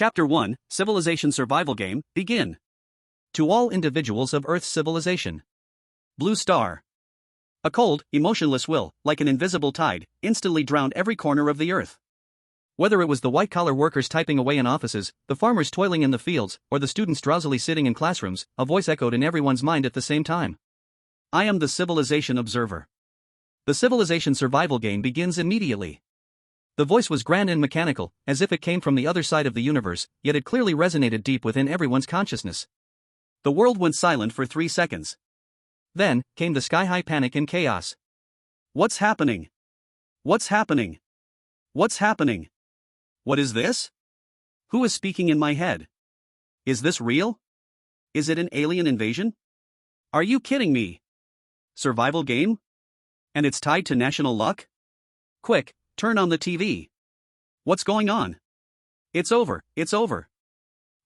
Chapter 1, Civilization Survival Game, begin. To all individuals of Earth's civilization. Blue star. A cold, emotionless will, like an invisible tide, instantly drowned every corner of the earth. Whether it was the white-collar workers typing away in offices, the farmers toiling in the fields, or the students drowsily sitting in classrooms, a voice echoed in everyone's mind at the same time. I am the civilization observer. The civilization survival game begins immediately. The voice was grand and mechanical, as if it came from the other side of the universe, yet it clearly resonated deep within everyone's consciousness. The world went silent for 3 seconds. Then came the sky-high panic and chaos. What's happening? What's happening? What's happening? What is this? Who is speaking in my head? Is this real? Is it an alien invasion? Are you kidding me? Survival game? And it's tied to national luck? Quick, turn on the TV. What's going on? It's over, it's over.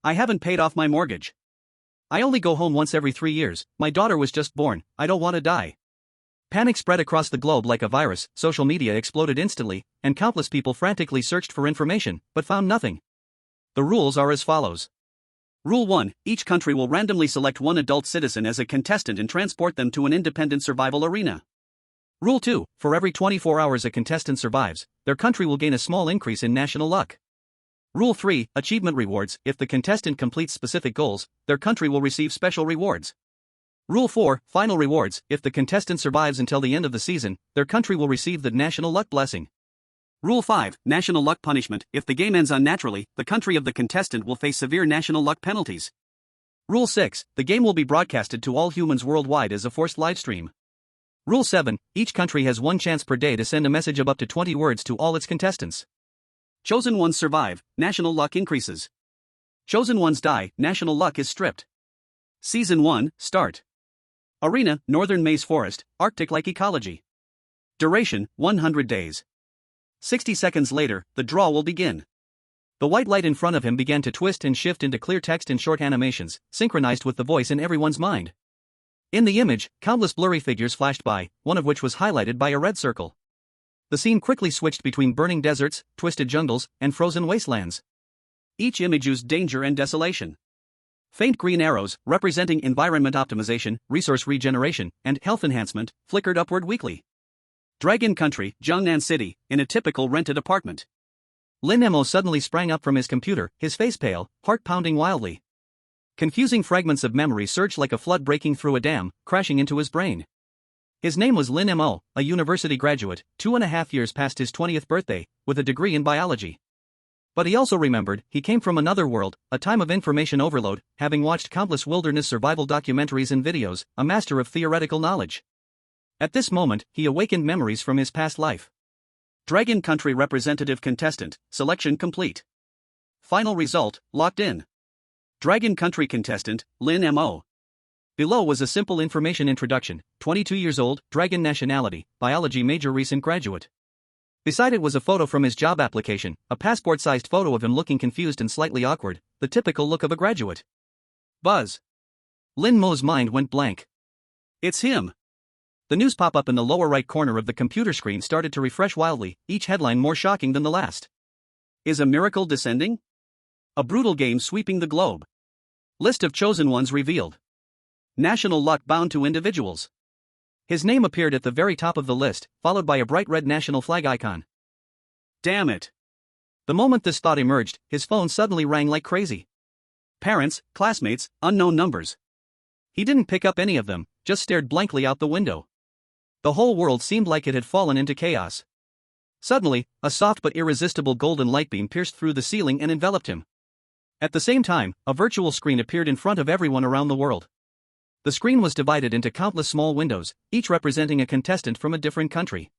I haven't paid off my mortgage. I only go home once every 3 years, my daughter was just born, I don't want to die. Panic spread across the globe like a virus, social media exploded instantly, and countless people frantically searched for information, but found nothing. The rules are as follows. Rule 1, each country will randomly select one adult citizen as a contestant and transport them to an independent survival arena. Rule 2, for every 24 hours a contestant survives, their country will gain a small increase in national luck. Rule 3, achievement rewards, if the contestant completes specific goals, their country will receive special rewards. Rule 4, final rewards, if the contestant survives until the end of the season, their country will receive the national luck blessing. Rule 5, national luck punishment, if the game ends unnaturally, the country of the contestant will face severe national luck penalties. Rule 6, the game will be broadcasted to all humans worldwide as a forced livestream. Rule 7, each country has 1 chance per day to send a message of up to 20 words to all its contestants. Chosen ones survive, national luck increases. Chosen ones die, national luck is stripped. Season 1, start. Arena, Northern Maize Forest, Arctic-like ecology. Duration, 100 days. 60 seconds later, the draw will begin. The white light in front of him began to twist and shift into clear text and short animations, synchronized with the voice in everyone's mind. In the image, countless blurry figures flashed by, one of which was highlighted by a red circle. The scene quickly switched between burning deserts, twisted jungles, and frozen wastelands. Each image used danger and desolation. Faint green arrows, representing environment optimization, resource regeneration, and health enhancement, flickered upward weakly. Dragon Country, Jiangnan City, in a typical rented apartment. Lin Mo suddenly sprang up from his computer, his face pale, heart pounding wildly. Confusing fragments of memory surged like a flood breaking through a dam, crashing into his brain. His name was Lin Mo, a university graduate, 2.5 years past his 20th birthday, with a degree in biology. But he also remembered, he came from another world, a time of information overload, having watched countless wilderness survival documentaries and videos, a master of theoretical knowledge. At this moment, he awakened memories from his past life. Dragon Country representative contestant, selection complete. Final result, locked in. Dragon Country contestant, Lin Mo. Below was a simple information introduction, 22 years old, Dragon nationality, biology major recent graduate. Beside it was a photo from his job application, a passport-sized photo of him looking confused and slightly awkward, the typical look of a graduate. Buzz. Lin Mo's mind went blank. It's him. The news pop-up in the lower right corner of the computer screen started to refresh wildly, each headline more shocking than the last. Is a miracle descending? A brutal game sweeping the globe. List of chosen ones revealed. National luck bound to individuals. His name appeared at the very top of the list, followed by a bright red national flag icon. Damn it. The moment this thought emerged, his phone suddenly rang like crazy. Parents, classmates, unknown numbers. He didn't pick up any of them, just stared blankly out the window. The whole world seemed like it had fallen into chaos. Suddenly, a soft but irresistible golden light beam pierced through the ceiling and enveloped him. At the same time, a virtual screen appeared in front of everyone around the world. The screen was divided into countless small windows, each representing a contestant from a different country.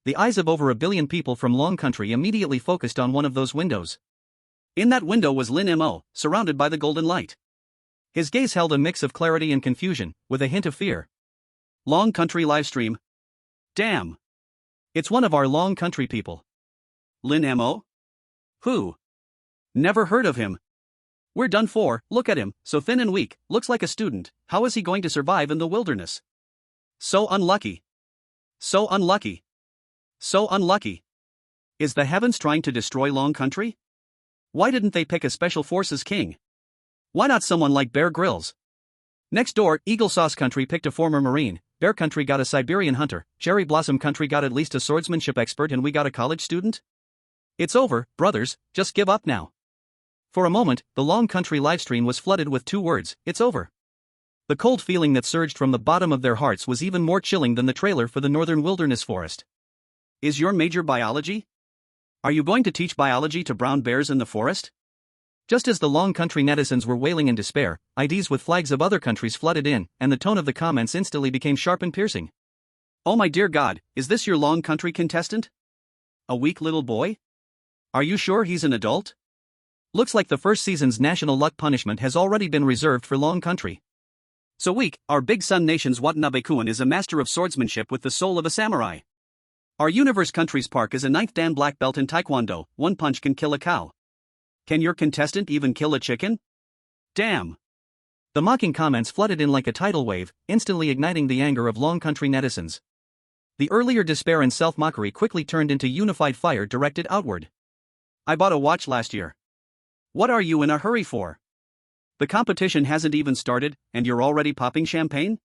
The eyes of over 1 billion people from Long Country immediately focused on one of those windows. In that window was Lin Mo, surrounded by the golden light. His gaze held a mix of clarity and confusion, with a hint of fear. Long Country livestream. Damn. It's one of our Long Country people. Lin Mo? Who? Never heard of him. We're done for, look at him, so thin and weak, looks like a student, how is he going to survive in the wilderness? So unlucky. So unlucky. So unlucky. Is the heavens trying to destroy Long Country? Why didn't they pick a special forces king? Why not someone like Bear Grylls? Next door, Eagle Sauce Country picked a former Marine, Bear Country got a Siberian hunter, Cherry Blossom Country got at least a swordsmanship expert, and we got a college student? It's over, brothers, just give up now. For a moment, the Long Country livestream was flooded with two words: it's over. The cold feeling that surged from the bottom of their hearts was even more chilling than the trailer for the Northern Wilderness Forest. Is your major biology? Are you going to teach biology to brown bears in the forest? Just as the Long Country netizens were wailing in despair, IDs with flags of other countries flooded in, and the tone of the comments instantly became sharp and piercing. Oh my dear God, is this your Long Country contestant? A weak little boy? Are you sure he's an adult? Looks like the first season's national luck punishment has already been reserved for Long Country. So weak, our Big Sun Nation's Watanabe-kun is a master of swordsmanship with the soul of a samurai. Our Universe Country's Park is a 9th Dan black belt in Taekwondo, one punch can kill a cow. Can your contestant even kill a chicken? Damn. The mocking comments flooded in like a tidal wave, instantly igniting the anger of Long Country netizens. The earlier despair and self-mockery quickly turned into unified fire directed outward. I bought a watch last year. What are you in a hurry for? The competition hasn't even started, and you're already popping champagne?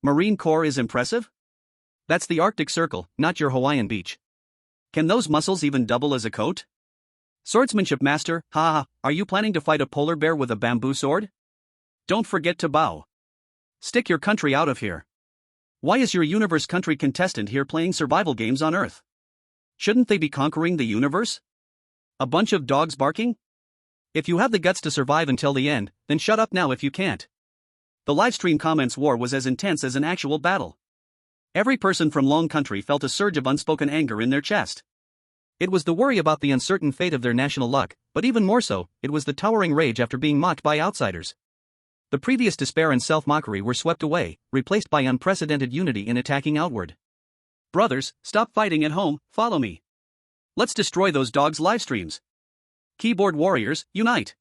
Marine Corps is impressive? That's the Arctic Circle, not your Hawaiian beach. Can those muscles even double as a coat? Swordsmanship master, haha, are you planning to fight a polar bear with a bamboo sword? Don't forget to bow. Stick your country out of here. Why is your Universe Country contestant here playing survival games on Earth? Shouldn't they be conquering the universe? A bunch of dogs barking? If you have the guts to survive until the end, then shut up now if you can't. The livestream comments war was as intense as an actual battle. Every person from Long Country felt a surge of unspoken anger in their chest. It was the worry about the uncertain fate of their national luck, but even more so, it was the towering rage after being mocked by outsiders. The previous despair and self-mockery were swept away, replaced by unprecedented unity in attacking outward. Brothers, stop fighting at home, follow me. Let's destroy those dogs' livestreams. Keyboard warriors, unite.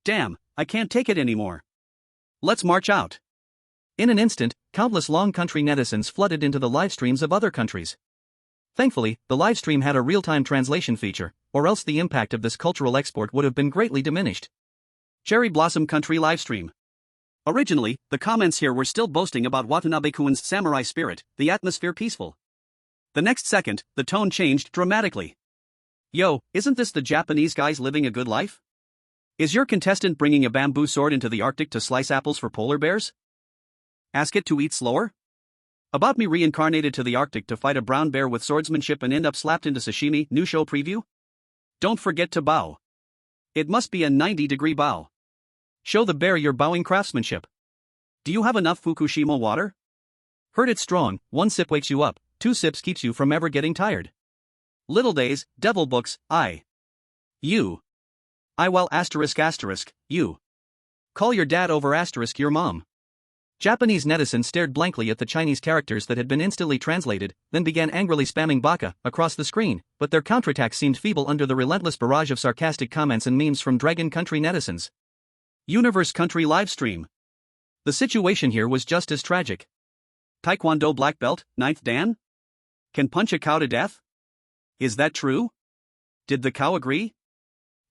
Damn, I can't take it anymore. Let's march out. In an instant, countless Long Country netizens flooded into the livestreams of other countries. Thankfully, the livestream had a real-time translation feature, or else the impact of this cultural export would have been greatly diminished. Cherry Blossom Country livestream. Originally, the comments here were still boasting about Watanabe-kun's samurai spirit, the atmosphere peaceful. The next second, the tone changed dramatically. Yo, isn't this the Japanese guys living a good life? Is your contestant bringing a bamboo sword into the Arctic to slice apples for polar bears? Ask it to eat slower? About me reincarnated to the Arctic to fight a brown bear with swordsmanship and end up slapped into sashimi, new show preview? Don't forget to bow. It must be a 90-degree bow. Show the bear your bowing craftsmanship. Do you have enough Fukushima water? Heard it's strong, 1 sip wakes you up, 2 sips keeps you from ever getting tired. Little days, devil books, you. You. Call your dad over your mom. Japanese netizens stared blankly at the Chinese characters that had been instantly translated, then began angrily spamming baka across the screen, but their counterattack seemed feeble under the relentless barrage of sarcastic comments and memes from Dragon Country netizens. Universe Country livestream. The situation here was just as tragic. Taekwondo black belt, 9th Dan? Can punch a cow to death? Is that true? Did the cow agree?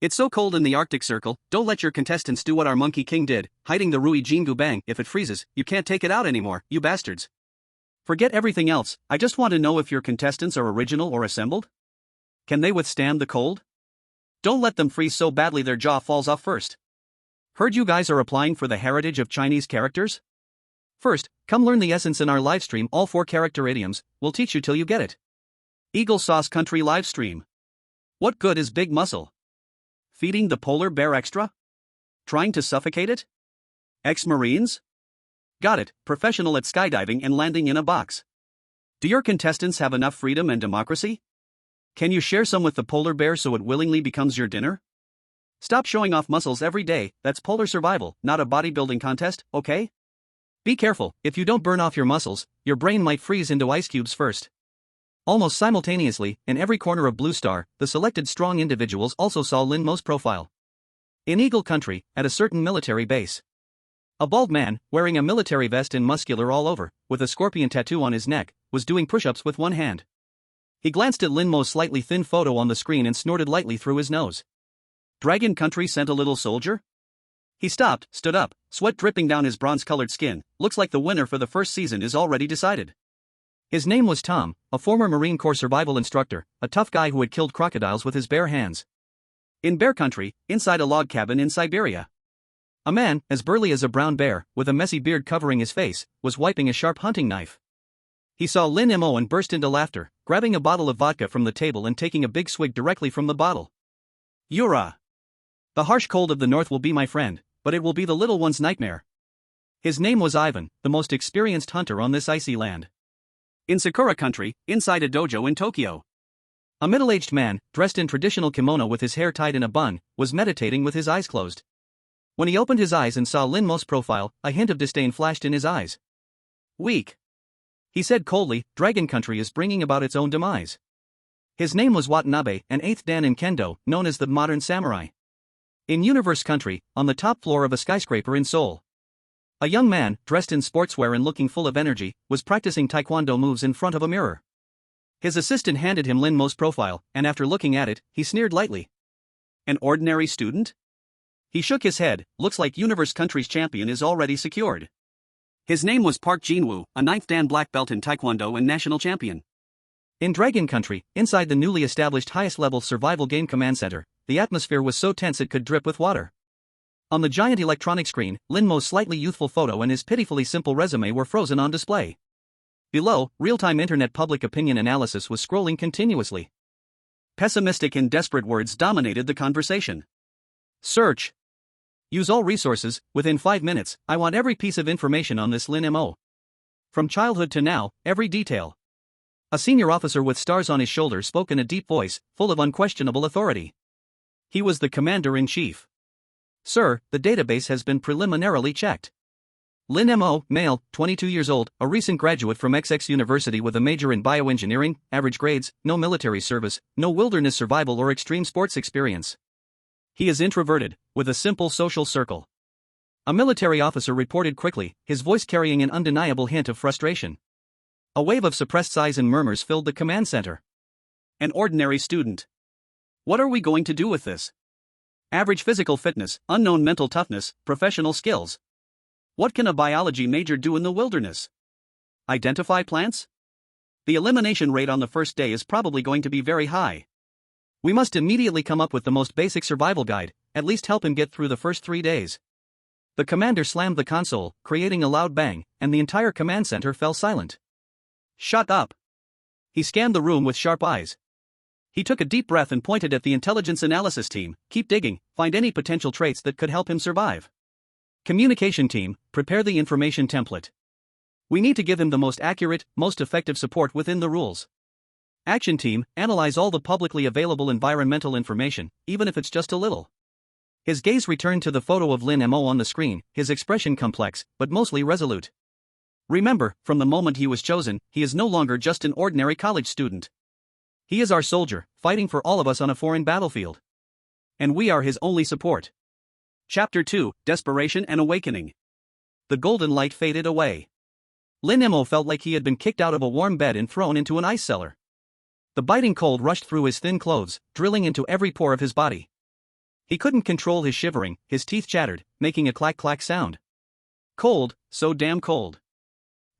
It's so cold in the Arctic Circle, don't let your contestants do what our Monkey King did, hiding the Rui Jingu Bang. If it freezes, you can't take it out anymore, you bastards. Forget everything else, I just want to know if your contestants are original or assembled? Can they withstand the cold? Don't let them freeze so badly their jaw falls off first. Heard you guys are applying for the heritage of Chinese characters? First, come learn the essence in our livestream, all 4 character idioms, we'll teach you till you get it. Eagle Sauce Country livestream. What good is big muscle? Feeding the polar bear extra? Trying to suffocate it? Ex-Marines? Got it, professional at skydiving and landing in a box. Do your contestants have enough freedom and democracy? Can you share some with the polar bear so it willingly becomes your dinner? Stop showing off muscles every day, that's polar survival, not a bodybuilding contest, okay? Be careful, if you don't burn off your muscles, your brain might freeze into ice cubes first. Almost simultaneously, in every corner of Blue Star, the selected strong individuals also saw Lin Mo's profile. In Eagle Country, at a certain military base. A bald man, wearing a military vest and muscular all over, with a scorpion tattoo on his neck, was doing push-ups with one hand. He glanced at Lin Mo's slightly thin photo on the screen and snorted lightly through his nose. Dragon Country sent a little soldier? He stopped, stood up, sweat dripping down his bronze-colored skin. Looks like the winner for the first season is already decided. His name was Tom, a former Marine Corps survival instructor, a tough guy who had killed crocodiles with his bare hands. In Bear Country, inside a log cabin in Siberia, a man, as burly as a brown bear, with a messy beard covering his face, was wiping a sharp hunting knife. He saw Lin Mo and burst into laughter, grabbing a bottle of vodka from the table and taking a big swig directly from the bottle. Yura! The harsh cold of the north will be my friend, but it will be the little one's nightmare. His name was Ivan, the most experienced hunter on this icy land. In Sakura Country, inside a dojo in Tokyo, a middle-aged man, dressed in traditional kimono with his hair tied in a bun, was meditating with his eyes closed. When he opened his eyes and saw Lin Mo's profile, a hint of disdain flashed in his eyes. Weak. He said coldly, Dragon Country is bringing about its own demise. His name was Watanabe, an 8th dan in kendo, known as the modern samurai. In Universe Country, on the top floor of a skyscraper in Seoul, a young man, dressed in sportswear and looking full of energy, was practicing taekwondo moves in front of a mirror. His assistant handed him Lin Mo's profile, and after looking at it, he sneered lightly. An ordinary student? He shook his head. Looks like Universe Country's champion is already secured. His name was Park Jinwoo, a 9th dan black belt in taekwondo and national champion. In Dragon Country, inside the newly established highest-level survival game command center, the atmosphere was so tense it could drip with water. On the giant electronic screen, Lin Mo's slightly youthful photo and his pitifully simple resume were frozen on display. Below, real-time internet public opinion analysis was scrolling continuously. Pessimistic and desperate words dominated the conversation. Search. Use all resources. Within 5 minutes, I want every piece of information on this Lin Mo. From childhood to now, every detail. A senior officer with stars on his shoulder spoke in a deep voice, full of unquestionable authority. He was the commander-in-chief. Sir, the database has been preliminarily checked. Lin Mo, male, 22 years old, a recent graduate from XX University with a major in bioengineering, average grades, no military service, no wilderness survival or extreme sports experience. He is introverted, with a simple social circle. A military officer reported quickly, his voice carrying an undeniable hint of frustration. A wave of suppressed sighs and murmurs filled the command center. An ordinary student. What are we going to do with this? Average physical fitness, unknown mental toughness, professional skills. What can a biology major do in the wilderness? Identify plants? The elimination rate on the first day is probably going to be very high. We must immediately come up with the most basic survival guide, at least help him get through the first 3 days. The commander slammed the console, creating a loud bang, and the entire command center fell silent. Shut up! He scanned the room with sharp eyes. He took a deep breath and pointed at the intelligence analysis team. Keep digging, find any potential traits that could help him survive. Communication team, prepare the information template. We need to give him the most accurate, most effective support within the rules. Action team, analyze all the publicly available environmental information, even if it's just a little. His gaze returned to the photo of Lin Mo on the screen, his expression complex, but mostly resolute. Remember, from the moment he was chosen, he is no longer just an ordinary college student. He is our soldier, fighting for all of us on a foreign battlefield. And we are his only support. Chapter 2, Desperation and Awakening. The golden light faded away. Lin Mo felt like he had been kicked out of a warm bed and thrown into an ice cellar. The biting cold rushed through his thin clothes, drilling into every pore of his body. He couldn't control his shivering, his teeth chattered, making a clack-clack sound. Cold, so damn cold.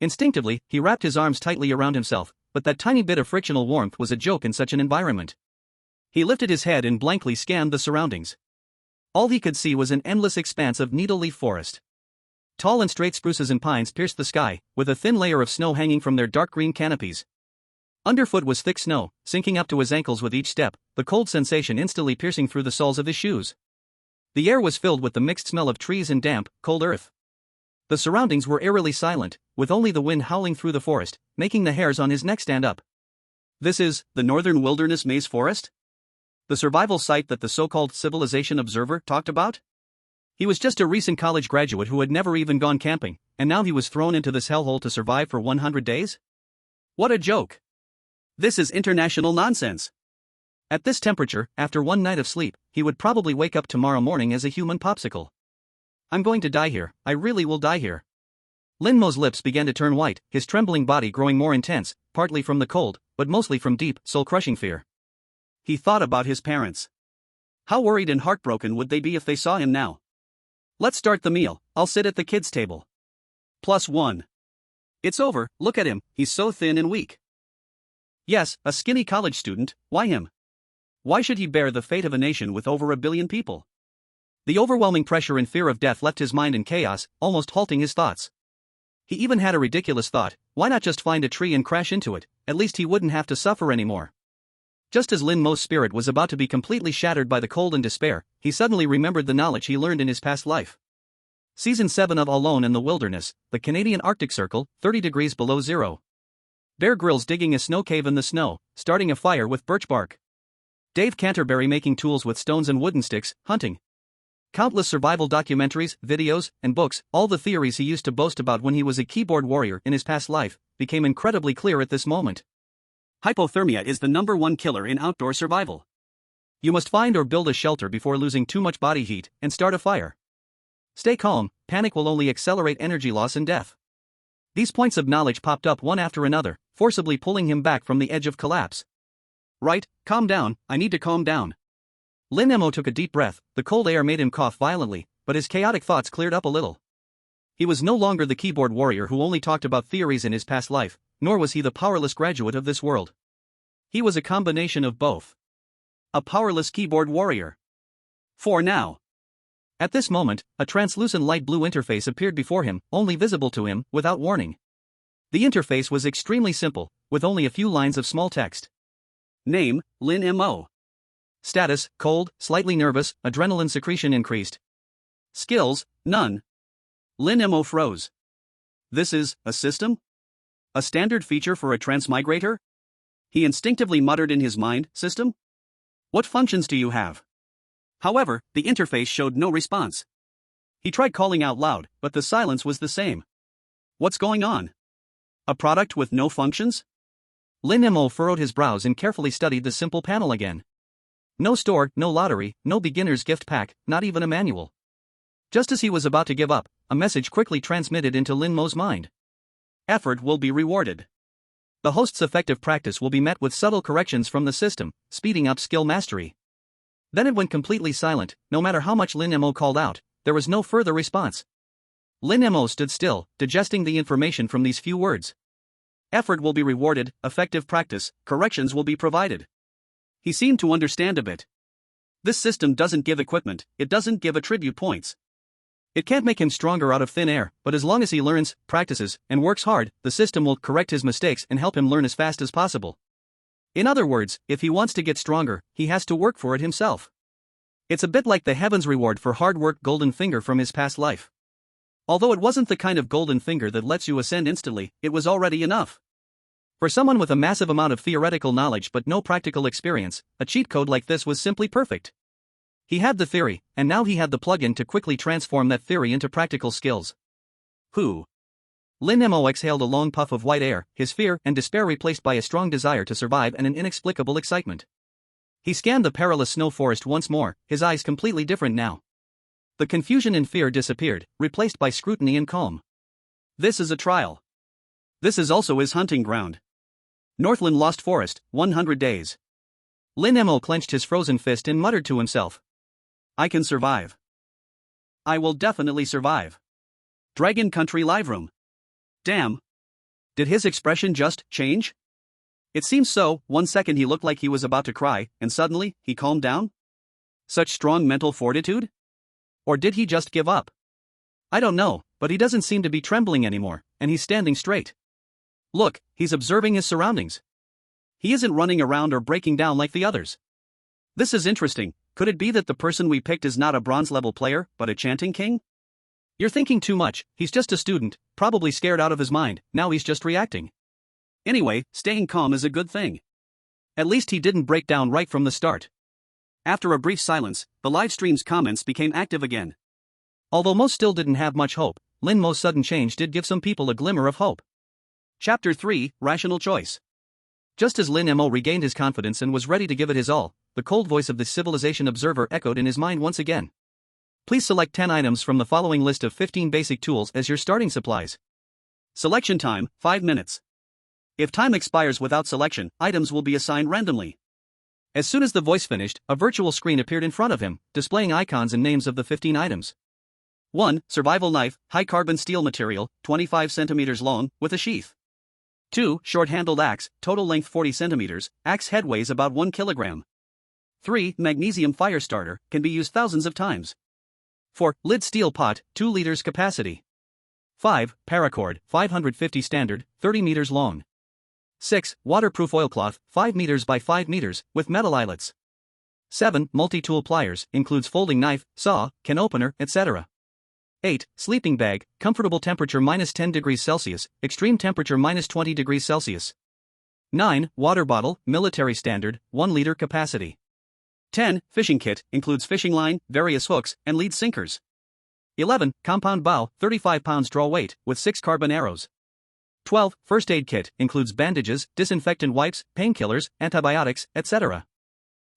Instinctively, he wrapped his arms tightly around himself, but that tiny bit of frictional warmth was a joke in such an environment. He lifted his head and blankly scanned the surroundings. All he could see was an endless expanse of needle-leaf forest. Tall and straight spruces and pines pierced the sky, with a thin layer of snow hanging from their dark green canopies. Underfoot was thick snow, sinking up to his ankles with each step, the cold sensation instantly piercing through the soles of his shoes. The air was filled with the mixed smell of trees and damp, cold earth. The surroundings were eerily silent, with only the wind howling through the forest, making the hairs on his neck stand up. This is the Northern Wilderness Maze Forest? The survival site that the so-called Civilization Observer talked about? He was just a recent college graduate who had never even gone camping, and now he was thrown into this hellhole to survive for 100 days? What a joke! This is international nonsense. At this temperature, after one night of sleep, he would probably wake up tomorrow morning as a human popsicle. I'm going to die here, I really will die here. Lin Mo's lips began to turn white, his trembling body growing more intense, partly from the cold, but mostly from deep, soul-crushing fear. He thought about his parents. How worried and heartbroken would they be if they saw him now? Let's start the meal, I'll sit at the kids' table. +1. It's over, look at him, he's so thin and weak. Yes, a skinny college student, why him? Why should he bear the fate of a nation with over 1 billion people? The overwhelming pressure and fear of death left his mind in chaos, almost halting his thoughts. He even had a ridiculous thought, why not just find a tree and crash into it, at least he wouldn't have to suffer anymore. Just as Lin Mo's spirit was about to be completely shattered by the cold and despair, he suddenly remembered the knowledge he learned in his past life. Season 7 of Alone in the Wilderness, the Canadian Arctic Circle, 30 degrees below zero. Bear Grylls digging a snow cave in the snow, starting a fire with birch bark. Dave Canterbury making tools with stones and wooden sticks, hunting. Countless survival documentaries, videos, and books, all the theories he used to boast about when he was a keyboard warrior in his past life, became incredibly clear at this moment. Hypothermia is the #1 killer in outdoor survival. You must find or build a shelter before losing too much body heat, and start a fire. Stay calm, panic will only accelerate energy loss and death. These points of knowledge popped up one after another, forcibly pulling him back from the edge of collapse. Right, calm down, I need to calm down. Lin Mo took a deep breath, the cold air made him cough violently, but his chaotic thoughts cleared up a little. He was no longer the keyboard warrior who only talked about theories in his past life, nor was he the powerless graduate of this world. He was a combination of both. A powerless keyboard warrior. For now. At this moment, a translucent light blue interface appeared before him, only visible to him, without warning. The interface was extremely simple, with only a few lines of small text. Name, Lin Mo. Status, cold, slightly nervous, adrenaline secretion increased. Skills, none. Lin Mo froze. This is a system? A standard feature for a transmigrator? He instinctively muttered in his mind, system? What functions do you have? However, the interface showed no response. He tried calling out loud, but the silence was the same. What's going on? A product with no functions? Lin Mo furrowed his brows and carefully studied the simple panel again. No store, no lottery, no beginner's gift pack, not even a manual. Just as he was about to give up, a message quickly transmitted into Lin Mo's mind. Effort will be rewarded. The host's effective practice will be met with subtle corrections from the system, speeding up skill mastery. Then it went completely silent, no matter how much Lin Mo called out, there was no further response. Lin Mo stood still, digesting the information from these few words. Effort will be rewarded, effective practice, corrections will be provided. He seemed to understand a bit. This system doesn't give equipment, it doesn't give attribute points. It can't make him stronger out of thin air, but as long as he learns, practices, and works hard, the system will correct his mistakes and help him learn as fast as possible. In other words, if he wants to get stronger, he has to work for it himself. It's a bit like the heaven's reward for hard work golden finger from his past life. Although it wasn't the kind of golden finger that lets you ascend instantly, it was already enough. For someone with a massive amount of theoretical knowledge but no practical experience, a cheat code like this was simply perfect. He had the theory, and now he had the plugin to quickly transform that theory into practical skills. Who? Lin Mo exhaled a long puff of white air, his fear and despair replaced by a strong desire to survive and an inexplicable excitement. He scanned the perilous snow forest once more, his eyes completely different now. The confusion and fear disappeared, replaced by scrutiny and calm. This is a trial. This is also his hunting ground. Northland Lost Forest, 100 days. Lin Mo clenched his frozen fist and muttered to himself. I can survive. I will definitely survive. Dragon Country Live Room. Damn. Did his expression just change? It seems so. 1 second he looked like he was about to cry, and suddenly, he calmed down? Such strong mental fortitude? Or did he just give up? I don't know, but he doesn't seem to be trembling anymore, and he's standing straight. Look, he's observing his surroundings. He isn't running around or breaking down like the others. This is interesting. Could it be that the person we picked is not a bronze-level player, but a chanting king? You're thinking too much, he's just a student, probably scared out of his mind, now he's just reacting. Anyway, staying calm is a good thing. At least he didn't break down right from the start. After a brief silence, the live stream's comments became active again. Although most still didn't have much hope, Lin Mo's sudden change did give some people a glimmer of hope. Chapter 3, Rational Choice. Just as Lin Mo regained his confidence and was ready to give it his all, the cold voice of the civilization observer echoed in his mind once again. Please select 10 items from the following list of 15 basic tools as your starting supplies. Selection time, 5 minutes. If time expires without selection, items will be assigned randomly. As soon as the voice finished, a virtual screen appeared in front of him, displaying icons and names of the 15 items. 1. Survival knife, high carbon steel material, 25 centimeters long, with a sheath. 2. Short-handled axe, total length 40 centimeters, axe head weighs about 1 kilogram. 3. Magnesium fire starter, can be used thousands of times. 4. Lid steel pot, 2 liters capacity. 5. Paracord, 550 standard, 30 meters long. 6. Waterproof oilcloth, 5 meters by 5 meters, with metal eyelets. 7. Multi-tool pliers, includes folding knife, saw, can opener, etc. 8. Sleeping bag, comfortable temperature -10 degrees Celsius, extreme temperature -20 degrees Celsius. 9. Water bottle, military standard, 1 liter capacity. 10. Fishing kit, includes fishing line, various hooks, and lead sinkers. 11. Compound bow, 35 pounds draw weight, with 6 carbon arrows. 12. First aid kit, includes bandages, disinfectant wipes, painkillers, antibiotics, etc.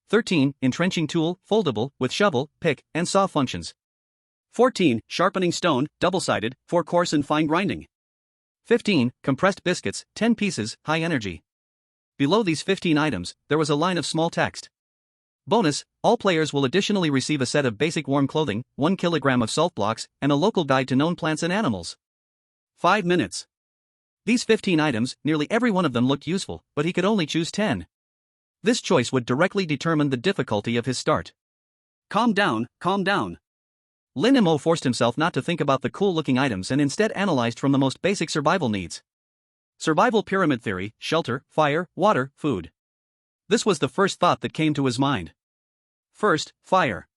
13. Entrenching tool, foldable, with shovel, pick, and saw functions. 14. Sharpening stone, double-sided, for coarse and fine grinding. 15. Compressed biscuits, 10 pieces, high energy. Below these 15 items, there was a line of small text. Bonus, all players will additionally receive a set of basic warm clothing, 1 kilogram of salt blocks, and a local guide to known plants and animals. 5 minutes. These 15 items, nearly every one of them looked useful, but he could only choose 10. This choice would directly determine the difficulty of his start. Calm down, calm down. Lin Mo forced himself not to think about the cool-looking items and instead analyzed from the most basic survival needs. Survival pyramid theory, shelter, fire, water, food. This was the first thought that came to his mind. First, fire.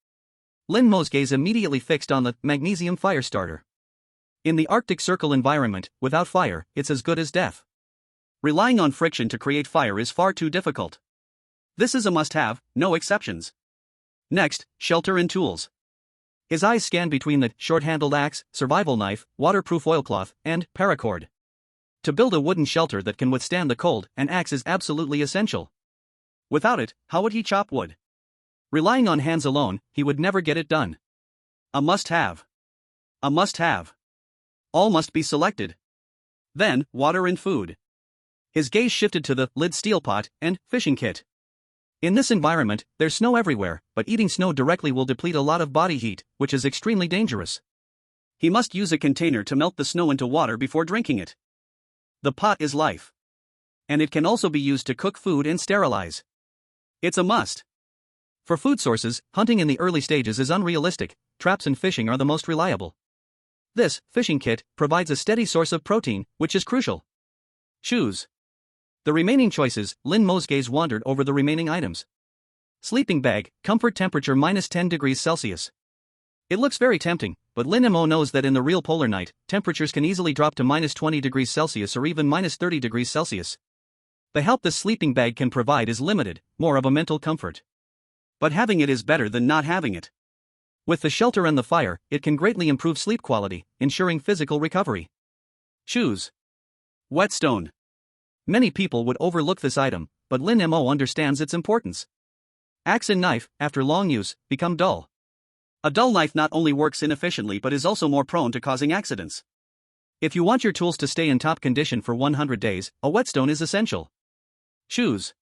Lin Mo's gaze immediately fixed on the magnesium fire starter. In the Arctic Circle environment, without fire, it's as good as death. Relying on friction to create fire is far too difficult. This is a must-have, no exceptions. Next, shelter and tools. His eyes scanned between the short-handled axe, survival knife, waterproof oilcloth, and paracord. To build a wooden shelter that can withstand the cold, an axe is absolutely essential. Without it, how would he chop wood? Relying on hands alone, he would never get it done. A must-have. A must-have. All must be selected. Then, water and food. His gaze shifted to the lid steel pot and fishing kit. In this environment, there's snow everywhere, but eating snow directly will deplete a lot of body heat, which is extremely dangerous. He must use a container to melt the snow into water before drinking it. The pot is life. And it can also be used to cook food and sterilize. It's a must. For food sources, hunting in the early stages is unrealistic, traps and fishing are the most reliable. This fishing kit provides a steady source of protein, which is crucial. Choose. The remaining choices, Lin Mo's gaze wandered over the remaining items. Sleeping bag, comfort temperature -10 degrees Celsius. It looks very tempting, but Lin Mo knows that in the real polar night, temperatures can easily drop to -20 degrees Celsius or even -30 degrees Celsius. The help this sleeping bag can provide is limited, more of a mental comfort. But having it is better than not having it. With the shelter and the fire, it can greatly improve sleep quality, ensuring physical recovery. Choose. Whetstone. Many people would overlook this item, but Lin Mo understands its importance. Axe and knife, after long use, become dull. A dull knife not only works inefficiently but is also more prone to causing accidents. If you want your tools to stay in top condition for 100 days, a whetstone is essential. Choose.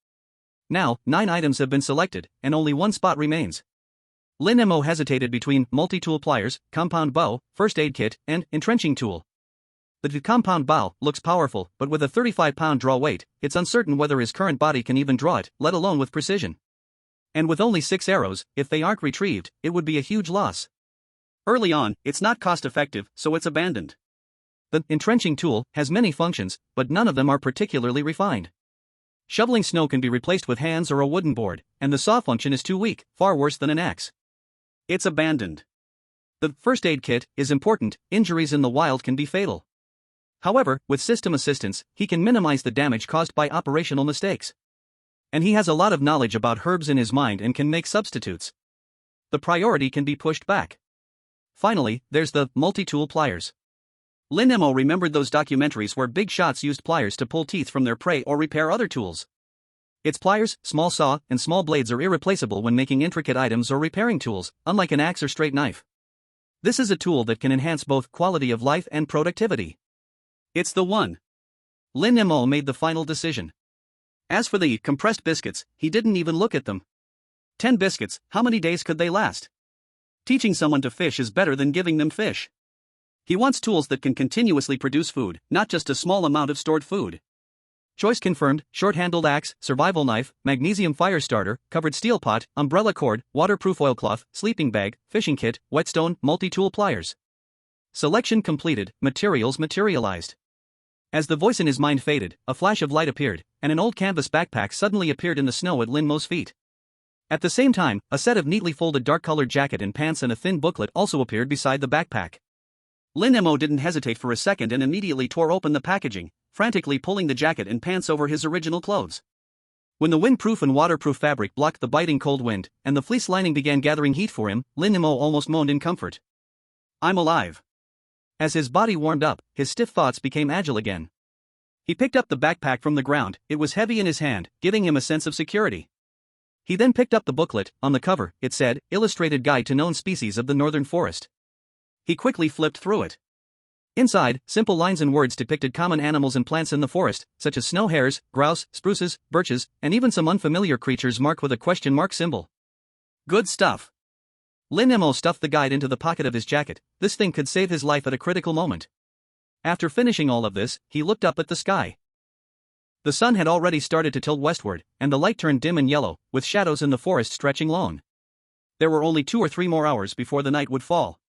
Now, 9 items have been selected, and only 1 spot remains. Lin Mo hesitated between multi-tool pliers, compound bow, first aid kit, and entrenching tool. The compound bow looks powerful, but with a 35-pound draw weight, it's uncertain whether his current body can even draw it, let alone with precision. And with only 6 arrows, if they aren't retrieved, it would be a huge loss. Early on, it's not cost-effective, so it's abandoned. The entrenching tool has many functions, but none of them are particularly refined. Shoveling snow can be replaced with hands or a wooden board, and the saw function is too weak, far worse than an axe. It's abandoned. The first aid kit is important, injuries in the wild can be fatal. However, with system assistance, he can minimize the damage caused by operational mistakes. And he has a lot of knowledge about herbs in his mind and can make substitutes. The priority can be pushed back. Finally, there's the multi-tool pliers. Lin Mo remembered those documentaries where big shots used pliers to pull teeth from their prey or repair other tools. Its pliers, small saw, and small blades are irreplaceable when making intricate items or repairing tools, unlike an axe or straight knife. This is a tool that can enhance both quality of life and productivity. It's the one. Lin Mo made the final decision. As for the compressed biscuits, he didn't even look at them. 10 biscuits, how many days could they last? Teaching someone to fish is better than giving them fish. He wants tools that can continuously produce food, not just a small amount of stored food. Choice confirmed: short-handled axe, survival knife, magnesium fire starter, covered steel pot, umbrella cord, waterproof oilcloth, sleeping bag, fishing kit, whetstone, multi-tool pliers. Selection completed, materials materialized. As the voice in his mind faded, a flash of light appeared, and an old canvas backpack suddenly appeared in the snow at Lin Mo's feet. At the same time, a set of neatly folded dark-colored jacket and pants and a thin booklet also appeared beside the backpack. Lin Mo didn't hesitate for a second and immediately tore open the packaging, frantically pulling the jacket and pants over his original clothes. When the windproof and waterproof fabric blocked the biting cold wind, and the fleece lining began gathering heat for him, Lin Mo almost moaned in comfort. I'm alive. As his body warmed up, his stiff thoughts became agile again. He picked up the backpack from the ground. It was heavy in his hand, giving him a sense of security. He then picked up the booklet. On the cover, it said, Illustrated Guide to Known Species of the Northern Forest. He quickly flipped through it. Inside, simple lines and words depicted common animals and plants in the forest, such as snow hares, grouse, spruces, birches, and even some unfamiliar creatures marked with a question mark symbol. Good stuff. Lin Mo stuffed the guide into the pocket of his jacket. This thing could save his life at a critical moment. After finishing all of this, he looked up at the sky. The sun had already started to tilt westward, and the light turned dim and yellow, with shadows in the forest stretching long. There were only 2 or 3 more hours before the night would fall.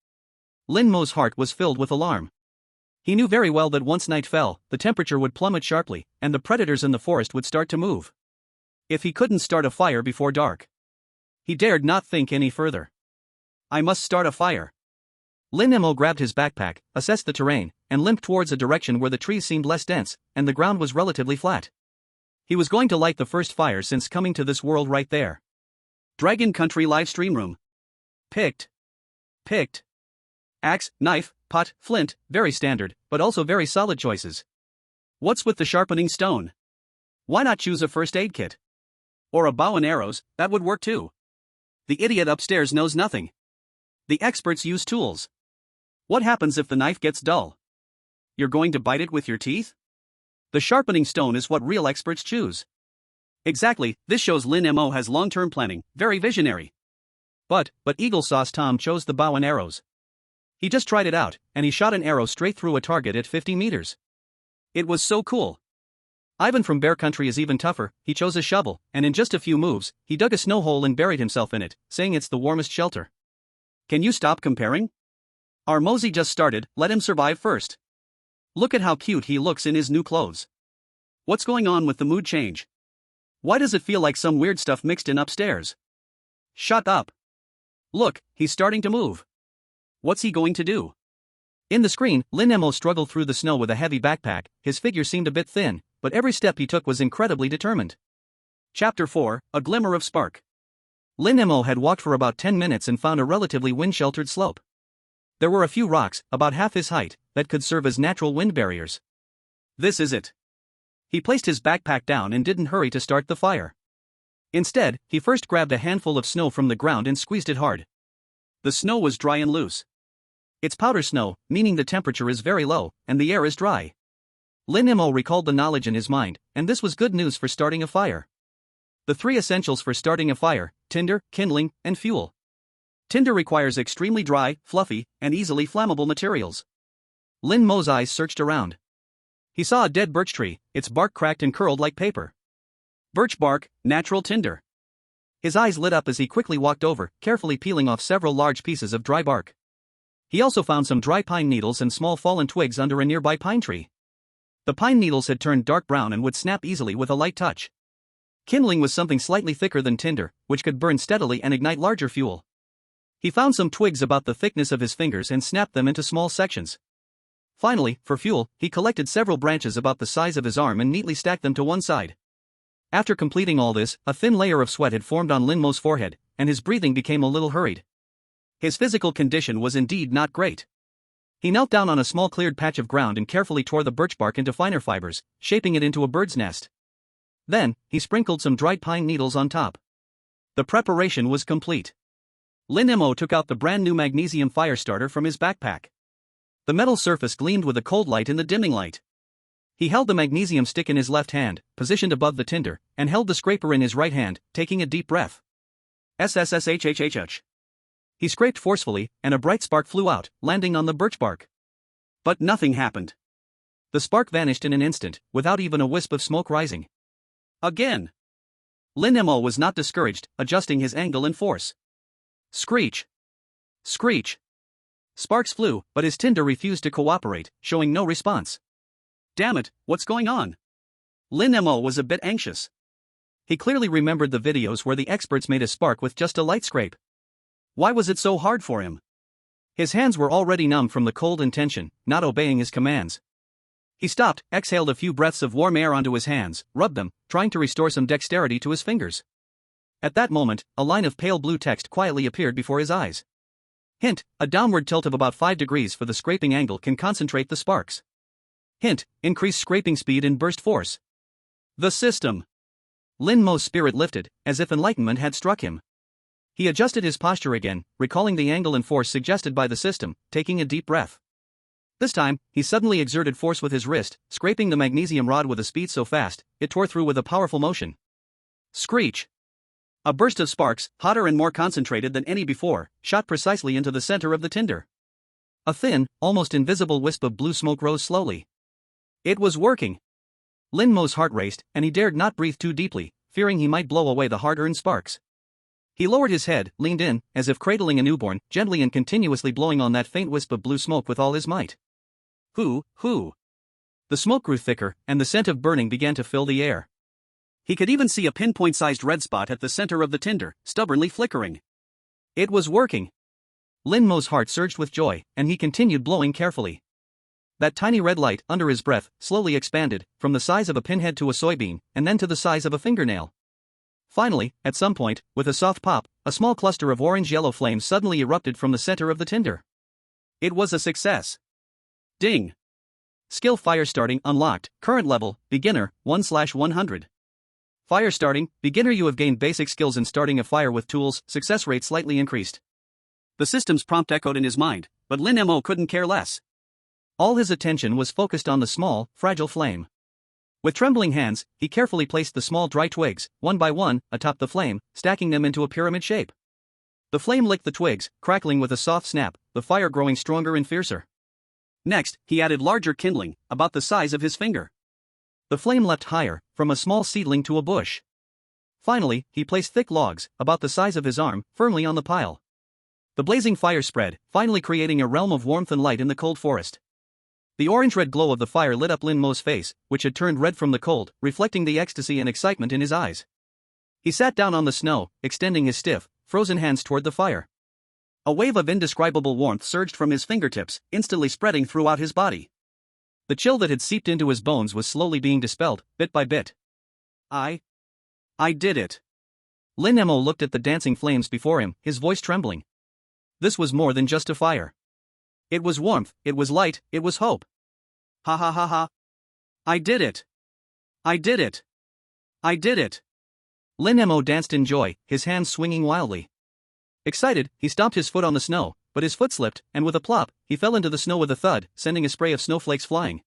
Lin Mo's heart was filled with alarm. He knew very well that once night fell, the temperature would plummet sharply, and the predators in the forest would start to move. If he couldn't start a fire before dark, he dared not think any further. I must start a fire. Lin Mo grabbed his backpack, assessed the terrain, and limped towards a direction where the trees seemed less dense, and the ground was relatively flat. He was going to light the first fire since coming to this world right there. Dragon Country Livestream Room. Picked. Axe, knife, pot, flint, very standard, but also very solid choices. What's with the sharpening stone? Why not choose a first aid kit? Or a bow and arrows, that would work too. The idiot upstairs knows nothing. The experts use tools. What happens if the knife gets dull? You're going to bite it with your teeth? The sharpening stone is what real experts choose. Exactly, this shows Lin Mo has long-term planning, very visionary. But Eagle Sauce Tom chose the bow and arrows. He just tried it out, and he shot an arrow straight through a target at 50 meters. It was so cool. Ivan from Bear Country is even tougher. He chose a shovel, and in just a few moves, he dug a snow hole and buried himself in it, saying it's the warmest shelter. Can you stop comparing? Our Mosey just started, let him survive first. Look at how cute he looks in his new clothes. What's going on with the mood change? Why does it feel like some weird stuff mixed in upstairs? Shut up. Look, he's starting to move. What's he going to do? In the screen, Lin Mo struggled through the snow with a heavy backpack. His figure seemed a bit thin, but every step he took was incredibly determined. Chapter 4, A Glimmer of Spark. Lin Mo had walked for about 10 minutes and found a relatively wind-sheltered slope. There were a few rocks, about half his height, that could serve as natural wind barriers. This is it. He placed his backpack down and didn't hurry to start the fire. Instead, he first grabbed a handful of snow from the ground and squeezed it hard. The snow was dry and loose. It's powder snow, meaning the temperature is very low, and the air is dry. Lin Mo recalled the knowledge in his mind, and this was good news for starting a fire. The 3 essentials for starting a fire: tinder, kindling, and fuel. Tinder requires extremely dry, fluffy, and easily flammable materials. Lin Mo's eyes searched around. He saw a dead birch tree, its bark cracked and curled like paper. Birch bark, natural tinder. His eyes lit up as he quickly walked over, carefully peeling off several large pieces of dry bark. He also found some dry pine needles and small fallen twigs under a nearby pine tree. The pine needles had turned dark brown and would snap easily with a light touch. Kindling was something slightly thicker than tinder, which could burn steadily and ignite larger fuel. He found some twigs about the thickness of his fingers and snapped them into small sections. Finally, for fuel, he collected several branches about the size of his arm and neatly stacked them to one side. After completing all this, a thin layer of sweat had formed on Lin Mo's forehead, and his breathing became a little hurried. His physical condition was indeed not great. He knelt down on a small cleared patch of ground and carefully tore the birch bark into finer fibers, shaping it into a bird's nest. Then, he sprinkled some dried pine needles on top. The preparation was complete. Lin Mo took out the brand new magnesium fire starter from his backpack. The metal surface gleamed with a cold light in the dimming light. He held the magnesium stick in his left hand, positioned above the tinder, and held the scraper in his right hand, taking a deep breath. SSSHHHH. He scraped forcefully, and a bright spark flew out, landing on the birch bark. But nothing happened. The spark vanished in an instant, without even a wisp of smoke rising. Again. Lin Mo was not discouraged, adjusting his angle and force. Screech. Screech. Sparks flew, but his tinder refused to cooperate, showing no response. Damn it, what's going on? Lin Mo was a bit anxious. He clearly remembered the videos where the experts made a spark with just a light scrape. Why was it so hard for him? His hands were already numb from the cold and tension, not obeying his commands. He stopped, exhaled a few breaths of warm air onto his hands, rubbed them, trying to restore some dexterity to his fingers. At that moment, a line of pale blue text quietly appeared before his eyes. Hint: a downward tilt of about 5 degrees for the scraping angle can concentrate the sparks. Hint: increase scraping speed and burst force. The system. Lin Mo's spirit lifted, as if enlightenment had struck him. He adjusted his posture again, recalling the angle and force suggested by the system, taking a deep breath. This time, he suddenly exerted force with his wrist, scraping the magnesium rod with a speed so fast, it tore through with a powerful motion. Screech! A burst of sparks, hotter and more concentrated than any before, shot precisely into the center of the tinder. A thin, almost invisible wisp of blue smoke rose slowly. It was working. Lin Mo's heart raced, and he dared not breathe too deeply, fearing he might blow away the hard-earned sparks. He lowered his head, leaned in, as if cradling a newborn, gently and continuously blowing on that faint wisp of blue smoke with all his might. Hoo. The smoke grew thicker, and the scent of burning began to fill the air. He could even see a pinpoint-sized red spot at the center of the tinder, stubbornly flickering. It was working. Lin Mo's heart surged with joy, and he continued blowing carefully. That tiny red light, under his breath, slowly expanded, from the size of a pinhead to a soybean, and then to the size of a fingernail. Finally, at some point, with a soft pop, a small cluster of orange-yellow flames suddenly erupted from the center of the tinder. It was a success. Ding! Skill fire starting unlocked, current level, beginner, 1/100. Fire starting, beginner. You have gained basic skills in starting a fire with tools, success rate slightly increased. The system's prompt echoed in his mind, but Lin Mo couldn't care less. All his attention was focused on the small, fragile flame. With trembling hands, he carefully placed the small dry twigs, one by one, atop the flame, stacking them into a pyramid shape. The flame licked the twigs, crackling with a soft snap, the fire growing stronger and fiercer. Next, he added larger kindling, about the size of his finger. The flame leapt higher, from a small seedling to a bush. Finally, he placed thick logs, about the size of his arm, firmly on the pile. The blazing fire spread, finally creating a realm of warmth and light in the cold forest. The orange-red glow of the fire lit up Lin Mo's face, which had turned red from the cold, reflecting the ecstasy and excitement in his eyes. He sat down on the snow, extending his stiff, frozen hands toward the fire. A wave of indescribable warmth surged from his fingertips, instantly spreading throughout his body. The chill that had seeped into his bones was slowly being dispelled, bit by bit. I did it. Lin Mo looked at the dancing flames before him, his voice trembling. This was more than just a fire. It was warmth, it was light, it was hope. Ha ha ha ha. I did it. I did it. I did it. Lin Mo danced in joy, his hands swinging wildly. Excited, he stomped his foot on the snow, but his foot slipped, and with a plop, he fell into the snow with a thud, sending a spray of snowflakes flying.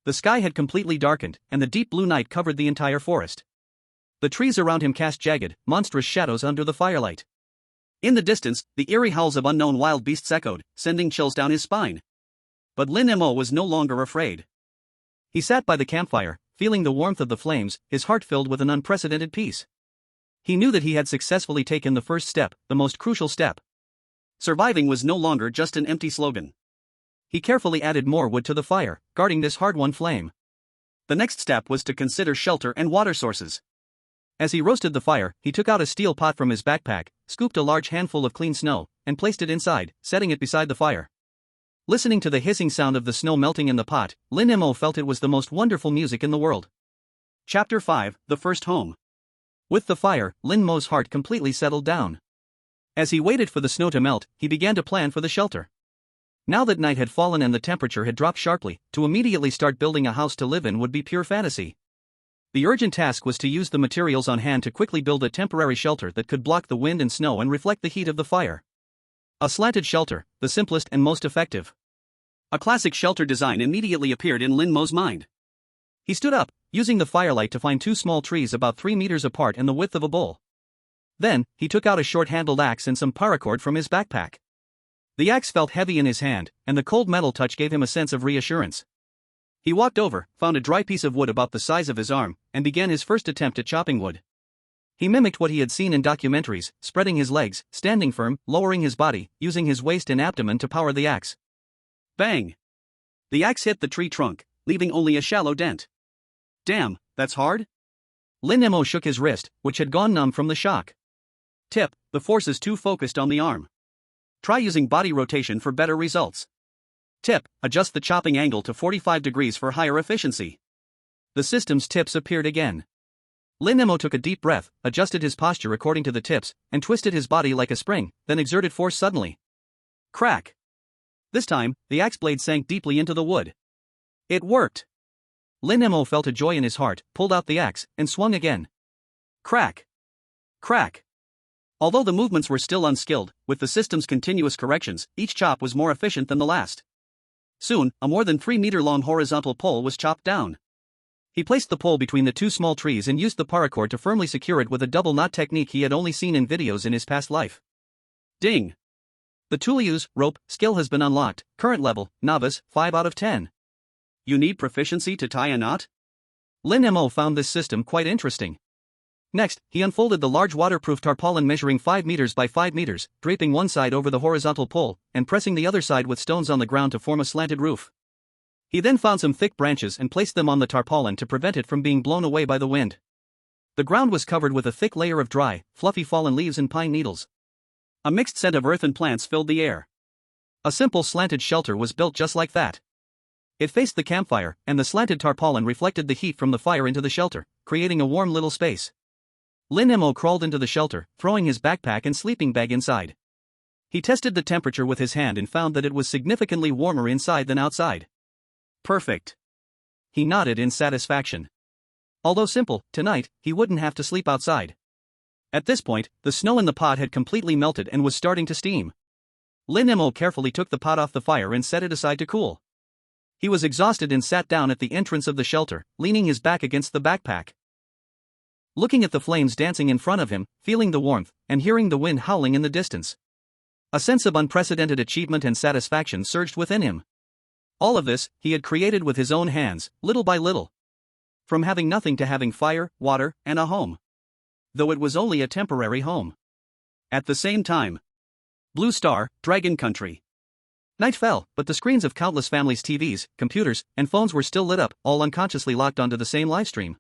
The sky had completely darkened, and the deep blue night covered the entire forest. The trees around him cast jagged, monstrous shadows under the firelight. In the distance, the eerie howls of unknown wild beasts echoed, sending chills down his spine. But Lin Mo was no longer afraid. He sat by the campfire, feeling the warmth of the flames, his heart filled with an unprecedented peace. He knew that he had successfully taken the first step, the most crucial step. Surviving was no longer just an empty slogan. He carefully added more wood to the fire, guarding this hard-won flame. The next step was to consider shelter and water sources. As he roasted the fire, he took out a steel pot from his backpack, scooped a large handful of clean snow, and placed it inside, setting it beside the fire. Listening to the hissing sound of the snow melting in the pot, Lin Mo felt it was the most wonderful music in the world. Chapter 5: The First Home. With the fire, Lin Mo's heart completely settled down. As he waited for the snow to melt, he began to plan for the shelter. Now that night had fallen and the temperature had dropped sharply, to immediately start building a house to live in would be pure fantasy. The urgent task was to use the materials on hand to quickly build a temporary shelter that could block the wind and snow and reflect the heat of the fire. A slanted shelter, the simplest and most effective. A classic shelter design immediately appeared in Lin Mo's mind. He stood up, using the firelight to find two small trees about 3 meters apart and the width of a bull. Then, he took out a short-handled axe and some paracord from his backpack. The axe felt heavy in his hand, and the cold metal touch gave him a sense of reassurance. He walked over, found a dry piece of wood about the size of his arm, and began his first attempt at chopping wood. He mimicked what he had seen in documentaries, spreading his legs, standing firm, lowering his body, using his waist and abdomen to power the axe. Bang! The axe hit the tree trunk, leaving only a shallow dent. Damn, that's hard? Lin Mo shook his wrist, which had gone numb from the shock. Tip: the force is too focused on the arm. Try using body rotation for better results. Tip: adjust the chopping angle to 45 degrees for higher efficiency. The system's tips appeared again. Lin Mo took a deep breath, adjusted his posture according to the tips, and twisted his body like a spring, then exerted force suddenly. Crack! This time, the axe blade sank deeply into the wood. It worked! Lin Mo felt a joy in his heart, pulled out the axe, and swung again. Crack! Crack! Although the movements were still unskilled, with the system's continuous corrections, each chop was more efficient than the last. Soon, a more than 3-meter-long horizontal pole was chopped down. He placed the pole between the two small trees and used the paracord to firmly secure it with a double knot technique he had only seen in videos in his past life. Ding! The Tuliu's rope skill has been unlocked, current level, novice, 5 out of 10. You need proficiency to tie a knot? Lin Mo found this system quite interesting. Next, he unfolded the large waterproof tarpaulin measuring 5 meters by 5 meters, draping one side over the horizontal pole, and pressing the other side with stones on the ground to form a slanted roof. He then found some thick branches and placed them on the tarpaulin to prevent it from being blown away by the wind. The ground was covered with a thick layer of dry, fluffy fallen leaves and pine needles. A mixed scent of earth and plants filled the air. A simple slanted shelter was built just like that. It faced the campfire, and the slanted tarpaulin reflected the heat from the fire into the shelter, creating a warm little space. Lin Mo crawled into the shelter, throwing his backpack and sleeping bag inside. He tested the temperature with his hand and found that it was significantly warmer inside than outside. Perfect. He nodded in satisfaction. Although simple, tonight, he wouldn't have to sleep outside. At this point, the snow in the pot had completely melted and was starting to steam. Lin Mo carefully took the pot off the fire and set it aside to cool. He was exhausted and sat down at the entrance of the shelter, leaning his back against the backpack. Looking at the flames dancing in front of him, feeling the warmth, and hearing the wind howling in the distance. A sense of unprecedented achievement and satisfaction surged within him. All of this, he had created with his own hands, little by little. From having nothing to having fire, water, and a home. Though it was only a temporary home. At the same time. Blue Star, Dragon Country. Night fell, but the screens of countless families' TVs, computers, and phones were still lit up, all unconsciously locked onto the same livestream.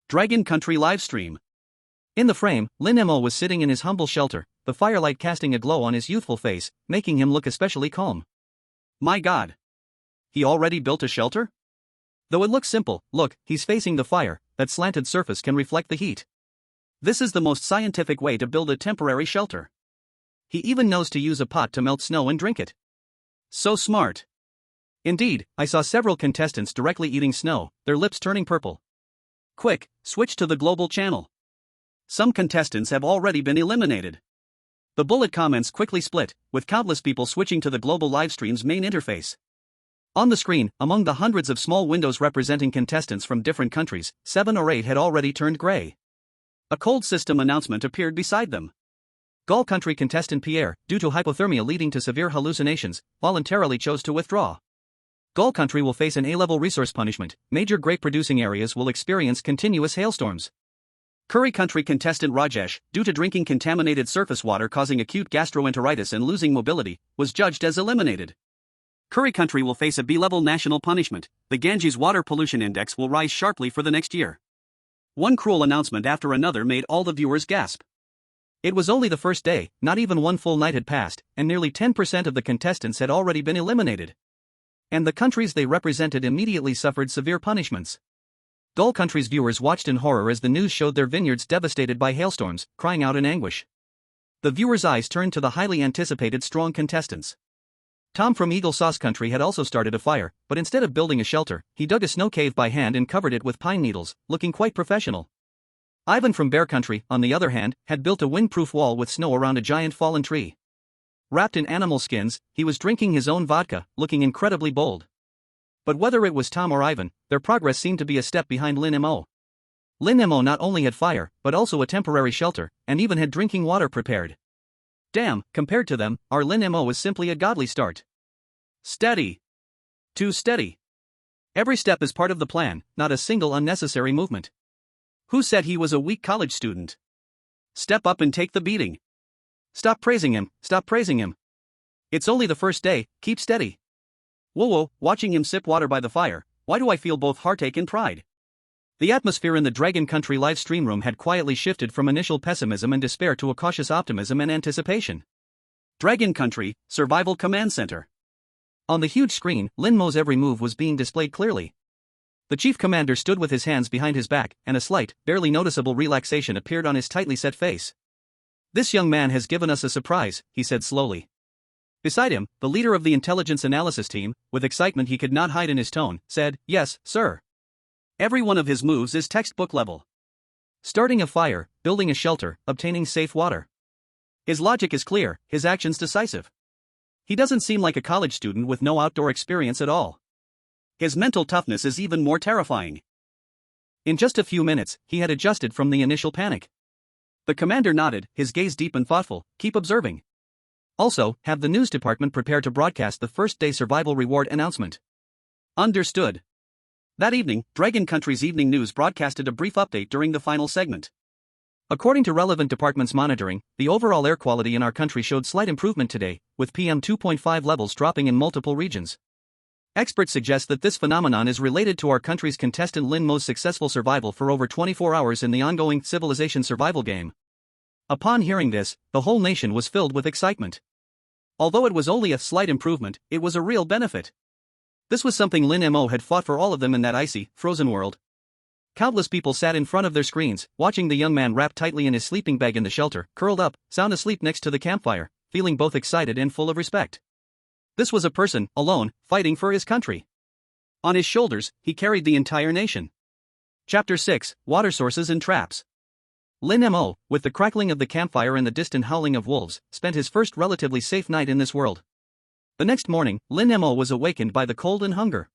Dragon Country livestream. In the frame, Lin Mo was sitting in his humble shelter, the firelight casting a glow on his youthful face, making him look especially calm. My God! He already built a shelter? Though it looks simple, look, he's facing the fire, that slanted surface can reflect the heat. This is the most scientific way to build a temporary shelter. He even knows to use a pot to melt snow and drink it. So smart. Indeed, I saw several contestants directly eating snow, their lips turning purple. Quick, switch to the global channel. Some contestants have already been eliminated. The bullet comments quickly split, with countless people switching to the global livestream's main interface. On the screen, among the hundreds of small windows representing contestants from different countries, 7 or 8 had already turned gray. A cold system announcement appeared beside them. Gaul country contestant Pierre, due to hypothermia leading to severe hallucinations, voluntarily chose to withdraw. Gaul country will face an A-level resource punishment. Major grape-producing areas will experience continuous hailstorms. Curry country contestant Rajesh, due to drinking contaminated surface water causing acute gastroenteritis and losing mobility, was judged as eliminated. Curry country will face a B-level national punishment. The Ganges water pollution index will rise sharply for the next year. One cruel announcement after another made all the viewers gasp. It was only the first day, not even one full night had passed, and nearly 10% of the contestants had already been eliminated. And the countries they represented immediately suffered severe punishments. Gaul country's viewers watched in horror as the news showed their vineyards devastated by hailstorms, crying out in anguish. The viewers' eyes turned to the highly anticipated strong contestants. Tom from Eagle Sauce Country had also started a fire, but instead of building a shelter, he dug a snow cave by hand and covered it with pine needles, looking quite professional. Ivan from Bear Country, on the other hand, had built a windproof wall with snow around a giant fallen tree. Wrapped in animal skins, he was drinking his own vodka, looking incredibly bold. But whether it was Tom or Ivan, their progress seemed to be a step behind Lin Mo. Lin Mo not only had fire, but also a temporary shelter, and even had drinking water prepared. Damn, compared to them, our Lin Mo is simply a godly start. Steady. Too steady. Every step is part of the plan, not a single unnecessary movement. Who said he was a weak college student? Step up and take the beating. Stop praising him, stop praising him. It's only the first day, keep steady. Whoa, watching him sip water by the fire, why do I feel both heartache and pride? The atmosphere in the Dragon Country live stream room had quietly shifted from initial pessimism and despair to a cautious optimism and anticipation. Dragon Country, Survival Command Center. On the huge screen, Lin Mo's every move was being displayed clearly. The chief commander stood with his hands behind his back, and a slight, barely noticeable relaxation appeared on his tightly set face. This young man has given us a surprise, he said slowly. Beside him, the leader of the intelligence analysis team, with excitement he could not hide in his tone, said, "Yes, sir." Every one of his moves is textbook level. Starting a fire, building a shelter, obtaining safe water. His logic is clear, his actions decisive. He doesn't seem like a college student with no outdoor experience at all. His mental toughness is even more terrifying. In just a few minutes, he had adjusted from the initial panic. The commander nodded, his gaze deep and thoughtful. "Keep observing. Also, have the news department prepare to broadcast the first day survival reward announcement." Understood. That evening, Dragon Country's evening news broadcasted a brief update during the final segment. According to relevant departments monitoring, the overall air quality in our country showed slight improvement today, with PM 2.5 levels dropping in multiple regions. Experts suggest that this phenomenon is related to our country's contestant Lin Mo's successful survival for over 24 hours in the ongoing civilization survival game. Upon hearing this, the whole nation was filled with excitement. Although it was only a slight improvement, it was a real benefit. This was something Lin Mo had fought for all of them in that icy, frozen world. Countless people sat in front of their screens, watching the young man wrapped tightly in his sleeping bag in the shelter, curled up, sound asleep next to the campfire, feeling both excited and full of respect. This was a person, alone, fighting for his country. On his shoulders, he carried the entire nation. Chapter 6, Water Sources and Traps. Lin Mo, with the crackling of the campfire and the distant howling of wolves, spent his first relatively safe night in this world. The next morning, Lin Mo was awakened by the cold and hunger.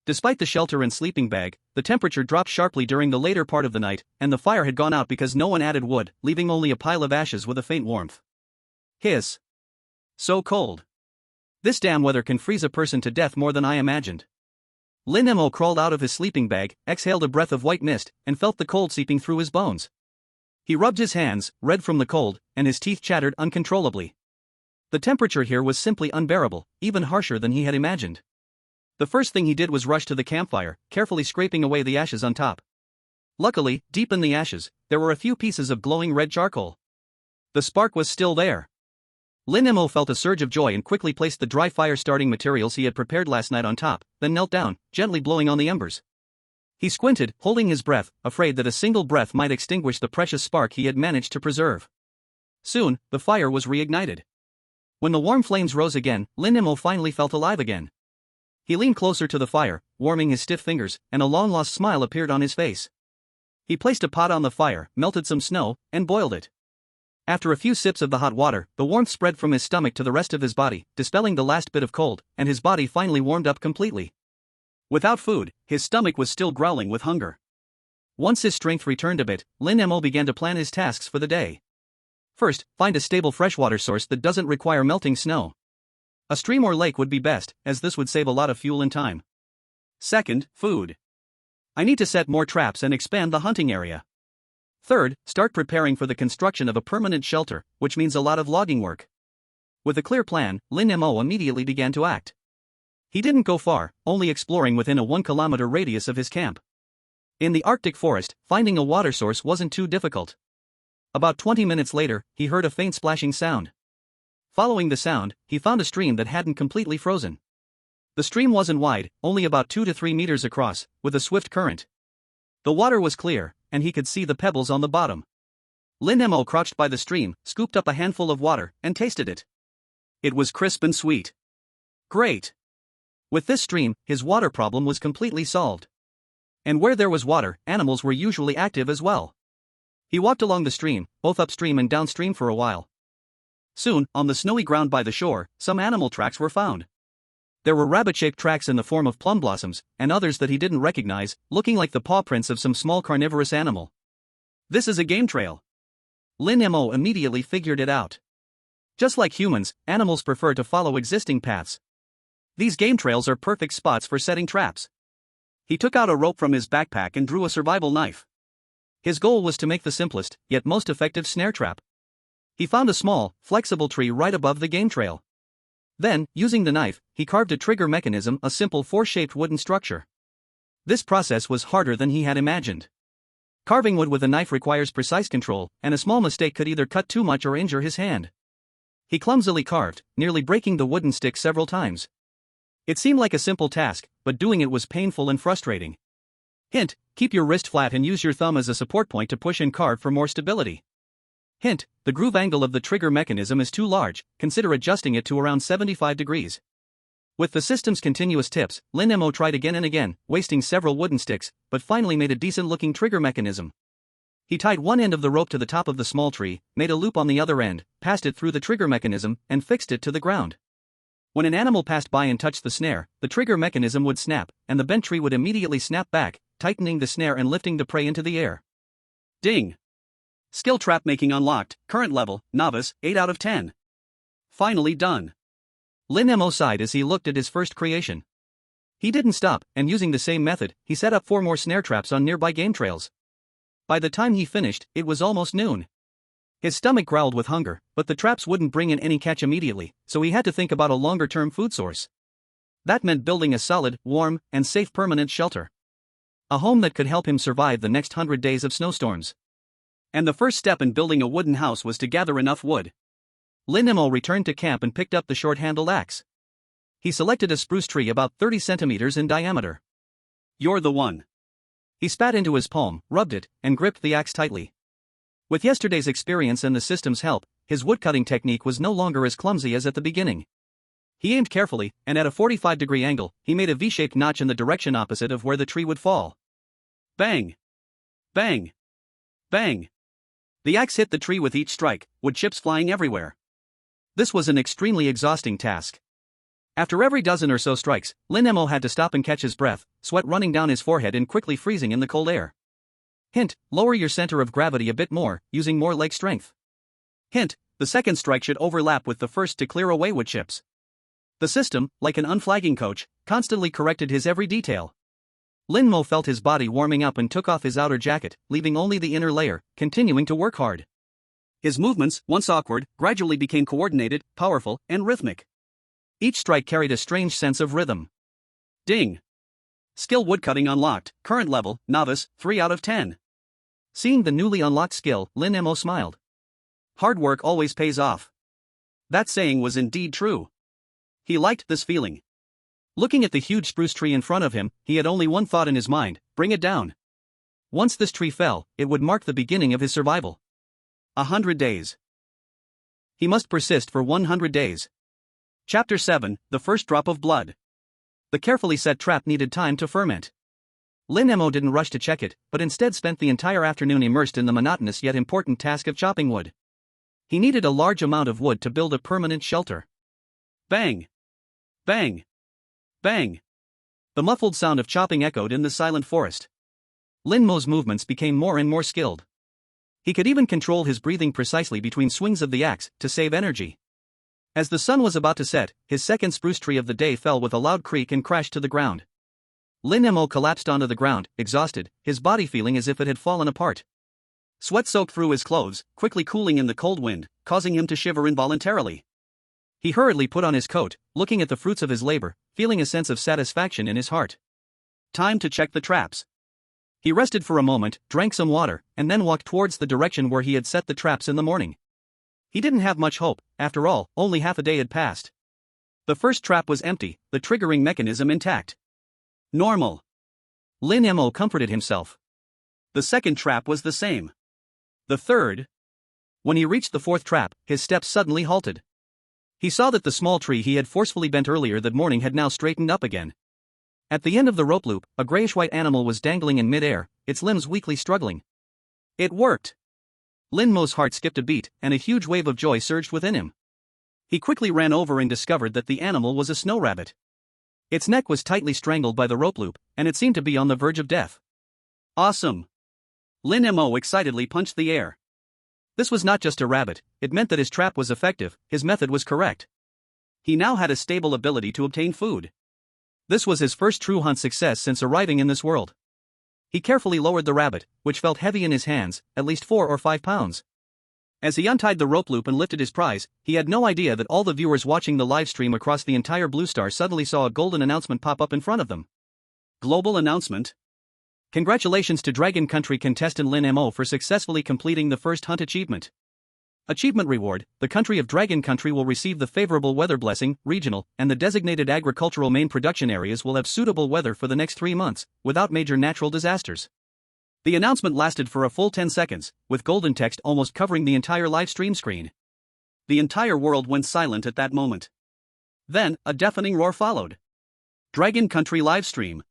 Despite the shelter and sleeping bag, the temperature dropped sharply during the later part of the night, and the fire had gone out because no one added wood, leaving only a pile of ashes with a faint warmth. Hiss. So cold. This damn weather can freeze a person to death more than I imagined. Lin Mo crawled out of his sleeping bag, exhaled a breath of white mist, and felt the cold seeping through his bones. He rubbed his hands, red from the cold, and his teeth chattered uncontrollably. The temperature here was simply unbearable, even harsher than he had imagined. The first thing he did was rush to the campfire, carefully scraping away the ashes on top. Luckily, deep in the ashes, there were a few pieces of glowing red charcoal. The spark was still there. Lin Mo felt a surge of joy and quickly placed the dry fire-starting materials he had prepared last night on top, then knelt down, gently blowing on the embers. He squinted, holding his breath, afraid that a single breath might extinguish the precious spark he had managed to preserve. Soon, the fire was reignited. When the warm flames rose again, Lin Mo finally felt alive again. He leaned closer to the fire, warming his stiff fingers, and a long-lost smile appeared on his face. He placed a pot on the fire, melted some snow, and boiled it. After a few sips of the hot water, the warmth spread from his stomach to the rest of his body, dispelling the last bit of cold, and his body finally warmed up completely. Without food, his stomach was still growling with hunger. Once his strength returned a bit, Lin Mo began to plan his tasks for the day. First, find a stable freshwater source that doesn't require melting snow. A stream or lake would be best, as this would save a lot of fuel and time. Second, food. I need to set more traps and expand the hunting area. Third, start preparing for the construction of a permanent shelter, which means a lot of logging work. With a clear plan, Lin Mo immediately began to act. He didn't go far, only exploring within a 1-kilometer radius of his camp. In the Arctic forest, finding a water source wasn't too difficult. About 20 minutes later, he heard a faint splashing sound. Following the sound, he found a stream that hadn't completely frozen. The stream wasn't wide, only about 2 to 3 meters across, with a swift current. The water was clear, and he could see the pebbles on the bottom. Lin Mo crouched by the stream, scooped up a handful of water, and tasted it. It was crisp and sweet. Great! With this stream, his water problem was completely solved. And where there was water, animals were usually active as well. He walked along the stream, both upstream and downstream for a while. Soon, on the snowy ground by the shore, some animal tracks were found. There were rabbit-shaped tracks in the form of plum blossoms, and others that he didn't recognize, looking like the paw prints of some small carnivorous animal. This is a game trail. Lin Mo immediately figured it out. Just like humans, animals prefer to follow existing paths. These game trails are perfect spots for setting traps. He took out a rope from his backpack and drew a survival knife. His goal was to make the simplest, yet most effective snare trap. He found a small, flexible tree right above the game trail. Then, using the knife, he carved a trigger mechanism, a simple four-shaped wooden structure. This process was harder than he had imagined. Carving wood with a knife requires precise control, and a small mistake could either cut too much or injure his hand. He clumsily carved, nearly breaking the wooden stick several times. It seemed like a simple task, but doing it was painful and frustrating. Hint: keep your wrist flat and use your thumb as a support point to push and carve for more stability. Hint: the groove angle of the trigger mechanism is too large, consider adjusting it to around 75 degrees. With the system's continuous tips, Lin Mo tried again and again, wasting several wooden sticks, but finally made a decent-looking trigger mechanism. He tied one end of the rope to the top of the small tree, made a loop on the other end, passed it through the trigger mechanism, and fixed it to the ground. When an animal passed by and touched the snare, the trigger mechanism would snap, and the bent tree would immediately snap back, tightening the snare and lifting the prey into the air. Ding! Skill trap making unlocked, current level, novice, 8 out of 10. Finally done. Lin Mo sighed as he looked at his first creation. He didn't stop, and using the same method, he set up 4 more snare traps on nearby game trails. By the time he finished, it was almost noon. His stomach growled with hunger, but the traps wouldn't bring in any catch immediately, so he had to think about a longer-term food source. That meant building a solid, warm, and safe permanent shelter. A home that could help him survive the next 100 days of snowstorms. And the first step in building a wooden house was to gather enough wood. Lin Mo returned to camp and picked up the short-handled axe. He selected a spruce tree about 30 centimeters in diameter. You're the one. He spat into his palm, rubbed it, and gripped the axe tightly. With yesterday's experience and the system's help, his woodcutting technique was no longer as clumsy as at the beginning. He aimed carefully, and at a 45-degree angle, he made a V-shaped notch in the direction opposite of where the tree would fall. Bang! Bang! Bang! The axe hit the tree with each strike, wood chips flying everywhere. This was an extremely exhausting task. After every dozen or so strikes, Lin Mo had to stop and catch his breath, sweat running down his forehead and quickly freezing in the cold air. Hint: lower your center of gravity a bit more, using more leg strength. Hint: the second strike should overlap with the first to clear away wood chips. The system, like an unflagging coach, constantly corrected his every detail. Lin Mo felt his body warming up and took off his outer jacket, leaving only the inner layer, continuing to work hard. His movements, once awkward, gradually became coordinated, powerful, and rhythmic. Each strike carried a strange sense of rhythm. Ding! Skill woodcutting unlocked, current level, novice, 3 out of 10. Seeing the newly unlocked skill, Lin Mo smiled. Hard work always pays off. That saying was indeed true. He liked this feeling. Looking at the huge spruce tree in front of him, he had only one thought in his mind: bring it down. Once this tree fell, it would mark the beginning of his survival. 100 days. He must persist for 100 days. Chapter 7: The First Drop of Blood. The carefully set trap needed time to ferment. Lin Mo didn't rush to check it, but instead spent the entire afternoon immersed in the monotonous yet important task of chopping wood. He needed a large amount of wood to build a permanent shelter. Bang! Bang! Bang! The muffled sound of chopping echoed in the silent forest. Lin Mo's movements became more and more skilled. He could even control his breathing precisely between swings of the axe, to save energy. As the sun was about to set, his second spruce tree of the day fell with a loud creak and crashed to the ground. Lin Mo collapsed onto the ground, exhausted, his body feeling as if it had fallen apart. Sweat soaked through his clothes, quickly cooling in the cold wind, causing him to shiver involuntarily. He hurriedly put on his coat, looking at the fruits of his labor, feeling a sense of satisfaction in his heart. Time to check the traps. He rested for a moment, drank some water, and then walked towards the direction where he had set the traps in the morning. He didn't have much hope, after all, only half a day had passed. The first trap was empty, the triggering mechanism intact. Normal. Lin Mo comforted himself. The second trap was the same. The third. When he reached the fourth trap, his steps suddenly halted. He saw that the small tree he had forcefully bent earlier that morning had now straightened up again. At the end of the rope loop, a grayish-white animal was dangling in mid-air, its limbs weakly struggling. It worked! Lin Mo's heart skipped a beat, and a huge wave of joy surged within him. He quickly ran over and discovered that the animal was a snow rabbit. Its neck was tightly strangled by the rope loop, and it seemed to be on the verge of death. Awesome! Lin Mo excitedly punched the air. This was not just a rabbit, it meant that his trap was effective, his method was correct. He now had a stable ability to obtain food. This was his first true hunt success since arriving in this world. He carefully lowered the rabbit, which felt heavy in his hands, at least 4 or 5 pounds. As he untied the rope loop and lifted his prize, he had no idea that all the viewers watching the live stream across the entire Blue Star suddenly saw a golden announcement pop up in front of them. Global announcement. Congratulations to Dragon Country contestant Lin Mo for successfully completing the first hunt achievement. Achievement reward: the country of Dragon Country will receive the favorable weather blessing, regional, and the designated agricultural main production areas will have suitable weather for the next 3 months, without major natural disasters. The announcement lasted for a full 10 seconds, with golden text almost covering the entire live stream screen. The entire world went silent at that moment. Then, a deafening roar followed. Dragon Country live stream.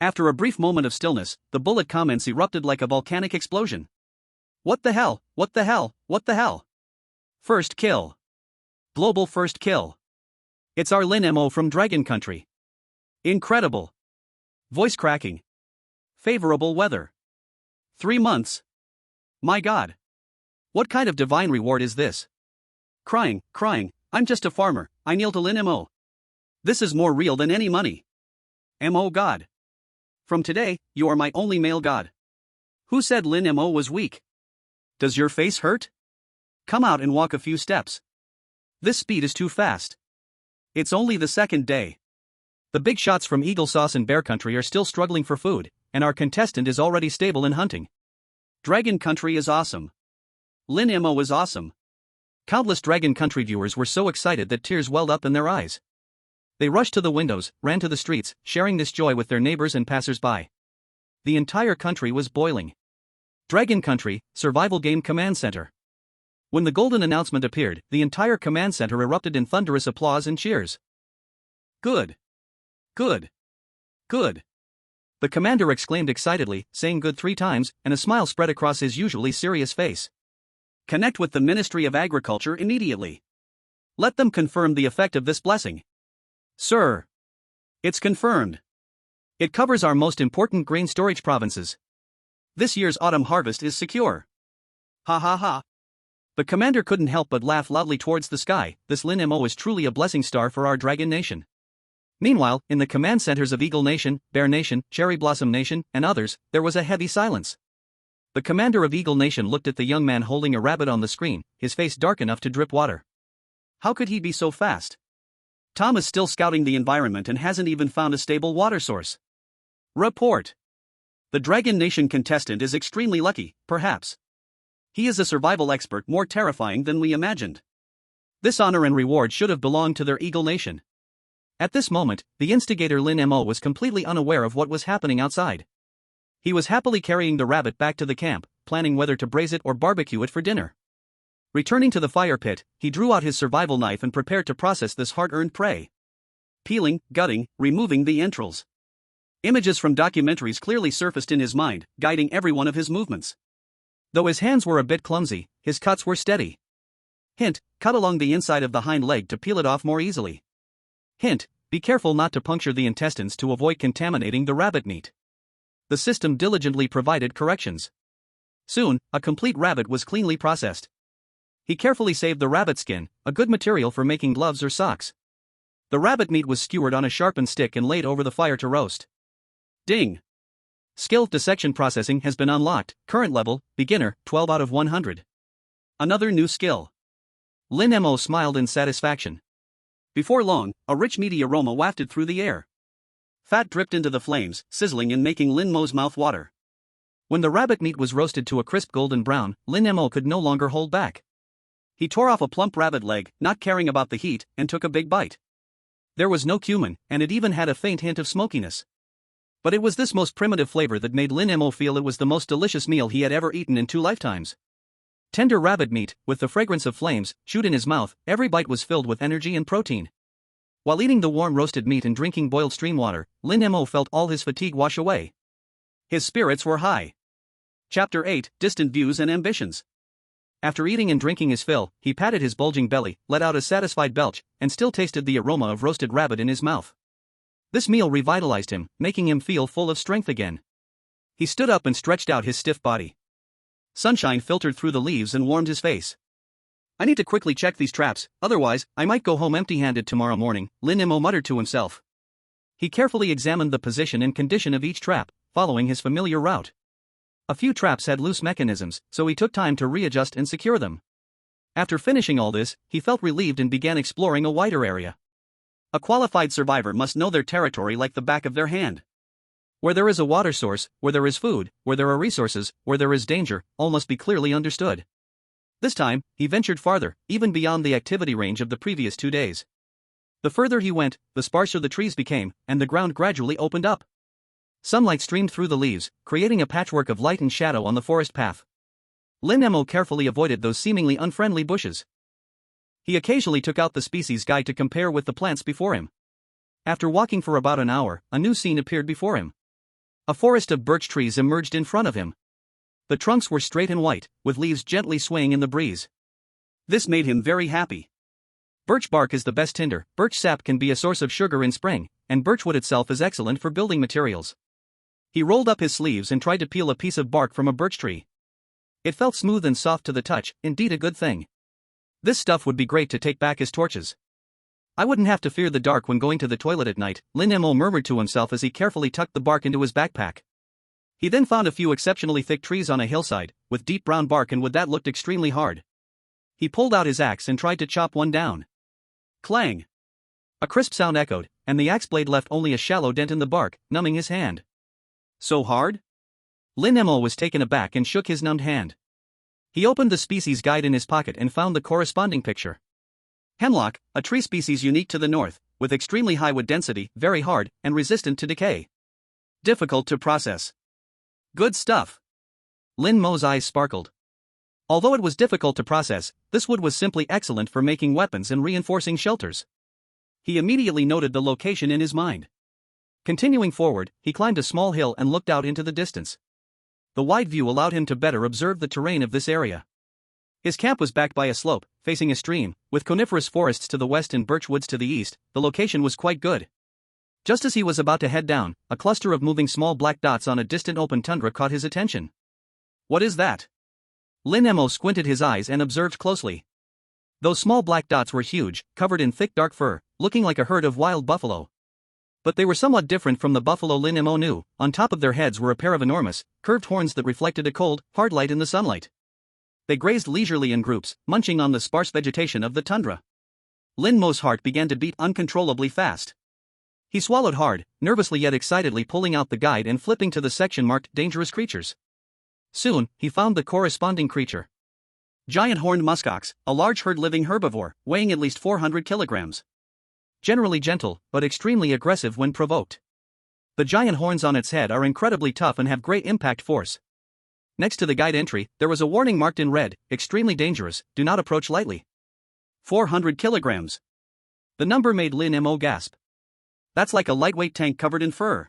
After a brief moment of stillness, the bullet comments erupted like a volcanic explosion. What the hell, what the hell, what the hell? First kill. Global first kill. It's our Lin Mo from Dragon Country. Incredible. Voice cracking. Favorable weather. 3 months. My God. What kind of divine reward is this? Crying, I'm just a farmer, I kneel to Lin Mo. This is more real than any money. Mo God. From today, you are my only male god. Who said Lin Mo was weak? Does your face hurt? Come out and walk a few steps. This speed is too fast. It's only the second day. The big shots from Eagle Sauce and Bear Country are still struggling for food, and our contestant is already stable in hunting. Dragon Country is awesome. Lin Mo is awesome. Countless Dragon Country viewers were so excited that tears welled up in their eyes. They rushed to the windows, ran to the streets, sharing this joy with their neighbors and passers-by. The entire country was boiling. Dragon Country, Survival Game Command Center. When the golden announcement appeared, the entire command center erupted in thunderous applause and cheers. Good. Good. Good. The commander exclaimed excitedly, saying good 3 times, and a smile spread across his usually serious face. Connect with the Ministry of Agriculture immediately. Let them confirm the effect of this blessing. Sir. It's confirmed. It covers our most important grain storage provinces. This year's autumn harvest is secure. Ha ha ha. The commander couldn't help but laugh loudly towards the sky. This Lin Mo is truly a blessing star for our Dragon Nation. Meanwhile, in the command centers of Eagle Nation, Bear Nation, Cherry Blossom Nation, and others, there was a heavy silence. The commander of Eagle Nation looked at the young man holding a rabbit on the screen, his face dark enough to drip water. How could he be so fast? Tom is still scouting the environment and hasn't even found a stable water source. Report. The Dragon Nation contestant is extremely lucky, perhaps. He is a survival expert more terrifying than we imagined. This honor and reward should have belonged to their Eagle Nation. At this moment, the instigator Lin Mo was completely unaware of what was happening outside. He was happily carrying the rabbit back to the camp, planning whether to braise it or barbecue it for dinner. Returning to the fire pit, he drew out his survival knife and prepared to process this hard-earned prey. Peeling, gutting, removing the entrails. Images from documentaries clearly surfaced in his mind, guiding every one of his movements. Though his hands were a bit clumsy, his cuts were steady. Hint: cut along the inside of the hind leg to peel it off more easily. Hint: be careful not to puncture the intestines to avoid contaminating the rabbit meat. The system diligently provided corrections. Soon, a complete rabbit was cleanly processed. He carefully saved the rabbit skin, a good material for making gloves or socks. The rabbit meat was skewered on a sharpened stick and laid over the fire to roast. Ding! Skilled dissection processing has been unlocked, current level, beginner, 12 out of 100. Another new skill. Lin Mo smiled in satisfaction. Before long, a rich meaty aroma wafted through the air. Fat dripped into the flames, sizzling and making Lin Mo's mouth water. When the rabbit meat was roasted to a crisp golden brown, Lin Mo could no longer hold back. He tore off a plump rabbit leg, not caring about the heat, and took a big bite. There was no cumin, and it even had a faint hint of smokiness. But it was this most primitive flavor that made Lin Mo feel it was the most delicious meal he had ever eaten in 2 lifetimes. Tender rabbit meat, with the fragrance of flames, chewed in his mouth, every bite was filled with energy and protein. While eating the warm roasted meat and drinking boiled stream water, Lin Mo felt all his fatigue wash away. His spirits were high. Chapter 8: Distant Views and Ambitions. After eating and drinking his fill, he patted his bulging belly, let out a satisfied belch, and still tasted the aroma of roasted rabbit in his mouth. This meal revitalized him, making him feel full of strength again. He stood up and stretched out his stiff body. Sunshine filtered through the leaves and warmed his face. I need to quickly check these traps, otherwise, I might go home empty-handed tomorrow morning, Lin Mo muttered to himself. He carefully examined the position and condition of each trap, following his familiar route. A few traps had loose mechanisms, so he took time to readjust and secure them. After finishing all this, he felt relieved and began exploring a wider area. A qualified survivor must know their territory like the back of their hand. Where there is a water source, where there is food, where there are resources, where there is danger, all must be clearly understood. This time, he ventured farther, even beyond the activity range of the previous 2 days. The further he went, the sparser the trees became, and the ground gradually opened up. Sunlight streamed through the leaves, creating a patchwork of light and shadow on the forest path. Lin Mo carefully avoided those seemingly unfriendly bushes. He occasionally took out the species guide to compare with the plants before him. After walking for about an hour, a new scene appeared before him. A forest of birch trees emerged in front of him. The trunks were straight and white, with leaves gently swaying in the breeze. This made him very happy. Birch bark is the best tinder, birch sap can be a source of sugar in spring, and birchwood itself is excellent for building materials. He rolled up his sleeves and tried to peel a piece of bark from a birch tree. It felt smooth and soft to the touch, indeed a good thing. This stuff would be great to take back as torches. I wouldn't have to fear the dark when going to the toilet at night, Lin Mo murmured to himself as he carefully tucked the bark into his backpack. He then found a few exceptionally thick trees on a hillside, with deep brown bark and wood that looked extremely hard. He pulled out his axe and tried to chop one down. Clang! A crisp sound echoed, and the axe blade left only a shallow dent in the bark, numbing his hand. So hard? Lin Mo was taken aback and shook his numbed hand. He opened the species guide in his pocket and found the corresponding picture. Hemlock, a tree species unique to the north, with extremely high wood density, very hard, and resistant to decay. Difficult to process. Good stuff. Lin Mo's eyes sparkled. Although it was difficult to process, this wood was simply excellent for making weapons and reinforcing shelters. He immediately noted the location in his mind. Continuing forward, he climbed a small hill and looked out into the distance. The wide view allowed him to better observe the terrain of this area. His camp was backed by a slope, facing a stream, with coniferous forests to the west and birch woods to the east. The location was quite good. Just as he was about to head down, a cluster of moving small black dots on a distant open tundra caught his attention. What is that? Lin Mo squinted his eyes and observed closely. Those small black dots were huge, covered in thick dark fur, looking like a herd of wild buffalo. But they were somewhat different from the buffalo Lin Mo knew. On top of their heads were a pair of enormous, curved horns that reflected a cold, hard light in the sunlight. They grazed leisurely in groups, munching on the sparse vegetation of the tundra. Lin Mo's heart began to beat uncontrollably fast. He swallowed hard, nervously yet excitedly pulling out the guide and flipping to the section marked Dangerous Creatures. Soon, he found the corresponding creature. Giant horned muskox, a large herd-living herbivore, weighing at least 400 kilograms. Generally gentle, but extremely aggressive when provoked. The giant horns on its head are incredibly tough and have great impact force. Next to the guide entry, there was a warning marked in red, extremely dangerous, do not approach lightly. 400 kilograms. The number made Lin Mo gasp. That's like a lightweight tank covered in fur.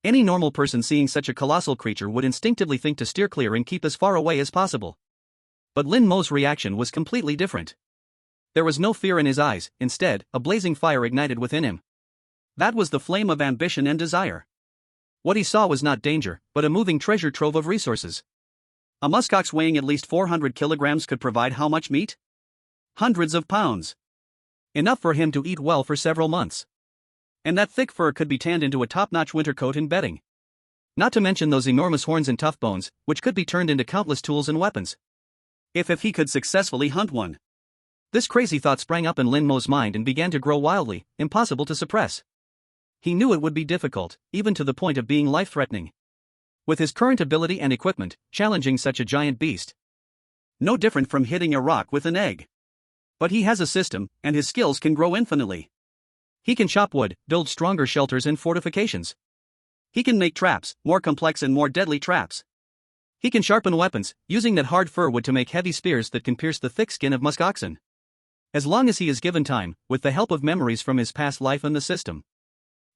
Any normal person seeing such a colossal creature would instinctively think to steer clear and keep as far away as possible. But Lin Mo's reaction was completely different. There was no fear in his eyes, instead, a blazing fire ignited within him. That was the flame of ambition and desire. What he saw was not danger, but a moving treasure trove of resources. A muskox weighing at least 400 kilograms could provide how much meat? Hundreds of pounds. Enough for him to eat well for several months. And that thick fur could be tanned into a top-notch winter coat and bedding. Not to mention those enormous horns and tough bones, which could be turned into countless tools and weapons. If he could successfully hunt one. This crazy thought sprang up in Lin Mo's mind and began to grow wildly, impossible to suppress. He knew it would be difficult, even to the point of being life-threatening. With his current ability and equipment, challenging such a giant beast. No different from hitting a rock with an egg. But he has a system, and his skills can grow infinitely. He can chop wood, build stronger shelters and fortifications. He can make traps, more complex and more deadly traps. He can sharpen weapons, using that hard fur wood to make heavy spears that can pierce the thick skin of muskoxen. As long as he is given time, with the help of memories from his past life and the system.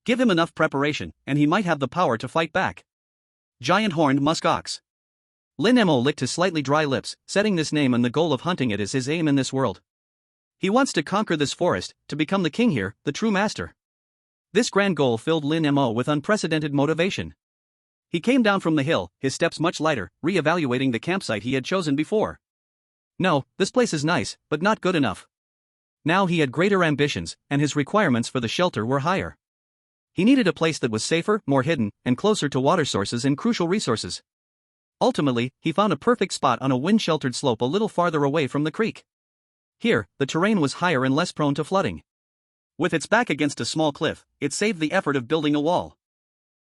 Give him enough preparation, and he might have the power to fight back. Giant horned muskox. Lin Mo licked his slightly dry lips, setting this name and the goal of hunting it as his aim in this world. He wants to conquer this forest, to become the king here, the true master. This grand goal filled Lin Mo with unprecedented motivation. He came down from the hill, his steps much lighter, re-evaluating the campsite he had chosen before. No, this place is nice, but not good enough. Now he had greater ambitions, and his requirements for the shelter were higher. He needed a place that was safer, more hidden, and closer to water sources and crucial resources. Ultimately, he found a perfect spot on a wind-sheltered slope a little farther away from the creek. Here, the terrain was higher and less prone to flooding. With its back against a small cliff, it saved the effort of building a wall.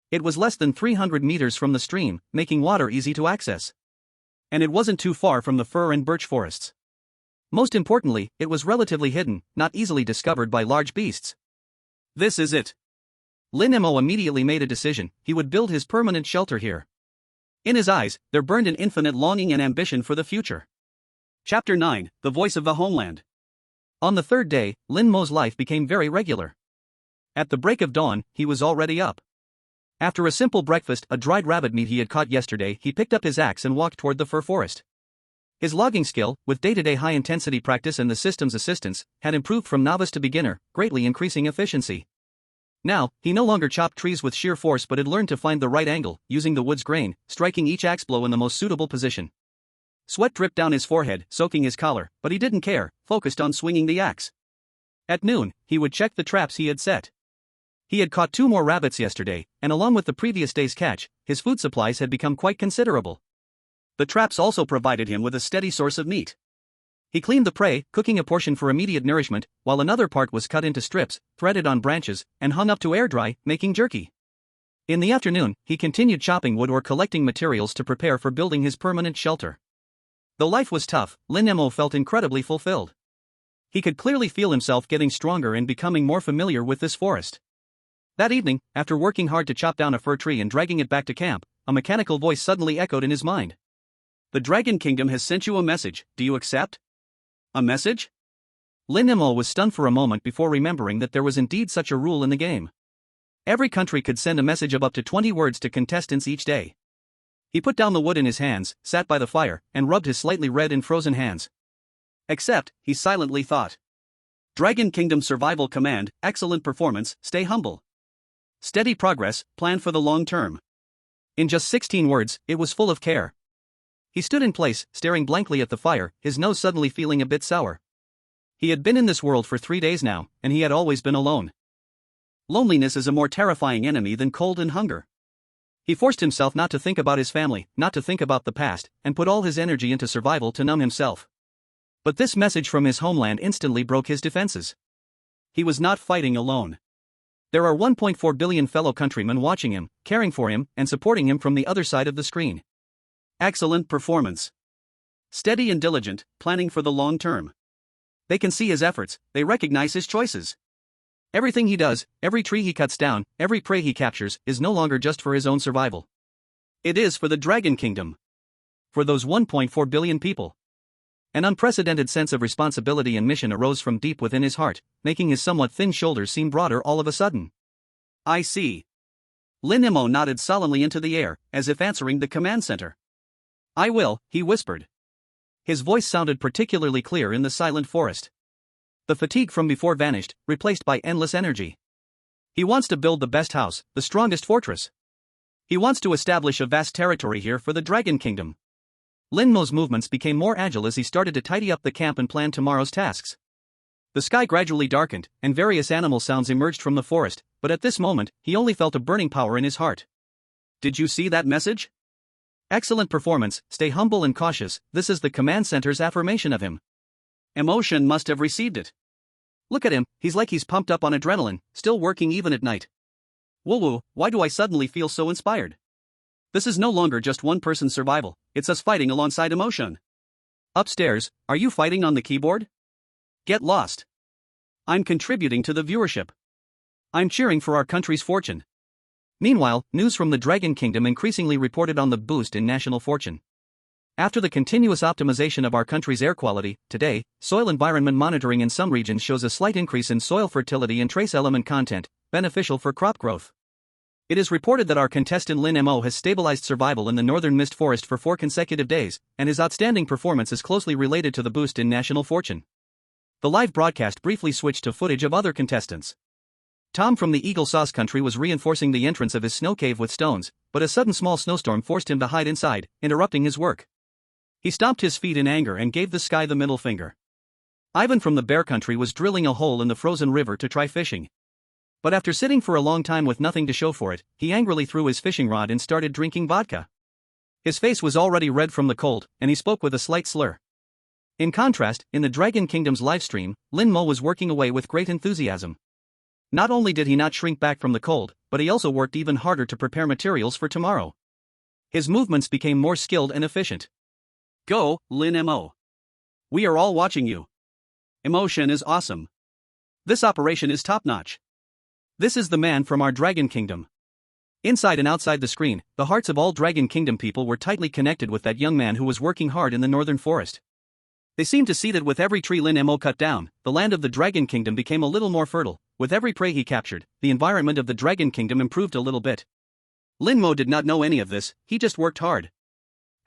It was less than 300 meters from the stream, making water easy to access. And it wasn't too far from the fir and birch forests. Most importantly, it was relatively hidden, not easily discovered by large beasts. This is it. Lin Mo immediately made a decision: he would build his permanent shelter here. In his eyes, there burned an infinite longing and ambition for the future. Chapter 9: The Voice of the Homeland. On the third day, Lin Mo's life became very regular. At the break of dawn, he was already up. After a simple breakfast, a dried rabbit meat he had caught yesterday, he picked up his axe and walked toward the fir forest. His logging skill, with day-to-day high-intensity practice and the system's assistance, had improved from novice to beginner, greatly increasing efficiency. Now, he no longer chopped trees with sheer force but had learned to find the right angle, using the wood's grain, striking each axe blow in the most suitable position. Sweat dripped down his forehead, soaking his collar, but he didn't care, focused on swinging the axe. At noon, he would check the traps he had set. He had caught 2 more rabbits yesterday, and along with the previous day's catch, his food supplies had become quite considerable. The traps also provided him with a steady source of meat. He cleaned the prey, cooking a portion for immediate nourishment, while another part was cut into strips, threaded on branches, and hung up to air dry, making jerky. In the afternoon, he continued chopping wood or collecting materials to prepare for building his permanent shelter. Though life was tough, Lin Mo felt incredibly fulfilled. He could clearly feel himself getting stronger and becoming more familiar with this forest. That evening, after working hard to chop down a fir tree and dragging it back to camp, a mechanical voice suddenly echoed in his mind. "The Dragon Kingdom has sent you a message, do you accept?" A message? Lin Mo was stunned for a moment before remembering that there was indeed such a rule in the game. Every country could send a message of up to 20 words to contestants each day. He put down the wood in his hands, sat by the fire, and rubbed his slightly red and frozen hands. Accept, he silently thought. Dragon Kingdom Survival Command, excellent performance, stay humble. Steady progress, plan for the long term. In just 16 words, it was full of care. He stood in place, staring blankly at the fire, his nose suddenly feeling a bit sour. He had been in this world for 3 days now, and he had always been alone. Loneliness is a more terrifying enemy than cold and hunger. He forced himself not to think about his family, not to think about the past, and put all his energy into survival to numb himself. But this message from his homeland instantly broke his defenses. He was not fighting alone. There are 1.4 billion fellow countrymen watching him, caring for him, and supporting him from the other side of the screen. Excellent performance. Steady and diligent, planning for the long term. They can see his efforts, they recognize his choices. Everything he does, every tree he cuts down, every prey he captures, is no longer just for his own survival. It is for the Dragon Kingdom. For those 1.4 billion people. An unprecedented sense of responsibility and mission arose from deep within his heart, making his somewhat thin shoulders seem broader all of a sudden. I see. Lin Mo nodded solemnly into the air, as if answering the command center. I will, he whispered. His voice sounded particularly clear in the silent forest. The fatigue from before vanished, replaced by endless energy. He wants to build the best house, the strongest fortress. He wants to establish a vast territory here for the Dragon Kingdom. Lin Mo's movements became more agile as he started to tidy up the camp and plan tomorrow's tasks. The sky gradually darkened, and various animal sounds emerged from the forest, but at this moment, he only felt a burning power in his heart. Did you see that message? Excellent performance, stay humble and cautious, this is the command center's affirmation of him. Emotion must have received it. Look at him, he's like he's pumped up on adrenaline, still working even at night. Woo-woo, why do I suddenly feel so inspired? This is no longer just one person's survival, it's us fighting alongside emotion. Upstairs, are you fighting on the keyboard? Get lost. I'm contributing to the viewership. I'm cheering for our country's fortune. Meanwhile, news from the Dragon Kingdom increasingly reported on the boost in national fortune. After the continuous optimization of our country's air quality, today, soil environment monitoring in some regions shows a slight increase in soil fertility and trace element content, beneficial for crop growth. It is reported that our contestant Lin Mo has stabilized survival in the northern mist forest for 4 consecutive days, and his outstanding performance is closely related to the boost in national fortune. The live broadcast briefly switched to footage of other contestants. Tom from the Eagle Sauce country was reinforcing the entrance of his snow cave with stones, but a sudden small snowstorm forced him to hide inside, interrupting his work. He stomped his feet in anger and gave the sky the middle finger. Ivan from the bear country was drilling a hole in the frozen river to try fishing. But after sitting for a long time with nothing to show for it, he angrily threw his fishing rod and started drinking vodka. His face was already red from the cold, and he spoke with a slight slur. In contrast, in the Dragon Kingdom's livestream, Lin Mo was working away with great enthusiasm. Not only did he not shrink back from the cold, but he also worked even harder to prepare materials for tomorrow. His movements became more skilled and efficient. Go, Lin Mo. We are all watching you. Emotion is awesome. This operation is top-notch. This is the man from our Dragon Kingdom. Inside and outside the screen, the hearts of all Dragon Kingdom people were tightly connected with that young man who was working hard in the northern forest. They seemed to see that with every tree Lin Mo cut down, the land of the Dragon Kingdom became a little more fertile. With every prey he captured, the environment of the Dragon Kingdom improved a little bit. Lin Mo did not know any of this, he just worked hard.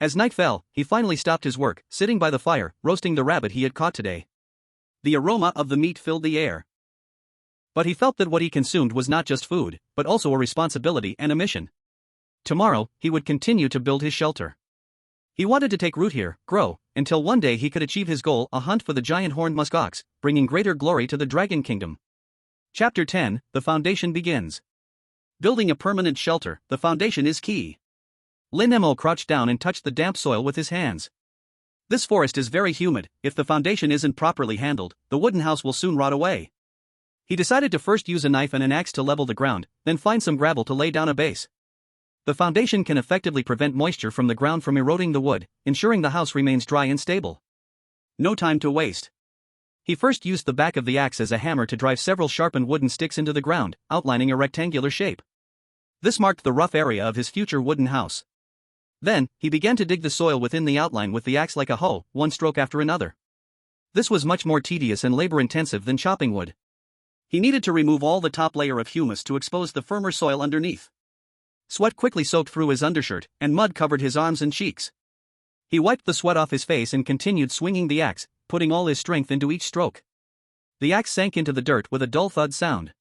As night fell, he finally stopped his work, sitting by the fire, roasting the rabbit he had caught today. The aroma of the meat filled the air. But he felt that what he consumed was not just food, but also a responsibility and a mission. Tomorrow, he would continue to build his shelter. He wanted to take root here, grow, until one day he could achieve his goal, a hunt for the giant horned muskox, bringing greater glory to the Dragon Kingdom. Chapter 10, The Foundation begins. Building a permanent shelter, the foundation is key. Lin Mo crouched down and touched the damp soil with his hands. This forest is very humid. If the foundation isn't properly handled, the wooden house will soon rot away. He decided to first use a knife and an axe to level the ground, then find some gravel to lay down a base. The foundation can effectively prevent moisture from the ground from eroding the wood, ensuring the house remains dry and stable. No time to waste. He first used the back of the axe as a hammer to drive several sharpened wooden sticks into the ground, outlining a rectangular shape. This marked the rough area of his future wooden house. Then, he began to dig the soil within the outline with the axe like a hoe, one stroke after another. This was much more tedious and labor-intensive than chopping wood. He needed to remove all the top layer of humus to expose the firmer soil underneath. Sweat quickly soaked through his undershirt, and mud covered his arms and cheeks. He wiped the sweat off his face and continued swinging the axe, putting all his strength into each stroke. The axe sank into the dirt with a dull thud sound.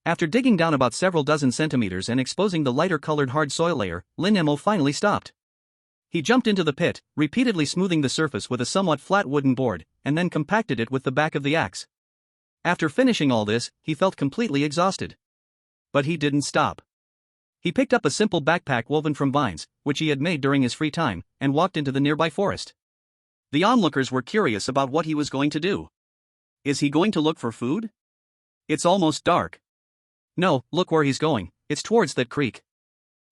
After digging down about several dozen centimeters and exposing the lighter-colored hard soil layer, Lin Mo finally stopped. He jumped into the pit, repeatedly smoothing the surface with a somewhat flat wooden board, and then compacted it with the back of the axe. After finishing all this, he felt completely exhausted. But he didn't stop. He picked up a simple backpack woven from vines, which he had made during his free time, and walked into the nearby forest. The onlookers were curious about what he was going to do. Is he going to look for food? It's almost dark. No, look where he's going, it's towards that creek.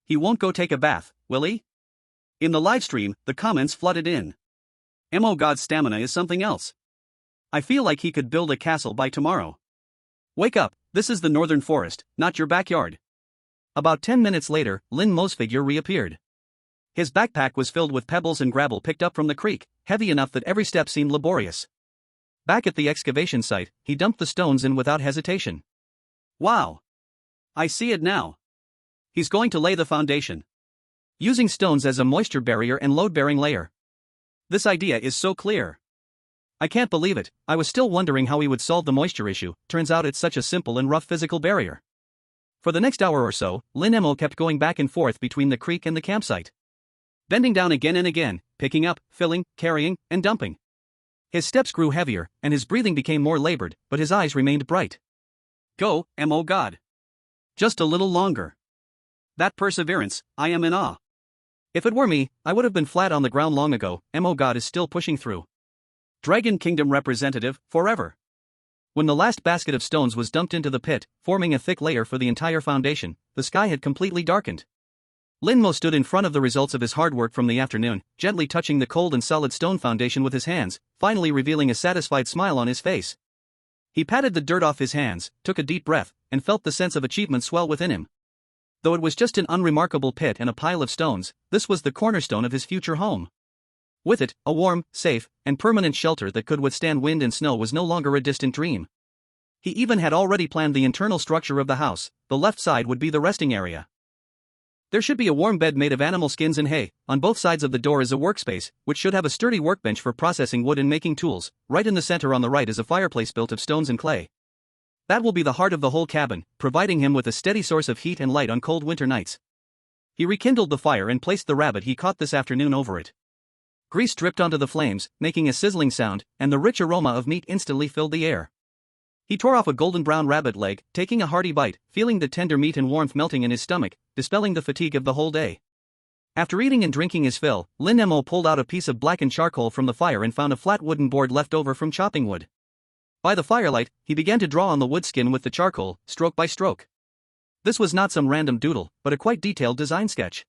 He won't go take a bath, will he? In the livestream, the comments flooded in. Mo God's stamina is something else. I feel like he could build a castle by tomorrow. Wake up, this is the northern forest, not your backyard. About 10 minutes later, Lin Mo's figure reappeared. His backpack was filled with pebbles and gravel picked up from the creek, heavy enough that every step seemed laborious. Back at the excavation site, he dumped the stones in without hesitation. Wow! I see it now. He's going to lay the foundation. Using stones as a moisture barrier and load-bearing layer. This idea is so clear. I can't believe it, I was still wondering how he would solve the moisture issue, turns out it's such a simple and rough physical barrier. For the next hour or so, Lin Mo kept going back and forth between the creek and the campsite. Bending down again and again, picking up, filling, carrying, and dumping. His steps grew heavier, and his breathing became more labored, but his eyes remained bright. Go, Mo God. Just a little longer. That perseverance, I am in awe. If it were me, I would have been flat on the ground long ago. Mo God is still pushing through. Dragon Kingdom representative, forever. When the last basket of stones was dumped into the pit, forming a thick layer for the entire foundation, the sky had completely darkened. Lin Mo stood in front of the results of his hard work from the afternoon, gently touching the cold and solid stone foundation with his hands, finally revealing a satisfied smile on his face. He patted the dirt off his hands, took a deep breath, and felt the sense of achievement swell within him. Though it was just an unremarkable pit and a pile of stones, this was the cornerstone of his future home. With it, a warm, safe, and permanent shelter that could withstand wind and snow was no longer a distant dream. He even had already planned the internal structure of the house. The left side would be the resting area. There should be a warm bed made of animal skins and hay. On both sides of the door is a workspace, which should have a sturdy workbench for processing wood and making tools. Right in the center on the right is a fireplace built of stones and clay. That will be the heart of the whole cabin, providing him with a steady source of heat and light on cold winter nights. He rekindled the fire and placed the rabbit he caught this afternoon over it. Grease dripped onto the flames, making a sizzling sound, and the rich aroma of meat instantly filled the air. He tore off a golden brown rabbit leg, taking a hearty bite, feeling the tender meat and warmth melting in his stomach, dispelling the fatigue of the whole day. After eating and drinking his fill, Lin Mo pulled out a piece of blackened charcoal from the fire and found a flat wooden board left over from chopping wood. By the firelight, he began to draw on the wood skin with the charcoal, stroke by stroke. This was not some random doodle, but a quite detailed design sketch.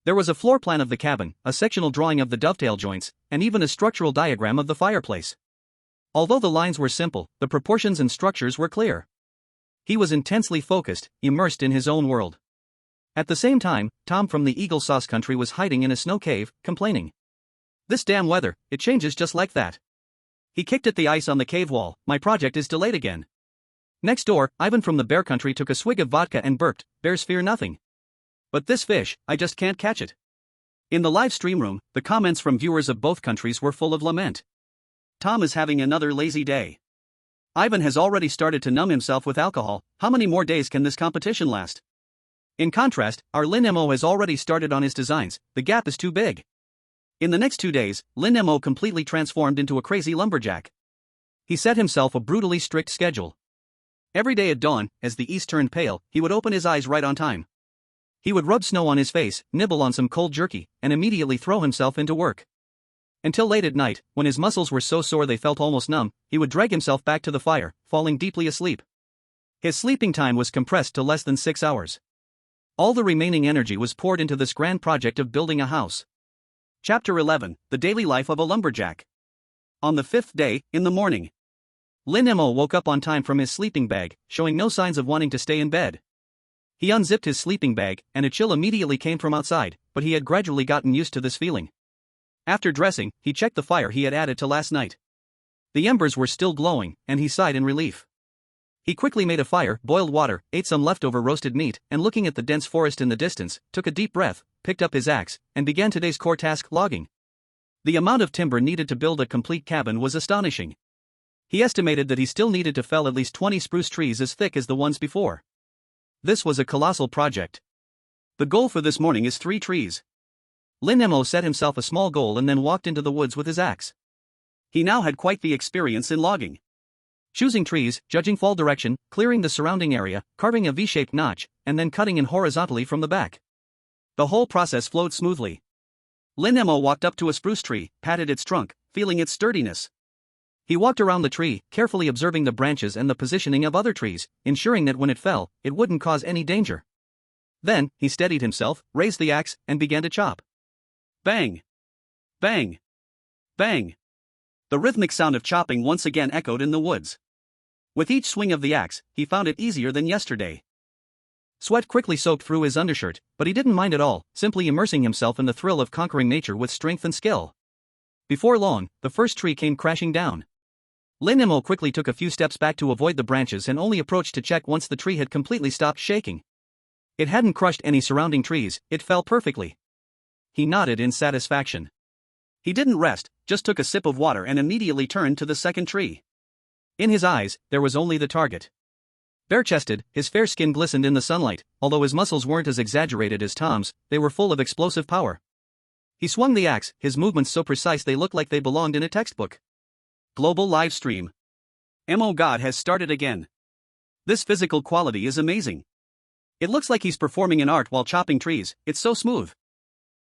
There was a floor plan of the cabin, a sectional drawing of the dovetail joints, and even a structural diagram of the fireplace. Although the lines were simple, the proportions and structures were clear. He was intensely focused, immersed in his own world. At the same time, Tom from the Eagle Sauce country was hiding in a snow cave, complaining. "This damn weather, it changes just like that." He kicked at the ice on the cave wall. "My project is delayed again." Next door, Ivan from the bear country took a swig of vodka and burped, "Bears fear nothing. But this fish, I just can't catch it." In the live stream room, the comments from viewers of both countries were full of lament. Tom is having another lazy day. Ivan has already started to numb himself with alcohol. How many more days can this competition last? In contrast, our Lin Mo has already started on his designs. The gap is too big. In the next 2 days, Lin Mo completely transformed into a crazy lumberjack. He set himself a brutally strict schedule. Every day at dawn, as the east turned pale, he would open his eyes right on time. He would rub snow on his face, nibble on some cold jerky, and immediately throw himself into work. Until late at night, when his muscles were so sore they felt almost numb, he would drag himself back to the fire, falling deeply asleep. His sleeping time was compressed to less than 6 hours. All the remaining energy was poured into this grand project of building a house. Chapter 11, The Daily Life of a Lumberjack. On the 5th day, in the morning, Lin Mo woke up on time from his sleeping bag, showing no signs of wanting to stay in bed. He unzipped his sleeping bag, and a chill immediately came from outside, but he had gradually gotten used to this feeling. After dressing, he checked the fire he had added to last night. The embers were still glowing, and he sighed in relief. He quickly made a fire, boiled water, ate some leftover roasted meat, and looking at the dense forest in the distance, took a deep breath, picked up his axe, and began today's core task, logging. The amount of timber needed to build a complete cabin was astonishing. He estimated that he still needed to fell at least 20 spruce trees as thick as the ones before. This was a colossal project. The goal for this morning is 3 trees. Lin Mo set himself a small goal and then walked into the woods with his axe. He now had quite the experience in logging. Choosing trees, judging fall direction, clearing the surrounding area, carving a V-shaped notch, and then cutting in horizontally from the back. The whole process flowed smoothly. Lin Mo walked up to a spruce tree, patted its trunk, feeling its sturdiness. He walked around the tree, carefully observing the branches and the positioning of other trees, ensuring that when it fell, it wouldn't cause any danger. Then, he steadied himself, raised the axe, and began to chop. Bang! Bang! Bang! The rhythmic sound of chopping once again echoed in the woods. With each swing of the axe, he found it easier than yesterday. Sweat quickly soaked through his undershirt, but he didn't mind at all, simply immersing himself in the thrill of conquering nature with strength and skill. Before long, the first tree came crashing down. Lin Mo quickly took a few steps back to avoid the branches and only approached to check once the tree had completely stopped shaking. It hadn't crushed any surrounding trees, it fell perfectly. He nodded in satisfaction. He didn't rest, just took a sip of water and immediately turned to the second tree. In his eyes, there was only the target. Bare-chested, his fair skin glistened in the sunlight, although his muscles weren't as exaggerated as Tom's, they were full of explosive power. He swung the axe, his movements so precise they looked like they belonged in a textbook. Global live stream. Mo God has started again. This physical quality is amazing. It looks like he's performing an art while chopping trees, it's so smooth.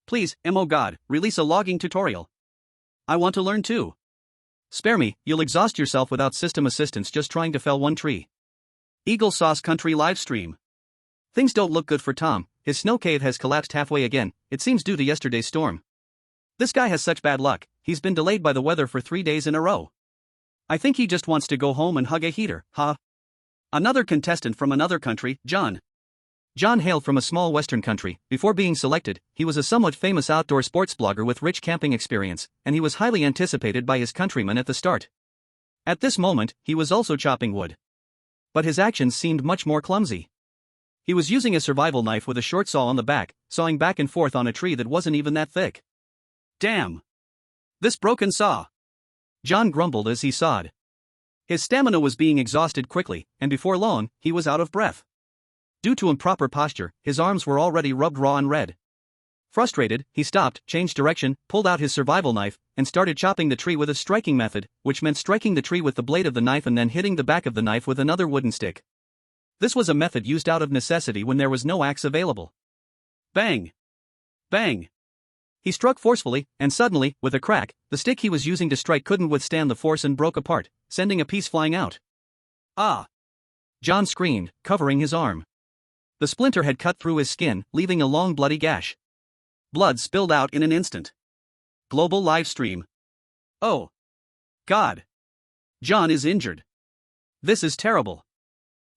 Please, Mo God, release a logging tutorial. I want to learn too. Spare me, you'll exhaust yourself without system assistance just trying to fell one tree. Eagle Sauce Country livestream. Things don't look good for Tom, his snow cave has collapsed halfway again, it seems due to yesterday's storm. This guy has such bad luck, he's been delayed by the weather for 3 days in a row. I think he just wants to go home and hug a heater, huh? Another contestant from another country, John. John hailed from a small western country. Before being selected, he was a somewhat famous outdoor sports blogger with rich camping experience, and he was highly anticipated by his countrymen at the start. At this moment, he was also chopping wood. But his actions seemed much more clumsy. He was using a survival knife with a short saw on the back, sawing back and forth on a tree that wasn't even that thick. Damn! This broken saw! John grumbled as he sawed. His stamina was being exhausted quickly, and before long, he was out of breath. Due to improper posture, his arms were already rubbed raw and red. Frustrated, he stopped, changed direction, pulled out his survival knife, and started chopping the tree with a striking method, which meant striking the tree with the blade of the knife and then hitting the back of the knife with another wooden stick. This was a method used out of necessity when there was no axe available. Bang! Bang! He struck forcefully, and suddenly, with a crack, the stick he was using to strike couldn't withstand the force and broke apart, sending a piece flying out. Ah! John screamed, covering his arm. The splinter had cut through his skin, leaving a long bloody gash. Blood spilled out in an instant. Global live stream. Oh! God! John is injured. This is terrible.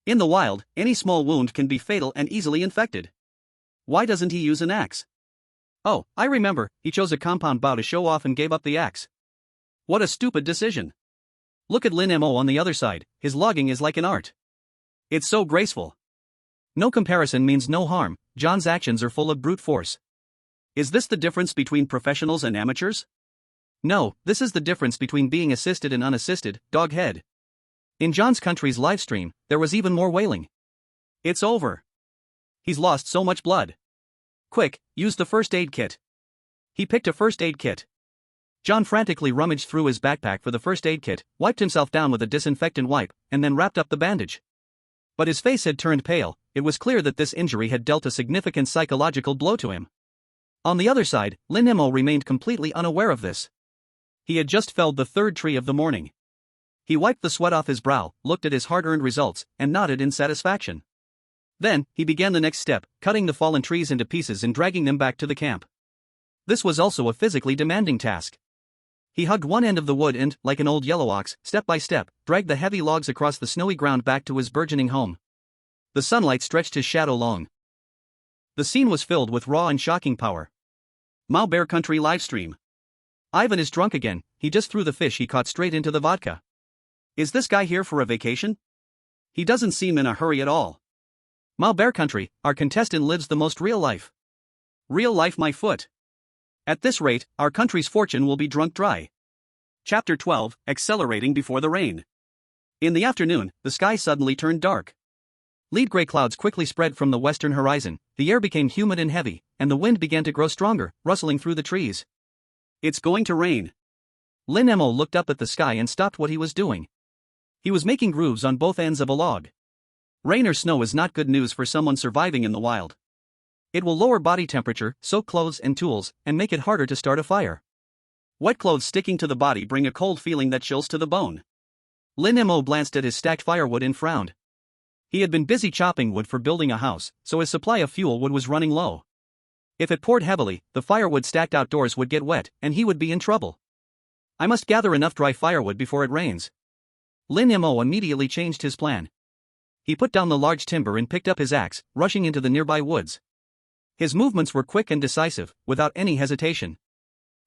In the wild, any small wound can be fatal and easily infected. Why doesn't he use an axe? Oh, I remember, he chose a compound bow to show off and gave up the axe. What a stupid decision. Look at Lin Mo on the other side, his logging is like an art. It's so graceful. No comparison means no harm, John's actions are full of brute force. Is this the difference between professionals and amateurs? No, this is the difference between being assisted and unassisted, dog head. In John's country's livestream, there was even more wailing. It's over. He's lost so much blood. Quick, use the first aid kit. He picked a first aid kit. John frantically rummaged through his backpack for the first aid kit, wiped himself down with a disinfectant wipe, and then wrapped up the bandage. But his face had turned pale, it was clear that this injury had dealt a significant psychological blow to him. On the other side, Lin Mo remained completely unaware of this. He had just felled the third tree of the morning. He wiped the sweat off his brow, looked at his hard-earned results, and nodded in satisfaction. Then, he began the next step, cutting the fallen trees into pieces and dragging them back to the camp. This was also a physically demanding task. He hugged one end of the wood and, like an old yellow ox, step by step, dragged the heavy logs across the snowy ground back to his burgeoning home. The sunlight stretched his shadow long. The scene was filled with raw and shocking power. Mao Bear Country livestream. Ivan is drunk again, he just threw the fish he caught straight into the vodka. Is this guy here for a vacation? He doesn't seem in a hurry at all. Mao Bear Country, our contestant lives the most real life. Real life my foot. At this rate, our country's fortune will be drunk dry. Chapter 12, Accelerating Before the Rain. In the afternoon, the sky suddenly turned dark. Lead gray clouds quickly spread from the western horizon, the air became humid and heavy, and the wind began to grow stronger, rustling through the trees. It's going to rain. Lin Mo looked up at the sky and stopped what he was doing. He was making grooves on both ends of a log. Rain or snow is not good news for someone surviving in the wild. It will lower body temperature, soak clothes and tools, and make it harder to start a fire. Wet clothes sticking to the body bring a cold feeling that chills to the bone. Lin Mo glanced at his stacked firewood and frowned. He had been busy chopping wood for building a house, so his supply of fuel wood was running low. If it poured heavily, the firewood stacked outdoors would get wet, and he would be in trouble. I must gather enough dry firewood before it rains. Lin Mo immediately changed his plan. He put down the large timber and picked up his axe, rushing into the nearby woods. His movements were quick and decisive, without any hesitation.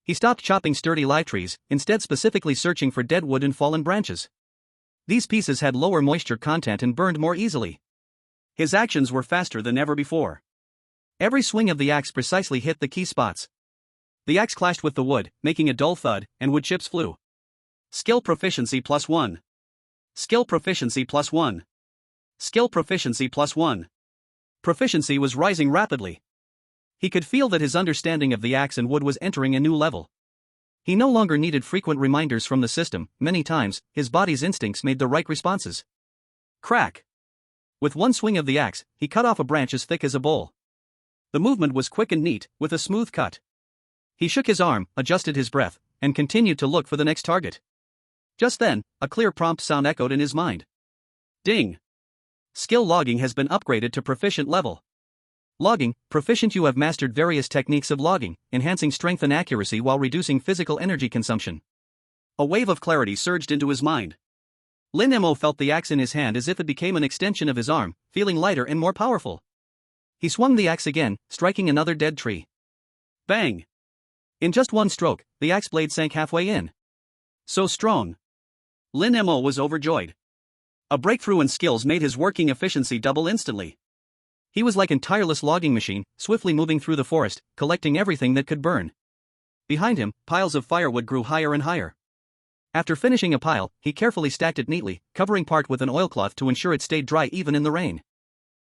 He stopped chopping sturdy live trees, instead specifically searching for dead wood and fallen branches. These pieces had lower moisture content and burned more easily. His actions were faster than ever before. Every swing of the axe precisely hit the key spots. The axe clashed with the wood, making a dull thud, and wood chips flew. Skill proficiency +1. Skill proficiency +1. Skill proficiency +1. Proficiency was rising rapidly. He could feel that his understanding of the axe and wood was entering a new level. He no longer needed frequent reminders from the system, many times, his body's instincts made the right responses. Crack! With one swing of the axe, he cut off a branch as thick as a bowl. The movement was quick and neat, with a smooth cut. He shook his arm, adjusted his breath, and continued to look for the next target. Just then, a clear prompt sound echoed in his mind. Ding! Skill logging has been upgraded to proficient level. Logging, proficient. You have mastered various techniques of logging, enhancing strength and accuracy while reducing physical energy consumption. A wave of clarity surged into his mind. Lin Mo felt the axe in his hand as if it became an extension of his arm, feeling lighter and more powerful. He swung the axe again, striking another dead tree. Bang! In just one stroke, the axe blade sank halfway in. So strong. Lin Mo was overjoyed. A breakthrough in skills made his working efficiency double instantly. He was like a tireless logging machine, swiftly moving through the forest, collecting everything that could burn. Behind him, piles of firewood grew higher and higher. After finishing a pile, he carefully stacked it neatly, covering part with an oilcloth to ensure it stayed dry even in the rain.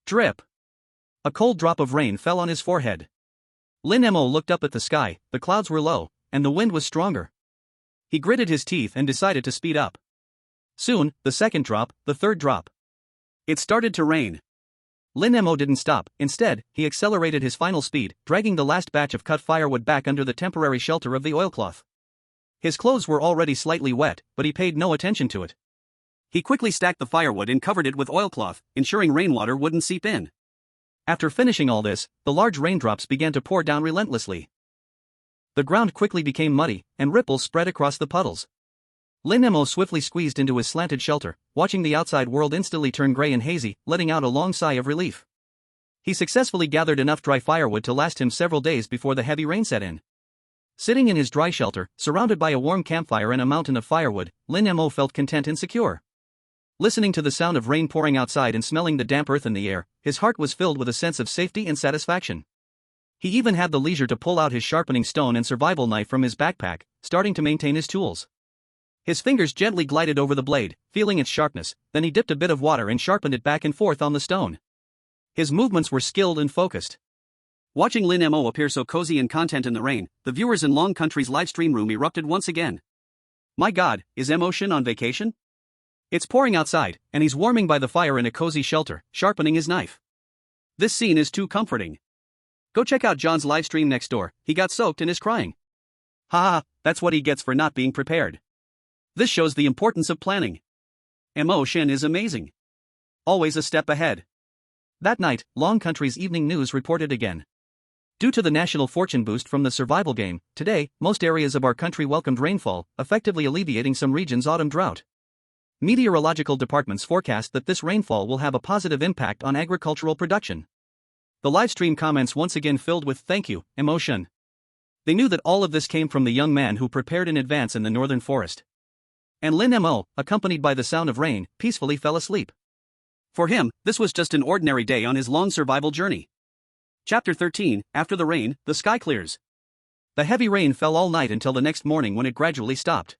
Drip. A cold drop of rain fell on his forehead. Lin Mo looked up at the sky, the clouds were low, and the wind was stronger. He gritted his teeth and decided to speed up. Soon, the second drop, the third drop. It started to rain. Lin Mo didn't stop, instead, he accelerated his final speed, dragging the last batch of cut firewood back under the temporary shelter of the oilcloth. His clothes were already slightly wet, but he paid no attention to it. He quickly stacked the firewood and covered it with oilcloth, ensuring rainwater wouldn't seep in. After finishing all this, the large raindrops began to pour down relentlessly. The ground quickly became muddy, and ripples spread across the puddles. Lin Mo swiftly squeezed into his slanted shelter, watching the outside world instantly turn gray and hazy, letting out a long sigh of relief. He successfully gathered enough dry firewood to last him several days before the heavy rain set in. Sitting in his dry shelter, surrounded by a warm campfire and a mountain of firewood, Lin Mo felt content and secure. Listening to the sound of rain pouring outside and smelling the damp earth in the air, his heart was filled with a sense of safety and satisfaction. He even had the leisure to pull out his sharpening stone and survival knife from his backpack, starting to maintain his tools. His fingers gently glided over the blade, feeling its sharpness, then he dipped a bit of water and sharpened it back and forth on the stone. His movements were skilled and focused. Watching Lin Mo appear so cozy and content in the rain, the viewers in Long Country's livestream room erupted once again. My God, is Misfortune on vacation? It's pouring outside, and he's warming by the fire in a cozy shelter, sharpening his knife. This scene is too comforting. Go check out John's livestream next door, he got soaked and is crying. Haha, that's what he gets for not being prepared. This shows the importance of planning. Misfortune is amazing. Always a step ahead. That night, Long Country's evening news reported again. Due to the national fortune boost from the survival game, today, most areas of our country welcomed rainfall, effectively alleviating some regions' autumn drought. Meteorological departments forecast that this rainfall will have a positive impact on agricultural production. The livestream comments once again filled with "Thank you, Misfortune." They knew that all of this came from the young man who prepared in advance in the northern forest. And Lin Mo, accompanied by the sound of rain, peacefully fell asleep. For him, this was just an ordinary day on his long survival journey. Chapter 13, After the rain, the sky clears. The heavy rain fell all night until the next morning when it gradually stopped.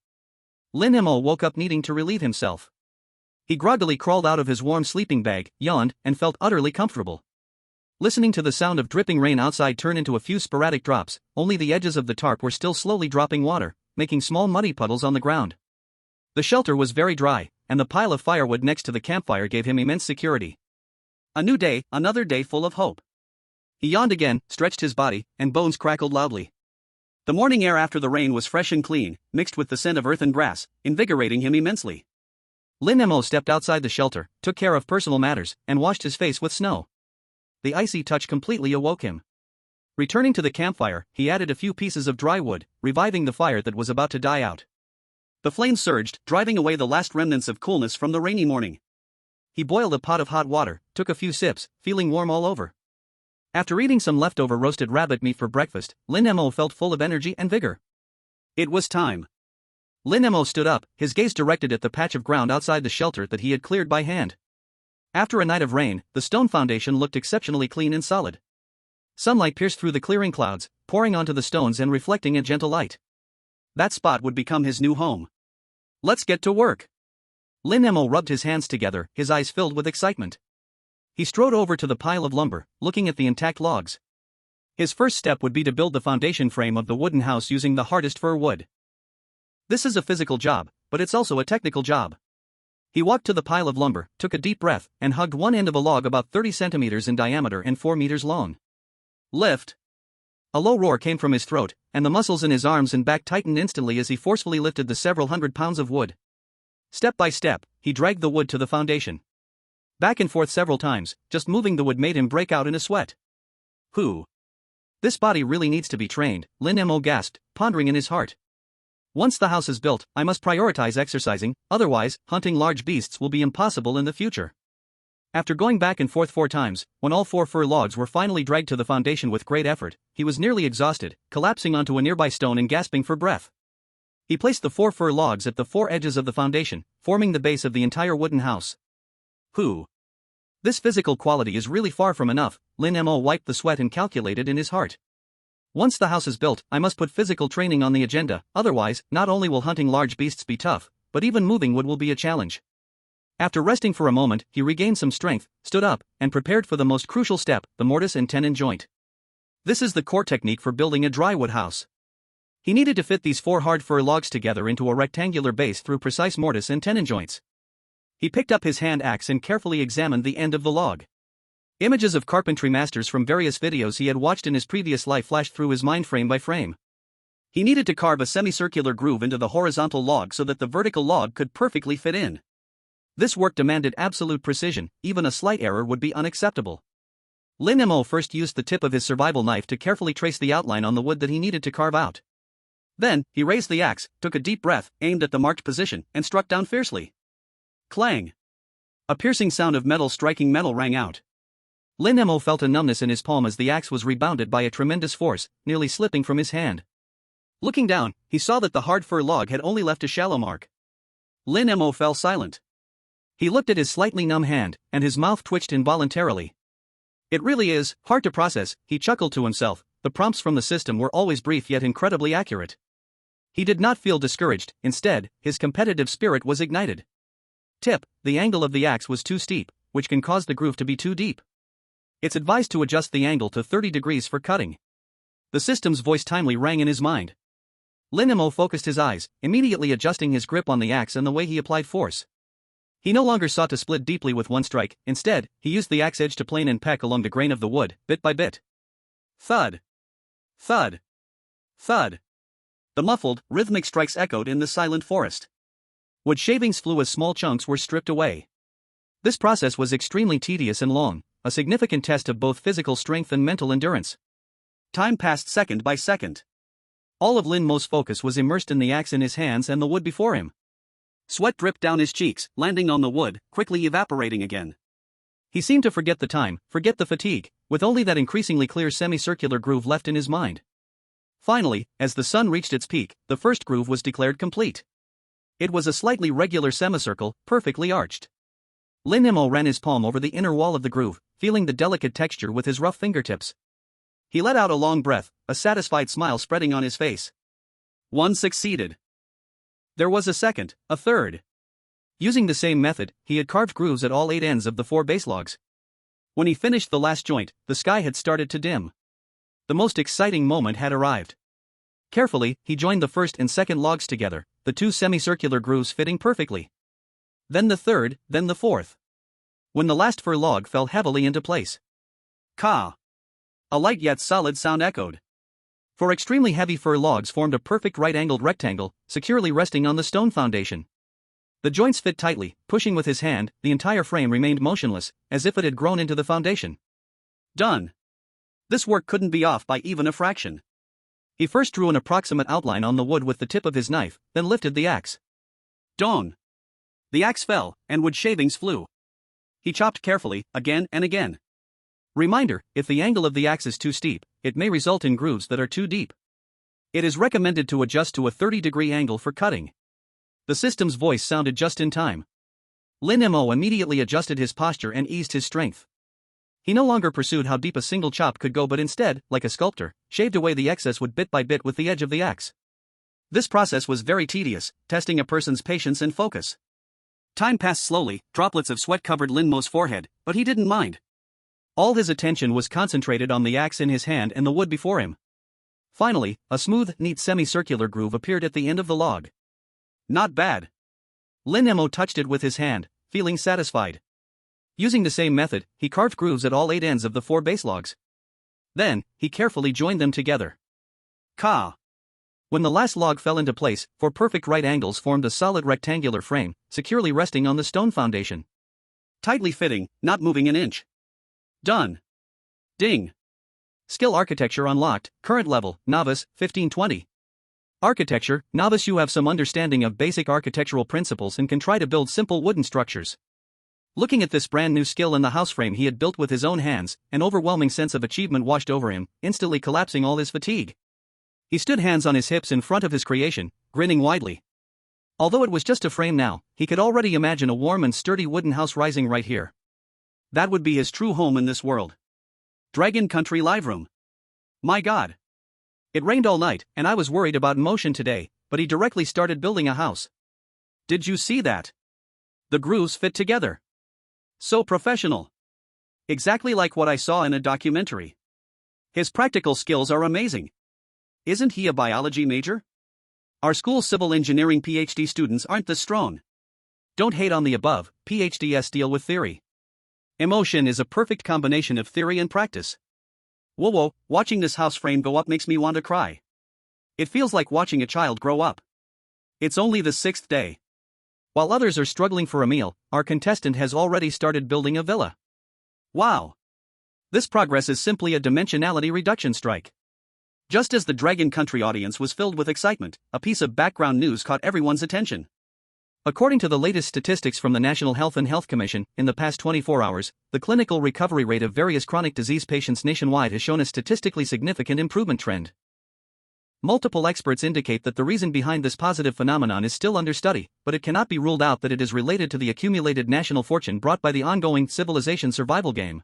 Lin Mo woke up needing to relieve himself. He groggily crawled out of his warm sleeping bag, yawned, and felt utterly comfortable. Listening to the sound of dripping rain outside turn into a few sporadic drops, only the edges of the tarp were still slowly dropping water, making small muddy puddles on the ground. The shelter was very dry, and the pile of firewood next to the campfire gave him immense security. A new day, another day full of hope. He yawned again, stretched his body, and bones crackled loudly. The morning air after the rain was fresh and clean, mixed with the scent of earth and grass, invigorating him immensely. Lin Mo stepped outside the shelter, took care of personal matters, and washed his face with snow. The icy touch completely awoke him. Returning to the campfire, he added a few pieces of dry wood, reviving the fire that was about to die out. The flames surged, driving away the last remnants of coolness from the rainy morning. He boiled a pot of hot water, took a few sips, feeling warm all over. After eating some leftover roasted rabbit meat for breakfast, Lin Mo felt full of energy and vigor. It was time. Lin Mo stood up, his gaze directed at the patch of ground outside the shelter that he had cleared by hand. After a night of rain, the stone foundation looked exceptionally clean and solid. Sunlight pierced through the clearing clouds, pouring onto the stones and reflecting a gentle light. That spot would become his new home. Let's get to work. Lin Mo rubbed his hands together, his eyes filled with excitement. He strode over to the pile of lumber, looking at the intact logs. His first step would be to build the foundation frame of the wooden house using the hardest fir wood. This is a physical job, but it's also a technical job. He walked to the pile of lumber, took a deep breath, and hugged one end of a log about 30 centimeters in diameter and 4 meters long. Lift! A low roar came from his throat, and the muscles in his arms and back tightened instantly as he forcefully lifted the several hundred pounds of wood. Step by step, he dragged the wood to the foundation. Back and forth several times, just moving the wood made him break out in a sweat. Whew! This body really needs to be trained, Lin Mo gasped, pondering in his heart. Once the house is built, I must prioritize exercising, otherwise, hunting large beasts will be impossible in the future. After going back and forth 4 times, when all 4 fir logs were finally dragged to the foundation with great effort, he was nearly exhausted, collapsing onto a nearby stone and gasping for breath. He placed the 4 fir logs at the 4 edges of the foundation, forming the base of the entire wooden house. Whew! This physical quality is really far from enough, Lin Mo wiped the sweat and calculated in his heart. Once the house is built, I must put physical training on the agenda, otherwise, not only will hunting large beasts be tough, but even moving wood will be a challenge. After resting for a moment, he regained some strength, stood up, and prepared for the most crucial step, the mortise and tenon joint. This is the core technique for building a drywood house. He needed to fit these 4 hard fir logs together into a rectangular base through precise mortise and tenon joints. He picked up his hand axe and carefully examined the end of the log. Images of carpentry masters from various videos he had watched in his previous life flashed through his mind frame by frame. He needed to carve a semicircular groove into the horizontal log so that the vertical log could perfectly fit in. This work demanded absolute precision, even a slight error would be unacceptable. Lin Mo first used the tip of his survival knife to carefully trace the outline on the wood that he needed to carve out. Then, he raised the axe, took a deep breath, aimed at the marked position, and struck down fiercely. Clang! A piercing sound of metal striking metal rang out. Lin Mo felt a numbness in his palm as the axe was rebounded by a tremendous force, nearly slipping from his hand. Looking down, he saw that the hard fir log had only left a shallow mark. Lin Mo fell silent. He looked at his slightly numb hand, and his mouth twitched involuntarily. It really is hard to process, he chuckled to himself. The prompts from the system were always brief yet incredibly accurate. He did not feel discouraged, instead, his competitive spirit was ignited. Tip: the angle of the axe was too steep, which can cause the groove to be too deep. It's advised to adjust the angle to 30 degrees for cutting. The system's voice timely rang in his mind. Lin Mo focused his eyes, immediately adjusting his grip on the axe and the way he applied force. He no longer sought to split deeply with one strike, instead, he used the axe edge to plane and peck along the grain of the wood, bit by bit. Thud! Thud! Thud! The muffled, rhythmic strikes echoed in the silent forest. Wood shavings flew as small chunks were stripped away. This process was extremely tedious and long, a significant test of both physical strength and mental endurance. Time passed second by second. All of Lin Mo's focus was immersed in the axe in his hands and the wood before him. Sweat dripped down his cheeks, landing on the wood, quickly evaporating again. He seemed to forget the time, forget the fatigue, with only that increasingly clear semicircular groove left in his mind. Finally, as the sun reached its peak, the first groove was declared complete. It was a slightly regular semicircle, perfectly arched. Lin Mo ran his palm over the inner wall of the groove, feeling the delicate texture with his rough fingertips. He let out a long breath, a satisfied smile spreading on his face. One succeeded. There was a second, a third. Using the same method, he had carved grooves at all 8 ends of the 4 base logs. When he finished the last joint, the sky had started to dim. The most exciting moment had arrived. Carefully, he joined the first and second logs together, the 2 semicircular grooves fitting perfectly. Then the third, then the fourth. When the last fir log fell heavily into place. Ka! A light yet solid sound echoed. 4 extremely heavy fir logs formed a perfect right-angled rectangle, securely resting on the stone foundation. The joints fit tightly, pushing with his hand, the entire frame remained motionless, as if it had grown into the foundation. Done. This work couldn't be off by even a fraction. He first drew an approximate outline on the wood with the tip of his knife, then lifted the axe. Dong! The axe fell, and wood shavings flew. He chopped carefully, again and again. Reminder: if the angle of the axe is too steep, it may result in grooves that are too deep. It is recommended to adjust to a 30-degree angle for cutting. The system's voice sounded just in time. Lin Mo immediately adjusted his posture and eased his strength. He no longer pursued how deep a single chop could go but instead, like a sculptor, shaved away the excess wood bit by bit with the edge of the axe. This process was very tedious, testing a person's patience and focus. Time passed slowly, droplets of sweat covered Lin Mo's forehead, but he didn't mind. All his attention was concentrated on the axe in his hand and the wood before him. Finally, a smooth, neat semicircular groove appeared at the end of the log. Not bad. Lin Mo touched it with his hand, feeling satisfied. Using the same method, he carved grooves at all 8 ends of the 4 base logs. Then, he carefully joined them together. Ka! When the last log fell into place, 4 perfect right angles formed a solid rectangular frame, securely resting on the stone foundation. Tightly fitting, not moving an inch. Done. Ding. Skill architecture unlocked, current level, novice, 1520. Architecture, novice. You have some understanding of basic architectural principles and can try to build simple wooden structures. Looking at this brand new skill in the house frame he had built with his own hands, an overwhelming sense of achievement washed over him, instantly collapsing all his fatigue. He stood hands on his hips in front of his creation, grinning widely. Although it was just a frame now, he could already imagine a warm and sturdy wooden house rising right here. That would be his true home in this world. Dragon Country Live Room. My God. It rained all night, and I was worried about motion today, but he directly started building a house. Did you see that? The grooves fit together. So professional. Exactly like what I saw in a documentary. His practical skills are amazing. Isn't he a biology major? Our school's civil engineering PhD students aren't this strong. Don't hate on the above, PhDs deal with theory. Emotion is a perfect combination of theory and practice. Whoa, watching this house frame go up makes me want to cry. It feels like watching a child grow up. It's only the 6th day. While others are struggling for a meal, our contestant has already started building a villa. Wow! This progress is simply a dimensionality reduction strike. Just as the Dragon Country audience was filled with excitement, a piece of background news caught everyone's attention. According to the latest statistics from the National Health and Health Commission, in the past 24 hours, the clinical recovery rate of various chronic disease patients nationwide has shown a statistically significant improvement trend. Multiple experts indicate that the reason behind this positive phenomenon is still under study, but it cannot be ruled out that it is related to the accumulated national fortune brought by the ongoing civilization survival game.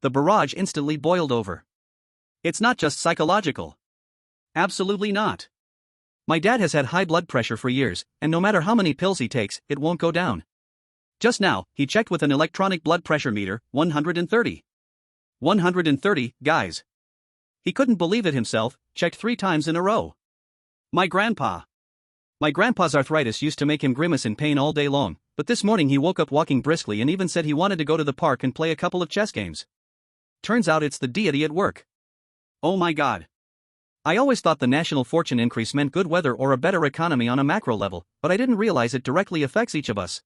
The barrage instantly boiled over. It's not just psychological. Absolutely not. My dad has had high blood pressure for years, and no matter how many pills he takes, it won't go down. Just now, he checked with an electronic blood pressure meter, 130. 130, guys. He couldn't believe it himself, checked 3 times in a row. My grandpa's arthritis used to make him grimace in pain all day long, but this morning he woke up walking briskly and even said he wanted to go to the park and play a couple of chess games. Turns out it's the deity at work. Oh my god. I always thought the national fortune increase meant good weather or a better economy on a macro level, but I didn't realize it directly affects each of us.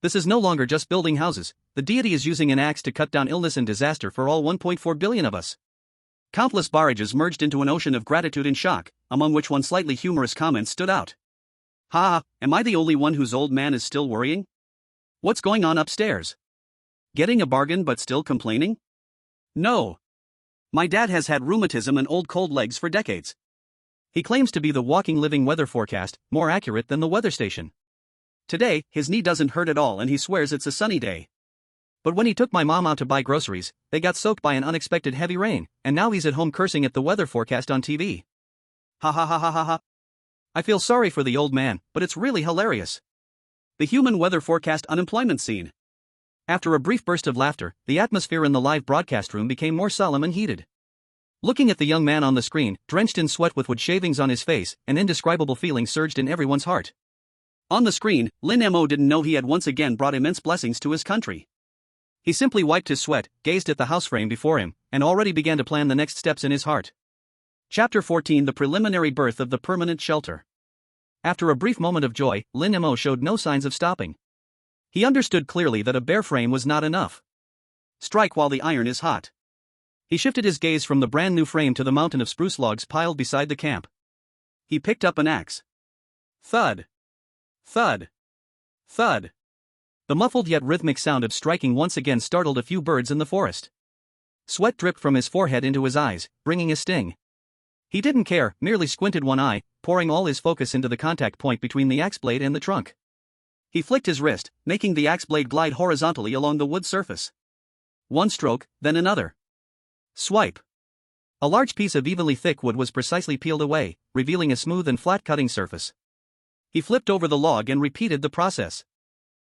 This is no longer just building houses, the deity is using an axe to cut down illness and disaster for all 1.4 billion of us. Countless barrages merged into an ocean of gratitude and shock, among which one slightly humorous comment stood out. Ha, am I the only one whose old man is still worrying? What's going on upstairs? Getting a bargain but still complaining? No. My dad has had rheumatism and old cold legs for decades. He claims to be the walking living weather forecast, more accurate than the weather station. Today, his knee doesn't hurt at all and he swears it's a sunny day. But when he took my mom out to buy groceries, they got soaked by an unexpected heavy rain, and now he's at home cursing at the weather forecast on TV. Ha ha ha ha ha ha. I feel sorry for the old man, but it's really hilarious. The human weather forecast unemployment scene. After a brief burst of laughter, the atmosphere in the live broadcast room became more solemn and heated. Looking at the young man on the screen, drenched in sweat with wood shavings on his face, an indescribable feeling surged in everyone's heart. On the screen, Lin Mo didn't know he had once again brought immense blessings to his country. He simply wiped his sweat, gazed at the house frame before him, and already began to plan the next steps in his heart. Chapter 14: The preliminary birth of the permanent shelter. After a brief moment of joy, Lin Mo showed no signs of stopping. He understood clearly that a bare frame was not enough. Strike while the iron is hot. He shifted his gaze from the brand new frame to the mountain of spruce logs piled beside the camp. He picked up an axe. Thud. Thud. Thud. The muffled yet rhythmic sound of striking once again startled a few birds in the forest. Sweat dripped from his forehead into his eyes, bringing a sting. He didn't care, merely squinted one eye, pouring all his focus into the contact point between the axe blade and the trunk. He flicked his wrist, making the axe blade glide horizontally along the wood surface. One stroke, then another. Swipe. A large piece of evenly thick wood was precisely peeled away, revealing a smooth and flat cutting surface. He flipped over the log and repeated the process.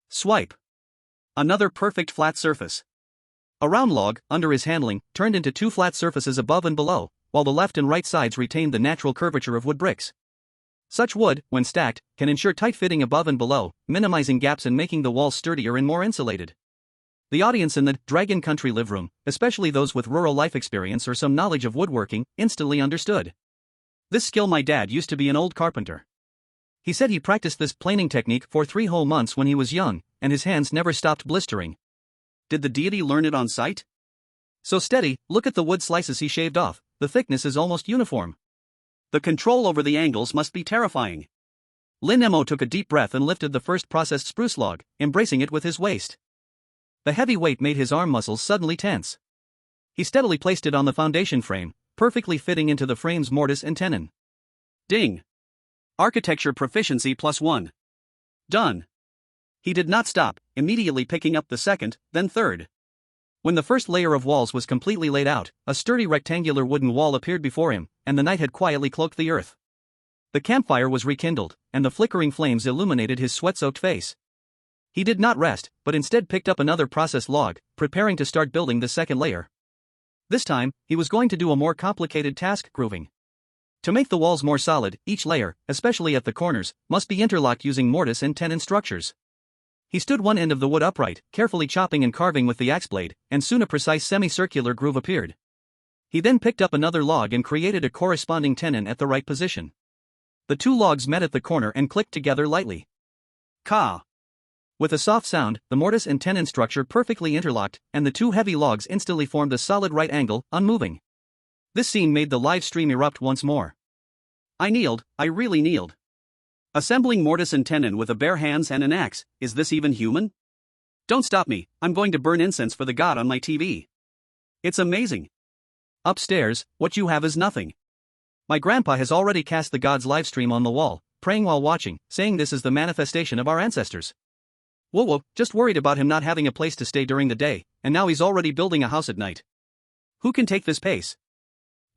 Swipe. Another perfect flat surface. A round log, under his handling, turned into 2 flat surfaces above and below, while the left and right sides retained the natural curvature of wood bricks. Such wood, when stacked, can ensure tight fitting above and below, minimizing gaps and making the walls sturdier and more insulated. The audience in the Dragon Country live room, especially those with rural life experience or some knowledge of woodworking, instantly understood. This skill: my dad used to be an old carpenter. He said he practiced this planing technique for 3 whole months when he was young, and his hands never stopped blistering. Did the deity learn it on sight? So steady, look at the wood slices he shaved off, the thickness is almost uniform. The control over the angles must be terrifying. Lin Mo took a deep breath and lifted the first processed spruce log, embracing it with his waist. The heavy weight made his arm muscles suddenly tense. He steadily placed it on the foundation frame, perfectly fitting into the frame's mortise and tenon. Ding! Architecture proficiency +1. Done. He did not stop, immediately picking up the second, then third. When the first layer of walls was completely laid out, a sturdy rectangular wooden wall appeared before him, and the night had quietly cloaked the earth. The campfire was rekindled, and the flickering flames illuminated his sweat-soaked face. He did not rest, but instead picked up another processed log, preparing to start building the second layer. This time, he was going to do a more complicated task: grooving. To make the walls more solid, each layer, especially at the corners, must be interlocked using mortise and tenon structures. He stood one end of the wood upright, carefully chopping and carving with the axe blade, and soon a precise semicircular groove appeared. He then picked up another log and created a corresponding tenon at the right position. The two logs met at the corner and clicked together lightly. Ka! With a soft sound, the mortise and tenon structure perfectly interlocked, and the two heavy logs instantly formed a solid right angle, unmoving. This scene made the live stream erupt once more. I really kneeled. Assembling mortise and tenon with a bare hands and an axe, is this even human? Don't stop me, I'm going to burn incense for the god on my TV. It's amazing. Upstairs, what you have is nothing. My grandpa has already cast the god's live stream on the wall, praying while watching, saying this is the manifestation of our ancestors. Whoa, just worried about him not having a place to stay during the day, and now he's already building a house at night. Who can take this pace?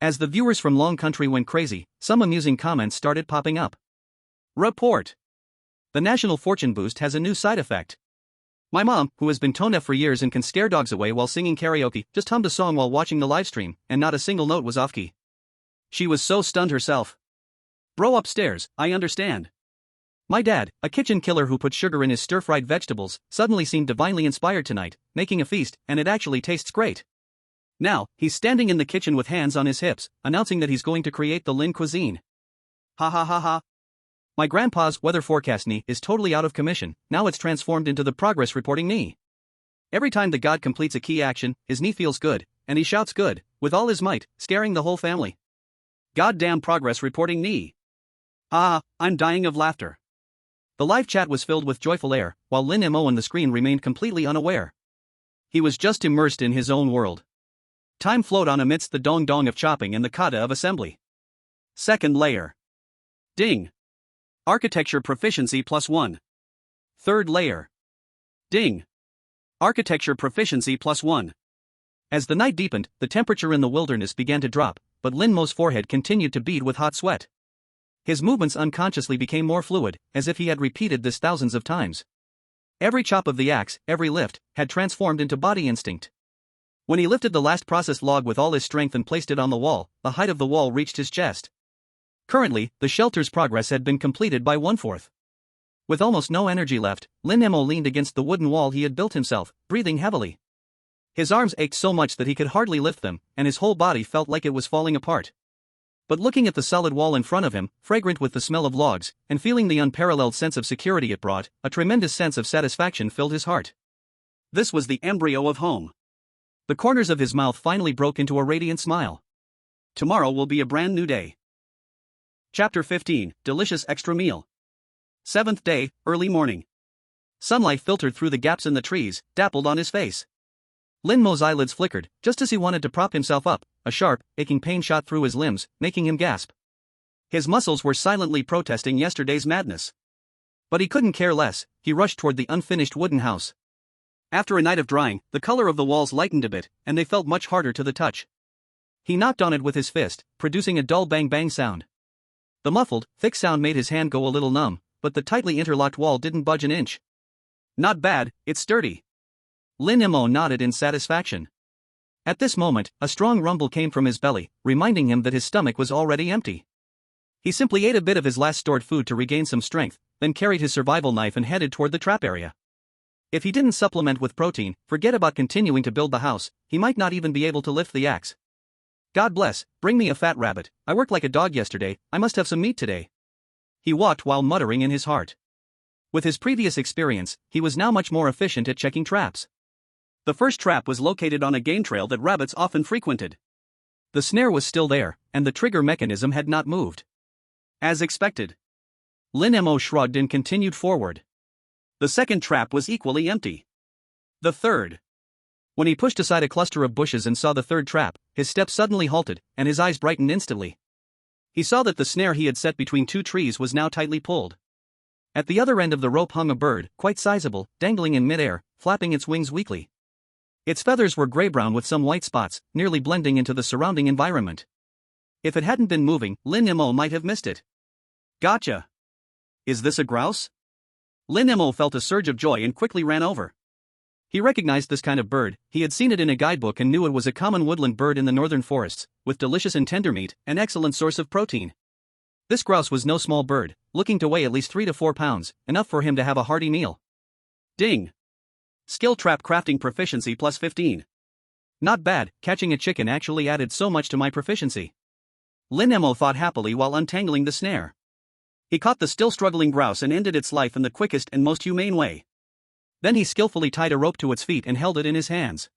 As the viewers from Long Country went crazy, some amusing comments started popping up. Report. The national fortune boost has a new side effect. My mom, who has been tone deaf for years and can scare dogs away while singing karaoke, just hummed a song while watching the livestream, and not a single note was off key. She was so stunned herself. Bro, upstairs, I understand. My dad, a kitchen killer who put sugar in his stir-fried vegetables, suddenly seemed divinely inspired tonight, making a feast, and it actually tastes great. Now, he's standing in the kitchen with hands on his hips, announcing that he's going to create the Lin cuisine. Ha ha ha ha. My grandpa's weather forecast knee is totally out of commission, now it's transformed into the progress reporting knee. Every time the god completes a key action, his knee feels good, and he shouts good, with all his might, scaring the whole family. Goddamn progress reporting knee. Ah, I'm dying of laughter. The live chat was filled with joyful air, while Lin Mo on the screen remained completely unaware. He was just immersed in his own world. Time flowed on amidst the dong-dong of chopping and the kata of assembly. Second layer. Ding. Architecture proficiency +1. Third layer. Ding. Architecture proficiency +1. As the night deepened, the temperature in the wilderness began to drop, but Lin Mo's forehead continued to bead with hot sweat. His movements unconsciously became more fluid, as if he had repeated this thousands of times. Every chop of the axe, every lift, had transformed into body instinct. When he lifted the last processed log with all his strength and placed it on the wall, the height of the wall reached his chest. Currently, the shelter's progress had been completed by 1/4. With almost no energy left, Lin Mo leaned against the wooden wall he had built himself, breathing heavily. His arms ached so much that he could hardly lift them, and his whole body felt like it was falling apart. But looking at the solid wall in front of him, fragrant with the smell of logs, and feeling the unparalleled sense of security it brought, a tremendous sense of satisfaction filled his heart. This was the embryo of home. The corners of his mouth finally broke into a radiant smile. Tomorrow will be a brand new day. Chapter 15, Delicious Extra Meal. 7th day, early morning. Sunlight filtered through the gaps in the trees, dappled on his face. Lin Mo's eyelids flickered, just as he wanted to prop himself up. A sharp, aching pain shot through his limbs, making him gasp. His muscles were silently protesting yesterday's madness. But he couldn't care less. He rushed toward the unfinished wooden house. After a night of drying, the color of the walls lightened a bit, and they felt much harder to the touch. He knocked on it with his fist, producing a dull bang-bang sound. The muffled, thick sound made his hand go a little numb, but the tightly interlocked wall didn't budge an inch. Not bad, it's sturdy. Lin Mo nodded in satisfaction. At this moment, a strong rumble came from his belly, reminding him that his stomach was already empty. He simply ate a bit of his last stored food to regain some strength, then carried his survival knife and headed toward the trap area. If he didn't supplement with protein, forget about continuing to build the house, he might not even be able to lift the axe. God bless, bring me a fat rabbit, I worked like a dog yesterday, I must have some meat today. He walked while muttering in his heart. With his previous experience, he was now much more efficient at checking traps. The first trap was located on a game trail that rabbits often frequented. The snare was still there, and the trigger mechanism had not moved. As expected. Lin Mo shrugged and continued forward. The second trap was equally empty. The third. When he pushed aside a cluster of bushes and saw the third trap, his steps suddenly halted, and his eyes brightened instantly. He saw that the snare he had set between two trees was now tightly pulled. At the other end of the rope hung a bird, quite sizable, dangling in midair, flapping its wings weakly. Its feathers were gray-brown with some white spots, nearly blending into the surrounding environment. If it hadn't been moving, Lin Mo might have missed it. Gotcha! Is this a grouse? Lin Mo felt a surge of joy and quickly ran over. He recognized this kind of bird. He had seen it in a guidebook and knew it was a common woodland bird in the northern forests, with delicious and tender meat, an excellent source of protein. This grouse was no small bird, looking to weigh at least 3 to 4 pounds, enough for him to have a hearty meal. Ding! Skill trap crafting proficiency plus 15. Not bad, catching a chicken actually added so much to my proficiency. Lin Mo thought happily while untangling the snare. He caught the still struggling grouse and ended its life in the quickest and most humane way. Then he skillfully tied a rope to its feet and held it in his hands.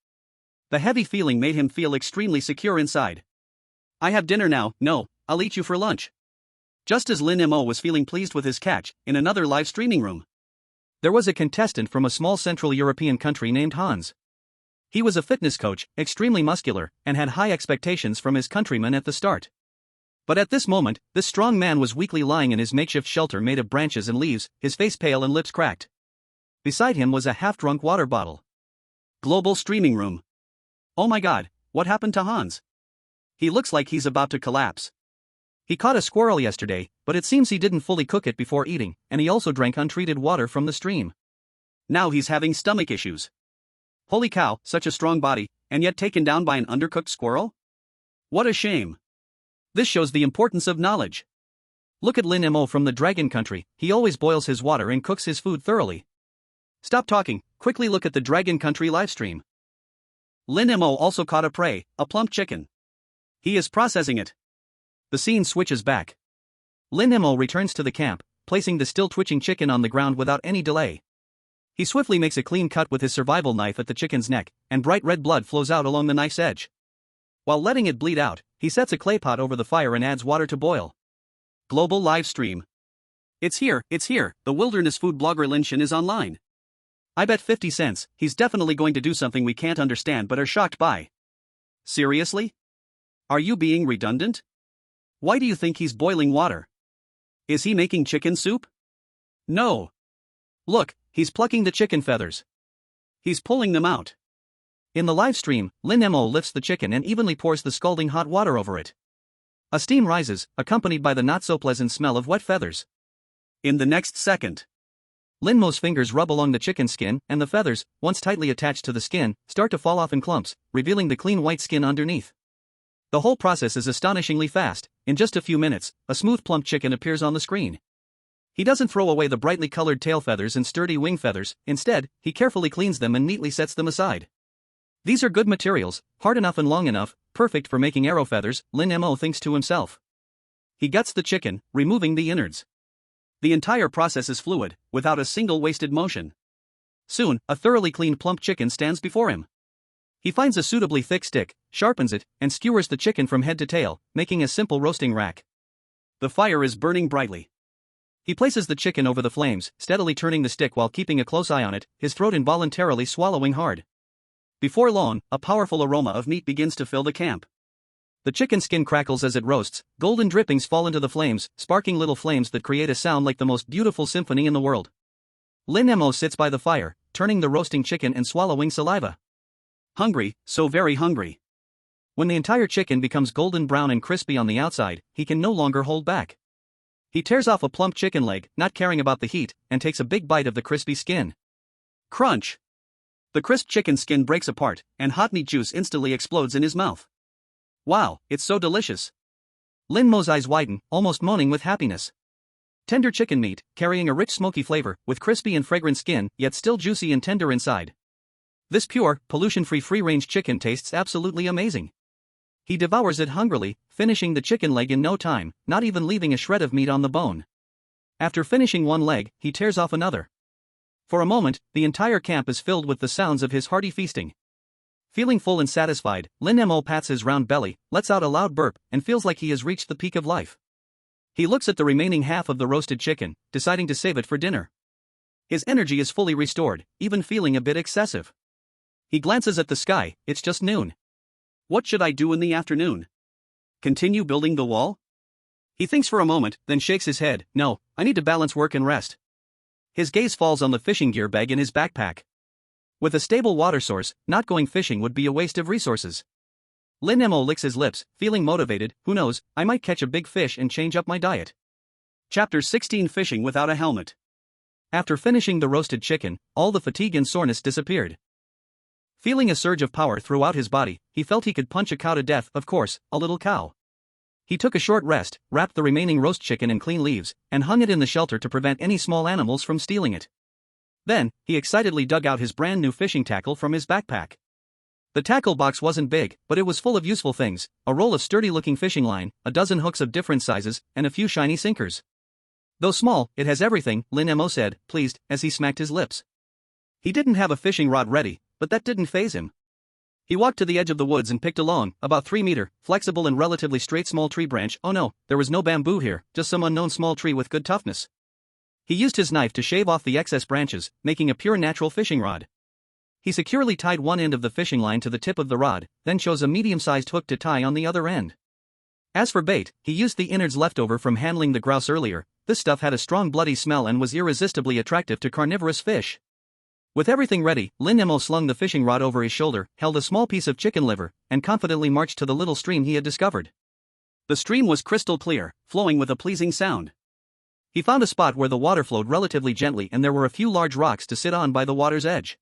The heavy feeling made him feel extremely secure inside. I have dinner now, no, I'll eat you for lunch. Just as Lin Mo was feeling pleased with his catch, in another live streaming room, there was a contestant from a small Central European country named Hans. He was a fitness coach, extremely muscular, and had high expectations from his countrymen at the start. But at this moment, this strong man was weakly lying in his makeshift shelter made of branches and leaves, his face pale and lips cracked. Beside him was a half-drunk water bottle. Global streaming room. Oh my god, what happened to Hans? He looks like he's about to collapse. He caught a squirrel yesterday, but it seems he didn't fully cook it before eating, and he also drank untreated water from the stream. Now he's having stomach issues. Holy cow, such a strong body, and yet taken down by an undercooked squirrel? What a shame. This shows the importance of knowledge. Look at Lin Mo from the Dragon Country, he always boils his water and cooks his food thoroughly. Stop talking, quickly look at the Dragon Country livestream. Lin Mo also caught a prey, a plump chicken. He is processing it. The scene switches back. Lin Mo returns to the camp, placing the still twitching chicken on the ground without any delay. He swiftly makes a clean cut with his survival knife at the chicken's neck, and bright red blood flows out along the knife's edge. While letting it bleed out, he sets a clay pot over the fire and adds water to boil. Global live stream. It's here, the wilderness food blogger Lin Shin is online. I bet 50 cents, he's definitely going to do something we can't understand but are shocked by. Seriously? Are you being redundant? Why do you think he's boiling water? Is he making chicken soup? No. Look, he's plucking the chicken feathers. He's pulling them out. In the live stream, Lin Mo lifts the chicken and evenly pours the scalding hot water over it. A steam rises, accompanied by the not-so-pleasant smell of wet feathers. In the next second, Lin Mo's fingers rub along the chicken skin, and the feathers, once tightly attached to the skin, start to fall off in clumps, revealing the clean white skin underneath. The whole process is astonishingly fast. In just a few minutes, a smooth plump chicken appears on the screen. He doesn't throw away the brightly colored tail feathers and sturdy wing feathers, instead, he carefully cleans them and neatly sets them aside. These are good materials, hard enough and long enough, perfect for making arrow feathers, Lin Mo thinks to himself. He guts the chicken, removing the innards. The entire process is fluid, without a single wasted motion. Soon, a thoroughly cleaned plump chicken stands before him. He finds a suitably thick stick, sharpens it, and skewers the chicken from head to tail, making a simple roasting rack. The fire is burning brightly. He places the chicken over the flames, steadily turning the stick while keeping a close eye on it, his throat involuntarily swallowing hard. Before long, a powerful aroma of meat begins to fill the camp. The chicken skin crackles as it roasts, golden drippings fall into the flames, sparking little flames that create a sound like the most beautiful symphony in the world. Lin Mo sits by the fire, turning the roasting chicken and swallowing saliva. Hungry, so very hungry. When the entire chicken becomes golden brown and crispy on the outside, he can no longer hold back. He tears off a plump chicken leg, not caring about the heat, and takes a big bite of the crispy skin. Crunch! The crisp chicken skin breaks apart, and hot meat juice instantly explodes in his mouth. Wow, it's so delicious. Lin Mo's eyes widen, almost moaning with happiness. Tender chicken meat, carrying a rich smoky flavor, with crispy and fragrant skin, yet still juicy and tender inside. This pure, pollution-free free-range chicken tastes absolutely amazing. He devours it hungrily, finishing the chicken leg in no time, not even leaving a shred of meat on the bone. After finishing one leg, he tears off another. For a moment, the entire camp is filled with the sounds of his hearty feasting. Feeling full and satisfied, Lin Mo pats his round belly, lets out a loud burp, and feels like he has reached the peak of life. He looks at the remaining half of the roasted chicken, deciding to save it for dinner. His energy is fully restored, even feeling a bit excessive. He glances at the sky, it's just noon. What should I do in the afternoon? Continue building the wall? He thinks for a moment, then shakes his head. No, I need to balance work and rest. His gaze falls on the fishing gear bag in his backpack. With a stable water source, not going fishing would be a waste of resources. Lin Mo licks his lips, feeling motivated. Who knows, I might catch a big fish and change up my diet. Chapter 16, Fishing Without a Helmet. After finishing the roasted chicken, all the fatigue and soreness disappeared. Feeling a surge of power throughout his body, he felt he could punch a cow to death, of course, a little cow. He took a short rest, wrapped the remaining roast chicken in clean leaves, and hung it in the shelter to prevent any small animals from stealing it. Then, he excitedly dug out his brand new fishing tackle from his backpack. The tackle box wasn't big, but it was full of useful things: a roll of sturdy-looking fishing line, a dozen hooks of different sizes, and a few shiny sinkers. Though small, it has everything, Lin Mo said, pleased, as he smacked his lips. He didn't have a fishing rod ready, but that didn't faze him. He walked to the edge of the woods and picked a long, about 3-meter, flexible and relatively straight small tree branch. Oh no, there was no bamboo here, just some unknown small tree with good toughness. He used his knife to shave off the excess branches, making a pure natural fishing rod. He securely tied one end of the fishing line to the tip of the rod, then chose a medium-sized hook to tie on the other end. As for bait, he used the innards left over from handling the grouse earlier. This stuff had a strong bloody smell and was irresistibly attractive to carnivorous fish. With everything ready, Lin Mo slung the fishing rod over his shoulder, held a small piece of chicken liver, and confidently marched to the little stream he had discovered. The stream was crystal clear, flowing with a pleasing sound. He found a spot where the water flowed relatively gently and there were a few large rocks to sit on by the water's edge.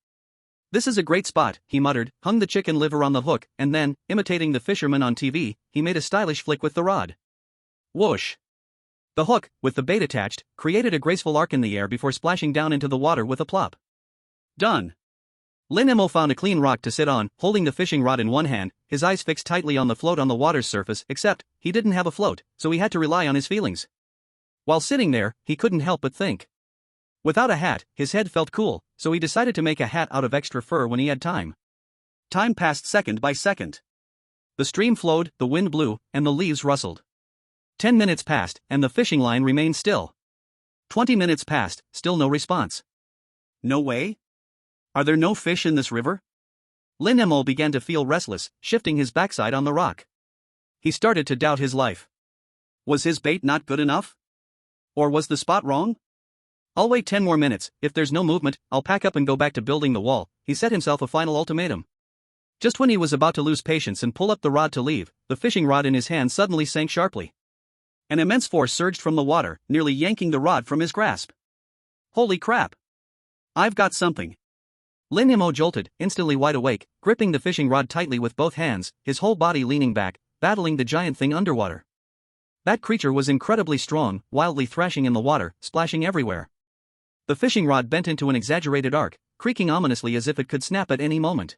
This is a great spot, he muttered, hung the chicken liver on the hook, and then, imitating the fisherman on TV, he made a stylish flick with the rod. Whoosh! The hook, with the bait attached, created a graceful arc in the air before splashing down into the water with a plop. Done. Lin Mo found a clean rock to sit on, holding the fishing rod in one hand, his eyes fixed tightly on the float on the water's surface, except, he didn't have a float, so he had to rely on his feelings. While sitting there, he couldn't help but think. Without a hat, his head felt cool, so he decided to make a hat out of extra fur when he had time. Time passed second by second. The stream flowed, the wind blew, and the leaves rustled. 10 minutes passed, and the fishing line remained still. 20 minutes passed, still no response. No way? Are there no fish in this river? Lin Mo began to feel restless, shifting his backside on the rock. He started to doubt his life. Was his bait not good enough? Or was the spot wrong? I'll wait 10 more minutes. If there's no movement, I'll pack up and go back to building the wall, he set himself a final ultimatum. Just when he was about to lose patience and pull up the rod to leave, the fishing rod in his hand suddenly sank sharply. An immense force surged from the water, nearly yanking the rod from his grasp. Holy crap! I've got something. Lin Mo jolted, instantly wide awake, gripping the fishing rod tightly with both hands, his whole body leaning back, battling the giant thing underwater. That creature was incredibly strong, wildly thrashing in the water, splashing everywhere. The fishing rod bent into an exaggerated arc, creaking ominously as if it could snap at any moment.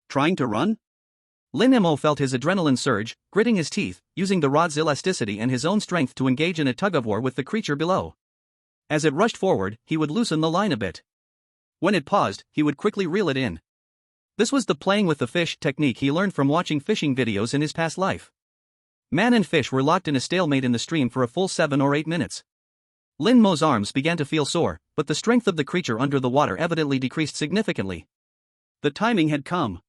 Trying to run? Lin Mo felt his adrenaline surge, gritting his teeth, using the rod's elasticity and his own strength to engage in a tug-of-war with the creature below. As it rushed forward, he would loosen the line a bit. When it paused, he would quickly reel it in. This was the playing with the fish technique he learned from watching fishing videos in his past life. Man and fish were locked in a stalemate in the stream for a full 7 or 8 minutes. Lin Mo's arms began to feel sore, but the strength of the creature under the water evidently decreased significantly. The timing had come.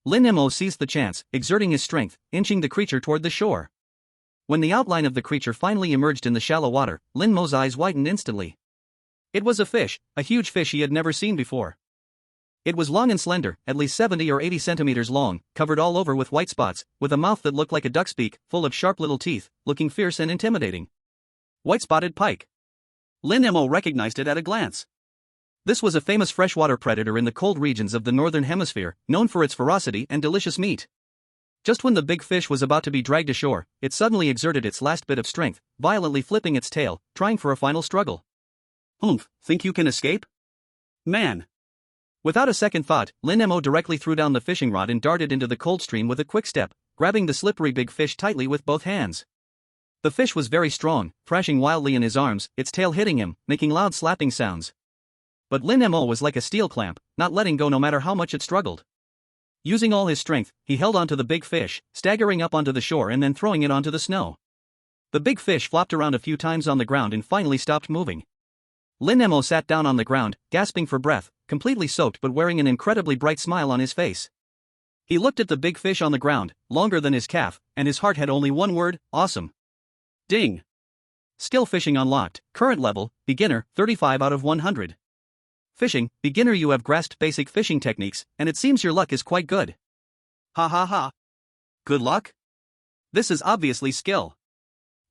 Lin Mo seized the chance, exerting his strength, inching the creature toward the shore. When the outline of the creature finally emerged in the shallow water, Lin Mo's eyes widened instantly. It was a fish, a huge fish he had never seen before. It was long and slender, at least 70 or 80 centimeters long, covered all over with white spots, with a mouth that looked like a duck's beak, full of sharp little teeth, looking fierce and intimidating. White-spotted pike. Lin Mo recognized it at a glance. This was a famous freshwater predator in the cold regions of the northern hemisphere, known for its ferocity and delicious meat. Just when the big fish was about to be dragged ashore, it suddenly exerted its last bit of strength, violently flipping its tail, trying for a final struggle. Humph, think you can escape? Man! Without a second thought, Lin Mo directly threw down the fishing rod and darted into the cold stream with a quick step, grabbing the slippery big fish tightly with both hands. The fish was very strong, thrashing wildly in his arms, its tail hitting him, making loud slapping sounds. But Lin Mo was like a steel clamp, not letting go no matter how much it struggled. Using all his strength, he held onto the big fish, staggering up onto the shore and then throwing it onto the snow. The big fish flopped around a few times on the ground and finally stopped moving. Lin Mo sat down on the ground, gasping for breath, completely soaked but wearing an incredibly bright smile on his face. He looked at the big fish on the ground, longer than his calf, and his heart had only one word: awesome. Ding! Skill fishing unlocked, current level, beginner, 35 out of 100. Fishing, beginner, you have grasped basic fishing techniques, and it seems your luck is quite good. Ha ha ha. Good luck? This is obviously skill.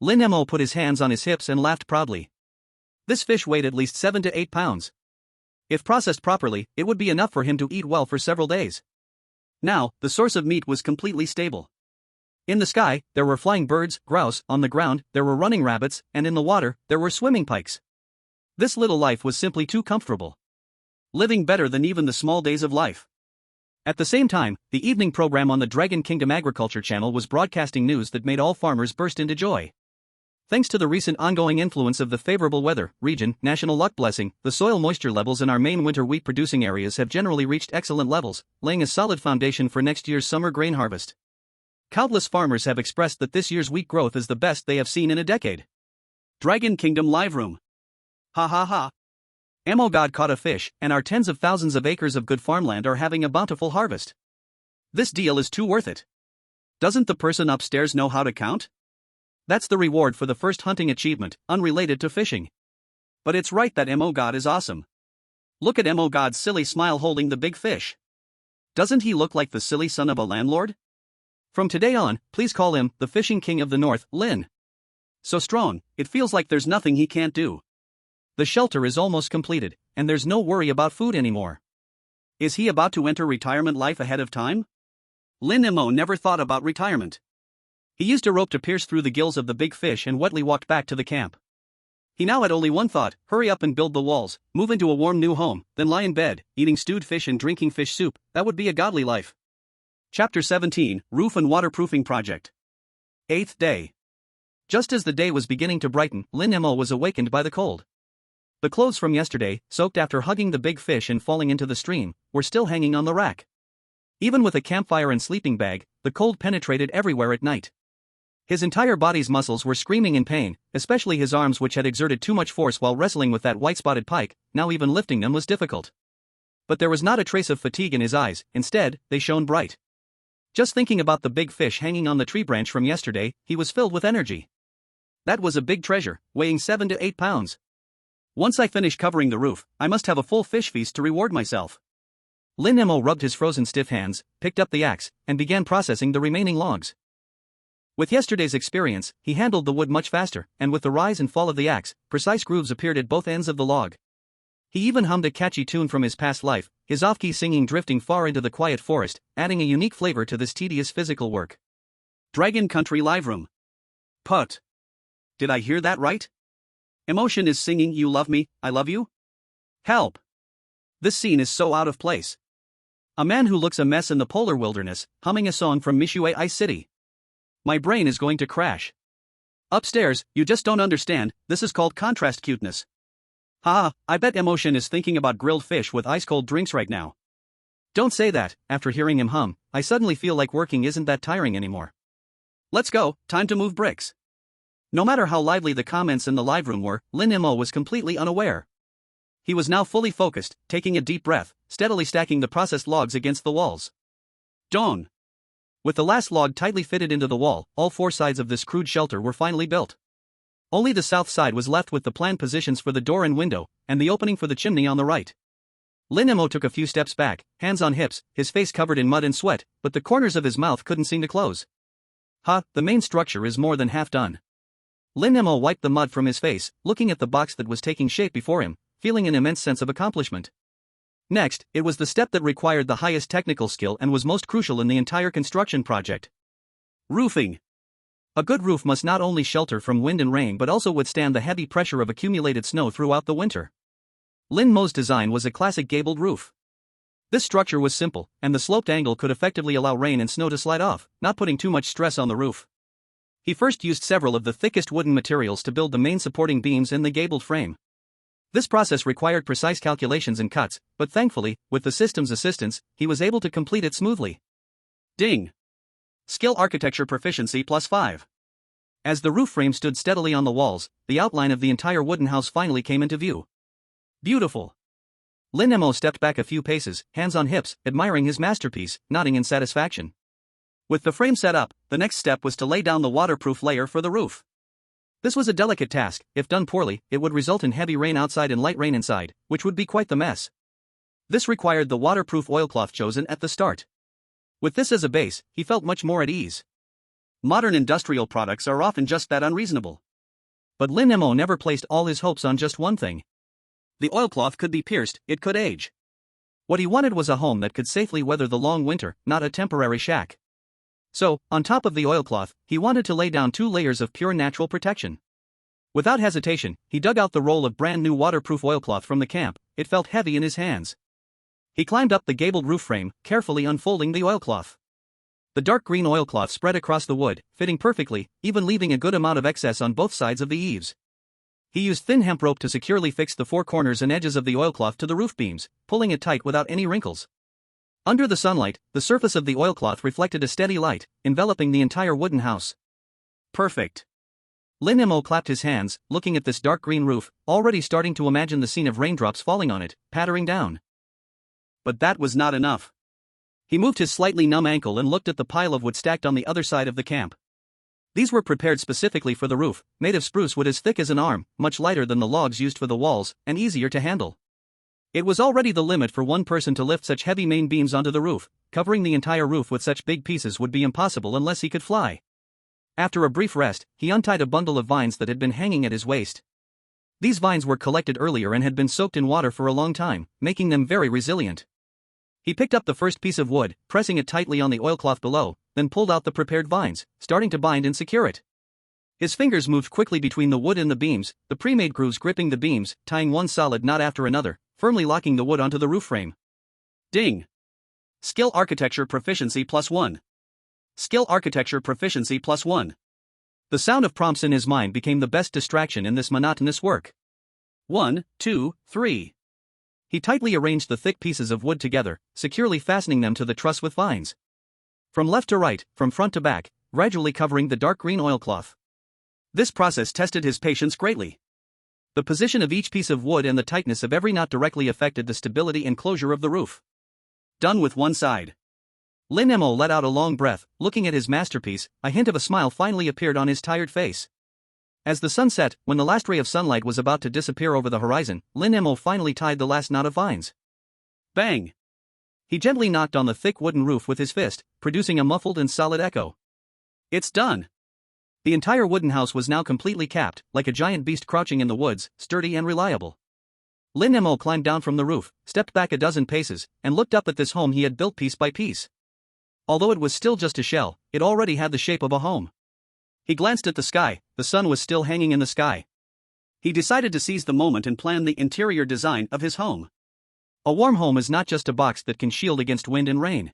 Lin Mo put his hands on his hips and laughed proudly. This fish weighed at least 7 to 8 pounds. If processed properly, it would be enough for him to eat well for several days. Now, the source of meat was completely stable. In the sky, there were flying birds, grouse; on the ground, there were running rabbits; and in the water, there were swimming pikes. This little life was simply too comfortable. Living better than even the small days of life. At the same time, the evening program on the Dragon Kingdom Agriculture Channel was broadcasting news that made all farmers burst into joy. Thanks to the recent ongoing influence of the favorable weather, region, national luck blessing, the soil moisture levels in our main winter wheat producing areas have generally reached excellent levels, laying a solid foundation for next year's summer grain harvest. Countless farmers have expressed that this year's wheat growth is the best they have seen in a decade. Dragon Kingdom Live Room. Ha ha ha. Mo God caught a fish, and our tens of thousands of acres of good farmland are having a bountiful harvest. This deal is too worth it. Doesn't the person upstairs know how to count? That's the reward for the first hunting achievement, unrelated to fishing. But it's right that Mo God is awesome. Look at Mo God's silly smile holding the big fish. Doesn't he look like the silly son of a landlord? From today on, please call him the Fishing King of the North, Lin. So strong, it feels like there's nothing he can't do. The shelter is almost completed, and there's no worry about food anymore. Is he about to enter retirement life ahead of time? Lin Mo never thought about retirement. He used a rope to pierce through the gills of the big fish and wetly walked back to the camp. He now had only one thought: hurry up and build the walls, move into a warm new home, then lie in bed, eating stewed fish and drinking fish soup. That would be a godly life. Chapter 17, Roof and Waterproofing Project. 8th day. Just as the day was beginning to brighten, Lin Mo was awakened by the cold. The clothes from yesterday, soaked after hugging the big fish and falling into the stream, were still hanging on the rack. Even with a campfire and sleeping bag, the cold penetrated everywhere at night. His entire body's muscles were screaming in pain, especially his arms, which had exerted too much force while wrestling with that white-spotted pike. Now even lifting them was difficult. But there was not a trace of fatigue in his eyes; instead, they shone bright. Just thinking about the big fish hanging on the tree branch from yesterday, he was filled with energy. That was a big treasure, weighing 7 to 8 pounds. Once I finish covering the roof, I must have a full fish feast to reward myself. Lin Mo rubbed his frozen stiff hands, picked up the axe, and began processing the remaining logs. With yesterday's experience, he handled the wood much faster, and with the rise and fall of the axe, precise grooves appeared at both ends of the log. He even hummed a catchy tune from his past life, his off-key singing drifting far into the quiet forest, adding a unique flavor to this tedious physical work. Dragon Country Live Room. Put. Did I hear that right? Emotion is singing "You Love Me, I Love You"? Help! This scene is so out of place. A man who looks a mess in the polar wilderness, humming a song from Misue Ice City. My brain is going to crash. Upstairs, you just don't understand, this is called contrast cuteness. Haha, I bet Emotion is thinking about grilled fish with ice-cold drinks right now. Don't say that. After hearing him hum, I suddenly feel like working isn't that tiring anymore. Let's go, time to move bricks. No matter how lively the comments in the live room were, Lin Mo was completely unaware. He was now fully focused, taking a deep breath, steadily stacking the processed logs against the walls. Dawn. With the last log tightly fitted into the wall, all 4 sides of this crude shelter were finally built. Only the south side was left with the planned positions for the door and window, and the opening for the chimney on the right. Lin Mo took a few steps back, hands on hips, his face covered in mud and sweat, but the corners of his mouth couldn't seem to close. The main structure is more than half done. Lin Mo wiped the mud from his face, looking at the box that was taking shape before him, feeling an immense sense of accomplishment. Next, it was the step that required the highest technical skill and was most crucial in the entire construction project. Roofing. A good roof must not only shelter from wind and rain but also withstand the heavy pressure of accumulated snow throughout the winter. Lin Mo's design was a classic gabled roof. This structure was simple, and the sloped angle could effectively allow rain and snow to slide off, not putting too much stress on the roof. He first used several of the thickest wooden materials to build the main supporting beams in the gabled frame. This process required precise calculations and cuts, but thankfully, with the system's assistance, he was able to complete it smoothly. Ding! Skill Architecture Proficiency +5. As the roof frame stood steadily on the walls, the outline of the entire wooden house finally came into view. Beautiful! Lin Mo stepped back a few paces, hands on hips, admiring his masterpiece, nodding in satisfaction. With the frame set up, the next step was to lay down the waterproof layer for the roof. This was a delicate task. If done poorly, it would result in heavy rain outside and light rain inside, which would be quite the mess. This required the waterproof oilcloth chosen at the start. With this as a base, he felt much more at ease. Modern industrial products are often just that unreasonable. But Lin Mo never placed all his hopes on just one thing. The oilcloth could be pierced, it could age. What he wanted was a home that could safely weather the long winter, not a temporary shack. So, on top of the oilcloth, he wanted to lay down 2 layers of pure natural protection. Without hesitation, he dug out the roll of brand new waterproof oilcloth from the camp. It felt heavy in his hands. He climbed up the gabled roof frame, carefully unfolding the oilcloth. The dark green oilcloth spread across the wood, fitting perfectly, even leaving a good amount of excess on both sides of the eaves. He used thin hemp rope to securely fix the 4 corners and edges of the oilcloth to the roof beams, pulling it tight without any wrinkles. Under the sunlight, the surface of the oilcloth reflected a steady light, enveloping the entire wooden house. Perfect. Lin Mo clapped his hands, looking at this dark green roof, already starting to imagine the scene of raindrops falling on it, pattering down. But that was not enough. He moved his slightly numb ankle and looked at the pile of wood stacked on the other side of the camp. These were prepared specifically for the roof, made of spruce wood as thick as an arm, much lighter than the logs used for the walls, and easier to handle. It was already the limit for one person to lift such heavy main beams onto the roof. Covering the entire roof with such big pieces would be impossible unless he could fly. After a brief rest, he untied a bundle of vines that had been hanging at his waist. These vines were collected earlier and had been soaked in water for a long time, making them very resilient. He picked up the first piece of wood, pressing it tightly on the oilcloth below, then pulled out the prepared vines, starting to bind and secure it. His fingers moved quickly between the wood and the beams, the pre-made grooves gripping the beams, tying one solid knot after another, firmly locking the wood onto the roof frame. Ding! Skill Architecture Proficiency +1. Skill Architecture Proficiency +1. The sound of prompts in his mind became the best distraction in this monotonous work. 1, 2, 3. He tightly arranged the thick pieces of wood together, securely fastening them to the truss with vines. From left to right, from front to back, gradually covering the dark green oilcloth. This process tested his patience greatly. The position of each piece of wood and the tightness of every knot directly affected the stability and closure of the roof. Done with one side. Lin Mo let out a long breath, looking at his masterpiece. A hint of a smile finally appeared on his tired face. As the sun set, when the last ray of sunlight was about to disappear over the horizon, Lin Mo finally tied the last knot of vines. Bang! He gently knocked on the thick wooden roof with his fist, producing a muffled and solid echo. It's done! The entire wooden house was now completely capped, like a giant beast crouching in the woods, sturdy and reliable. Lin Mo climbed down from the roof, stepped back a dozen paces, and looked up at this home he had built piece by piece. Although it was still just a shell, it already had the shape of a home. He glanced at the sky. The sun was still hanging in the sky. He decided to seize the moment and plan the interior design of his home. A warm home is not just a box that can shield against wind and rain.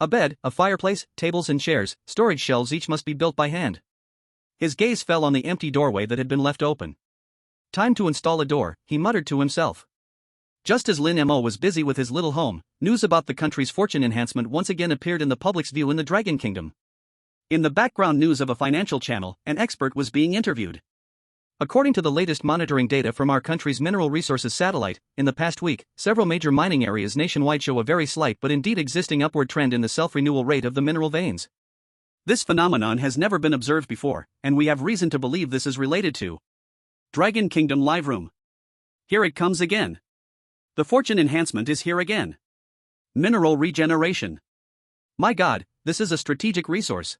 A bed, a fireplace, tables and chairs, storage shelves each must be built by hand. His gaze fell on the empty doorway that had been left open. Time to install a door, he muttered to himself. Just as Lin Mo was busy with his little home, news about the country's fortune enhancement once again appeared in the public's view in the Dragon Kingdom. In the background news of a financial channel, an expert was being interviewed. According to the latest monitoring data from our country's mineral resources satellite, in the past week, several major mining areas nationwide show a very slight but indeed existing upward trend in the self-renewal rate of the mineral veins. This phenomenon has never been observed before, and we have reason to believe this is related to Dragon Kingdom Live Room. Here it comes again. The fortune enhancement is here again. Mineral regeneration. My God, this is a strategic resource.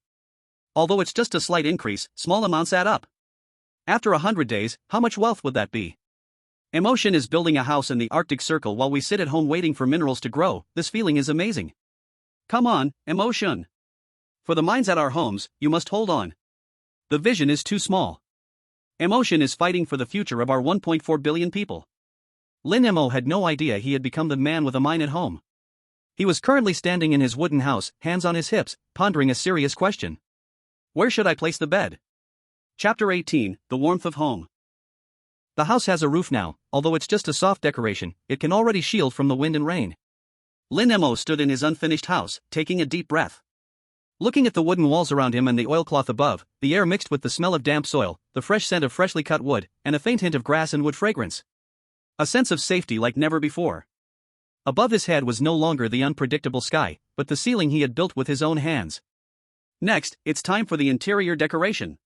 Although it's just a slight increase, small amounts add up. After 100 days, how much wealth would that be? Emotion is building a house in the Arctic Circle while we sit at home waiting for minerals to grow. This feeling is amazing. Come on, Emotion. For the minds at our homes, you must hold on. The vision is too small. Emotion is fighting for the future of our 1.4 billion people. Lin Mo had no idea he had become the man with a mine at home. He was currently standing in his wooden house, hands on his hips, pondering a serious question. Where should I place the bed? Chapter 18, The Warmth of Home. The house has a roof now. Although it's just a soft decoration, it can already shield from the wind and rain. Lin Mo stood in his unfinished house, taking a deep breath. Looking at the wooden walls around him and the oilcloth above, the air mixed with the smell of damp soil, the fresh scent of freshly cut wood, and a faint hint of grass and wood fragrance. A sense of safety like never before. Above his head was no longer the unpredictable sky, but the ceiling he had built with his own hands. Next, it's time for the interior decoration.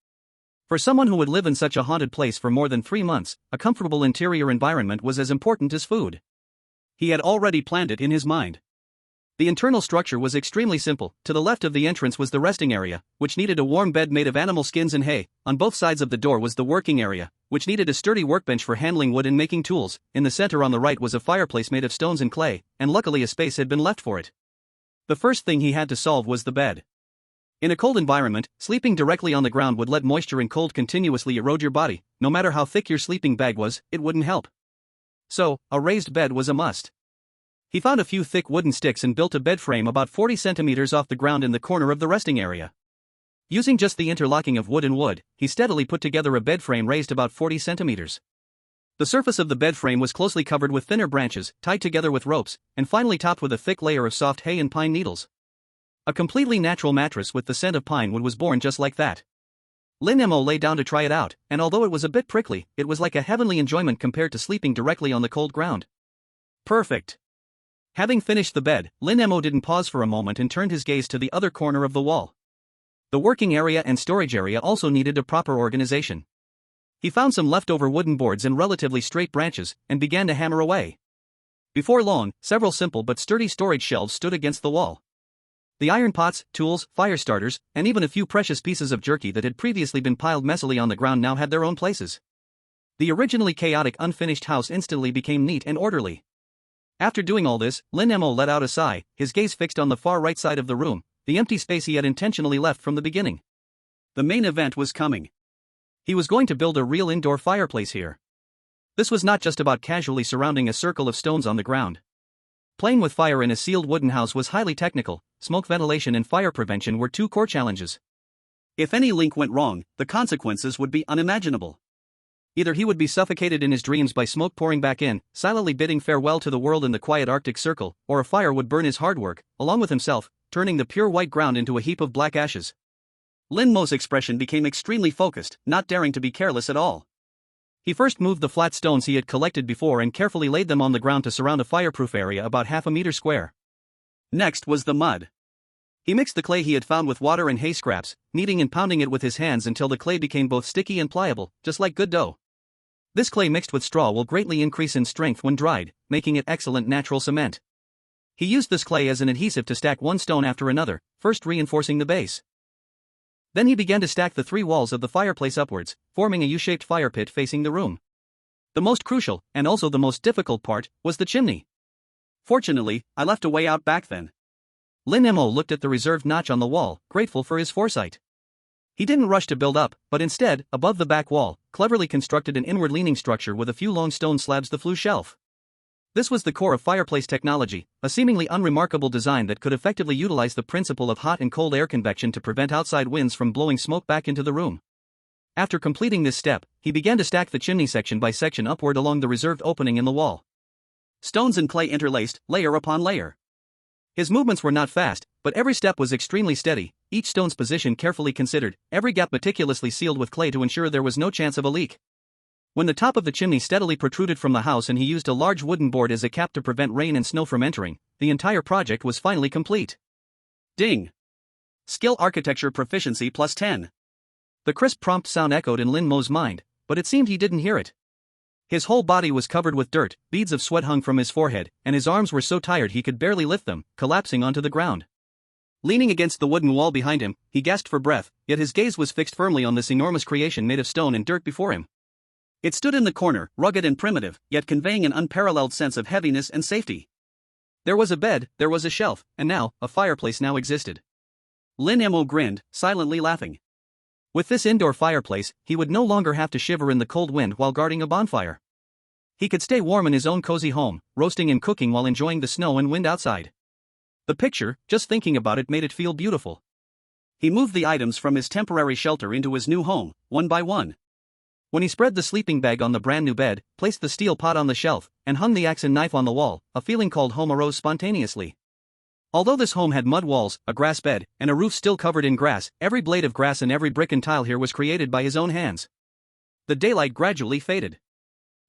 For someone who would live in such a haunted place for more than 3 months, a comfortable interior environment was as important as food. He had already planned it in his mind. The internal structure was extremely simple. To the left of the entrance was the resting area, which needed a warm bed made of animal skins and hay. On both sides of the door was the working area, which needed a sturdy workbench for handling wood and making tools. In the center on the right was a fireplace made of stones and clay, and luckily a space had been left for it. The first thing he had to solve was the bed. In a cold environment, sleeping directly on the ground would let moisture and cold continuously erode your body. No matter how thick your sleeping bag was, it wouldn't help. So, a raised bed was a must. He found a few thick wooden sticks and built a bed frame about 40 centimeters off the ground in the corner of the resting area. Using just the interlocking of wood and wood, he steadily put together a bed frame raised about 40 centimeters. The surface of the bed frame was closely covered with thinner branches, tied together with ropes, and finally topped with a thick layer of soft hay and pine needles. A completely natural mattress with the scent of pine wood was born just like that. Lin Mo lay down to try it out, and although it was a bit prickly, it was like a heavenly enjoyment compared to sleeping directly on the cold ground. Perfect. Having finished the bed, Lin Mo didn't pause for a moment and turned his gaze to the other corner of the wall. The working area and storage area also needed a proper organization. He found some leftover wooden boards and relatively straight branches, and began to hammer away. Before long, several simple but sturdy storage shelves stood against the wall. The iron pots, tools, fire starters, and even a few precious pieces of jerky that had previously been piled messily on the ground now had their own places. The originally chaotic unfinished house instantly became neat and orderly. After doing all this, Lin Mo let out a sigh, his gaze fixed on the far right side of the room, the empty space he had intentionally left from the beginning. The main event was coming. He was going to build a real indoor fireplace here. This was not just about casually surrounding a circle of stones on the ground. Playing with fire in a sealed wooden house was highly technical. Smoke ventilation and fire prevention were two core challenges. If any link went wrong, the consequences would be unimaginable. Either he would be suffocated in his dreams by smoke pouring back in, silently bidding farewell to the world in the quiet Arctic Circle, or a fire would burn his hard work, along with himself, turning the pure white ground into a heap of black ashes. Lin Mo's expression became extremely focused, not daring to be careless at all. He first moved the flat stones he had collected before and carefully laid them on the ground to surround a fireproof area about half a meter square. Next was the mud. He mixed the clay he had found with water and hay scraps, kneading and pounding it with his hands until the clay became both sticky and pliable, just like good dough. This clay mixed with straw will greatly increase in strength when dried, making it excellent natural cement. He used this clay as an adhesive to stack one stone after another, first reinforcing the base. Then he began to stack the 3 walls of the fireplace upwards, forming a U-shaped fire pit facing the room. The most crucial, and also the most difficult part, was the chimney. Fortunately, I left a way out back then. Lin Mo looked at the reserved notch on the wall, grateful for his foresight. He didn't rush to build up, but instead, above the back wall, cleverly constructed an inward-leaning structure with a few long stone slabs, the flue shelf. This was the core of fireplace technology, a seemingly unremarkable design that could effectively utilize the principle of hot and cold air convection to prevent outside winds from blowing smoke back into the room. After completing this step, he began to stack the chimney section by section upward along the reserved opening in the wall. Stones and clay interlaced, layer upon layer. His movements were not fast, but every step was extremely steady, each stone's position carefully considered, every gap meticulously sealed with clay to ensure there was no chance of a leak. When the top of the chimney steadily protruded from the house and he used a large wooden board as a cap to prevent rain and snow from entering, the entire project was finally complete. Ding! Skill architecture proficiency plus 10. The crisp prompt sound echoed in Lin Mo's mind, but it seemed he didn't hear it. His whole body was covered with dirt, beads of sweat hung from his forehead, and his arms were so tired he could barely lift them, collapsing onto the ground. Leaning against the wooden wall behind him, he gasped for breath, yet his gaze was fixed firmly on this enormous creation made of stone and dirt before him. It stood in the corner, rugged and primitive, yet conveying an unparalleled sense of heaviness and safety. There was a bed, there was a shelf, and now, a fireplace now existed. Lin Mo grinned, silently laughing. With this indoor fireplace, he would no longer have to shiver in the cold wind while guarding a bonfire. He could stay warm in his own cozy home, roasting and cooking while enjoying the snow and wind outside. The picture, just thinking about it, made it feel beautiful. He moved the items from his temporary shelter into his new home, one by one. When he spread the sleeping bag on the brand new bed, placed the steel pot on the shelf, and hung the axe and knife on the wall, a feeling called home arose spontaneously. Although this home had mud walls, a grass bed, and a roof still covered in grass, every blade of grass and every brick and tile here was created by his own hands. The daylight gradually faded.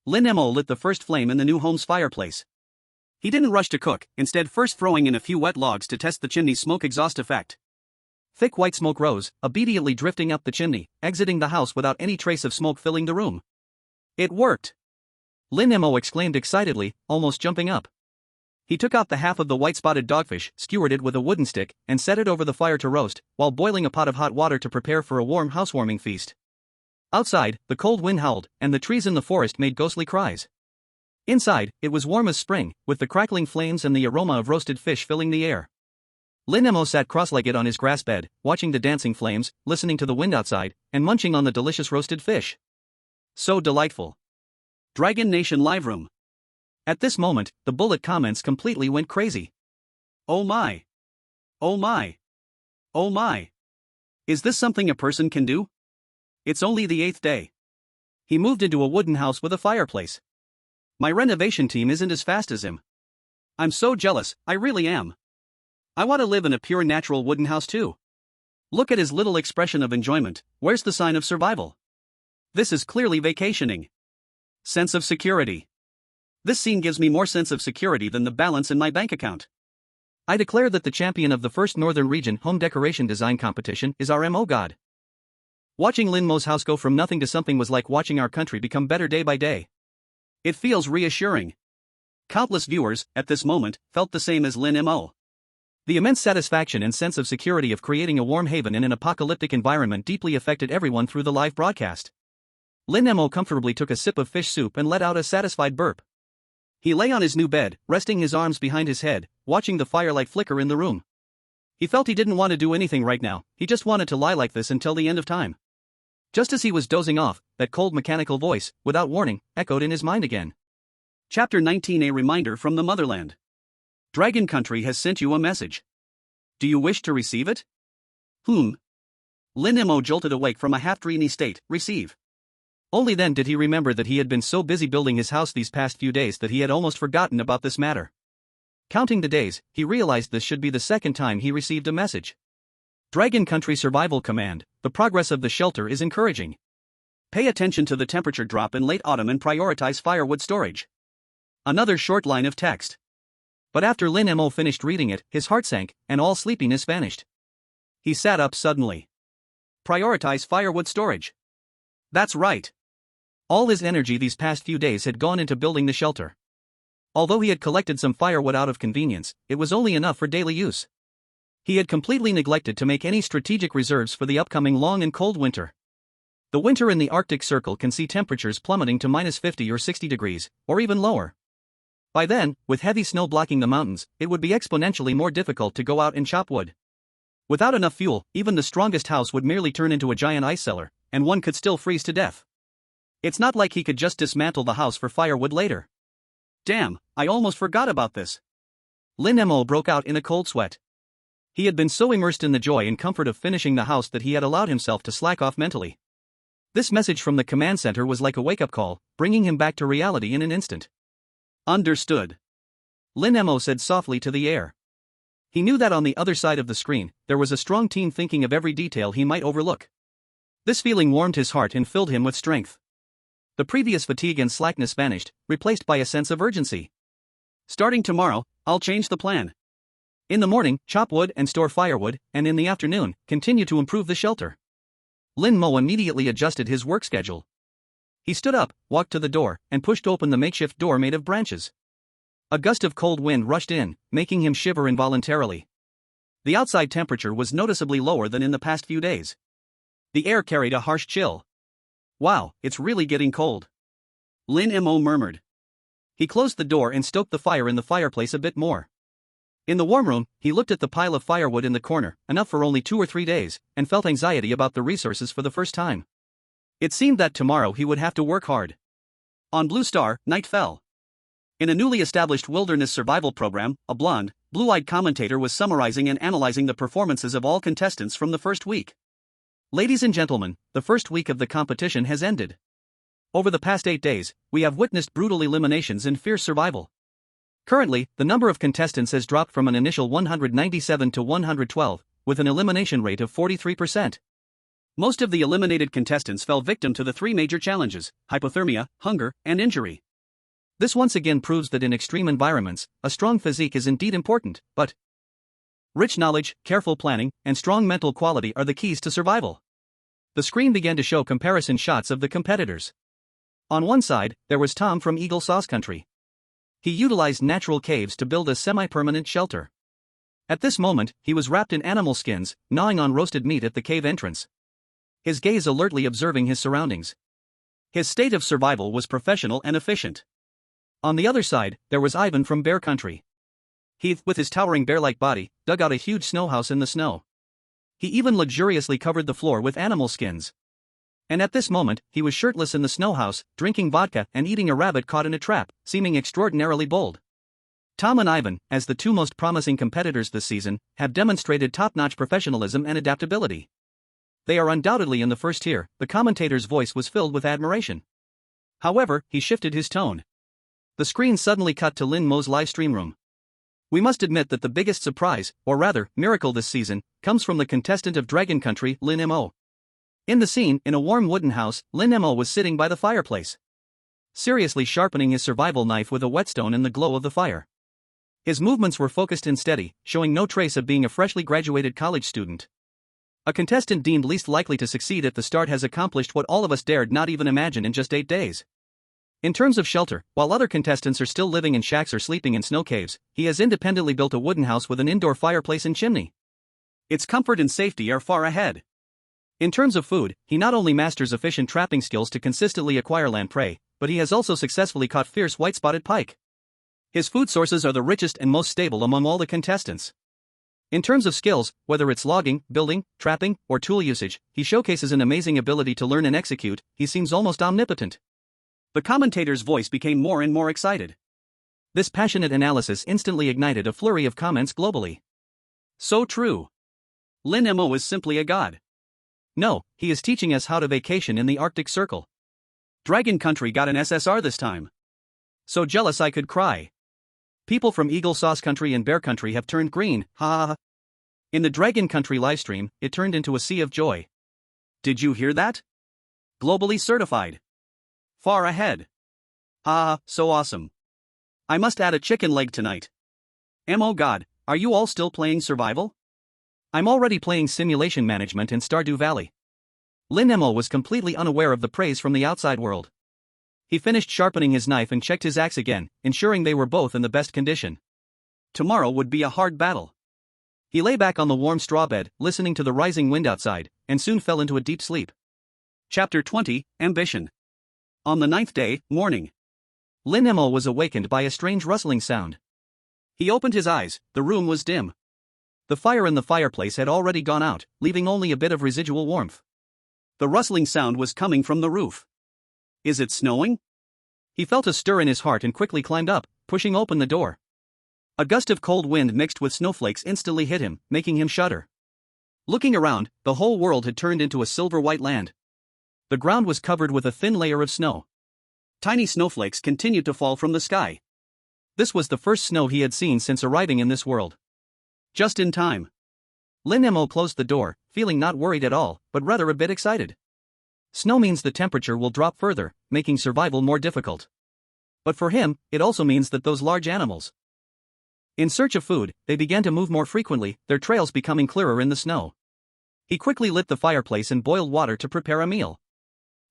Lin Mo lit the first flame in the new home's fireplace. He didn't rush to cook, instead first throwing in a few wet logs to test the chimney's smoke exhaust effect. Thick white smoke rose, obediently drifting up the chimney, exiting the house without any trace of smoke filling the room. It worked! Lin Mo exclaimed excitedly, almost jumping up. He took out the half of the white-spotted dogfish, skewered it with a wooden stick, and set it over the fire to roast, while boiling a pot of hot water to prepare for a warm housewarming feast. Outside, the cold wind howled, and the trees in the forest made ghostly cries. Inside, it was warm as spring, with the crackling flames and the aroma of roasted fish filling the air. Lin Mo sat cross-legged on his grass bed, watching the dancing flames, listening to the wind outside, and munching on the delicious roasted fish. So delightful. Dragon Nation Live Room. At this moment, the bullet comments completely went crazy. Oh my. Oh my. Oh my. Is this something a person can do? It's only the 8th day. He moved into a wooden house with a fireplace. My renovation team isn't as fast as him. I'm so jealous, I really am. I want to live in a pure natural wooden house too. Look at his little expression of enjoyment. Where's the sign of survival? This is clearly vacationing. Sense of security. This scene gives me more sense of security than the balance in my bank account. I declare that the champion of the first Northern Region home decoration design competition is our MO god. Watching Lin Mo's house go from nothing to something was like watching our country become better day by day. It feels reassuring. Countless viewers, at this moment, felt the same as Lin Mo. The immense satisfaction and sense of security of creating a warm haven in an apocalyptic environment deeply affected everyone through the live broadcast. Lin Mo comfortably took a sip of fish soup and let out a satisfied burp. He lay on his new bed, resting his arms behind his head, watching the firelight flicker in the room. He felt he didn't want to do anything right now, he just wanted to lie like this until the end of time. Just as he was dozing off, that cold mechanical voice, without warning, echoed in his mind again. Chapter 19: A reminder from the motherland. Dragon Country has sent you a message. Do you wish to receive it? Lin Mo jolted awake from a half-dreamy state. Receive. Only then did he remember that he had been so busy building his house these past few days that he had almost forgotten about this matter. Counting the days, he realized this should be the second time he received a message. Dragon Country Survival Command, the progress of the shelter is encouraging. Pay attention to the temperature drop in late autumn and prioritize firewood storage. Another short line of text. But after Lin Mo finished reading it, his heart sank, and all sleepiness vanished. He sat up suddenly. Prioritize firewood storage. That's right. All his energy these past few days had gone into building the shelter. Although he had collected some firewood out of convenience, it was only enough for daily use. He had completely neglected to make any strategic reserves for the upcoming long and cold winter. The winter in the Arctic Circle can see temperatures plummeting to -50 or 60 degrees, or even lower. By then, with heavy snow blocking the mountains, it would be exponentially more difficult to go out and chop wood. Without enough fuel, even the strongest house would merely turn into a giant ice cellar, and one could still freeze to death. It's not like he could just dismantle the house for firewood later. Damn, I almost forgot about this. Lin Mo broke out in a cold sweat. He had been so immersed in the joy and comfort of finishing the house that he had allowed himself to slack off mentally. This message from the command center was like a wake-up call, bringing him back to reality in an instant. Understood. Lin Mo said softly to the air. He knew that on the other side of the screen, there was a strong team thinking of every detail he might overlook. This feeling warmed his heart and filled him with strength. The previous fatigue and slackness vanished, replaced by a sense of urgency. Starting tomorrow, I'll change the plan. In the morning, chop wood and store firewood, and in the afternoon, continue to improve the shelter. Lin Mo immediately adjusted his work schedule. He stood up, walked to the door, and pushed open the makeshift door made of branches. A gust of cold wind rushed in, making him shiver involuntarily. The outside temperature was noticeably lower than in the past few days. The air carried a harsh chill. Wow, it's really getting cold. Lin Mo murmured. He closed the door and stoked the fire in the fireplace a bit more. In the warm room, he looked at the pile of firewood in the corner, enough for only 2 or 3 days, and felt anxiety about the resources for the first time. It seemed that tomorrow he would have to work hard. On Blue Star, night fell. In a newly established wilderness survival program, a blonde, blue-eyed commentator was summarizing and analyzing the performances of all contestants from the first week. Ladies and gentlemen, the first week of the competition has ended. Over the past 8 days, we have witnessed brutal eliminations and fierce survival. Currently, the number of contestants has dropped from an initial 197 to 112, with an elimination rate of 43%. Most of the eliminated contestants fell victim to the 3 major challenges: hypothermia, hunger, and injury. This once again proves that in extreme environments, a strong physique is indeed important, but Rich knowledge, careful planning, and strong mental quality are the keys to survival. The screen began to show comparison shots of the competitors. On one side, there was Tom from Eagle Sauce Country. He utilized natural caves to build a semi-permanent shelter. At this moment, he was wrapped in animal skins, gnawing on roasted meat at the cave entrance. His gaze alertly observing his surroundings. His state of survival was professional and efficient. On the other side, there was Ivan from Bear Country. He, with his towering bear-like body, dug out a huge snow house in the snow. He even luxuriously covered the floor with animal skins. And at this moment, he was shirtless in the snow house, drinking vodka and eating a rabbit caught in a trap, seeming extraordinarily bold. Tom and Ivan, as the two most promising competitors this season, have demonstrated top-notch professionalism and adaptability. They are undoubtedly in the first tier. The commentator's voice was filled with admiration. However, he shifted his tone. The screen suddenly cut to Lin Mo's live stream room. We must admit that the biggest surprise, or rather, miracle this season, comes from the contestant of Dragon Country, Lin Mo. In the scene, in a warm wooden house, Lin Mo was sitting by the fireplace, seriously sharpening his survival knife with a whetstone in the glow of the fire. His movements were focused and steady, showing no trace of being a freshly graduated college student. A contestant deemed least likely to succeed at the start has accomplished what all of us dared not even imagine in just 8 days. In terms of shelter, while other contestants are still living in shacks or sleeping in snow caves, he has independently built a wooden house with an indoor fireplace and chimney. Its comfort and safety are far ahead. In terms of food, he not only masters efficient trapping skills to consistently acquire land prey, but he has also successfully caught fierce white-spotted pike. His food sources are the richest and most stable among all the contestants. In terms of skills, whether it's logging, building, trapping, or tool usage, he showcases an amazing ability to learn and execute. He seems almost omnipotent. The commentator's voice became more and more excited. This passionate analysis instantly ignited a flurry of comments globally. So true. Lin Mo is simply a god. No, he is teaching us how to vacation in the Arctic Circle. Dragon Country got an SSR this time. So jealous I could cry. People from Eagle Sauce Country and Bear Country have turned green, ha ha ha. In the Dragon Country livestream, it turned into a sea of joy. Did you hear that? Globally certified. Far ahead. Ha, so awesome. I must add a chicken leg tonight. Oh god, are you all still playing survival? I'm already playing simulation management in Stardew Valley. Lin Mo was completely unaware of the praise from the outside world. He finished sharpening his knife and checked his axe again, ensuring they were both in the best condition. Tomorrow would be a hard battle. He lay back on the warm straw bed, listening to the rising wind outside, and soon fell into a deep sleep. Chapter 20, Ambition. On the 9th day, morning. Lin Mo was awakened by a strange rustling sound. He opened his eyes. The room was dim. The fire in the fireplace had already gone out, leaving only a bit of residual warmth. The rustling sound was coming from the roof. Is it snowing? He felt a stir in his heart and quickly climbed up, pushing open the door. A gust of cold wind mixed with snowflakes instantly hit him, making him shudder. Looking around, the whole world had turned into a silver-white land. The ground was covered with a thin layer of snow. Tiny snowflakes continued to fall from the sky. This was the first snow he had seen since arriving in this world. Just in time. Lin Mo closed the door, feeling not worried at all, but rather a bit excited. Snow means the temperature will drop further, making survival more difficult. But for him, it also means that those large animals, in search of food, they began to move more frequently, their trails becoming clearer in the snow. He quickly lit the fireplace and boiled water to prepare a meal.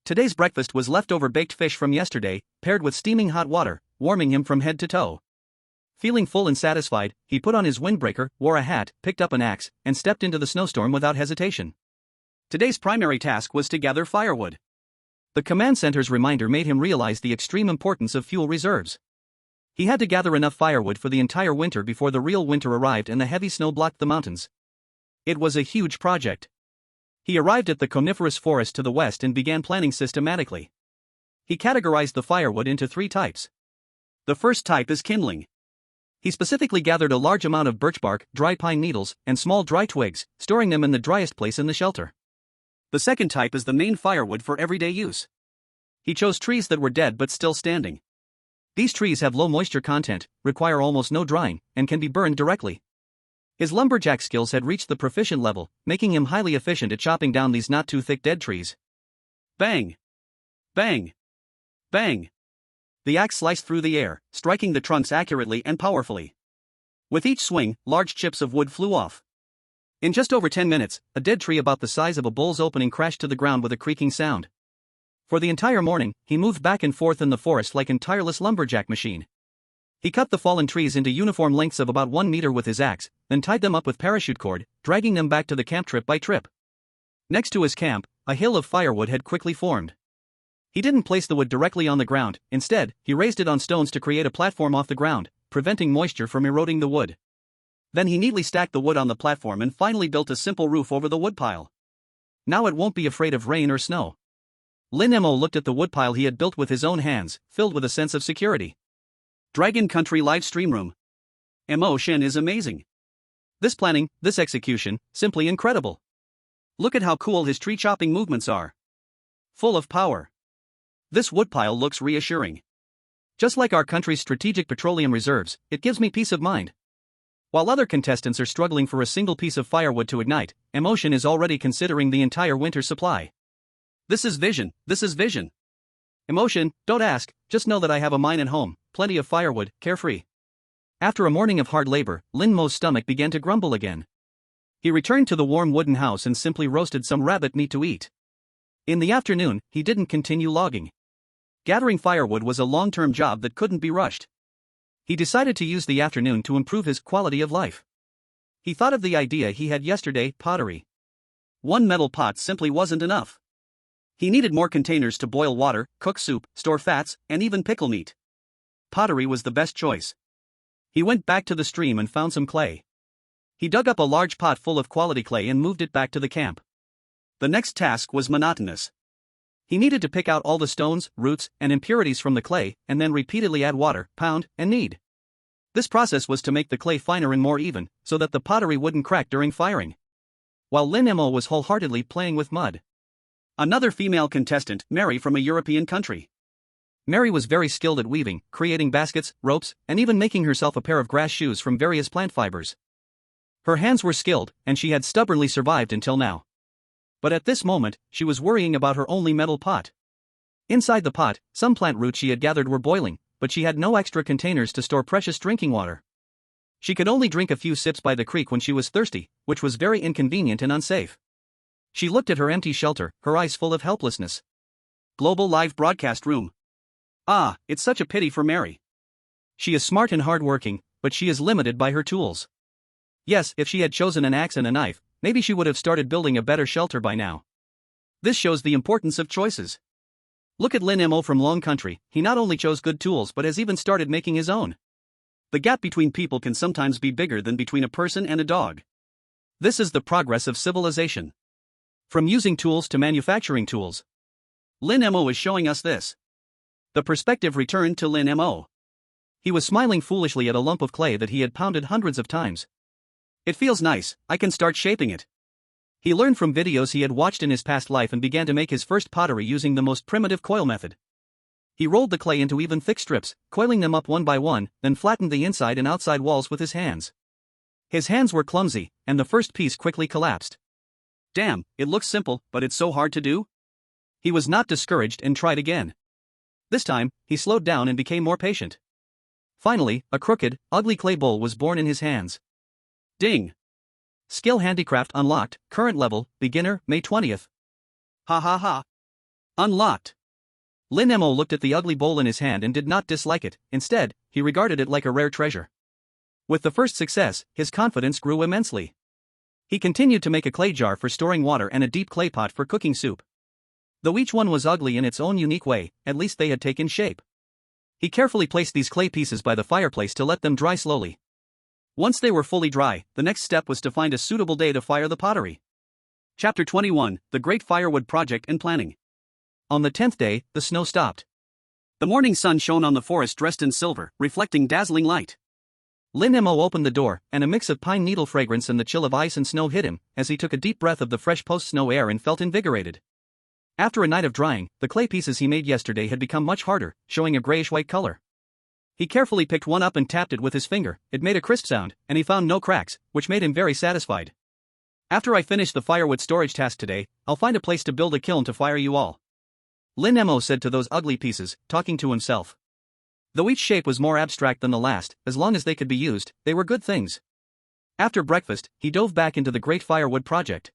Today's breakfast was leftover baked fish from yesterday, paired with steaming hot water, warming him from head to toe. Feeling full and satisfied, he put on his windbreaker, wore a hat, picked up an axe, and stepped into the snowstorm without hesitation. Today's primary task was to gather firewood. The command center's reminder made him realize the extreme importance of fuel reserves. He had to gather enough firewood for the entire winter before the real winter arrived and the heavy snow blocked the mountains. It was a huge project. He arrived at the coniferous forest to the west and began planning systematically. He categorized the firewood into 3 types. The first type is kindling. He specifically gathered a large amount of birch bark, dry pine needles, and small dry twigs, storing them in the driest place in the shelter. The second type is the main firewood for everyday use. He chose trees that were dead but still standing. These trees have low moisture content, require almost no drying, and can be burned directly. His lumberjack skills had reached the proficient level, making him highly efficient at chopping down these not too thick dead trees. Bang! Bang! Bang! The axe sliced through the air, striking the trunks accurately and powerfully. With each swing, large chips of wood flew off. In just over 10 minutes, a dead tree about the size of a bull's opening crashed to the ground with a creaking sound. For the entire morning, he moved back and forth in the forest like an tireless lumberjack machine. He cut the fallen trees into uniform lengths of about 1 meter with his axe, then tied them up with parachute cord, dragging them back to the camp trip by trip. Next to his camp, a hill of firewood had quickly formed. He didn't place the wood directly on the ground, instead, he raised it on stones to create a platform off the ground, preventing moisture from eroding the wood. Then he neatly stacked the wood on the platform and finally built a simple roof over the woodpile. Now it won't be afraid of rain or snow. Lin Mo looked at the woodpile he had built with his own hands, filled with a sense of security. Dragon Country live stream room. Emotion is amazing. This planning, this execution, simply incredible. Look at how cool his tree chopping movements are. Full of power. This woodpile looks reassuring. Just like our country's strategic petroleum reserves, it gives me peace of mind. While other contestants are struggling for a single piece of firewood to ignite, Emotion is already considering the entire winter supply. This is vision, this is vision. Emotion, don't ask, just know that I have a mine at home, plenty of firewood, carefree. After a morning of hard labor, Lin Mo's stomach began to grumble again. He returned to the warm wooden house and simply roasted some rabbit meat to eat. In the afternoon, he didn't continue logging. Gathering firewood was a long-term job that couldn't be rushed. He decided to use the afternoon to improve his quality of life. He thought of the idea he had yesterday, pottery. One metal pot simply wasn't enough. He needed more containers to boil water, cook soup, store fats, and even pickle meat. Pottery was the best choice. He went back to the stream and found some clay. He dug up a large pot full of quality clay and moved it back to the camp. The next task was monotonous. He needed to pick out all the stones, roots, and impurities from the clay, and then repeatedly add water, pound, and knead. This process was to make the clay finer and more even, so that the pottery wouldn't crack during firing. While Lin Mo was wholeheartedly playing with mud. Another female contestant, Mary from a European country. Mary was very skilled at weaving, creating baskets, ropes, and even making herself a pair of grass shoes from various plant fibers. Her hands were skilled, and she had stubbornly survived until now. But at this moment, she was worrying about her only metal pot. Inside the pot, some plant roots she had gathered were boiling, but she had no extra containers to store precious drinking water. She could only drink a few sips by the creek when she was thirsty, which was very inconvenient and unsafe. She looked at her empty shelter, her eyes full of helplessness. Global live broadcast room. Ah, it's such a pity for Mary. She is smart and hard-working, but she is limited by her tools. Yes, if she had chosen an axe and a knife, maybe she would have started building a better shelter by now. This shows the importance of choices. Look at Lin Mo from Long Country, he not only chose good tools but has even started making his own. The gap between people can sometimes be bigger than between a person and a dog. This is the progress of civilization. From using tools to manufacturing tools. Lin Mo is showing us this. The perspective returned to Lin Mo. He was smiling foolishly at a lump of clay that he had pounded hundreds of times. It feels nice, I can start shaping it. He learned from videos he had watched in his past life and began to make his first pottery using the most primitive coil method. He rolled the clay into even thick strips, coiling them up one by one, then flattened the inside and outside walls with his hands. His hands were clumsy, and the first piece quickly collapsed. Damn, it looks simple, but it's so hard to do? He was not discouraged and tried again. This time, he slowed down and became more patient. Finally, a crooked, ugly clay bowl was born in his hands. Ding! Skill handicraft unlocked, current level, beginner, May 20th. Ha ha ha. Unlocked. Lin Mo looked at the ugly bowl in his hand and did not dislike it, instead, he regarded it like a rare treasure. With the first success, his confidence grew immensely. He continued to make a clay jar for storing water and a deep clay pot for cooking soup. Though each one was ugly in its own unique way, at least they had taken shape. He carefully placed these clay pieces by the fireplace to let them dry slowly. Once they were fully dry, the next step was to find a suitable day to fire the pottery. Chapter 21, The Great Firewood Project and Planning. On the 10th day, the snow stopped. The morning sun shone on the forest dressed in silver, reflecting dazzling light. Lin Mo opened the door, and a mix of pine needle fragrance and the chill of ice and snow hit him, as he took a deep breath of the fresh post-snow air and felt invigorated. After a night of drying, the clay pieces he made yesterday had become much harder, showing a grayish-white color. He carefully picked one up and tapped it with his finger, it made a crisp sound, and he found no cracks, which made him very satisfied. After I finish the firewood storage task today, I'll find a place to build a kiln to fire you all. Lin Mo said to those ugly pieces, talking to himself. Though each shape was more abstract than the last, as long as they could be used, they were good things. After breakfast, he dove back into the great firewood project.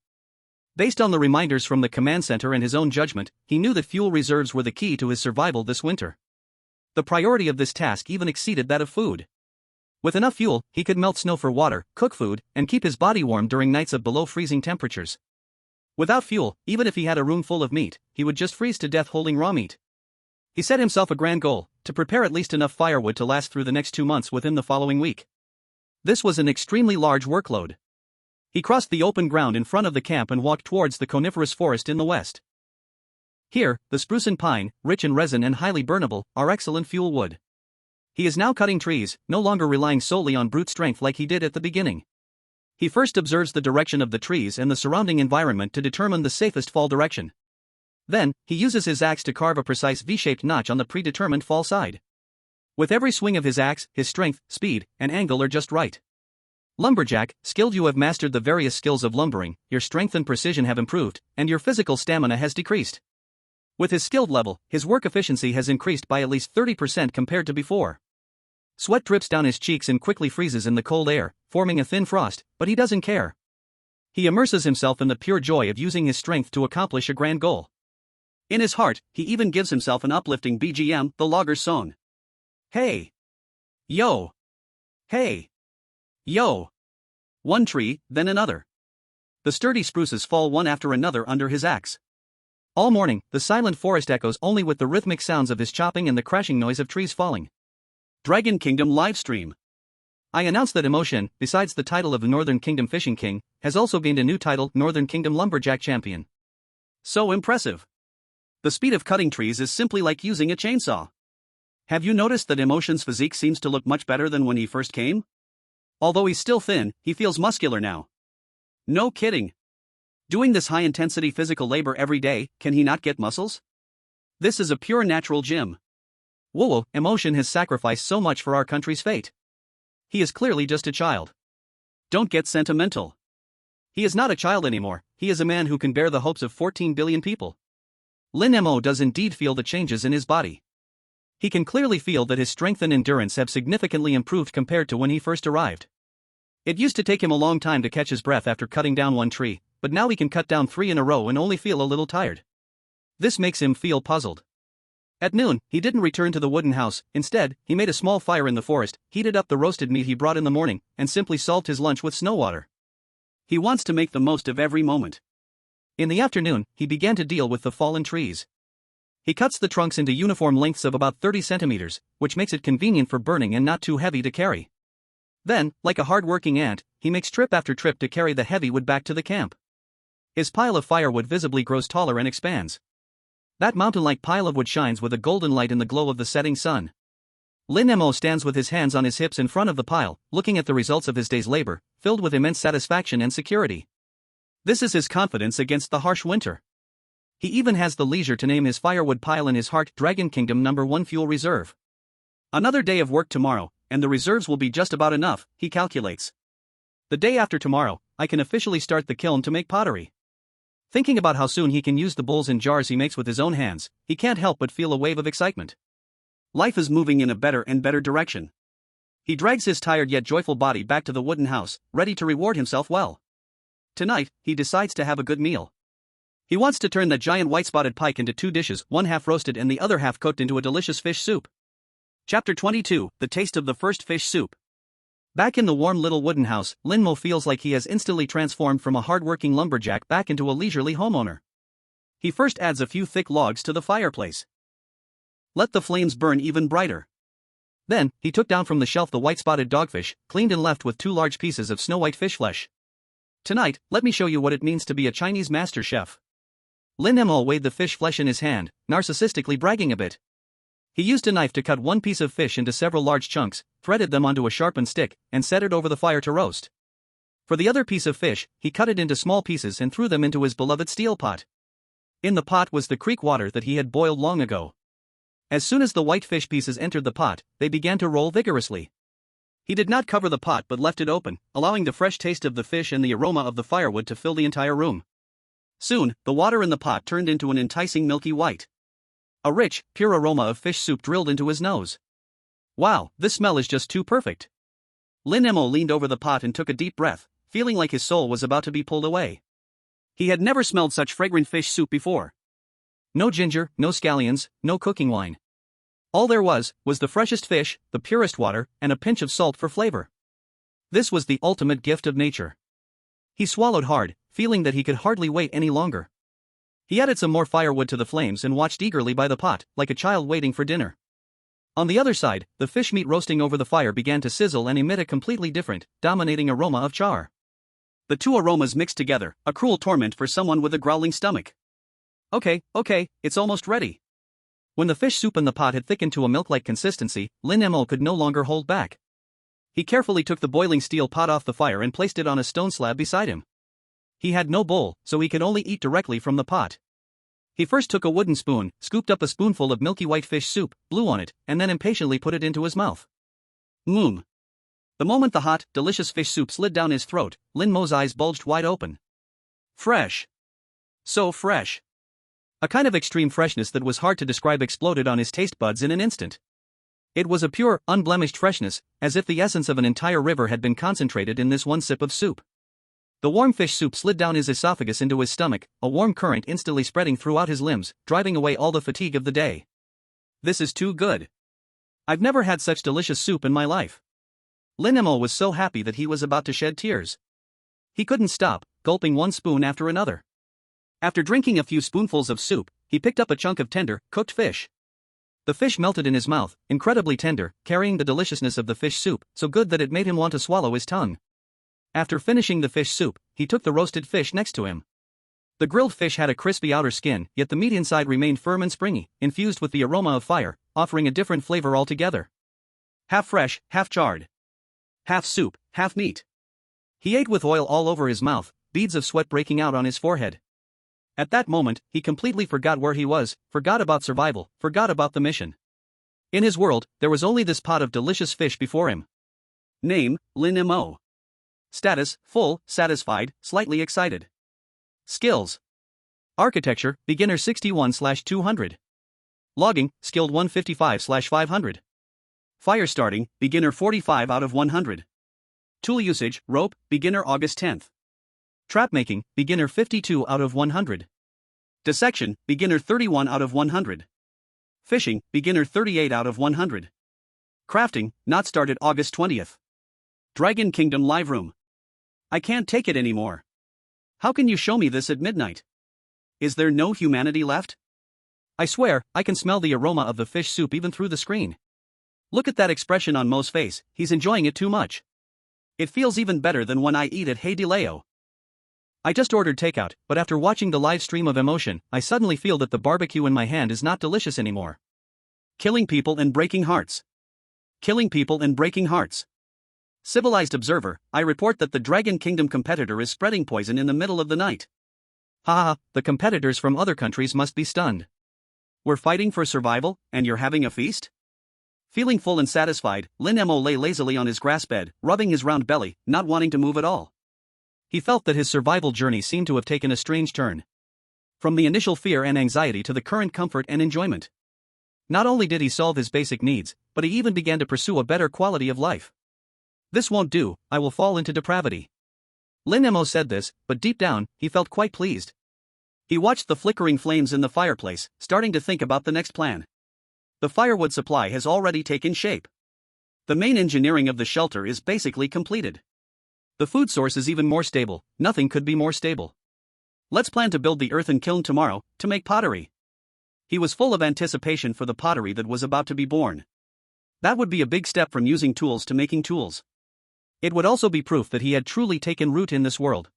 Based on the reminders from the command center and his own judgment, he knew that fuel reserves were the key to his survival this winter. The priority of this task even exceeded that of food. With enough fuel, he could melt snow for water, cook food, and keep his body warm during nights of below freezing temperatures. Without fuel, even if he had a room full of meat, he would just freeze to death holding raw meat. He set himself a grand goal, to prepare at least enough firewood to last through the next 2 months within the following week. This was an extremely large workload. He crossed the open ground in front of the camp and walked towards the coniferous forest in the west. Here, the spruce and pine, rich in resin and highly burnable, are excellent fuel wood. He is now cutting trees, no longer relying solely on brute strength like he did at the beginning. He first observes the direction of the trees and the surrounding environment to determine the safest fall direction. Then, he uses his axe to carve a precise V-shaped notch on the predetermined fall side. With every swing of his axe, his strength, speed, and angle are just right. Lumberjack, skilled, you have mastered the various skills of lumbering, your strength and precision have improved, and your physical stamina has decreased. With his skilled level, his work efficiency has increased by at least 30% compared to before. Sweat drips down his cheeks and quickly freezes in the cold air, forming a thin frost, but he doesn't care. He immerses himself in the pure joy of using his strength to accomplish a grand goal. In his heart, he even gives himself an uplifting BGM, the logger's song. Hey! Yo! Hey! Yo! One tree, then another. The sturdy spruces fall one after another under his axe. All morning, the silent forest echoes only with the rhythmic sounds of his chopping and the crashing noise of trees falling. Dragon Kingdom Livestream. I announce that Emotion, besides the title of the Northern Kingdom Fishing King, has also gained a new title, Northern Kingdom Lumberjack Champion. So impressive. The speed of cutting trees is simply like using a chainsaw. Have you noticed that Emotion's physique seems to look much better than when he first came? Although he's still thin, he feels muscular now. No kidding. Doing this high-intensity physical labor every day, can he not get muscles? This is a pure natural gym. Whoa, Emotion has sacrificed so much for our country's fate. He is clearly just a child. Don't get sentimental. He is not a child anymore, he is a man who can bear the hopes of 14 billion people. Lin Mo does indeed feel the changes in his body. He can clearly feel that his strength and endurance have significantly improved compared to when he first arrived. It used to take him a long time to catch his breath after cutting down one tree, but now he can cut down 3 in a row and only feel a little tired. This makes him feel puzzled. At noon, he didn't return to the wooden house. Instead, he made a small fire in the forest, heated up the roasted meat he brought in the morning, and simply solved his lunch with snow water. He wants to make the most of every moment. In the afternoon, he began to deal with the fallen trees. He cuts the trunks into uniform lengths of about 30 centimeters, which makes it convenient for burning and not too heavy to carry. Then, like a hard-working ant, he makes trip after trip to carry the heavy wood back to the camp. His pile of firewood visibly grows taller and expands. That mountain-like pile of wood shines with a golden light in the glow of the setting sun. Lin Mo stands with his hands on his hips in front of the pile, looking at the results of his day's labor, filled with immense satisfaction and security. This is his confidence against the harsh winter. He even has the leisure to name his firewood pile in his heart Dragon Kingdom No. 1 Fuel Reserve. Another day of work tomorrow, and the reserves will be just about enough, he calculates. The day after tomorrow, I can officially start the kiln to make pottery. Thinking about how soon he can use the bowls and jars he makes with his own hands, he can't help but feel a wave of excitement. Life is moving in a better and better direction. He drags his tired yet joyful body back to the wooden house, ready to reward himself well. Tonight, he decides to have a good meal. He wants to turn that giant white-spotted pike into 2 dishes, one half roasted and the other half cooked into a delicious fish soup. Chapter 22, The Taste of the First Fish Soup. Back in the warm little wooden house, Lin Mo feels like he has instantly transformed from a hard-working lumberjack back into a leisurely homeowner. He first adds a few thick logs to the fireplace. Let the flames burn even brighter. Then, he took down from the shelf the white-spotted dogfish, cleaned and left with 2 large pieces of snow-white fish flesh. Tonight, let me show you what it means to be a Chinese master chef. Lin Mo weighed the fish flesh in his hand, narcissistically bragging a bit. He used a knife to cut one piece of fish into several large chunks, threaded them onto a sharpened stick, and set it over the fire to roast. For the other piece of fish, he cut it into small pieces and threw them into his beloved steel pot. In the pot was the creek water that he had boiled long ago. As soon as the white fish pieces entered the pot, they began to roll vigorously. He did not cover the pot but left it open, allowing the fresh taste of the fish and the aroma of the firewood to fill the entire room. Soon, the water in the pot turned into an enticing milky white. A rich, pure aroma of fish soup drilled into his nose. Wow, this smell is just too perfect. Lin Mo leaned over the pot and took a deep breath, feeling like his soul was about to be pulled away. He had never smelled such fragrant fish soup before. No ginger, no scallions, no cooking wine. All there was the freshest fish, the purest water, and a pinch of salt for flavor. This was the ultimate gift of nature. He swallowed hard, feeling that he could hardly wait any longer. He added some more firewood to the flames and watched eagerly by the pot, like a child waiting for dinner. On the other side, the fish meat roasting over the fire began to sizzle and emit a completely different, dominating aroma of char. The two aromas mixed together, a cruel torment for someone with a growling stomach. Okay, it's almost ready. When the fish soup in the pot had thickened to a milk-like consistency, Lin Mo could no longer hold back. He carefully took the boiling steel pot off the fire and placed it on a stone slab beside him. He had no bowl, so he could only eat directly from the pot. He first took a wooden spoon, scooped up a spoonful of milky white fish soup, blew on it, and then impatiently put it into his mouth. Mmm. The moment the hot, delicious fish soup slid down his throat, Lin Mo's eyes bulged wide open. Fresh. So fresh. A kind of extreme freshness that was hard to describe exploded on his taste buds in an instant. It was a pure, unblemished freshness, as if the essence of an entire river had been concentrated in this one sip of soup. The warm fish soup slid down his esophagus into his stomach, a warm current instantly spreading throughout his limbs, driving away all the fatigue of the day. This is too good. I've never had such delicious soup in my life. Lin Mo was so happy that he was about to shed tears. He couldn't stop, gulping one spoon after another. After drinking a few spoonfuls of soup, he picked up a chunk of tender, cooked fish. The fish melted in his mouth, incredibly tender, carrying the deliciousness of the fish soup, so good that it made him want to swallow his tongue. After finishing the fish soup, he took the roasted fish next to him. The grilled fish had a crispy outer skin, yet the meat inside remained firm and springy, infused with the aroma of fire, offering a different flavor altogether. Half fresh, half charred. Half soup, half meat. He ate with oil all over his mouth, beads of sweat breaking out on his forehead. At that moment, he completely forgot where he was, forgot about survival, forgot about the mission. In his world, there was only this pot of delicious fish before him. Name, Lin Mo. Status, full, satisfied, slightly excited. Skills. Architecture, beginner 61/200. Logging, skilled 155/500. Fire starting, beginner 45 out of 100. Tool usage, rope, beginner August 10th. Trap making, beginner 52 out of 100. Dissection, beginner 31 out of 100. Fishing, beginner 38 out of 100. Crafting, not started August 20th. Dragon Kingdom live room. I can't take it anymore. How can you show me this at midnight? Is there no humanity left? I swear, I can smell the aroma of the fish soup even through the screen. Look at that expression on Mo's face, he's enjoying it too much. It feels even better than when I eat at Hey DeLeo. I just ordered takeout, but after watching the live stream of emotion, I suddenly feel that the barbecue in my hand is not delicious anymore. Killing people and breaking hearts. Killing people and breaking hearts. Civilized observer, I report that the Dragon Kingdom competitor is spreading poison in the middle of the night. Haha, the competitors from other countries must be stunned. We're fighting for survival, and you're having a feast? Feeling full and satisfied, Lin Mo lay lazily on his grass bed, rubbing his round belly, not wanting to move at all. He felt that his survival journey seemed to have taken a strange turn. From the initial fear and anxiety to the current comfort and enjoyment. Not only did he solve his basic needs, but he even began to pursue a better quality of life. This won't do, I will fall into depravity. Lin Mo said this, but deep down, he felt quite pleased. He watched the flickering flames in the fireplace, starting to think about the next plan. The firewood supply has already taken shape. The main engineering of the shelter is basically completed. The food source is even more stable, nothing could be more stable. Let's plan to build the earthen kiln tomorrow, to make pottery. He was full of anticipation for the pottery that was about to be born. That would be a big step from using tools to making tools. It would also be proof that he had truly taken root in this world.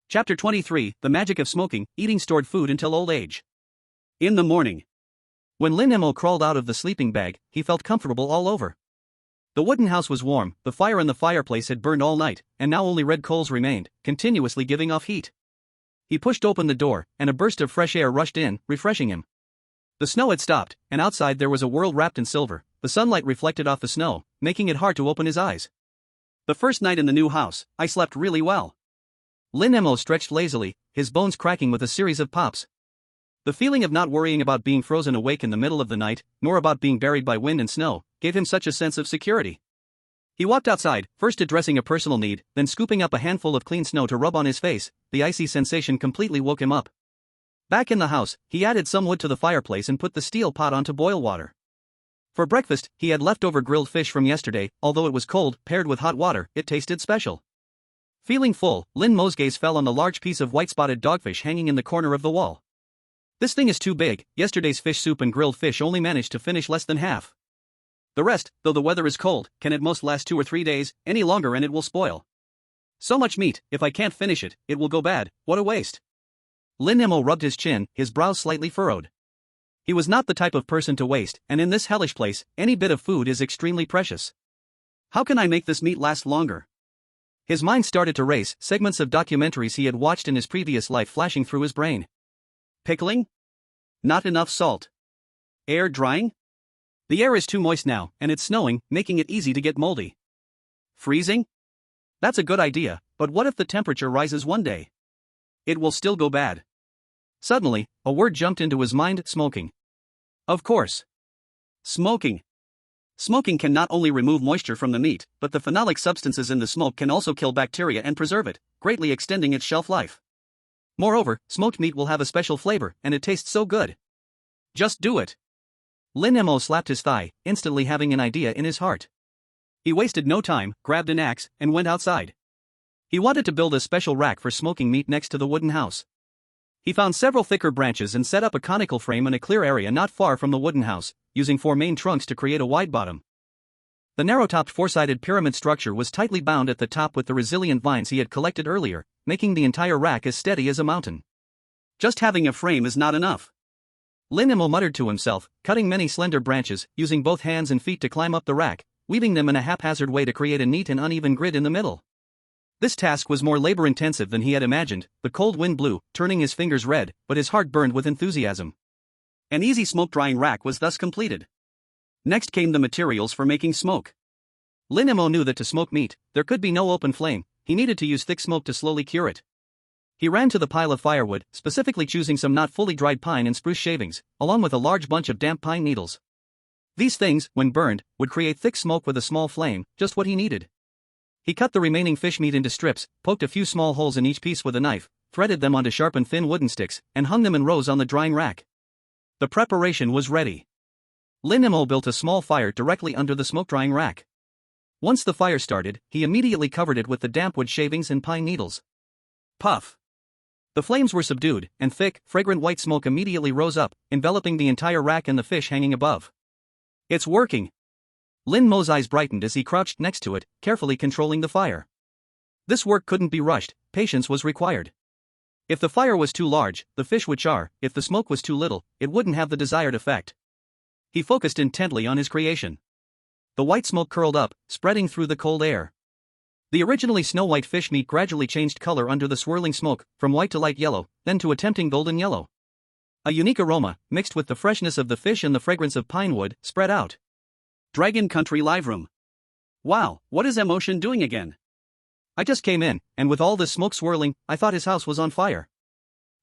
Chapter 23, The Magic of Smoking, Eating Stored Food Until Old Age. In the morning. When Lin Mo crawled out of the sleeping bag, he felt comfortable all over. The wooden house was warm, the fire in the fireplace had burned all night, and now only red coals remained, continuously giving off heat. He pushed open the door, and a burst of fresh air rushed in, refreshing him. The snow had stopped, and outside there was a world wrapped in silver, the sunlight reflected off the snow, making it hard to open his eyes. The first night in the new house, I slept really well. Lin Mo stretched lazily, his bones cracking with a series of pops. The feeling of not worrying about being frozen awake in the middle of the night, nor about being buried by wind and snow, gave him such a sense of security. He walked outside, first addressing a personal need, then scooping up a handful of clean snow to rub on his face. The icy sensation completely woke him up. Back in the house, he added some wood to the fireplace and put the steel pot on to boil water. For breakfast, he had leftover grilled fish from yesterday. Although it was cold, paired with hot water, it tasted special. Feeling full, Lin Mo's gaze fell on the large piece of white-spotted dogfish hanging in the corner of the wall. This thing is too big. Yesterday's fish soup and grilled fish only managed to finish less than half. The rest, though the weather is cold, can at most last 2 or 3 days. Any longer and it will spoil. So much meat, if I can't finish it, it will go bad. What a waste. Lin Mo rubbed his chin, his brows slightly furrowed. He was not the type of person to waste, and in this hellish place, any bit of food is extremely precious. How can I make this meat last longer? His mind started to race, segments of documentaries he had watched in his previous life flashing through his brain. Pickling? Not enough salt. Air drying? The air is too moist now, and it's snowing, making it easy to get moldy. Freezing? That's a good idea, but what if the temperature rises one day? It will still go bad. Suddenly, a word jumped into his mind: smoking. Of course. Smoking. Smoking can not only remove moisture from the meat, but the phenolic substances in the smoke can also kill bacteria and preserve it, greatly extending its shelf life. Moreover, smoked meat will have a special flavor, and it tastes so good. Just do it. Lin Mo slapped his thigh, instantly having an idea in his heart. He wasted no time, grabbed an axe, and went outside. He wanted to build a special rack for smoking meat next to the wooden house. He found several thicker branches and set up a conical frame in a clear area not far from the wooden house, using 4 main trunks to create a wide bottom. The narrow-topped 4-sided pyramid structure was tightly bound at the top with the resilient vines he had collected earlier, making the entire rack as steady as a mountain. Just having a frame is not enough. Lin Mo muttered to himself, cutting many slender branches, using both hands and feet to climb up the rack, weaving them in a haphazard way to create a neat and uneven grid in the middle. This task was more labor-intensive than he had imagined. The cold wind blew, turning his fingers red, but his heart burned with enthusiasm. An easy smoke-drying rack was thus completed. Next came the materials for making smoke. Lin Mo knew that to smoke meat, there could be no open flame. He needed to use thick smoke to slowly cure it. He ran to the pile of firewood, specifically choosing some not fully dried pine and spruce shavings, along with a large bunch of damp pine needles. These things, when burned, would create thick smoke with a small flame, just what he needed. He cut the remaining fish meat into strips, poked a few small holes in each piece with a knife, threaded them onto sharp and thin wooden sticks, and hung them in rows on the drying rack. The preparation was ready. Lin Mo built a small fire directly under the smoke-drying rack. Once the fire started, he immediately covered it with the damp wood shavings and pine needles. Puff! The flames were subdued, and thick, fragrant white smoke immediately rose up, enveloping the entire rack and the fish hanging above. It's working! Lin Mo's eyes brightened as he crouched next to it, carefully controlling the fire. This work couldn't be rushed, patience was required. If the fire was too large, the fish would char; if the smoke was too little, it wouldn't have the desired effect. He focused intently on his creation. The white smoke curled up, spreading through the cold air. The originally snow-white fish meat gradually changed color under the swirling smoke, from white to light yellow, then to a tempting golden yellow. A unique aroma, mixed with the freshness of the fish and the fragrance of pine wood, spread out. Dragon Country Live Room. Wow, what is Emotion doing again? I just came in, and with all this smoke swirling, I thought his house was on fire.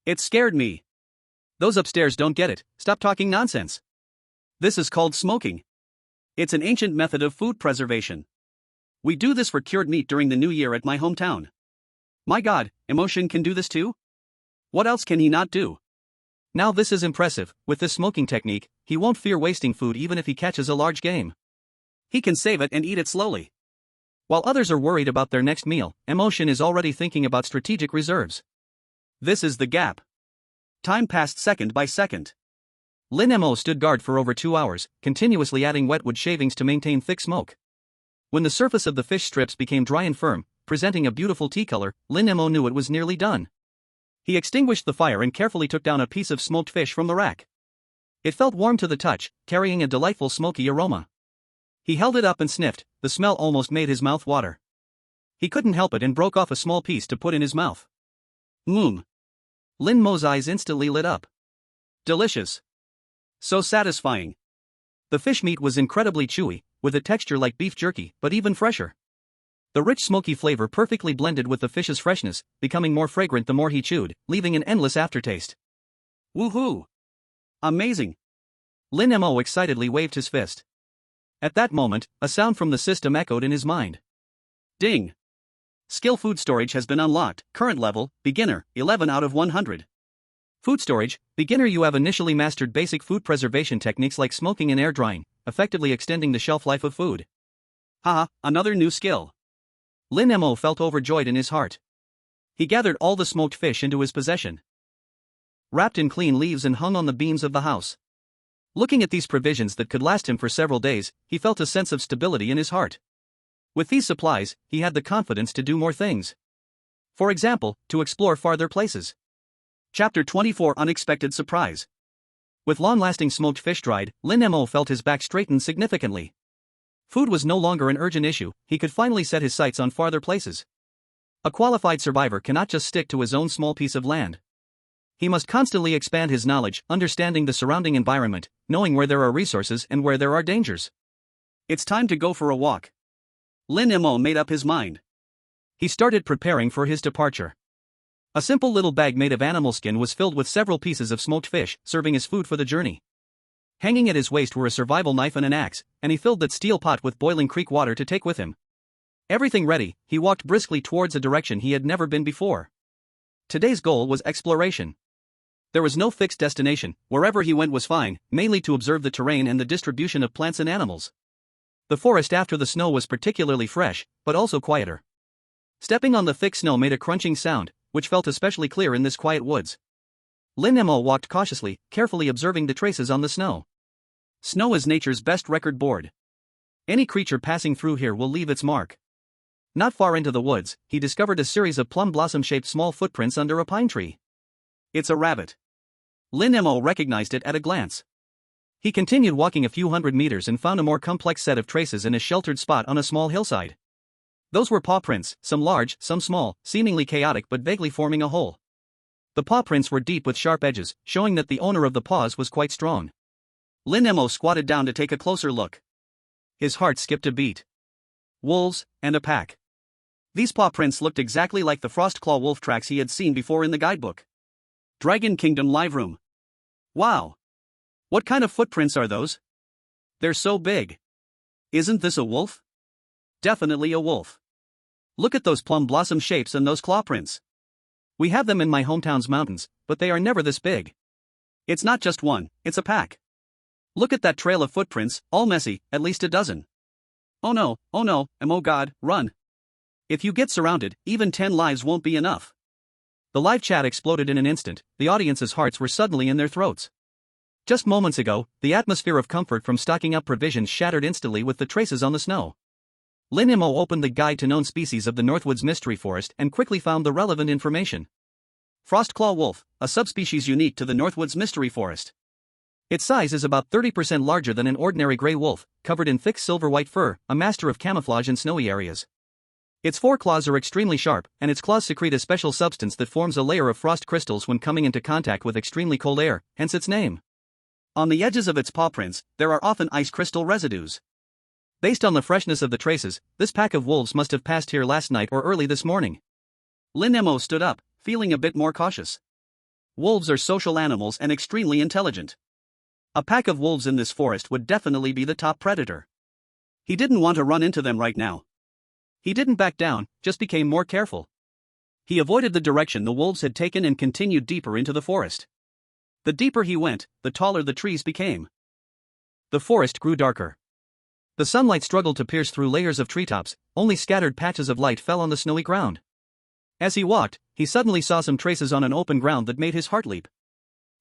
It scared me. Those upstairs don't get it. Stop talking nonsense. This is called smoking. It's an ancient method of food preservation. We do this for cured meat during the new year at my hometown. My God, Emotion can do this too? What else can he not do? Now this is impressive. With this smoking technique, he won't fear wasting food even if he catches a large game. He can save it and eat it slowly. While others are worried about their next meal, Emotion is already thinking about strategic reserves. This is the gap. Time passed second by second. Lin Mo stood guard for over 2 hours, continuously adding wetwood shavings to maintain thick smoke. When the surface of the fish strips became dry and firm, presenting a beautiful tea color, Lin Mo knew it was nearly done. He extinguished the fire and carefully took down a piece of smoked fish from the rack. It felt warm to the touch, carrying a delightful smoky aroma. He held it up and sniffed. The smell almost made his mouth water. He couldn't help it and broke off a small piece to put in his mouth. Lin Mo's eyes instantly lit up. Delicious. So satisfying. The fish meat was incredibly chewy, with a texture like beef jerky, but even fresher. The rich smoky flavor perfectly blended with the fish's freshness, becoming more fragrant the more he chewed, leaving an endless aftertaste. Woohoo! Amazing! Lin Mo excitedly waved his fist. At that moment, a sound from the system echoed in his mind. Ding! Skill food storage has been unlocked. Current level, beginner, 11 out of 100. Food storage, beginner. You have initially mastered basic food preservation techniques like smoking and air drying, effectively extending the shelf life of food. Haha, another new skill. Lin Mo felt overjoyed in his heart. He gathered all the smoked fish into his possession, wrapped in clean leaves and hung on the beams of the house. Looking at these provisions that could last him for several days, he felt a sense of stability in his heart. With these supplies, he had the confidence to do more things. For example, to explore farther places. Chapter 24 Unexpected Surprise. With long-lasting smoked fish dried, Lin Mo felt his back straighten significantly. Food was no longer an urgent issue, he could finally set his sights on farther places. A qualified survivor cannot just stick to his own small piece of land. He must constantly expand his knowledge, understanding the surrounding environment, knowing where there are resources and where there are dangers. It's time to go for a walk. Lin Mo made up his mind. He started preparing for his departure. A simple little bag made of animal skin was filled with several pieces of smoked fish, serving as food for the journey. Hanging at his waist were a survival knife and an axe, and he filled that steel pot with boiling creek water to take with him. Everything ready, he walked briskly towards a direction he had never been before. Today's goal was exploration. There was no fixed destination, wherever he went was fine, mainly to observe the terrain and the distribution of plants and animals. The forest after the snow was particularly fresh, but also quieter. Stepping on the thick snow made a crunching sound, which felt especially clear in this quiet woods. Lin Mo walked cautiously, carefully observing the traces on the snow. Snow is nature's best record board. Any creature passing through here will leave its mark. Not far into the woods, he discovered a series of plum blossom-shaped small footprints under a pine tree. It's a rabbit. Lin Mo recognized it at a glance. He continued walking a few hundred meters and found a more complex set of traces in a sheltered spot on a small hillside. Those were paw prints, some large, some small, seemingly chaotic but vaguely forming a whole. The paw prints were deep with sharp edges, showing that the owner of the paws was quite strong. Lin Mo squatted down to take a closer look. His heart skipped a beat. Wolves, and a pack. These paw prints looked exactly like the Frostclaw wolf tracks he had seen before in the guidebook. Dragon Kingdom Live Room. Wow! What kind of footprints are those? They're so big. Isn't this a wolf? Definitely a wolf. Look at those plum blossom shapes and those claw prints. We have them in my hometown's mountains, but they are never this big. It's not just one, it's a pack. Look at that trail of footprints, all messy, at least a dozen. Oh no, and oh god, run. If you get surrounded, even 10 lives won't be enough. The live chat exploded in an instant, the audience's hearts were suddenly in their throats. Just moments ago, the atmosphere of comfort from stocking up provisions shattered instantly with the traces on the snow. Lin Mo opened the Guide to Known Species of the Northwoods Mystery Forest and quickly found the relevant information. Frostclaw wolf, a subspecies unique to the Northwoods Mystery Forest. Its size is about 30% larger than an ordinary gray wolf, covered in thick silver-white fur, a master of camouflage in snowy areas. Its foreclaws are extremely sharp, and its claws secrete a special substance that forms a layer of frost crystals when coming into contact with extremely cold air, hence its name. On the edges of its paw prints, there are often ice crystal residues. Based on the freshness of the traces, this pack of wolves must have passed here last night or early this morning. Lin Mo stood up, feeling a bit more cautious. Wolves are social animals and extremely intelligent. A pack of wolves in this forest would definitely be the top predator. He didn't want to run into them right now. He didn't back down, just became more careful. He avoided the direction the wolves had taken and continued deeper into the forest. The deeper he went, the taller the trees became. The forest grew darker. The sunlight struggled to pierce through layers of treetops, only scattered patches of light fell on the snowy ground. As he walked, he suddenly saw some traces on an open ground that made his heart leap.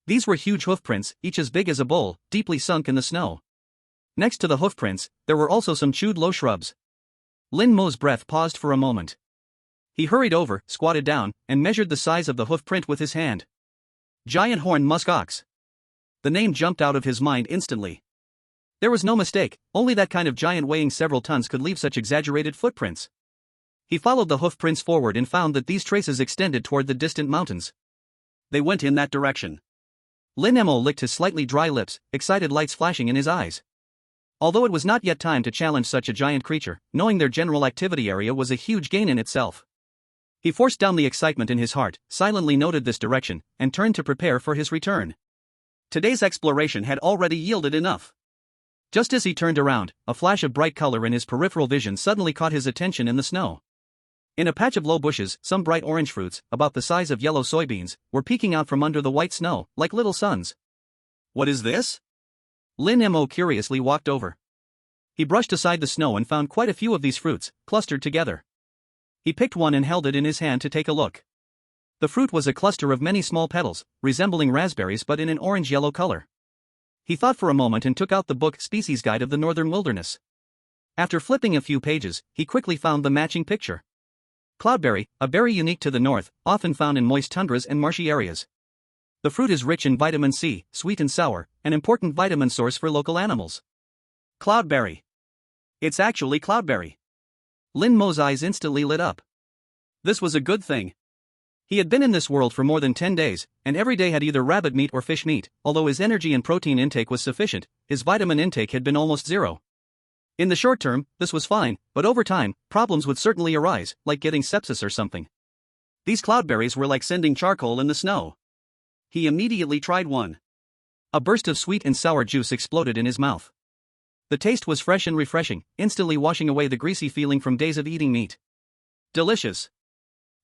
These were huge hoofprints, each as big as a bowl, deeply sunk in the snow. Next to the hoofprints, there were also some chewed low shrubs. Lin Mo's breath paused for a moment. He hurried over, squatted down, and measured the size of the hoofprint with his hand. Giant horned musk ox. The name jumped out of his mind instantly. There was no mistake, only that kind of giant weighing several tons could leave such exaggerated footprints. He followed the hoofprints forward and found that these traces extended toward the distant mountains. They went in that direction. Lin Mo licked his slightly dry lips, excited lights flashing in his eyes. Although it was not yet time to challenge such a giant creature, knowing their general activity area was a huge gain in itself. He forced down the excitement in his heart, silently noted this direction, and turned to prepare for his return. Today's exploration had already yielded enough. Just as he turned around, a flash of bright color in his peripheral vision suddenly caught his attention in the snow. In a patch of low bushes, some bright orange fruits, about the size of yellow soybeans, were peeking out from under the white snow, like little suns. What is this? Lin Mo curiously walked over. He brushed aside the snow and found quite a few of these fruits, clustered together. He picked one and held it in his hand to take a look. The fruit was a cluster of many small petals, resembling raspberries but in an orange-yellow color. He thought for a moment and took out the book Species Guide of the Northern Wilderness. After flipping a few pages, he quickly found the matching picture. Cloudberry, a berry unique to the north, often found in moist tundras and marshy areas. The fruit is rich in vitamin C, sweet and sour, an important vitamin source for local animals. Cloudberry. It's actually cloudberry. Lin Mo's eyes instantly lit up. This was a good thing. He had been in this world for more than 10 days, and every day had either rabbit meat or fish meat. Although his energy and protein intake was sufficient, his vitamin intake had been almost zero. In the short term, this was fine, but over time, problems would certainly arise, like getting sepsis or something. These cloudberries were like sending charcoal in the snow. He immediately tried one. A burst of sweet and sour juice exploded in his mouth. The taste was fresh and refreshing, instantly washing away the greasy feeling from days of eating meat. Delicious.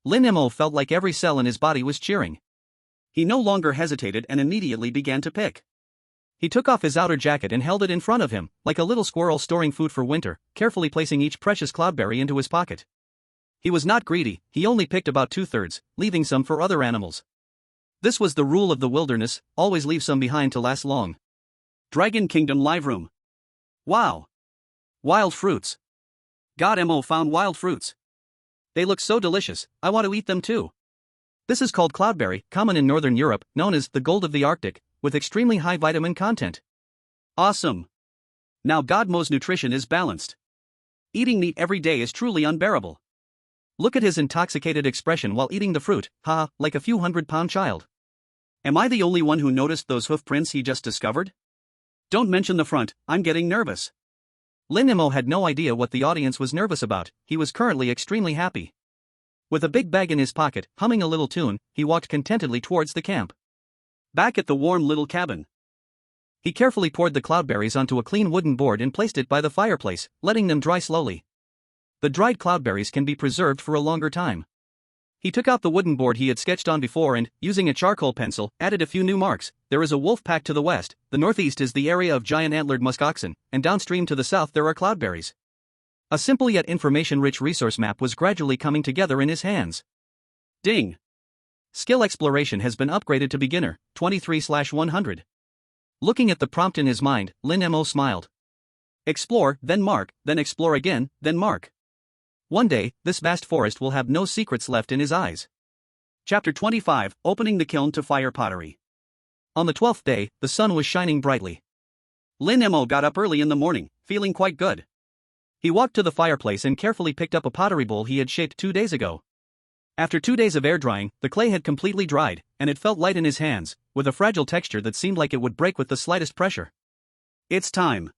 Lin Mo felt like every cell in his body was cheering. He no longer hesitated and immediately began to pick. He took off his outer jacket and held it in front of him, like a little squirrel storing food for winter, carefully placing each precious cloudberry into his pocket. He was not greedy, he only picked about 2/3, leaving some for other animals. This was the rule of the wilderness, always leave some behind to last long. Dragon Kingdom Live Room. Wow! Wild fruits. God, Mo found wild fruits. They look so delicious, I want to eat them too. This is called cloudberry, common in northern Europe, known as the gold of the Arctic, with extremely high vitamin content. Awesome. Now God Mo's nutrition is balanced. Eating meat every day is truly unbearable. Look at his intoxicated expression while eating the fruit, like a few 100-pound child. Am I the only one who noticed those hoof prints he just discovered? Don't mention the front, I'm getting nervous. Lin Mo had no idea what the audience was nervous about, he was currently extremely happy. With a big bag in his pocket, humming a little tune, he walked contentedly towards the camp. Back at the warm little cabin, he carefully poured the cloudberries onto a clean wooden board and placed it by the fireplace, letting them dry slowly. The dried cloudberries can be preserved for a longer time. He took out the wooden board he had sketched on before and, using a charcoal pencil, added a few new marks. There is a wolf pack to the west, the northeast is the area of giant antlered musk oxen, and downstream to the south there are cloudberries. A simple yet information-rich resource map was gradually coming together in his hands. Ding! Skill exploration has been upgraded to beginner, 23/100. Looking at the prompt in his mind, Lin Mo smiled. Explore, then mark, then explore again, then mark. One day, this vast forest will have no secrets left in his eyes. Chapter 25, Opening the Kiln to Fire Pottery. On the 12th day, the sun was shining brightly. Lin Mo got up early in the morning, feeling quite good. He walked to the fireplace and carefully picked up a pottery bowl he had shaped 2 days ago. After 2 days of air drying, the clay had completely dried, and it felt light in his hands, with a fragile texture that seemed like it would break with the slightest pressure. It's time.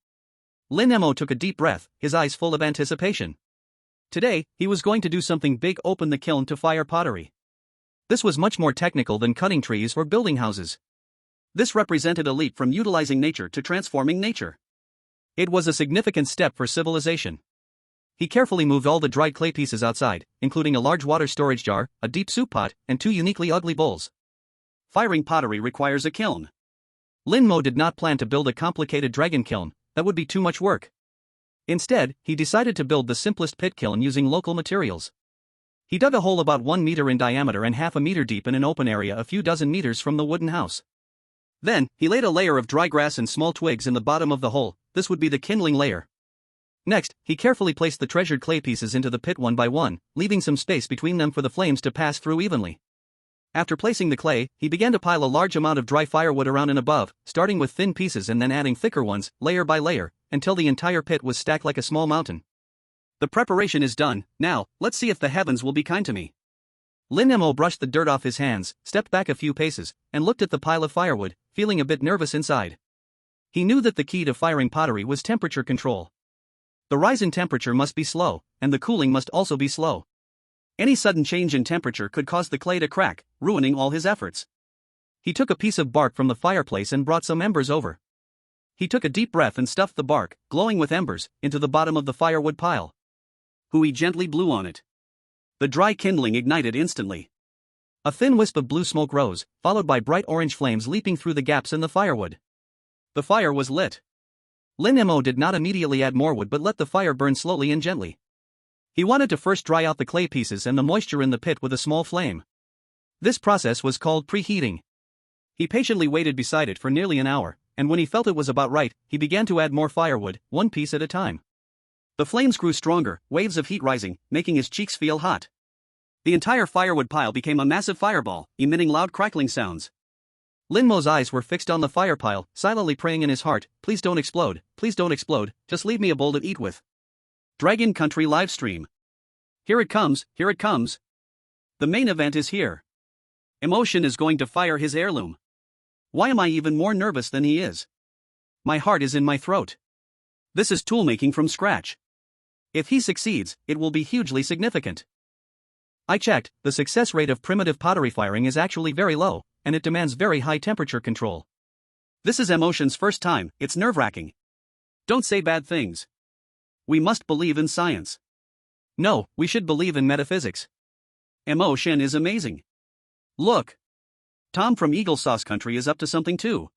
Lin Mo took a deep breath, his eyes full of anticipation. Today, he was going to do something big: open the kiln to fire pottery. This was much more technical than cutting trees or building houses. This represented a leap from utilizing nature to transforming nature. It was a significant step for civilization. He carefully moved all the dried clay pieces outside, including a large water storage jar, a deep soup pot, and 2 uniquely ugly bowls. Firing pottery requires a kiln. Lin Mo did not plan to build a complicated dragon kiln, that would be too much work. Instead, he decided to build the simplest pit kiln using local materials. He dug a hole about 1 meter in diameter and half a meter deep in an open area a few dozen meters from the wooden house. Then, he laid a layer of dry grass and small twigs in the bottom of the hole. This would be the kindling layer. Next, he carefully placed the treasured clay pieces into the pit one by one, leaving some space between them for the flames to pass through evenly. After placing the clay, he began to pile a large amount of dry firewood around and above, starting with thin pieces and then adding thicker ones, layer by layer, until the entire pit was stacked like a small mountain. The preparation is done, now, let's see if the heavens will be kind to me. Lin Mo brushed the dirt off his hands, stepped back a few paces, and looked at the pile of firewood, feeling a bit nervous inside. He knew that the key to firing pottery was temperature control. The rise in temperature must be slow, and the cooling must also be slow. Any sudden change in temperature could cause the clay to crack, ruining all his efforts. He took a piece of bark from the fireplace and brought some embers over. He took a deep breath and stuffed the bark, glowing with embers, into the bottom of the firewood pile. He gently blew on it. The dry kindling ignited instantly. A thin wisp of blue smoke rose, followed by bright orange flames leaping through the gaps in the firewood. The fire was lit. Lin Mo did not immediately add more wood but let the fire burn slowly and gently. He wanted to first dry out the clay pieces and the moisture in the pit with a small flame. This process was called preheating. He patiently waited beside it for nearly an hour, and when he felt it was about right, he began to add more firewood, one piece at a time. The flames grew stronger, waves of heat rising, making his cheeks feel hot. The entire firewood pile became a massive fireball, emitting loud crackling sounds. Lin Mo's eyes were fixed on the fire pile, silently praying in his heart, please don't explode, just leave me a bowl to eat with. Dragon Country Livestream. Here it comes, here it comes. The main event is here. Emotion is going to fire his heirloom. Why am I even more nervous than he is? My heart is in my throat. This is toolmaking from scratch. If he succeeds, it will be hugely significant. I checked, the success rate of primitive pottery firing is actually very low, and it demands very high temperature control. This is Emotion's first time, it's nerve-wracking. Don't say bad things. We must believe in science. No, we should believe in metaphysics. Emotion is amazing. Look. Tom from Eagle Sauce Country is up to something too.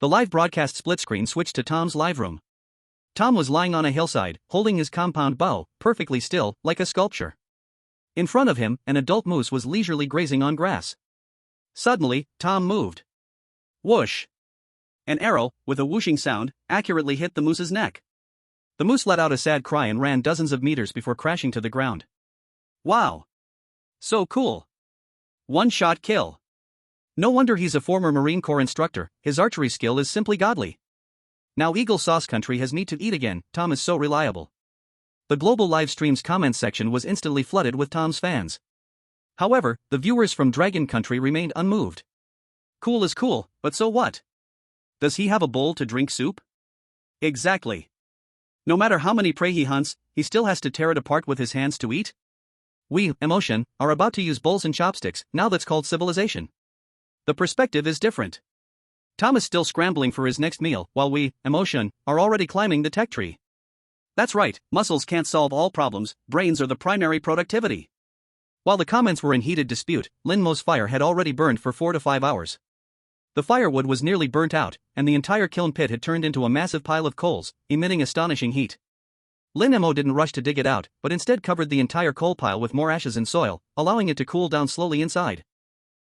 The live broadcast split screen switched to Tom's live room. Tom was lying on a hillside, holding his compound bow, perfectly still, like a sculpture. In front of him, an adult moose was leisurely grazing on grass. Suddenly, Tom moved. Whoosh! An arrow, with a whooshing sound, accurately hit the moose's neck. The moose let out a sad cry and ran dozens of meters before crashing to the ground. Wow! So cool! One-shot kill. No wonder he's a former Marine Corps instructor, his archery skill is simply godly. Now Eagle Sauce Country has meat to eat again, Tom is so reliable. The global live stream's comments section was instantly flooded with Tom's fans. However, the viewers from Dragon Country remained unmoved. Cool is cool, but so what? Does he have a bowl to drink soup? Exactly. No matter how many prey he hunts, he still has to tear it apart with his hands to eat? We, Emotion, are about to use bowls and chopsticks, now that's called civilization. The perspective is different. Tom is still scrambling for his next meal, while we, Emotion, are already climbing the tech tree. That's right, muscles can't solve all problems, brains are the primary productivity. While the comments were in heated dispute, Lin Mo's fire had already burned for 4 to 5 hours. The firewood was nearly burnt out, and the entire kiln pit had turned into a massive pile of coals, emitting astonishing heat. Lin Mo didn't rush to dig it out, but instead covered the entire coal pile with more ashes and soil, allowing it to cool down slowly inside.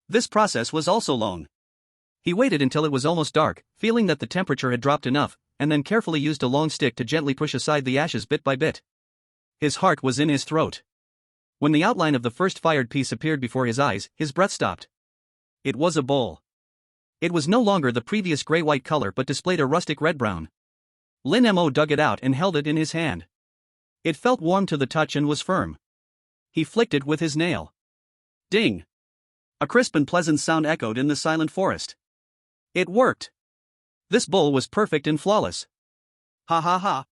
This process was also long. He waited until it was almost dark, feeling that the temperature had dropped enough, and then carefully used a long stick to gently push aside the ashes bit by bit. His heart was in his throat. When the outline of the first fired piece appeared before his eyes, his breath stopped. It was a bowl. It was no longer the previous gray-white color but displayed a rustic red-brown. Lin Mo dug it out and held it in his hand. It felt warm to the touch and was firm. He flicked it with his nail. Ding! A crisp and pleasant sound echoed in the silent forest. It worked! This bowl was perfect and flawless. Ha ha ha!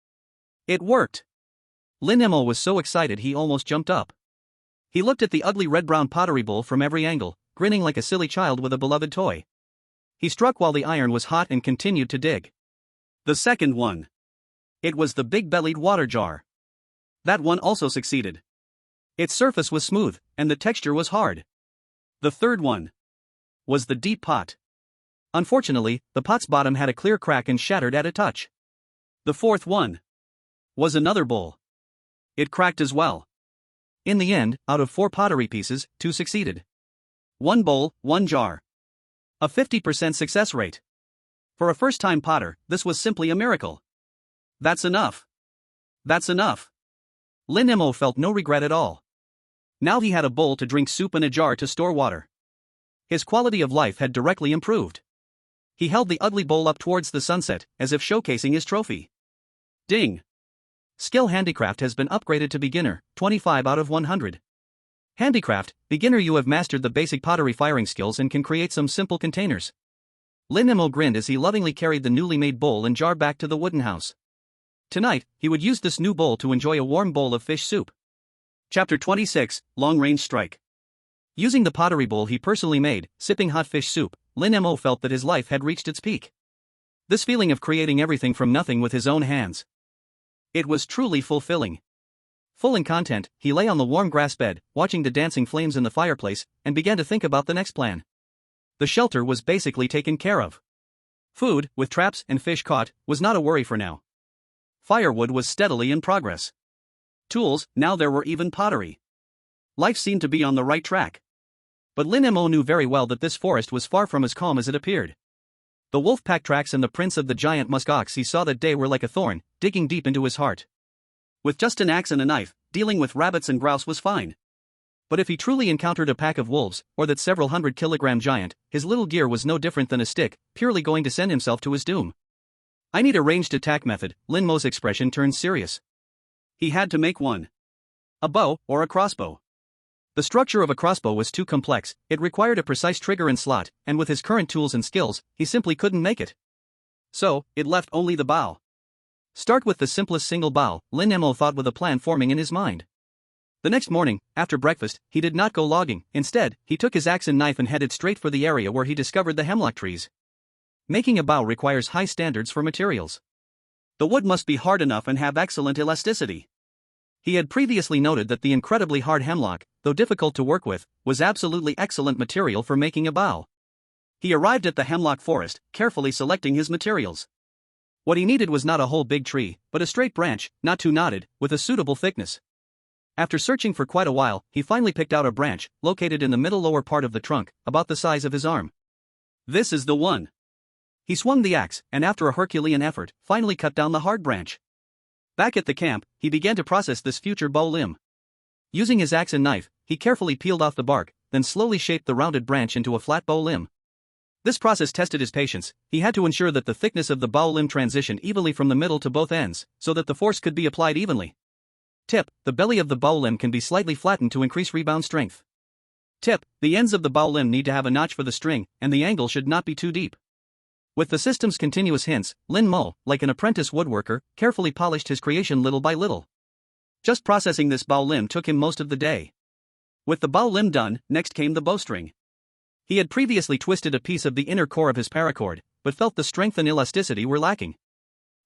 It worked! Lin Mo was so excited he almost jumped up. He looked at the ugly red-brown pottery bowl from every angle, grinning like a silly child with a beloved toy. He struck while the iron was hot and continued to dig. The second one. It was the big-bellied water jar. That one also succeeded. Its surface was smooth, and the texture was hard. The third one was the deep pot. Unfortunately, the pot's bottom had a clear crack and shattered at a touch. The fourth one was another bowl. It cracked as well. In the end, out of 4 pottery pieces, 2 succeeded. 1 bowl, 1 jar. A 50% success rate. For a first-time potter, this was simply a miracle. That's enough. That's enough. Lin Mo felt no regret at all. Now he had a bowl to drink soup and a jar to store water. His quality of life had directly improved. He held the ugly bowl up towards the sunset, as if showcasing his trophy. Ding! Skill Handicraft has been upgraded to Beginner, 25 out of 100. Handicraft, Beginner, you have mastered the basic pottery firing skills and can create some simple containers. Lin Mo grinned as he lovingly carried the newly made bowl and jar back to the wooden house. Tonight, he would use this new bowl to enjoy a warm bowl of fish soup. Chapter 26, Long Range Strike. Using the pottery bowl he personally made, sipping hot fish soup, Lin Mo felt that his life had reached its peak. This feeling of creating everything from nothing with his own hands. It was truly fulfilling. Full in content, he lay on the warm grass bed, watching the dancing flames in the fireplace, and began to think about the next plan. The shelter was basically taken care of. Food, with traps and fish caught, was not a worry for now. Firewood was steadily in progress. Tools, now there were even pottery. Life seemed to be on the right track. But Lin Mo knew very well that this forest was far from as calm as it appeared. The wolf pack tracks and the prints of the giant musk ox he saw that day were like a thorn, digging deep into his heart. With just an axe and a knife, dealing with rabbits and grouse was fine. But if he truly encountered a pack of wolves, or that several 100-kilogram giant, his little gear was no different than a stick, purely going to send himself to his doom. I need a ranged attack method. Lin Mo's expression turned serious. He had to make one. A bow, or a crossbow. The structure of a crossbow was too complex, it required a precise trigger and slot, and with his current tools and skills, he simply couldn't make it. So, it left only the bow. Start with the simplest single bow, Lin Mo thought with a plan forming in his mind. The next morning, after breakfast, he did not go logging. Instead, he took his axe and knife and headed straight for the area where he discovered the hemlock trees. Making a bow requires high standards for materials. The wood must be hard enough and have excellent elasticity. He had previously noted that the incredibly hard hemlock, though difficult to work with, was absolutely excellent material for making a bow. He arrived at the hemlock forest, carefully selecting his materials. What he needed was not a whole big tree, but a straight branch, not too knotted, with a suitable thickness. After searching for quite a while, he finally picked out a branch, located in the middle lower part of the trunk, about the size of his arm. This is the one. He swung the axe, and after a Herculean effort, finally cut down the hard branch. Back at the camp, he began to process this future bow limb. Using his axe and knife, he carefully peeled off the bark, then slowly shaped the rounded branch into a flat bow limb. This process tested his patience. He had to ensure that the thickness of the bow limb transitioned evenly from the middle to both ends, so that the force could be applied evenly. Tip: the belly of the bow limb can be slightly flattened to increase rebound strength. Tip: the ends of the bow limb need to have a notch for the string, and the angle should not be too deep. With the system's continuous hints, Lin Mo, like an apprentice woodworker, carefully polished his creation little by little. Just processing this bow limb took him most of the day. With the bow limb done, next came the bowstring. He had previously twisted a piece of the inner core of his paracord, but felt the strength and elasticity were lacking.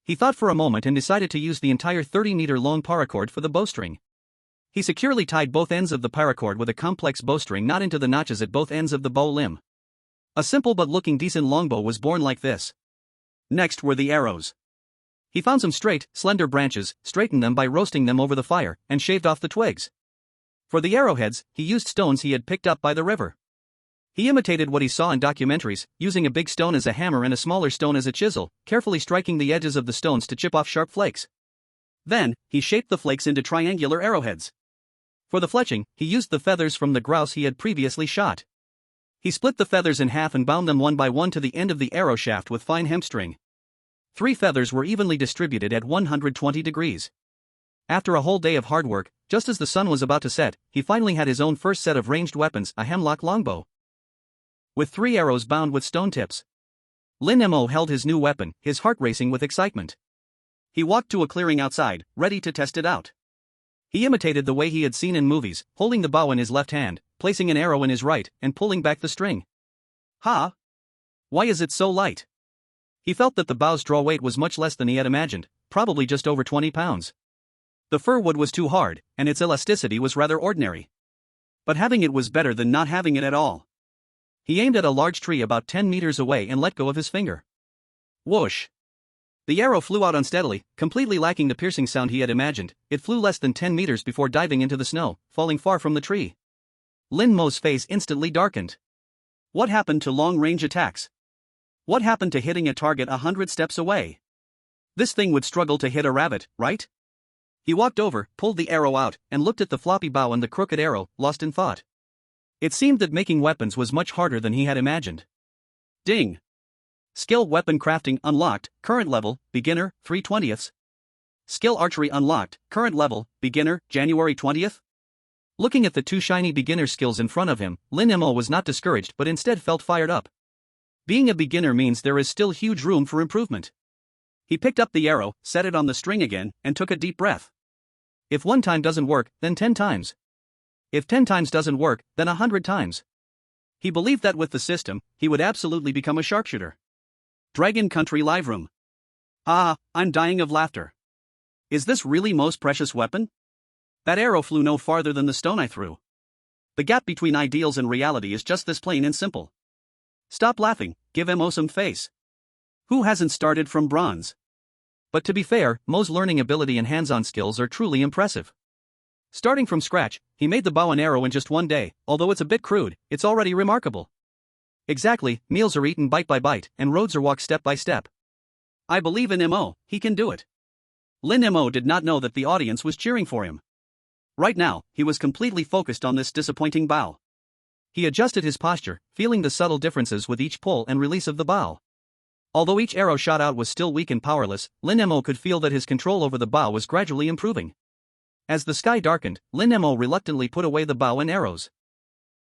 He thought for a moment and decided to use the entire 30-meter-long paracord for the bowstring. He securely tied both ends of the paracord with a complex bowstring knot into the notches at both ends of the bow limb. A simple but looking decent longbow was born like this. Next were the arrows. He found some straight, slender branches, straightened them by roasting them over the fire, and shaved off the twigs. For the arrowheads, he used stones he had picked up by the river. He imitated what he saw in documentaries, using a big stone as a hammer and a smaller stone as a chisel, carefully striking the edges of the stones to chip off sharp flakes. Then, he shaped the flakes into triangular arrowheads. For the fletching, he used the feathers from the grouse he had previously shot. He split the feathers in half and bound them one by one to the end of the arrow shaft with fine hemp string. 3 feathers were evenly distributed at 120 degrees. After a whole day of hard work, just as the sun was about to set, he finally had his own first set of ranged weapons, a hemlock longbow. With 3 arrows bound with stone tips. Lin Mo held his new weapon, his heart racing with excitement. He walked to a clearing outside, ready to test it out. He imitated the way he had seen in movies, holding the bow in his left hand, placing an arrow in his right, and pulling back the string. Ha! Why is it so light? He felt that the bow's draw weight was much less than he had imagined, probably just over 20 pounds. The fir wood was too hard, and its elasticity was rather ordinary. But having it was better than not having it at all. He aimed at a large tree about 10 meters away and let go of his finger. Whoosh! The arrow flew out unsteadily, completely lacking the piercing sound he had imagined. It flew less than 10 meters before diving into the snow, falling far from the tree. Lin Mo's face instantly darkened. What happened to long-range attacks? What happened to hitting a target 100 steps away? This thing would struggle to hit a rabbit, right? He walked over, pulled the arrow out, and looked at the floppy bow and the crooked arrow, lost in thought. It seemed that making weapons was much harder than he had imagined. Ding! Skill weapon crafting unlocked, current level, beginner, 3/20. Skill archery unlocked, current level, beginner, January 20th. Looking at the 2 shiny beginner skills in front of him, Lin Mo was not discouraged but instead felt fired up. Being a beginner means there is still huge room for improvement. He picked up the arrow, set it on the string again, and took a deep breath. If 1 time doesn't work, then 10 times. If 10 times doesn't work, then 100 times. He believed that with the system, he would absolutely become a sharpshooter. Dragon Country Live Room. Ah, I'm dying of laughter. Is this really most precious weapon? That arrow flew no farther than the stone I threw. The gap between ideals and reality is just this plain and simple. Stop laughing, give Mo some face. Who hasn't started from bronze? But to be fair, Mo's learning ability and hands-on skills are truly impressive. Starting from scratch, he made the bow and arrow in just one day. Although it's a bit crude, it's already remarkable. Exactly, meals are eaten bite by bite, and roads are walked step by step. I believe in Mo, he can do it. Lin Mo did not know that the audience was cheering for him. Right now, he was completely focused on this disappointing bow. He adjusted his posture, feeling the subtle differences with each pull and release of the bow. Although each arrow shot out was still weak and powerless, Lin Mo could feel that his control over the bow was gradually improving. As the sky darkened, Lin Mo reluctantly put away the bow and arrows.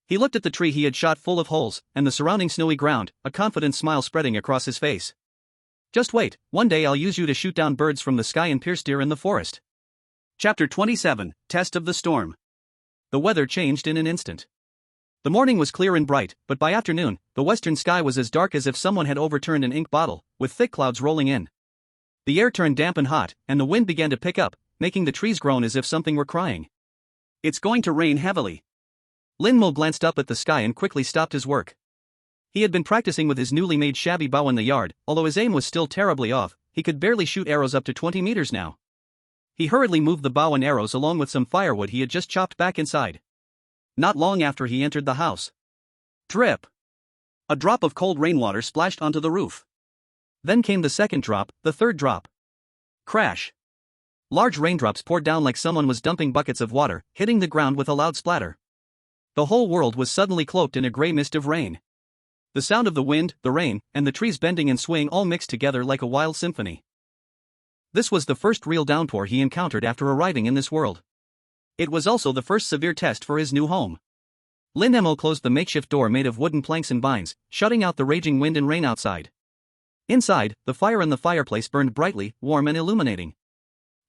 He looked at the tree he had shot full of holes, and the surrounding snowy ground, a confident smile spreading across his face. Just wait, one day I'll use you to shoot down birds from the sky and pierce deer in the forest. Chapter 27, Test of the Storm. The weather changed in an instant. The morning was clear and bright, but by afternoon, the western sky was as dark as if someone had overturned an ink bottle, with thick clouds rolling in. The air turned damp and hot, and the wind began to pick up, making the trees groan as if something were crying. It's going to rain heavily. Lin Mo glanced up at the sky and quickly stopped his work. He had been practicing with his newly made shabby bow in the yard. Although his aim was still terribly off, he could barely shoot arrows up to 20 meters now. He hurriedly moved the bow and arrows along with some firewood he had just chopped back inside. Not long after he entered the house. Drip! A drop of cold rainwater splashed onto the roof. Then came the second drop, the third drop. Crash! Large raindrops poured down like someone was dumping buckets of water, hitting the ground with a loud splatter. The whole world was suddenly cloaked in a gray mist of rain. The sound of the wind, the rain, and the trees bending and swaying all mixed together like a wild symphony. This was the first real downpour he encountered after arriving in this world. It was also the first severe test for his new home. Lin Mo closed the makeshift door made of wooden planks and vines, shutting out the raging wind and rain outside. Inside, the fire in the fireplace burned brightly, warm and illuminating.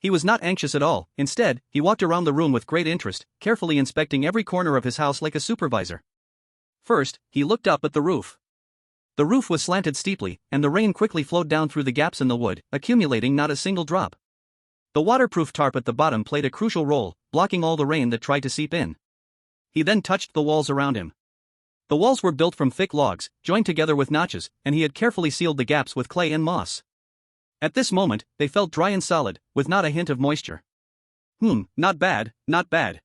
He was not anxious at all. Instead, he walked around the room with great interest, carefully inspecting every corner of his house like a supervisor. First, he looked up at the roof. The roof was slanted steeply, and the rain quickly flowed down through the gaps in the wood, accumulating not a single drop. The waterproof tarp at the bottom played a crucial role, blocking all the rain that tried to seep in. He then touched the walls around him. The walls were built from thick logs, joined together with notches, and he had carefully sealed the gaps with clay and moss. At this moment, they felt dry and solid, with not a hint of moisture. Not bad, not bad.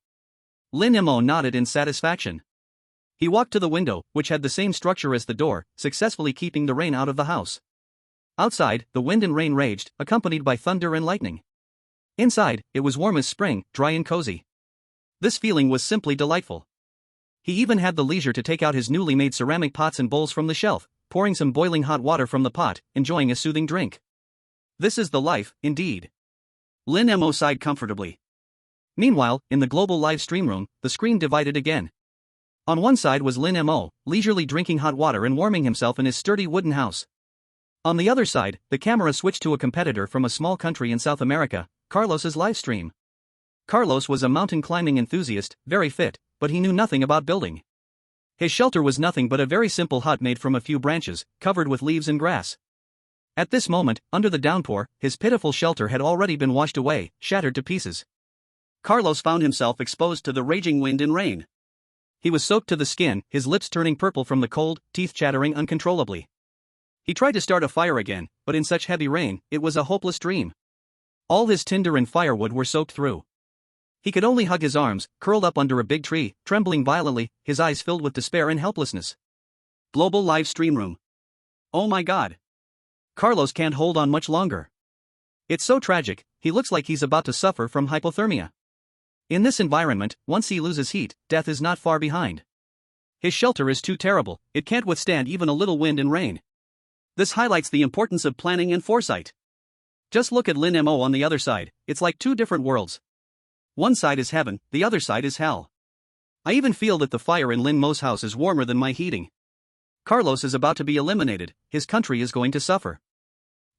Lin Mo nodded in satisfaction. He walked to the window, which had the same structure as the door, successfully keeping the rain out of the house. Outside, the wind and rain raged, accompanied by thunder and lightning. Inside, it was warm as spring, dry and cozy. This feeling was simply delightful. He even had the leisure to take out his newly made ceramic pots and bowls from the shelf, pouring some boiling hot water from the pot, enjoying a soothing drink. This is the life, indeed. Lin Mo sighed comfortably. Meanwhile, in the global live stream room, the screen divided again. On one side was Lin Mo, leisurely drinking hot water and warming himself in his sturdy wooden house. On the other side, the camera switched to a competitor from a small country in South America, Carlos's live stream. Carlos was a mountain climbing enthusiast, very fit, but he knew nothing about building. His shelter was nothing but a very simple hut made from a few branches, covered with leaves and grass. At this moment, under the downpour, his pitiful shelter had already been washed away, shattered to pieces. Carlos found himself exposed to the raging wind and rain. He was soaked to the skin, his lips turning purple from the cold, teeth chattering uncontrollably. He tried to start a fire again, but in such heavy rain, it was a hopeless dream. All his tinder and firewood were soaked through. He could only hug his arms, curled up under a big tree, trembling violently, his eyes filled with despair and helplessness. Global live stream room. Oh my god. Carlos can't hold on much longer. It's so tragic, he looks like he's about to suffer from hypothermia. In this environment, once he loses heat, death is not far behind. His shelter is too terrible, it can't withstand even a little wind and rain. This highlights the importance of planning and foresight. Just look at Lin Mo on the other side, it's like two different worlds. One side is heaven, the other side is hell. I even feel that the fire in Lin Mo's house is warmer than my heating. Carlos is about to be eliminated, his country is going to suffer.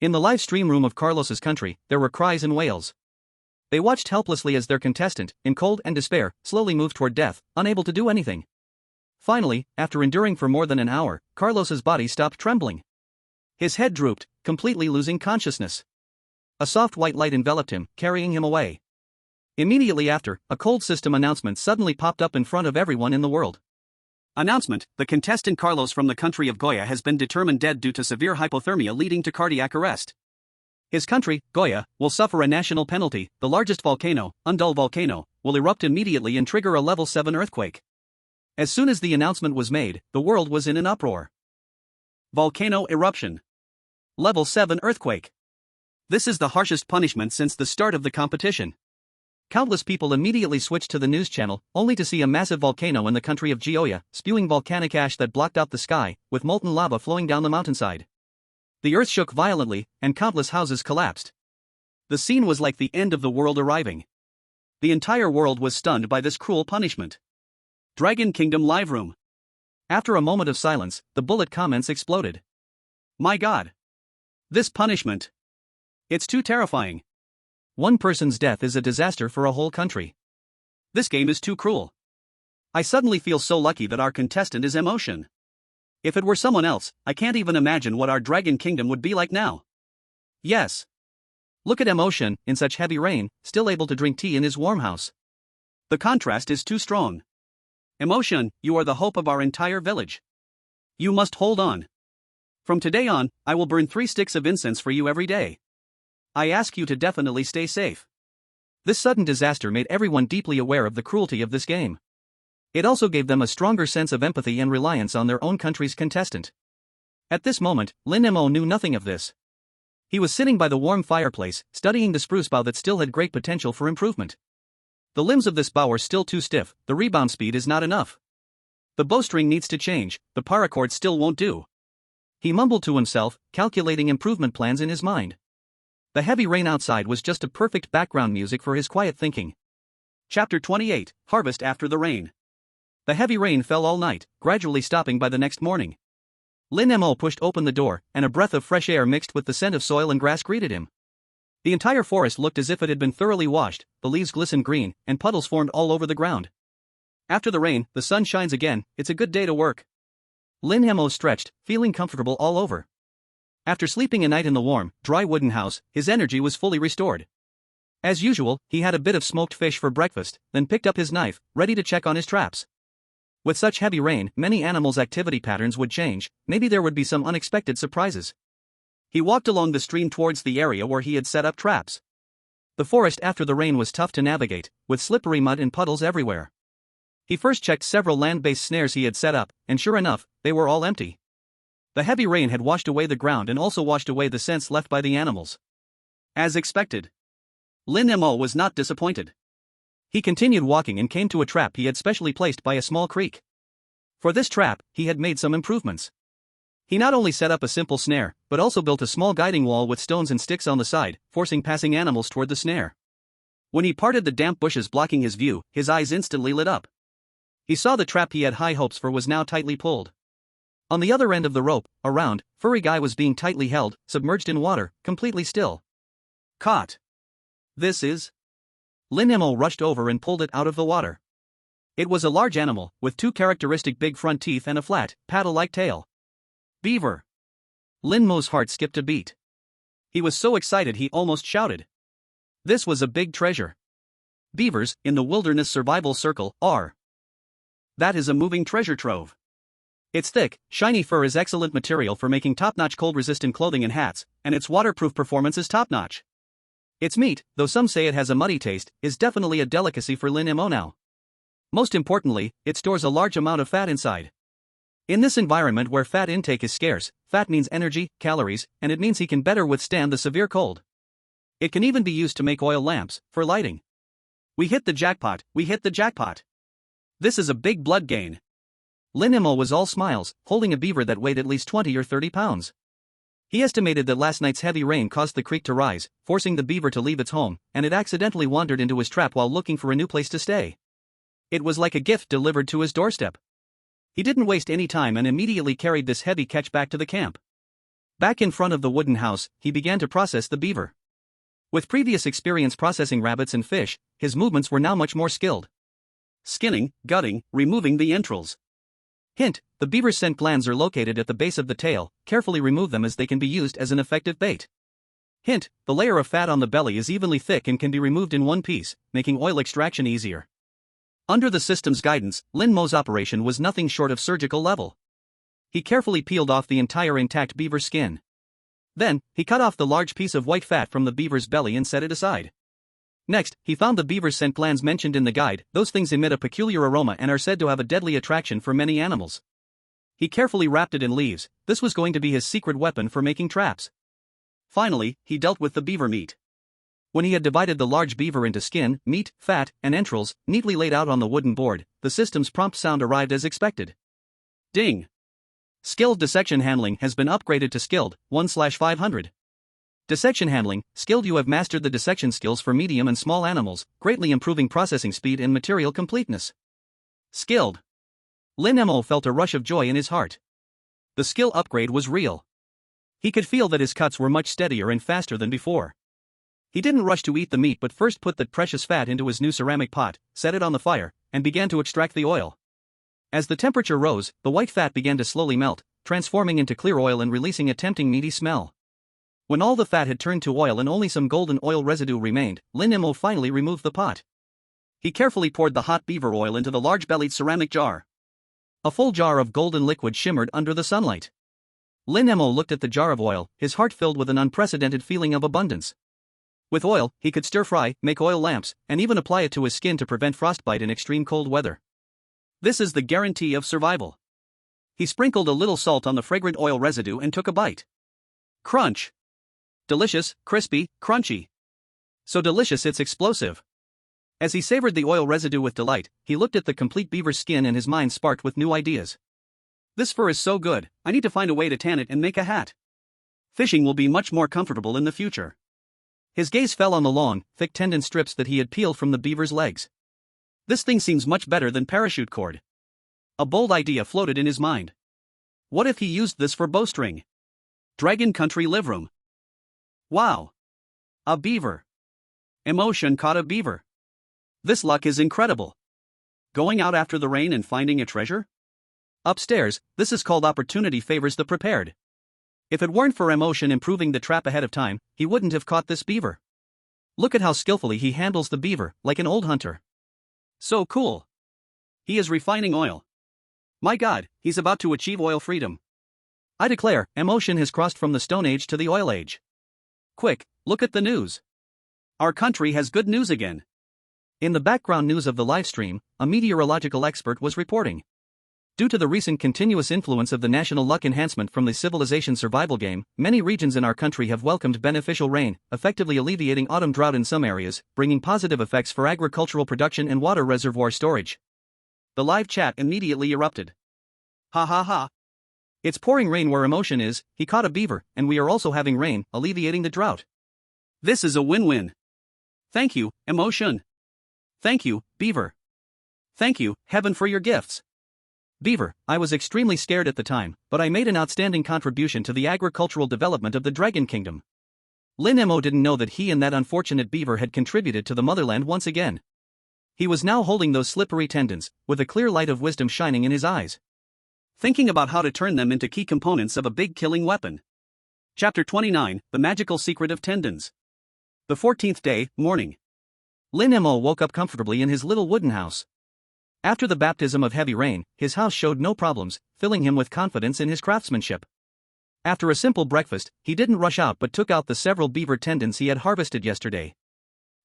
In the live stream room of Carlos's country, there were cries and wails. They watched helplessly as their contestant, in cold and despair, slowly moved toward death, unable to do anything. Finally, after enduring for more than an hour, Carlos's body stopped trembling. His head drooped, completely losing consciousness. A soft white light enveloped him, carrying him away. Immediately after, a cold system announcement suddenly popped up in front of everyone in the world. Announcement: the contestant Carlos from the country of Goya has been determined dead due to severe hypothermia leading to cardiac arrest. His country, Goya, will suffer a national penalty. The largest volcano, Undul volcano, will erupt immediately and trigger a level 7 earthquake. As soon as the announcement was made, the world was in an uproar. Volcano eruption. Level 7 earthquake. This is the harshest punishment since the start of the competition. Countless people immediately switched to the news channel, only to see a massive volcano in the country of Goya, spewing volcanic ash that blocked out the sky, with molten lava flowing down the mountainside. The earth shook violently, and countless houses collapsed. The scene was like the end of the world arriving. The entire world was stunned by this cruel punishment. Dragon Kingdom Live Room. After a moment of silence, the bullet comments exploded. My God! This punishment! It's too terrifying. One person's death is a disaster for a whole country. This game is too cruel. I suddenly feel so lucky that our contestant is Emotion. If it were someone else, I can't even imagine what our Dragon Kingdom would be like now. Yes. Look at Emotion, in such heavy rain, still able to drink tea in his warm house. The contrast is too strong. Emotion, you are the hope of our entire village. You must hold on. From today on, I will burn 3 sticks of incense for you every day. I ask you to definitely stay safe. This sudden disaster made everyone deeply aware of the cruelty of this game. It also gave them a stronger sense of empathy and reliance on their own country's contestant. At this moment, Lin Mo knew nothing of this. He was sitting by the warm fireplace, studying the spruce bough that still had great potential for improvement. The limbs of this bough are still too stiff, the rebound speed is not enough. The bowstring needs to change, the paracord still won't do. He mumbled to himself, calculating improvement plans in his mind. The heavy rain outside was just a perfect background music for his quiet thinking. Chapter 28, Harvest After the Rain. The heavy rain fell all night, gradually stopping by the next morning. Lin Mo pushed open the door, and a breath of fresh air mixed with the scent of soil and grass greeted him. The entire forest looked as if it had been thoroughly washed, the leaves glistened green, and puddles formed all over the ground. After the rain, the sun shines again, it's a good day to work. Lin Mo stretched, feeling comfortable all over. After sleeping a night in the warm, dry wooden house, his energy was fully restored. As usual, he had a bit of smoked fish for breakfast, then picked up his knife, ready to check on his traps. With such heavy rain, many animals' activity patterns would change, maybe there would be some unexpected surprises. He walked along the stream towards the area where he had set up traps. The forest after the rain was tough to navigate, with slippery mud and puddles everywhere. He first checked several land-based snares he had set up, and sure enough, they were all empty. The heavy rain had washed away the ground and also washed away the scents left by the animals. As expected, Lin Mo was not disappointed. He continued walking and came to a trap he had specially placed by a small creek. For this trap, he had made some improvements. He not only set up a simple snare, but also built a small guiding wall with stones and sticks on the side, forcing passing animals toward the snare. When he parted the damp bushes blocking his view, his eyes instantly lit up. He saw the trap he had high hopes for was now tightly pulled. On the other end of the rope, a round, furry guy was being tightly held, submerged in water, completely still. Caught. This is... Lin Mo rushed over and pulled it out of the water. It was a large animal, with 2 characteristic big front teeth and a flat, paddle-like tail. Beaver. Lin Mo's heart skipped a beat. He was so excited he almost shouted. This was a big treasure. Beavers, in the wilderness survival circle, are. That is a moving treasure trove. Its thick, shiny fur is excellent material for making top-notch cold-resistant clothing and hats, and its waterproof performance is top-notch. Its meat, though some say it has a muddy taste, is definitely a delicacy for Lin Mo now. Most importantly, it stores a large amount of fat inside. In this environment where fat intake is scarce, fat means energy, calories, and it means he can better withstand the severe cold. It can even be used to make oil lamps, for lighting. We hit the jackpot, we hit the jackpot. This is a big blood gain. Lin Mo was all smiles, holding a beaver that weighed at least 20 or 30 pounds. He estimated that last night's heavy rain caused the creek to rise, forcing the beaver to leave its home, and it accidentally wandered into his trap while looking for a new place to stay. It was like a gift delivered to his doorstep. He didn't waste any time and immediately carried this heavy catch back to the camp. Back in front of the wooden house, he began to process the beaver. With previous experience processing rabbits and fish, his movements were now much more skilled. Skinning, gutting, removing the entrails. Hint, the beaver's scent glands are located at the base of the tail, carefully remove them as they can be used as an effective bait. Hint, the layer of fat on the belly is evenly thick and can be removed in one piece, making oil extraction easier. Under the system's guidance, Lin Mo's operation was nothing short of surgical level. He carefully peeled off the entire intact beaver skin. Then, he cut off the large piece of white fat from the beaver's belly and set it aside. Next, he found the beaver's scent glands mentioned in the guide. Those things emit a peculiar aroma and are said to have a deadly attraction for many animals. He carefully wrapped it in leaves. This was going to be his secret weapon for making traps. Finally, he dealt with the beaver meat. When he had divided the large beaver into skin, meat, fat, and entrails, neatly laid out on the wooden board, the system's prompt sound arrived as expected. Ding! Skilled dissection handling has been upgraded to skilled, 1/500. Dissection handling, skilled. You have mastered the dissection skills for medium and small animals, greatly improving processing speed and material completeness. Skilled. Lin Mo felt a rush of joy in his heart. The skill upgrade was real. He could feel that his cuts were much steadier and faster than before. He didn't rush to eat the meat but first put the precious fat into his new ceramic pot, set it on the fire, and began to extract the oil. As the temperature rose, the white fat began to slowly melt, transforming into clear oil and releasing a tempting meaty smell. When all the fat had turned to oil and only some golden oil residue remained, Lin Mo finally removed the pot. He carefully poured the hot beaver oil into the large-bellied ceramic jar. A full jar of golden liquid shimmered under the sunlight. Lin Mo looked at the jar of oil, his heart filled with an unprecedented feeling of abundance. With oil, he could stir-fry, make oil lamps, and even apply it to his skin to prevent frostbite in extreme cold weather. This is the guarantee of survival. He sprinkled a little salt on the fragrant oil residue and took a bite. Crunch! Delicious, crispy, crunchy. So delicious it's explosive. As he savored the oil residue with delight, he looked at the complete beaver's skin and his mind sparked with new ideas. This fur is so good, I need to find a way to tan it and make a hat. Fishing will be much more comfortable in the future. His gaze fell on the long, thick tendon strips that he had peeled from the beaver's legs. This thing seems much better than parachute cord. A bold idea floated in his mind. What if he used this for bowstring? Dragon Country Liveroom. Wow! A beaver. Emotion caught a beaver. This luck is incredible. Going out after the rain and finding a treasure? Upstairs, this is called opportunity favors the prepared. If it weren't for Emotion improving the trap ahead of time, he wouldn't have caught this beaver. Look at how skillfully he handles the beaver, like an old hunter. So cool. He is refining oil. My God, he's about to achieve oil freedom. I declare, Emotion has crossed from the Stone Age to the Oil Age. Quick, look at the news. Our country has good news again. In the background news of the live stream, a meteorological expert was reporting. Due to the recent continuous influence of the national luck enhancement from the civilization survival game, many regions in our country have welcomed beneficial rain, effectively alleviating autumn drought in some areas, bringing positive effects for agricultural production and water reservoir storage. The live chat immediately erupted. Ha ha ha. It's pouring rain where Emotion is, he caught a beaver, and we are also having rain, alleviating the drought. This is a win-win. Thank you, Emotion. Thank you, Beaver. Thank you, Heaven, for your gifts. Beaver, I was extremely scared at the time, but I made an outstanding contribution to the agricultural development of the Dragon Kingdom. Lin Mo didn't know that he and that unfortunate beaver had contributed to the motherland once again. He was now holding those slippery tendons, with a clear light of wisdom shining in his eyes. Thinking about how to turn them into key components of a big killing weapon. Chapter 29, The Magical Secret of Tendons. The 14th day, morning. Lin Mo woke up comfortably in his little wooden house. After the baptism of heavy rain, his house showed no problems, filling him with confidence in his craftsmanship. After a simple breakfast, he didn't rush out but took out the several beaver tendons he had harvested yesterday.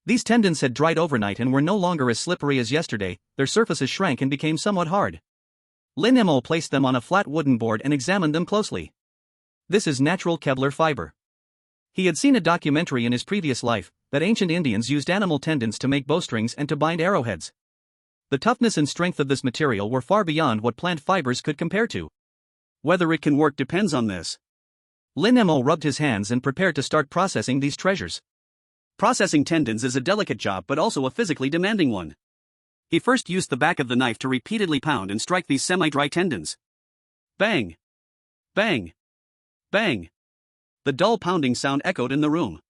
These tendons had dried overnight and were no longer as slippery as yesterday, their surfaces shrank and became somewhat hard. Lin Mo placed them on a flat wooden board and examined them closely. This is natural Kevlar fiber. He had seen a documentary in his previous life that ancient Indians used animal tendons to make bowstrings and to bind arrowheads. The toughness and strength of this material were far beyond what plant fibers could compare to. Whether it can work depends on this. Lin Mo rubbed his hands and prepared to start processing these treasures. Processing tendons is a delicate job but also a physically demanding one. He first used the back of the knife to repeatedly pound and strike these semi-dry tendons. Bang! Bang! Bang! The dull pounding sound echoed in the room.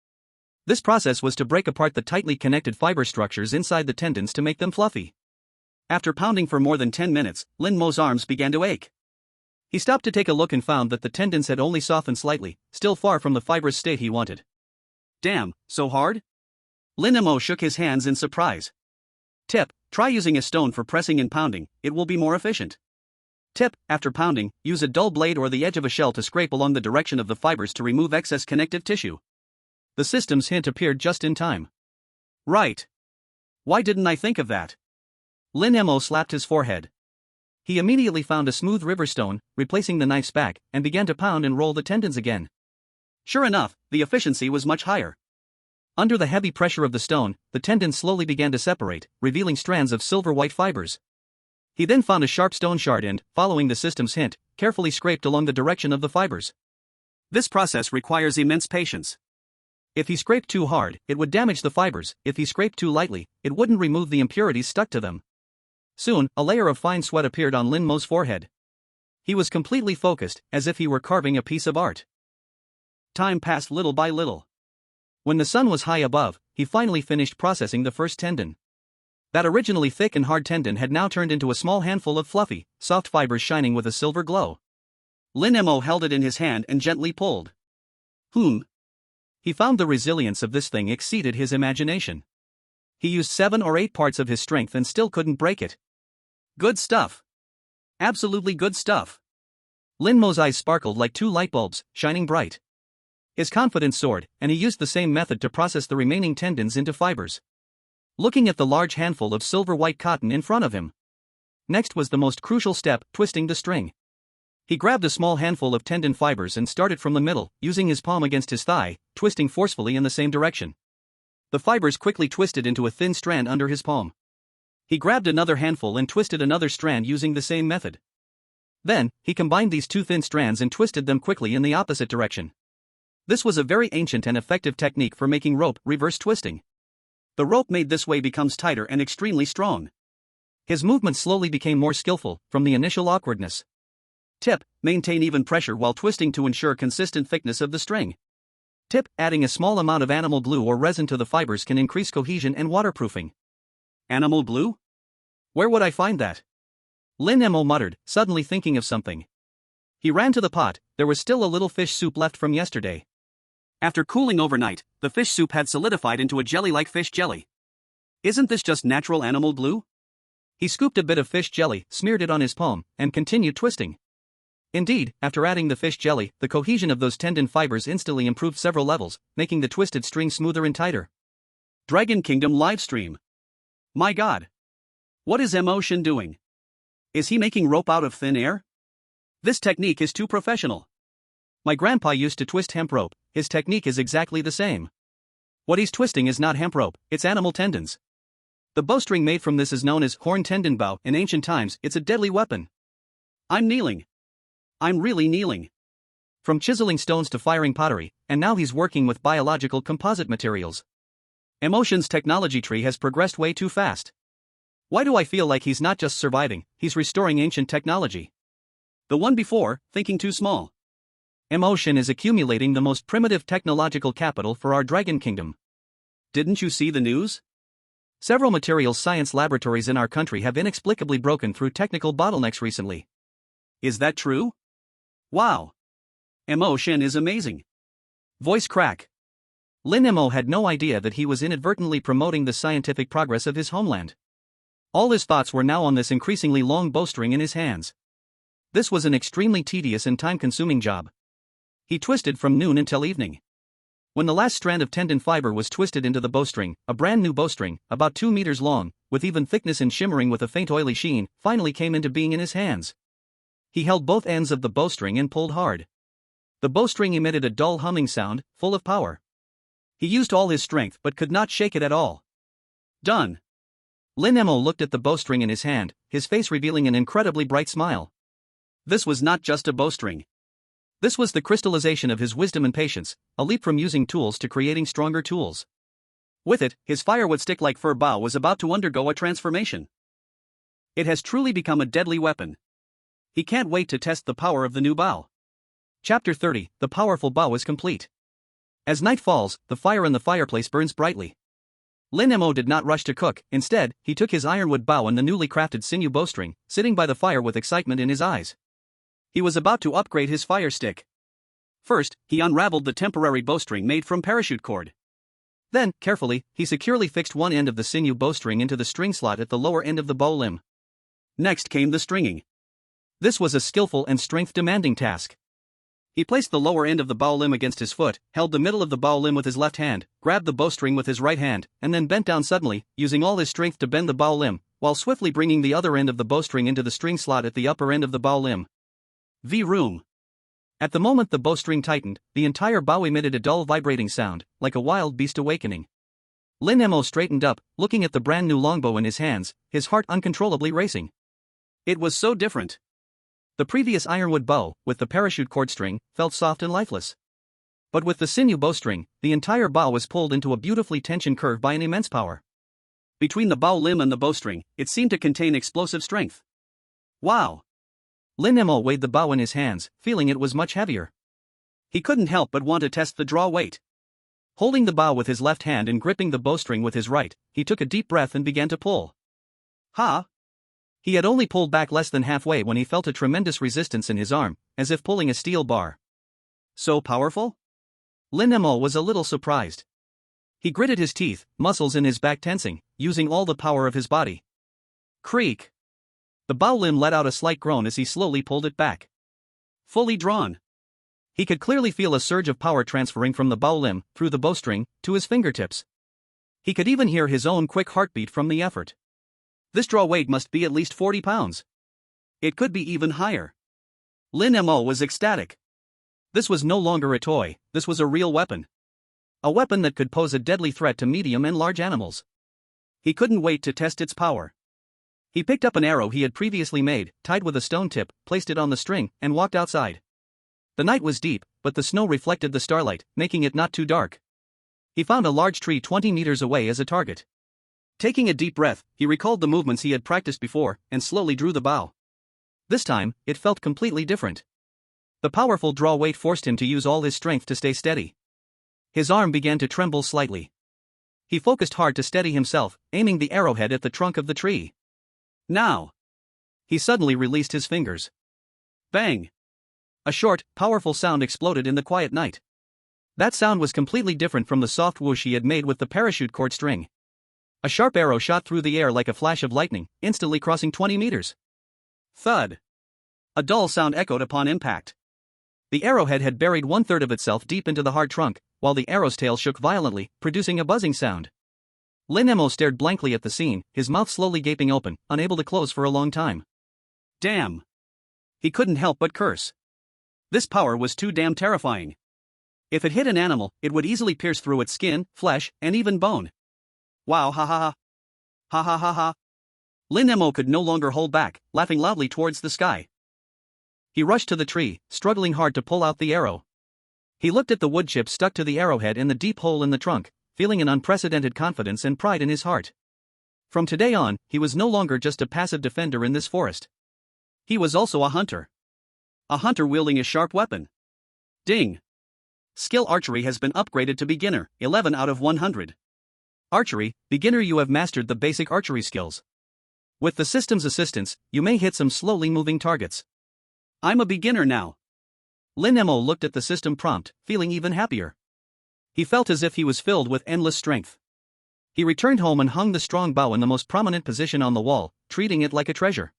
This process was to break apart the tightly connected fiber structures inside the tendons to make them fluffy. After pounding for more than 10 minutes, Lin Mo's arms began to ache. He stopped to take a look and found that the tendons had only softened slightly, still far from the fibrous state he wanted. Damn, so hard? Lin Mo shook his hands in surprise. Tip: try using a stone for pressing and pounding, it will be more efficient. Tip: after pounding, use a dull blade or the edge of a shell to scrape along the direction of the fibers to remove excess connective tissue. The system's hint appeared just in time. Right. Why didn't I think of that? Lin Mo slapped his forehead. He immediately found a smooth river stone, replacing the knife's back, and began to pound and roll the tendons again. Sure enough, the efficiency was much higher. Under the heavy pressure of the stone, the tendons slowly began to separate, revealing strands of silver-white fibers. He then found a sharp stone shard and, following the system's hint, carefully scraped along the direction of the fibers. This process requires immense patience. If he scraped too hard, it would damage the fibers. If he scraped too lightly, it wouldn't remove the impurities stuck to them. Soon, a layer of fine sweat appeared on Lin Mo's forehead. He was completely focused, as if he were carving a piece of art. Time passed little by little. When the sun was high above, he finally finished processing the first tendon. That originally thick and hard tendon had now turned into a small handful of fluffy, soft fibers shining with a silver glow. Lin Mo held it in his hand and gently pulled. He found the resilience of this thing exceeded his imagination. He used 7 or 8 parts of his strength and still couldn't break it. Good stuff. Absolutely good stuff. Lin Mo's eyes sparkled like 2 light bulbs, shining bright. His confidence soared, and he used the same method to process the remaining tendons into fibers. Looking at the large handful of silver-white cotton in front of him. Next was the most crucial step, twisting the string. He grabbed a small handful of tendon fibers and started from the middle, using his palm against his thigh, twisting forcefully in the same direction. The fibers quickly twisted into a thin strand under his palm. He grabbed another handful and twisted another strand using the same method. Then, he combined these 2 thin strands and twisted them quickly in the opposite direction. This was a very ancient and effective technique for making rope reverse twisting. The rope made this way becomes tighter and extremely strong. His movements slowly became more skillful, from the initial awkwardness. Tip: maintain even pressure while twisting to ensure consistent thickness of the string. Tip: adding a small amount of animal glue or resin to the fibers can increase cohesion and waterproofing. Animal glue? Where would I find that? Lin Mo muttered, suddenly thinking of something. He ran to the pot. There was still a little fish soup left from yesterday. After cooling overnight, the fish soup had solidified into a jelly-like fish jelly. Isn't this just natural animal glue? He scooped a bit of fish jelly, smeared it on his palm, and continued twisting. Indeed, after adding the fish jelly, the cohesion of those tendon fibers instantly improved several levels, making the twisted string smoother and tighter. Dragon Kingdom livestream. My god. What is Misfortune doing? Is he making rope out of thin air? This technique is too professional. My grandpa used to twist hemp rope. His technique is exactly the same. What he's twisting is not hemp rope, it's animal tendons. The bowstring made from this is known as horn tendon bow. In ancient times, it's a deadly weapon. I'm kneeling. I'm really kneeling. From chiseling stones to firing pottery, and now he's working with biological composite materials. Misfortune's technology tree has progressed way too fast. Why do I feel like he's not just surviving, he's restoring ancient technology? The one before, thinking too small. Misfortune is accumulating the most primitive technological capital for our Dragon Kingdom. Didn't you see the news? Several materials science laboratories in our country have inexplicably broken through technical bottlenecks recently. Is that true? Wow. Misfortune is amazing. Voice crack. Lin Mo had no idea that he was inadvertently promoting the scientific progress of his homeland. All his thoughts were now on this increasingly long bowstring in his hands. This was an extremely tedious and time-consuming job. He twisted from noon until evening. When the last strand of tendon fiber was twisted into the bowstring, a brand new bowstring, about 2 meters long, with even thickness and shimmering with a faint oily sheen, finally came into being in his hands. He held both ends of the bowstring and pulled hard. The bowstring emitted a dull humming sound, full of power. He used all his strength but could not shake it at all. Done. Lin Mo looked at the bowstring in his hand, his face revealing an incredibly bright smile. This was not just a bowstring. This was the crystallization of his wisdom and patience, a leap from using tools to creating stronger tools. With it, his firewood stick-like fir bow was about to undergo a transformation. It has truly become a deadly weapon. He can't wait to test the power of the new bow. Chapter 30, The Powerful Bow is complete. As night falls, the fire in the fireplace burns brightly. Lin Mo did not rush to cook, instead, he took his ironwood bow and the newly crafted sinew bowstring, sitting by the fire with excitement in his eyes. He was about to upgrade his fire stick. First, he unraveled the temporary bowstring made from parachute cord. Then, carefully, he securely fixed one end of the sinew bowstring into the string slot at the lower end of the bow limb. Next came the stringing. This was a skillful and strength-demanding task. He placed the lower end of the bow limb against his foot, held the middle of the bow limb with his left hand, grabbed the bowstring with his right hand, and then bent down suddenly, using all his strength to bend the bow limb, while swiftly bringing the other end of the bowstring into the string slot at the upper end of the bow limb. V-room. At the moment the bowstring tightened, the entire bow emitted a dull vibrating sound, like a wild beast awakening. Lin Mo straightened up, looking at the brand new longbow in his hands, his heart uncontrollably racing. It was so different. The previous ironwood bow, with the parachute cord string, felt soft and lifeless. But with the sinew bowstring, the entire bow was pulled into a beautifully tensioned curve by an immense power. Between the bow limb and the bowstring, it seemed to contain explosive strength. Wow! Lin Mo weighed the bow in his hands, feeling it was much heavier. He couldn't help but want to test the draw weight. Holding the bow with his left hand and gripping the bowstring with his right, he took a deep breath and began to pull. Ha! He had only pulled back less than halfway when he felt a tremendous resistance in his arm, as if pulling a steel bar. So powerful? Lin Mo was a little surprised. He gritted his teeth, muscles in his back tensing, using all the power of his body. Creak! The bow limb let out a slight groan as he slowly pulled it back. Fully drawn. He could clearly feel a surge of power transferring from the bow limb, through the bowstring, to his fingertips. He could even hear his own quick heartbeat from the effort. This draw weight must be at least 40 pounds. It could be even higher. Lin Mo was ecstatic. This was no longer a toy, this was a real weapon. A weapon that could pose a deadly threat to medium and large animals. He couldn't wait to test its power. He picked up an arrow he had previously made, tied with a stone tip, placed it on the string, and walked outside. The night was deep, but the snow reflected the starlight, making it not too dark. He found a large tree 20 meters away as a target. Taking a deep breath, he recalled the movements he had practiced before, and slowly drew the bow. This time, it felt completely different. The powerful draw weight forced him to use all his strength to stay steady. His arm began to tremble slightly. He focused hard to steady himself, aiming the arrowhead at the trunk of the tree. Now! He suddenly released his fingers. Bang! A short, powerful sound exploded in the quiet night. That sound was completely different from the soft whoosh he had made with the parachute cord string. A sharp arrow shot through the air like a flash of lightning, instantly crossing 20 meters. Thud! A dull sound echoed upon impact. The arrowhead had buried 1/3 of itself deep into the hard trunk, while the arrow's tail shook violently, producing a buzzing sound. Lin Mo stared blankly at the scene, his mouth slowly gaping open, unable to close for a long time. Damn! He couldn't help but curse. This power was too damn terrifying. If it hit an animal, it would easily pierce through its skin, flesh, and even bone. Wow, ha ha ha. Ha ha ha ha. Lin Mo could no longer hold back, laughing loudly towards the sky. He rushed to the tree, struggling hard to pull out the arrow. He looked at the wood chip stuck to the arrowhead in the deep hole in the trunk, feeling an unprecedented confidence and pride in his heart. From today on, he was no longer just a passive defender in this forest. He was also a hunter. A hunter wielding a sharp weapon. Ding! Skill archery has been upgraded to beginner, 11 out of 100. Archery, beginner, you have mastered the basic archery skills. With the system's assistance, you may hit some slowly moving targets. I'm a beginner now. Lin Mo looked at the system prompt, feeling even happier. He felt as if he was filled with endless strength. He returned home and hung the strong bow in the most prominent position on the wall, treating it like a treasure.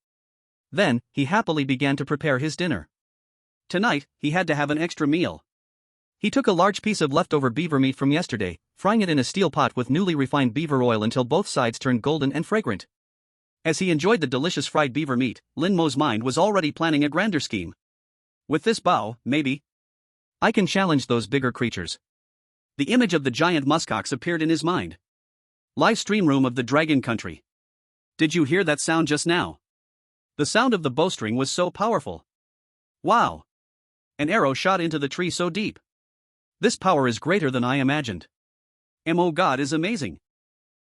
Then, he happily began to prepare his dinner. Tonight, he had to have an extra meal. He took a large piece of leftover beaver meat from yesterday, frying it in a steel pot with newly refined beaver oil until both sides turned golden and fragrant. As he enjoyed the delicious fried beaver meat, Lin Mo's mind was already planning a grander scheme. With this bow, maybe I can challenge those bigger creatures. The image of the giant muskox appeared in his mind. Live stream room of the Dragon Country. Did you hear that sound just now? The sound of the bowstring was so powerful. Wow! An arrow shot into the tree so deep. This power is greater than I imagined. Oh God is amazing.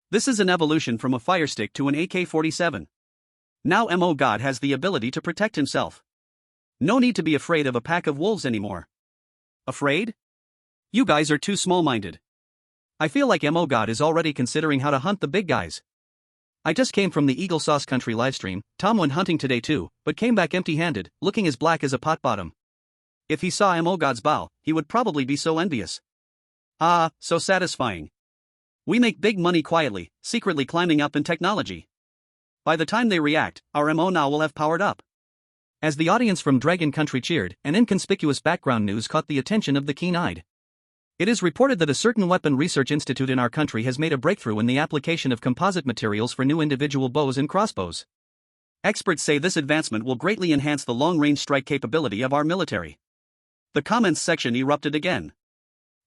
This is an evolution from a fire stick to an AK-47. Now Oh God has the ability to protect himself. No need to be afraid of a pack of wolves anymore. Afraid? You guys are too small-minded. I feel like Mo God is already considering how to hunt the big guys. I just came from the Eagle Sauce Country livestream. Tom went hunting today too, but came back empty-handed, looking as black as a pot bottom. If he saw Mo God's bow, he would probably be so envious. Ah, so satisfying. We make big money quietly, secretly climbing up in technology. By the time they react, our MO now will have powered up. As the audience from Dragon Country cheered, an inconspicuous background news caught the attention of the keen-eyed. It is reported that a certain weapon research institute in our country has made a breakthrough in the application of composite materials for new individual bows and crossbows. Experts say this advancement will greatly enhance the long-range strike capability of our military. The comments section erupted again.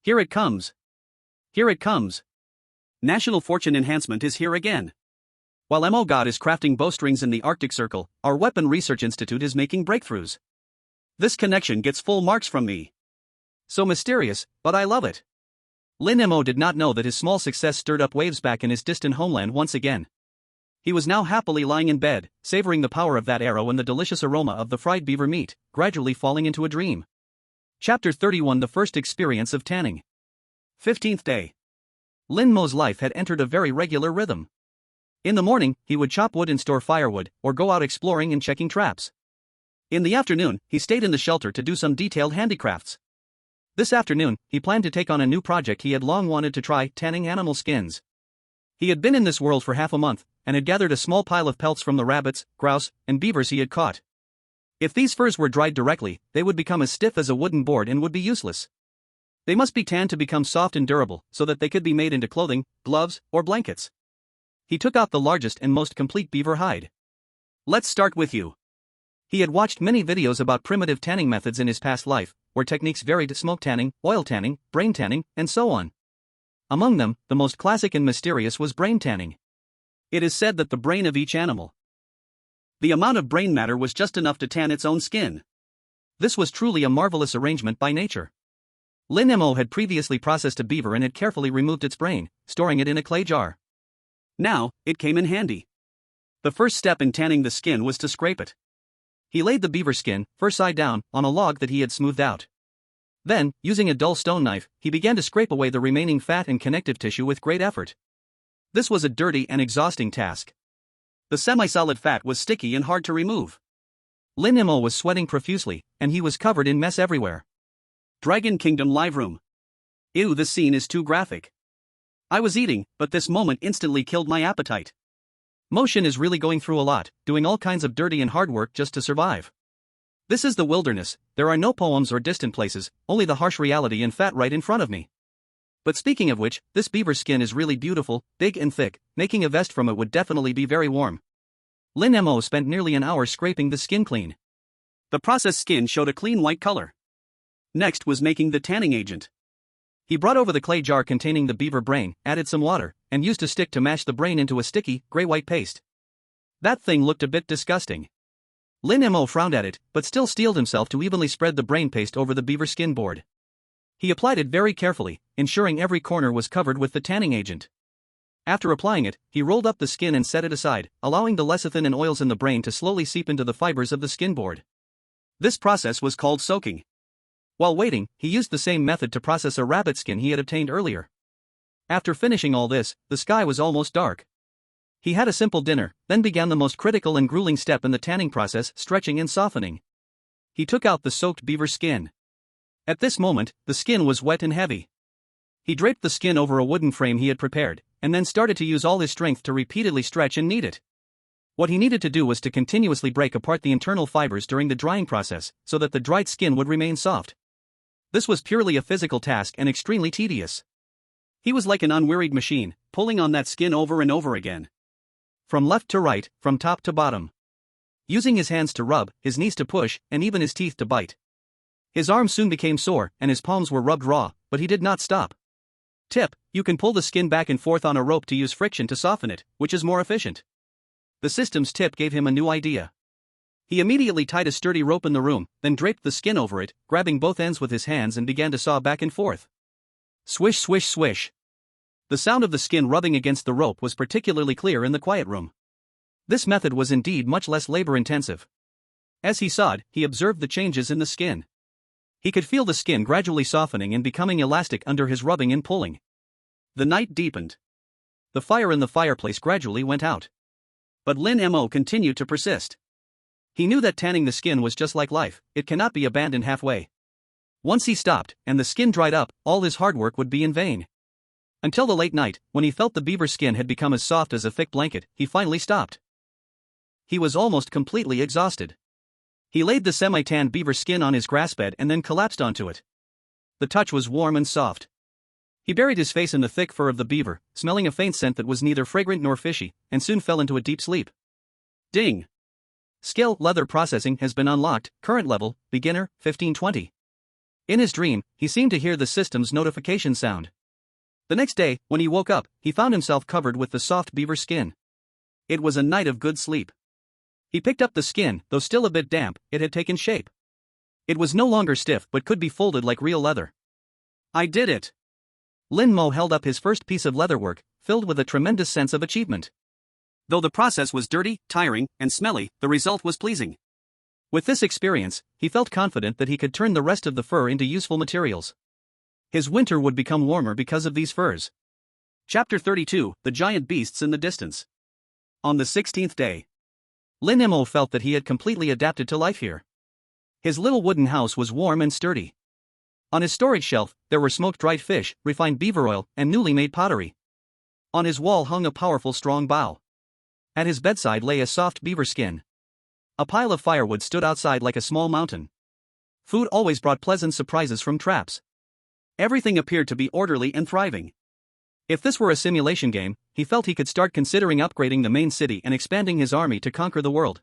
Here it comes. Here it comes. National fortune enhancement is here again. While Mo God is crafting bowstrings in the Arctic Circle, our Weapon Research Institute is making breakthroughs. This connection gets full marks from me. So mysterious, but I love it. Lin Mo did not know that his small success stirred up waves back in his distant homeland once again. He was now happily lying in bed, savoring the power of that arrow and the delicious aroma of the fried beaver meat, gradually falling into a dream. Chapter 31: The First Experience of Tanning. 15th day. Lin Mo's life had entered a very regular rhythm. In the morning, he would chop wood and store firewood, or go out exploring and checking traps. In the afternoon, he stayed in the shelter to do some detailed handicrafts. This afternoon, he planned to take on a new project he had long wanted to try: tanning animal skins. He had been in this world for half a month, and had gathered a small pile of pelts from the rabbits, grouse, and beavers he had caught. If these furs were dried directly, they would become as stiff as a wooden board and would be useless. They must be tanned to become soft and durable, so that they could be made into clothing, gloves, or blankets. He took out the largest and most complete beaver hide. Let's start with you. He had watched many videos about primitive tanning methods in his past life, where techniques varied: smoke tanning, oil tanning, brain tanning, and so on. Among them, the most classic and mysterious was brain tanning. It is said that the brain of each animal, the amount of brain matter was just enough to tan its own skin. This was truly a marvelous arrangement by nature. Lin Mo had previously processed a beaver and had carefully removed its brain, storing it in a clay jar. Now, it came in handy. The first step in tanning the skin was to scrape it. He laid the beaver skin, fur side down, on a log that he had smoothed out. Then, using a dull stone knife, he began to scrape away the remaining fat and connective tissue with great effort. This was a dirty and exhausting task. The semi-solid fat was sticky and hard to remove. Lin Mo was sweating profusely, and he was covered in mess everywhere. Dragon Kingdom Live Room. Ew, this scene is too graphic. I was eating, but this moment instantly killed my appetite. Motion is really going through a lot, doing all kinds of dirty and hard work just to survive. This is the wilderness. There are no poems or distant places, only the harsh reality and fat right in front of me. But speaking of which, this beaver skin is really beautiful, big and thick. Making a vest from it would definitely be very warm. Lin Mo spent nearly an hour scraping the skin clean. The processed skin showed a clean white color. Next was making the tanning agent. He brought over the clay jar containing the beaver brain, added some water, and used a stick to mash the brain into a sticky, gray-white paste. That thing looked a bit disgusting. Lin Mo frowned at it, but still steeled himself to evenly spread the brain paste over the beaver skin board. He applied it very carefully, ensuring every corner was covered with the tanning agent. After applying it, he rolled up the skin and set it aside, allowing the lecithin and oils in the brain to slowly seep into the fibers of the skin board. This process was called soaking. While waiting, he used the same method to process a rabbit skin he had obtained earlier. After finishing all this, the sky was almost dark. He had a simple dinner, then began the most critical and grueling step in the tanning process: stretching and softening. He took out the soaked beaver skin. At this moment, the skin was wet and heavy. He draped the skin over a wooden frame he had prepared, and then started to use all his strength to repeatedly stretch and knead it. What he needed to do was to continuously break apart the internal fibers during the drying process, so that the dried skin would remain soft. This was purely a physical task and extremely tedious. He was like an unwearied machine, pulling on that skin over and over again. From left to right, from top to bottom. Using his hands to rub, his knees to push, and even his teeth to bite. His arms soon became sore, and his palms were rubbed raw, but he did not stop. Tip: you can pull the skin back and forth on a rope to use friction to soften it, which is more efficient. The system's tip gave him a new idea. He immediately tied a sturdy rope in the room, then draped the skin over it, grabbing both ends with his hands and began to saw back and forth. Swish, swish, swish. The sound of the skin rubbing against the rope was particularly clear in the quiet room. This method was indeed much less labor-intensive. As he sawed, he observed the changes in the skin. He could feel the skin gradually softening and becoming elastic under his rubbing and pulling. The night deepened. The fire in the fireplace gradually went out. But Lin Mo continued to persist. He knew that tanning the skin was just like life, it cannot be abandoned halfway. Once he stopped, and the skin dried up, all his hard work would be in vain. Until the late night, when he felt the beaver skin had become as soft as a thick blanket, he finally stopped. He was almost completely exhausted. He laid the semi-tanned beaver skin on his grass bed and then collapsed onto it. The touch was warm and soft. He buried his face in the thick fur of the beaver, smelling a faint scent that was neither fragrant nor fishy, and soon fell into a deep sleep. Ding! Skill leather processing has been unlocked, current level, beginner, 1520. In his dream, he seemed to hear the system's notification sound. The next day, when he woke up, he found himself covered with the soft beaver skin. It was a night of good sleep. He picked up the skin, though still a bit damp, it had taken shape. It was no longer stiff but could be folded like real leather. I did it! Lin Mo held up his first piece of leatherwork, filled with a tremendous sense of achievement. Though the process was dirty, tiring, and smelly, the result was pleasing. With this experience, he felt confident that he could turn the rest of the fur into useful materials. His winter would become warmer because of these furs. Chapter 32, The Giant Beasts in the Distance. On the 16th day, Lin Mo felt that he had completely adapted to life here. His little wooden house was warm and sturdy. On his storage shelf, there were smoked dried fish, refined beaver oil, and newly made pottery. On his wall hung a powerful strong bow. At his bedside lay a soft beaver skin. A pile of firewood stood outside like a small mountain. Food always brought pleasant surprises from traps. Everything appeared to be orderly and thriving. If this were a simulation game, he felt he could start considering upgrading the main city and expanding his army to conquer the world.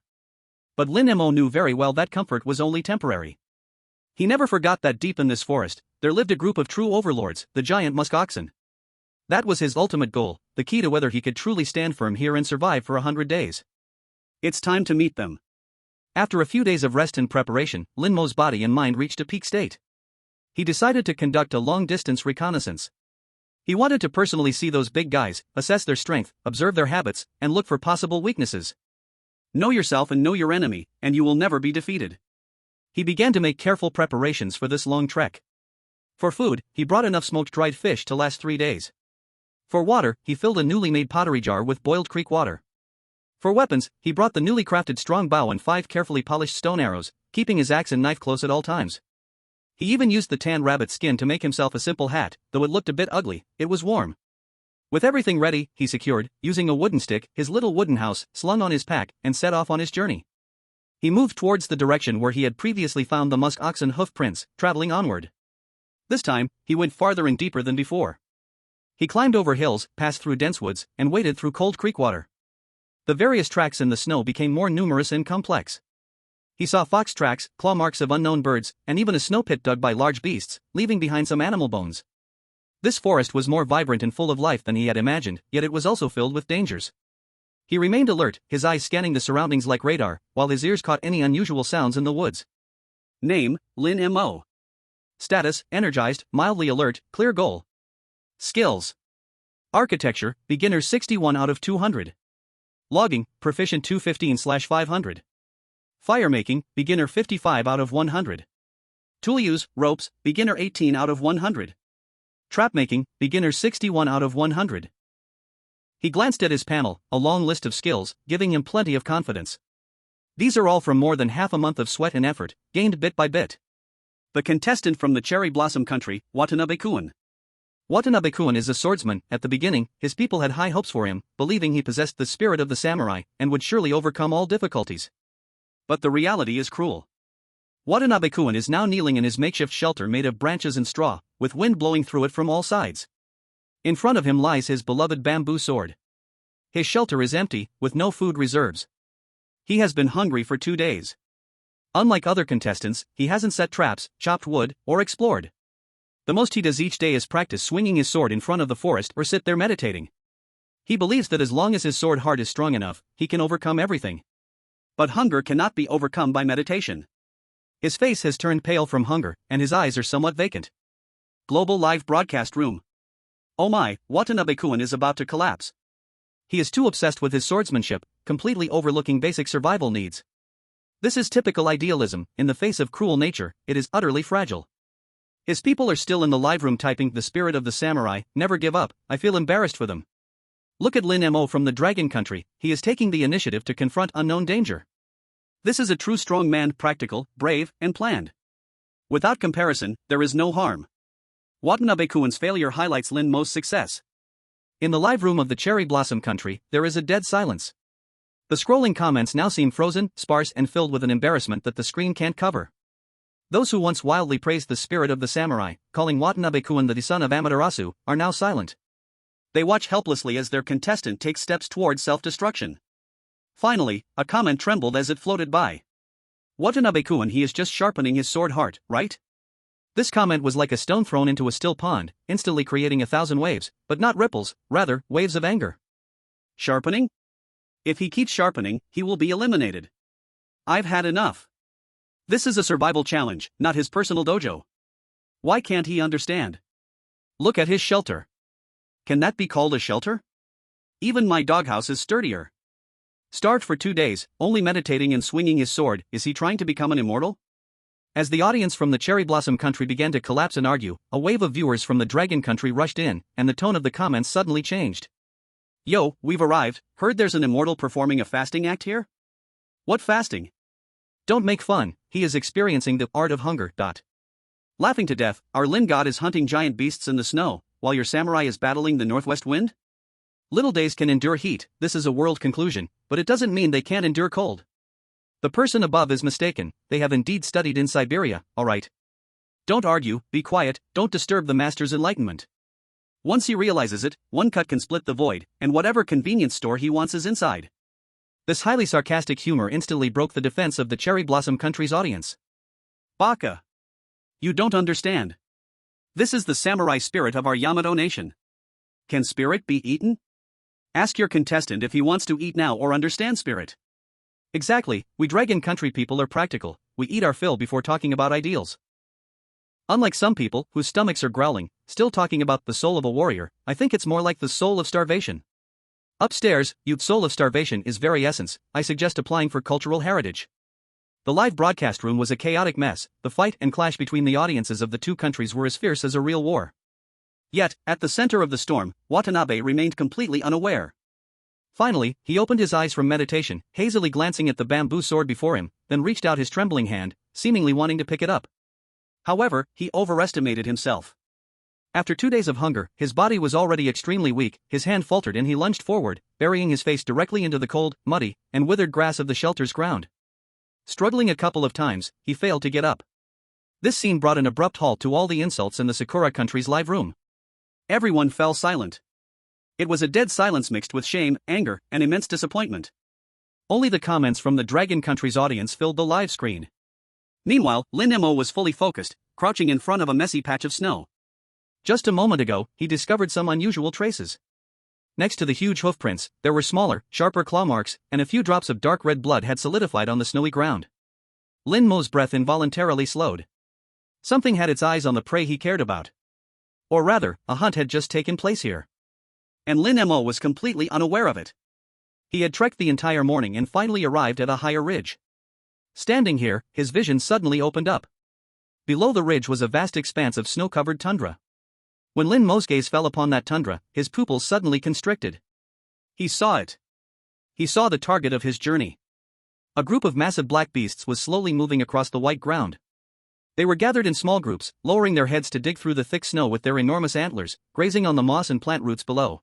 But Lin Mo knew very well that comfort was only temporary. He never forgot that deep in this forest, there lived a group of true overlords, the giant musk oxen. That was his ultimate goal, the key to whether he could truly stand firm here and survive for 100 days. It's time to meet them. After a few days of rest and preparation, Lin Mo's body and mind reached a peak state. He decided to conduct a long-distance reconnaissance. He wanted to personally see those big guys, assess their strength, observe their habits, and look for possible weaknesses. Know yourself and know your enemy, and you will never be defeated. He began to make careful preparations for this long trek. For food, he brought enough smoked dried fish to last 3 days. For water, he filled a newly made pottery jar with boiled creek water. For weapons, he brought the newly crafted strong bow and 5 carefully polished stone arrows, keeping his axe and knife close at all times. He even used the tanned rabbit skin to make himself a simple hat, though it looked a bit ugly, it was warm. With everything ready, he secured, using a wooden stick, his little wooden house, slung on his pack, and set off on his journey. He moved towards the direction where he had previously found the musk oxen hoof prints, traveling onward. This time, he went farther and deeper than before. He climbed over hills, passed through dense woods, and waded through cold creek water. The various tracks in the snow became more numerous and complex. He saw fox tracks, claw marks of unknown birds, and even a snow pit dug by large beasts, leaving behind some animal bones. This forest was more vibrant and full of life than he had imagined, yet it was also filled with dangers. He remained alert, his eyes scanning the surroundings like radar, while his ears caught any unusual sounds in the woods. Name, Lin Mo. Status, energized, mildly alert, clear goal. Skills. Architecture, beginner 61 out of 200. Logging, proficient 215/500. Firemaking, beginner 55 out of 100. Tool use, ropes, beginner 18 out of 100. Trap making, beginner 61 out of 100. He glanced at his panel, a long list of skills, giving him plenty of confidence. These are all from more than half a month of sweat and effort, gained bit by bit. The contestant from the cherry blossom country, Watanabe-kun. Watanabe-kun is a swordsman. At the beginning, his people had high hopes for him, believing he possessed the spirit of the samurai, and would surely overcome all difficulties. But the reality is cruel. Watanabe-kun is now kneeling in his makeshift shelter made of branches and straw, with wind blowing through it from all sides. In front of him lies his beloved bamboo sword. His shelter is empty, with no food reserves. He has been hungry for 2 days. Unlike other contestants, he hasn't set traps, chopped wood, or explored. The most he does each day is practice swinging his sword in front of the forest or sit there meditating. He believes that as long as his sword heart is strong enough, he can overcome everything. But hunger cannot be overcome by meditation. His face has turned pale from hunger, and his eyes are somewhat vacant. Global live broadcast room. Oh my, Watanabe-kun is about to collapse. He is too obsessed with his swordsmanship, completely overlooking basic survival needs. This is typical idealism. In the face of cruel nature, it is utterly fragile. His people are still in the live room typing "The spirit of the samurai, never give up." I feel embarrassed for them. Look at Lin Mo from the Dragon Country, he is taking the initiative to confront unknown danger. This is a true strong man, practical, brave, and planned. Without comparison, there is no harm. Watanabe-kun's failure highlights Lin Mo's success. In the live room of the Cherry Blossom Country, there is a dead silence. The scrolling comments now seem frozen, sparse, and filled with an embarrassment that the screen can't cover. Those who once wildly praised the spirit of the samurai, calling Watanabe-kun the son of Amaterasu, are now silent. They watch helplessly as their contestant takes steps toward self-destruction. Finally, a comment trembled as it floated by. Watanabe-kun, he is just sharpening his sword heart, right? This comment was like a stone thrown into a still pond, instantly creating 1,000 waves, but not ripples, rather, waves of anger. Sharpening? If he keeps sharpening, he will be eliminated. I've had enough. This is a survival challenge, not his personal dojo. Why can't he understand? Look at his shelter. Can that be called a shelter? Even my doghouse is sturdier. Starved for 2 days, only meditating and swinging his sword, is he trying to become an immortal? As the audience from the Cherry Blossom Country began to collapse and argue, a wave of viewers from the Dragon Country rushed in, and the tone of the comments suddenly changed. Yo, we've arrived, heard there's an immortal performing a fasting act here? What fasting? Don't make fun, he is experiencing the art of hunger. Laughing to death, our Lin god is hunting giant beasts in the snow, while your samurai is battling the northwest wind? Little days can endure heat, this is a world conclusion, but it doesn't mean they can't endure cold. The person above is mistaken, they have indeed studied in Siberia, alright. Don't argue, be quiet, don't disturb the master's enlightenment. Once he realizes it, one cut can split the void, and whatever convenience store he wants is inside. This highly sarcastic humor instantly broke the defense of the Cherry Blossom Country's audience. Baka! You don't understand. This is the samurai spirit of our Yamato nation. Can spirit be eaten? Ask your contestant if he wants to eat now or understand spirit. Exactly, we Dragon Country people are practical, we eat our fill before talking about ideals. Unlike some people, whose stomachs are growling, still talking about the soul of a warrior, I think it's more like the soul of starvation. Upstairs, youth soul of starvation is very essence, I suggest applying for cultural heritage. The live broadcast room was a chaotic mess, the fight and clash between the audiences of the two countries were as fierce as a real war. Yet, at the center of the storm, Watanabe remained completely unaware. Finally, he opened his eyes from meditation, hazily glancing at the bamboo sword before him, then reached out his trembling hand, seemingly wanting to pick it up. However, he overestimated himself. After 2 days of hunger, his body was already extremely weak, his hand faltered and he lunged forward, burying his face directly into the cold, muddy, and withered grass of the shelter's ground. Struggling a couple of times, he failed to get up. This scene brought an abrupt halt to all the insults in the Sakura Country's live room. Everyone fell silent. It was a dead silence mixed with shame, anger, and immense disappointment. Only the comments from the Dragon Country's audience filled the live screen. Meanwhile, Lin Mo was fully focused, crouching in front of a messy patch of snow. Just a moment ago, he discovered some unusual traces. Next to the huge hoofprints, there were smaller, sharper claw marks, and a few drops of dark red blood had solidified on the snowy ground. Lin Mo's breath involuntarily slowed. Something had its eyes on the prey he cared about. Or rather, a hunt had just taken place here. And Lin Mo was completely unaware of it. He had trekked the entire morning and finally arrived at a higher ridge. Standing here, his vision suddenly opened up. Below the ridge was a vast expanse of snow-covered tundra. When Lin Mo's gaze fell upon that tundra, his pupils suddenly constricted. He saw it. He saw the target of his journey. A group of massive black beasts was slowly moving across the white ground. They were gathered in small groups, lowering their heads to dig through the thick snow with their enormous antlers, grazing on the moss and plant roots below.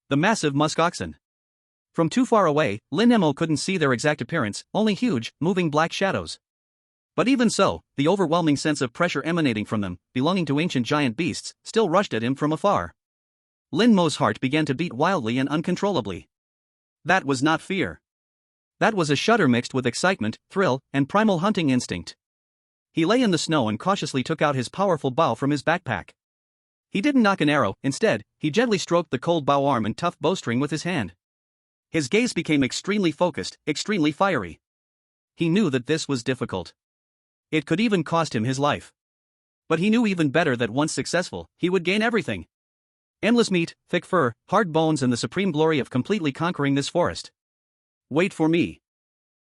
The massive musk oxen. From too far away, Lin Mo couldn't see their exact appearance, only huge, moving black shadows. But even so, the overwhelming sense of pressure emanating from them, belonging to ancient giant beasts, still rushed at him from afar. Lin Mo's heart began to beat wildly and uncontrollably. That was not fear. That was a shudder mixed with excitement, thrill, and primal hunting instinct. He lay in the snow and cautiously took out his powerful bow from his backpack. He didn't knock an arrow, instead, he gently stroked the cold bow arm and tough bowstring with his hand. His gaze became extremely focused, extremely fiery. He knew that this was difficult. It could even cost him his life. But he knew even better that once successful, he would gain everything. Endless meat, thick fur, hard bones, and the supreme glory of completely conquering this forest. Wait for me.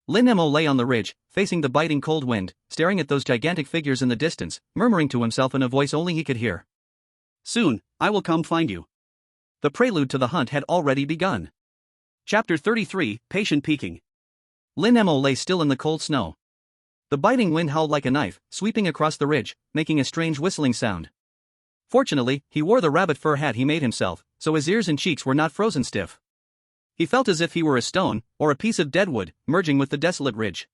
Lin Mo lay on the ridge, facing the biting cold wind, staring at those gigantic figures in the distance, murmuring to himself in a voice only he could hear. Soon, I will come find you. The prelude to the hunt had already begun. Chapter 33, Patient Peeking. Lin Mo lay still in the cold snow. The biting wind howled like a knife, sweeping across the ridge, making a strange whistling sound. Fortunately, he wore the rabbit fur hat he made himself, so his ears and cheeks were not frozen stiff. He felt as if he were a stone, or a piece of dead wood, merging with the desolate ridge.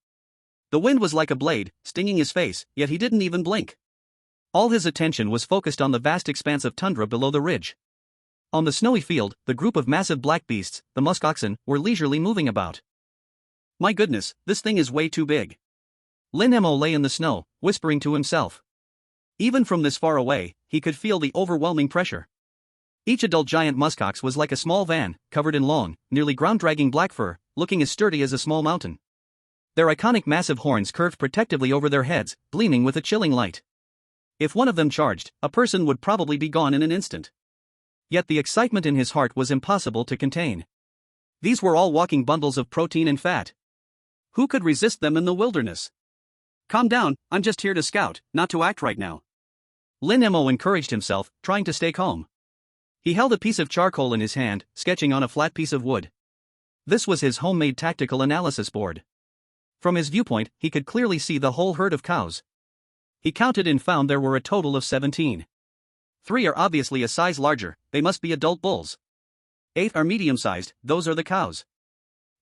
The wind was like a blade, stinging his face, yet he didn't even blink. All his attention was focused on the vast expanse of tundra below the ridge. On the snowy field, the group of massive black beasts, the musk oxen, were leisurely moving about. My goodness, this thing is way too big. Lin Mo lay in the snow, whispering to himself. Even from this far away, he could feel the overwhelming pressure. Each adult giant muskox was like a small van, covered in long, nearly ground-dragging black fur, looking as sturdy as a small mountain. Their iconic massive horns curved protectively over their heads, gleaming with a chilling light. If one of them charged, a person would probably be gone in an instant. Yet the excitement in his heart was impossible to contain. These were all walking bundles of protein and fat. Who could resist them in the wilderness? Calm down, I'm just here to scout, not to act right now. Lin Mo encouraged himself, trying to stay calm. He held a piece of charcoal in his hand, sketching on a flat piece of wood. This was his homemade tactical analysis board. From his viewpoint, he could clearly see the whole herd of cows. He counted and found there were a total of 17. 3 are obviously a size larger, they must be adult bulls. 8 are medium-sized, those are the cows.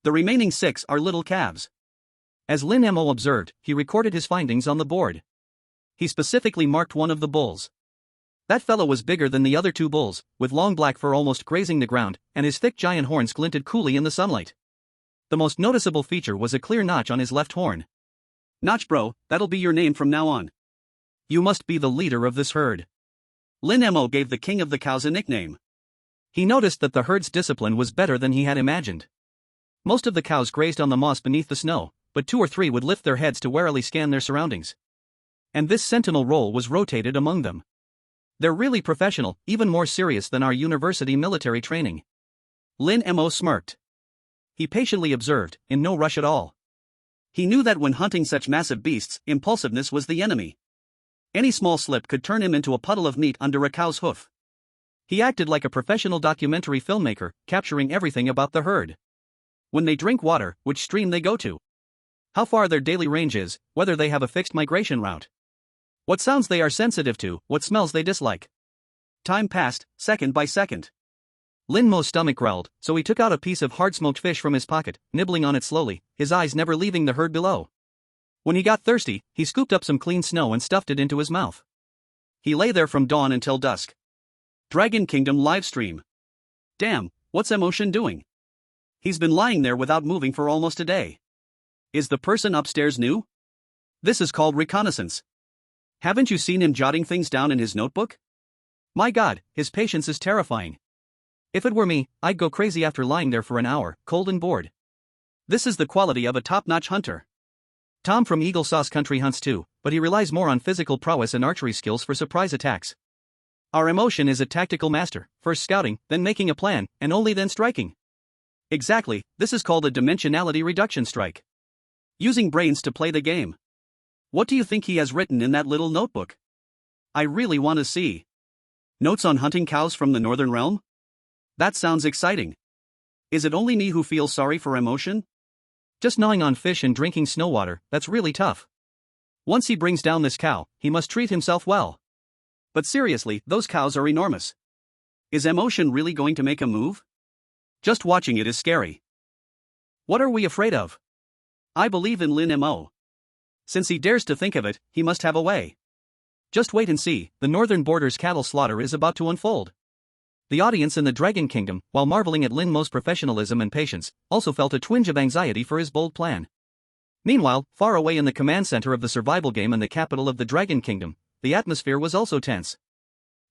The remaining 6 are little calves. As Lin Mo observed, he recorded his findings on the board. He specifically marked one of the bulls. That fellow was bigger than the other 2 bulls, with long black fur almost grazing the ground, and his thick giant horns glinted coolly in the sunlight. The most noticeable feature was a clear notch on his left horn. Notch bro, that'll be your name from now on. You must be the leader of this herd. Lin Mo gave the king of the cows a nickname. He noticed that the herd's discipline was better than he had imagined. Most of the cows grazed on the moss beneath the snow, but 2 or 3 would lift their heads to warily scan their surroundings. And this sentinel role was rotated among them. They're really professional, even more serious than our university military training. Lin Mo smirked. He patiently observed, in no rush at all. He knew that when hunting such massive beasts, impulsiveness was the enemy. Any small slip could turn him into a puddle of meat under a cow's hoof. He acted like a professional documentary filmmaker, capturing everything about the herd. When they drink water, which stream they go to. How far their daily range is, whether they have a fixed migration route. What sounds they are sensitive to, what smells they dislike. Time passed, second by second. Lin Mo's stomach growled, so he took out a piece of hard-smoked fish from his pocket, nibbling on it slowly, his eyes never leaving the herd below. When he got thirsty, he scooped up some clean snow and stuffed it into his mouth. He lay there from dawn until dusk. Dragon Kingdom livestream. Damn, what's Emotion doing? He's been lying there without moving for almost a day. Is the person upstairs new? This is called reconnaissance. Haven't you seen him jotting things down in his notebook? My god, his patience is terrifying. If it were me, I'd go crazy after lying there for an hour, cold and bored. This is the quality of a top-notch hunter. Tom from Eagle Sauce Country hunts too, but he relies more on physical prowess and archery skills for surprise attacks. Our Emotion is a tactical master, first scouting, then making a plan, and only then striking. Exactly, this is called a dimensionality reduction strike. Using brains to play the game. What do you think he has written in that little notebook? I really want to see. Notes on hunting cows from the Northern Realm? That sounds exciting. Is it only me who feels sorry for Emotion? Just gnawing on fish and drinking snow water, that's really tough. Once he brings down this cow, he must treat himself well. But seriously, those cows are enormous. Is Emotion really going to make a move? Just watching it is scary. What are we afraid of? I believe in Lin Mo. Since he dares to think of it, he must have a way. Just wait and see, the northern border's cattle slaughter is about to unfold. The audience in the Dragon Kingdom, while marveling at Lin Mo's professionalism and patience, also felt a twinge of anxiety for his bold plan. Meanwhile, far away in the command center of the survival game in the capital of the Dragon Kingdom, the atmosphere was also tense.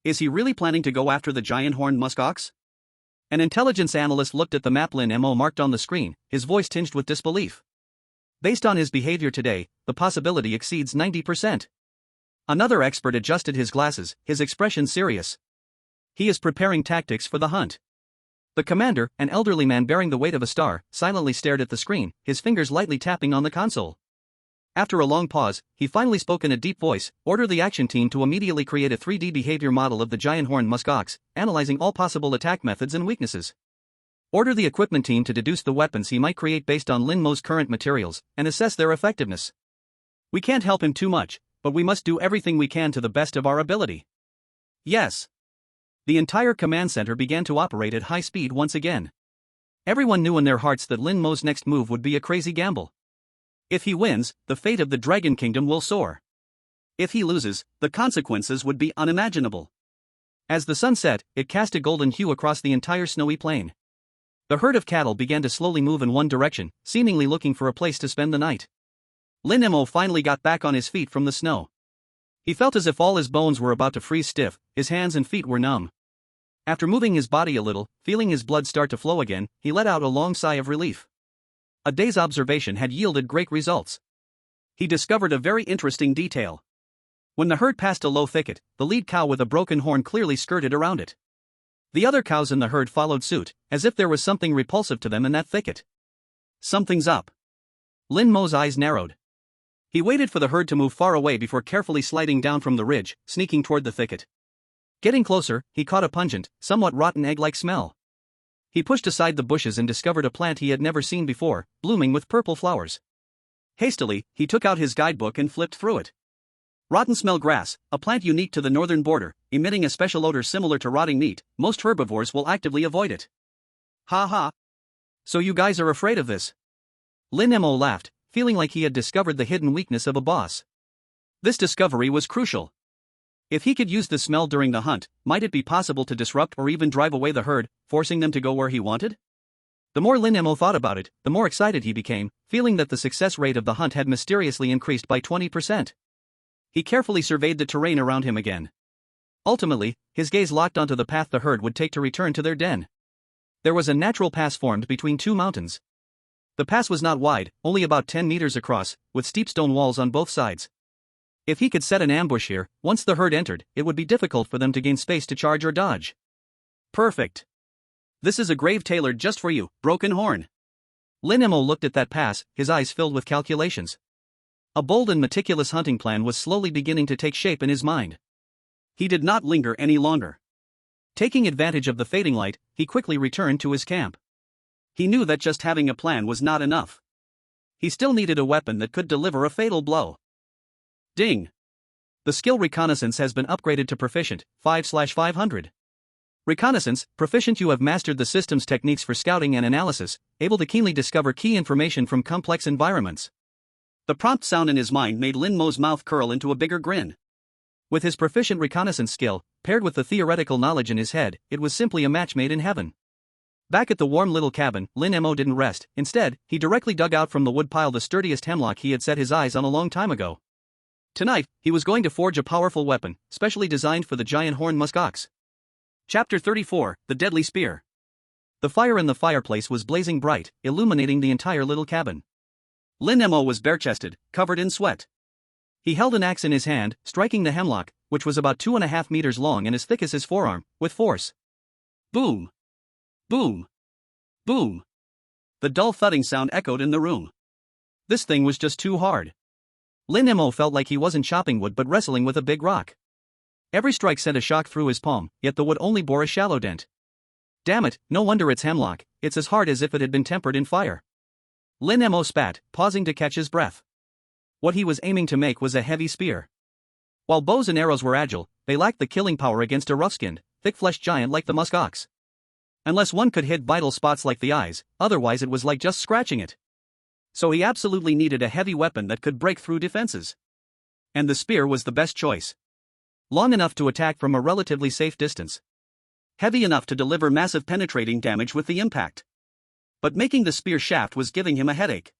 Is he really planning to go after the giant horned muskox? An intelligence analyst looked at the map Lin Mo marked on the screen, his voice tinged with disbelief. Based on his behavior today, the possibility exceeds 90%. Another expert adjusted his glasses, his expression serious. He is preparing tactics for the hunt. The commander, an elderly man bearing the weight of a star, silently stared at the screen, his fingers lightly tapping on the console. After a long pause, he finally spoke in a deep voice, "Order the action team to immediately create a 3D behavior model of the giant horned muskox, analyzing all possible attack methods and weaknesses. Order the equipment team to deduce the weapons he might create based on Lin Mo's current materials, and assess their effectiveness. We can't help him too much, but we must do everything we can to the best of our ability." Yes. The entire command center began to operate at high speed once again. Everyone knew in their hearts that Lin Mo's next move would be a crazy gamble. If he wins, the fate of the Dragon Kingdom will soar. If he loses, the consequences would be unimaginable. As the sun set, it cast a golden hue across the entire snowy plain. The herd of cattle began to slowly move in one direction, seemingly looking for a place to spend the night. Lin Mo finally got back on his feet from the snow. He felt as if all his bones were about to freeze stiff, his hands and feet were numb. After moving his body a little, feeling his blood start to flow again, he let out a long sigh of relief. A day's observation had yielded great results. He discovered a very interesting detail. When the herd passed a low thicket, the lead cow with a broken horn clearly skirted around it. The other cows in the herd followed suit, as if there was something repulsive to them in that thicket. Something's up. Lin Mo's eyes narrowed. He waited for the herd to move far away before carefully sliding down from the ridge, sneaking toward the thicket. Getting closer, he caught a pungent, somewhat rotten egg-like smell. He pushed aside the bushes and discovered a plant he had never seen before, blooming with purple flowers. Hastily, he took out his guidebook and flipped through it. Rotten smell grass, a plant unique to the northern border, emitting a special odor similar to rotting meat. Most herbivores will actively avoid it. Ha ha. So you guys are afraid of this? Lin Mo laughed, feeling like he had discovered the hidden weakness of a boss. This discovery was crucial. If he could use the smell during the hunt, might it be possible to disrupt or even drive away the herd, forcing them to go where he wanted? The more Lin Mo thought about it, the more excited he became, feeling that the success rate of the hunt had mysteriously increased by 20%. He carefully surveyed the terrain around him again. Ultimately, his gaze locked onto the path the herd would take to return to their den. There was a natural pass formed between two mountains. The pass was not wide, only about 10 meters across, with steep stone walls on both sides. If he could set an ambush here, once the herd entered, it would be difficult for them to gain space to charge or dodge. Perfect. This is a grave tailored just for you, Broken Horn. Lin Mo looked at that pass, his eyes filled with calculations. A bold and meticulous hunting plan was slowly beginning to take shape in his mind. He did not linger any longer. Taking advantage of the fading light, he quickly returned to his camp. He knew that just having a plan was not enough. He still needed a weapon that could deliver a fatal blow. Ding! The skill Reconnaissance has been upgraded to Proficient, 5/500. Reconnaissance, Proficient. You have mastered the system's techniques for scouting and analysis, able to keenly discover key information from complex environments. The prompt sound in his mind made Lin Mo's mouth curl into a bigger grin. With his Proficient Reconnaissance skill, paired with the theoretical knowledge in his head, it was simply a match made in heaven. Back at the warm little cabin, Lin Mo didn't rest. Instead, he directly dug out from the woodpile the sturdiest hemlock he had set his eyes on a long time ago. Tonight, he was going to forge a powerful weapon, specially designed for the giant horned muskox. Chapter 34, The Deadly Spear. The fire in the fireplace was blazing bright, illuminating the entire little cabin. Lin Mo was bare-chested, covered in sweat. He held an axe in his hand, striking the hemlock, which was about 2.5 meters long and as thick as his forearm, with force. Boom! Boom! Boom! The dull thudding sound echoed in the room. This thing was just too hard. Lin Mo felt like he wasn't chopping wood but wrestling with a big rock. Every strike sent a shock through his palm, yet the wood only bore a shallow dent. Damn it, no wonder it's hemlock, it's as hard as if it had been tempered in fire. Lin Mo spat, pausing to catch his breath. What he was aiming to make was a heavy spear. While bows and arrows were agile, they lacked the killing power against a rough-skinned, thick-fleshed giant like the muskox. Unless one could hit vital spots like the eyes, otherwise it was like just scratching it. So he absolutely needed a heavy weapon that could break through defenses. And the spear was the best choice. Long enough to attack from a relatively safe distance. Heavy enough to deliver massive penetrating damage with the impact. But making the spear shaft was giving him a headache.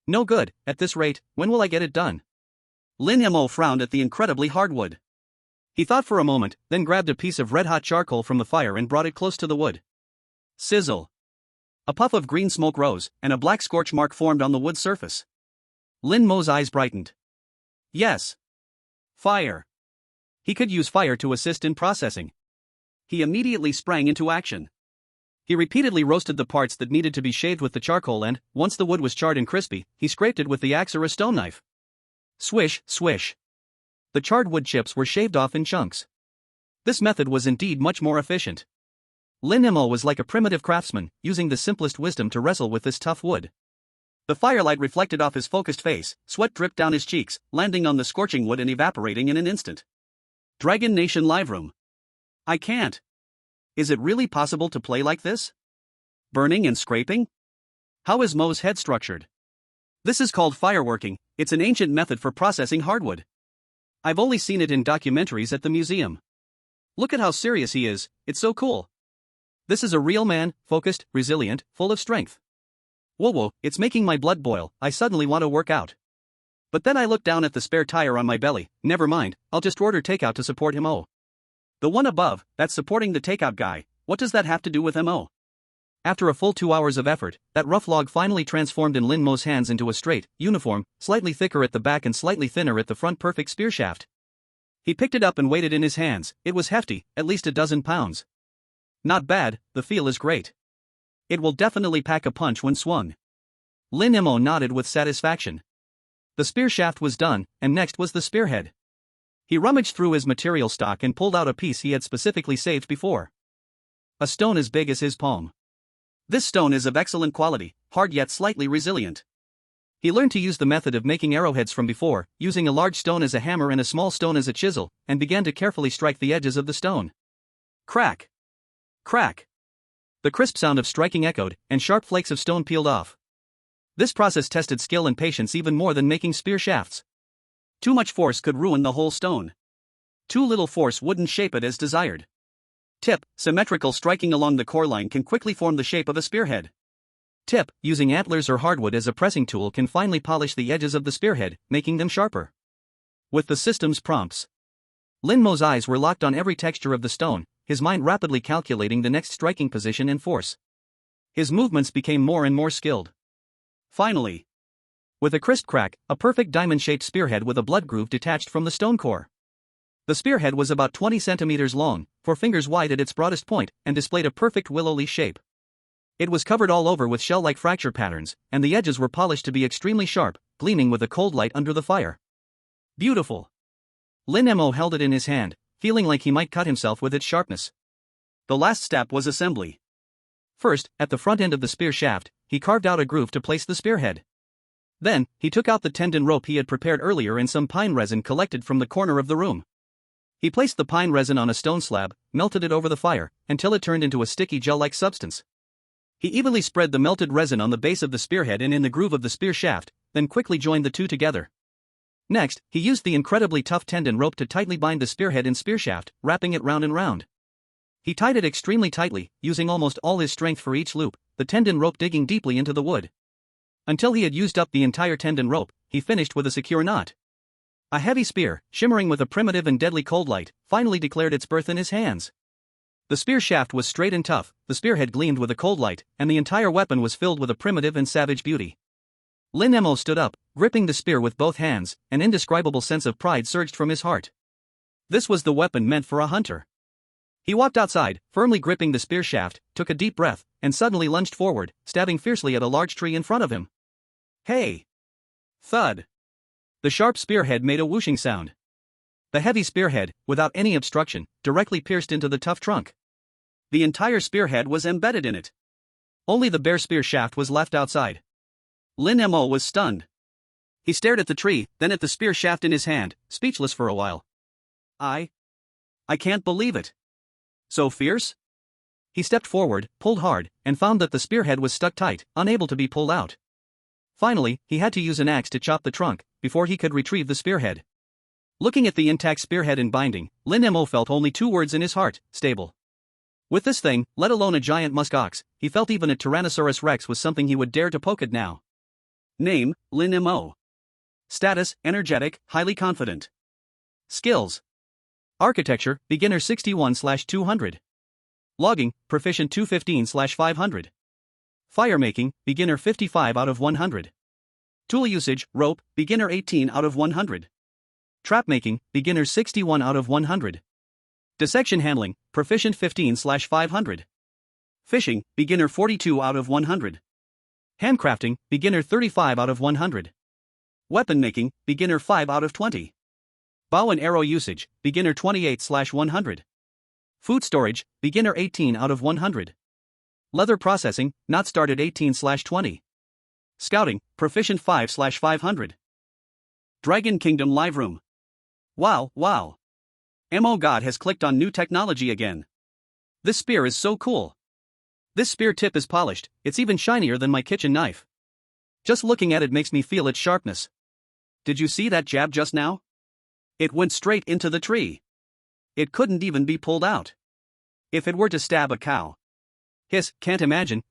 No good, at this rate, when will I get it done? Lin Mo frowned at the incredibly hard wood. He thought for a moment, then grabbed a piece of red-hot charcoal from the fire and brought it close to the wood. Sizzle. A puff of green smoke rose, and a black scorch mark formed on the wood surface. Lin Mo's eyes brightened. Yes. Fire. He could use fire to assist in processing. He immediately sprang into action. He repeatedly roasted the parts that needed to be shaved with the charcoal and, once the wood was charred and crispy, he scraped it with the axe or a stone knife. Swish, swish. The charred wood chips were shaved off in chunks. This method was indeed much more efficient. Lin Mo was like a primitive craftsman, using the simplest wisdom to wrestle with this tough wood. The firelight reflected off his focused face, sweat dripped down his cheeks, landing on the scorching wood and evaporating in an instant. Dragon Nation Live Room. I can't. Is it really possible to play like this? Burning and scraping? How is Mo's head structured? This is called fireworking. It's an ancient method for processing hardwood. I've only seen it in documentaries at the museum. Look at how serious he is, it's so cool. This is a real man, focused, resilient, full of strength. Whoa, it's making my blood boil, I suddenly want to work out. But then I look down at the spare tire on my belly, never mind, I'll just order takeout to support him. Oh. The one above, that's supporting the takeout guy, what does that have to do with Mo? After a full 2 hours of effort, that rough log finally transformed in Lin Mo's hands into a straight, uniform, slightly thicker at the back and slightly thinner at the front perfect spear shaft. He picked it up and weighed it in his hands. It was hefty, at least 12 pounds. Not bad, the feel is great. It will definitely pack a punch when swung. Lin Mo nodded with satisfaction. The spear shaft was done, and next was the spearhead. He rummaged through his material stock and pulled out a piece he had specifically saved before. A stone as big as his palm. This stone is of excellent quality, hard yet slightly resilient. He learned to use the method of making arrowheads from before, using a large stone as a hammer and a small stone as a chisel, and began to carefully strike the edges of the stone. Crack! Crack! The crisp sound of striking echoed, and sharp flakes of stone peeled off. This process tested skill and patience even more than making spear shafts. Too much force could ruin the whole stone. Too little force wouldn't shape it as desired. Tip, symmetrical striking along the core line can quickly form the shape of a spearhead. Tip, using antlers or hardwood as a pressing tool can finely polish the edges of the spearhead, making them sharper. With the system's prompts, Lin Mo's eyes were locked on every texture of the stone, his mind rapidly calculating the next striking position and force. His movements became more and more skilled. Finally, with a crisp crack, a perfect diamond-shaped spearhead with a blood groove detached from the stone core. The spearhead was about 20 centimeters long, 4 fingers wide at its broadest point, and displayed a perfect willow leaf shape. It was covered all over with shell-like fracture patterns, and the edges were polished to be extremely sharp, gleaming with a cold light under the fire. Beautiful! Lin Mo held it in his hand, feeling like he might cut himself with its sharpness. The last step was assembly. First, at the front end of the spear shaft, he carved out a groove to place the spearhead. Then, he took out the tendon rope he had prepared earlier and some pine resin collected from the corner of the room. He placed the pine resin on a stone slab, melted it over the fire, until it turned into a sticky gel-like substance. He evenly spread the melted resin on the base of the spearhead and in the groove of the spear shaft, then quickly joined the two together. Next, he used the incredibly tough tendon rope to tightly bind the spearhead and spear shaft, wrapping it round and round. He tied it extremely tightly, using almost all his strength for each loop, the tendon rope digging deeply into the wood. Until he had used up the entire tendon rope, he finished with a secure knot. A heavy spear, shimmering with a primitive and deadly cold light, finally declared its birth in his hands. The spear shaft was straight and tough, the spearhead gleamed with a cold light, and the entire weapon was filled with a primitive and savage beauty. Lin Mo stood up, gripping the spear with both hands, an indescribable sense of pride surged from his heart. This was the weapon meant for a hunter. He walked outside, firmly gripping the spear shaft, took a deep breath, and suddenly lunged forward, stabbing fiercely at a large tree in front of him. Hey! Thud! The sharp spearhead made a whooshing sound. The heavy spearhead, without any obstruction, directly pierced into the tough trunk. The entire spearhead was embedded in it. Only the bare spear shaft was left outside. Lin Mo was stunned. He stared at the tree, then at the spear shaft in his hand, speechless for a while. I can't believe it. So fierce? He stepped forward, pulled hard, and found that the spearhead was stuck tight, unable to be pulled out. Finally, he had to use an axe to chop the trunk, before he could retrieve the spearhead. Looking at the intact spearhead in binding, Lin Mo felt only 2 words in his heart: stable. With this thing, let alone a giant musk ox, he felt even a Tyrannosaurus Rex was something he would dare to poke at now. Name, Lin Mo. Status, energetic, highly confident. Skills. Architecture, beginner 61/200. Logging, proficient 215/500. Firemaking, beginner 55 out of 100. Tool usage, rope, beginner 18 out of 100. Trap making, beginner 61 out of 100. Dissection handling, proficient 15/500. Fishing, beginner 42 out of 100. Handcrafting, beginner 35 out of 100. Weapon making, beginner 5 out of 20. Bow and arrow usage, beginner 28/100. Food storage, beginner 18 out of 100. Leather processing, not started 18/20. Scouting, proficient 5/500. Dragon Kingdom Live Room. Wow. Mo God has clicked on new technology again. This spear is so cool. This spear tip is polished, it's even shinier than my kitchen knife. Just looking at it makes me feel its sharpness. Did you see that jab just now? It went straight into the tree. It couldn't even be pulled out. If it were to stab a cow. Hiss, can't imagine.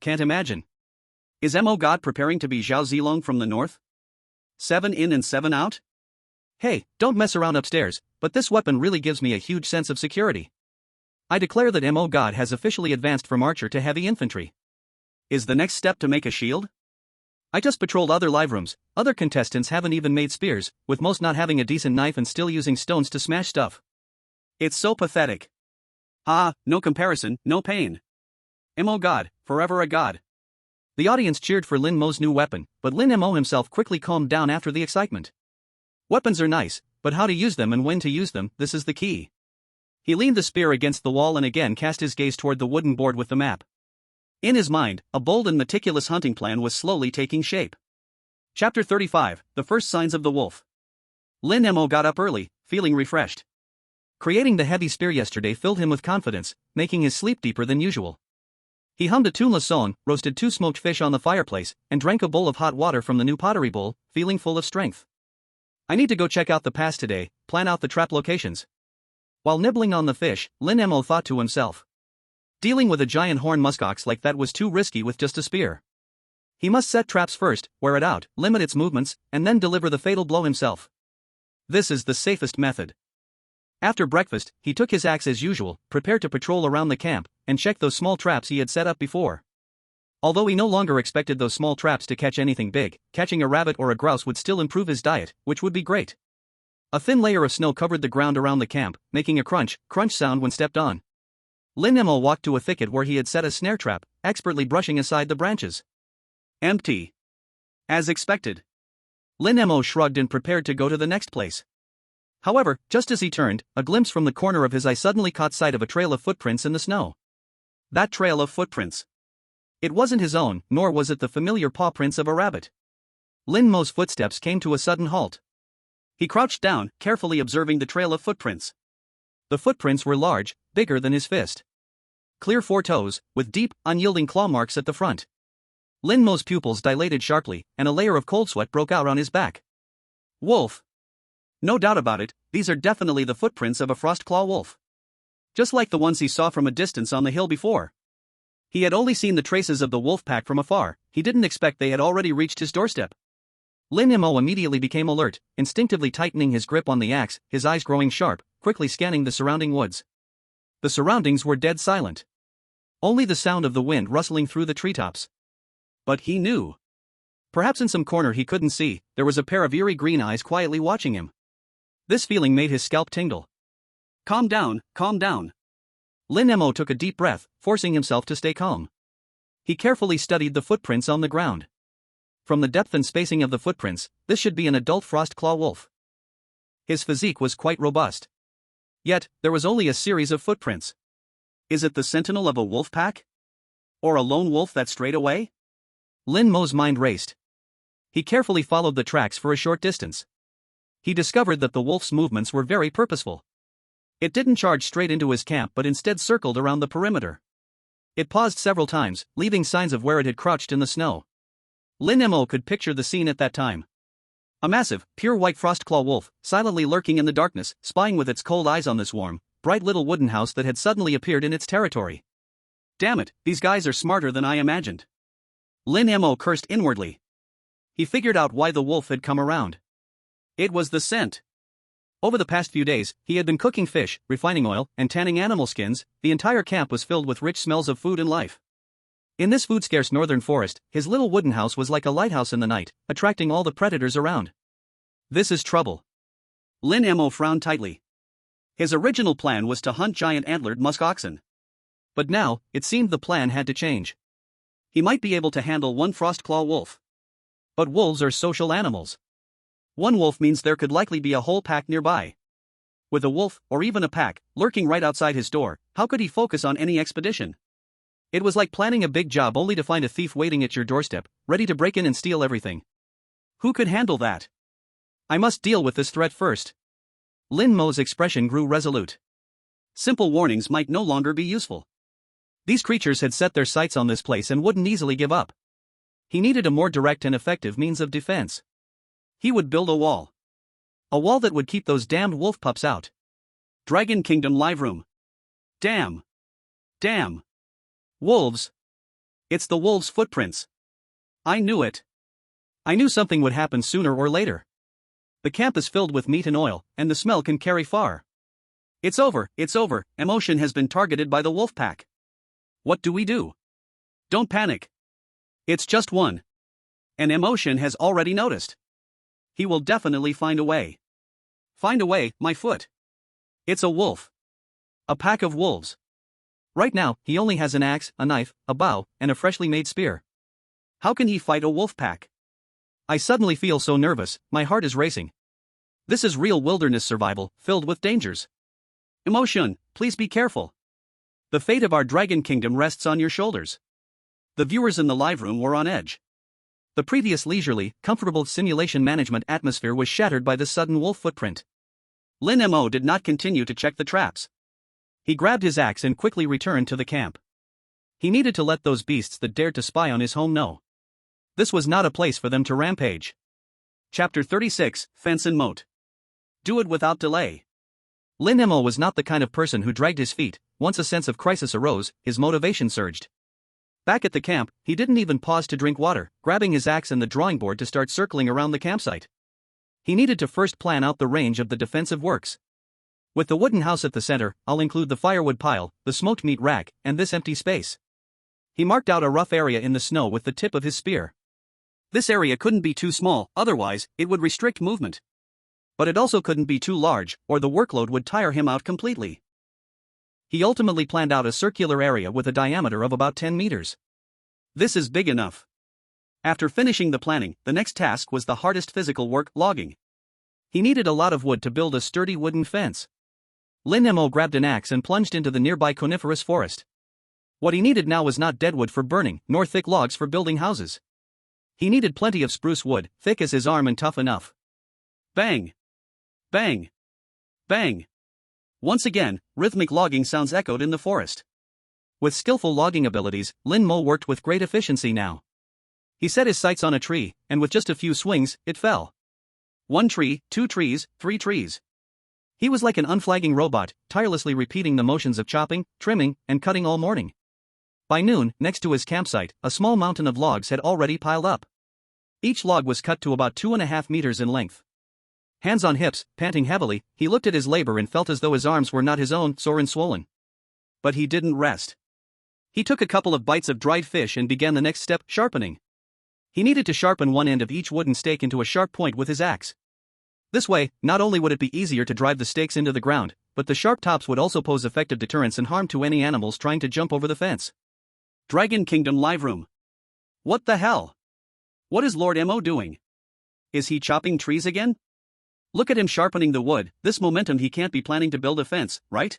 Is Mo God preparing to be Zhao Zilong from the north? 7 in and 7 out? Hey, don't mess around upstairs, but this weapon really gives me a huge sense of security. I declare that Mo God has officially advanced from archer to heavy infantry. Is the next step to make a shield? I just patrolled other live rooms, other contestants haven't even made spears, with most not having a decent knife and still using stones to smash stuff. It's so pathetic. No comparison, no pain. Mo God, forever a god. The audience cheered for Lin Mo's new weapon, but Lin Mo himself quickly calmed down after the excitement. Weapons are nice, but how to use them and when to use them, this is the key. He leaned the spear against the wall and again cast his gaze toward the wooden board with the map. In his mind, a bold and meticulous hunting plan was slowly taking shape. Chapter 35, The First Signs of the Wolf. Lin Mo got up early, feeling refreshed. Creating the heavy spear yesterday filled him with confidence, making his sleep deeper than usual. He hummed a tuneless song, roasted 2 smoked fish on the fireplace, and drank a bowl of hot water from the new pottery bowl, feeling full of strength. I need to go check out the pass today, plan out the trap locations. While nibbling on the fish, Lin Mo thought to himself. Dealing with a giant horn muskox like that was too risky with just a spear. He must set traps first, wear it out, limit its movements, and then deliver the fatal blow himself. This is the safest method. After breakfast, he took his axe as usual, prepared to patrol around the camp, and check those small traps he had set up before. Although he no longer expected those small traps to catch anything big, catching a rabbit or a grouse would still improve his diet, which would be great. A thin layer of snow covered the ground around the camp, making a crunch sound when stepped on. Lin Mo walked to a thicket where he had set a snare trap, expertly brushing aside the branches. Empty. As expected. Lin Mo shrugged and prepared to go to the next place. However, just as he turned, a glimpse from the corner of his eye suddenly caught sight of a trail of footprints in the snow. That trail of footprints. It wasn't his own, nor was it the familiar paw prints of a rabbit. Lin Mo's footsteps came to a sudden halt. He crouched down, carefully observing the trail of footprints. The footprints were large, bigger than his fist. Clear 4 toes, with deep, unyielding claw marks at the front. Lin Mo's pupils dilated sharply, and a layer of cold sweat broke out on his back. Wolf. No doubt about it, these are definitely the footprints of a frostclaw wolf. Just like the ones he saw from a distance on the hill before. He had only seen the traces of the wolf pack from afar, he didn't expect they had already reached his doorstep. Lin Mo immediately became alert, instinctively tightening his grip on the axe, his eyes growing sharp, quickly scanning the surrounding woods. The surroundings were dead silent. Only the sound of the wind rustling through the treetops. But he knew. Perhaps in some corner he couldn't see, there was a pair of eerie green eyes quietly watching him. This feeling made his scalp tingle. Calm down. Lin Mo took a deep breath, forcing himself to stay calm. He carefully studied the footprints on the ground. From the depth and spacing of the footprints, this should be an adult frostclaw wolf. His physique was quite robust. Yet, there was only a series of footprints. Is it the sentinel of a wolf pack? Or a lone wolf that strayed away? Lin Mo's mind raced. He carefully followed the tracks for a short distance. He discovered that the wolf's movements were very purposeful. It didn't charge straight into his camp but instead circled around the perimeter. It paused several times, leaving signs of where it had crouched in the snow. Lin Mo could picture the scene at that time. A massive, pure white frostclaw wolf, silently lurking in the darkness, spying with its cold eyes on this warm, bright little wooden house that had suddenly appeared in its territory. Damn it, these guys are smarter than I imagined. Lin Mo cursed inwardly. He figured out why the wolf had come around. It was the scent. Over the past few days, he had been cooking fish, refining oil, and tanning animal skins. The entire camp was filled with rich smells of food and life. In this food-scarce northern forest, his little wooden house was like a lighthouse in the night, attracting all the predators around. This is trouble. Lin Mo frowned tightly. His original plan was to hunt giant antlered musk oxen. But now, it seemed the plan had to change. He might be able to handle one Frostclaw wolf. But wolves are social animals. One wolf means there could likely be a whole pack nearby. With a wolf, or even a pack, lurking right outside his door, how could he focus on any expedition? It was like planning a big job only to find a thief waiting at your doorstep, ready to break in and steal everything. Who could handle that? I must deal with this threat first. Lin Mo's expression grew resolute. Simple warnings might no longer be useful. These creatures had set their sights on this place and wouldn't easily give up. He needed a more direct and effective means of defense. He would build a wall. A wall that would keep those damned wolf pups out. Dragon Kingdom live room. Damn. Damn. Wolves. It's the wolves' footprints. I knew it. I knew something would happen sooner or later. The camp is filled with meat and oil, and the smell can carry far. It's over, Emotion has been targeted by the wolf pack. What do we do? Don't panic. It's just one. And Emotion has already noticed. He will definitely find a way. Find a way, my foot. It's a wolf. A pack of wolves. Right now, he only has an axe, a knife, a bow, and a freshly made spear. How can he fight a wolf pack? I suddenly feel so nervous, my heart is racing. This is real wilderness survival, filled with dangers. Emotion, please be careful. The fate of our Dragon Kingdom rests on your shoulders. The viewers in the live room were on edge. The previous leisurely, comfortable simulation management atmosphere was shattered by this sudden wolf footprint. Lin Mo did not continue to check the traps. He grabbed his axe and quickly returned to the camp. He needed to let those beasts that dared to spy on his home know. This was not a place for them to rampage. Chapter 36, Fence and Moat. Do it without delay. Lin Mo was not the kind of person who dragged his feet. Once a sense of crisis arose, his motivation surged. Back at the camp, he didn't even pause to drink water, grabbing his axe and the drawing board to start circling around the campsite. He needed to first plan out the range of the defensive works. With the wooden house at the center, I'll include the firewood pile, the smoked meat rack, and this empty space. He marked out a rough area in the snow with the tip of his spear. This area couldn't be too small, otherwise, it would restrict movement. But it also couldn't be too large, or the workload would tire him out completely. He ultimately planned out a circular area with a diameter of about 10 meters. This is big enough. After finishing the planning, the next task was the hardest physical work, logging. He needed a lot of wood to build a sturdy wooden fence. Lin Mo grabbed an axe and plunged into the nearby coniferous forest. What he needed now was not dead wood for burning, nor thick logs for building houses. He needed plenty of spruce wood, thick as his arm and tough enough. Bang! Bang! Bang! Once again, rhythmic logging sounds echoed in the forest. With skillful logging abilities, Lin Mo worked with great efficiency now. He set his sights on a tree, and with just a few swings, it fell. 1 tree, 2 trees, 3 trees. He was like an unflagging robot, tirelessly repeating the motions of chopping, trimming, and cutting all morning. By noon, next to his campsite, a small mountain of logs had already piled up. Each log was cut to about 2.5 meters in length. Hands on hips, panting heavily, he looked at his labor and felt as though his arms were not his own, sore and swollen. But he didn't rest. He took a couple of bites of dried fish and began the next step, sharpening. He needed to sharpen one end of each wooden stake into a sharp point with his axe. This way, not only would it be easier to drive the stakes into the ground, but the sharp tops would also pose effective deterrence and harm to any animals trying to jump over the fence. Dragon Kingdom live room. What the hell? What is Lord Mo doing? Is he chopping trees again? Look at him sharpening the wood. This momentum, he can't be planning to build a fence, right?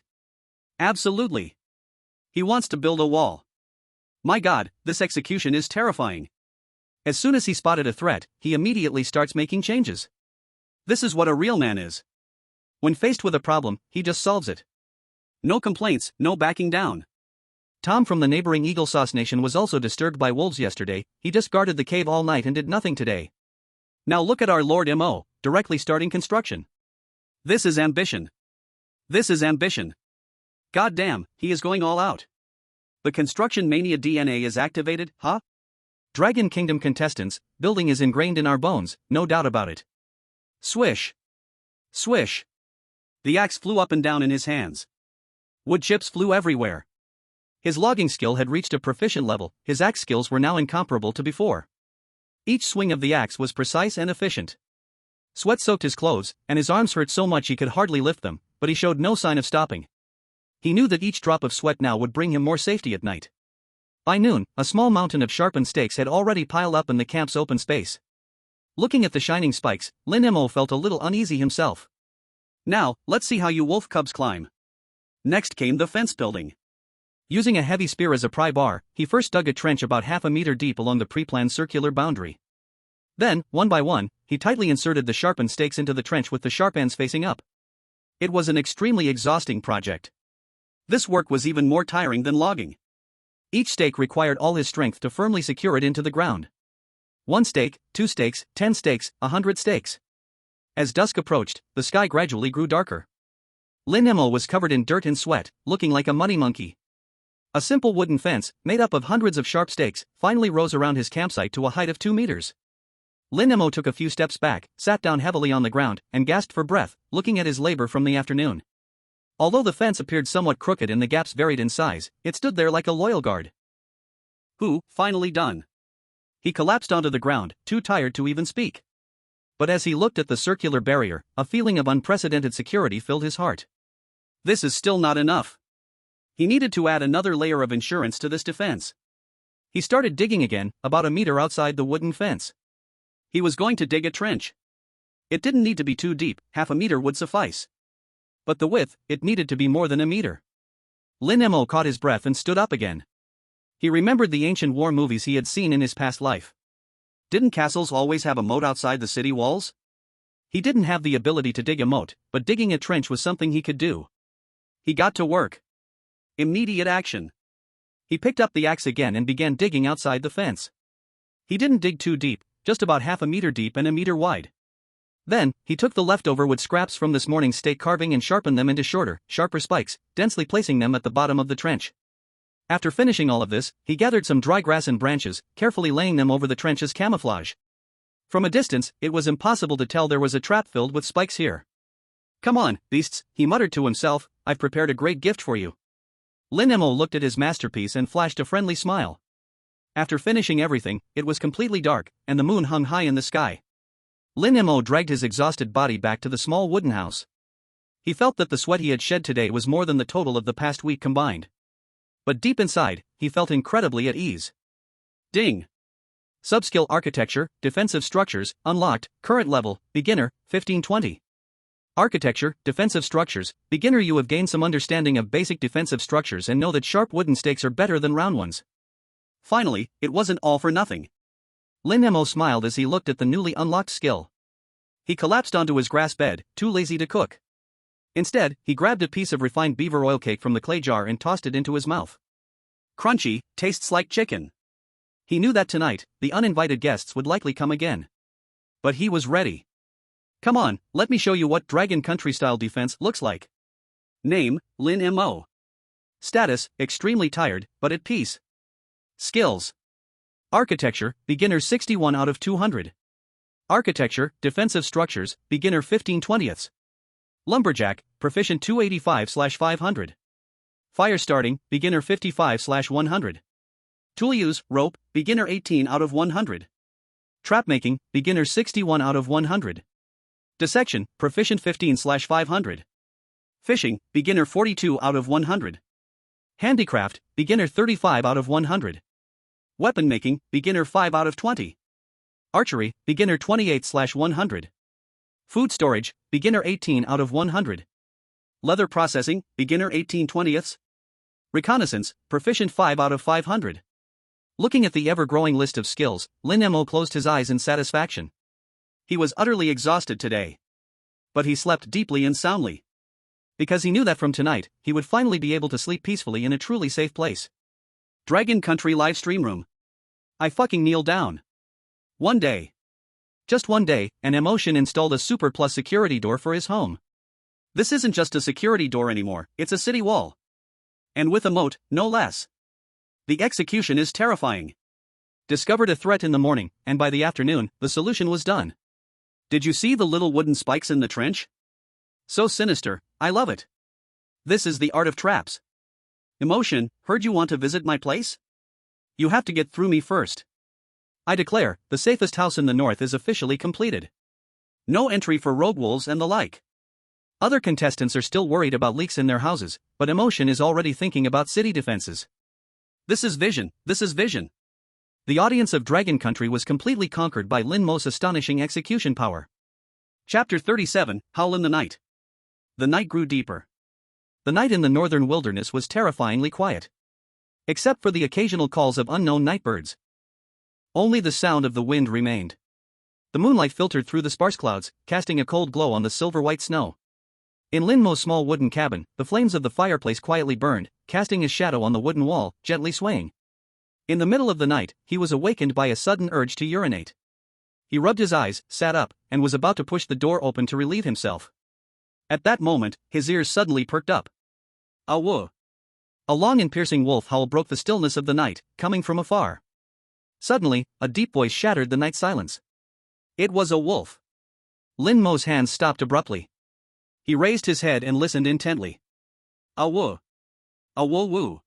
Absolutely. He wants to build a wall. My God, this execution is terrifying. As soon as he spotted a threat, he immediately starts making changes. This is what a real man is. When faced with a problem, he just solves it. No complaints, no backing down. Tom from the neighboring Eagle Sauce Nation was also disturbed by wolves yesterday. He just guarded the cave all night and did nothing today. Now look at our Lord Mo, directly starting construction. This is ambition. This is ambition. God damn, he is going all out. The construction mania DNA is activated, huh? Dragon Kingdom contestants, building is ingrained in our bones, no doubt about it. Swish. Swish. The axe flew up and down in his hands. Wood chips flew everywhere. His logging skill had reached a proficient level, his axe skills were now incomparable to before. Each swing of the axe was precise and efficient. Sweat soaked his clothes, and his arms hurt so much he could hardly lift them, but he showed no sign of stopping. He knew that each drop of sweat now would bring him more safety at night. By noon, a small mountain of sharpened stakes had already piled up in the camp's open space. Looking at the shining spikes, Lin Mo felt a little uneasy himself. Now, let's see how you wolf cubs climb. Next came the fence building. Using a heavy spear as a pry bar, he first dug a trench about half a meter deep along the pre-planned circular boundary. Then, one by one, he tightly inserted the sharpened stakes into the trench with the sharp ends facing up. It was an extremely exhausting project. This work was even more tiring than logging. Each stake required all his strength to firmly secure it into the ground. 1 stake, 2 stakes, 10 stakes, 100 stakes. As dusk approached, the sky gradually grew darker. Lin Mo was covered in dirt and sweat, looking like a muddy monkey. A simple wooden fence, made up of hundreds of sharp stakes, finally rose around his campsite to a height of 2 meters. Lin Mo took a few steps back, sat down heavily on the ground, and gasped for breath, looking at his labor from the afternoon. Although the fence appeared somewhat crooked and the gaps varied in size, it stood there like a loyal guard. Finally done. He collapsed onto the ground, too tired to even speak. But as he looked at the circular barrier, a feeling of unprecedented security filled his heart. This is still not enough. He needed to add another layer of insurance to this defense. He started digging again, about a meter outside the wooden fence. He was going to dig a trench. It didn't need to be too deep, half a meter would suffice. But the width, it needed to be more than a meter. Lin Mo caught his breath and stood up again. He remembered the ancient war movies he had seen in his past life. Didn't castles always have a moat outside the city walls? He didn't have the ability to dig a moat, but digging a trench was something he could do. He got to work. Immediate action. He picked up the axe again and began digging outside the fence. He didn't dig too deep, just about half a meter deep and a meter wide. Then, he took the leftover wood scraps from this morning's stake carving and sharpened them into shorter, sharper spikes, densely placing them at the bottom of the trench. After finishing all of this, he gathered some dry grass and branches, carefully laying them over the trench as camouflage. From a distance, it was impossible to tell there was a trap filled with spikes here. "Come on, beasts," he muttered to himself, "I've prepared a great gift for you." Lin Mo looked at his masterpiece and flashed a friendly smile. After finishing everything, it was completely dark, and the moon hung high in the sky. Lin Mo dragged his exhausted body back to the small wooden house. He felt that the sweat he had shed today was more than the total of the past week combined. But deep inside, he felt incredibly at ease. Ding! Subskill Architecture, Defensive Structures, Unlocked, Current Level, Beginner, 1520. Architecture, Defensive Structures, Beginner. You have gained some understanding of basic defensive structures and know that sharp wooden stakes are better than round ones. Finally, it wasn't all for nothing. Lin Mo smiled as he looked at the newly unlocked skill. He collapsed onto his grass bed, too lazy to cook. Instead, he grabbed a piece of refined beaver oil cake from the clay jar and tossed it into his mouth. Crunchy, tastes like chicken. He knew that tonight, the uninvited guests would likely come again. But he was ready. Come on, let me show you what Dragon Country-style defense looks like. Name, Lin Mo. Status, extremely tired, but at peace. Skills. Architecture, Beginner 61 out of 200. Architecture, Defensive Structures, Beginner 15/20. Lumberjack, Proficient 285/500. Fire Starting, Beginner 55/100. Tool Use, Rope, Beginner 18 out of 100. Trap Making, Beginner 61 out of 100. Dissection, Proficient 15/500. Fishing, Beginner 42 out of 100. Handicraft, Beginner 35 out of 100. Weapon Making, Beginner 5 out of 20. Archery, Beginner 28/100. Food Storage, Beginner 18 out of 100. Leather Processing, Beginner 18/20. Reconnaissance, Proficient 5 out of 500. Looking at the ever-growing list of skills, Lin Mo closed his eyes in satisfaction. He was utterly exhausted today. But he slept deeply and soundly. Because he knew that from tonight, he would finally be able to sleep peacefully in a truly safe place. Dragon Country live stream room. I fucking kneel down. One day. Just one day, an Emotion installed a Super Plus security door for his home. This isn't just a security door anymore, it's a city wall. And with a moat, no less. The execution is terrifying. Discovered a threat in the morning, and by the afternoon, the solution was done. Did you see the little wooden spikes in the trench? So sinister, I love it. This is the art of traps. Emotion, heard you want to visit my place? You have to get through me first. I declare, the safest house in the north is officially completed. No entry for rogue wolves and the like. Other contestants are still worried about leaks in their houses, but Emotion is already thinking about city defenses. This is vision, this is vision. The audience of Dragon Country was completely conquered by Lin Mo's astonishing execution power. Chapter 37, Howl in the Night. The night grew deeper. The night in the northern wilderness was terrifyingly quiet. Except for the occasional calls of unknown night birds. Only the sound of the wind remained. The moonlight filtered through the sparse clouds, casting a cold glow on the silver-white snow. In Lin Mo's small wooden cabin, the flames of the fireplace quietly burned, casting his shadow on the wooden wall, gently swaying. In the middle of the night, he was awakened by a sudden urge to urinate. He rubbed his eyes, sat up, and was about to push the door open to relieve himself. At that moment, his ears suddenly perked up. A woo! A long and piercing wolf howl broke the stillness of the night, coming from afar. Suddenly, a deep voice shattered the night silence. It was a wolf. Lin Mo's hands stopped abruptly. He raised his head and listened intently. A woo! A woo woo!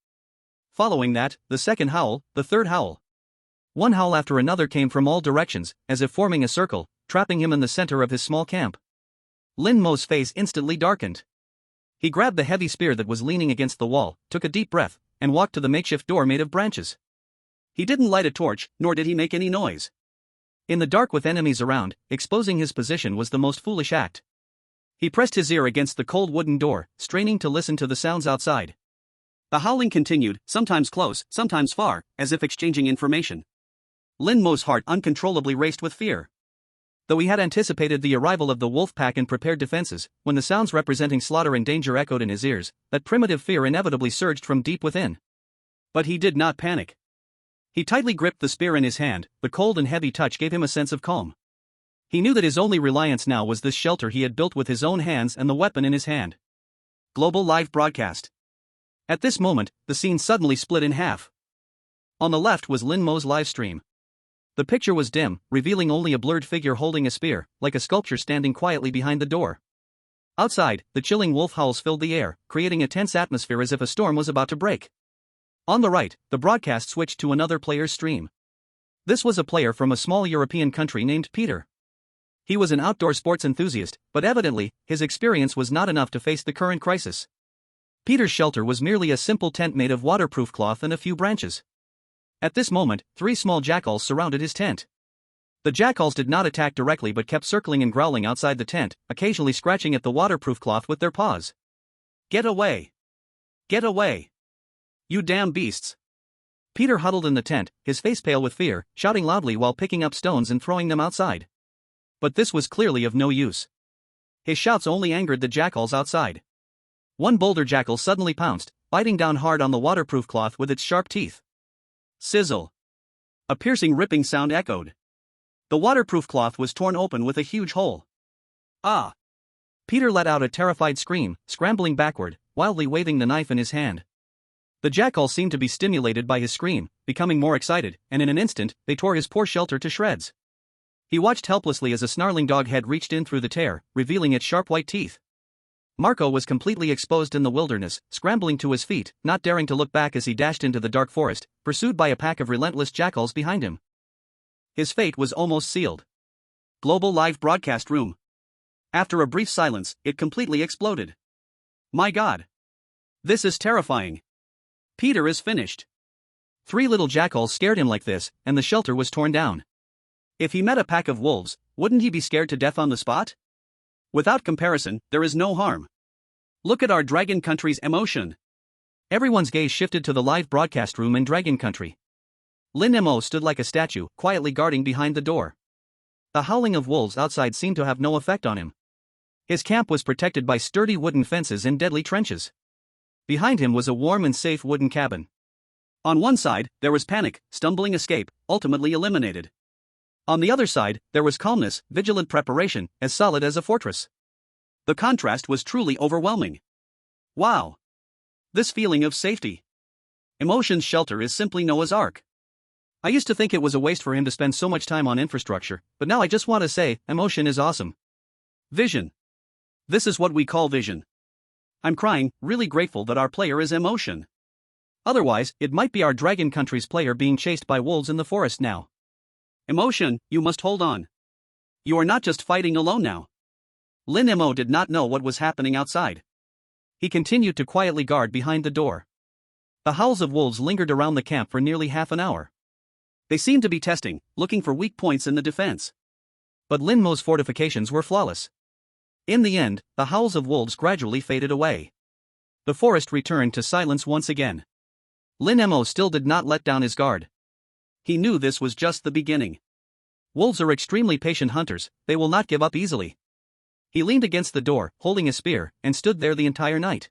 Following that, the second howl, the third howl. One howl after another came from all directions, as if forming a circle, trapping him in the center of his small camp. Lin Mo's face instantly darkened. He grabbed the heavy spear that was leaning against the wall, took a deep breath, and walked to the makeshift door made of branches. He didn't light a torch, nor did he make any noise. In the dark with enemies around, exposing his position was the most foolish act. He pressed his ear against the cold wooden door, straining to listen to the sounds outside. The howling continued, sometimes close, sometimes far, as if exchanging information. Lin Mo's heart uncontrollably raced with fear. Though he had anticipated the arrival of the wolf pack and prepared defenses, when the sounds representing slaughter and danger echoed in his ears, that primitive fear inevitably surged from deep within. But he did not panic. He tightly gripped the spear in his hand, the cold and heavy touch gave him a sense of calm. He knew that his only reliance now was this shelter he had built with his own hands and the weapon in his hand. Global live broadcast. At this moment, the scene suddenly split in half. On the left was Lin Mo's live stream. The picture was dim, revealing only a blurred figure holding a spear, like a sculpture standing quietly behind the door. Outside, the chilling wolf howls filled the air, creating a tense atmosphere as if a storm was about to break. On the right, the broadcast switched to another player's stream. This was a player from a small European country named Peter. He was an outdoor sports enthusiast, but evidently, his experience was not enough to face the current crisis. Peter's shelter was merely a simple tent made of waterproof cloth and a few branches. At this moment, 3 small jackals surrounded his tent. The jackals did not attack directly but kept circling and growling outside the tent, occasionally scratching at the waterproof cloth with their paws. Get away! Get away! You damn beasts! Peter huddled in the tent, his face pale with fear, shouting loudly while picking up stones and throwing them outside. But this was clearly of no use. His shouts only angered the jackals outside. One bolder jackal suddenly pounced, biting down hard on the waterproof cloth with its sharp teeth. Sizzle! A piercing ripping sound echoed. The waterproof cloth was torn open with a huge hole. Ah! Peter let out a terrified scream, scrambling backward, wildly waving the knife in his hand. The jackal seemed to be stimulated by his scream, becoming more excited, and in an instant, they tore his poor shelter to shreds. He watched helplessly as a snarling dog head reached in through the tear, revealing its sharp white teeth. Marco was completely exposed in the wilderness, scrambling to his feet, not daring to look back as he dashed into the dark forest, pursued by a pack of relentless jackals behind him. His fate was almost sealed. Global live broadcast room. After a brief silence, it completely exploded. My God! This is terrifying. Peter is finished. 3 little jackals scared him like this, and the shelter was torn down. If he met a pack of wolves, wouldn't he be scared to death on the spot? Without comparison, there is no harm. Look at our Dragon Country's emotion. Everyone's gaze shifted to the live broadcast room in Dragon Country. Lin Mo stood like a statue, quietly guarding behind the door. The howling of wolves outside seemed to have no effect on him. His camp was protected by sturdy wooden fences and deadly trenches. Behind him was a warm and safe wooden cabin. On one side, there was panic, stumbling escape, ultimately eliminated. On the other side, there was calmness, vigilant preparation, as solid as a fortress. The contrast was truly overwhelming. Wow! This feeling of safety. Emotion's shelter is simply Noah's Ark. I used to think it was a waste for him to spend so much time on infrastructure, but now I just want to say, Emotion is awesome. Vision. This is what we call vision. I'm crying, really grateful that our player is Emotion. Otherwise, it might be our Dragon Country's player being chased by wolves in the forest now. Emotion, you must hold on. You are not just fighting alone now. Lin Mo did not know what was happening outside. He continued to quietly guard behind the door. The howls of wolves lingered around the camp for nearly half an hour. They seemed to be testing, looking for weak points in the defense. But Lin Mo's fortifications were flawless. In the end, the howls of wolves gradually faded away. The forest returned to silence once again. Lin Mo still did not let down his guard. He knew this was just the beginning. Wolves are extremely patient hunters, they will not give up easily. He leaned against the door, holding a spear, and stood there the entire night.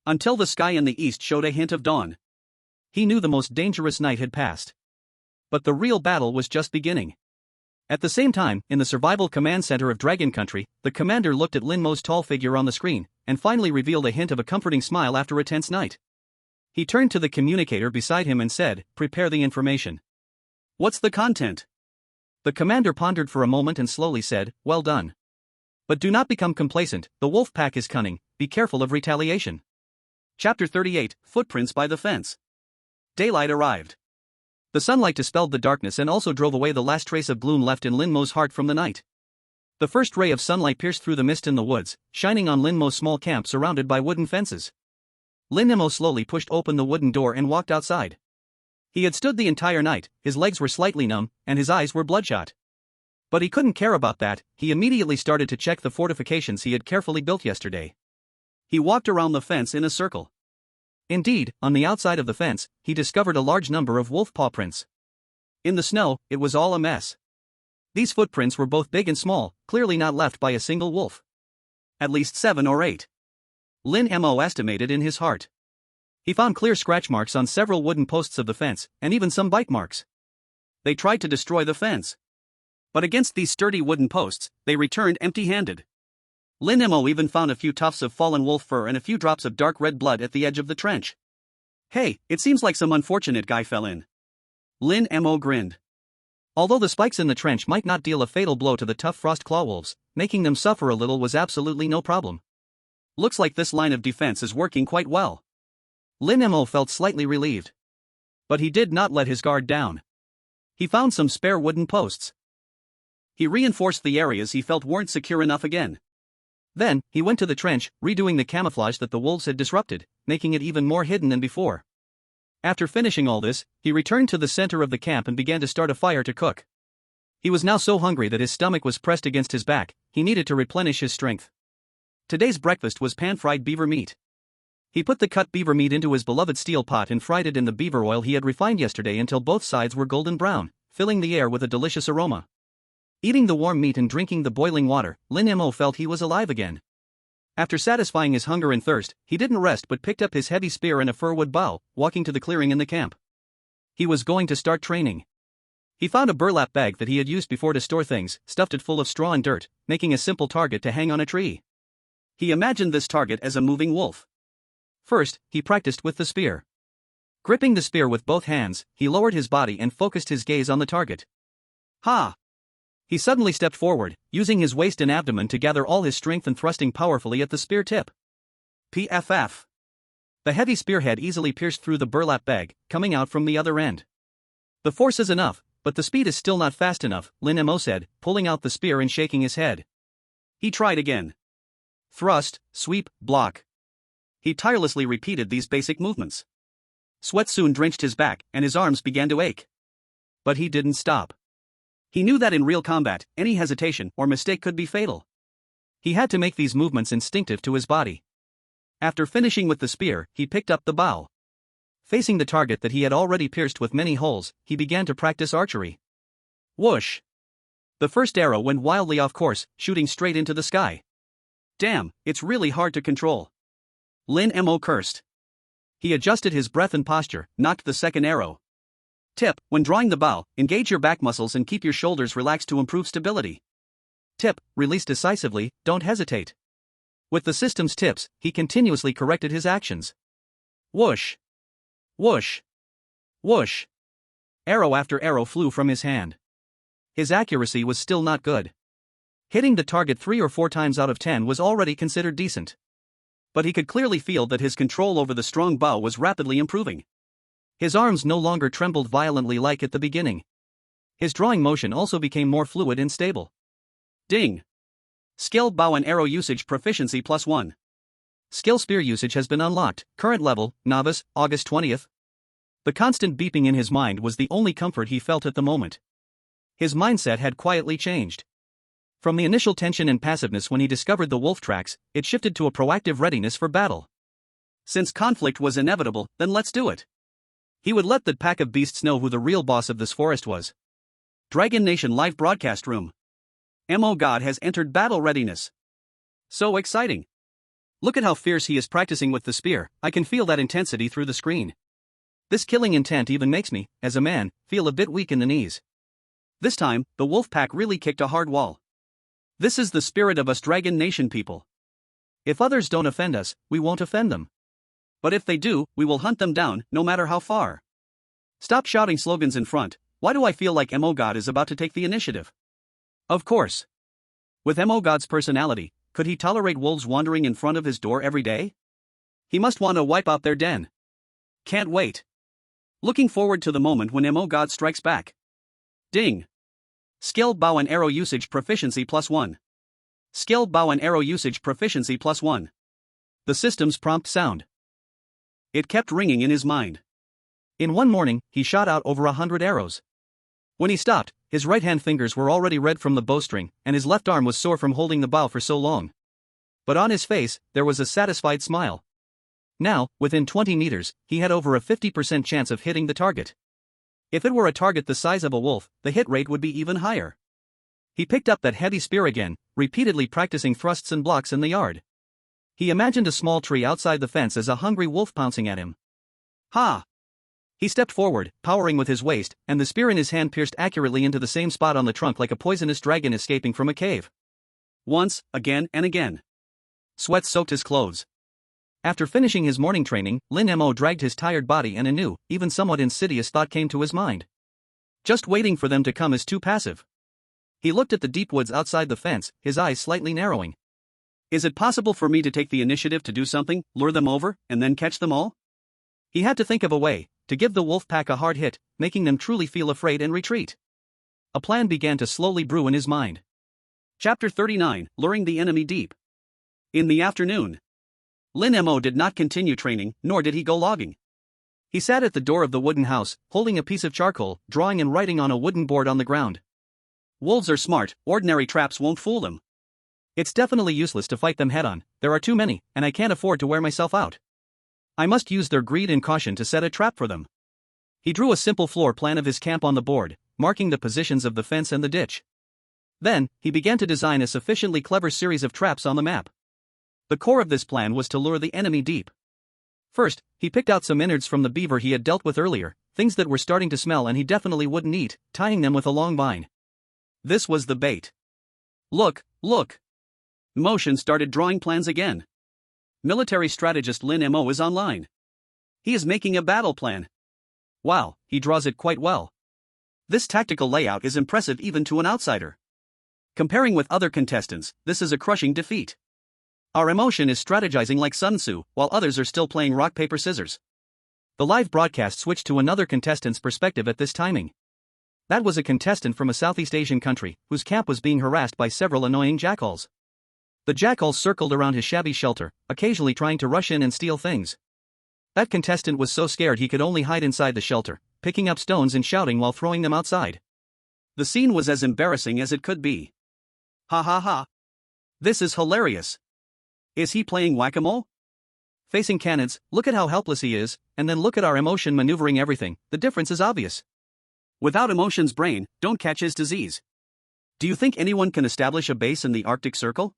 Until the sky in the east showed a hint of dawn. He knew the most dangerous night had passed. But the real battle was just beginning. At the same time, in the survival command center of Dragon Country, the commander looked at Lin Mo's tall figure on the screen, and finally revealed a hint of a comforting smile after a tense night. He turned to the communicator beside him and said, "Prepare the information." "What's the content?" The commander pondered for a moment and slowly said, "Well done. But do not become complacent, the wolf pack is cunning, be careful of retaliation." Chapter 38, Footprints by the Fence. Daylight arrived. The sunlight dispelled the darkness and also drove away the last trace of gloom left in Lin Mo's heart from the night. The first ray of sunlight pierced through the mist in the woods, shining on Lin Mo's small camp surrounded by wooden fences. Lin Mo slowly pushed open the wooden door and walked outside. He had stood the entire night, his legs were slightly numb, and his eyes were bloodshot. But he couldn't care about that, he immediately started to check the fortifications he had carefully built yesterday. He walked around the fence in a circle. Indeed, on the outside of the fence, he discovered a large number of wolf paw prints. In the snow, it was all a mess. These footprints were both big and small, clearly not left by a single wolf. At least 7 or 8. Lin Mo estimated in his heart. He found clear scratch marks on several wooden posts of the fence, and even some bite marks. They tried to destroy the fence. But against these sturdy wooden posts, they returned empty-handed. Lin Mo even found a few tufts of fallen wolf fur and a few drops of dark red blood at the edge of the trench. "Hey, it seems like some unfortunate guy fell in." Lin Mo grinned. Although the spikes in the trench might not deal a fatal blow to the tough frost claw wolves, making them suffer a little was absolutely no problem. Looks like this line of defense is working quite well. Lin Mo felt slightly relieved. But he did not let his guard down. He found some spare wooden posts. He reinforced the areas he felt weren't secure enough again. Then, he went to the trench, redoing the camouflage that the wolves had disrupted, making it even more hidden than before. After finishing all this, he returned to the center of the camp and began to start a fire to cook. He was now so hungry that his stomach was pressed against his back, he needed to replenish his strength. Today's breakfast was pan-fried beaver meat. He put the cut beaver meat into his beloved steel pot and fried it in the beaver oil he had refined yesterday until both sides were golden brown, filling the air with a delicious aroma. Eating the warm meat and drinking the boiling water, Lin Mo felt he was alive again. After satisfying his hunger and thirst, he didn't rest but picked up his heavy spear and a fir-wood bow, walking to the clearing in the camp. He was going to start training. He found a burlap bag that he had used before to store things, stuffed it full of straw and dirt, making a simple target to hang on a tree. He imagined this target as a moving wolf. First, he practiced with the spear. Gripping the spear with both hands, he lowered his body and focused his gaze on the target. Ha! He suddenly stepped forward, using his waist and abdomen to gather all his strength and thrusting powerfully at the spear tip. PFF. The heavy spearhead easily pierced through the burlap bag, coming out from the other end. The force is enough, but the speed is still not fast enough, Lin Mo said, pulling out the spear and shaking his head. He tried again. Thrust, sweep, block. He tirelessly repeated these basic movements. Sweat soon drenched his back, and his arms began to ache. But he didn't stop. He knew that in real combat, any hesitation or mistake could be fatal. He had to make these movements instinctive to his body. After finishing with the spear, he picked up the bow. Facing the target that he had already pierced with many holes, he began to practice archery. Whoosh! The first arrow went wildly off course, shooting straight into the sky. Damn, it's really hard to control. Lin Mo cursed. He adjusted his breath and posture, knocked the second arrow. Tip: when drawing the bow, engage your back muscles and keep your shoulders relaxed to improve stability. Tip: release decisively, don't hesitate. With the system's tips, he continuously corrected his actions. Whoosh! Whoosh! Whoosh! Arrow after arrow flew from his hand. His accuracy was still not good. Hitting the target 3 or 4 times out of 10 was already considered decent. But he could clearly feel that his control over the strong bow was rapidly improving. His arms no longer trembled violently like at the beginning. His drawing motion also became more fluid and stable. Ding! Skill bow and arrow usage proficiency +1. Skill spear usage has been unlocked, current level, novice, August 20th. The constant beeping in his mind was the only comfort he felt at the moment. His mindset had quietly changed. From the initial tension and passiveness when he discovered the wolf tracks, it shifted to a proactive readiness for battle. Since conflict was inevitable, then let's do it. He would let the pack of beasts know who the real boss of this forest was. Dragon Nation live broadcast room. Mo God has entered battle readiness. So exciting. Look at how fierce he is practicing with the spear. I can feel that intensity through the screen. This killing intent even makes me, as a man, feel a bit weak in the knees. This time, the wolf pack really kicked a hard wall. This is the spirit of us Dragon Nation people. If others don't offend us, we won't offend them. But if they do, we will hunt them down, no matter how far. Stop shouting slogans in front. Why do I feel like Mo God is about to take the initiative? Of course. With Mo God's personality, could he tolerate wolves wandering in front of his door every day? He must want to wipe out their den. Can't wait. Looking forward to the moment when Mo God strikes back. Ding. Skill bow and arrow usage proficiency +1. Skill bow and arrow usage proficiency +1. The system's prompt sound. It kept ringing in his mind. In one morning, he shot out over 100 arrows. When he stopped, his right-hand fingers were already red from the bowstring, and his left arm was sore from holding the bow for so long. But on his face, there was a satisfied smile. Now, within 20 meters, he had over a 50% chance of hitting the target. If it were a target the size of a wolf, the hit rate would be even higher. He picked up that heavy spear again, repeatedly practicing thrusts and blocks in the yard. He imagined a small tree outside the fence as a hungry wolf pouncing at him. Ha! He stepped forward, powering with his waist, and the spear in his hand pierced accurately into the same spot on the trunk like a poisonous dragon escaping from a cave. Once, again and again. Sweat soaked his clothes. After finishing his morning training, Lin Mo dragged his tired body, and a new, even somewhat insidious thought came to his mind. Just waiting for them to come is too passive. He looked at the deep woods outside the fence, his eyes slightly narrowing. Is it possible for me to take the initiative to do something, lure them over, and then catch them all? He had to think of a way to give the wolf pack a hard hit, making them truly feel afraid and retreat. A plan began to slowly brew in his mind. Chapter 39, Luring the Enemy Deep. In the afternoon, Lin Mo did not continue training, nor did he go logging. He sat at the door of the wooden house, holding a piece of charcoal, drawing and writing on a wooden board on the ground. Wolves are smart, ordinary traps won't fool them. It's definitely useless to fight them head-on, there are too many, and I can't afford to wear myself out. I must use their greed and caution to set a trap for them. He drew a simple floor plan of his camp on the board, marking the positions of the fence and the ditch. Then, he began to design a sufficiently clever series of traps on the map. The core of this plan was to lure the enemy deep. First, he picked out some innards from the beaver he had dealt with earlier, things that were starting to smell and he definitely wouldn't eat, tying them with a long vine. This was the bait. Look, look. Motion started drawing plans again. Military strategist Lin Mo is online. He is making a battle plan. Wow, he draws it quite well. This tactical layout is impressive even to an outsider. Comparing with other contestants, this is a crushing defeat. Our emotion is strategizing like Sun Tzu, while others are still playing rock paper scissors. The live broadcast switched to another contestant's perspective at this timing. That was a contestant from a Southeast Asian country, whose camp was being harassed by several annoying jackals. The jackals circled around his shabby shelter, occasionally trying to rush in and steal things. That contestant was so scared he could only hide inside the shelter, picking up stones and shouting while throwing them outside. The scene was as embarrassing as it could be. Ha ha ha. This is hilarious. Is he playing whack-a-mole? Facing cannons, look at how helpless he is, and then look at our emotion maneuvering everything, the difference is obvious. Without emotion's brain, don't catch his disease. Do you think anyone can establish a base in the Arctic Circle?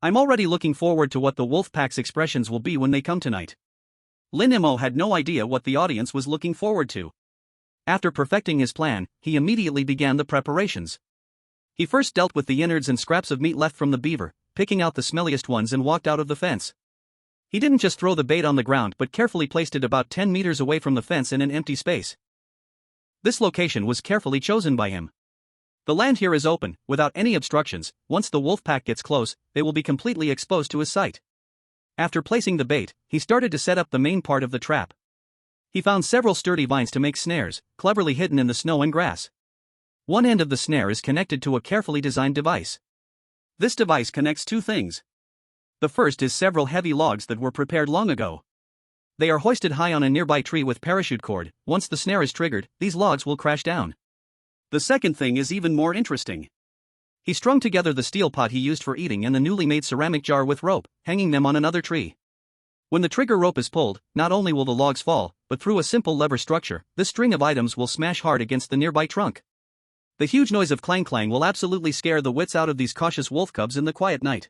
I'm already looking forward to what the wolf pack's expressions will be when they come tonight. Lin Mo had no idea what the audience was looking forward to. After perfecting his plan, he immediately began the preparations. He first dealt with the innards and scraps of meat left from the beaver, picking out the smelliest ones and walked out of the fence. He didn't just throw the bait on the ground but carefully placed it about 10 meters away from the fence in an empty space. This location was carefully chosen by him. The land here is open, without any obstructions. Once the wolf pack gets close, they will be completely exposed to his sight. After placing the bait, he started to set up the main part of the trap. He found several sturdy vines to make snares, cleverly hidden in the snow and grass. One end of the snare is connected to a carefully designed device. This device connects two things. The first is several heavy logs that were prepared long ago. They are hoisted high on a nearby tree with parachute cord. Once the snare is triggered, these logs will crash down. The second thing is even more interesting. He strung together the steel pot he used for eating and the newly made ceramic jar with rope, hanging them on another tree. When the trigger rope is pulled, not only will the logs fall, but through a simple lever structure, this string of items will smash hard against the nearby trunk. The huge noise of clang-clang will absolutely scare the wits out of these cautious wolf cubs in the quiet night.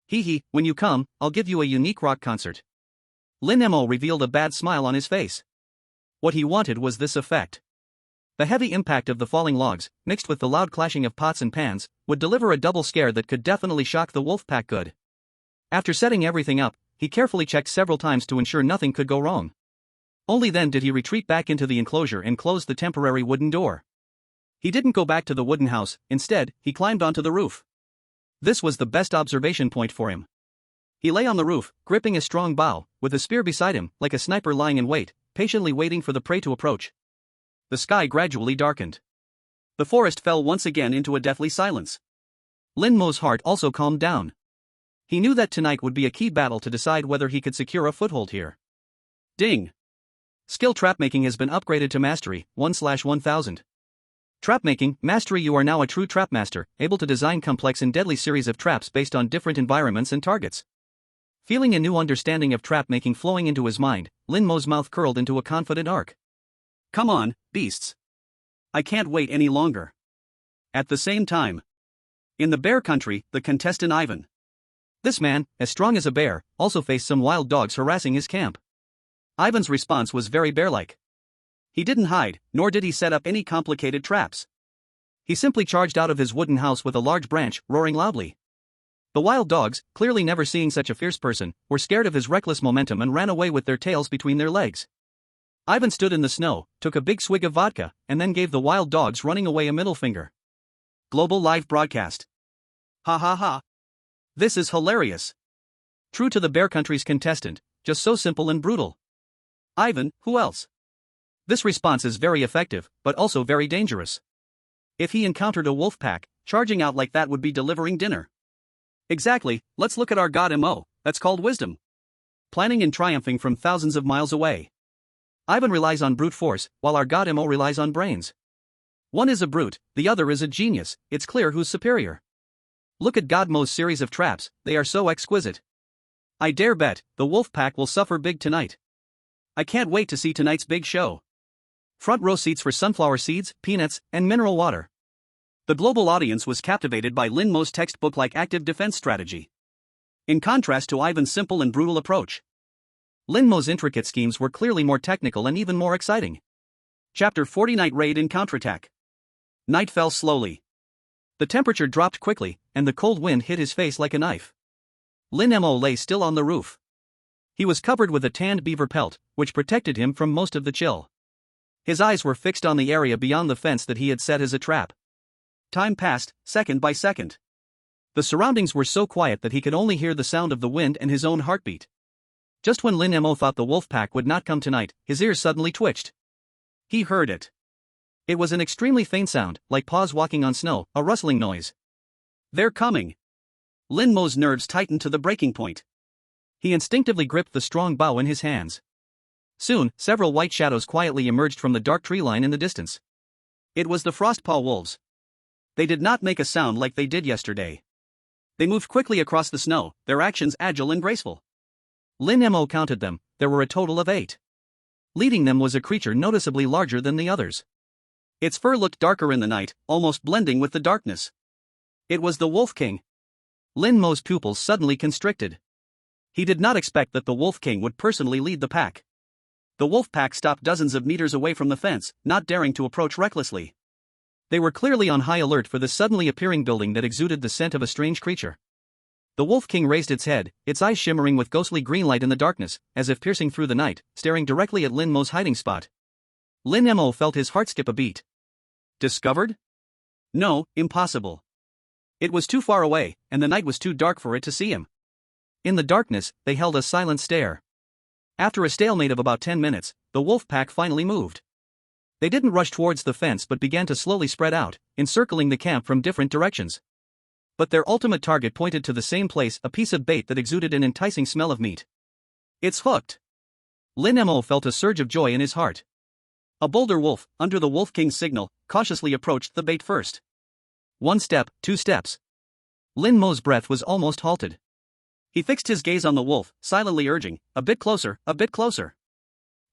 Hee hee, when you come, I'll give you a unique rock concert. Lin Mo revealed a bad smile on his face. What he wanted was this effect. The heavy impact of the falling logs, mixed with the loud clashing of pots and pans, would deliver a double scare that could definitely shock the wolf pack good. After setting everything up, he carefully checked several times to ensure nothing could go wrong. Only then did he retreat back into the enclosure and close the temporary wooden door. He didn't go back to the wooden house, instead, he climbed onto the roof. This was the best observation point for him. He lay on the roof, gripping a strong bough, with a spear beside him, like a sniper lying in wait, patiently waiting for the prey to approach. The sky gradually darkened. The forest fell once again into a deathly silence. Lin Mo's heart also calmed down. He knew that tonight would be a key battle to decide whether he could secure a foothold here. Ding! Skill trapmaking has been upgraded to Mastery, 1/1000. Trapmaking, Mastery. You are now a true trap master, able to design complex and deadly series of traps based on different environments and targets. Feeling a new understanding of trap-making flowing into his mind, Lin Mo's mouth curled into a confident arc. Come on, beasts. I can't wait any longer. At the same time, in the bear country, the contestant Ivan. This man, as strong as a bear, also faced some wild dogs harassing his camp. Ivan's response was very bear-like. He didn't hide, nor did he set up any complicated traps. He simply charged out of his wooden house with a large branch, roaring loudly. The wild dogs, clearly never seeing such a fierce person, were scared of his reckless momentum and ran away with their tails between their legs. Ivan stood in the snow, took a big swig of vodka, and then gave the wild dogs running away a middle finger. Global live broadcast. Ha ha ha. This is hilarious. True to the bear country's contestant, just so simple and brutal. Ivan, who else? This response is very effective, but also very dangerous. If he encountered a wolf pack, charging out like that would be delivering dinner. Exactly, let's look at our god Mo, that's called wisdom. Planning and triumphing from thousands of miles away. Ivan relies on brute force, while our god Mo relies on brains. One is a brute, the other is a genius, it's clear who's superior. Look at God Mo's series of traps, they are so exquisite. I dare bet, the wolf pack will suffer big tonight. I can't wait to see tonight's big show. Front row seats for sunflower seeds, peanuts, and mineral water. The global audience was captivated by Lin Mo's textbook-like active defense strategy. In contrast to Ivan's simple and brutal approach, Lin Mo's intricate schemes were clearly more technical and even more exciting. Chapter 40 Night Raid and Counterattack. Night fell slowly. The temperature dropped quickly, and the cold wind hit his face like a knife. Lin Mo lay still on the roof. He was covered with a tanned beaver pelt, which protected him from most of the chill. His eyes were fixed on the area beyond the fence that he had set as a trap. Time passed, second by second. The surroundings were so quiet that he could only hear the sound of the wind and his own heartbeat. Just when Lin Mo thought the wolf pack would not come tonight, his ears suddenly twitched. He heard it. It was an extremely faint sound, like paws walking on snow, a rustling noise. They're coming. Lin Mo's nerves tightened to the breaking point. He instinctively gripped the strong bough in his hands. Soon, several white shadows quietly emerged from the dark tree line in the distance. It was the Frostpaw wolves. They did not make a sound like they did yesterday. They moved quickly across the snow, their actions agile and graceful. Lin Mo counted them, there were a total of 8. Leading them was a creature noticeably larger than the others. Its fur looked darker in the night, almost blending with the darkness. It was the Wolf King. Lin Mo's pupils suddenly constricted. He did not expect that the Wolf King would personally lead the pack. The wolf pack stopped dozens of meters away from the fence, not daring to approach recklessly. They were clearly on high alert for the suddenly appearing building that exuded the scent of a strange creature. The Wolf King raised its head, its eyes shimmering with ghostly green light in the darkness, as if piercing through the night, staring directly at Lin Mo's hiding spot. Lin Mo felt his heart skip a beat. Discovered? No, impossible. It was too far away, and the night was too dark for it to see him. In the darkness, they held a silent stare. After a stalemate of about 10 minutes, the wolf pack finally moved. They didn't rush towards the fence but began to slowly spread out, encircling the camp from different directions. But their ultimate target pointed to the same place, a piece of bait that exuded an enticing smell of meat. It's hooked! Lin Mo felt a surge of joy in his heart. A bolder wolf, under the Wolf King's signal, cautiously approached the bait first. 1 step, 2 steps. Lin Mo's breath was almost halted. He fixed his gaze on the wolf, silently urging, a bit closer, a bit closer.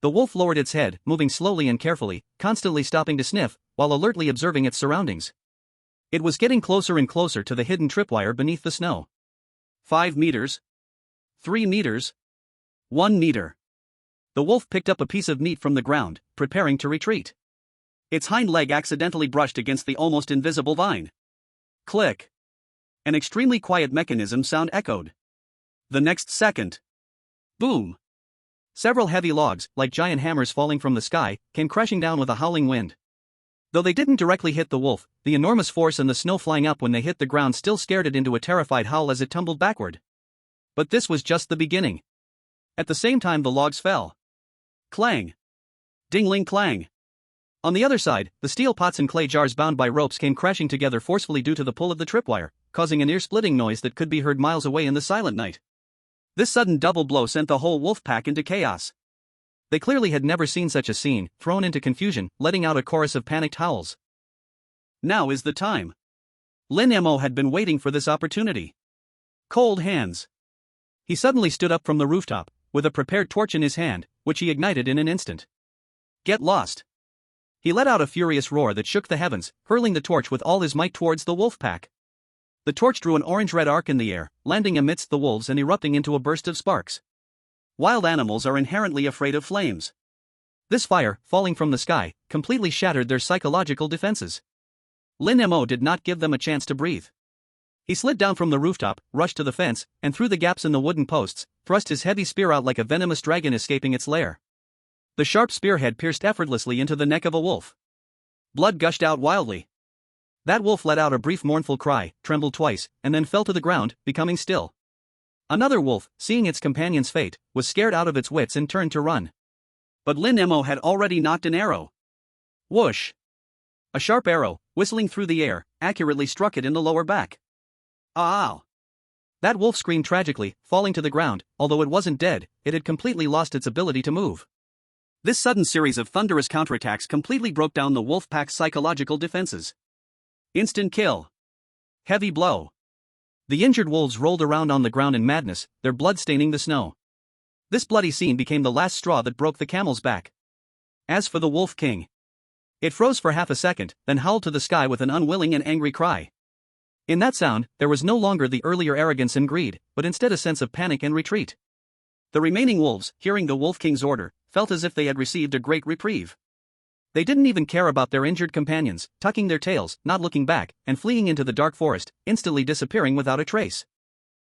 The wolf lowered its head, moving slowly and carefully, constantly stopping to sniff, while alertly observing its surroundings. It was getting closer and closer to the hidden tripwire beneath the snow. 5 meters. 3 meters. 1 meter. The wolf picked up a piece of meat from the ground, preparing to retreat. Its hind leg accidentally brushed against the almost invisible vine. Click. An extremely quiet mechanism sound echoed. The next second. Boom. Several heavy logs, like giant hammers falling from the sky, came crashing down with a howling wind. Though they didn't directly hit the wolf, the enormous force and the snow flying up when they hit the ground still scared it into a terrified howl as it tumbled backward. But this was just the beginning. At the same time the logs fell. Clang. Ding-ling clang. On the other side, the steel pots and clay jars bound by ropes came crashing together forcefully due to the pull of the tripwire, causing an ear-splitting noise that could be heard miles away in the silent night. This sudden double blow sent the whole wolf pack into chaos. They clearly had never seen such a scene, thrown into confusion, letting out a chorus of panicked howls. Now is the time. Lin Mo had been waiting for this opportunity. Cold hands. He suddenly stood up from the rooftop, with a prepared torch in his hand, which he ignited in an instant. Get lost. He let out a furious roar that shook the heavens, hurling the torch with all his might towards the wolf pack. The torch drew an orange-red arc in the air, landing amidst the wolves and erupting into a burst of sparks. Wild animals are inherently afraid of flames. This fire, falling from the sky, completely shattered their psychological defenses. Lin Mo did not give them a chance to breathe. He slid down from the rooftop, rushed to the fence, and through the gaps in the wooden posts, thrust his heavy spear out like a venomous dragon escaping its lair. The sharp spearhead pierced effortlessly into the neck of a wolf. Blood gushed out wildly. That wolf let out a brief mournful cry, trembled twice, and then fell to the ground, becoming still. Another wolf, seeing its companion's fate, was scared out of its wits and turned to run. But Lin Mo had already nocked an arrow. Whoosh! A sharp arrow, whistling through the air, accurately struck it in the lower back. Ow! That wolf screamed tragically, falling to the ground. Although it wasn't dead, it had completely lost its ability to move. This sudden series of thunderous counterattacks completely broke down the wolf pack's psychological defenses. Instant kill. Heavy blow. The injured wolves rolled around on the ground in madness, their blood staining the snow. This bloody scene became the last straw that broke the camel's back. As for the Wolf King, it froze for half a second, then howled to the sky with an unwilling and angry cry. In that sound, there was no longer the earlier arrogance and greed, but instead a sense of panic and retreat. The remaining wolves, hearing the Wolf King's order, felt as if they had received a great reprieve. They didn't even care about their injured companions, tucking their tails, not looking back, and fleeing into the dark forest, instantly disappearing without a trace.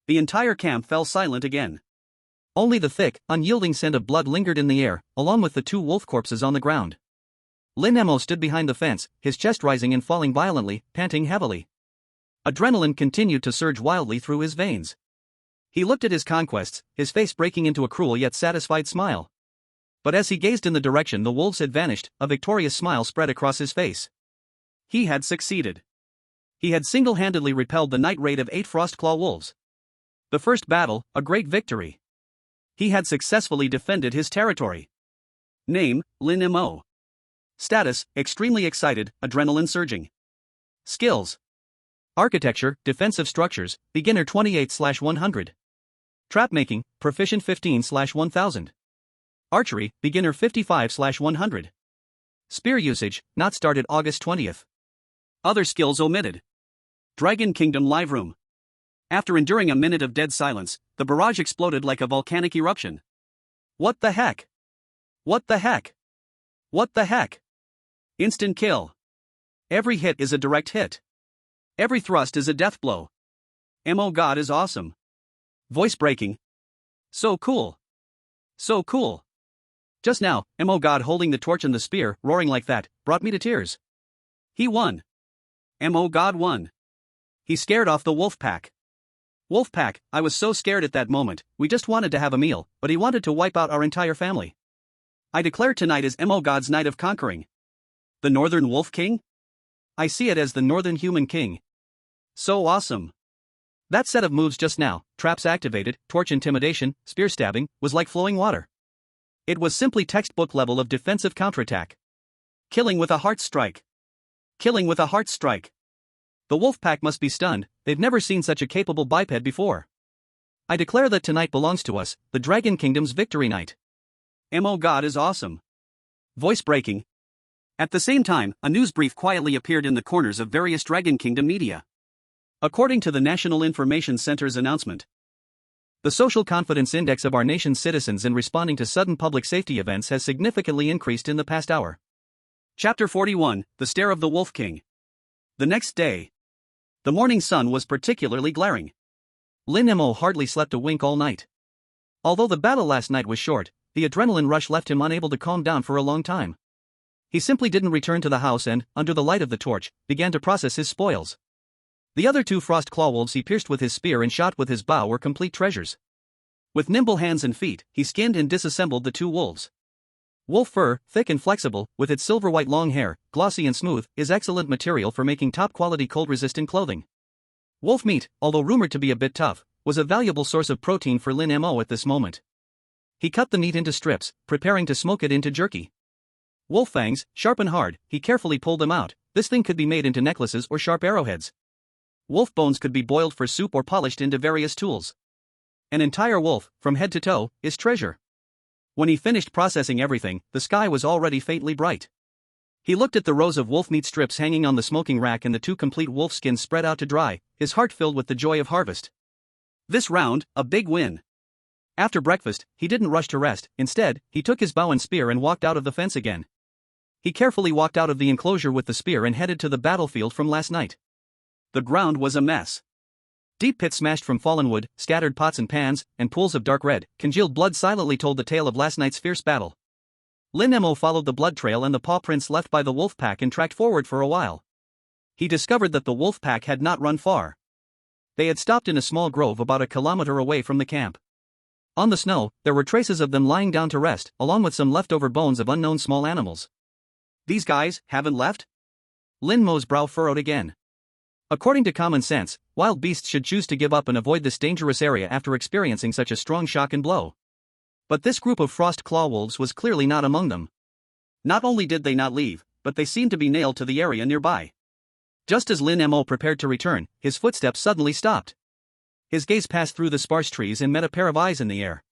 The entire camp fell silent again. Only the thick, unyielding scent of blood lingered in the air, along with the 2 wolf corpses on the ground. Lin Mo stood behind the fence, his chest rising and falling violently, panting heavily. Adrenaline continued to surge wildly through his veins. He looked at his conquests, his face breaking into a cruel yet satisfied smile. But as he gazed in the direction the wolves had vanished, a victorious smile spread across his face. He had succeeded. He had single-handedly repelled the night raid of 8 Frostclaw wolves. The first battle, a great victory. He had successfully defended his territory. Name, Lin Mo. Status, extremely excited, adrenaline surging. Skills. Architecture, defensive structures, beginner 28/100. Trap-making, proficient 15/1000. Archery, beginner 55/100. Spear usage, not started August 20th. Other skills omitted. Dragon Kingdom Live Room. After enduring a minute of dead silence, the barrage exploded like a volcanic eruption. What the heck? What the heck? What the heck? Instant kill. Every hit is a direct hit. Every thrust is a death blow. Mo God is awesome. Voice breaking. So cool. So cool. Just now, Mo God holding the torch and the spear, roaring like that, brought me to tears. He won. Mo God won. He scared off the wolf pack. Wolf pack, I was so scared at that moment, we just wanted to have a meal, but he wanted to wipe out our entire family. I declare tonight is Mo God's night of conquering. The Northern Wolf King? I see it as the Northern Human King. So awesome. That set of moves just now, traps activated, torch intimidation, spear stabbing, was like flowing water. It was simply textbook level of defensive counterattack. Killing with a heart strike. Killing with a heart strike. The wolf pack must be stunned, they've never seen such a capable biped before. I declare that tonight belongs to us, the Dragon Kingdom's victory night. Mo God is awesome. Voice breaking. At the same time, a news brief quietly appeared in the corners of various Dragon Kingdom media. According to the National Information Center's announcement, the social confidence index of our nation's citizens in responding to sudden public safety events has significantly increased in the past hour. Chapter 41, The Stare of the Wolf King. The next day. The morning sun was particularly glaring. Lin Mo hardly slept a wink all night. Although the battle last night was short, the adrenaline rush left him unable to calm down for a long time. He simply didn't return to the house and, under the light of the torch, began to process his spoils. The other 2 frost claw wolves he pierced with his spear and shot with his bow were complete treasures. With nimble hands and feet, he skinned and disassembled the 2 wolves. Wolf fur, thick and flexible, with its silver-white long hair, glossy and smooth, is excellent material for making top-quality cold-resistant clothing. Wolf meat, although rumored to be a bit tough, was a valuable source of protein for Lin Mo at this moment. He cut the meat into strips, preparing to smoke it into jerky. Wolf fangs, sharp and hard, he carefully pulled them out. This thing could be made into necklaces or sharp arrowheads. Wolf bones could be boiled for soup or polished into various tools. An entire wolf, from head to toe, is treasure. When he finished processing everything, the sky was already faintly bright. He looked at the rows of wolf meat strips hanging on the smoking rack and the 2 complete wolf skins spread out to dry, his heart filled with the joy of harvest. This round, a big win. After breakfast, he didn't rush to rest. Instead, he took his bow and spear and walked out of the fence again. He carefully walked out of the enclosure with the spear and headed to the battlefield from last night. The ground was a mess. Deep pits smashed from fallen wood, scattered pots and pans, and pools of dark red, congealed blood silently told the tale of last night's fierce battle. Lin Mo followed the blood trail and the paw prints left by the wolf pack and tracked forward for a while. He discovered that the wolf pack had not run far. They had stopped in a small grove about a kilometer away from the camp. On the snow, there were traces of them lying down to rest, along with some leftover bones of unknown small animals. These guys haven't left? Lin Mo's brow furrowed again. According to common sense, wild beasts should choose to give up and avoid this dangerous area after experiencing such a strong shock and blow. But this group of frost claw wolves was clearly not among them. Not only did they not leave, but they seemed to be nailed to the area nearby. Just as Lin Mo prepared to return, his footsteps suddenly stopped. His gaze passed through the sparse trees and met a pair of eyes in the air.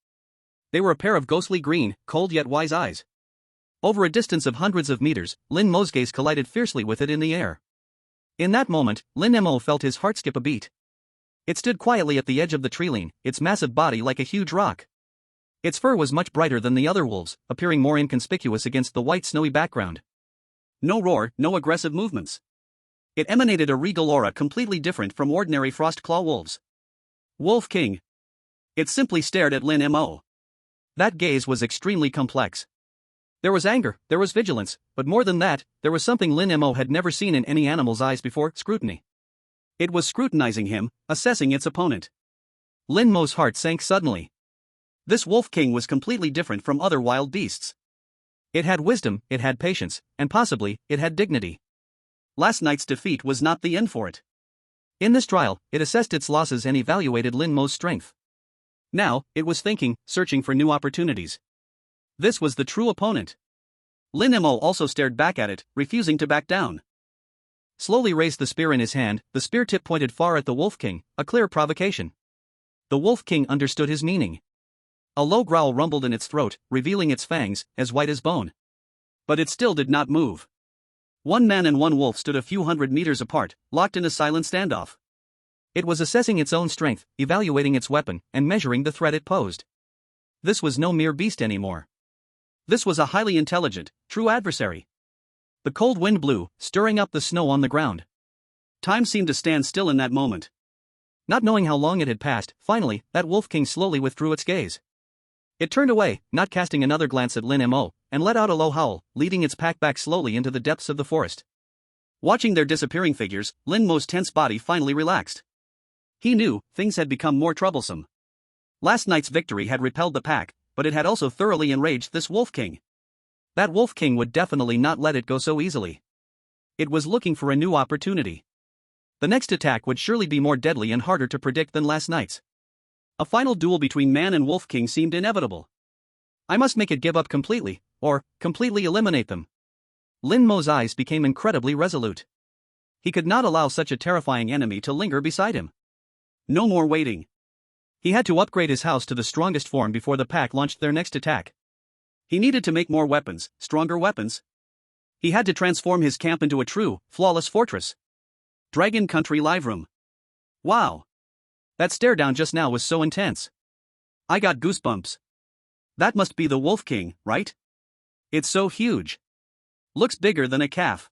They were a pair of ghostly green, cold yet wise eyes. Over a distance of hundreds of meters, Lin Mo's gaze collided fiercely with it in the air. In that moment, Lin Mo felt his heart skip a beat. It stood quietly at the edge of the treeline, its massive body like a huge rock. Its fur was much brighter than the other wolves, appearing more inconspicuous against the white snowy background. No roar, no aggressive movements. It emanated a regal aura completely different from ordinary frost claw wolves. Wolf King. It simply stared at Lin Mo. That gaze was extremely complex. There was anger, there was vigilance, but more than that, there was something Lin Mo had never seen in any animal's eyes before: scrutiny. It was scrutinizing him, assessing its opponent. Lin Mo's heart sank suddenly. This Wolf King was completely different from other wild beasts. It had wisdom, it had patience, and possibly, it had dignity. Last night's defeat was not the end for it. In this trial, it assessed its losses and evaluated Lin Mo's strength. Now, it was thinking, searching for new opportunities. This was the true opponent. Lin Mo also stared back at it, refusing to back down. Slowly raised the spear in his hand, the spear tip pointed far at the Wolf King, a clear provocation. The Wolf King understood his meaning. A low growl rumbled in its throat, revealing its fangs, as white as bone. But it still did not move. One man and one wolf stood a few hundred meters apart, locked in a silent standoff. It was assessing its own strength, evaluating its weapon, and measuring the threat it posed. This was no mere beast anymore. This was a highly intelligent, true adversary. The cold wind blew, stirring up the snow on the ground. Time seemed to stand still in that moment. Not knowing how long it had passed, finally, that Wolf King slowly withdrew its gaze. It turned away, not casting another glance at Lin Mo, and let out a low howl, leading its pack back slowly into the depths of the forest. Watching their disappearing figures, Lin Mo's tense body finally relaxed. He knew, things had become more troublesome. Last night's victory had repelled the pack, but it had also thoroughly enraged this Wolf King. That Wolf King would definitely not let it go so easily. It was looking for a new opportunity. The next attack would surely be more deadly and harder to predict than last night's. A final duel between man and wolf king seemed inevitable. I must make it give up completely, or completely eliminate them. Lin Mo's eyes became incredibly resolute. He could not allow such a terrifying enemy to linger beside him. No more waiting. He had to upgrade his house to the strongest form before the pack launched their next attack. He needed to make more weapons, stronger weapons. He had to transform his camp into a true, flawless fortress. Dragon Country Live Room. Wow! That stare down just now was so intense. I got goosebumps. That must be the Wolf King, right? It's so huge. Looks bigger than a calf.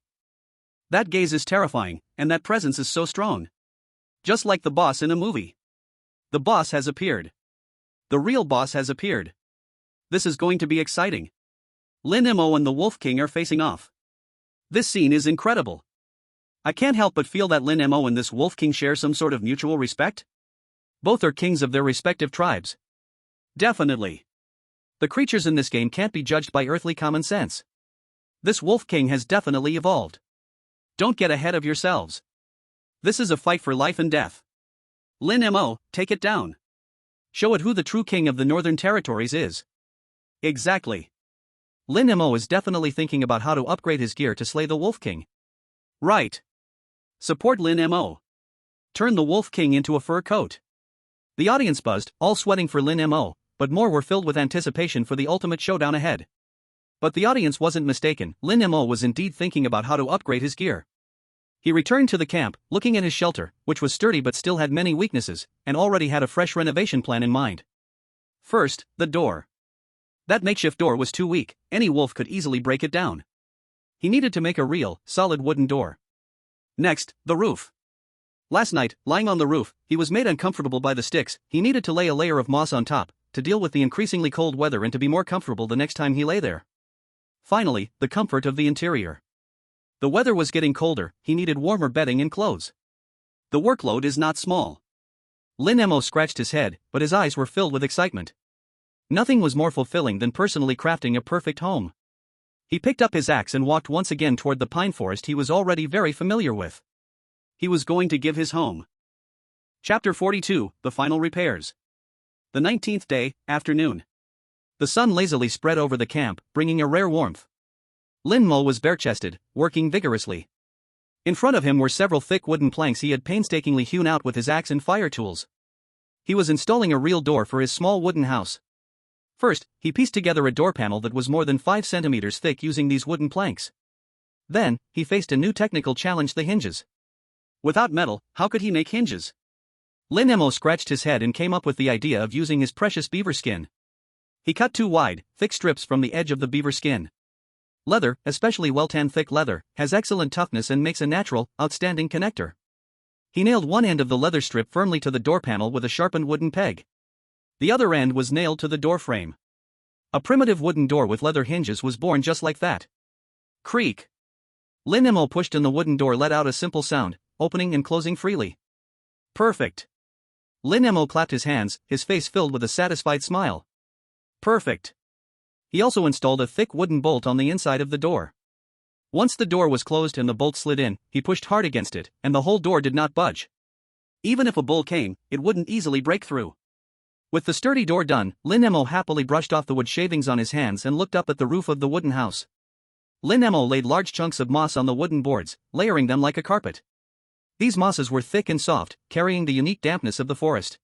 That gaze is terrifying, and that presence is so strong. Just like the boss in a movie. The boss has appeared. The real boss has appeared. This is going to be exciting. Lin Mo and the Wolf King are facing off. This scene is incredible. I can't help but feel that Lin Mo and this Wolf King share some sort of mutual respect. Both are kings of their respective tribes. Definitely. The creatures in this game can't be judged by earthly common sense. This Wolf King has definitely evolved. Don't get ahead of yourselves. This is a fight for life and death. Lin Mo, take it down. Show it who the true king of the Northern Territories is. Exactly. Lin Mo is definitely thinking about how to upgrade his gear to slay the Wolf King. Right. Support Lin Mo. Turn the Wolf King into a fur coat. The audience buzzed, all sweating for Lin Mo, but more were filled with anticipation for the ultimate showdown ahead. But the audience wasn't mistaken, Lin Mo was indeed thinking about how to upgrade his gear. He returned to the camp, looking at his shelter, which was sturdy but still had many weaknesses, and already had a fresh renovation plan in mind. First, the door. That makeshift door was too weak, any wolf could easily break it down. He needed to make a real, solid wooden door. Next, the roof. Last night, lying on the roof, he was made uncomfortable by the sticks. He needed to lay a layer of moss on top, to deal with the increasingly cold weather and to be more comfortable the next time he lay there. Finally, the comfort of the interior. The weather was getting colder, he needed warmer bedding and clothes. The workload is not small. Lin Mo scratched his head, but his eyes were filled with excitement. Nothing was more fulfilling than personally crafting a perfect home. He picked up his axe and walked once again toward the pine forest he was already very familiar with. He was going to give his home. Chapter 42, The Final Repairs. The 19th day, afternoon. The sun lazily spread over the camp, bringing a rare warmth. Lin Mo was bare-chested, working vigorously. In front of him were several thick wooden planks he had painstakingly hewn out with his axe and fire tools. He was installing a real door for his small wooden house. First, he pieced together a door panel that was more than 5 centimeters thick using these wooden planks. Then, he faced a new technical challenge: the hinges. Without metal, how could he make hinges? Lin Mo scratched his head and came up with the idea of using his precious beaver skin. He cut 2 wide, thick strips from the edge of the beaver skin. Leather, especially well-tanned thick leather, has excellent toughness and makes a natural, outstanding connector. He nailed one end of the leather strip firmly to the door panel with a sharpened wooden peg. The other end was nailed to the door frame. A primitive wooden door with leather hinges was born just like that. Creak. Lin Mo pushed and the wooden door let out a simple sound, opening and closing freely. Perfect. Lin Mo clapped his hands, his face filled with a satisfied smile. Perfect. He also installed a thick wooden bolt on the inside of the door. Once the door was closed and the bolt slid in, he pushed hard against it, and the whole door did not budge. Even if a bull came, it wouldn't easily break through. With the sturdy door done, Lin Mo happily brushed off the wood shavings on his hands and looked up at the roof of the wooden house. Lin Mo laid large chunks of moss on the wooden boards, layering them like a carpet. These mosses were thick and soft, carrying the unique dampness of the forest.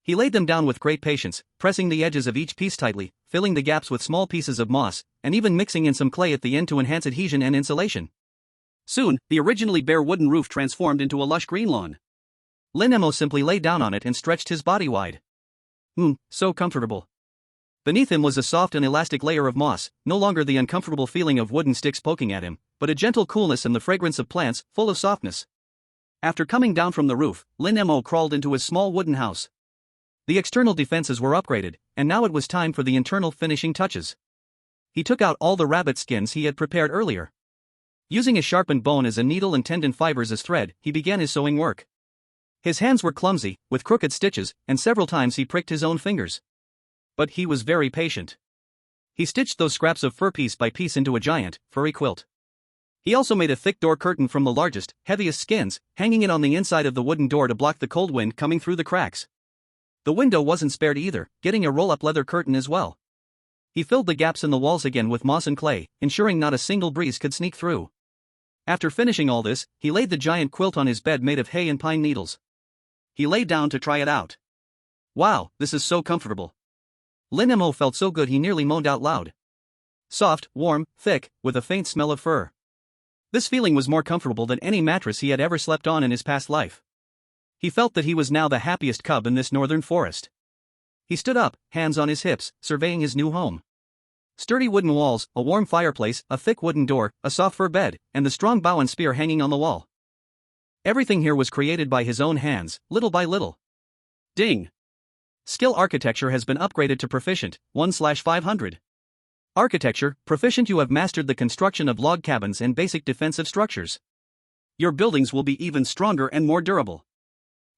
He laid them down with great patience, pressing the edges of each piece tightly, filling the gaps with small pieces of moss, and even mixing in some clay at the end to enhance adhesion and insulation. Soon, the originally bare wooden roof transformed into a lush green lawn. Lin Mo simply lay down on it and stretched his body wide. So comfortable. Beneath him was a soft and elastic layer of moss, no longer the uncomfortable feeling of wooden sticks poking at him, but a gentle coolness and the fragrance of plants, full of softness. After coming down from the roof, Lin Mo crawled into his small wooden house. The external defenses were upgraded, and now it was time for the internal finishing touches. He took out all the rabbit skins he had prepared earlier. Using a sharpened bone as a needle and tendon fibers as thread, he began his sewing work. His hands were clumsy, with crooked stitches, and several times he pricked his own fingers. But he was very patient. He stitched those scraps of fur piece by piece into a giant, furry quilt. He also made a thick door curtain from the largest, heaviest skins, hanging it on the inside of the wooden door to block the cold wind coming through the cracks. The window wasn't spared either, getting a roll-up leather curtain as well. He filled the gaps in the walls again with moss and clay, ensuring not a single breeze could sneak through. After finishing all this, he laid the giant quilt on his bed made of hay and pine needles. He lay down to try it out. Wow, this is so comfortable. Lin Mo felt so good he nearly moaned out loud. Soft, warm, thick, with a faint smell of fur. This feeling was more comfortable than any mattress he had ever slept on in his past life. He felt that he was now the happiest cub in this northern forest. He stood up, hands on his hips, surveying his new home. Sturdy wooden walls, a warm fireplace, a thick wooden door, a soft fur bed, and the strong bow and spear hanging on the wall. Everything here was created by his own hands, little by little. Ding! Skill architecture has been upgraded to proficient, 1/500. Architecture, proficient. You have mastered the construction of log cabins and basic defensive structures. Your buildings will be even stronger and more durable.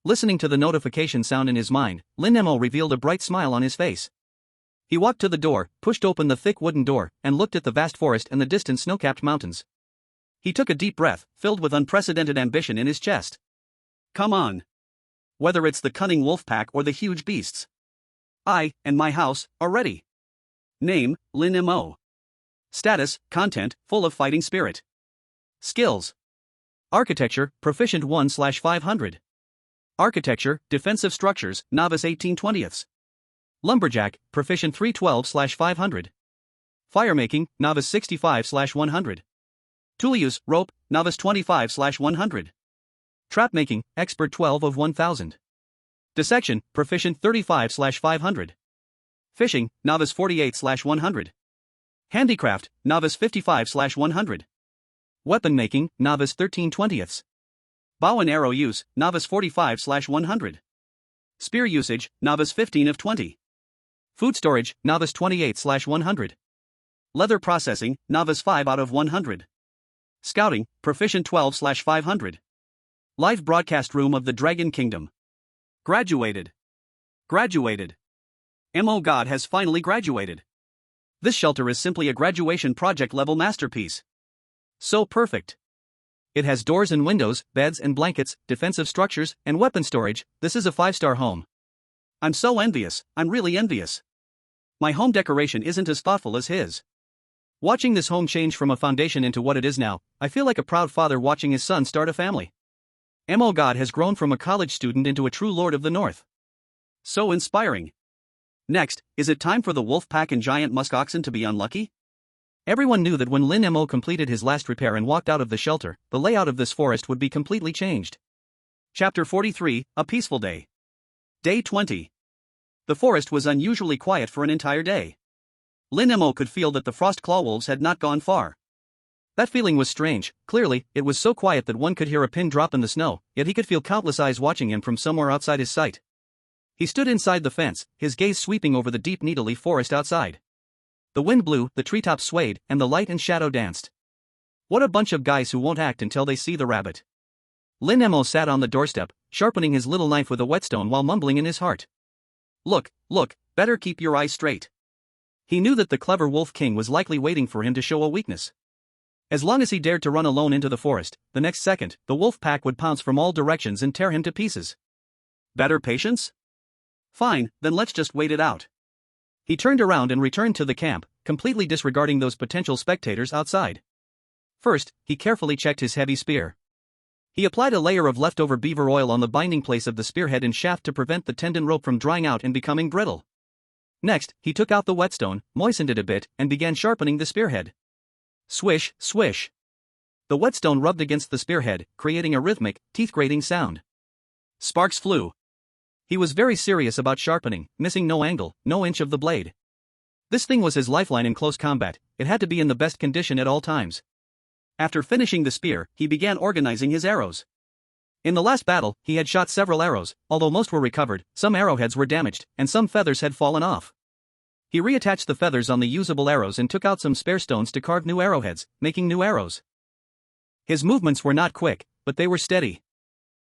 Listening to the notification sound in his mind, Lin Mo revealed a bright smile on his face. He walked to the door, pushed open the thick wooden door, and looked at the vast forest and the distant snow-capped mountains. He took a deep breath, filled with unprecedented ambition in his chest. Come on. Whether it's the cunning wolf pack or the huge beasts, I, and my house, are ready. Name, Lin Mo. Status, content, full of fighting spirit. Skills. Architecture, proficient 1/500. Architecture, defensive structures, novice 18/20. Lumberjack, proficient 312/500. Firemaking, novice 65/100. Tool use, rope, novice 25/100. Trap making, expert 12 of 1000. Dissection, proficient 35/500. Fishing, novice 48/100. Handicraft, novice 55/100. Weapon making, novice 13/20. Bow and arrow use, novice 45/100. Spear usage, novice 15 of 20. Food storage, novice 28/100. Leather processing, novice 5 out of 100. Scouting, proficient 12/500. Live broadcast room of the Dragon Kingdom. Graduated. Graduated. Mo God has finally graduated. This shelter is simply a graduation project level masterpiece. So perfect. It has doors and windows, beds and blankets, defensive structures, and weapon storage. This is a 5-star home. I'm so envious, I'm really envious. My home decoration isn't as thoughtful as his. Watching this home change from a foundation into what it is now, I feel like a proud father watching his son start a family. Mo God has grown from a college student into a true lord of the north. So inspiring. Next, is it time for the wolf pack and giant musk oxen to be unlucky? Everyone knew that when Lin Mo completed his last repair and walked out of the shelter, the layout of this forest would be completely changed. Chapter 43, A Peaceful Day. Day 20. The forest was unusually quiet for an entire day. Lin Mo could feel that the frost claw wolves had not gone far. That feeling was strange. Clearly, it was so quiet that one could hear a pin drop in the snow, yet he could feel countless eyes watching him from somewhere outside his sight. He stood inside the fence, his gaze sweeping over the deep needle-leaf forest outside. The wind blew, the treetops swayed, and the light and shadow danced. What a bunch of guys who won't act until they see the rabbit. Lin Mo sat on the doorstep, sharpening his little knife with a whetstone while mumbling in his heart. Look, better keep your eyes straight. He knew that the clever Wolf King was likely waiting for him to show a weakness. As long as he dared to run alone into the forest, the next second, the wolf pack would pounce from all directions and tear him to pieces. Better patience? Fine, then let's just wait it out. He turned around and returned to the camp, completely disregarding those potential spectators outside. First, he carefully checked his heavy spear. He applied a layer of leftover beaver oil on the binding place of the spearhead and shaft to prevent the tendon rope from drying out and becoming brittle. Next, he took out the whetstone, moistened it a bit, and began sharpening the spearhead. Swish, swish. The whetstone rubbed against the spearhead, creating a rhythmic, teeth-grating sound. Sparks flew. He was very serious about sharpening, missing no angle, no inch of the blade. This thing was his lifeline in close combat, it had to be in the best condition at all times. After finishing the spear, he began organizing his arrows. In the last battle, he had shot several arrows, although most were recovered, some arrowheads were damaged, and some feathers had fallen off. He reattached the feathers on the usable arrows and took out some spare stones to carve new arrowheads, making new arrows. His movements were not quick, but they were steady.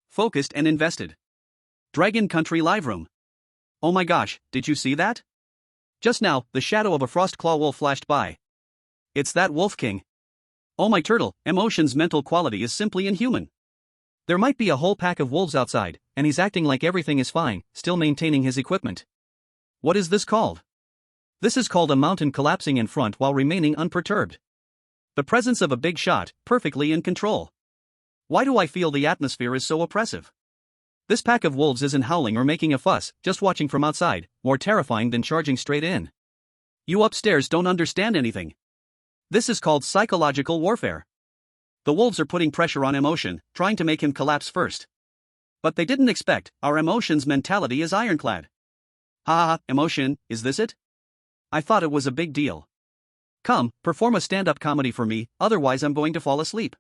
Focused and invested. Dragon Country Live Room. Oh my gosh, did you see that? Just now, the shadow of a frost claw wolf flashed by. It's that Wolf King. Oh my turtle, emotion's mental quality is simply inhuman. There might be a whole pack of wolves outside, and he's acting like everything is fine, still maintaining his equipment. What is this called? This is called a mountain collapsing in front while remaining unperturbed. The presence of a big shot, perfectly in control. Why do I feel the atmosphere is so oppressive? This pack of wolves isn't howling or making a fuss, just watching from outside, more terrifying than charging straight in. You upstairs don't understand anything. This is called psychological warfare. The wolves are putting pressure on emotion, trying to make him collapse first. But they didn't expect, our emotion's mentality is ironclad. Ha, emotion, is this it? I thought it was a big deal. Come, perform a stand-up comedy for me, otherwise I'm going to fall asleep.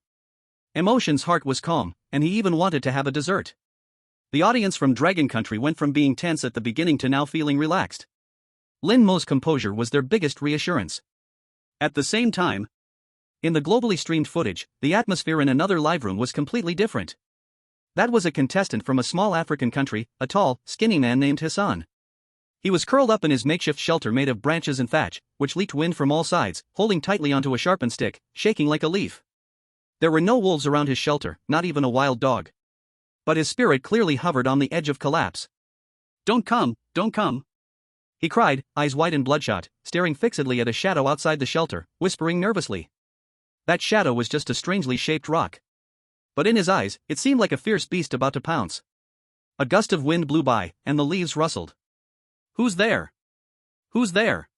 Emotion's heart was calm, and he even wanted to have a dessert. The audience from Dragon Country went from being tense at the beginning to now feeling relaxed. Lin Mo's composure was their biggest reassurance. At the same time, in the globally streamed footage, the atmosphere in another live room was completely different. That was a contestant from a small African country, a tall, skinny man named Hassan. He was curled up in his makeshift shelter made of branches and thatch, which leaked wind from all sides, holding tightly onto a sharpened stick, shaking like a leaf. There were no wolves around his shelter, not even a wild dog. But his spirit clearly hovered on the edge of collapse. Don't come, he cried, eyes wide and bloodshot, staring fixedly at a shadow outside the shelter, whispering nervously. That shadow was just a strangely shaped rock. But in his eyes, it seemed like a fierce beast about to pounce. A gust of wind blew by, and the leaves rustled. Who's there? Who's there?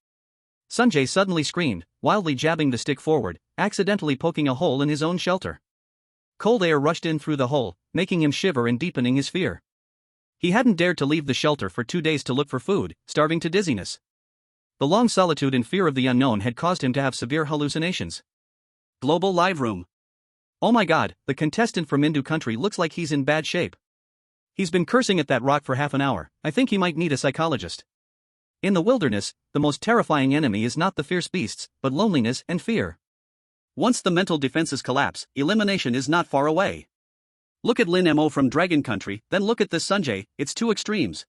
Sanjay suddenly screamed, wildly jabbing the stick forward, accidentally poking a hole in his own shelter. Cold air rushed in through the hole, making him shiver and deepening his fear. He hadn't dared to leave the shelter for 2 days to look for food, starving to dizziness. The long solitude and fear of the unknown had caused him to have severe hallucinations. Global live room. Oh my god, the contestant from Hindu country looks like he's in bad shape. He's been cursing at that rock for half an hour. I think he might need a psychologist. In the wilderness, the most terrifying enemy is not the fierce beasts, but loneliness and fear. Once the mental defenses collapse, elimination is not far away. Look at Lin Mo from Dragon Country, then look at this Sanjay, it's two extremes.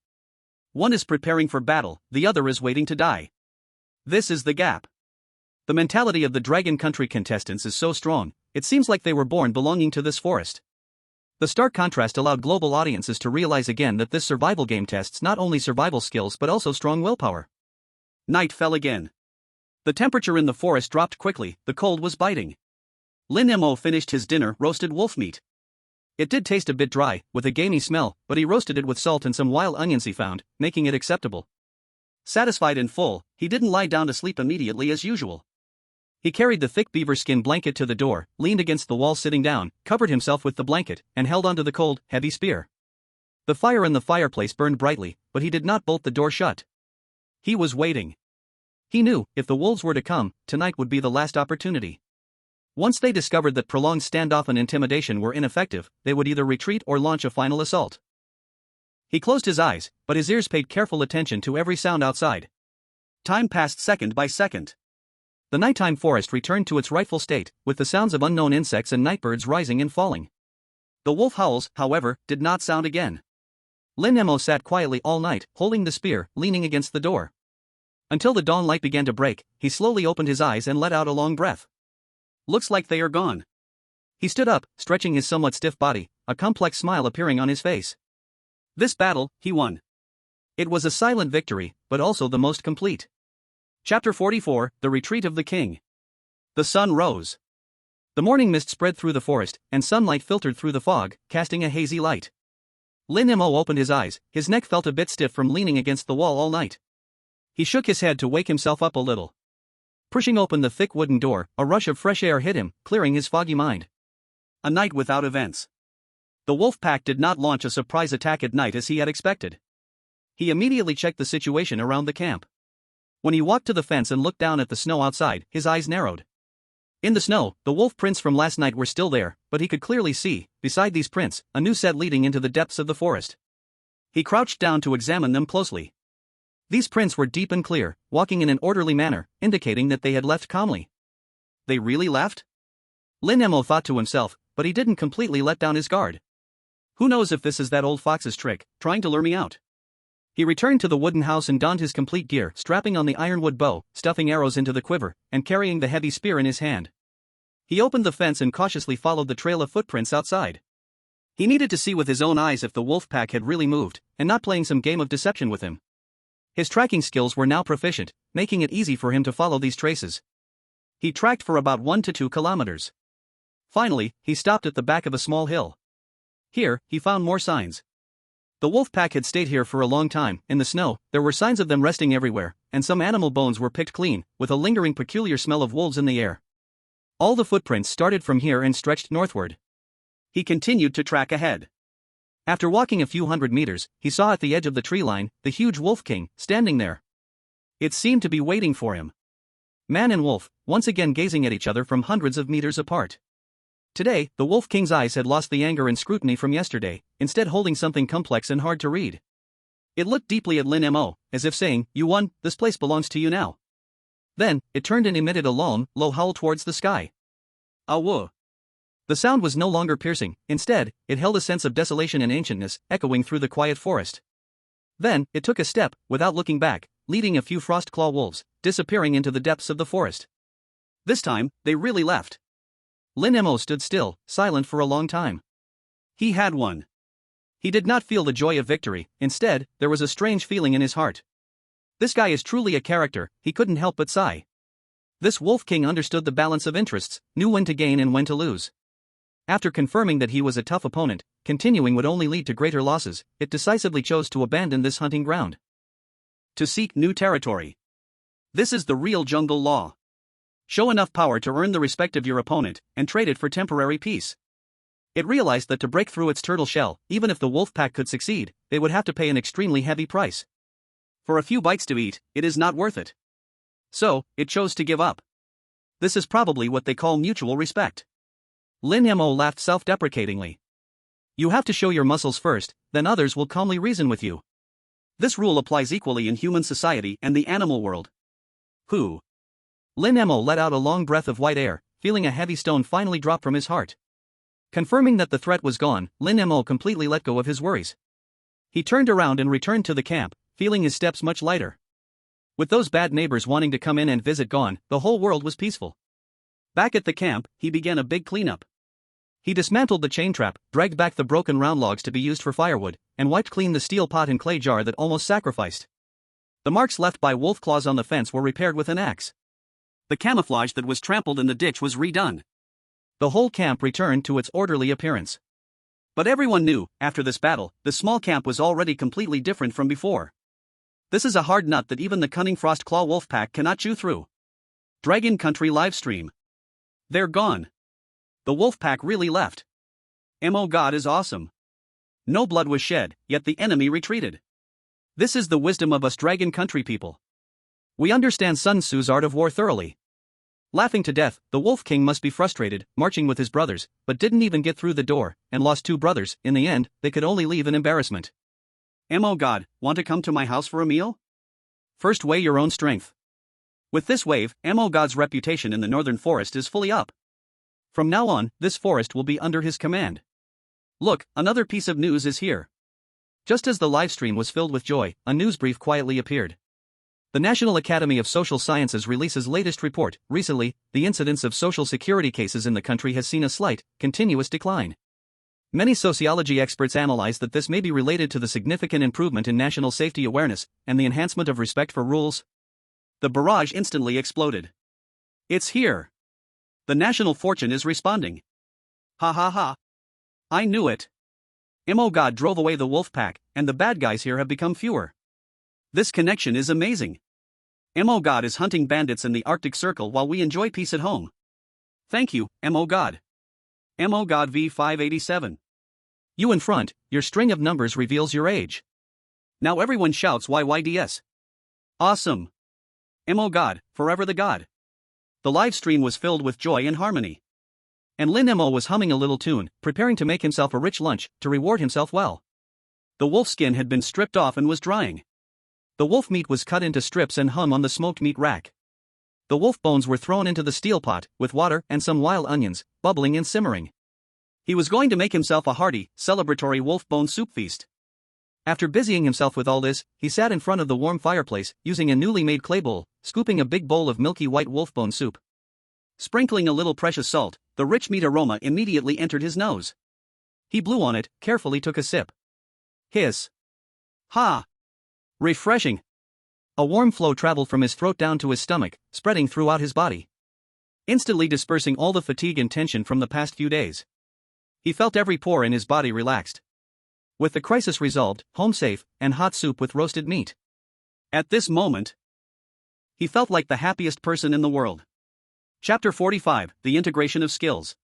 One is preparing for battle, the other is waiting to die. This is the gap. The mentality of the Dragon Country contestants is so strong, it seems like they were born belonging to this forest. The stark contrast allowed global audiences to realize again that this survival game tests not only survival skills but also strong willpower. Night fell again. The temperature in the forest dropped quickly, the cold was biting. Lin Mo finished his dinner, roasted wolf meat. It did taste a bit dry, with a gamey smell, but he roasted it with salt and some wild onions he found, making it acceptable. Satisfied and full, he didn't lie down to sleep immediately as usual. He carried the thick beaver skin blanket to the door, leaned against the wall sitting down, covered himself with the blanket, and held onto the cold, heavy spear. The fire in the fireplace burned brightly, but he did not bolt the door shut. He was waiting. He knew, if the wolves were to come, tonight would be the last opportunity. Once they discovered that prolonged standoff and intimidation were ineffective, they would either retreat or launch a final assault. He closed his eyes, but his ears paid careful attention to every sound outside. Time passed second by second. The nighttime forest returned to its rightful state, with the sounds of unknown insects and nightbirds rising and falling. The wolf howls, however, did not sound again. Lin Mo sat quietly all night, holding the spear, leaning against the door. Until the dawn light began to break, he slowly opened his eyes and let out a long breath. Looks like they are gone. He stood up, stretching his somewhat stiff body, a complex smile appearing on his face. This battle, he won. It was a silent victory, but also the most complete. Chapter 44, The Retreat of the King. The sun rose. The morning mist spread through the forest, and sunlight filtered through the fog, casting a hazy light. Lin Mo opened his eyes, his neck felt a bit stiff from leaning against the wall all night. He shook his head to wake himself up a little. Pushing open the thick wooden door, a rush of fresh air hit him, clearing his foggy mind. A night without events. The wolf pack did not launch a surprise attack at night as he had expected. He immediately checked the situation around the camp. When he walked to the fence and looked down at the snow outside, his eyes narrowed. In the snow, the wolf prints from last night were still there, but he could clearly see, beside these prints, a new set leading into the depths of the forest. He crouched down to examine them closely. These prints were deep and clear, walking in an orderly manner, indicating that they had left calmly. They really left? Lin Mo thought to himself, but he didn't completely let down his guard. Who knows if this is that old fox's trick, trying to lure me out? He returned to the wooden house and donned his complete gear, strapping on the ironwood bow, stuffing arrows into the quiver, and carrying the heavy spear in his hand. He opened the fence and cautiously followed the trail of footprints outside. He needed to see with his own eyes if the wolf pack had really moved, and not playing some game of deception with him. His tracking skills were now proficient, making it easy for him to follow these traces. He tracked for about 1 to 2 kilometers. Finally, he stopped at the back of a small hill. Here, he found more signs. The wolf pack had stayed here for a long time. In the snow, there were signs of them resting everywhere, and some animal bones were picked clean, with a lingering peculiar smell of wolves in the air. All the footprints started from here and stretched northward. He continued to track ahead. After walking a few hundred meters, he saw at the edge of the tree line the huge wolf king standing there. It seemed to be waiting for him. Man and wolf, once again gazing at each other from hundreds of meters apart. Today, the wolf king's eyes had lost the anger and scrutiny from yesterday, instead holding something complex and hard to read. It looked deeply at Lin Mo, as if saying, "You won, this place belongs to you now." Then, it turned and emitted a long, low howl towards the sky. Whoa. The sound was no longer piercing, instead, it held a sense of desolation and ancientness, echoing through the quiet forest. Then, it took a step, without looking back, leading a few frost-claw wolves, disappearing into the depths of the forest. This time, they really left. Lin Mo stood still, silent for a long time. He had won. He did not feel the joy of victory, instead, there was a strange feeling in his heart. This guy is truly a character, he couldn't help but sigh. This wolf king understood the balance of interests, knew when to gain and when to lose. After confirming that he was a tough opponent, continuing would only lead to greater losses, it decisively chose to abandon this hunting ground. To seek new territory. This is the real jungle law. Show enough power to earn the respect of your opponent, and trade it for temporary peace. It realized that to break through its turtle shell, even if the wolf pack could succeed, they would have to pay an extremely heavy price. For a few bites to eat, it is not worth it. So, it chose to give up. This is probably what they call mutual respect. Lin Mo laughed self-deprecatingly. You have to show your muscles first, then others will calmly reason with you. This rule applies equally in human society and the animal world. Who? Lin Mo let out a long breath of white air, feeling a heavy stone finally drop from his heart. Confirming that the threat was gone, Lin Mo completely let go of his worries. He turned around and returned to the camp, feeling his steps much lighter. With those bad neighbors wanting to come in and visit gone, the whole world was peaceful. Back at the camp, he began a big cleanup. He dismantled the chain trap, dragged back the broken round logs to be used for firewood, and wiped clean the steel pot and clay jar that almost sacrificed. The marks left by wolf claws on the fence were repaired with an axe. The camouflage that was trampled in the ditch was redone. The whole camp returned to its orderly appearance. But everyone knew, after this battle, the small camp was already completely different from before. This is a hard nut that even the cunning frost claw wolf pack cannot chew through. Dragon Country livestream. They're gone. The wolf pack really left. Mo God is awesome. No blood was shed, yet the enemy retreated. This is the wisdom of us Dragon Country people. We understand Sun Tzu's art of war thoroughly. Laughing to death, the Wolf King must be frustrated, marching with his brothers, but didn't even get through the door, and lost 2 brothers. In the end, they could only leave in embarrassment. Mo God, want to come to my house for a meal? First weigh your own strength. With this wave, Mo God's reputation in the northern forest is fully up. From now on, this forest will be under his command. Look, another piece of news is here. Just as the livestream was filled with joy, a news brief quietly appeared. The National Academy of Social Sciences releases latest report. Recently, the incidence of social security cases in the country has seen a slight, continuous decline. Many sociology experts analyze that this may be related to the significant improvement in national safety awareness and the enhancement of respect for rules. The barrage instantly exploded. It's here. The national fortune is responding. Ha ha ha. I knew it. Mo God drove away the wolf pack, and the bad guys here have become fewer. This connection is amazing. Mo God is hunting bandits in the Arctic Circle while we enjoy peace at home. Thank you, Mo God. Mo God V587. You in front, your string of numbers reveals your age. Now everyone shouts YYDS. Awesome. Mo God, forever the God. The live stream was filled with joy and harmony. And Lin Mo was humming a little tune, preparing to make himself a rich lunch, to reward himself well. The wolf skin had been stripped off and was drying. The wolf meat was cut into strips and hung on the smoked meat rack. The wolf bones were thrown into the steel pot, with water and some wild onions, bubbling and simmering. He was going to make himself a hearty, celebratory wolf bone soup feast. After busying himself with all this, he sat in front of the warm fireplace, using a newly made clay bowl, scooping a big bowl of milky white wolf bone soup. Sprinkling a little precious salt, the rich meat aroma immediately entered his nose. He blew on it, carefully took a sip. Hiss. Ha! Refreshing. A warm flow traveled from his throat down to his stomach, spreading throughout his body, instantly dispersing all the fatigue and tension from the past few days. He felt every pore in his body relaxed. With the crisis resolved, home safe, and hot soup with roasted meat. At this moment, he felt like the happiest person in the world. Chapter 45, The Integration of Skills.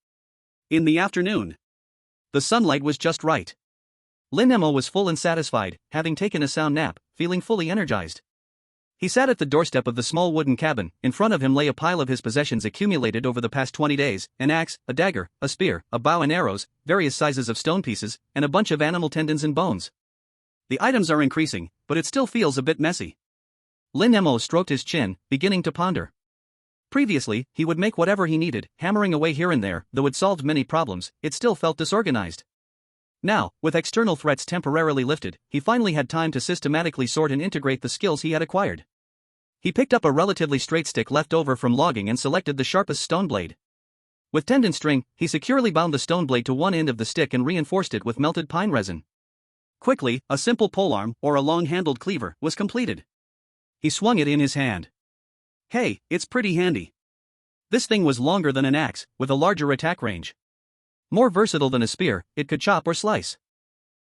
In the afternoon, the sunlight was just right. Lin Mo was full and satisfied, having taken a sound nap, feeling fully energized. He sat at the doorstep of the small wooden cabin. In front of him lay a pile of his possessions accumulated over the past 20 days, an axe, a dagger, a spear, a bow and arrows, various sizes of stone pieces, and a bunch of animal tendons and bones. The items are increasing, but it still feels a bit messy. Lin Mo stroked his chin, beginning to ponder. Previously, he would make whatever he needed, hammering away here and there. Though it solved many problems, it still felt disorganized. Now, with external threats temporarily lifted, he finally had time to systematically sort and integrate the skills he had acquired. He picked up a relatively straight stick left over from logging and selected the sharpest stone blade. With tendon string, he securely bound the stone blade to one end of the stick and reinforced it with melted pine resin. Quickly, a simple polearm, or a long-handled cleaver, was completed. He swung it in his hand. Hey, it's pretty handy. This thing was longer than an axe, with a larger attack range. More versatile than a spear, it could chop or slice.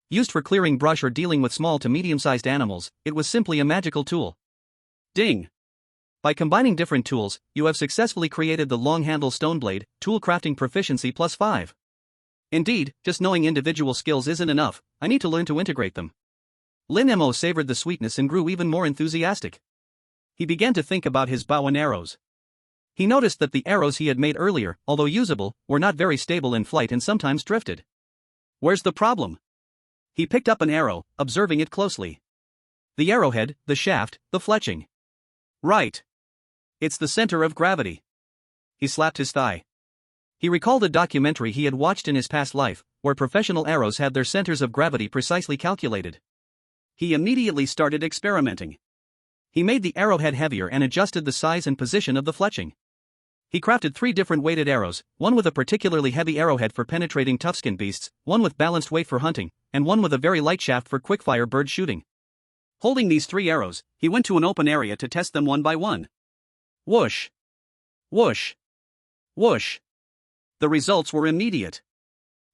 Used for clearing brush or dealing with small to medium-sized animals, it was simply a magical tool. Ding! By combining different tools, you have successfully created the long-handle stone blade, tool crafting proficiency +5. Indeed, just knowing individual skills isn't enough, I need to learn to integrate them. Lin Mo savored the sweetness and grew even more enthusiastic. He began to think about his bow and arrows. He noticed that the arrows he had made earlier, although usable, were not very stable in flight and sometimes drifted. Where's the problem? He picked up an arrow, observing it closely. The arrowhead, the shaft, the fletching. Right. It's the center of gravity. He slapped his thigh. He recalled a documentary he had watched in his past life, where professional arrows had their centers of gravity precisely calculated. He immediately started experimenting. He made the arrowhead heavier and adjusted the size and position of the fletching. He crafted 3 different weighted arrows, one with a particularly heavy arrowhead for penetrating tough-skinned beasts, one with balanced weight for hunting, and one with a very light shaft for quickfire bird shooting. Holding these 3 arrows, he went to an open area to test them one by one. Whoosh! Whoosh! Whoosh! The results were immediate.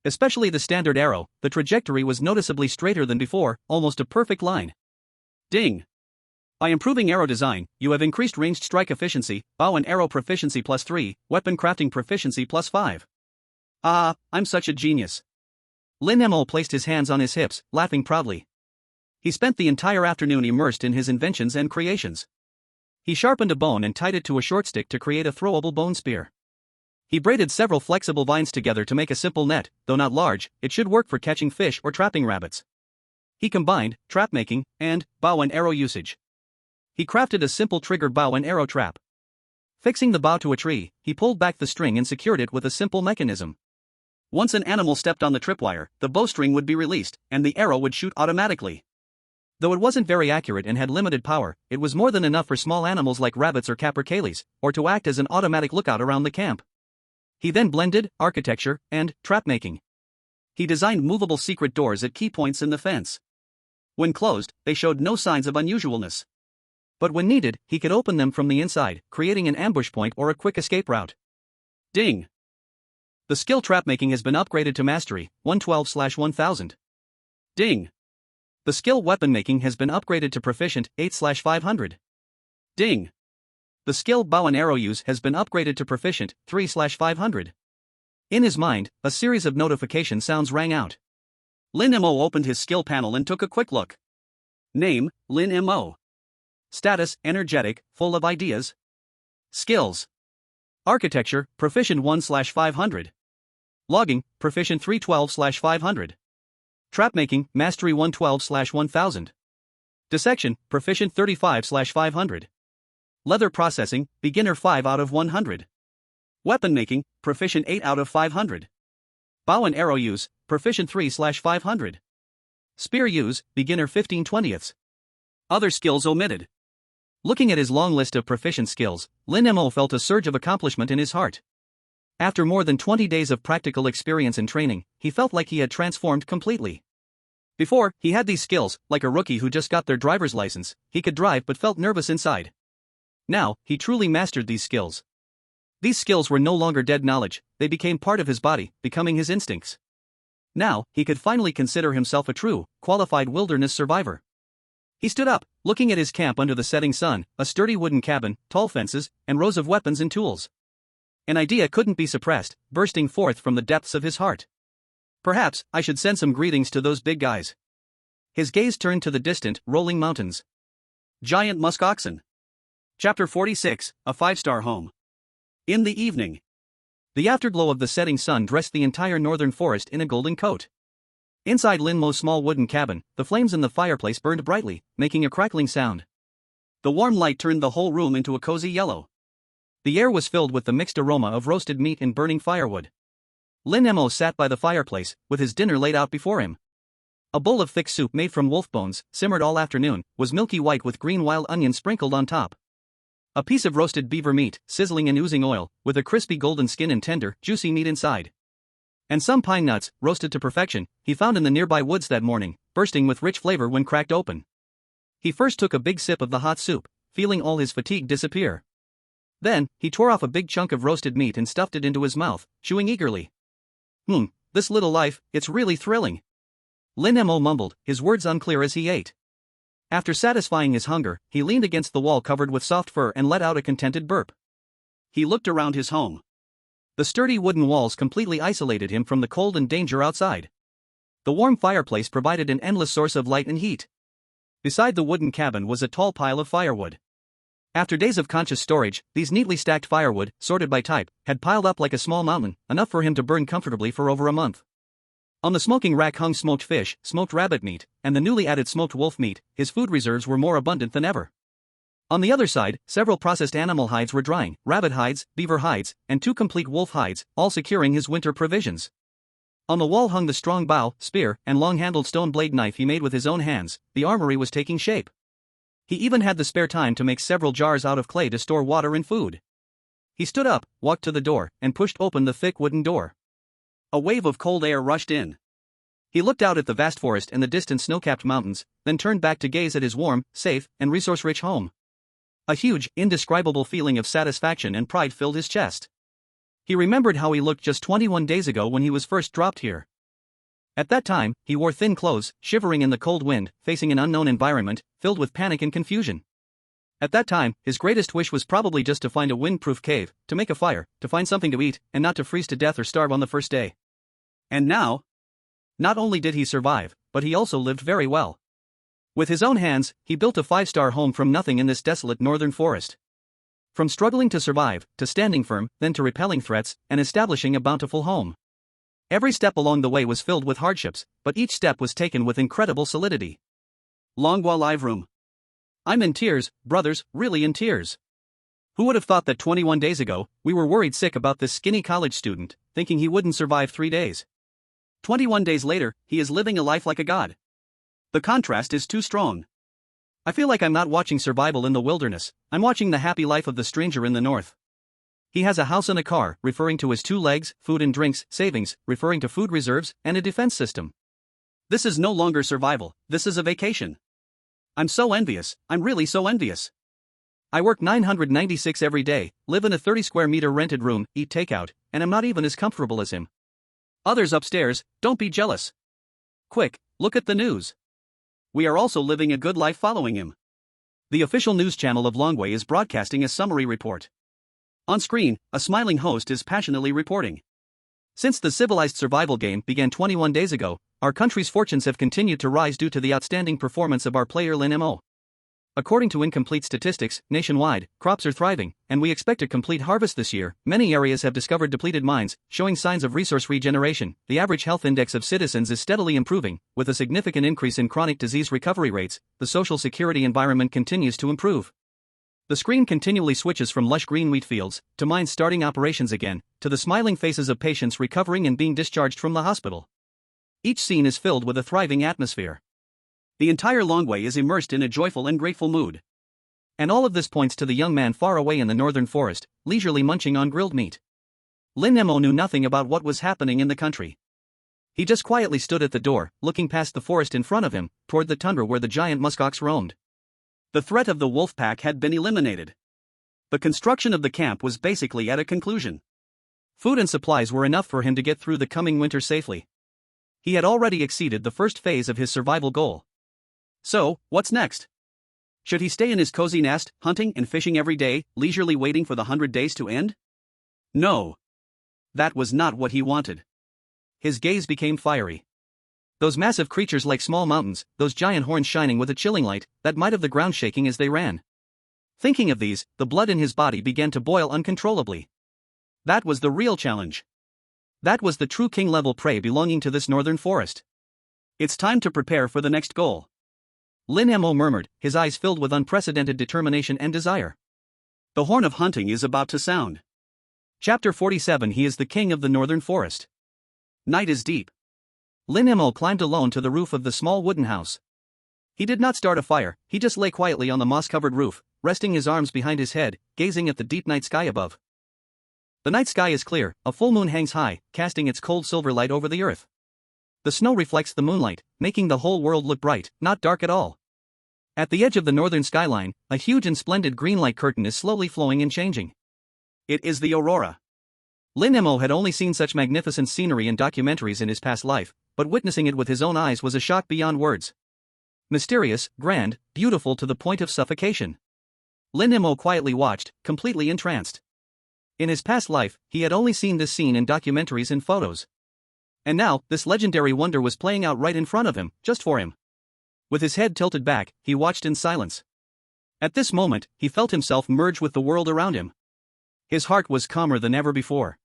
Especially the standard arrow, the trajectory was noticeably straighter than before, almost a perfect line. Ding! By improving arrow design, you have increased ranged strike efficiency, bow and arrow proficiency +3, weapon crafting proficiency +5. Ah, I'm such a genius. Lin Mo placed his hands on his hips, laughing proudly. He spent the entire afternoon immersed in his inventions and creations. He sharpened a bone and tied it to a short stick to create a throwable bone spear. He braided several flexible vines together to make a simple net. Though not large, it should work for catching fish or trapping rabbits. He combined trap making and bow and arrow usage. He crafted a simple trigger bow and arrow trap. Fixing the bow to a tree, he pulled back the string and secured it with a simple mechanism. Once an animal stepped on the tripwire, the bowstring would be released, and the arrow would shoot automatically. Though it wasn't very accurate and had limited power, it was more than enough for small animals like rabbits or capercaillies, or to act as an automatic lookout around the camp. He then blended architecture and trap making. He designed movable secret doors at key points in the fence. When closed, they showed no signs of unusualness. But when needed, he could open them from the inside, creating an ambush point or a quick escape route. Ding! The skill trapmaking has been upgraded to Mastery, 112/1000. Ding! The skill weapon making has been upgraded to Proficient, 8/500. Ding! The skill bow and arrow use has been upgraded to Proficient, 3/500. In his mind, a series of notification sounds rang out. Lin Mo opened his skill panel and took a quick look. Name, Lin Mo. Status, energetic, full of ideas. Skills. Architecture, Proficient 1/500. Logging, Proficient 312/500. Trapmaking, Mastery 112/1000. Dissection, Proficient 35/500. Leather processing, Beginner 5 out of 100. Weapon making, Proficient 8 out of 500. Bow and arrow use, Proficient 3/500. Spear use, Beginner 15/20. Other skills omitted. Looking at his long list of proficient skills, Lin Mo felt a surge of accomplishment in his heart. After more than 20 days of practical experience and training, he felt like he had transformed completely. Before, he had these skills, like a rookie who just got their driver's license, he could drive but felt nervous inside. Now, he truly mastered these skills. These skills were no longer dead knowledge, they became part of his body, becoming his instincts. Now, he could finally consider himself a true, qualified wilderness survivor. He stood up, looking at his camp under the setting sun, a sturdy wooden cabin, tall fences, and rows of weapons and tools. An idea couldn't be suppressed, bursting forth from the depths of his heart. Perhaps, I should send some greetings to those big guys. His gaze turned to the distant, rolling mountains. Giant musk oxen. Chapter 46, A 5-Star Home. In the evening. The afterglow of the setting sun dressed the entire northern forest in a golden coat. Inside Lin Mo's small wooden cabin, the flames in the fireplace burned brightly, making a crackling sound. The warm light turned the whole room into a cozy yellow. The air was filled with the mixed aroma of roasted meat and burning firewood. Lin Mo sat by the fireplace, with his dinner laid out before him. A bowl of thick soup made from wolf bones, simmered all afternoon, was milky white with green wild onion sprinkled on top. A piece of roasted beaver meat, sizzling and oozing oil, with a crispy golden skin and tender, juicy meat inside. And some pine nuts, roasted to perfection, he found in the nearby woods that morning, bursting with rich flavor when cracked open. He first took a big sip of the hot soup, feeling all his fatigue disappear. Then, he tore off a big chunk of roasted meat and stuffed it into his mouth, chewing eagerly. This little life, it's really thrilling. Lin Mo mumbled, his words unclear as he ate. After satisfying his hunger, he leaned against the wall covered with soft fur and let out a contented burp. He looked around his home. The sturdy wooden walls completely isolated him from the cold and danger outside. The warm fireplace provided an endless source of light and heat. Beside the wooden cabin was a tall pile of firewood. After days of conscious storage, these neatly stacked firewood, sorted by type, had piled up like a small mountain, enough for him to burn comfortably for over a month. On the smoking rack hung smoked fish, smoked rabbit meat, and the newly added smoked wolf meat. His food reserves were more abundant than ever. On the other side, several processed animal hides were drying, rabbit hides, beaver hides, and 2 complete wolf hides, all securing his winter provisions. On the wall hung the strong bow, spear, and long-handled stone blade knife he made with his own hands. The armory was taking shape. He even had the spare time to make several jars out of clay to store water and food. He stood up, walked to the door, and pushed open the thick wooden door. A wave of cold air rushed in. He looked out at the vast forest and the distant snow-capped mountains, then turned back to gaze at his warm, safe, and resource-rich home. A huge, indescribable feeling of satisfaction and pride filled his chest. He remembered how he looked just 21 days ago when he was first dropped here. At that time, he wore thin clothes, shivering in the cold wind, facing an unknown environment, filled with panic and confusion. At that time, his greatest wish was probably just to find a wind-proof cave, to make a fire, to find something to eat, and not to freeze to death or starve on the first day. And now? Not only did he survive, but he also lived very well. With his own hands, he built a 5-star home from nothing in this desolate northern forest. From struggling to survive, to standing firm, then to repelling threats, and establishing a bountiful home. Every step along the way was filled with hardships, but each step was taken with incredible solidity. Longhua Live Room. I'm in tears, brothers, really in tears. Who would have thought that 21 days ago, we were worried sick about this skinny college student, thinking he wouldn't survive 3 days. 21 days later, he is living a life like a god. The contrast is too strong. I feel like I'm not watching survival in the wilderness, I'm watching the happy life of the stranger in the north. He has a house and a car, referring to his 2 legs, food and drinks, savings, referring to food reserves, and a defense system. This is no longer survival, this is a vacation. I'm so envious, I'm really so envious. I work 996 every day, live in a 30 square meter rented room, eat takeout, and I'm not even as comfortable as him. Others upstairs, don't be jealous. Quick, look at the news. We are also living a good life following him. The official news channel of Longwei is broadcasting a summary report. On screen, a smiling host is passionately reporting. Since the civilized survival game began 21 days ago, our country's fortunes have continued to rise due to the outstanding performance of our player Lin Mo. According to incomplete statistics, nationwide, crops are thriving, and we expect a complete harvest this year. Many areas have discovered depleted mines, showing signs of resource regeneration. The average health index of citizens is steadily improving, with a significant increase in chronic disease recovery rates. The social security environment continues to improve. The screen continually switches from lush green wheat fields, to mines starting operations again, to the smiling faces of patients recovering and being discharged from the hospital. Each scene is filled with a thriving atmosphere. The entire Longwei is immersed in a joyful and grateful mood. And all of this points to the young man far away in the northern forest, leisurely munching on grilled meat. Lin Mo knew nothing about what was happening in the country. He just quietly stood at the door, looking past the forest in front of him, toward the tundra where the giant muskox roamed. The threat of the wolf pack had been eliminated. The construction of the camp was basically at a conclusion. Food and supplies were enough for him to get through the coming winter safely. He had already exceeded the first phase of his survival goal. So, what's next? Should he stay in his cozy nest, hunting and fishing every day, leisurely waiting for the 100 days to end? No. That was not what he wanted. His gaze became fiery. Those massive creatures like small mountains, those giant horns shining with a chilling light that might have the ground shaking as they ran. Thinking of these, the blood in his body began to boil uncontrollably. That was the real challenge. That was the true king-level prey belonging to this northern forest. It's time to prepare for the next goal. Lin Mo murmured, his eyes filled with unprecedented determination and desire. The horn of hunting is about to sound. Chapter 47. He is the king of the northern forest. Night is deep. Lin Mo climbed alone to the roof of the small wooden house. He did not start a fire, he just lay quietly on the moss-covered roof, resting his arms behind his head, gazing at the deep night sky above. The night sky is clear, a full moon hangs high, casting its cold silver light over the earth. The snow reflects the moonlight, making the whole world look bright, not dark at all. At the edge of the northern skyline, a huge and splendid green light curtain is slowly flowing and changing. It is the aurora. Lin Mo had only seen such magnificent scenery in documentaries in his past life, but witnessing it with his own eyes was a shock beyond words. Mysterious, grand, beautiful to the point of suffocation. Lin Mo quietly watched, completely entranced. In his past life, he had only seen this scene in documentaries and photos. And now, this legendary wonder was playing out right in front of him, just for him. With his head tilted back, he watched in silence. At this moment, he felt himself merge with the world around him. His heart was calmer than ever before.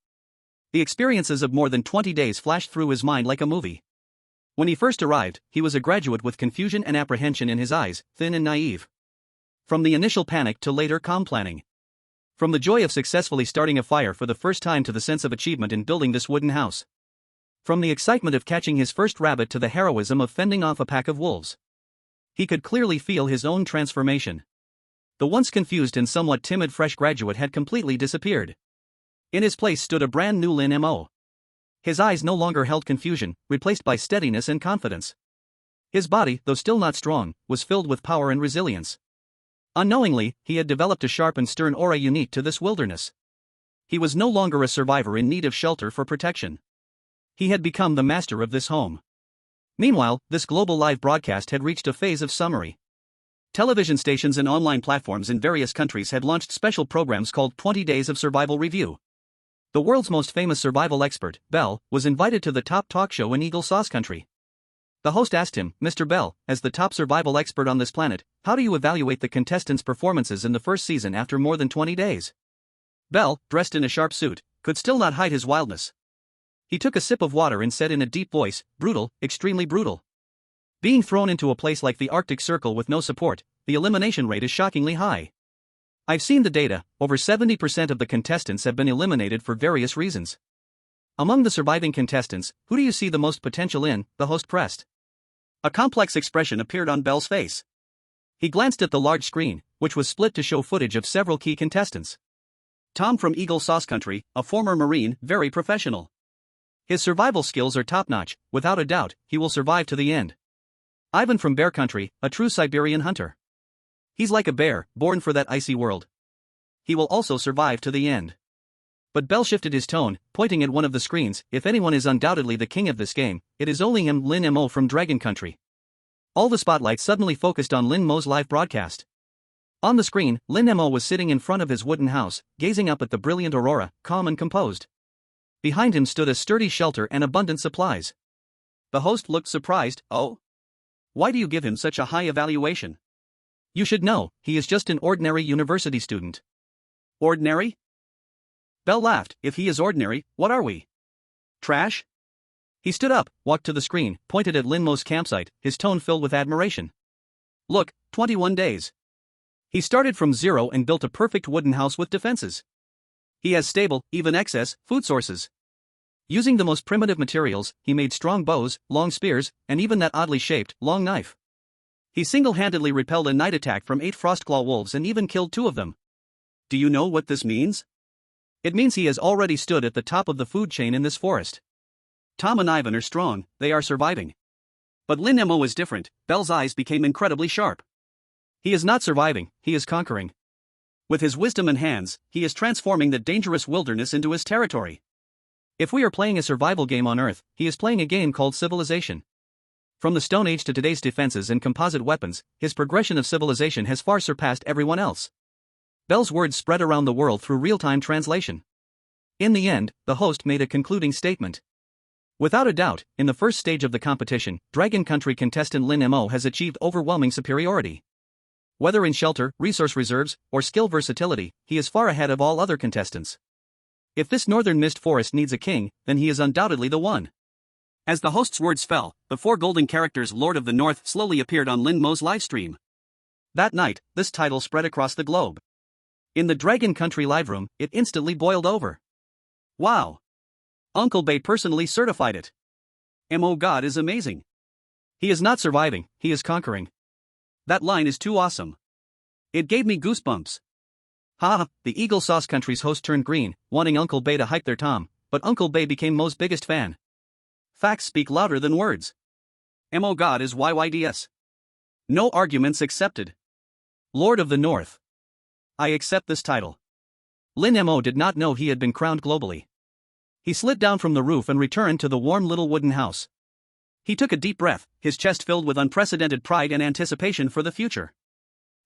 The experiences of more than 20 days flashed through his mind like a movie. When he first arrived, he was a graduate with confusion and apprehension in his eyes, thin and naive. From the initial panic to later calm planning. From the joy of successfully starting a fire for the first time to the sense of achievement in building this wooden house. From the excitement of catching his first rabbit to the heroism of fending off a pack of wolves. He could clearly feel his own transformation. The once confused and somewhat timid fresh graduate had completely disappeared. In his place stood a brand new Lin Mo. His eyes no longer held confusion, replaced by steadiness and confidence. His body, though still not strong, was filled with power and resilience. Unknowingly, he had developed a sharp and stern aura unique to this wilderness. He was no longer a survivor in need of shelter for protection. He had become the master of this home. Meanwhile, this global live broadcast had reached a phase of summary. Television stations and online platforms in various countries had launched special programs called 20 Days of Survival Review. The world's most famous survival expert, Bell, was invited to the top talk show in Eagle Sauce Country. The host asked him, "Mr. Bell, as the top survival expert on this planet, how do you evaluate the contestants' performances in the first season after more than 20 days?" Bell, dressed in a sharp suit, could still not hide his wildness. He took a sip of water and said in a deep voice, "Brutal, extremely brutal. Being thrown into a place like the Arctic Circle with no support, the elimination rate is shockingly high. I've seen the data, over 70% of the contestants have been eliminated for various reasons. Among the surviving contestants, who do you see the most potential in?" the host pressed. A complex expression appeared on Bell's face. He glanced at the large screen, which was split to show footage of several key contestants. Tom from Eagle Sauce Country, a former Marine, very professional. His survival skills are top-notch, without a doubt, he will survive to the end. Ivan from Bear Country, a true Siberian hunter. He's like a bear, born for that icy world. He will also survive to the end. But Bell shifted his tone, pointing at one of the screens. "If anyone is undoubtedly the king of this game, it is only him, Lin Mo from Dragon Country." All the spotlight suddenly focused on Lin Mo's live broadcast. On the screen, Lin Mo was sitting in front of his wooden house, gazing up at the brilliant aurora, calm and composed. Behind him stood a sturdy shelter and abundant supplies. The host looked surprised. "Oh? Why do you give him such a high evaluation?" "You should know, he is just an ordinary university student." "Ordinary?" Bell laughed. "If he is ordinary, what are we? Trash?" He stood up, walked to the screen, pointed at Lin Mo's campsite, his tone filled with admiration. "Look, 21 days. He started from zero and built a perfect wooden house with defenses. He has stable, even excess, food sources. Using the most primitive materials, he made strong bows, long spears, and even that oddly shaped, long knife. He single-handedly repelled a night attack from 8 Frostclaw wolves and even killed 2 of them. Do you know what this means? It means he has already stood at the top of the food chain in this forest. Tom and Ivan are strong, they are surviving. But Lin Mo is different. Belle's eyes became incredibly sharp. He is not surviving, he is conquering. With his wisdom and hands, he is transforming the dangerous wilderness into his territory. If we are playing a survival game on Earth, he is playing a game called civilization. From the Stone Age to today's defenses and composite weapons, his progression of civilization has far surpassed everyone else. Belle's words spread around the world through real-time translation. In the end, the host made a concluding statement. Without a doubt, in the first stage of the competition, Dragon Country contestant Lin Mo has achieved overwhelming superiority. Whether in shelter, resource reserves, or skill versatility, he is far ahead of all other contestants. If this northern mist forest needs a king, then he is undoubtedly the one. As the host's words fell, the 4 golden characters Lord of the North slowly appeared on Lin Mo's livestream. That night, this title spread across the globe. In the Dragon Country live room, it instantly boiled over. Wow! Uncle Bay personally certified it. Mo God is amazing. He is not surviving, he is conquering. That line is too awesome. It gave me goosebumps. Ha! The Eagle Sauce Country's host turned green, wanting Uncle Bay to hype their Tom, but Uncle Bay became Mo's biggest fan. Facts speak louder than words. Mo God is YYDS. No arguments accepted. Lord of the North. I accept this title. Lin Mo did not know he had been crowned globally. He slid down from the roof and returned to the warm little wooden house. He took a deep breath, his chest filled with unprecedented pride and anticipation for the future.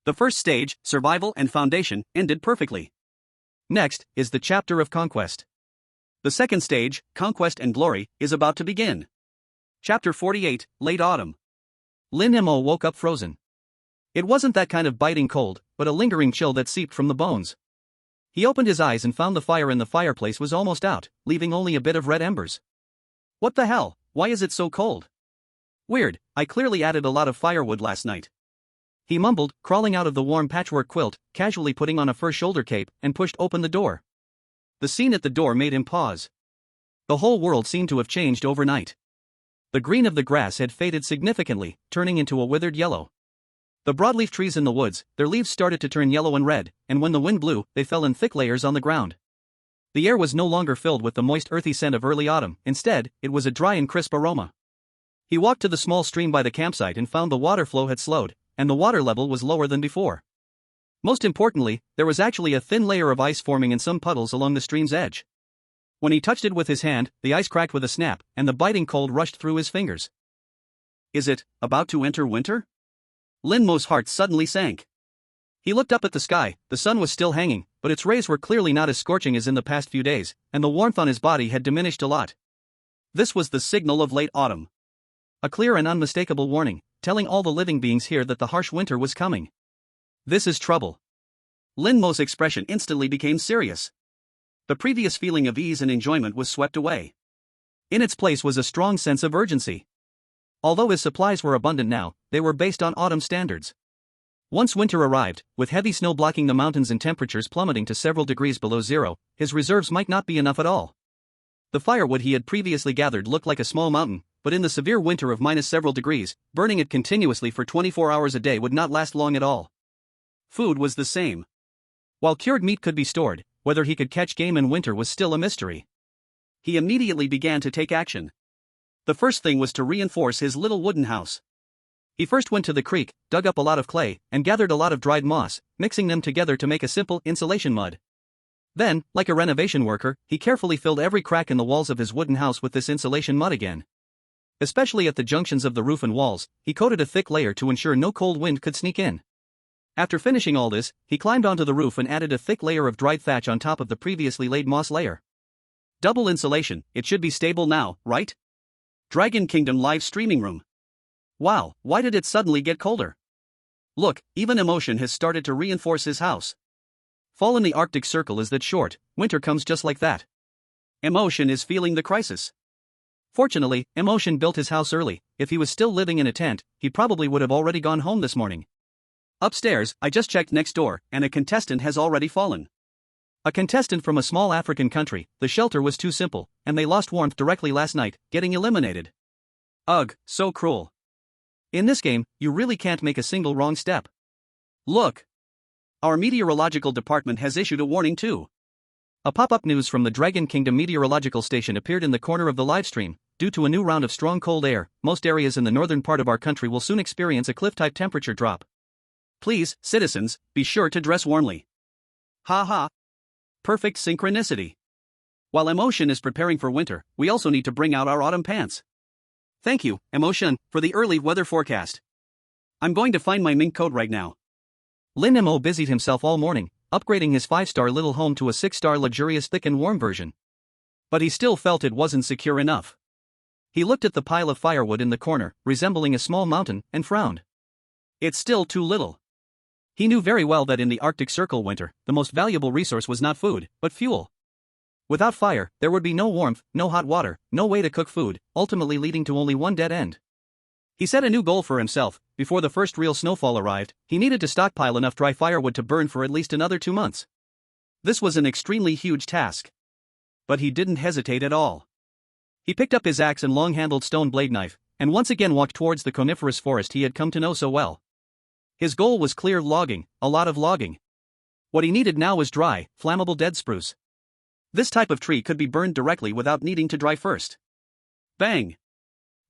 The first stage, Survival and Foundation, ended perfectly. Next is the chapter of Conquest. The second stage, Conquest and Glory, is about to begin. Chapter 48, Late Autumn. Lin Mo woke up frozen. It wasn't that kind of biting cold, but a lingering chill that seeped from the bones. He opened his eyes and found the fire in the fireplace was almost out, leaving only a bit of red embers. What the hell, why is it so cold? Weird, I clearly added a lot of firewood last night. He mumbled, crawling out of the warm patchwork quilt, casually putting on a fur shoulder cape, and pushed open the door. The scene at the door made him pause. The whole world seemed to have changed overnight. The green of the grass had faded significantly, turning into a withered yellow. The broadleaf trees in the woods, their leaves started to turn yellow and red, and when the wind blew, they fell in thick layers on the ground. The air was no longer filled with the moist earthy scent of early autumn, instead, it was a dry and crisp aroma. He walked to the small stream by the campsite and found the water flow had slowed, and the water level was lower than before. Most importantly, there was actually a thin layer of ice forming in some puddles along the stream's edge. When he touched it with his hand, the ice cracked with a snap, and the biting cold rushed through his fingers. Is it about to enter winter? Lin Mo's heart suddenly sank. He looked up at the sky, the sun was still hanging, but its rays were clearly not as scorching as in the past few days, and the warmth on his body had diminished a lot. This was the signal of late autumn. A clear and unmistakable warning, telling all the living beings here that the harsh winter was coming. This is trouble. Lin Mo's expression instantly became serious. The previous feeling of ease and enjoyment was swept away. In its place was a strong sense of urgency. Although his supplies were abundant now, they were based on autumn standards. Once winter arrived, with heavy snow blocking the mountains and temperatures plummeting to several degrees below zero, his reserves might not be enough at all. The firewood he had previously gathered looked like a small mountain, but in the severe winter of minus several degrees, burning it continuously for 24 hours a day would not last long at all. Food was the same. While cured meat could be stored, whether he could catch game in winter was still a mystery. He immediately began to take action. The first thing was to reinforce his little wooden house. He first went to the creek, dug up a lot of clay, and gathered a lot of dried moss, mixing them together to make a simple insulation mud. Then, like a renovation worker, he carefully filled every crack in the walls of his wooden house with this insulation mud again. Especially at the junctions of the roof and walls, he coated a thick layer to ensure no cold wind could sneak in. After finishing all this, he climbed onto the roof and added a thick layer of dried thatch on top of the previously laid moss layer. Double insulation, it should be stable now, right? Dragon Kingdom live streaming room. Wow, why did it suddenly get colder? Look, even Emotion has started to reinforce his house. Fall in the Arctic Circle is that short, winter comes just like that. Emotion is feeling the crisis. Fortunately, Emotion built his house early. If he was still living in a tent, he probably would have already gone home this morning. Upstairs, I just checked next door, and a contestant has already fallen. A contestant from a small African country, the shelter was too simple, and they lost warmth directly last night, getting eliminated. Ugh, so cruel. In this game, you really can't make a single wrong step. Look! Our meteorological department has issued a warning too. A pop-up news from the Dragon Kingdom meteorological station appeared in the corner of the livestream. Due to a new round of strong cold air, most areas in the northern part of our country will soon experience a cliff-type temperature drop. Please, citizens, be sure to dress warmly. Ha ha! Perfect synchronicity. While Emotion is preparing for winter, we also need to bring out our autumn pants. Thank you, Emotion, for the early weather forecast. I'm going to find my mink coat right now. Lin Mo busied himself all morning, upgrading his 5-star little home to a 6-star luxurious thick and warm version. But he still felt it wasn't secure enough. He looked at the pile of firewood in the corner, resembling a small mountain, and frowned. It's still too little. He knew very well that in the Arctic Circle winter, the most valuable resource was not food, but fuel. Without fire, there would be no warmth, no hot water, no way to cook food, ultimately leading to only one dead end. He set a new goal for himself. Before the first real snowfall arrived, he needed to stockpile enough dry firewood to burn for at least another 2 months. This was an extremely huge task. But he didn't hesitate at all. He picked up his axe and long-handled stone blade knife, and once again walked towards the coniferous forest he had come to know so well. His goal was clear logging, a lot of logging. What he needed now was dry, flammable dead spruce. This type of tree could be burned directly without needing to dry first. Bang!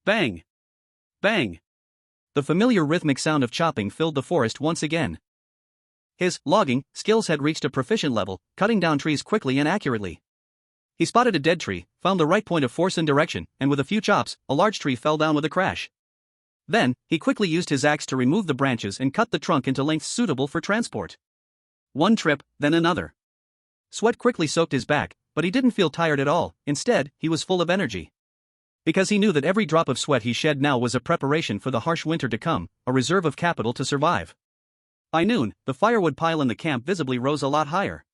Bang! Bang! The familiar rhythmic sound of chopping filled the forest once again. His logging skills had reached a proficient level, cutting down trees quickly and accurately. He spotted a dead tree, found the right point of force and direction, and with a few chops, a large tree fell down with a crash. Then, he quickly used his axe to remove the branches and cut the trunk into lengths suitable for transport. One trip, then another. Sweat quickly soaked his back, but he didn't feel tired at all. Instead, he was full of energy. Because he knew that every drop of sweat he shed now was a preparation for the harsh winter to come, a reserve of capital to survive. By noon, the firewood pile in the camp visibly rose a lot higher.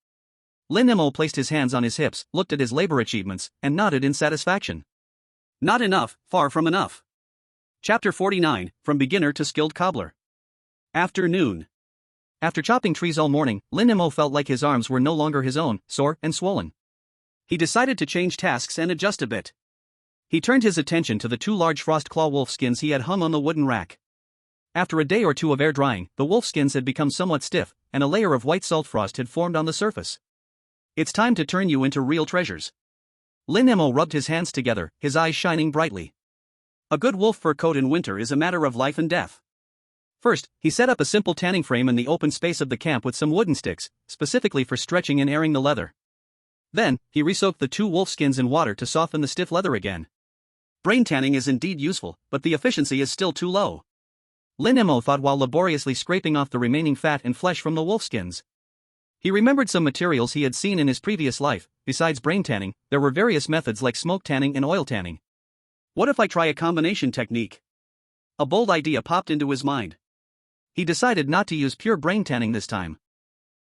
Lin Mo placed his hands on his hips, looked at his labor achievements, and nodded in satisfaction. Not enough, far from enough. Chapter 49, From Beginner to Skilled Cobbler. Afternoon. After chopping trees all morning, Lin Mo felt like his arms were no longer his own, sore and swollen. He decided to change tasks and adjust a bit. He turned his attention to the 2 large frost claw wolf skins he had hung on the wooden rack. After a day or two of air drying, the wolf skins had become somewhat stiff, and a layer of white salt frost had formed on the surface. It's time to turn you into real treasures. Lin Mo rubbed his hands together, his eyes shining brightly. A good wolf fur coat in winter is a matter of life and death. First, he set up a simple tanning frame in the open space of the camp with some wooden sticks, specifically for stretching and airing the leather. Then, he resoaked the 2 wolf skins in water to soften the stiff leather again. Brain tanning is indeed useful, but the efficiency is still too low. Lin Mo thought while laboriously scraping off the remaining fat and flesh from the wolf skins. He remembered some materials he had seen in his previous life. Besides brain tanning, there were various methods like smoke tanning and oil tanning. What if I try a combination technique? A bold idea popped into his mind. He decided not to use pure brain tanning this time.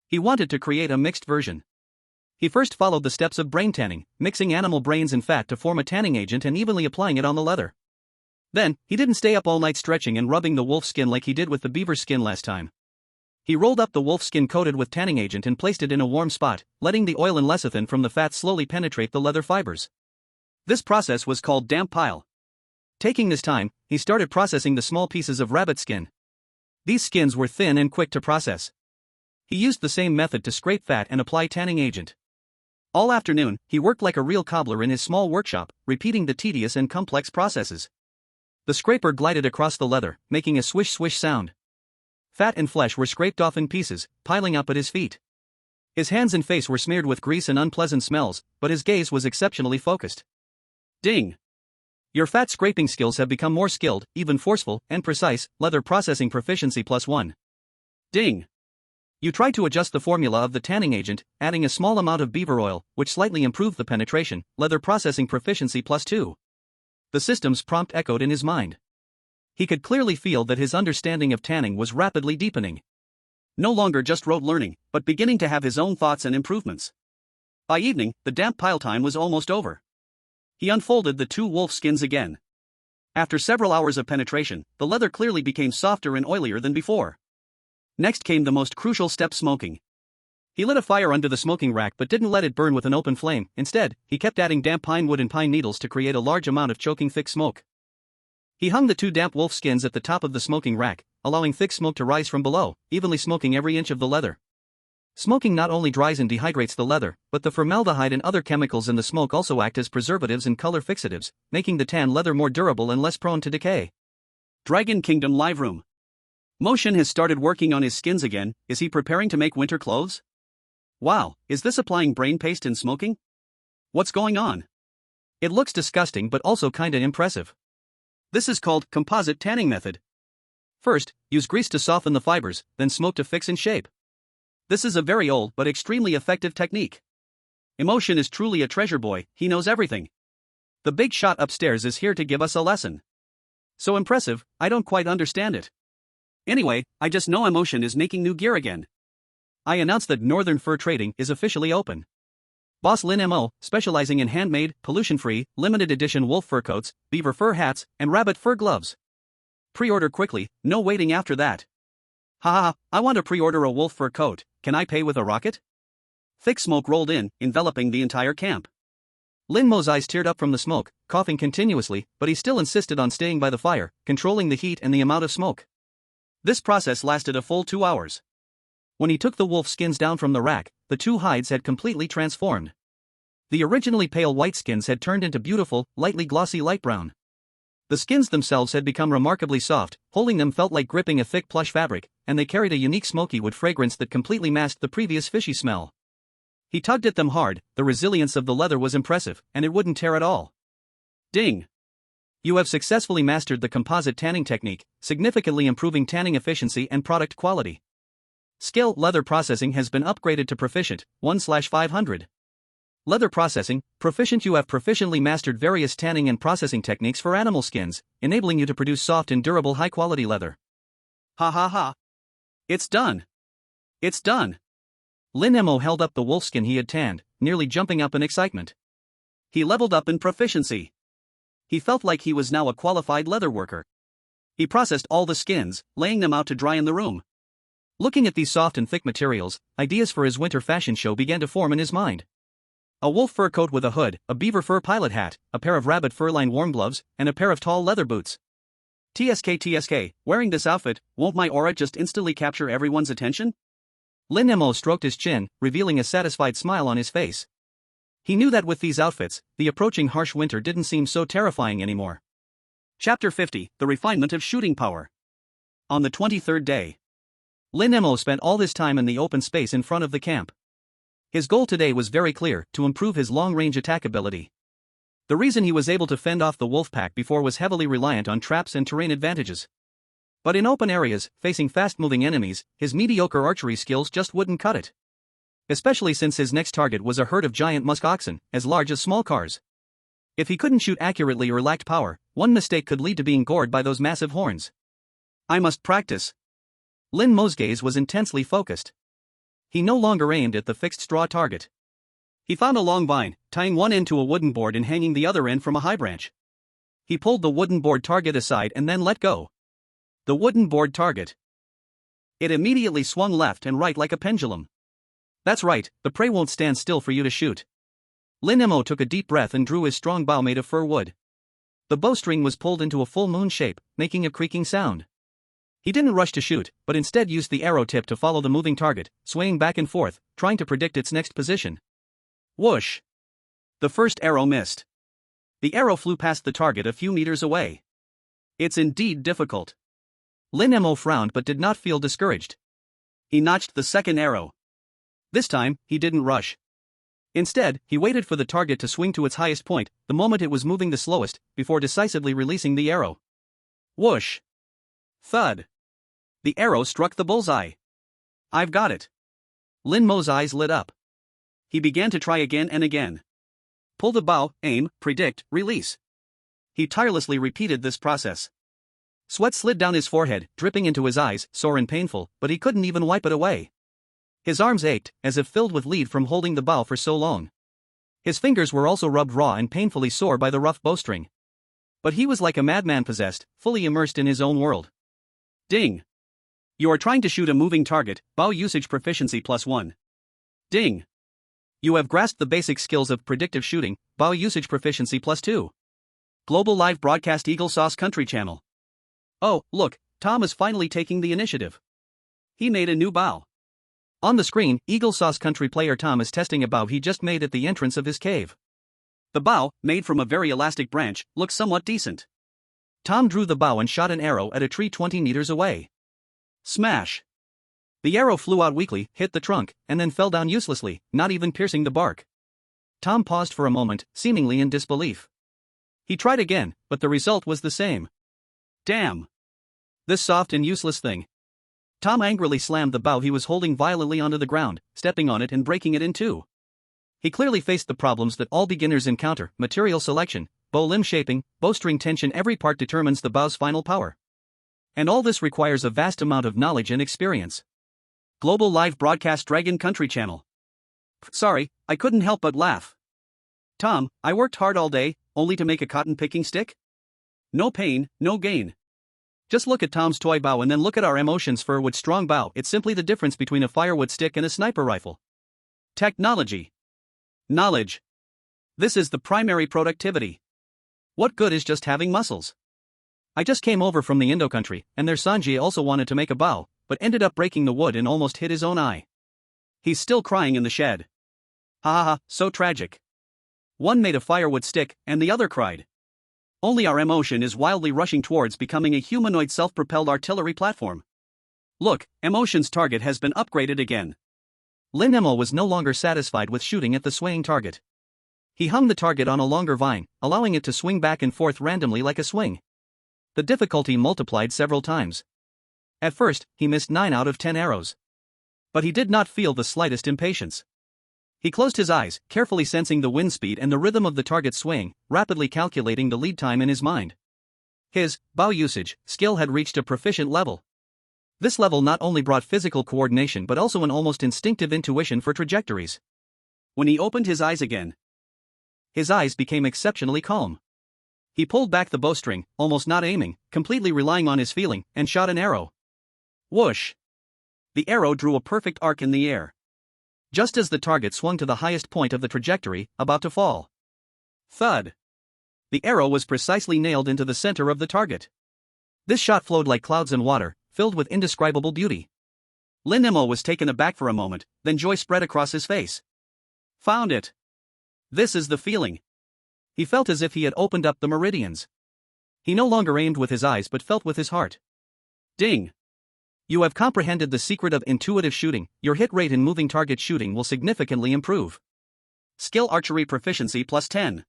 He wanted to create a mixed version. He first followed the steps of brain tanning, mixing animal brains and fat to form a tanning agent and evenly applying it on the leather. Then, he didn't stay up all night stretching and rubbing the wolf skin like he did with the beaver skin last time. He rolled up the wolf skin coated with tanning agent and placed it in a warm spot, letting the oil and lecithin from the fat slowly penetrate the leather fibers. This process was called damp pile. Taking this time, he started processing the small pieces of rabbit skin. These skins were thin and quick to process. He used the same method to scrape fat and apply tanning agent. All afternoon, he worked like a real cobbler in his small workshop, repeating the tedious and complex processes. The scraper glided across the leather, making a swish-swish sound. Fat and flesh were scraped off in pieces, piling up at his feet. His hands and face were smeared with grease and unpleasant smells, but his gaze was exceptionally focused. Ding! Your fat scraping skills have become more skilled, even forceful, and precise. Leather processing proficiency +1. Ding! You tried to adjust the formula of the tanning agent, adding a small amount of beaver oil, which slightly improved the penetration. Leather processing proficiency +2. The system's prompt echoed in his mind. He could clearly feel that his understanding of tanning was rapidly deepening. No longer just rote learning, but beginning to have his own thoughts and improvements. By evening, the damp pile time was almost over. He unfolded the 2 wolf skins again. After several hours of penetration, the leather clearly became softer and oilier than before. Next came the most crucial step: smoking. He lit a fire under the smoking rack but didn't let it burn with an open flame. Instead, he kept adding damp pine wood and pine needles to create a large amount of choking thick smoke. He hung the 2 damp wolf skins at the top of the smoking rack, allowing thick smoke to rise from below, evenly smoking every inch of the leather. Smoking not only dries and dehydrates the leather, but the formaldehyde and other chemicals in the smoke also act as preservatives and color fixatives, making the tan leather more durable and less prone to decay. Dragon Kingdom Live Room. Motion has started working on his skins again. Is he preparing to make winter clothes? Wow, is this applying brain paste and smoking? What's going on? It looks disgusting but also kinda impressive. This is called composite tanning method. First, use grease to soften the fibers, then smoke to fix and shape. This is a very old but extremely effective technique. Emotion is truly a treasure boy, he knows everything. The big shot upstairs is here to give us a lesson. So impressive, I don't quite understand it. Anyway, I just know Emotion is making new gear again. I announced that Northern Fur Trading is officially open. Boss Lin Mo, specializing in handmade, pollution-free, limited edition wolf fur coats, beaver fur hats, and rabbit fur gloves. Pre-order quickly, no waiting after that. Haha, I want to pre-order a wolf fur coat, can I pay with a rocket? Thick smoke rolled in, enveloping the entire camp. Lin Mo's eyes teared up from the smoke, coughing continuously, but he still insisted on staying by the fire, controlling the heat and the amount of smoke. This process lasted a full 2 hours. When he took the wolf skins down from the rack, the 2 hides had completely transformed. The originally pale white skins had turned into beautiful, lightly glossy light brown. The skins themselves had become remarkably soft, holding them felt like gripping a thick plush fabric, and they carried a unique smoky wood fragrance that completely masked the previous fishy smell. He tugged at them hard, the resilience of the leather was impressive, and it wouldn't tear at all. Ding! You have successfully mastered the composite tanning technique, significantly improving tanning efficiency and product quality. Skill: leather processing has been upgraded to proficient, 1/500. Leather processing, proficient. You have proficiently mastered various tanning and processing techniques for animal skins, enabling you to produce soft and durable high-quality leather. Ha ha ha. It's done. It's done. Lin Mo held up the wolfskin he had tanned, nearly jumping up in excitement. He leveled up in proficiency. He felt like he was now a qualified leather worker. He processed all the skins, laying them out to dry in the room. Looking at these soft and thick materials, ideas for his winter fashion show began to form in his mind. A wolf fur coat with a hood, a beaver fur pilot hat, a pair of rabbit fur-lined warm gloves, and a pair of tall leather boots. TSK, wearing this outfit, won't my aura just instantly capture everyone's attention? Lin Mo stroked his chin, revealing a satisfied smile on his face. He knew that with these outfits, the approaching harsh winter didn't seem so terrifying anymore. Chapter 50, The Refinement of Shooting Power. On the 23rd day, Lin Mo spent all his time in the open space in front of the camp. His goal today was very clear: to improve his long-range attack ability. The reason he was able to fend off the wolf pack before was heavily reliant on traps and terrain advantages. But in open areas, facing fast-moving enemies, his mediocre archery skills just wouldn't cut it. Especially since his next target was a herd of giant musk oxen, as large as small cars. If he couldn't shoot accurately or lacked power, one mistake could lead to being gored by those massive horns. I must practice. Lin Mo's gaze was intensely focused. He no longer aimed at the fixed straw target. He found a long vine, tying one end to a wooden board and hanging the other end from a high branch. He pulled the wooden board target aside and then let go. The wooden board target. It immediately swung left and right like a pendulum. That's right, the prey won't stand still for you to shoot. Lin Mo took a deep breath and drew his strong bow made of fir wood. The bowstring was pulled into a full moon shape, making a creaking sound. He didn't rush to shoot, but instead used the arrow tip to follow the moving target, swaying back and forth, trying to predict its next position. Whoosh! The first arrow missed. The arrow flew past the target a few meters away. It's indeed difficult. Lin Mo frowned but did not feel discouraged. He notched the second arrow. This time, he didn't rush. Instead, he waited for the target to swing to its highest point, the moment it was moving the slowest, before decisively releasing the arrow. Whoosh! Thud! The arrow struck the bullseye. I've got it. Lin Mo's eyes lit up. He began to try again and again. Pull the bow, aim, predict, release. He tirelessly repeated this process. Sweat slid down his forehead, dripping into his eyes, sore and painful, but he couldn't even wipe it away. His arms ached, as if filled with lead from holding the bow for so long. His fingers were also rubbed raw and painfully sore by the rough bowstring. But he was like a madman possessed, fully immersed in his own world. Ding! You are trying to shoot a moving target, bow usage proficiency +1. Ding! You have grasped the basic skills of predictive shooting, bow usage proficiency +2. Global live broadcast Eagle Sauce Country Channel. Oh, look, Tom is finally taking the initiative. He made a new bow. On the screen, Eagle Sauce Country player Tom is testing a bow he just made at the entrance of his cave. The bow, made from a very elastic branch, looks somewhat decent. Tom drew the bow and shot an arrow at a tree 20 meters away. Smash! The arrow flew out weakly, hit the trunk, and then fell down uselessly, not even piercing the bark. Tom paused for a moment, seemingly in disbelief. He tried again, but the result was the same. Damn! This soft and useless thing. Tom angrily slammed the bow he was holding violently onto the ground, stepping on it and breaking it in two. He clearly faced the problems that all beginners encounter: material selection, bow limb shaping, bowstring tension. Every part determines the bow's final power. And all this requires a vast amount of knowledge and experience. Global live broadcast Dragon Country Channel. Sorry, I couldn't help but laugh. Tom, I worked hard all day, only to make a cotton picking stick? No pain, no gain. Just look at Tom's toy bow and then look at our emotions for wood strong bow. It's simply the difference between a firewood stick and a sniper rifle. Technology. Knowledge. This is the primary productivity. What good is just having muscles? I just came over from the Indo country, and their Sanji also wanted to make a bow, but ended up breaking the wood and almost hit his own eye. He's still crying in the shed. Ha ha ha, so tragic. One made a firewood stick, and the other cried. Only our emotion is wildly rushing towards becoming a humanoid self-propelled artillery platform. Look, emotion's target has been upgraded again. Lin Mo was no longer satisfied with shooting at the swaying target. He hung the target on a longer vine, allowing it to swing back and forth randomly like a swing. The difficulty multiplied several times. At first, he missed 9 out of 10 arrows. But he did not feel the slightest impatience. He closed his eyes, carefully sensing the wind speed and the rhythm of the target's swaying, rapidly calculating the lead time in his mind. His bow usage skill had reached a proficient level. This level not only brought physical coordination but also an almost instinctive intuition for trajectories. When he opened his eyes again, his eyes became exceptionally calm. He pulled back the bowstring, almost not aiming, completely relying on his feeling, and shot an arrow. Whoosh! The arrow drew a perfect arc in the air. Just as the target swung to the highest point of the trajectory, about to fall. Thud! The arrow was precisely nailed into the center of the target. This shot flowed like clouds in water, filled with indescribable beauty. Lin Mo was taken aback for a moment, then joy spread across his face. Found it! This is the feeling. He felt as if he had opened up the meridians. He no longer aimed with his eyes but felt with his heart. Ding! You have comprehended the secret of intuitive shooting. Your hit rate in moving target shooting will significantly improve. Skill archery proficiency plus 10.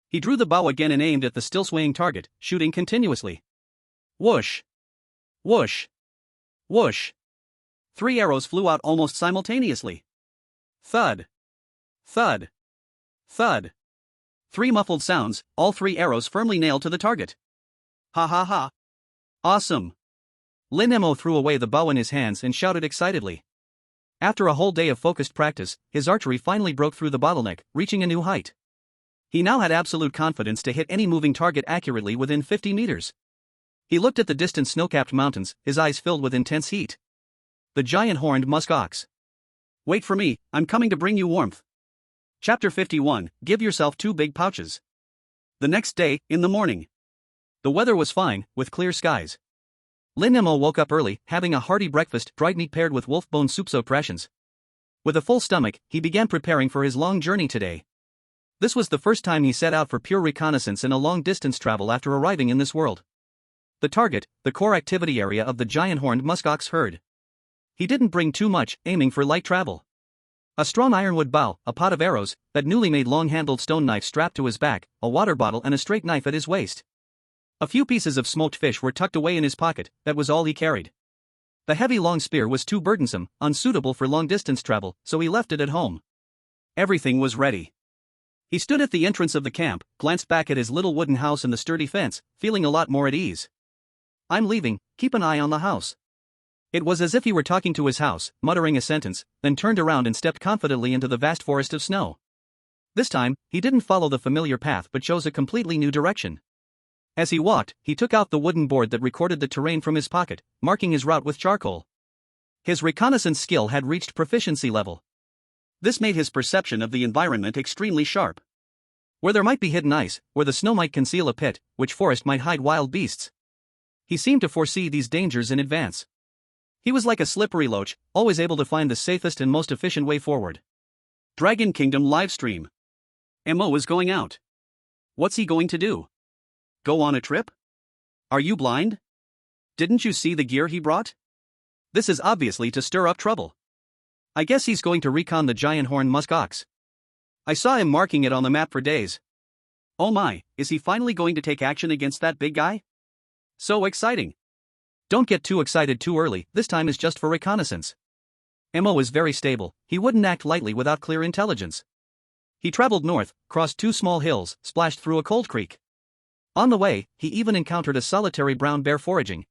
He drew the bow again and aimed at the still swaying target, shooting continuously. Whoosh! Whoosh! Whoosh! 3 arrows flew out almost simultaneously. Thud! Thud! Thud! 3 muffled sounds, all 3 arrows firmly nailed to the target. Ha ha ha! Awesome! Lin Mo threw away the bow in his hands and shouted excitedly. After a whole day of focused practice, his archery finally broke through the bottleneck, reaching a new height. He now had absolute confidence to hit any moving target accurately within 50 meters. He looked at the distant snow-capped mountains, his eyes filled with intense heat. The giant horned musk ox. Wait for me, I'm coming to bring you warmth. Chapter 51, Give yourself 2 big pouches. The next day, in the morning. The weather was fine, with clear skies. Lin Mo woke up early, having a hearty breakfast, dried meat paired with wolf bone soup-soaked rations. With a full stomach, he began preparing for his long journey today. This was the first time he set out for pure reconnaissance and a long-distance travel after arriving in this world. The target, the core activity area of the giant horned muskox herd. He didn't bring too much, aiming for light travel. A strong ironwood bow, a pot of arrows, that newly made long-handled stone knife strapped to his back, a water bottle and a straight knife at his waist. A few pieces of smoked fish were tucked away in his pocket, that was all he carried. The heavy long spear was too burdensome, unsuitable for long-distance travel, so he left it at home. Everything was ready. He stood at the entrance of the camp, glanced back at his little wooden house and the sturdy fence, feeling a lot more at ease. I'm leaving, keep an eye on the house. It was as if he were talking to his house, muttering a sentence, then turned around and stepped confidently into the vast forest of snow. This time, he didn't follow the familiar path but chose a completely new direction. As he walked, he took out the wooden board that recorded the terrain from his pocket, marking his route with charcoal. His reconnaissance skill had reached proficiency level. This made his perception of the environment extremely sharp. Where there might be hidden ice, where the snow might conceal a pit, which forest might hide wild beasts. He seemed to foresee these dangers in advance. He was like a slippery loach, always able to find the safest and most efficient way forward. Dragon Kingdom livestream. Mo is going out. What's he going to do? Go on a trip? Are you blind? Didn't you see the gear he brought? This is obviously to stir up trouble. I guess he's going to recon the giant horned musk ox. I saw him marking it on the map for days. Oh my, is he finally going to take action against that big guy? So exciting. Don't get too excited too early, this time is just for reconnaissance. Mo is very stable, he wouldn't act lightly without clear intelligence. He traveled north, crossed 2 small hills, splashed through a cold creek. On the way, he even encountered a solitary brown bear foraging.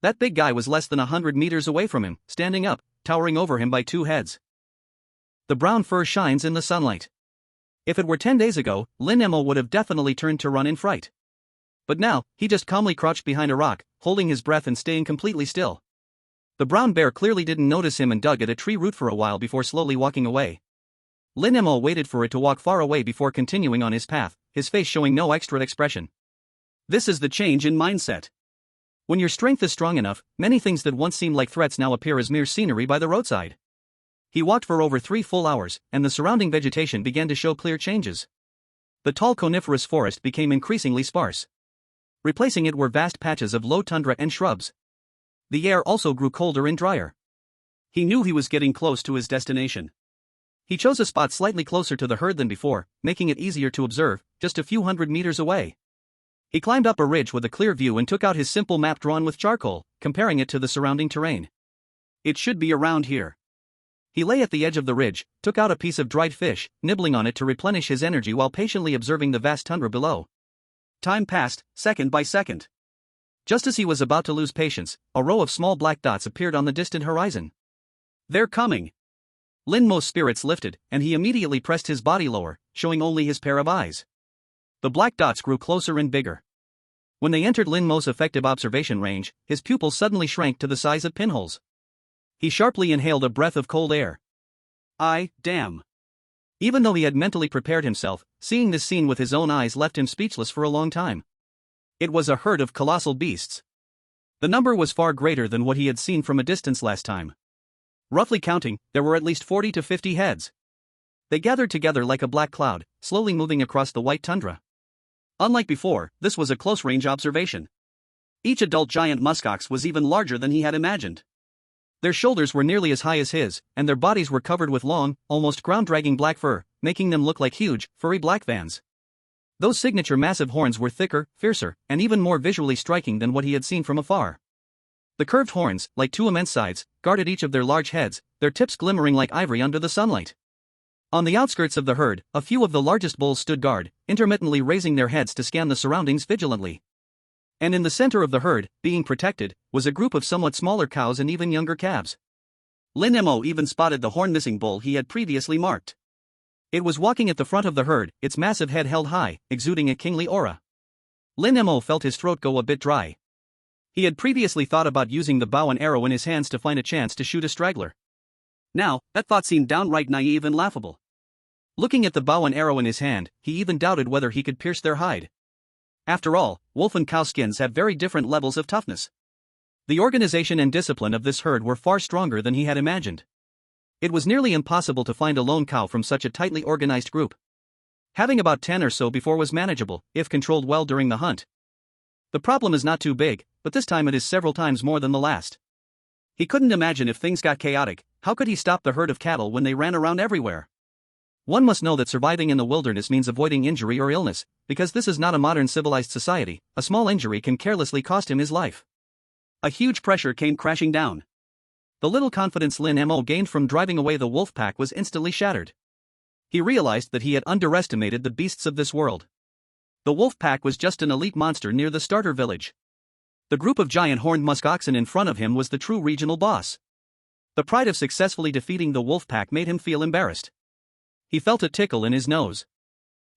That big guy was less than 100 meters away from him, standing up, towering over him by 2 heads. The brown fur shines in the sunlight. If it were 10 days ago, Lin Mo would have definitely turned to run in fright. But now, he just calmly crouched behind a rock, holding his breath and staying completely still. The brown bear clearly didn't notice him and dug at a tree root for a while before slowly walking away. Lin Mo waited for it to walk far away before continuing on his path, his face showing no extra expression. This is the change in mindset. When your strength is strong enough, many things that once seemed like threats now appear as mere scenery by the roadside. He walked for over 3 full hours, and the surrounding vegetation began to show clear changes. The tall coniferous forest became increasingly sparse. Replacing it were vast patches of low tundra and shrubs. The air also grew colder and drier. He knew he was getting close to his destination. He chose a spot slightly closer to the herd than before, making it easier to observe, just a few hundred meters away. He climbed up a ridge with a clear view and took out his simple map drawn with charcoal, comparing it to the surrounding terrain. It should be around here. He lay at the edge of the ridge, took out a piece of dried fish, nibbling on it to replenish his energy while patiently observing the vast tundra below. Time passed, second by second. Just as he was about to lose patience, a row of small black dots appeared on the distant horizon. They're coming. Lin Mo's spirits lifted, and he immediately pressed his body lower, showing only his pair of eyes. The black dots grew closer and bigger. When they entered Lin Mo's effective observation range, his pupils suddenly shrank to the size of pinholes. He sharply inhaled a breath of cold air. Damn. Even though he had mentally prepared himself, seeing this scene with his own eyes left him speechless for a long time. It was a herd of colossal beasts. The number was far greater than what he had seen from a distance last time. Roughly counting, there were at least 40 to 50 heads. They gathered together like a black cloud, slowly moving across the white tundra. Unlike before, this was a close-range observation. Each adult giant muskox was even larger than he had imagined. Their shoulders were nearly as high as his, and their bodies were covered with long, almost ground-dragging black fur, making them look like huge, furry black vans. Those signature massive horns were thicker, fiercer, and even more visually striking than what he had seen from afar. The curved horns, like 2 immense sides, guarded each of their large heads, their tips glimmering like ivory under the sunlight. On the outskirts of the herd, a few of the largest bulls stood guard, intermittently raising their heads to scan the surroundings vigilantly. And in the center of the herd, being protected, was a group of somewhat smaller cows and even younger calves. Lin Mo even spotted the horn-missing bull he had previously marked. It was walking at the front of the herd, its massive head held high, exuding a kingly aura. Lin Mo felt his throat go a bit dry. He had previously thought about using the bow and arrow in his hands to find a chance to shoot a straggler. Now, that thought seemed downright naive and laughable. Looking at the bow and arrow in his hand, he even doubted whether he could pierce their hide. After all, wolf and cow skins have very different levels of toughness. The organization and discipline of this herd were far stronger than he had imagined. It was nearly impossible to find a lone cow from such a tightly organized group. Having about 10 or so before was manageable, if controlled well during the hunt. The problem is not too big, but this time it is several times more than the last. He couldn't imagine if things got chaotic, how could he stop the herd of cattle when they ran around everywhere? One must know that surviving in the wilderness means avoiding injury or illness, because this is not a modern civilized society. A small injury can carelessly cost him his life. A huge pressure came crashing down. The little confidence Lin Mo gained from driving away the wolf pack was instantly shattered. He realized that he had underestimated the beasts of this world. The wolf pack was just an elite monster near the starter village. The group of giant horned musk oxen in front of him was the true regional boss. The pride of successfully defeating the wolf pack made him feel embarrassed. He felt a tickle in his nose.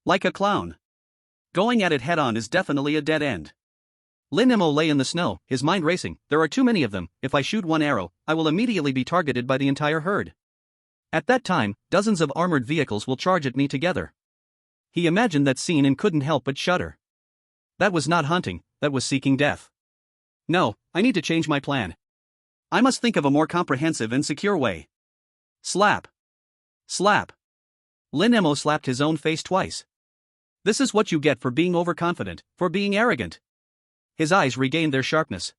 Like a clown. Going at it head-on is definitely a dead end. Lin Mo lay in the snow, his mind racing. There are too many of them. If I shoot one arrow, I will immediately be targeted by the entire herd. At that time, dozens of armored vehicles will charge at me together. He imagined that scene and couldn't help but shudder. That was not hunting, that was seeking death. No, I need to change my plan. I must think of a more comprehensive and secure way. Slap. Slap. Lin Mo slapped his own face twice. This is what you get for being overconfident, for being arrogant. His eyes regained their sharpness.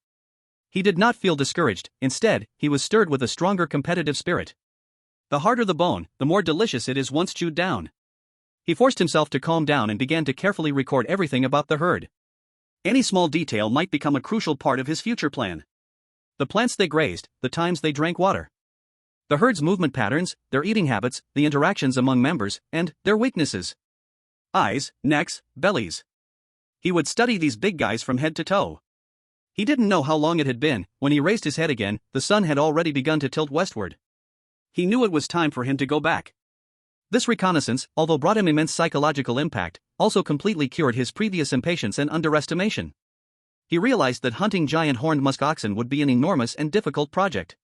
He did not feel discouraged, instead, he was stirred with a stronger competitive spirit. The harder the bone, the more delicious it is once chewed down. He forced himself to calm down and began to carefully record everything about the herd. Any small detail might become a crucial part of his future plan. The plants they grazed, the times they drank water. The herd's movement patterns, their eating habits, the interactions among members, and their weaknesses. Eyes, necks, bellies. He would study these big guys from head to toe. He didn't know how long it had been. When he raised his head again, the sun had already begun to tilt westward. He knew it was time for him to go back. This reconnaissance, although brought him immense psychological impact, also completely cured his previous impatience and underestimation. He realized that hunting giant horned musk oxen would be an enormous and difficult project.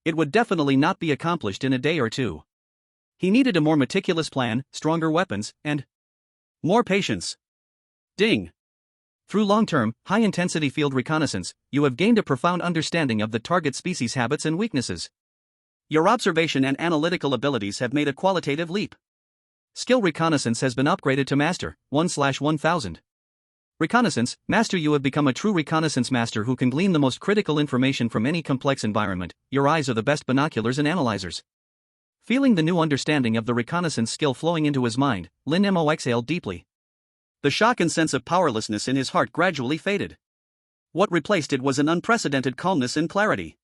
It would definitely not be accomplished in a day or two. He needed a more meticulous plan, stronger weapons, and more patience. Ding. Through long-term, high-intensity field reconnaissance, you have gained a profound understanding of the target species' habits and weaknesses. Your observation and analytical abilities have made a qualitative leap. Skill reconnaissance has been upgraded to Master, 1/1000. Reconnaissance, Master. You have become a true reconnaissance master who can glean the most critical information from any complex environment. Your eyes are the best binoculars and analyzers. Feeling the new understanding of the reconnaissance skill flowing into his mind, Lin Mo exhaled deeply. The shock and sense of powerlessness in his heart gradually faded. What replaced it was an unprecedented calmness and clarity.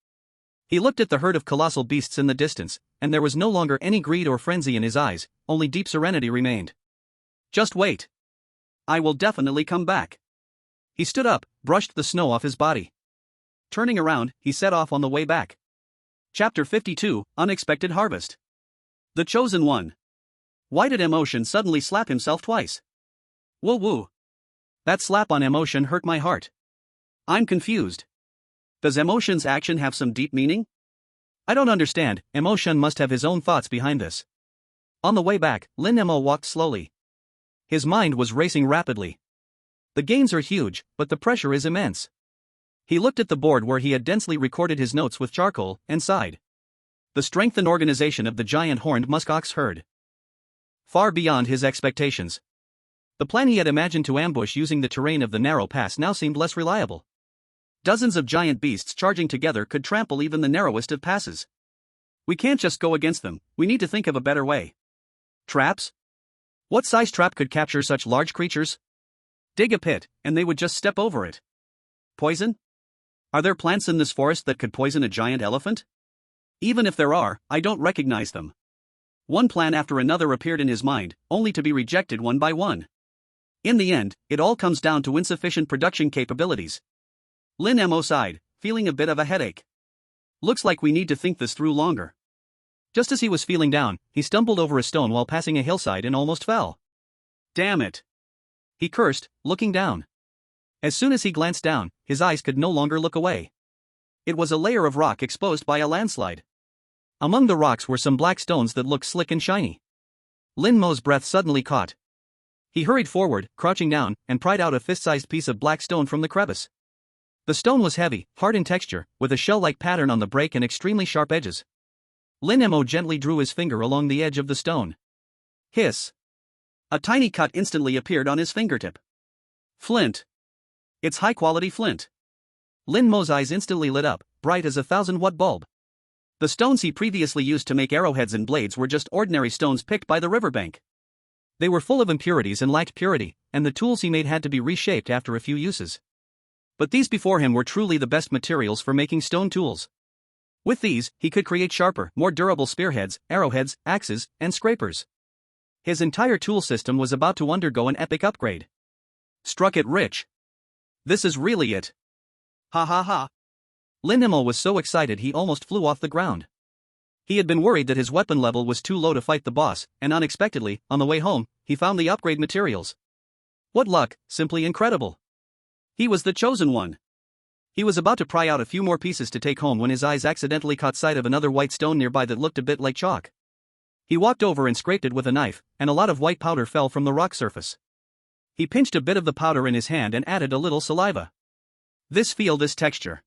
He looked at the herd of colossal beasts in the distance, and there was no longer any greed or frenzy in his eyes, only deep serenity remained. Just wait. I will definitely come back. He stood up, brushed the snow off his body. Turning around, he set off on the way back. Chapter 52, Unexpected Harvest. The Chosen One. Why did Emotion suddenly slap himself twice? Woo woo. That slap on Emotion hurt my heart. I'm confused. Does Emotion's action have some deep meaning? I don't understand. Emotion must have his own thoughts behind this. On the way back, Lin Mo walked slowly. His mind was racing rapidly. The gains are huge, but the pressure is immense. He looked at the board where he had densely recorded his notes with charcoal, and sighed. The strength and organization of the giant horned muskox herd. Far beyond his expectations. The plan he had imagined to ambush using the terrain of the narrow pass now seemed less reliable. Dozens of giant beasts charging together could trample even the narrowest of passes. We can't just go against them, we need to think of a better way. Traps? What size trap could capture such large creatures? Dig a pit, and they would just step over it. Poison? Are there plants in this forest that could poison a giant elephant? Even if there are, I don't recognize them. One plan after another appeared in his mind, only to be rejected one by one. In the end, it all comes down to insufficient production capabilities. Lin Mo sighed, feeling a bit of a headache. Looks like we need to think this through longer. Just as he was feeling down, he stumbled over a stone while passing a hillside and almost fell. Damn it! He cursed, looking down. As soon as he glanced down, his eyes could no longer look away. It was a layer of rock exposed by a landslide. Among the rocks were some black stones that looked slick and shiny. Lin Mo's breath suddenly caught. He hurried forward, crouching down, and pried out a fist-sized piece of black stone from the crevice. The stone was heavy, hard in texture, with a shell-like pattern on the break and extremely sharp edges. Lin Mo gently drew his finger along the edge of the stone. Hiss. A tiny cut instantly appeared on his fingertip. Flint. It's high-quality flint. Lin Mo's eyes instantly lit up, bright as a 1,000-watt bulb. The stones he previously used to make arrowheads and blades were just ordinary stones picked by the riverbank. They were full of impurities and lacked purity, and the tools he made had to be reshaped after a few uses. But these before him were truly the best materials for making stone tools. With these, he could create sharper, more durable spearheads, arrowheads, axes, and scrapers. His entire tool system was about to undergo an epic upgrade. Struck it rich. This is really it. Ha ha ha. Lin Mo was so excited he almost flew off the ground. He had been worried that his weapon level was too low to fight the boss, and unexpectedly, on the way home, he found the upgrade materials. What luck, simply incredible. He was the chosen one. He was about to pry out a few more pieces to take home when his eyes accidentally caught sight of another white stone nearby that looked a bit like chalk. He walked over and scraped it with a knife, and a lot of white powder fell from the rock surface. He pinched a bit of the powder in his hand and added a little saliva. Feel this texture.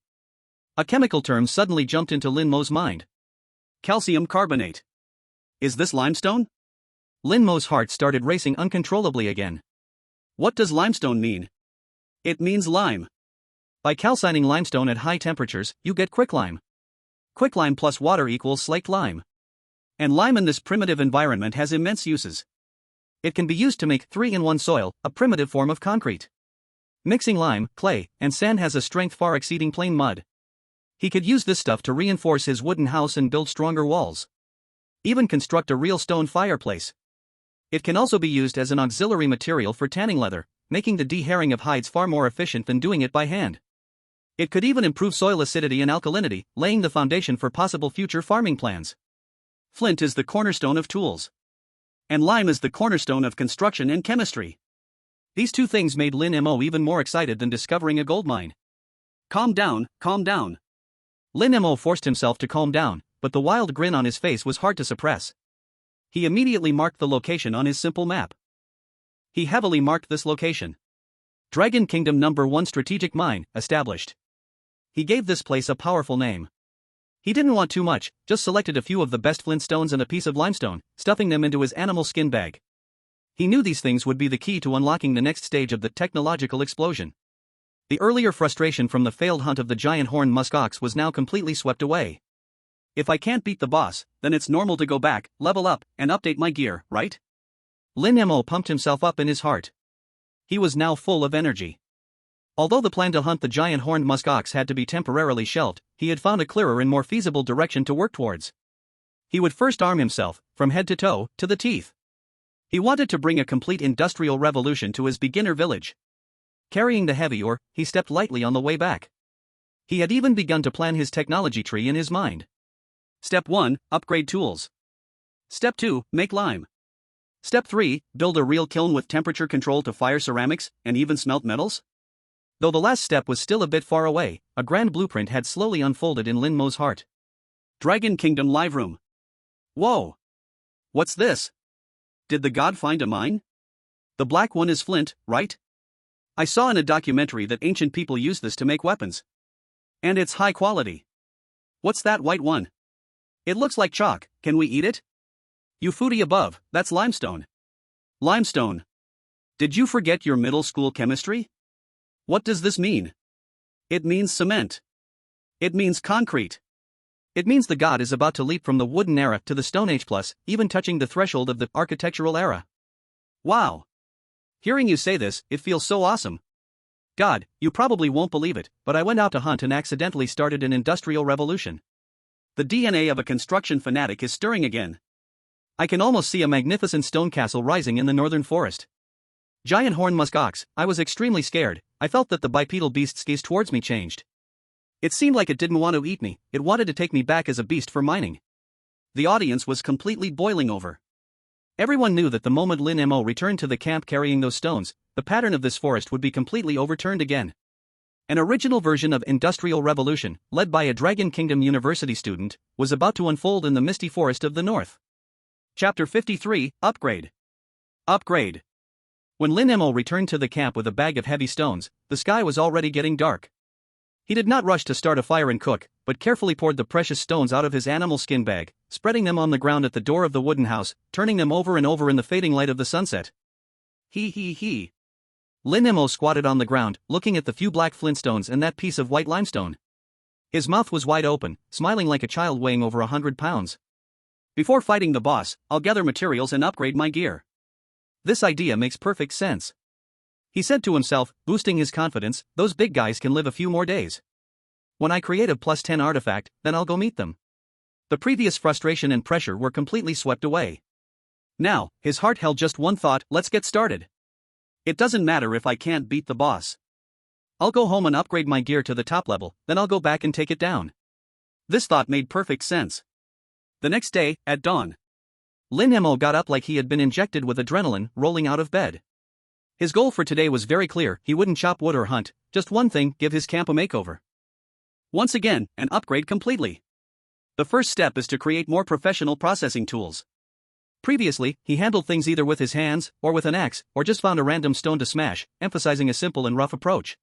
A chemical term suddenly jumped into Lin Mo's mind. Calcium carbonate. Is this limestone? Lin Mo's heart started racing uncontrollably again. What does limestone mean? It means lime. By calcining limestone at high temperatures, you get quicklime. Quicklime plus water equals slaked lime. And lime in this primitive environment has immense uses. It can be used to make 3-in-1 soil, a primitive form of concrete. Mixing lime, clay, and sand has a strength far exceeding plain mud. He could use this stuff to reinforce his wooden house and build stronger walls. Even construct a real stone fireplace. It can also be used as an auxiliary material for tanning leather, making the de-hairing of hides far more efficient than doing it by hand. It could even improve soil acidity and alkalinity, laying the foundation for possible future farming plans. Flint is the cornerstone of tools. And lime is the cornerstone of construction and chemistry. These two things made Lin Mo even more excited than discovering a gold mine. Calm down, calm down. Lin Mo forced himself to calm down, but the wild grin on his face was hard to suppress. He immediately marked the location on his simple map. He heavily marked this location. Dragon Kingdom No. 1 Strategic Mine, established. He gave this place a powerful name. He didn't want too much, just selected a few of the best flint stones and a piece of limestone, stuffing them into his animal skin bag. He knew these things would be the key to unlocking the next stage of the technological explosion. The earlier frustration from the failed hunt of the giant horned musk ox was now completely swept away. If I can't beat the boss, then it's normal to go back, level up, and update my gear, right? Lin Mo pumped himself up in his heart. He was now full of energy. Although the plan to hunt the giant horned musk ox had to be temporarily shelved, he had found a clearer and more feasible direction to work towards. He would first arm himself, from head to toe, to the teeth. He wanted to bring a complete industrial revolution to his beginner village. Carrying the heavy ore, he stepped lightly on the way back. He had even begun to plan his technology tree in his mind. Step 1, upgrade tools. Step 2, make lime. Step 3, build a real kiln with temperature control to fire ceramics, and even smelt metals. Though the last step was still a bit far away, a grand blueprint had slowly unfolded in Lin Mo's heart. Dragon Kingdom Live Room. Whoa! What's this? Did the god find a mine? The black one is flint, right? I saw in a documentary that ancient people used this to make weapons. And it's high quality. What's that white one? It looks like chalk, can we eat it? You foodie above, that's limestone. Limestone. Did you forget your middle school chemistry? What does this mean? It means cement. It means concrete. It means the god is about to leap from the wooden era to the Stone Age plus, even touching the threshold of the architectural era. Wow. Hearing you say this, it feels so awesome. God, you probably won't believe it, but I went out to hunt and accidentally started an industrial revolution. The DNA of a construction fanatic is stirring again. I can almost see a magnificent stone castle rising in the northern forest. Giant horned musk ox, I was extremely scared. I felt that the bipedal beast's gaze towards me changed. It seemed like it didn't want to eat me, it wanted to take me back as a beast for mining. The audience was completely boiling over. Everyone knew that the moment Lin Mo returned to the camp carrying those stones, the pattern of this forest would be completely overturned again. An original version of Industrial Revolution, led by a Dragon Kingdom University student, was about to unfold in the misty forest of the north. Chapter 53, Upgrade. Upgrade. When Lin Mo returned to the camp with a bag of heavy stones, the sky was already getting dark. He did not rush to start a fire and cook, but carefully poured the precious stones out of his animal skin bag, spreading them on the ground at the door of the wooden house, turning them over and over in the fading light of the sunset. He. Lin Mo squatted on the ground, looking at the few black flintstones and that piece of white limestone. His mouth was wide open, smiling like a child weighing over 100 pounds. Before fighting the boss, I'll gather materials and upgrade my gear. This idea makes perfect sense. He said to himself, boosting his confidence, those big guys can live a few more days. When I create a +10 artifact, then I'll go meet them. The previous frustration and pressure were completely swept away. Now, his heart held just one thought, let's get started. It doesn't matter if I can't beat the boss. I'll go home and upgrade my gear to the top level, then I'll go back and take it down. This thought made perfect sense. The next day, at dawn, Lin Mo got up like he had been injected with adrenaline, rolling out of bed. His goal for today was very clear, he wouldn't chop wood or hunt, just one thing, give his camp a makeover. Once again, an upgrade completely. The first step is to create more professional processing tools. Previously, he handled things either with his hands, or with an axe, or just found a random stone to smash, emphasizing a simple and rough approach.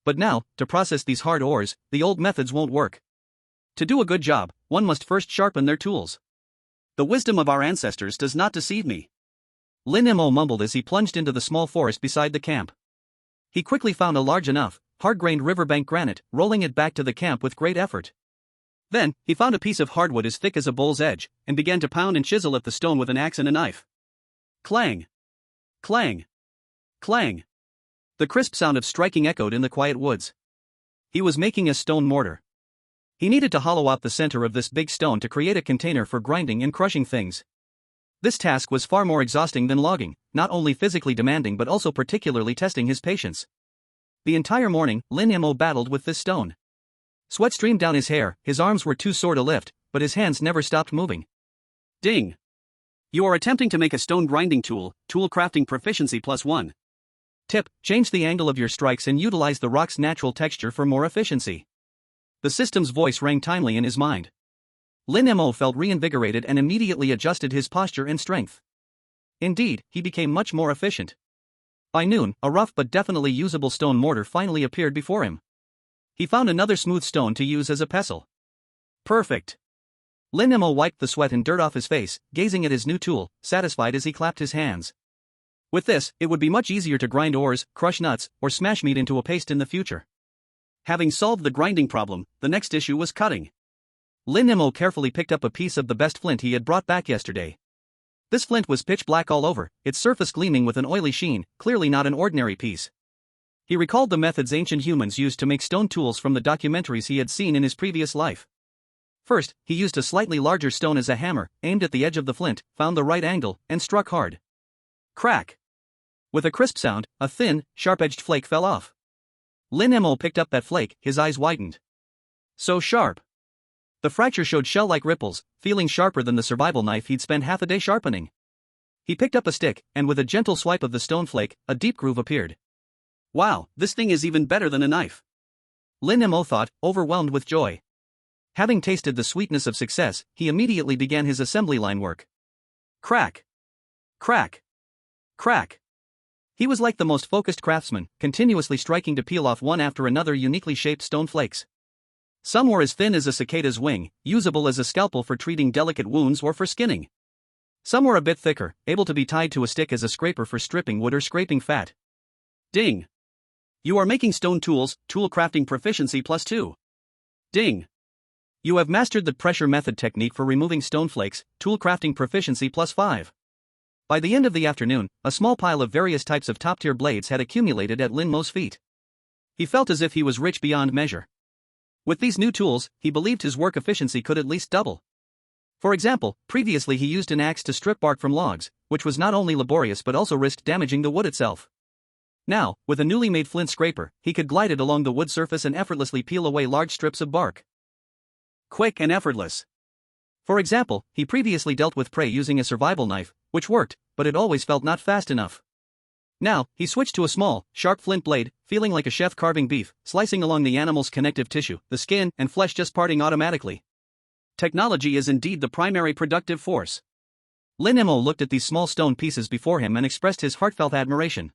But now, to process these hard ores, the old methods won't work. To do a good job, one must first sharpen their tools. The wisdom of our ancestors does not deceive me. Lin Mo mumbled as he plunged into the small forest beside the camp. He quickly found a large enough, hard-grained riverbank granite, rolling it back to the camp with great effort. Then, he found a piece of hardwood as thick as a bowl's edge, and began to pound and chisel at the stone with an axe and a knife. Clang! Clang! Clang! The crisp sound of striking echoed in the quiet woods. He was making a stone mortar. He needed to hollow out the center of this big stone to create a container for grinding and crushing things. This task was far more exhausting than logging, not only physically demanding but also particularly testing his patience. The entire morning, Lin Mo battled with this stone. Sweat streamed down his hair, his arms were too sore to lift, but his hands never stopped moving. Ding! You are attempting to make a stone grinding tool, tool crafting proficiency +1. Tip: change the angle of your strikes and utilize the rock's natural texture for more efficiency. The system's voice rang timely in his mind. Lin Mo felt reinvigorated and immediately adjusted his posture and strength. Indeed, he became much more efficient. By noon, a rough but definitely usable stone mortar finally appeared before him. He found another smooth stone to use as a pestle. Perfect! Lin Mo wiped the sweat and dirt off his face, gazing at his new tool, satisfied as he clapped his hands. With this, it would be much easier to grind ores, crush nuts, or smash meat into a paste in the future. Having solved the grinding problem, the next issue was cutting. Lin Mo carefully picked up a piece of the best flint he had brought back yesterday. This flint was pitch black all over, its surface gleaming with an oily sheen, clearly not an ordinary piece. He recalled the methods ancient humans used to make stone tools from the documentaries he had seen in his previous life. First, he used a slightly larger stone as a hammer, aimed at the edge of the flint, found the right angle, and struck hard. Crack! With a crisp sound, a thin, sharp-edged flake fell off. Lin Mo picked up that flake, his eyes widened. So sharp! The fracture showed shell-like ripples, feeling sharper than the survival knife he'd spent half a day sharpening. He picked up a stick, and with a gentle swipe of the stone flake, a deep groove appeared. Wow, this thing is even better than a knife! Lin Mo thought, overwhelmed with joy. Having tasted the sweetness of success, he immediately began his assembly line work. Crack! Crack! Crack! He was like the most focused craftsman, continuously striking to peel off one after another uniquely shaped stone flakes. Some were as thin as a cicada's wing, usable as a scalpel for treating delicate wounds or for skinning. Some were a bit thicker, able to be tied to a stick as a scraper for stripping wood or scraping fat. Ding! You are making stone tools, tool crafting proficiency +2. Ding! You have mastered the pressure method technique for removing stone flakes, tool crafting proficiency +5. By the end of the afternoon, a small pile of various types of top-tier blades had accumulated at Lin Mo's feet. He felt as if he was rich beyond measure. With these new tools, he believed his work efficiency could at least double. For example, previously he used an axe to strip bark from logs, which was not only laborious but also risked damaging the wood itself. Now, with a newly made flint scraper, he could glide it along the wood surface and effortlessly peel away large strips of bark. Quick and effortless. For example, he previously dealt with prey using a survival knife, which worked, but it always felt not fast enough. Now, he switched to a small, sharp flint blade, feeling like a chef carving beef, slicing along the animal's connective tissue, the skin and flesh just parting automatically. Technology is indeed the primary productive force. Lin Mo looked at these small stone pieces before him and expressed his heartfelt admiration.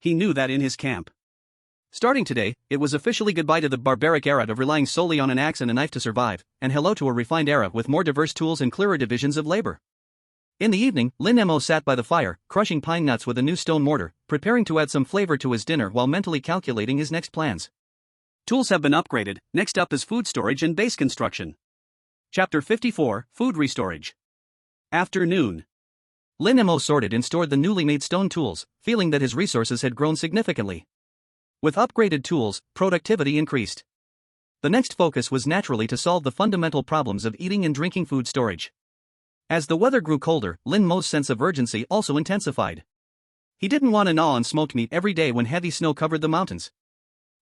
He knew that in his camp. Starting today, it was officially goodbye to the barbaric era of relying solely on an axe and a knife to survive, and hello to a refined era with more diverse tools and clearer divisions of labor. In the evening, Lin Mo sat by the fire, crushing pine nuts with a new stone mortar, preparing to add some flavor to his dinner while mentally calculating his next plans. Tools have been upgraded, next up is food storage and base construction. Chapter 54, Food Restorage. Afternoon. Lin Mo sorted and stored the newly made stone tools, feeling that his resources had grown significantly. With upgraded tools, productivity increased. The next focus was naturally to solve the fundamental problems of eating and drinking food storage. As the weather grew colder, Lin Mo's sense of urgency also intensified. He didn't want to gnaw on smoked meat every day when heavy snow covered the mountains.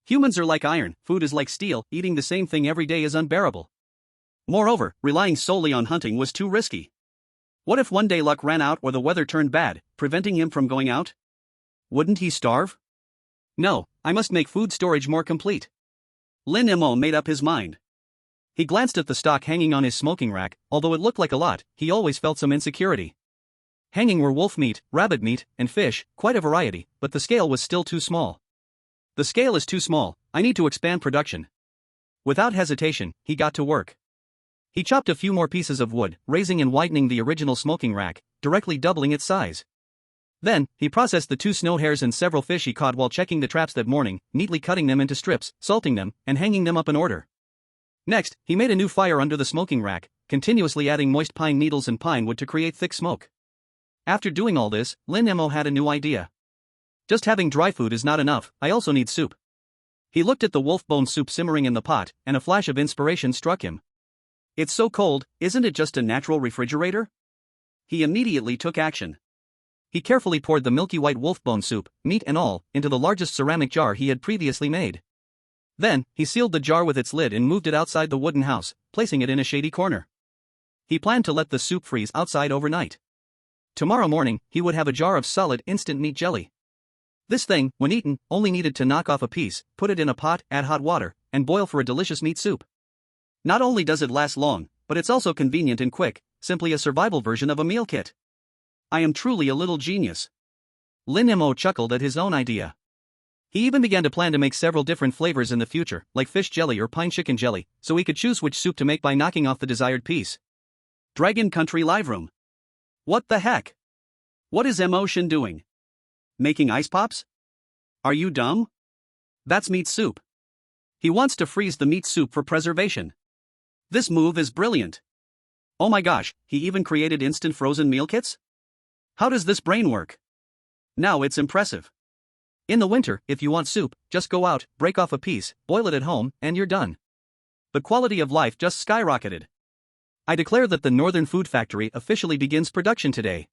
Humans are like iron, food is like steel, eating the same thing every day is unbearable. Moreover, relying solely on hunting was too risky. What if one day luck ran out or the weather turned bad, preventing him from going out? Wouldn't he starve? No, I must make food storage more complete. Lin Mo made up his mind. He glanced at the stock hanging on his smoking rack. Although it looked like a lot, he always felt some insecurity. Hanging were wolf meat, rabbit meat, and fish, quite a variety, but the scale was still too small. The scale is too small, I need to expand production. Without hesitation, he got to work. He chopped a few more pieces of wood, raising and widening the original smoking rack, directly doubling its size. Then, he processed the 2 snow hares and several fish he caught while checking the traps that morning, neatly cutting them into strips, salting them, and hanging them up in order. Next, he made a new fire under the smoking rack, continuously adding moist pine needles and pine wood to create thick smoke. After doing all this, Lin Mo had a new idea. Just having dry food is not enough, I also need soup. He looked at the wolf bone soup simmering in the pot, and a flash of inspiration struck him. It's so cold, isn't it just a natural refrigerator? He immediately took action. He carefully poured the milky white wolf bone soup, meat and all, into the largest ceramic jar he had previously made. Then, he sealed the jar with its lid and moved it outside the wooden house, placing it in a shady corner. He planned to let the soup freeze outside overnight. Tomorrow morning, he would have a jar of solid instant meat jelly. This thing, when eaten, only needed to knock off a piece, put it in a pot, add hot water, and boil for a delicious meat soup. Not only does it last long, but it's also convenient and quick, simply a survival version of a meal kit. I am truly a little genius. Lin Mo chuckled at his own idea. He even began to plan to make several different flavors in the future, like fish jelly or pine chicken jelly, so he could choose which soup to make by knocking off the desired piece. Dragon Country Live Room. What the heck? What is Emotion doing? Making ice pops? Are you dumb? That's meat soup. He wants to freeze the meat soup for preservation. This move is brilliant. Oh my gosh, he even created instant frozen meal kits? How does this brain work? Now it's impressive. In the winter, if you want soup, just go out, break off a piece, boil it at home, and you're done. The quality of life just skyrocketed. I declare that the Northern Food Factory officially begins production today.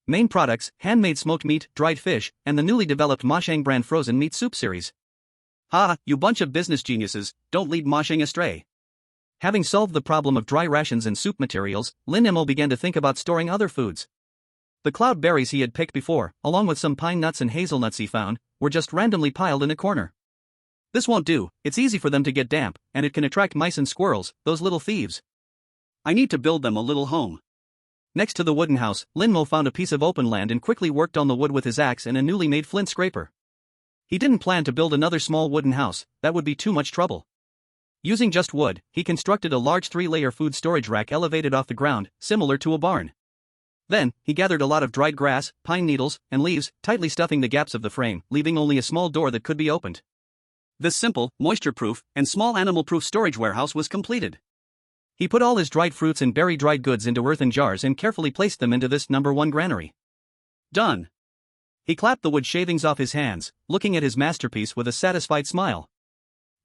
Main products: handmade smoked meat, dried fish, and the newly developed Moshang brand frozen meat soup series. Ha, you bunch of business geniuses, don't lead Moshang astray. Having solved the problem of dry rations and soup materials, Lin Mo began to think about storing other foods. The cloud berries he had picked before, along with some pine nuts and hazelnuts he found, were just randomly piled in a corner. This won't do, it's easy for them to get damp, and it can attract mice and squirrels, those little thieves. I need to build them a little home. Next to the wooden house, Lin Mo found a piece of open land and quickly worked on the wood with his axe and a newly made flint scraper. He didn't plan to build another small wooden house, that would be too much trouble. Using just wood, he constructed a large 3-layer food storage rack elevated off the ground, similar to a barn. Then, he gathered a lot of dried grass, pine needles, and leaves, tightly stuffing the gaps of the frame, leaving only a small door that could be opened. This simple, moisture-proof, and small animal-proof storage warehouse was completed. He put all his dried fruits and berry dried goods into earthen jars and carefully placed them into this #1 granary. Done. He clapped the wood shavings off his hands, looking at his masterpiece with a satisfied smile.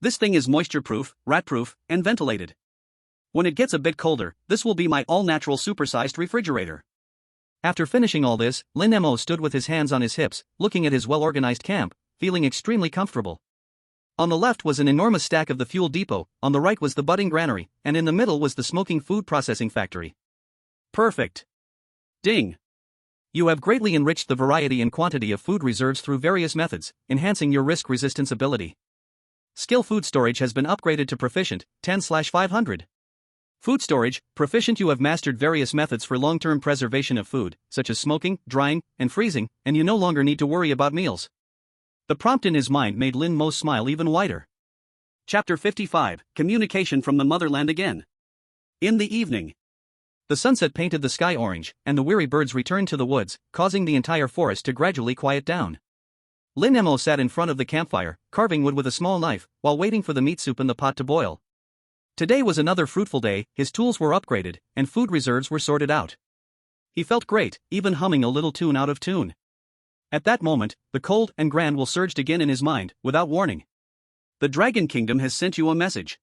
This thing is moisture-proof, rat-proof, and ventilated. When it gets a bit colder, this will be my all-natural supersized refrigerator. After finishing all this, Lin Mo stood with his hands on his hips, looking at his well-organized camp, feeling extremely comfortable. On the left was an enormous stack of the fuel depot, on the right was the budding granary, and in the middle was the smoking food processing factory. Perfect. Ding. You have greatly enriched the variety and quantity of food reserves through various methods, enhancing your risk resistance ability. Skill food storage has been upgraded to Proficient, 10/500. Food storage, Proficient. You have mastered various methods for long-term preservation of food, such as smoking, drying, and freezing, and you no longer need to worry about meals. The prompt in his mind made Lin Mo smile even wider. Chapter 55, Communication from the Motherland Again. In the evening. The sunset painted the sky orange, and the weary birds returned to the woods, causing the entire forest to gradually quiet down. Lin Mo sat in front of the campfire, carving wood with a small knife, while waiting for the meat soup in the pot to boil. Today was another fruitful day, his tools were upgraded, and food reserves were sorted out. He felt great, even humming a little tune out of tune. At that moment, the cold and grand will surged again in his mind, without warning. The Dragon Kingdom has sent you a message.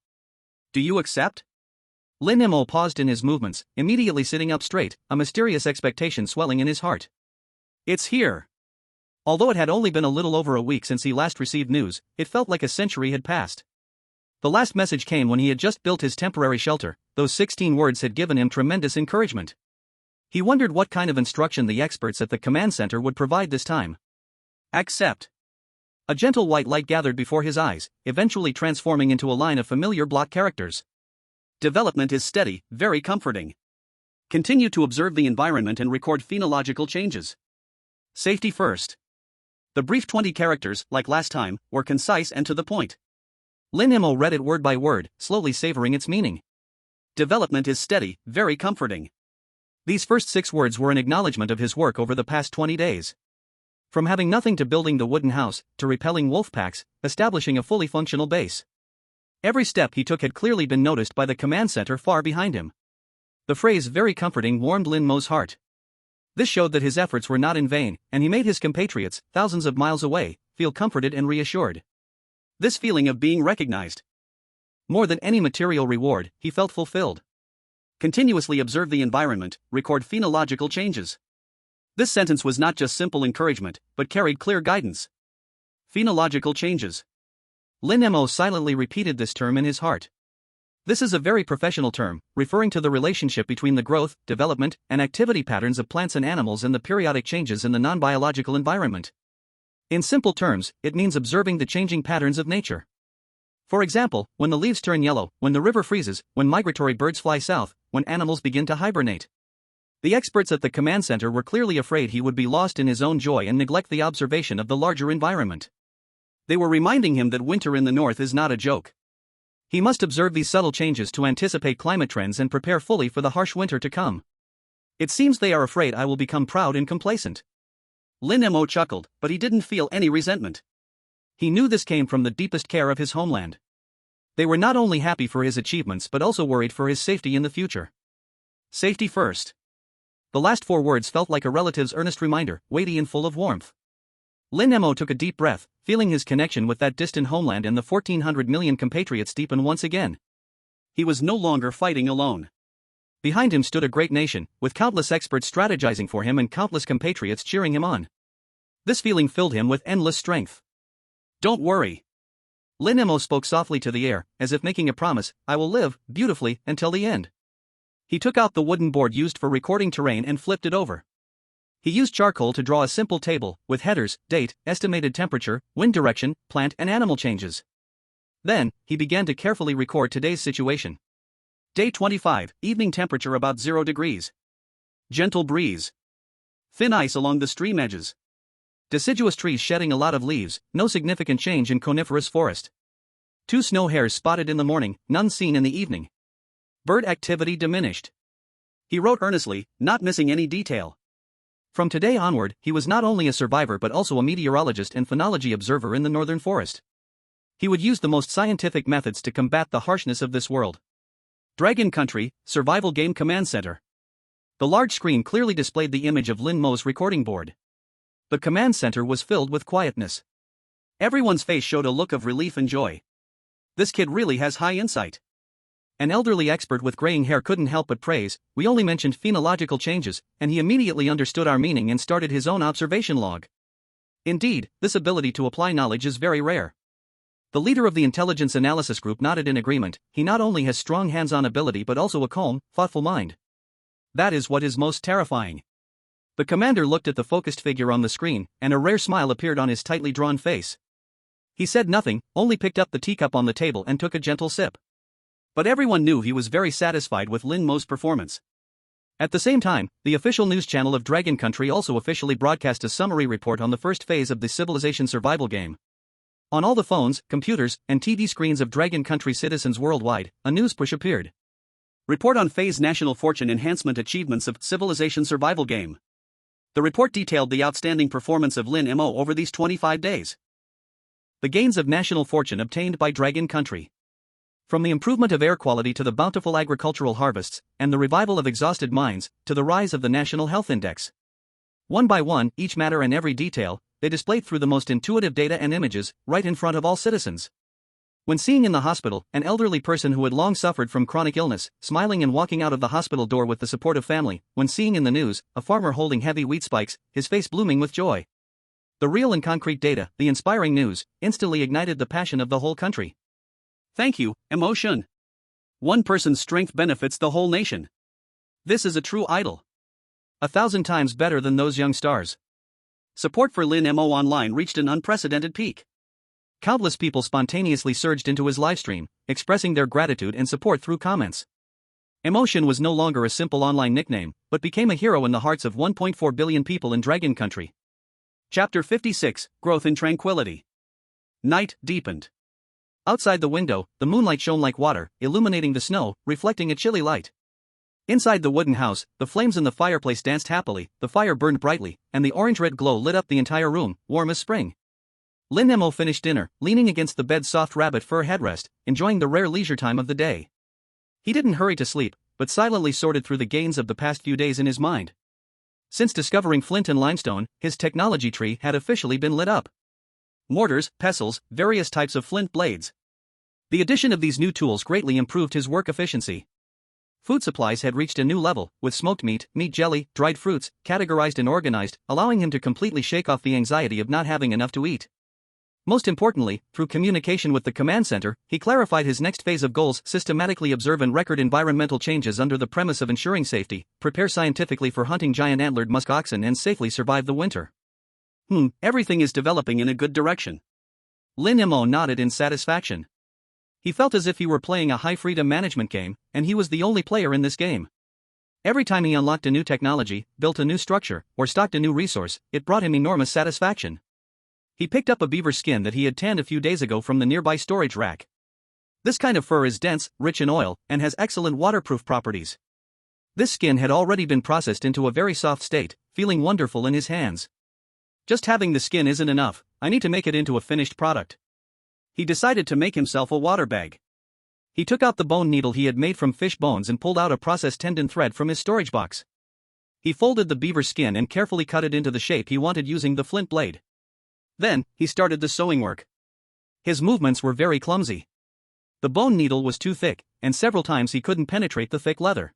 Do you accept? Lin Mo paused in his movements, immediately sitting up straight, a mysterious expectation swelling in his heart. It's here. Although it had only been a little over a week since he last received news, it felt like a century had passed. The last message came when he had just built his temporary shelter. Those 16 words had given him tremendous encouragement. He wondered what kind of instruction the experts at the command center would provide this time. Accept. A gentle white light gathered before his eyes, eventually transforming into a line of familiar block characters. Development is steady, very comforting. Continue to observe the environment and record phenological changes. Safety first. The brief 20 characters, like last time, were concise and to the point. Lin Mo read it word by word, slowly savoring its meaning. Development is steady, very comforting. These first 6 words were an acknowledgement of his work over the past 20 days. From having nothing to building the wooden house, to repelling wolf packs, establishing a fully functional base. Every step he took had clearly been noticed by the command center far behind him. The phrase "very comforting" warmed Lin Mo's heart. This showed that his efforts were not in vain, and he made his compatriots, thousands of miles away, feel comforted and reassured. This feeling of being recognized. More than any material reward, he felt fulfilled. Continuously observe the environment, record phenological changes. This sentence was not just simple encouragement, but carried clear guidance. Phenological changes. Lin Mo silently repeated this term in his heart. This is a very professional term, referring to the relationship between the growth, development, and activity patterns of plants and animals and the periodic changes in the non-biological environment. In simple terms, it means observing the changing patterns of nature. For example, when the leaves turn yellow, when the river freezes, when migratory birds fly south, when animals begin to hibernate. The experts at the command center were clearly afraid he would be lost in his own joy and neglect the observation of the larger environment. They were reminding him that winter in the north is not a joke. He must observe these subtle changes to anticipate climate trends and prepare fully for the harsh winter to come. It seems they are afraid I will become proud and complacent. Lin Mo chuckled, but he didn't feel any resentment. He knew this came from the deepest care of his homeland. They were not only happy for his achievements but also worried for his safety in the future. Safety first. The last 4 words felt like a relative's earnest reminder, weighty and full of warmth. Lin Mo took a deep breath, feeling his connection with that distant homeland and the 1,400 million compatriots deepen once again. He was no longer fighting alone. Behind him stood a great nation, with countless experts strategizing for him and countless compatriots cheering him on. This feeling filled him with endless strength. Don't worry. Lin Mo spoke softly to the air, as if making a promise, I will live, beautifully, until the end. He took out the wooden board used for recording terrain and flipped it over. He used charcoal to draw a simple table, with headers, date, estimated temperature, wind direction, plant and animal changes. Then, he began to carefully record today's situation. Day 25, evening temperature about 0 degrees. Gentle breeze. Thin ice along the stream edges. Deciduous trees shedding a lot of leaves, no significant change in coniferous forest. 2 snow hares spotted in the morning, none seen in the evening. Bird activity diminished. He wrote earnestly, not missing any detail. From today onward, he was not only a survivor but also a meteorologist and phenology observer in the northern forest. He would use the most scientific methods to combat the harshness of this world. Dragon Country, Survival Game Command Center. The large screen clearly displayed the image of Lin Mo's recording board. The command center was filled with quietness. Everyone's face showed a look of relief and joy. This kid really has high insight. An elderly expert with graying hair couldn't help but praise, we only mentioned phenological changes, and he immediately understood our meaning and started his own observation log. Indeed, this ability to apply knowledge is very rare. The leader of the intelligence analysis group nodded in agreement, he not only has strong hands-on ability but also a calm, thoughtful mind. That is what is most terrifying. The commander looked at the focused figure on the screen, and a rare smile appeared on his tightly drawn face. He said nothing, only picked up the teacup on the table and took a gentle sip. But everyone knew he was very satisfied with Lin Mo's performance. At the same time, the official news channel of Dragon Country also officially broadcast a summary report on the first phase of the civilization survival game. On all the phones, computers, and TV screens of Dragon Country citizens worldwide, a news push appeared. Report on Phase National Fortune Enhancement Achievements of Civilization Survival Game. The report detailed the outstanding performance of Lin Mo over these 25 days. The gains of national fortune obtained by Dragon Country. From the improvement of air quality to the bountiful agricultural harvests, and the revival of exhausted mines, to the rise of the National Health Index. One by one, each matter and every detail, they displayed through the most intuitive data and images, right in front of all citizens. When seeing in the hospital, an elderly person who had long suffered from chronic illness, smiling and walking out of the hospital door with the supportive family, when seeing in the news, a farmer holding heavy wheat spikes, his face blooming with joy. The real and concrete data, the inspiring news, instantly ignited the passion of the whole country. Thank you, emotion. One person's strength benefits the whole nation. This is a true idol. 1,000 times better than those young stars. Support for Lin Mo online reached an unprecedented peak. Countless people spontaneously surged into his livestream, expressing their gratitude and support through comments. Emotion was no longer a simple online nickname, but became a hero in the hearts of 1.4 billion people in Dragon Country. Chapter 56, Growth in Tranquility. Night deepened. Outside the window, the moonlight shone like water, illuminating the snow, reflecting a chilly light. Inside the wooden house, the flames in the fireplace danced happily, the fire burned brightly, and the orange-red glow lit up the entire room, warm as spring. Lin Mo finished dinner, leaning against the bed's soft rabbit fur headrest, enjoying the rare leisure time of the day. He didn't hurry to sleep, but silently sorted through the gains of the past few days in his mind. Since discovering flint and limestone, his technology tree had officially been lit up. Mortars, pestles, various types of flint blades. The addition of these new tools greatly improved his work efficiency. Food supplies had reached a new level, with smoked meat, meat jelly, dried fruits, categorized and organized, allowing him to completely shake off the anxiety of not having enough to eat. Most importantly, through communication with the command center, he clarified his next phase of goals: systematically observe and record environmental changes under the premise of ensuring safety, prepare scientifically for hunting giant antlered musk oxen, and safely survive the winter. Everything is developing in a good direction. Lin Mo nodded in satisfaction. He felt as if he were playing a high-freedom management game, and he was the only player in this game. Every time he unlocked a new technology, built a new structure, or stocked a new resource, it brought him enormous satisfaction. He picked up a beaver skin that he had tanned a few days ago from the nearby storage rack. This kind of fur is dense, rich in oil, and has excellent waterproof properties. This skin had already been processed into a very soft state, feeling wonderful in his hands. Just having the skin isn't enough, I need to make it into a finished product. He decided to make himself a water bag. He took out the bone needle he had made from fish bones and pulled out a processed tendon thread from his storage box. He folded the beaver skin and carefully cut it into the shape he wanted using the flint blade. Then, he started the sewing work. His movements were very clumsy. The bone needle was too thick, and several times he couldn't penetrate the thick leather.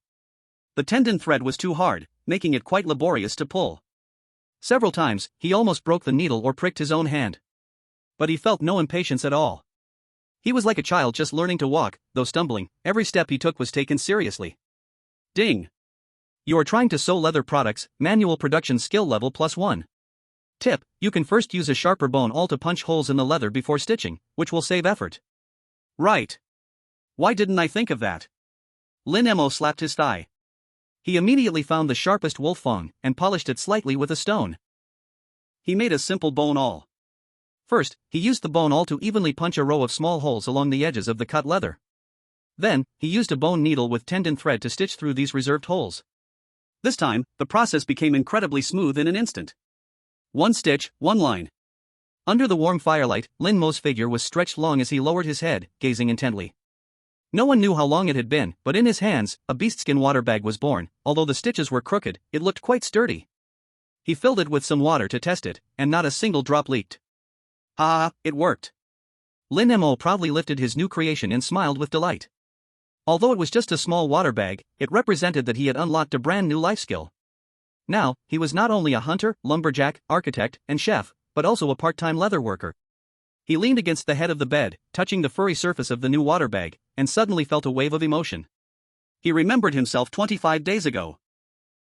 The tendon thread was too hard, making it quite laborious to pull. Several times, he almost broke the needle or pricked his own hand. But he felt no impatience at all. He was like a child just learning to walk, though stumbling. Every step he took was taken seriously. Ding! You are trying to sew leather products, manual production skill level +1. Tip: you can first use a sharper bone awl to punch holes in the leather before stitching, which will save effort. Right. Why didn't I think of that? Lin Mo slapped his thigh. He immediately found the sharpest wolf fang and polished it slightly with a stone. He made a simple bone awl. First, he used the bone awl to evenly punch a row of small holes along the edges of the cut leather. Then, he used a bone needle with tendon thread to stitch through these reserved holes. This time, the process became incredibly smooth in an instant. One stitch, one line. Under the warm firelight, Lin Mo's figure was stretched long as he lowered his head, gazing intently. No one knew how long it had been, but in his hands, a beastskin water bag was born. Although the stitches were crooked, it looked quite sturdy. He filled it with some water to test it, and not a single drop leaked. It worked. Lin Mo proudly lifted his new creation and smiled with delight. Although it was just a small water bag, it represented that he had unlocked a brand new life skill. Now, he was not only a hunter, lumberjack, architect, and chef, but also a part-time leather worker. He leaned against the head of the bed, touching the furry surface of the new water bag, and suddenly felt a wave of emotion. He remembered himself 25 days ago.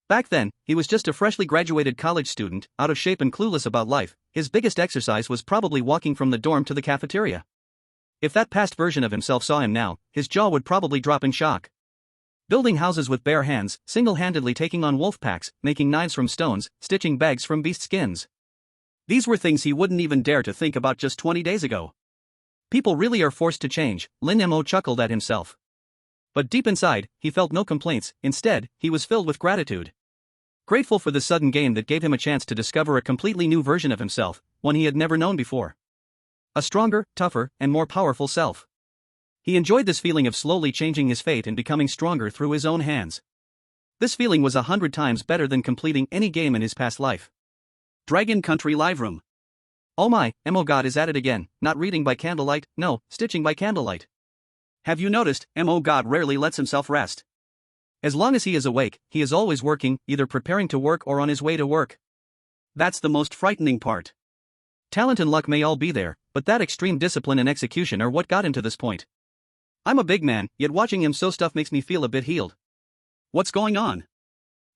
Back then, he was just a freshly graduated college student, out of shape and clueless about life. His biggest exercise was probably walking from the dorm to the cafeteria. If that past version of himself saw him now, his jaw would probably drop in shock. Building houses with bare hands, single-handedly taking on wolf packs, making knives from stones, stitching bags from beast skins. These were things he wouldn't even dare to think about just 20 days ago. People really are forced to change, Lin Mo chuckled at himself. But deep inside, he felt no complaints. Instead, he was filled with gratitude. Grateful for the sudden game that gave him a chance to discover a completely new version of himself, one he had never known before. A stronger, tougher, and more powerful self. He enjoyed this feeling of slowly changing his fate and becoming stronger through his own hands. This feeling was 100 times better than completing any game in his past life. Dragon Country Live Room. Oh my, Mo God is at it again, not reading by candlelight, no, stitching by candlelight. Have you noticed, Mo God rarely lets himself rest? As long as he is awake, he is always working, either preparing to work or on his way to work. That's the most frightening part. Talent and luck may all be there, but that extreme discipline and execution are what got him to this point. I'm a big man, yet watching him sew stuff makes me feel a bit healed. What's going on?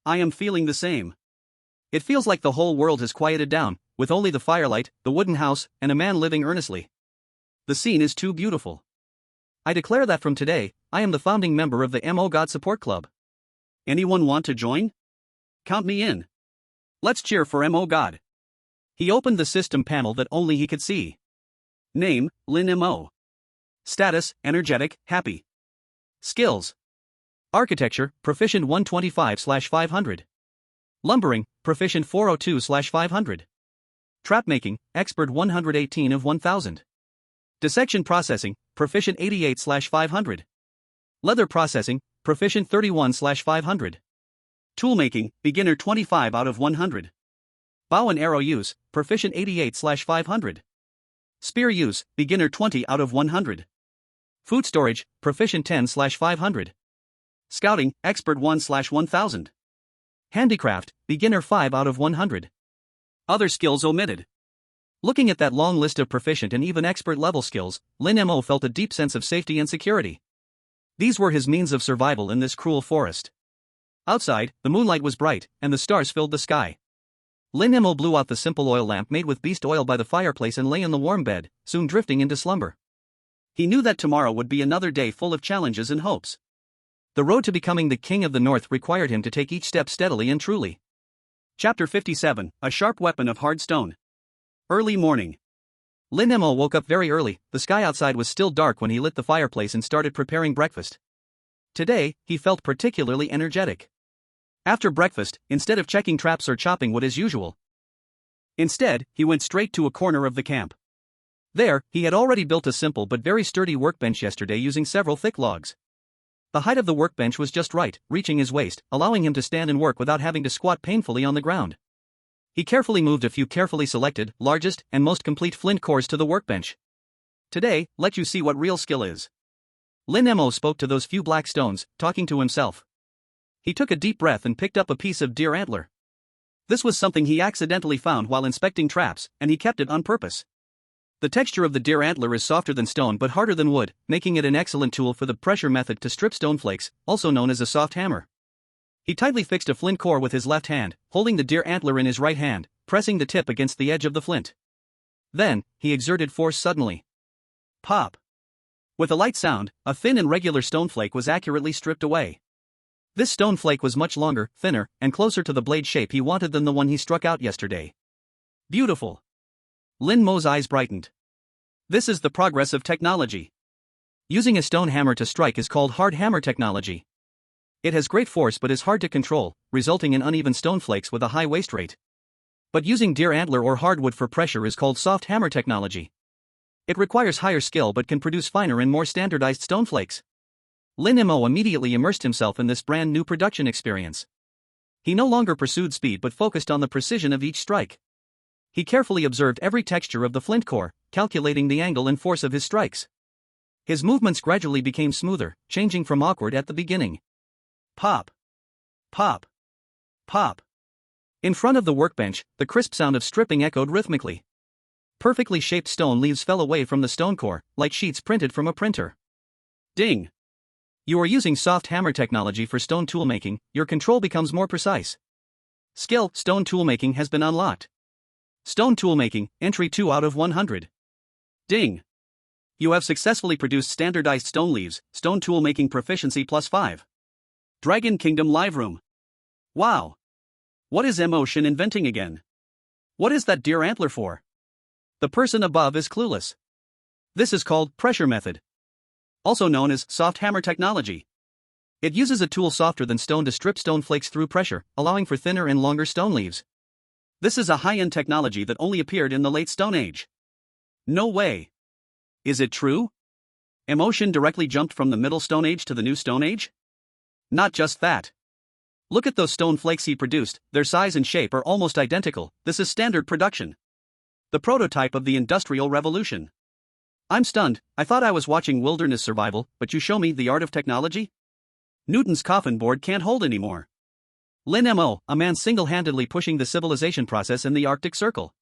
I am feeling the same. It feels like the whole world has quieted down, with only the firelight, the wooden house, and a man living earnestly. The scene is too beautiful. I declare that from today, I am the founding member of the Mo God Support Club. Anyone want to join? Count me in. Let's cheer for Mo God. He opened the system panel that only he could see. Name, Lin Mo. Status, energetic, happy. Skills. Architecture, proficient 125/500. Lumbering, proficient 402/500. Trapmaking, expert 118 of 1000. Dissection processing, proficient 88/500. Leather processing, proficient 31/500. Toolmaking, beginner 25 out of 100. Bow and arrow use, proficient 88/500. Spear use, beginner 20 out of 100. Food storage, proficient 10/500. Scouting, expert 1/1000. Handicraft, beginner 5 out of 100. Other skills omitted. Looking at that long list of proficient and even expert level skills, Lin Mo felt a deep sense of safety and security. These were his means of survival in this cruel forest. Outside, the moonlight was bright, and the stars filled the sky. Lin Mo blew out the simple oil lamp made with beast oil by the fireplace and lay in the warm bed, soon drifting into slumber. He knew that tomorrow would be another day full of challenges and hopes. The road to becoming the King of the North required him to take each step steadily and truly. Chapter 57, A Sharp Weapon of Hard Stone. Early morning. Lin Mo woke up very early. The sky outside was still dark when he lit the fireplace and started preparing breakfast. Today, he felt particularly energetic. After breakfast, instead of checking traps or chopping wood as usual, instead, he went straight to a corner of the camp. There, he had already built a simple but very sturdy workbench yesterday using several thick logs. The height of the workbench was just right, reaching his waist, allowing him to stand and work without having to squat painfully on the ground. He carefully moved a few carefully selected, largest, and most complete flint cores to the workbench. Today, let you see what real skill is. Lin Mo spoke to those few black stones, talking to himself. He took a deep breath and picked up a piece of deer antler. This was something he accidentally found while inspecting traps, and he kept it on purpose. The texture of the deer antler is softer than stone but harder than wood, making it an excellent tool for the pressure method to strip stone flakes, also known as a soft hammer. He tightly fixed a flint core with his left hand, holding the deer antler in his right hand, pressing the tip against the edge of the flint. Then, he exerted force suddenly. Pop! With a light sound, a thin and regular stone flake was accurately stripped away. This stone flake was much longer, thinner, and closer to the blade shape he wanted than the one he struck out yesterday. Beautiful! Lin Mo's eyes brightened. This is the progress of technology. Using a stone hammer to strike is called hard hammer technology. It has great force but is hard to control, resulting in uneven stone flakes with a high waste rate. But using deer antler or hardwood for pressure is called soft hammer technology. It requires higher skill but can produce finer and more standardized stone flakes. Lin Mo immediately immersed himself in this brand new production experience. He no longer pursued speed but focused on the precision of each strike. He carefully observed every texture of the flint core, calculating the angle and force of his strikes. His movements gradually became smoother, changing from awkward at the beginning. Pop! Pop! Pop! In front of the workbench, the crisp sound of stripping echoed rhythmically. Perfectly shaped stone leaves fell away from the stone core, like sheets printed from a printer. Ding! You are using soft hammer technology for stone toolmaking, your control becomes more precise. Skill, stone toolmaking has been unlocked. Stone toolmaking, entry 2 out of 100. Ding! You have successfully produced standardized stone leaves, stone toolmaking proficiency +5. Dragon Kingdom Live Room. Wow! What is Emotion inventing again? What is that deer antler for? The person above is clueless. This is called pressure method, also known as soft hammer technology. It uses a tool softer than stone to strip stone flakes through pressure, allowing for thinner and longer stone leaves. This is a high-end technology that only appeared in the late Stone Age. No way. Is it true? Emotion directly jumped from the Middle Stone Age to the New Stone Age? Not just that. Look at those stone flakes he produced, their size and shape are almost identical. This is standard production. The prototype of the Industrial Revolution. I'm stunned. I thought I was watching wilderness survival, but you show me the art of technology? Newton's coffin board can't hold anymore. Lin Mo, a man single-handedly pushing the civilization process in the Arctic Circle.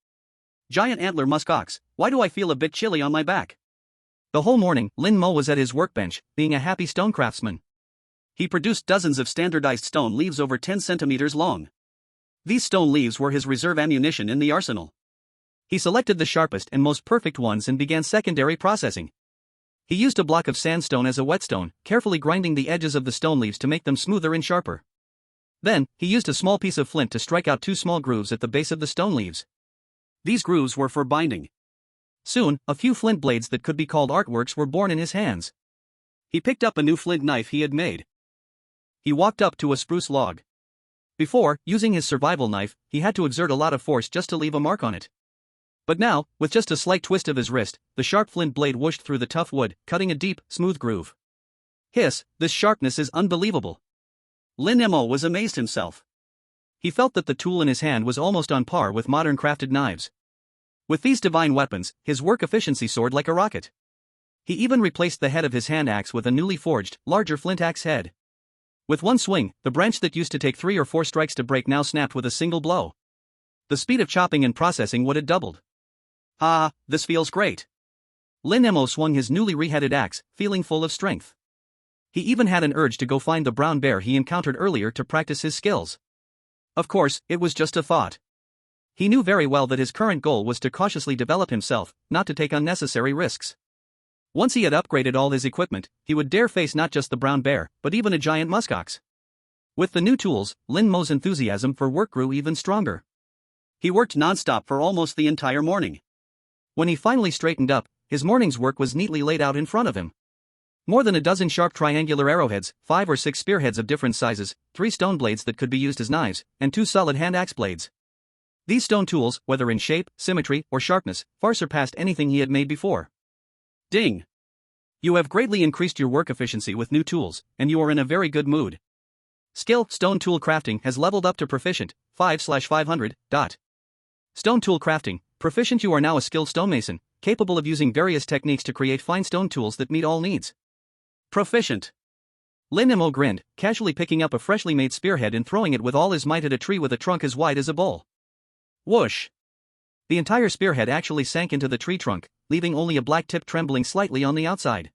Giant antler musk ox, why do I feel a bit chilly on my back? The whole morning, Lin Mo was at his workbench, being a happy stone craftsman. He produced dozens of standardized stone leaves over 10 centimeters long. These stone leaves were his reserve ammunition in the arsenal. He selected the sharpest and most perfect ones and began secondary processing. He used a block of sandstone as a whetstone, carefully grinding the edges of the stone leaves to make them smoother and sharper. Then, he used a small piece of flint to strike out 2 small grooves at the base of the stone leaves. These grooves were for binding. Soon, a few flint blades that could be called artworks were born in his hands. He picked up a new flint knife he had made. He walked up to a spruce log. Before, using his survival knife, he had to exert a lot of force just to leave a mark on it. But now, with just a slight twist of his wrist, the sharp flint blade whooshed through the tough wood, cutting a deep, smooth groove. Hiss, this sharpness is unbelievable. Lin Mo was amazed himself. He felt that the tool in his hand was almost on par with modern crafted knives. With these divine weapons, his work efficiency soared like a rocket. He even replaced the head of his hand axe with a newly forged, larger flint axe head. With one swing, the branch that used to take 3 or 4 strikes to break now snapped with a single blow. The speed of chopping and processing would have doubled. Ah, this feels great. Lin Mo swung his newly reheaded axe, feeling full of strength. He even had an urge to go find the brown bear he encountered earlier to practice his skills. Of course, it was just a thought. He knew very well that his current goal was to cautiously develop himself, not to take unnecessary risks. Once he had upgraded all his equipment, he would dare face not just the brown bear, but even a giant muskox. With the new tools, Lin Mo's enthusiasm for work grew even stronger. He worked non-stop for almost the entire morning. When he finally straightened up, his morning's work was neatly laid out in front of him. More than a dozen sharp triangular arrowheads, 5 or 6 spearheads of different sizes, 3 stone blades that could be used as knives, and 2 solid hand axe blades. These stone tools, whether in shape, symmetry, or sharpness, far surpassed anything he had made before. Ding! You have greatly increased your work efficiency with new tools, and you are in a very good mood. Skill, Stone Tool Crafting has leveled up to Proficient, 5/500. Stone Tool Crafting, Proficient. You are now a skilled stonemason, capable of using various techniques to create fine stone tools that meet all needs. Proficient. Lin Mo grinned, casually picking up a freshly made spearhead and throwing it with all his might at a tree with a trunk as wide as a bowl. Whoosh! The entire spearhead actually sank into the tree trunk, leaving only a black tip trembling slightly on the outside.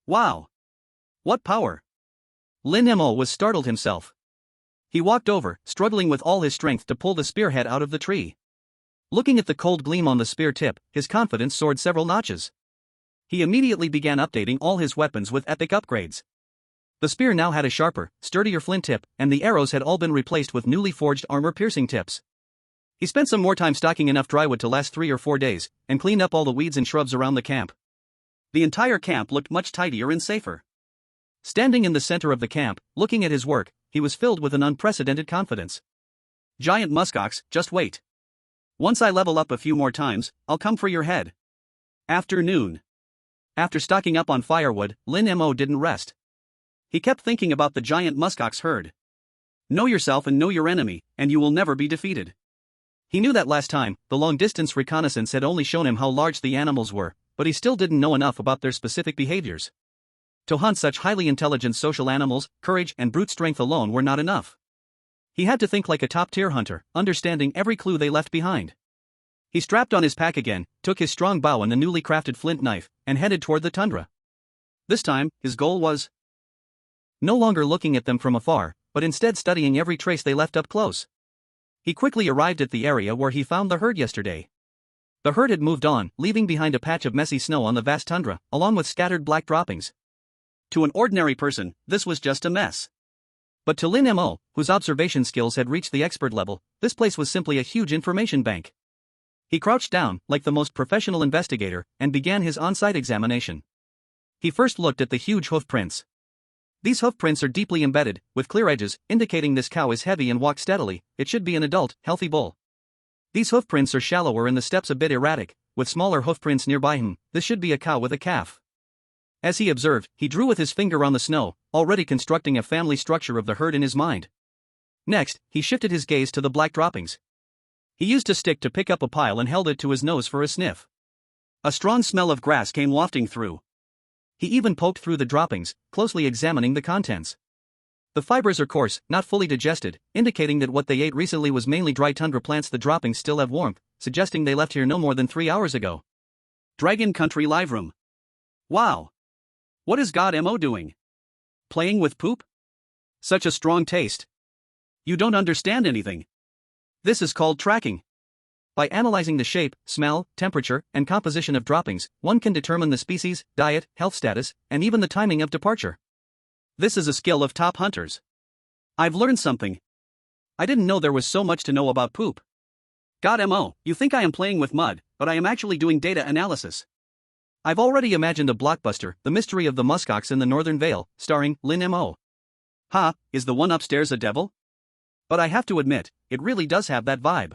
Wow! What power! Lin Mo was startled himself. He walked over, struggling with all his strength to pull the spearhead out of the tree. Looking at the cold gleam on the spear tip, his confidence soared several notches. He immediately began updating all his weapons with epic upgrades. The spear now had a sharper, sturdier flint tip, and the arrows had all been replaced with newly forged armor-piercing tips. He spent some more time stocking enough drywood to last 3 or 4 days, and cleaned up all the weeds and shrubs around the camp. The entire camp looked much tidier and safer. Standing in the center of the camp, looking at his work, he was filled with an unprecedented confidence. Giant muskox, just wait. Once I level up a few more times, I'll come for your head. Afternoon. After stocking up on firewood, Lin Mo didn't rest. He kept thinking about the giant muskox herd. Know yourself and know your enemy, and you will never be defeated. He knew that last time, the long-distance reconnaissance had only shown him how large the animals were, but he still didn't know enough about their specific behaviors. To hunt such highly intelligent social animals, courage and brute strength alone were not enough. He had to think like a top-tier hunter, understanding every clue they left behind. He strapped on his pack again, took his strong bow and the newly crafted flint knife, and headed toward the tundra. This time, his goal was no longer looking at them from afar, but instead studying every trace they left up close. He quickly arrived at the area where he found the herd yesterday. The herd had moved on, leaving behind a patch of messy snow on the vast tundra, along with scattered black droppings. To an ordinary person, this was just a mess. But to Lin Mo, whose observation skills had reached the expert level, this place was simply a huge information bank. He crouched down, like the most professional investigator, and began his on-site examination. He first looked at the huge hoof prints. These hoof prints are deeply embedded, with clear edges, indicating this cow is heavy and walks steadily. It should be an adult, healthy bull. These hoof prints are shallower and the steps a bit erratic, with smaller hoof prints nearby him. This should be a cow with a calf. As he observed, he drew with his finger on the snow, already constructing a family structure of the herd in his mind. Next, he shifted his gaze to the black droppings. He used a stick to pick up a pile and held it to his nose for a sniff. A strong smell of grass came wafting through. He even poked through the droppings, closely examining the contents. The fibers are coarse, not fully digested, indicating that what they ate recently was mainly dry tundra plants. The droppings still have warmth, suggesting they left here no more than 3 hours ago. Dragon Country Live Room. Wow! What is God Mo doing? Playing with poop? Such a strong taste. You don't understand anything. This is called tracking. By analyzing the shape, smell, temperature, and composition of droppings, one can determine the species, diet, health status, and even the timing of departure. This is a skill of top hunters. I've learned something. I didn't know there was so much to know about poop. God Mo, you think I am playing with mud, but I am actually doing data analysis. I've already imagined a blockbuster, The Mystery of the Muskox in the Northern Vale, starring Lin Mo. Ha, is the one upstairs a devil? But I have to admit, it really does have that vibe.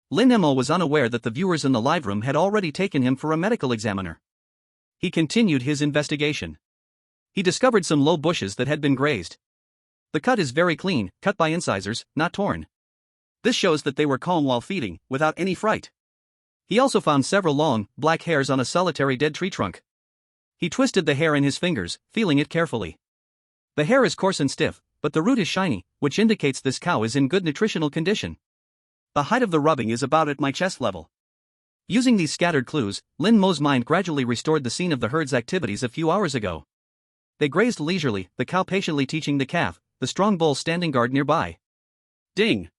Lin Mo was unaware that the viewers in the live room had already taken him for a medical examiner. He continued his investigation. He discovered some low bushes that had been grazed. The cut is very clean, cut by incisors, not torn. This shows that they were calm while feeding, without any fright. He also found several long, black hairs on a solitary dead tree trunk. He twisted the hair in his fingers, feeling it carefully. The hair is coarse and stiff, but the root is shiny, which indicates this cow is in good nutritional condition. The height of the rubbing is about at my chest level. Using these scattered clues, Lin Mo's mind gradually restored the scene of the herd's activities a few hours ago. They grazed leisurely, the cow patiently teaching the calf, the strong bull standing guard nearby. Ding!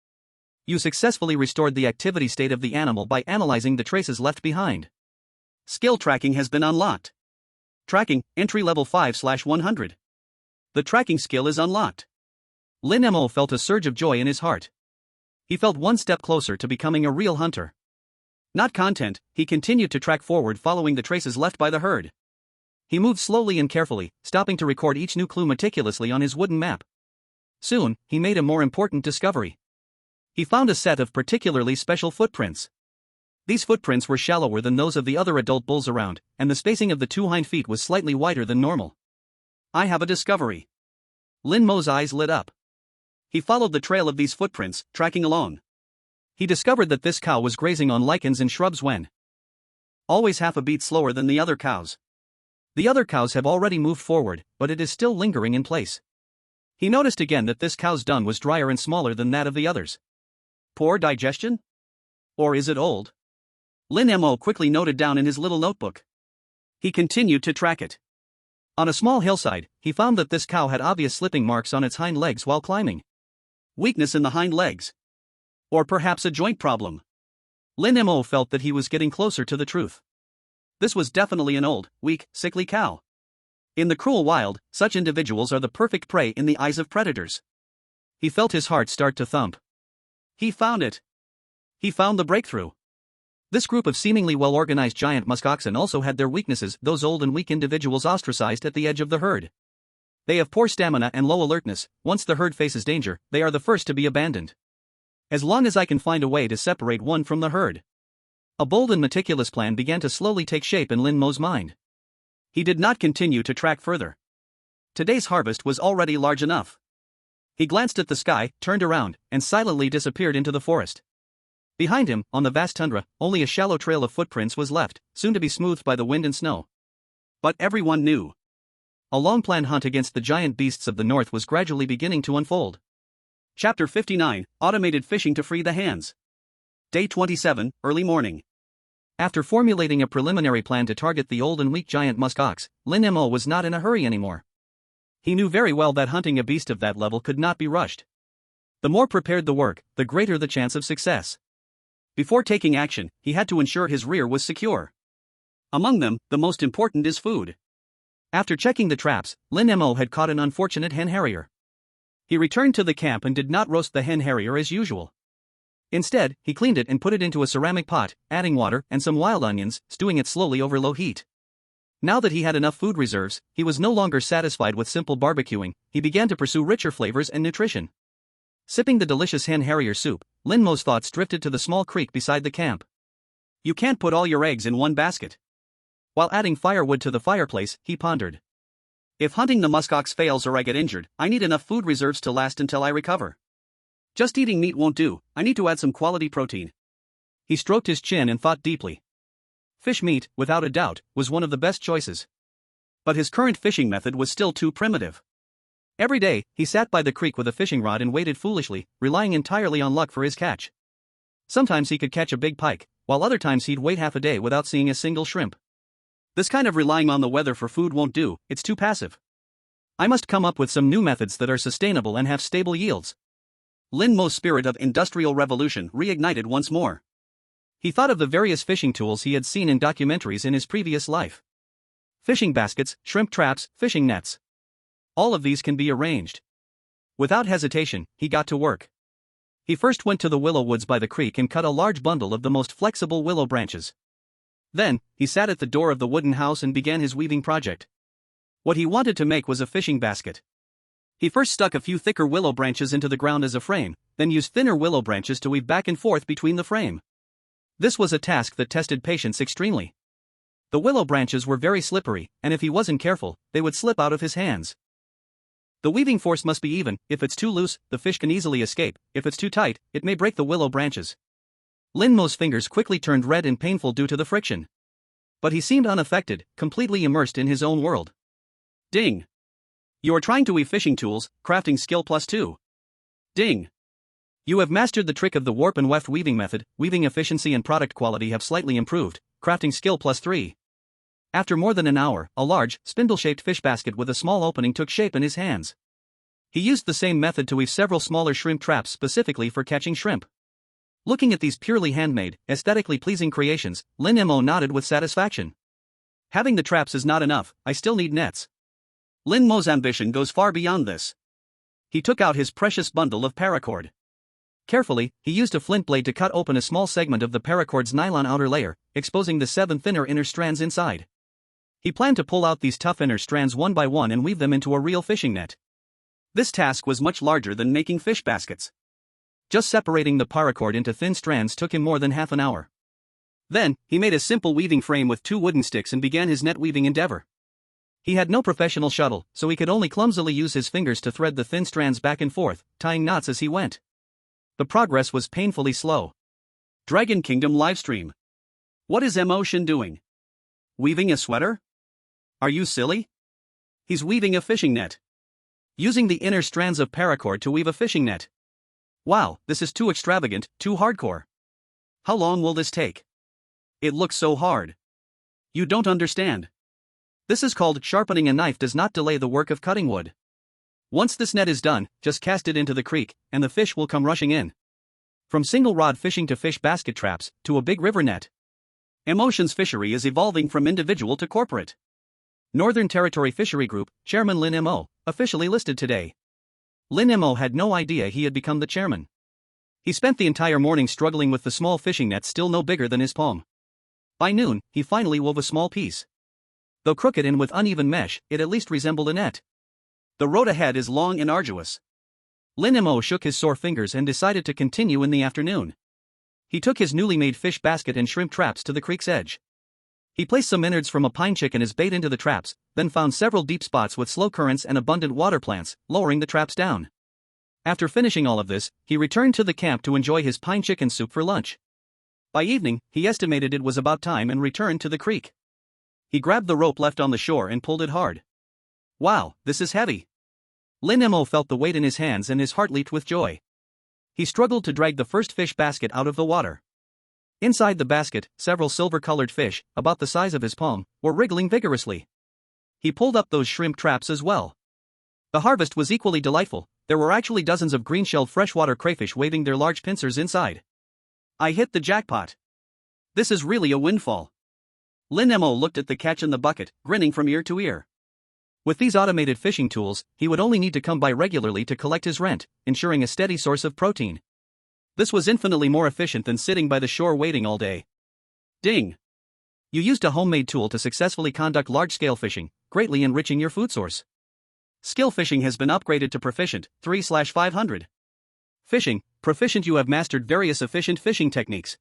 You successfully restored the activity state of the animal by analyzing the traces left behind. Skill tracking has been unlocked. Tracking, entry level 5/100. The tracking skill is unlocked. Lin Mo felt a surge of joy in his heart. He felt one step closer to becoming a real hunter. Not content, he continued to track forward following the traces left by the herd. He moved slowly and carefully, stopping to record each new clue meticulously on his wooden map. Soon, he made a more important discovery. He found a set of particularly special footprints. These footprints were shallower than those of the other adult bulls around, and the spacing of the two hind feet was slightly wider than normal. I have a discovery. Lin Mo's eyes lit up. He followed the trail of these footprints, tracking along. He discovered that this cow was grazing on lichens and shrubs when always half a beat slower than the other cows. The other cows have already moved forward, but it is still lingering in place. He noticed again that this cow's dung was drier and smaller than that of the others. Poor digestion? Or is it old? Lin Mo quickly noted down in his little notebook. He continued to track it. On a small hillside, he found that this cow had obvious slipping marks on its hind legs while climbing. Weakness in the hind legs. Or perhaps a joint problem. Lin Mo felt that he was getting closer to the truth. This was definitely an old, weak, sickly cow. In the cruel wild, such individuals are the perfect prey in the eyes of predators. He felt his heart start to thump. He found it. He found the breakthrough. This group of seemingly well-organized giant muskoxen also had their weaknesses, those old and weak individuals ostracized at the edge of the herd. They have poor stamina and low alertness. Once the herd faces danger, they are the first to be abandoned. As long as I can find a way to separate one from the herd. A bold and meticulous plan began to slowly take shape in Lin Mo's mind. He did not continue to track further. Today's harvest was already large enough. He glanced at the sky, turned around, and silently disappeared into the forest. Behind him, on the vast tundra, only a shallow trail of footprints was left, soon to be smoothed by the wind and snow. But everyone knew. A long-planned hunt against the giant beasts of the north was gradually beginning to unfold. Chapter 59, Automated Fishing to Free the Hands. Day 27, Early Morning. After formulating a preliminary plan to target the old and weak giant muskox, Lin Mo was not in a hurry anymore. He knew very well that hunting a beast of that level could not be rushed. The more prepared the work, the greater the chance of success. Before taking action, he had to ensure his rear was secure. Among them, the most important is food. After checking the traps, Lin Mo had caught an unfortunate hen harrier. He returned to the camp and did not roast the hen harrier as usual. Instead, he cleaned it and put it into a ceramic pot, adding water and some wild onions, stewing it slowly over low heat. Now that he had enough food reserves, he was no longer satisfied with simple barbecuing. He began to pursue richer flavors and nutrition. Sipping the delicious hen harrier soup, Lin Mo's thoughts drifted to the small creek beside the camp. You can't put all your eggs in one basket. While adding firewood to the fireplace, he pondered. If hunting the muskox fails or I get injured, I need enough food reserves to last until I recover. Just eating meat won't do, I need to add some quality protein. He stroked his chin and thought deeply. Fish meat, without a doubt, was one of the best choices. But his current fishing method was still too primitive. Every day, he sat by the creek with a fishing rod and waited foolishly, relying entirely on luck for his catch. Sometimes he could catch a big pike, while other times he'd wait half a day without seeing a single shrimp. This kind of relying on the weather for food won't do, it's too passive. I must come up with some new methods that are sustainable and have stable yields. Lin Mo's spirit of industrial revolution reignited once more. He thought of the various fishing tools he had seen in documentaries in his previous life. Fishing baskets, shrimp traps, fishing nets. All of these can be arranged. Without hesitation, he got to work. He first went to the willow woods by the creek and cut a large bundle of the most flexible willow branches. Then, he sat at the door of the wooden house and began his weaving project. What he wanted to make was a fishing basket. He first stuck a few thicker willow branches into the ground as a frame, then used thinner willow branches to weave back and forth between the frame. This was a task that tested patience extremely. The willow branches were very slippery, and if he wasn't careful, they would slip out of his hands. The weaving force must be even. If it's too loose, the fish can easily escape. If it's too tight, it may break the willow branches. Lin Mo's fingers quickly turned red and painful due to the friction. But he seemed unaffected, completely immersed in his own world. Ding! You are trying to weave fishing tools, crafting skill +2. Ding! You have mastered the trick of the warp and weft weaving method. Weaving efficiency and product quality have slightly improved, crafting skill +3. After more than an hour, a large, spindle-shaped fish basket with a small opening took shape in his hands. He used the same method to weave several smaller shrimp traps specifically for catching shrimp. Looking at these purely handmade, aesthetically pleasing creations, Lin Mo nodded with satisfaction. Having the traps is not enough, I still need nets. Lin Mo's ambition goes far beyond this. He took out his precious bundle of paracord. Carefully, he used a flint blade to cut open a small segment of the paracord's nylon outer layer, exposing the 7 thinner inner strands inside. He planned to pull out these tough inner strands one by one and weave them into a real fishing net. This task was much larger than making fish baskets. Just separating the paracord into thin strands took him more than half an hour. Then, he made a simple weaving frame with 2 wooden sticks and began his net weaving endeavor. He had no professional shuttle, so he could only clumsily use his fingers to thread the thin strands back and forth, tying knots as he went. The progress was painfully slow. Dragon Kingdom livestream. What is Emotion doing? Weaving a sweater? Are you silly? He's weaving a fishing net. Using the inner strands of paracord to weave a fishing net. Wow, this is too extravagant, too hardcore. How long will this take? It looks so hard. You don't understand. This is called sharpening a knife does not delay the work of cutting wood. Once this net is done, just cast it into the creek, and the fish will come rushing in. From single rod fishing to fish basket traps, to a big river net. Emotion's fishery is evolving from individual to corporate. Northern Territory Fishery Group, Chairman Lin Mo, officially listed today. Lin Mo had no idea he had become the chairman. He spent the entire morning struggling with the small fishing net still no bigger than his palm. By noon, he finally wove a small piece. Though crooked and with uneven mesh, it at least resembled a net. The road ahead is long and arduous. Lin Mo shook his sore fingers and decided to continue in the afternoon. He took his newly made fish basket and shrimp traps to the creek's edge. He placed some innards from a pine chicken as bait into the traps, then found several deep spots with slow currents and abundant water plants, lowering the traps down. After finishing all of this, he returned to the camp to enjoy his pine chicken soup for lunch. By evening, he estimated it was about time and returned to the creek. He grabbed the rope left on the shore and pulled it hard. Wow, this is heavy. Lin Mo felt the weight in his hands and his heart leaped with joy. He struggled to drag the first fish basket out of the water. Inside the basket, several silver-colored fish, about the size of his palm, were wriggling vigorously. He pulled up those shrimp traps as well. The harvest was equally delightful. There were actually dozens of green-shelled freshwater crayfish waving their large pincers inside. I hit the jackpot. This is really a windfall. Lin Mo looked at the catch in the bucket, grinning from ear to ear. With these automated fishing tools, he would only need to come by regularly to collect his rent, ensuring a steady source of protein. This was infinitely more efficient than sitting by the shore waiting all day. Ding! You used a homemade tool to successfully conduct large-scale fishing, greatly enriching your food source. Skill fishing has been upgraded to Proficient 3/500. Fishing, Proficient. You have mastered various efficient fishing techniques.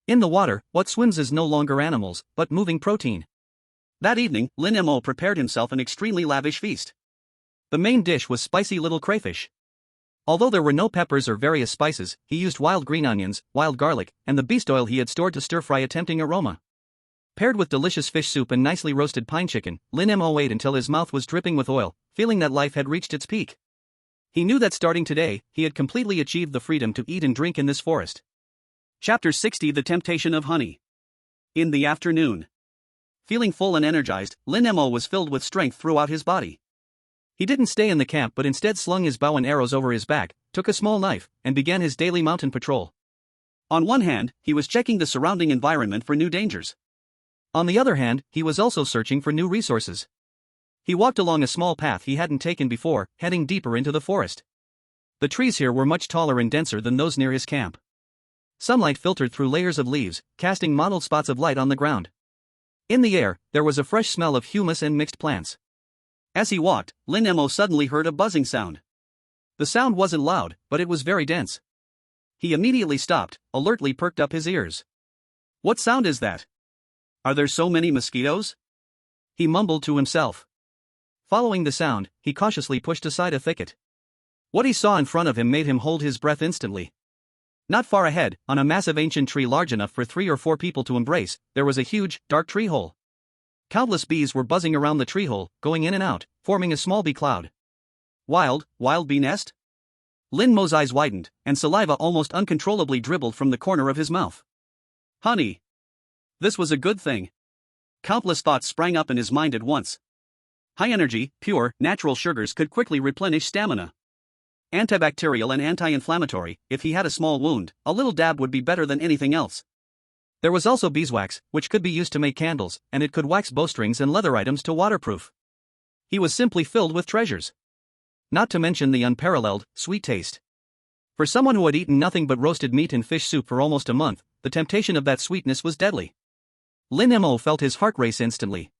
In the water, what swims is no longer animals, but moving protein. That evening, Lin Mo prepared himself an extremely lavish feast. The main dish was spicy little crayfish. Although there were no peppers or various spices, he used wild green onions, wild garlic, and the beast oil he had stored to stir-fry a tempting aroma. Paired with delicious fish soup and nicely roasted pine chicken, Lin Mo ate until his mouth was dripping with oil, feeling that life had reached its peak. He knew that starting today, he had completely achieved the freedom to eat and drink in this forest. Chapter 60: The Temptation of Honey. In the afternoon. Feeling full and energized, Lin Mo was filled with strength throughout his body. He didn't stay in the camp but instead slung his bow and arrows over his back, took a small knife, and began his daily mountain patrol. On one hand, he was checking the surrounding environment for new dangers. On the other hand, he was also searching for new resources. He walked along a small path he hadn't taken before, heading deeper into the forest. The trees here were much taller and denser than those near his camp. Sunlight filtered through layers of leaves, casting mottled spots of light on the ground. In the air, there was a fresh smell of humus and mixed plants. As he walked, Lin Mo suddenly heard a buzzing sound. The sound wasn't loud, but it was very dense. He immediately stopped, alertly perked up his ears. What sound is that? Are there so many mosquitoes? He mumbled to himself. Following the sound, he cautiously pushed aside a thicket. What he saw in front of him made him hold his breath instantly. Not far ahead, on a massive ancient tree large enough for 3 or 4 people to embrace, there was a huge, dark tree hole. Countless bees were buzzing around the tree hole, going in and out, forming a small bee cloud. Wild bee nest? Lin Mo's eyes widened, and saliva almost uncontrollably dribbled from the corner of his mouth. Honey! This was a good thing. Countless thoughts sprang up in his mind at once. High energy, pure, natural sugars could quickly replenish stamina. Antibacterial and anti-inflammatory, if he had a small wound, a little dab would be better than anything else. There was also beeswax, which could be used to make candles, and it could wax bowstrings and leather items to waterproof. He was simply filled with treasures. Not to mention the unparalleled, sweet taste. For someone who had eaten nothing but roasted meat and fish soup for almost a month, the temptation of that sweetness was deadly. Lin Mo felt his heart race instantly.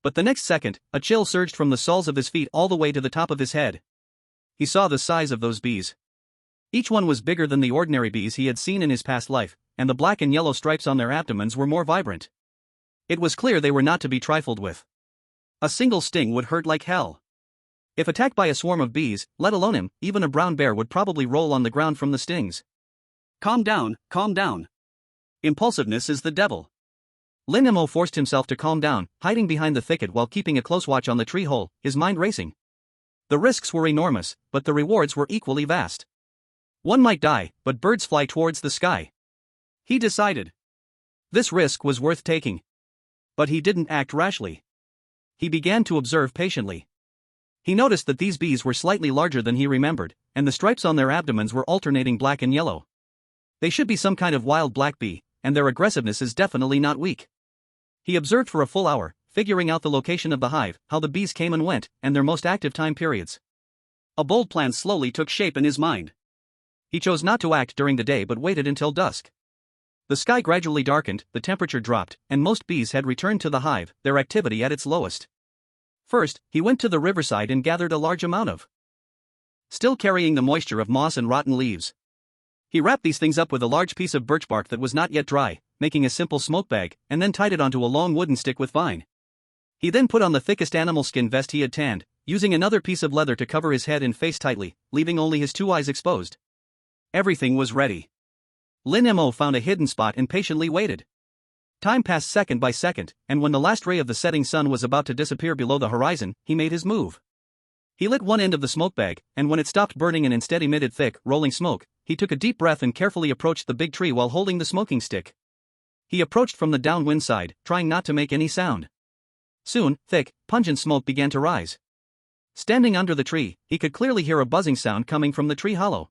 But the next second, a chill surged from the soles of his feet all the way to the top of his head. He saw the size of those bees. Each one was bigger than the ordinary bees he had seen in his past life, and the black and yellow stripes on their abdomens were more vibrant. It was clear they were not to be trifled with. A single sting would hurt like hell. If attacked by a swarm of bees, let alone him, even a brown bear would probably roll on the ground from the stings. Calm down, calm down. Impulsiveness is the devil. Lin Mo forced himself to calm down, hiding behind the thicket while keeping a close watch on the tree hole, his mind racing. The risks were enormous, but the rewards were equally vast. One might die, but birds fly towards the sky. He decided. This risk was worth taking. But he didn't act rashly. He began to observe patiently. He noticed that these bees were slightly larger than he remembered, and the stripes on their abdomens were alternating black and yellow. They should be some kind of wild black bee, and their aggressiveness is definitely not weak. He observed for a full hour, figuring out the location of the hive, how the bees came and went, and their most active time periods. A bold plan slowly took shape in his mind. He chose not to act during the day but waited until dusk. The sky gradually darkened, the temperature dropped, and most bees had returned to the hive, their activity at its lowest. First, he went to the riverside and gathered a large amount of, still carrying the moisture of moss and rotten leaves. He wrapped these things up with a large piece of birch bark that was not yet dry, making a simple smoke bag, and then tied it onto a long wooden stick with vine. He then put on the thickest animal skin vest he had tanned, using another piece of leather to cover his head and face tightly, leaving only his 2 eyes exposed. Everything was ready. Lin Mo found a hidden spot and patiently waited. Time passed second by second, and when the last ray of the setting sun was about to disappear below the horizon, he made his move. He lit one end of the smoke bag, and when it stopped burning and instead emitted thick, rolling smoke, he took a deep breath and carefully approached the big tree while holding the smoking stick. He approached from the downwind side, trying not to make any sound. Soon, thick, pungent smoke began to rise. Standing under the tree, he could clearly hear a buzzing sound coming from the tree hollow.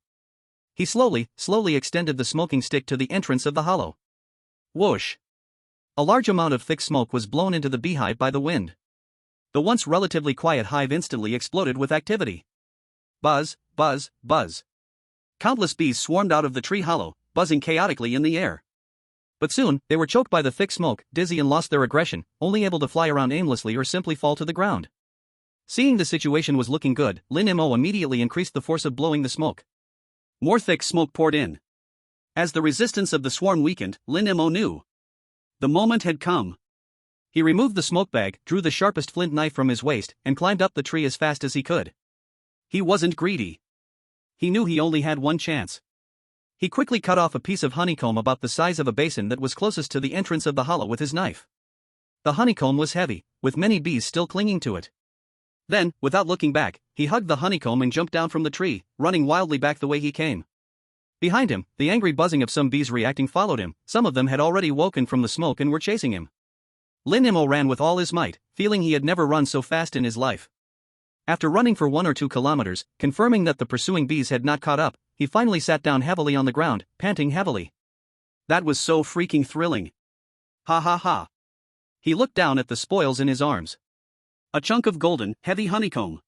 He slowly extended the smoking stick to the entrance of the hollow. Whoosh! A large amount of thick smoke was blown into the beehive by the wind. The once relatively quiet hive instantly exploded with activity. Buzz, buzz, buzz. Countless bees swarmed out of the tree hollow, buzzing chaotically in the air. But soon, they were choked by the thick smoke, dizzy and lost their aggression, only able to fly around aimlessly or simply fall to the ground. Seeing the situation was looking good, Lin Mo immediately increased the force of blowing the smoke. More thick smoke poured in. As the resistance of the swarm weakened, Lin Mo knew the moment had come. He removed the smoke bag, drew the sharpest flint knife from his waist, and climbed up the tree as fast as he could. He wasn't greedy. He knew he only had one chance. He quickly cut off a piece of honeycomb about the size of a basin that was closest to the entrance of the hollow with his knife. The honeycomb was heavy, with many bees still clinging to it. Then, without looking back, he hugged the honeycomb and jumped down from the tree, running wildly back the way he came. Behind him, the angry buzzing of some bees reacting followed him. Some of them had already woken from the smoke and were chasing him. Lin Mo ran with all his might, feeling he had never run so fast in his life. After running for 1 or 2 kilometers, confirming that the pursuing bees had not caught up, he finally sat down heavily on the ground, panting heavily. That was so freaking thrilling. Ha ha ha. He looked down at the spoils in his arms. A chunk of golden, heavy honeycomb.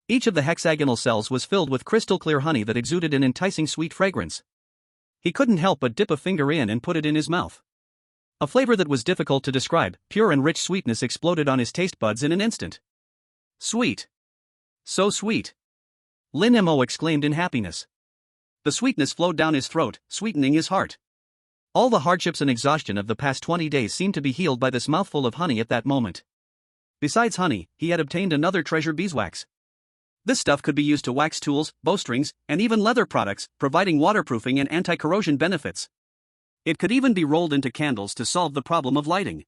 Each of the hexagonal cells was filled with crystal clear honey that exuded an enticing sweet fragrance. He couldn't help but dip a finger in and put it in his mouth. A flavor that was difficult to describe, pure and rich sweetness exploded on his taste buds in an instant. Sweet. So sweet. Lin Mo exclaimed in happiness. The sweetness flowed down his throat, sweetening his heart. All the hardships and exhaustion of the past 20 days seemed to be healed by this mouthful of honey at that moment. Besides honey, he had obtained another treasure: beeswax. This stuff could be used to wax tools, bowstrings, and even leather products, providing waterproofing and anti-corrosion benefits. It could even be rolled into candles to solve the problem of lighting.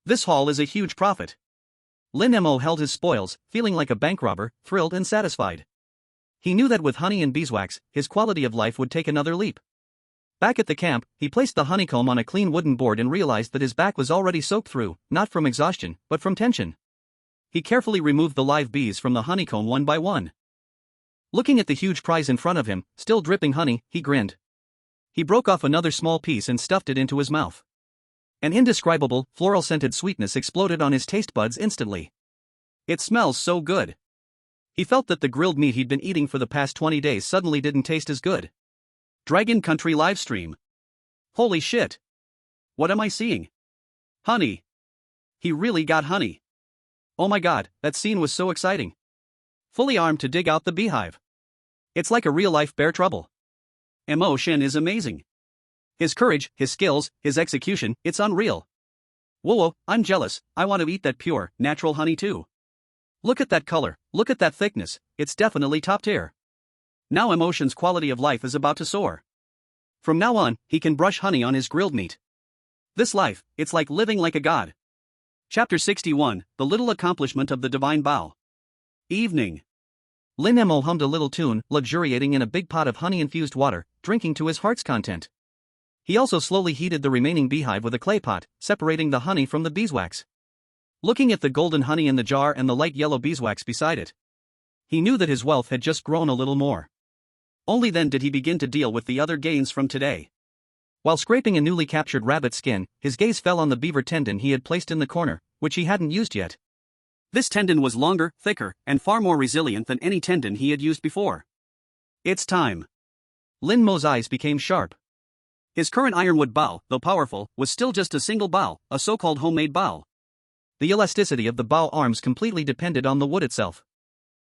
This haul is a huge profit. Lin Mo held his spoils, feeling like a bank robber, thrilled and satisfied. He knew that with honey and beeswax, his quality of life would take another leap. Back at the camp, he placed the honeycomb on a clean wooden board and realized that his back was already soaked through, not from exhaustion, but from tension. He carefully removed the live bees from the honeycomb one by one. Looking at the huge prize in front of him, still dripping honey, he grinned. He broke off another small piece and stuffed it into his mouth. An indescribable, floral-scented sweetness exploded on his taste buds instantly. It smells so good. He felt that the grilled meat he'd been eating for the past 20 days suddenly didn't taste as good. Dragon Country livestream. Holy shit. What am I seeing? Honey. He really got honey. Oh my god, that scene was so exciting. Fully armed to dig out the beehive. It's like a real-life Bear Trouble. Emotion is amazing. His courage, his skills, his execution, it's unreal. Whoa, I'm jealous, I want to eat that pure, natural honey too. Look at that color, look at that thickness, it's definitely top tier. Now Emotion's quality of life is about to soar. From now on, he can brush honey on his grilled meat. This life, it's like living like a god. Chapter 61, The Little Accomplishment of the Divine Bow. Evening. Lin Mo hummed a little tune, luxuriating in a big pot of honey-infused water, drinking to his heart's content. He also slowly heated the remaining beehive with a clay pot, separating the honey from the beeswax. Looking at the golden honey in the jar and the light yellow beeswax beside it, he knew that his wealth had just grown a little more. Only then did he begin to deal with the other gains from today. While scraping a newly captured rabbit skin, his gaze fell on the beaver tendon he had placed in the corner, which he hadn't used yet. This tendon was longer, thicker, and far more resilient than any tendon he had used before. It's time. Lin Mo's eyes became sharp. His current ironwood bow, though powerful, was still just a single bow, a so-called homemade bow. The elasticity of the bow arms completely depended on the wood itself.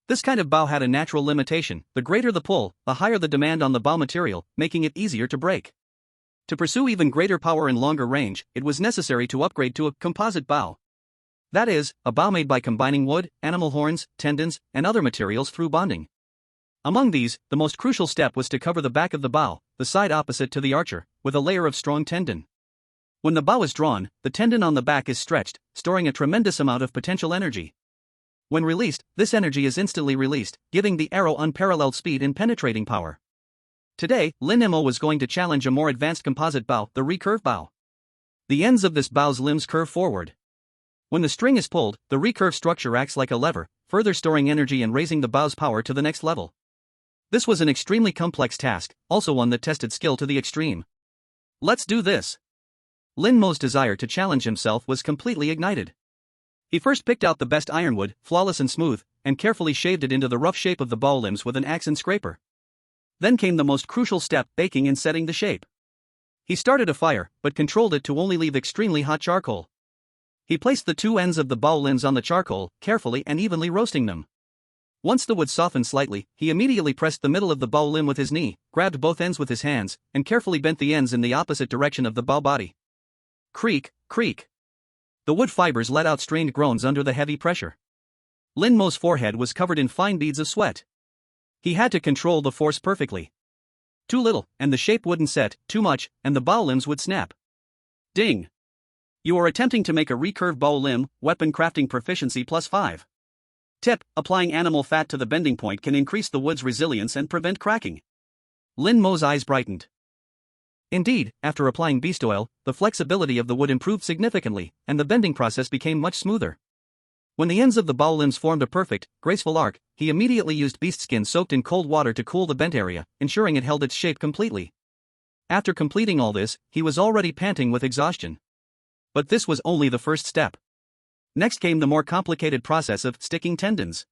This kind of bow had a natural limitation: the greater the pull, the higher the demand on the bow material, making it easier to break. To pursue even greater power and longer range, it was necessary to upgrade to a composite bow. That is, a bow made by combining wood, animal horns, tendons, and other materials through bonding. Among these, the most crucial step was to cover the back of the bow, the side opposite to the archer, with a layer of strong tendon. When the bow is drawn, the tendon on the back is stretched, storing a tremendous amount of potential energy. When released, this energy is instantly released, giving the arrow unparalleled speed and penetrating power. Today, Lin Mo was going to challenge a more advanced composite bow, the recurve bow. The ends of this bow's limbs curve forward. When the string is pulled, the recurve structure acts like a lever, further storing energy and raising the bow's power to the next level. This was an extremely complex task, also one that tested skill to the extreme. Let's do this. Lin Mo's desire to challenge himself was completely ignited. He first picked out the best ironwood, flawless and smooth, and carefully shaved it into the rough shape of the bow limbs with an axe and scraper. Then came the most crucial step: baking and setting the shape. He started a fire, but controlled it to only leave extremely hot charcoal. He placed the two ends of the bow limbs on the charcoal, carefully and evenly roasting them. Once the wood softened slightly, he immediately pressed the middle of the bow limb with his knee, grabbed both ends with his hands, and carefully bent the ends in the opposite direction of the bow body. Creak, creak. The wood fibers let out strained groans under the heavy pressure. Lin Mo's forehead was covered in fine beads of sweat. He had to control the force perfectly. Too little, and the shape wouldn't set; too much, and the bow limbs would snap. Ding! You are attempting to make a recurve bow limb, weapon crafting proficiency +5. Tip: applying animal fat to the bending point can increase the wood's resilience and prevent cracking. Lin Mo's eyes brightened. Indeed, after applying beast oil, the flexibility of the wood improved significantly, and the bending process became much smoother. When the ends of the bow limbs formed a perfect, graceful arc, he immediately used beast skin soaked in cold water to cool the bent area, ensuring it held its shape completely. After completing all this, he was already panting with exhaustion. But this was only the first step. Next came the more complicated process of sticking tendons.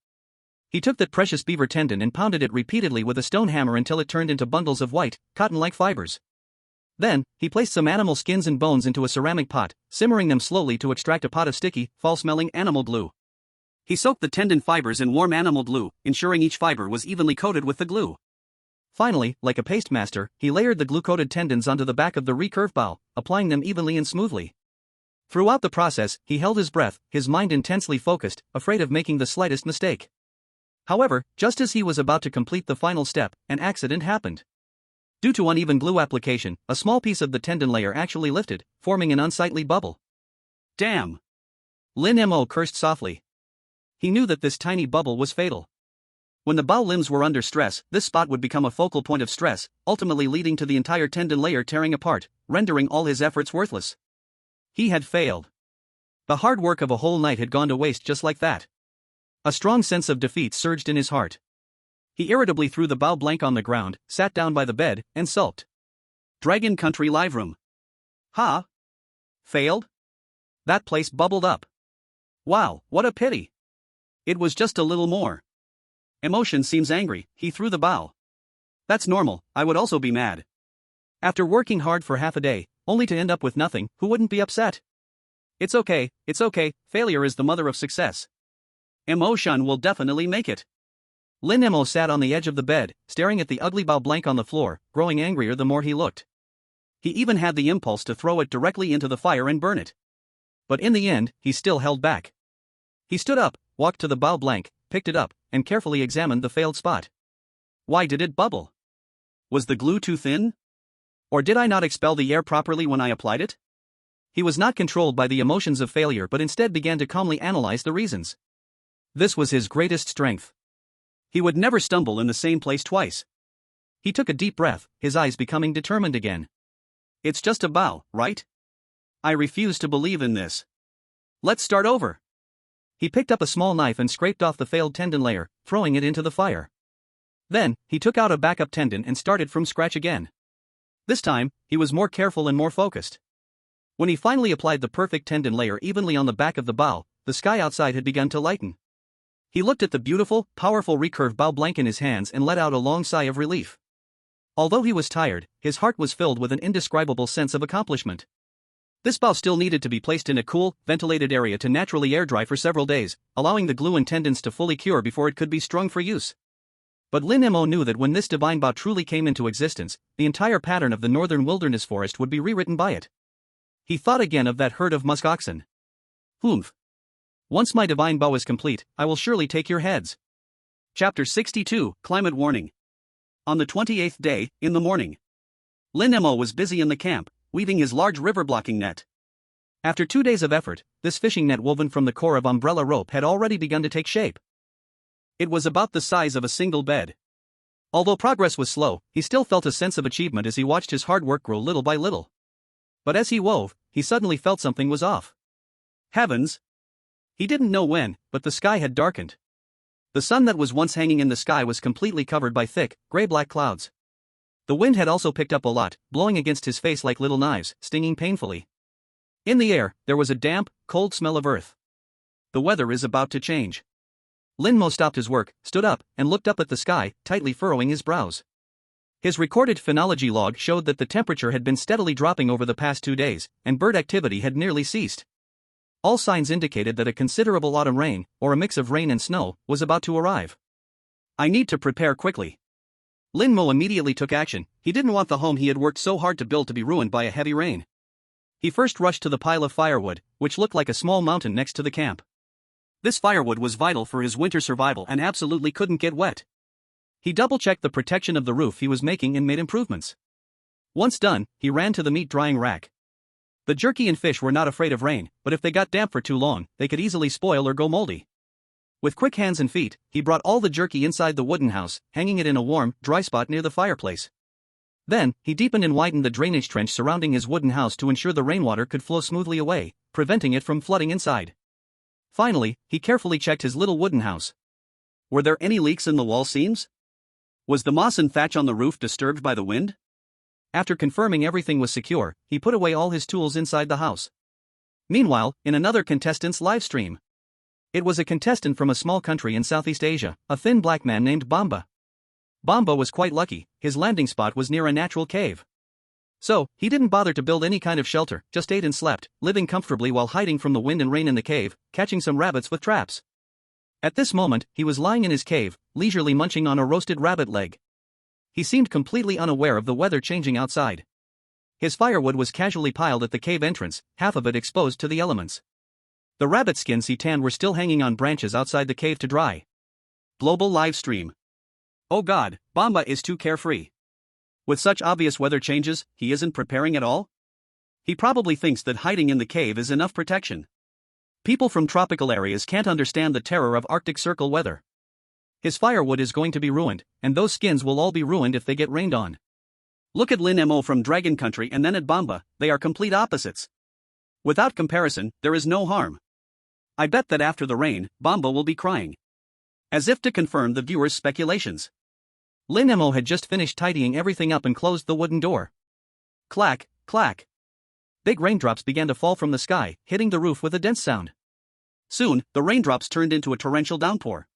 He took that precious beaver tendon and pounded it repeatedly with a stone hammer until it turned into bundles of white, cotton-like fibers. Then, he placed some animal skins and bones into a ceramic pot, simmering them slowly to extract a pot of sticky, foul-smelling animal glue. He soaked the tendon fibers in warm animal glue, ensuring each fiber was evenly coated with the glue. Finally, like a paste master, he layered the glue-coated tendons onto the back of the recurve bow, applying them evenly and smoothly. Throughout the process, he held his breath, his mind intensely focused, afraid of making the slightest mistake. However, just as he was about to complete the final step, an accident happened. Due to uneven glue application, a small piece of the tendon layer actually lifted, forming an unsightly bubble. Damn! Lin Mo cursed softly. He knew that this tiny bubble was fatal. When the bow limbs were under stress, this spot would become a focal point of stress, ultimately leading to the entire tendon layer tearing apart, rendering all his efforts worthless. He had failed. The hard work of a whole night had gone to waste just like that. A strong sense of defeat surged in his heart. He irritably threw the bow blank on the ground, sat down by the bed, and sulked. Dragon Country Live Room. Ha! Failed? That place bubbled up. Wow, what a pity. It was just a little more. Emotion seems angry, he threw the bow. That's normal, I would also be mad. After working hard for half a day, only to end up with nothing, who wouldn't be upset? It's okay, failure is the mother of success. Emotion will definitely make it. Lin Mo sat on the edge of the bed, staring at the ugly bow blank on the floor, growing angrier the more he looked. He even had the impulse to throw it directly into the fire and burn it. But in the end, he still held back. He stood up, walked to the bow blank, picked it up, and carefully examined the failed spot. Why did it bubble? Was the glue too thin? Or did I not expel the air properly when I applied it? He was not controlled by the emotions of failure but instead began to calmly analyze the reasons. This was his greatest strength. He would never stumble in the same place twice. He took a deep breath, his eyes becoming determined again. It's just a bow, right? I refuse to believe in this. Let's start over. He picked up a small knife and scraped off the failed tendon layer, throwing it into the fire. Then, he took out a backup tendon and started from scratch again. This time, he was more careful and more focused. When he finally applied the perfect tendon layer evenly on the back of the bow, the sky outside had begun to lighten. He looked at the beautiful, powerful recurve bow blank in his hands and let out a long sigh of relief. Although he was tired, his heart was filled with an indescribable sense of accomplishment. This bow still needed to be placed in a cool, ventilated area to naturally air dry for several days, allowing the glue and tendons to fully cure before it could be strung for use. But Lin Mo knew that when this divine bow truly came into existence, the entire pattern of the northern wilderness forest would be rewritten by it. He thought again of that herd of musk oxen. Humph. Once my divine bow is complete, I will surely take your heads. Chapter 62, Climate Warning. On the 28th day, in the morning, Lin Mo was busy in the camp, weaving his large river-blocking net. After 2 days of effort, this fishing net woven from the core of umbrella rope had already begun to take shape. It was about the size of a single bed. Although progress was slow, he still felt a sense of achievement as he watched his hard work grow little by little. But as he wove, he suddenly felt something was off. Heavens! He didn't know when, but the sky had darkened. The sun that was once hanging in the sky was completely covered by thick, gray-black clouds. The wind had also picked up a lot, blowing against his face like little knives, stinging painfully. In the air, there was a damp, cold smell of earth. The weather is about to change. Lin Mo stopped his work, stood up, and looked up at the sky, tightly furrowing his brows. His recorded phenology log showed that the temperature had been steadily dropping over the past 2 days, and bird activity had nearly ceased. All signs indicated that a considerable autumn rain, or a mix of rain and snow, was about to arrive. I need to prepare quickly. Lin Mo immediately took action. He didn't want the home he had worked so hard to build to be ruined by a heavy rain. He first rushed to the pile of firewood, which looked like a small mountain next to the camp. This firewood was vital for his winter survival and absolutely couldn't get wet. He double-checked the protection of the roof he was making and made improvements. Once done, he ran to the meat drying rack. The jerky and fish were not afraid of rain, but if they got damp for too long, they could easily spoil or go moldy. With quick hands and feet, he brought all the jerky inside the wooden house, hanging it in a warm, dry spot near the fireplace. Then, he deepened and widened the drainage trench surrounding his wooden house to ensure the rainwater could flow smoothly away, preventing it from flooding inside. Finally, he carefully checked his little wooden house. Were there any leaks in the wall seams? Was the moss and thatch on the roof disturbed by the wind? After confirming everything was secure, he put away all his tools inside the house. Meanwhile, in another contestant's live stream. It was a contestant from a small country in Southeast Asia, a thin black man named Bamba. Bamba was quite lucky, his landing spot was near a natural cave. So, he didn't bother to build any kind of shelter, just ate and slept, living comfortably while hiding from the wind and rain in the cave, catching some rabbits with traps. At this moment, he was lying in his cave, leisurely munching on a roasted rabbit leg. He seemed completely unaware of the weather changing outside. His firewood was casually piled at the cave entrance, half of it exposed to the elements. The rabbit skins he tanned were still hanging on branches outside the cave to dry. Global live stream. Oh God, Bamba is too carefree. With such obvious weather changes, he isn't preparing at all? He probably thinks that hiding in the cave is enough protection. People from tropical areas can't understand the terror of Arctic Circle weather. His firewood is going to be ruined, and those skins will all be ruined if they get rained on. Look at Lin Mo from Dragon Country and then at Bamba, they are complete opposites. Without comparison, there is no harm. I bet that after the rain, Bamba will be crying. As if to confirm the viewers' speculations. Lin Mo had just finished tidying everything up and closed the wooden door. Clack, clack. Big raindrops began to fall from the sky, hitting the roof with a dense sound. Soon, the raindrops turned into a torrential downpour.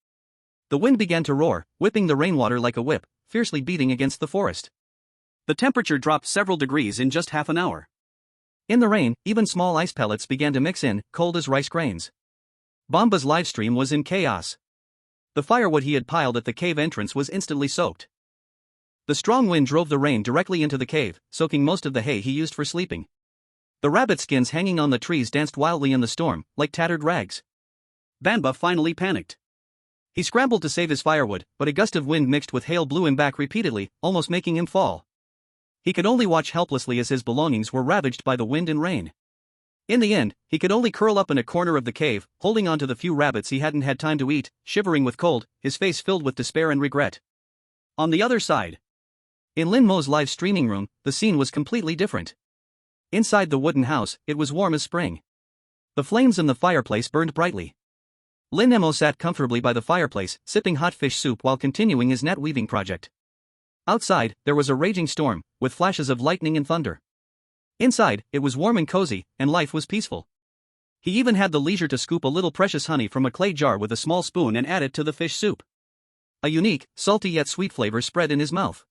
The wind began to roar, whipping the rainwater like a whip, fiercely beating against the forest. The temperature dropped several degrees in just half an hour. In the rain, even small ice pellets began to mix in, cold as rice grains. Bamba's livestream was in chaos. The firewood he had piled at the cave entrance was instantly soaked. The strong wind drove the rain directly into the cave, soaking most of the hay he used for sleeping. The rabbit skins hanging on the trees danced wildly in the storm, like tattered rags. Bamba finally panicked. He scrambled to save his firewood, but a gust of wind mixed with hail blew him back repeatedly, almost making him fall. He could only watch helplessly as his belongings were ravaged by the wind and rain. In the end, he could only curl up in a corner of the cave, holding on to the few rabbits he hadn't had time to eat, shivering with cold, his face filled with despair and regret. On the other side, in Lin Mo's live streaming room, the scene was completely different. Inside the wooden house, it was warm as spring. The flames in the fireplace burned brightly. Lin Mo sat comfortably by the fireplace, sipping hot fish soup while continuing his net weaving project. Outside, there was a raging storm, with flashes of lightning and thunder. Inside, it was warm and cozy, and life was peaceful. He even had the leisure to scoop a little precious honey from a clay jar with a small spoon and add it to the fish soup. A unique, salty yet sweet flavor spread in his mouth.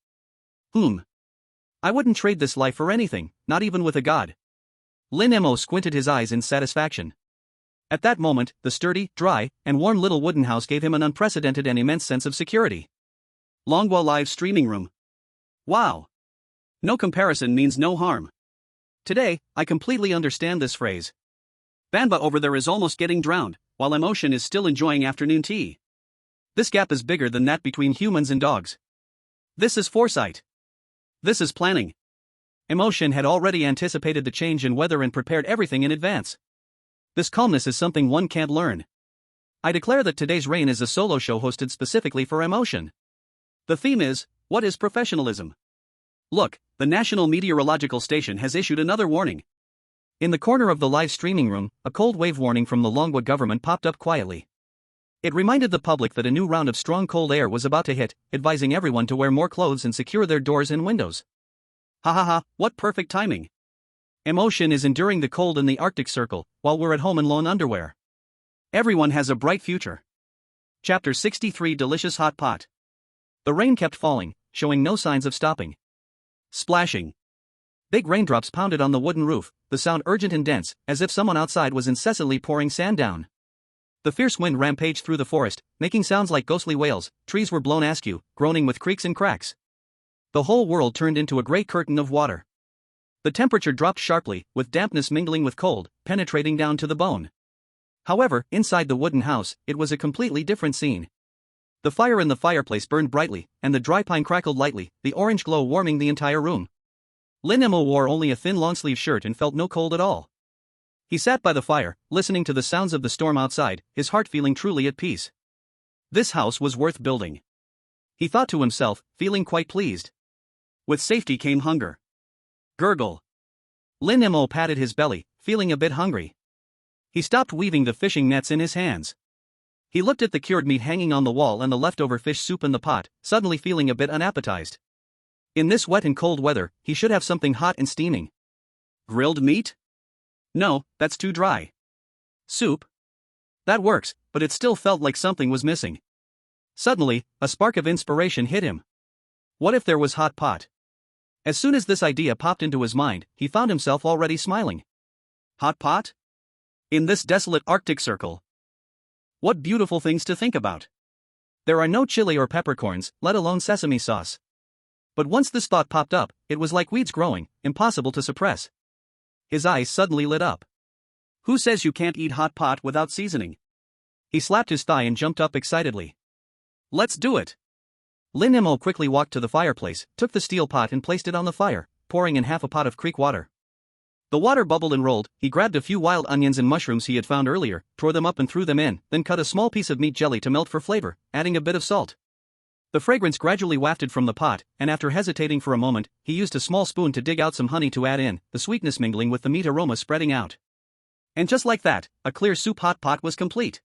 I wouldn't trade this life for anything, not even with a god. Lin Mo squinted his eyes in satisfaction. At that moment, the sturdy, dry, and warm little wooden house gave him an unprecedented and immense sense of security. Longwa live streaming room. Wow. No comparison means no harm. Today, I completely understand this phrase. Bamba over there is almost getting drowned, while Emotion is still enjoying afternoon tea. This gap is bigger than that between humans and dogs. This is foresight. This is planning. Emotion had already anticipated the change in weather and prepared everything in advance. This calmness is something one can't learn. I declare that today's rain is a solo show hosted specifically for Emotion. The theme is, what is professionalism? Look, the National Meteorological Station has issued another warning. In the corner of the live streaming room, a cold wave warning from the Longwa government popped up quietly. It reminded the public that a new round of strong cold air was about to hit, advising everyone to wear more clothes and secure their doors and windows. Ha ha ha, what perfect timing. Emotion is enduring the cold in the Arctic Circle, while we're at home in lone underwear. Everyone has a bright future. Chapter 63 Delicious Hot Pot. The rain kept falling, showing no signs of stopping. Splashing. Big raindrops pounded on the wooden roof, the sound urgent and dense, as if someone outside was incessantly pouring sand down. The fierce wind rampaged through the forest, making sounds like ghostly wails, trees were blown askew, groaning with creaks and cracks. The whole world turned into a great curtain of water. The temperature dropped sharply, with dampness mingling with cold, penetrating down to the bone. However, inside the wooden house, it was a completely different scene. The fire in the fireplace burned brightly, and the dry pine crackled lightly, the orange glow warming the entire room. Lin Mo wore only a thin long-sleeve shirt and felt no cold at all. He sat by the fire, listening to the sounds of the storm outside, his heart feeling truly at peace. This house was worth building. He thought to himself, feeling quite pleased. With safety came hunger. Gurgle. Lin Mo patted his belly, feeling a bit hungry. He stopped weaving the fishing nets in his hands. He looked at the cured meat hanging on the wall and the leftover fish soup in the pot, suddenly feeling a bit unappetized. In this wet and cold weather, he should have something hot and steaming. Grilled meat? No, that's too dry. Soup? That works, but it still felt like something was missing. Suddenly, a spark of inspiration hit him. What if there was hot pot? As soon as this idea popped into his mind, he found himself already smiling. Hot pot? In this desolate Arctic circle. What beautiful things to think about. There are no chili or peppercorns, let alone sesame sauce. But once this thought popped up, it was like weeds growing, impossible to suppress. His eyes suddenly lit up. Who says you can't eat hot pot without seasoning? He slapped his thigh and jumped up excitedly. Let's do it! Lin Mo quickly walked to the fireplace, took the steel pot and placed it on the fire, pouring in half a pot of creek water. The water bubbled and rolled. He grabbed a few wild onions and mushrooms he had found earlier, tore them up and threw them in, then cut a small piece of meat jelly to melt for flavor, adding a bit of salt. The fragrance gradually wafted from the pot, and after hesitating for a moment, he used a small spoon to dig out some honey to add in, the sweetness mingling with the meat aroma spreading out. And just like that, a clear soup hot pot was complete.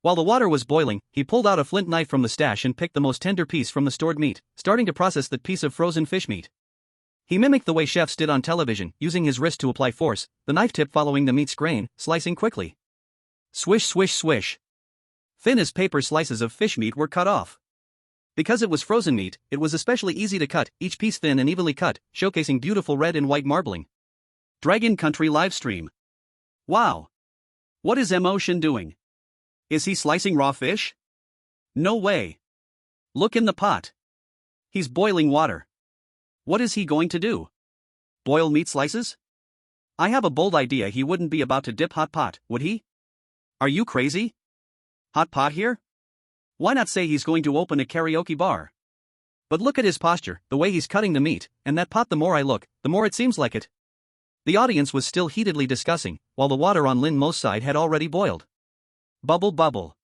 While the water was boiling, he pulled out a flint knife from the stash and picked the most tender piece from the stored meat, starting to process that piece of frozen fish meat. He mimicked the way chefs did on television, using his wrist to apply force, the knife tip following the meat's grain, slicing quickly. Swish swish swish. Thin as paper slices of fish meat were cut off. Because it was frozen meat, it was especially easy to cut, each piece thin and evenly cut, showcasing beautiful red and white marbling. Dragon Country livestream. Wow! What is Misfortune doing? Is he slicing raw fish? No way. Look in the pot. He's boiling water. What is he going to do? Boil meat slices? I have a bold idea. He wouldn't be about to dip hot pot, would he? Are you crazy? Hot pot here? Why not say he's going to open a karaoke bar? But look at his posture, the way he's cutting the meat, and that pot. The more I look, the more it seems like it. The audience was still heatedly discussing, while the water on Lin Mo's side had already boiled. Bubble bubble.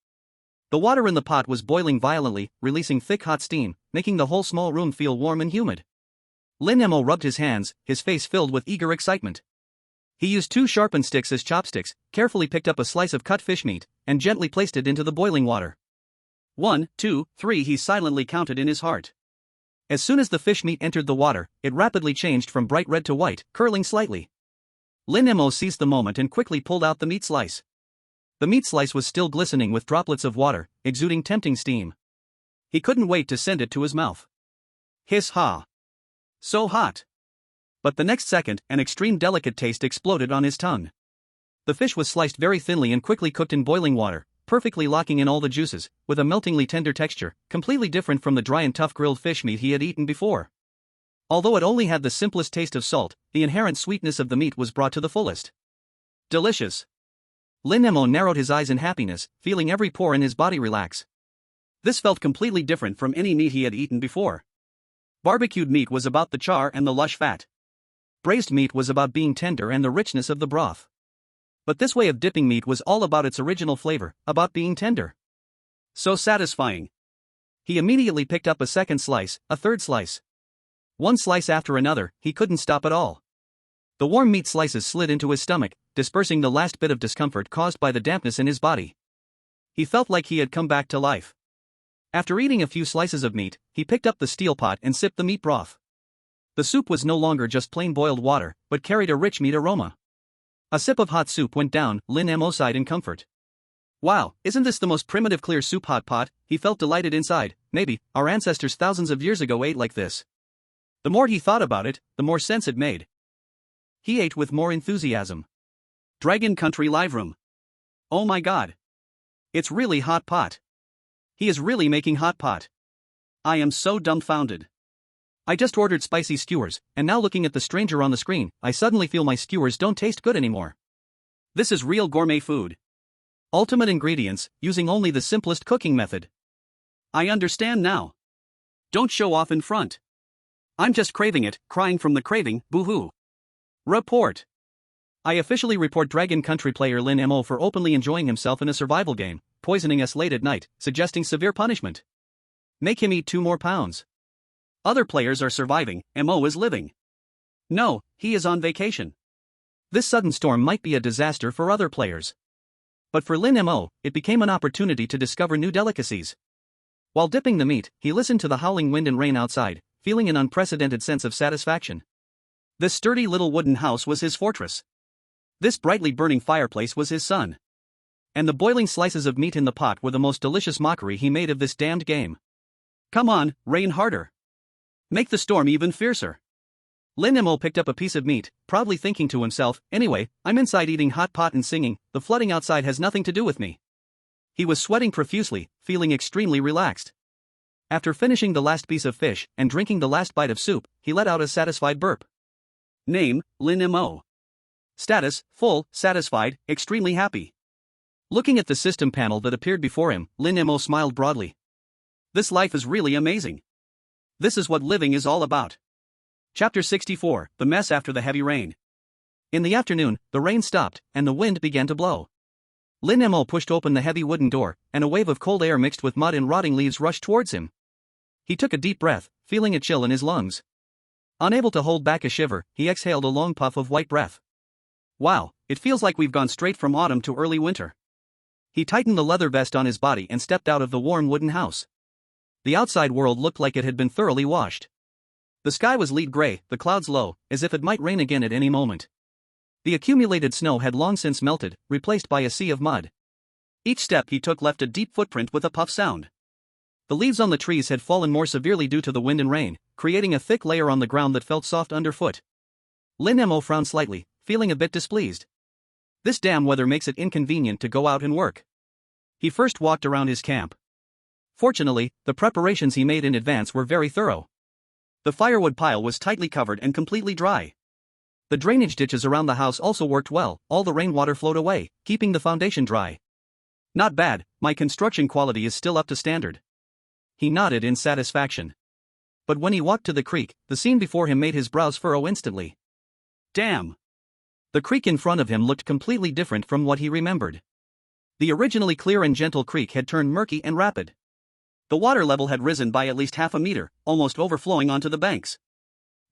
The water in the pot was boiling violently, releasing thick hot steam, making the whole small room feel warm and humid. Lin Mo rubbed his hands, his face filled with eager excitement. He used two sharpened sticks as chopsticks, carefully picked up a slice of cut fish meat, and gently placed it into the boiling water. 1, 2, 3 he silently counted in his heart. As soon as the fish meat entered the water, it rapidly changed from bright red to white, curling slightly. Lin Mo seized the moment and quickly pulled out the meat slice. The meat slice was still glistening with droplets of water, exuding tempting steam. He couldn't wait to send it to his mouth. Hiss ha! So hot! But the next second, an extreme delicate taste exploded on his tongue. The fish was sliced very thinly and quickly cooked in boiling water, perfectly locking in all the juices, with a meltingly tender texture, completely different from the dry and tough grilled fish meat he had eaten before. Although it only had the simplest taste of salt, the inherent sweetness of the meat was brought to the fullest. Delicious! Lin Mo narrowed his eyes in happiness, feeling every pore in his body relax. This felt completely different from any meat he had eaten before. Barbecued meat was about the char and the lush fat. Braised meat was about being tender and the richness of the broth. But this way of dipping meat was all about its original flavor, about being tender. So satisfying. He immediately picked up a second slice, a third slice. One slice after another, he couldn't stop at all. The warm meat slices slid into his stomach, dispersing the last bit of discomfort caused by the dampness in his body. He felt like he had come back to life. After eating a few slices of meat, he picked up the steel pot and sipped the meat broth. The soup was no longer just plain boiled water, but carried a rich meat aroma. A sip of hot soup went down Lin Mo sighed in comfort. Wow, isn't this the most primitive clear soup hot pot? He felt delighted inside. Maybe our ancestors thousands of years ago ate like this. The more he thought about it, the more sense it made. He ate with more enthusiasm. Dragon Country live room. Oh my god. It's really hot pot. He is really making hot pot. I am so dumbfounded. I just ordered spicy skewers, and now looking at the stranger on the screen, I suddenly feel my skewers don't taste good anymore. This is real gourmet food. Ultimate ingredients, using only the simplest cooking method. I understand now. Don't show off in front. I'm just craving it, crying from the craving, boo-hoo. Report. I officially report Dragon Country player Lin Mo for openly enjoying himself in a survival game, poisoning us late at night, suggesting severe punishment. Make him eat 2 more pounds. Other players are surviving, Mo is living. No, he is on vacation. This sudden storm might be a disaster for other players. But for Lin Mo, it became an opportunity to discover new delicacies. While dipping the meat, he listened to the howling wind and rain outside, feeling an unprecedented sense of satisfaction. This sturdy little wooden house was his fortress. This brightly burning fireplace was his sun. And the boiling slices of meat in the pot were the most delicious mockery he made of this damned game. Come on, rain harder. Make the storm even fiercer. Lin Mo picked up a piece of meat, proudly thinking to himself, anyway, I'm inside eating hot pot and singing, the flooding outside has nothing to do with me. He was sweating profusely, feeling extremely relaxed. After finishing the last piece of fish and drinking the last bite of soup, he let out a satisfied burp. Name, Lin Mo. Status, full, satisfied, extremely happy. Looking at the system panel that appeared before him, Lin Mo smiled broadly. This life is really amazing. This is what living is all about. Chapter 64, The Mess After the Heavy Rain. In the afternoon, the rain stopped, and the wind began to blow. Lin Mo pushed open the heavy wooden door, and a wave of cold air mixed with mud and rotting leaves rushed towards him. He took a deep breath, feeling a chill in his lungs. Unable to hold back a shiver, he exhaled a long puff of white breath. Wow, it feels like we've gone straight from autumn to early winter. He tightened the leather vest on his body and stepped out of the warm wooden house. The outside world looked like it had been thoroughly washed. The sky was lead gray, the clouds low, as if it might rain again at any moment. The accumulated snow had long since melted, replaced by a sea of mud. Each step he took left a deep footprint with a puff sound. The leaves on the trees had fallen more severely due to the wind and rain, creating a thick layer on the ground that felt soft underfoot. Lin Mo frowned slightly, feeling a bit displeased. This damn weather makes it inconvenient to go out and work. He first walked around his camp. Fortunately, the preparations he made in advance were very thorough. The firewood pile was tightly covered and completely dry. The drainage ditches around the house also worked well, all the rainwater flowed away, keeping the foundation dry. Not bad, my construction quality is still up to standard. He nodded in satisfaction. But when he walked to the creek, the scene before him made his brows furrow instantly. Damn! The creek in front of him looked completely different from what he remembered. The originally clear and gentle creek had turned murky and rapid. The water level had risen by at least half a meter, almost overflowing onto the banks.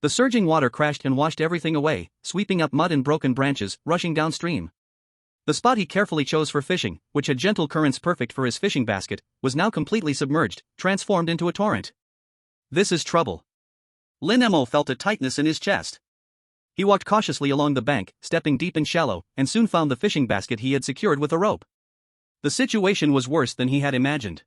The surging water crashed and washed everything away, sweeping up mud and broken branches, rushing downstream. The spot he carefully chose for fishing, which had gentle currents perfect for his fishing basket, was now completely submerged, transformed into a torrent. This is trouble. Lin Mo felt a tightness in his chest. He walked cautiously along the bank, stepping deep and shallow, and soon found the fishing basket he had secured with a rope. The situation was worse than he had imagined.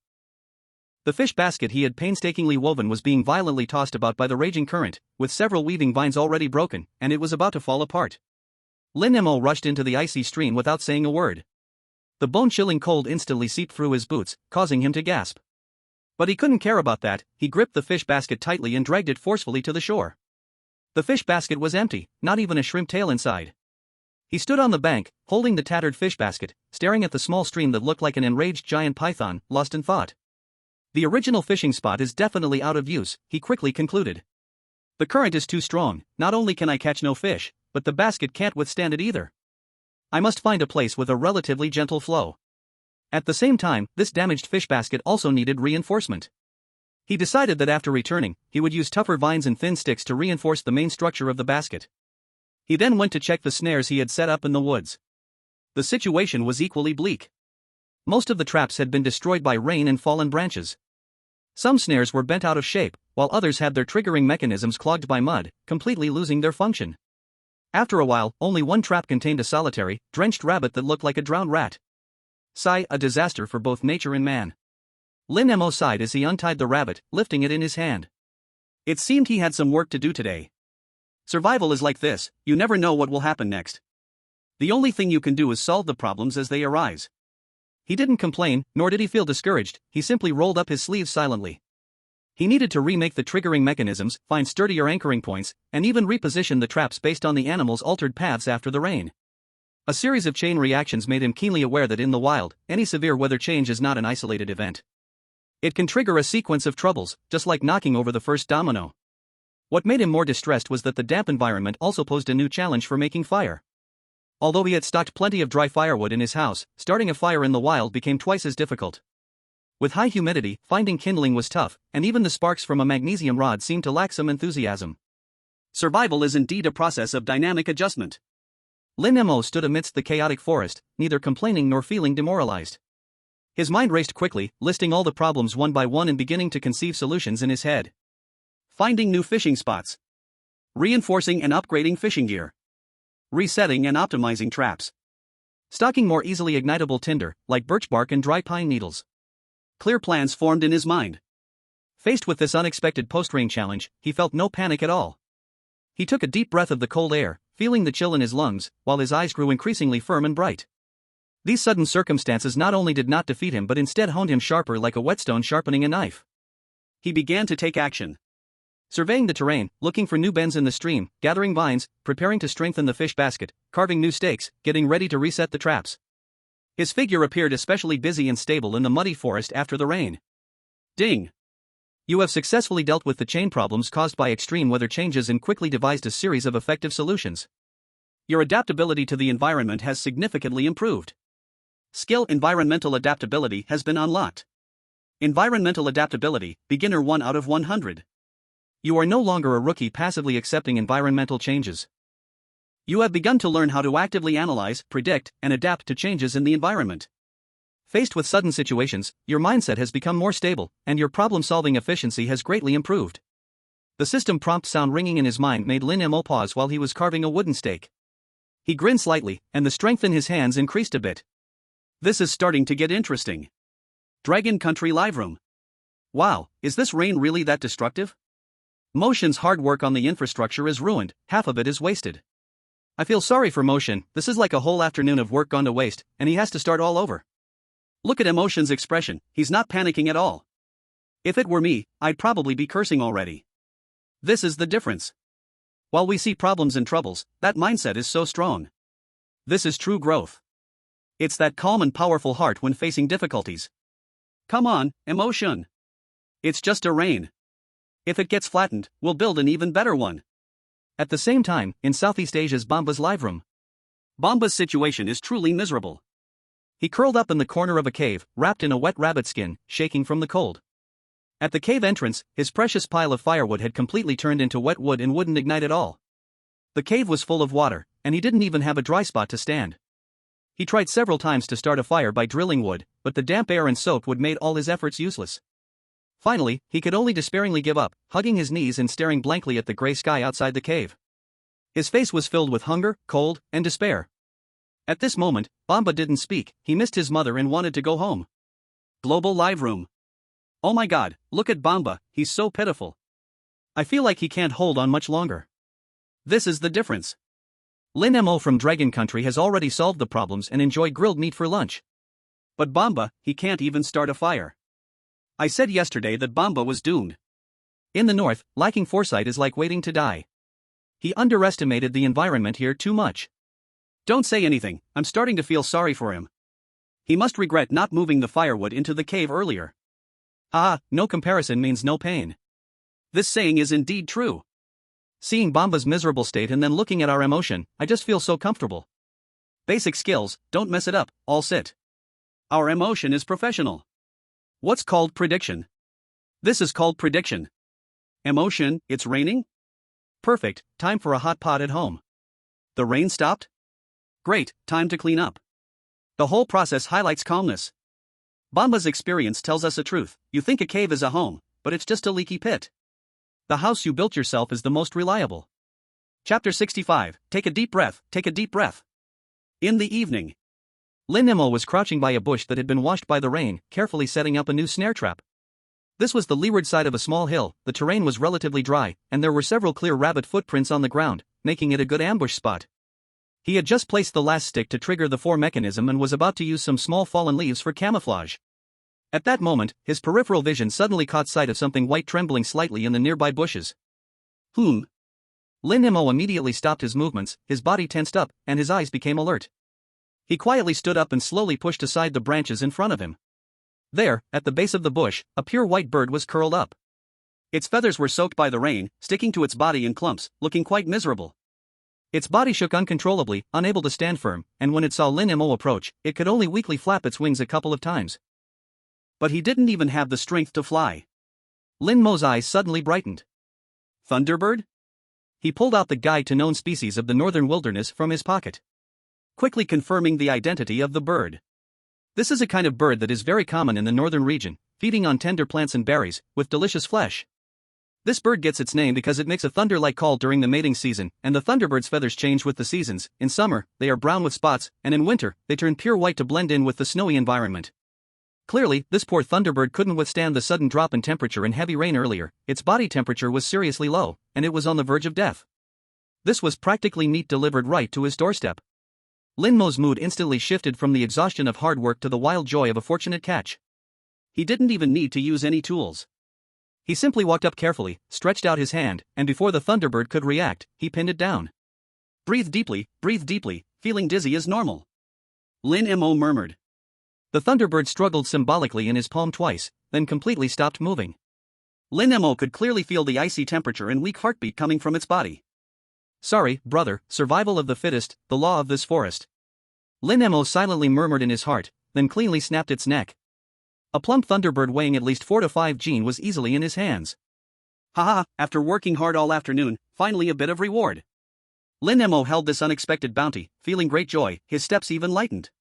The fish basket he had painstakingly woven was being violently tossed about by the raging current, with several weaving vines already broken, and it was about to fall apart. Lin Mo rushed into the icy stream without saying a word. The bone-chilling cold instantly seeped through his boots, causing him to gasp. But he couldn't care about that. He gripped the fish basket tightly and dragged it forcefully to the shore. The fish basket was empty, not even a shrimp tail inside. He stood on the bank, holding the tattered fish basket, staring at the small stream that looked like an enraged giant python, lost in thought. The original fishing spot is definitely out of use, he quickly concluded. The current is too strong, not only can I catch no fish, but the basket can't withstand it either. I must find a place with a relatively gentle flow. At the same time, this damaged fish basket also needed reinforcement. He decided that after returning, he would use tougher vines and thin sticks to reinforce the main structure of the basket. He then went to check the snares he had set up in the woods. The situation was equally bleak. Most of the traps had been destroyed by rain and fallen branches. Some snares were bent out of shape, while others had their triggering mechanisms clogged by mud, completely losing their function. After a while, only one trap contained a solitary, drenched rabbit that looked like a drowned rat. Sigh, a disaster for both nature and man. Lin Mo sighed as he untied the rabbit, lifting it in his hand. It seemed he had some work to do today. Survival is like this, you never know what will happen next. The only thing you can do is solve the problems as they arise. He didn't complain, nor did he feel discouraged, he simply rolled up his sleeves silently. He needed to remake the triggering mechanisms, find sturdier anchoring points, and even reposition the traps based on the animals' altered paths after the rain. A series of chain reactions made him keenly aware that in the wild, any severe weather change is not an isolated event. It can trigger a sequence of troubles, just like knocking over the first domino. What made him more distressed was that the damp environment also posed a new challenge for making fire. Although he had stocked plenty of dry firewood in his house, starting a fire in the wild became twice as difficult. With high humidity, finding kindling was tough, and even the sparks from a magnesium rod seemed to lack some enthusiasm. Survival is indeed a process of dynamic adjustment. Lin Mo stood amidst the chaotic forest, neither complaining nor feeling demoralized. His mind raced quickly, listing all the problems one by one and beginning to conceive solutions in his head. Finding new fishing spots. Reinforcing and upgrading fishing gear. Resetting and optimizing traps. Stocking more easily ignitable tinder, like birch bark and dry pine needles. Clear plans formed in his mind. Faced with this unexpected post-rain challenge, he felt no panic at all. He took a deep breath of the cold air, feeling the chill in his lungs, while his eyes grew increasingly firm and bright. These sudden circumstances not only did not defeat him but instead honed him sharper like a whetstone sharpening a knife. He began to take action. Surveying the terrain, looking for new bends in the stream, gathering vines, preparing to strengthen the fish basket, carving new stakes, getting ready to reset the traps. His figure appeared especially busy and stable in the muddy forest after the rain. Ding! You have successfully dealt with the chain problems caused by extreme weather changes and quickly devised a series of effective solutions. Your adaptability to the environment has significantly improved. Skill Environmental Adaptability has been unlocked. Environmental Adaptability, Beginner 1 out of 100. You are no longer a rookie passively accepting environmental changes. You have begun to learn how to actively analyze, predict, and adapt to changes in the environment. Faced with sudden situations, your mindset has become more stable, and your problem-solving efficiency has greatly improved. The system prompt sound ringing in his mind made Lin Mo pause while he was carving a wooden stake. He grinned slightly, and the strength in his hands increased a bit. This is starting to get interesting. Dragon Country Live Room. Wow, is this rain really that destructive? Motion's hard work on the infrastructure is ruined, half of it is wasted. I feel sorry for Motion, this is like a whole afternoon of work gone to waste, and he has to start all over. Look at Emotion's expression, he's not panicking at all. If it were me, I'd probably be cursing already. This is the difference. While we see problems and troubles, that mindset is so strong. This is true growth. It's that calm and powerful heart when facing difficulties. Come on, Emotion. It's just a rain. If it gets flattened, we'll build an even better one. At the same time, in Southeast Asia's Bomba's live room. Bomba's situation is truly miserable. He curled up in the corner of a cave, wrapped in a wet rabbit skin, shaking from the cold. At the cave entrance, his precious pile of firewood had completely turned into wet wood and wouldn't ignite at all. The cave was full of water, and he didn't even have a dry spot to stand. He tried several times to start a fire by drilling wood, but the damp air and soap would made all his efforts useless. Finally, he could only despairingly give up, hugging his knees and staring blankly at the gray sky outside the cave. His face was filled with hunger, cold, and despair. At this moment, Bomba didn't speak, he missed his mother and wanted to go home. Global Live Room. Oh my god, look at Bomba, he's so pitiful. I feel like he can't hold on much longer. This is the difference. Lin Mo from Dragon Country has already solved the problems and enjoyed grilled meat for lunch. But Bomba, he can't even start a fire. I said yesterday that Bomba was doomed. In the north, lacking foresight is like waiting to die. He underestimated the environment here too much. Don't say anything, I'm starting to feel sorry for him. He must regret not moving the firewood into the cave earlier. Ah, no comparison means no pain. This saying is indeed true. Seeing Bomba's miserable state and then looking at our Emotion, I just feel so comfortable. Basic skills, don't mess it up, all sit. Our Emotion is professional. What's called prediction? This is called prediction. Emotion, it's raining? Perfect, time for a hot pot at home. The rain stopped? Great, time to clean up. The whole process highlights calmness. Bomba's experience tells us a truth, you think a cave is a home, but it's just a leaky pit. The house you built yourself is the most reliable. Chapter 65, take a deep breath, take a deep breath. In the evening. Lin Mo was crouching by a bush that had been washed by the rain, carefully setting up a new snare trap. This was the leeward side of a small hill, the terrain was relatively dry, and there were several clear rabbit footprints on the ground, making it a good ambush spot. He had just placed the last stick to trigger the 4 mechanism and was about to use some small fallen leaves for camouflage. At that moment, his peripheral vision suddenly caught sight of something white trembling slightly in the nearby bushes. Lin Mo immediately stopped his movements, his body tensed up, and his eyes became alert. He quietly stood up and slowly pushed aside the branches in front of him. There, at the base of the bush, a pure white bird was curled up. Its feathers were soaked by the rain, sticking to its body in clumps, looking quite miserable. Its body shook uncontrollably, unable to stand firm, and when it saw Lin Mo approach, it could only weakly flap its wings a couple of times. But he didn't even have the strength to fly. Lin Mo's eyes suddenly brightened. Thunderbird? He pulled out the Guide to Known Species of the Northern Wilderness from his pocket, quickly confirming the identity of the bird. This is a kind of bird that is very common in the northern region, feeding on tender plants and berries, with delicious flesh. This bird gets its name because it makes a thunder-like call during the mating season, and the thunderbird's feathers change with the seasons. In summer, they are brown with spots, and in winter, they turn pure white to blend in with the snowy environment. Clearly, this poor thunderbird couldn't withstand the sudden drop in temperature and heavy rain earlier. Its body temperature was seriously low, and it was on the verge of death. This was practically meat delivered right to his doorstep. Lin Mo's mood instantly shifted from the exhaustion of hard work to the wild joy of a fortunate catch. He didn't even need to use any tools. He simply walked up carefully, stretched out his hand, and before the thunderbird could react, he pinned it down. Breathe deeply, feeling dizzy is normal," Lin Mo murmured. The thunderbird struggled symbolically in his palm twice, then completely stopped moving. Lin Mo could clearly feel the icy temperature and weak heartbeat coming from its body. "Sorry, brother, survival of the fittest, the law of this forest," Lin Mo silently murmured in his heart, then cleanly snapped its neck. A plump thunderbird weighing at least 4 to 5 Gene was easily in his hands. Haha, after working hard all afternoon, finally a bit of reward. Lin Mo held this unexpected bounty, feeling great joy, his steps even lightened.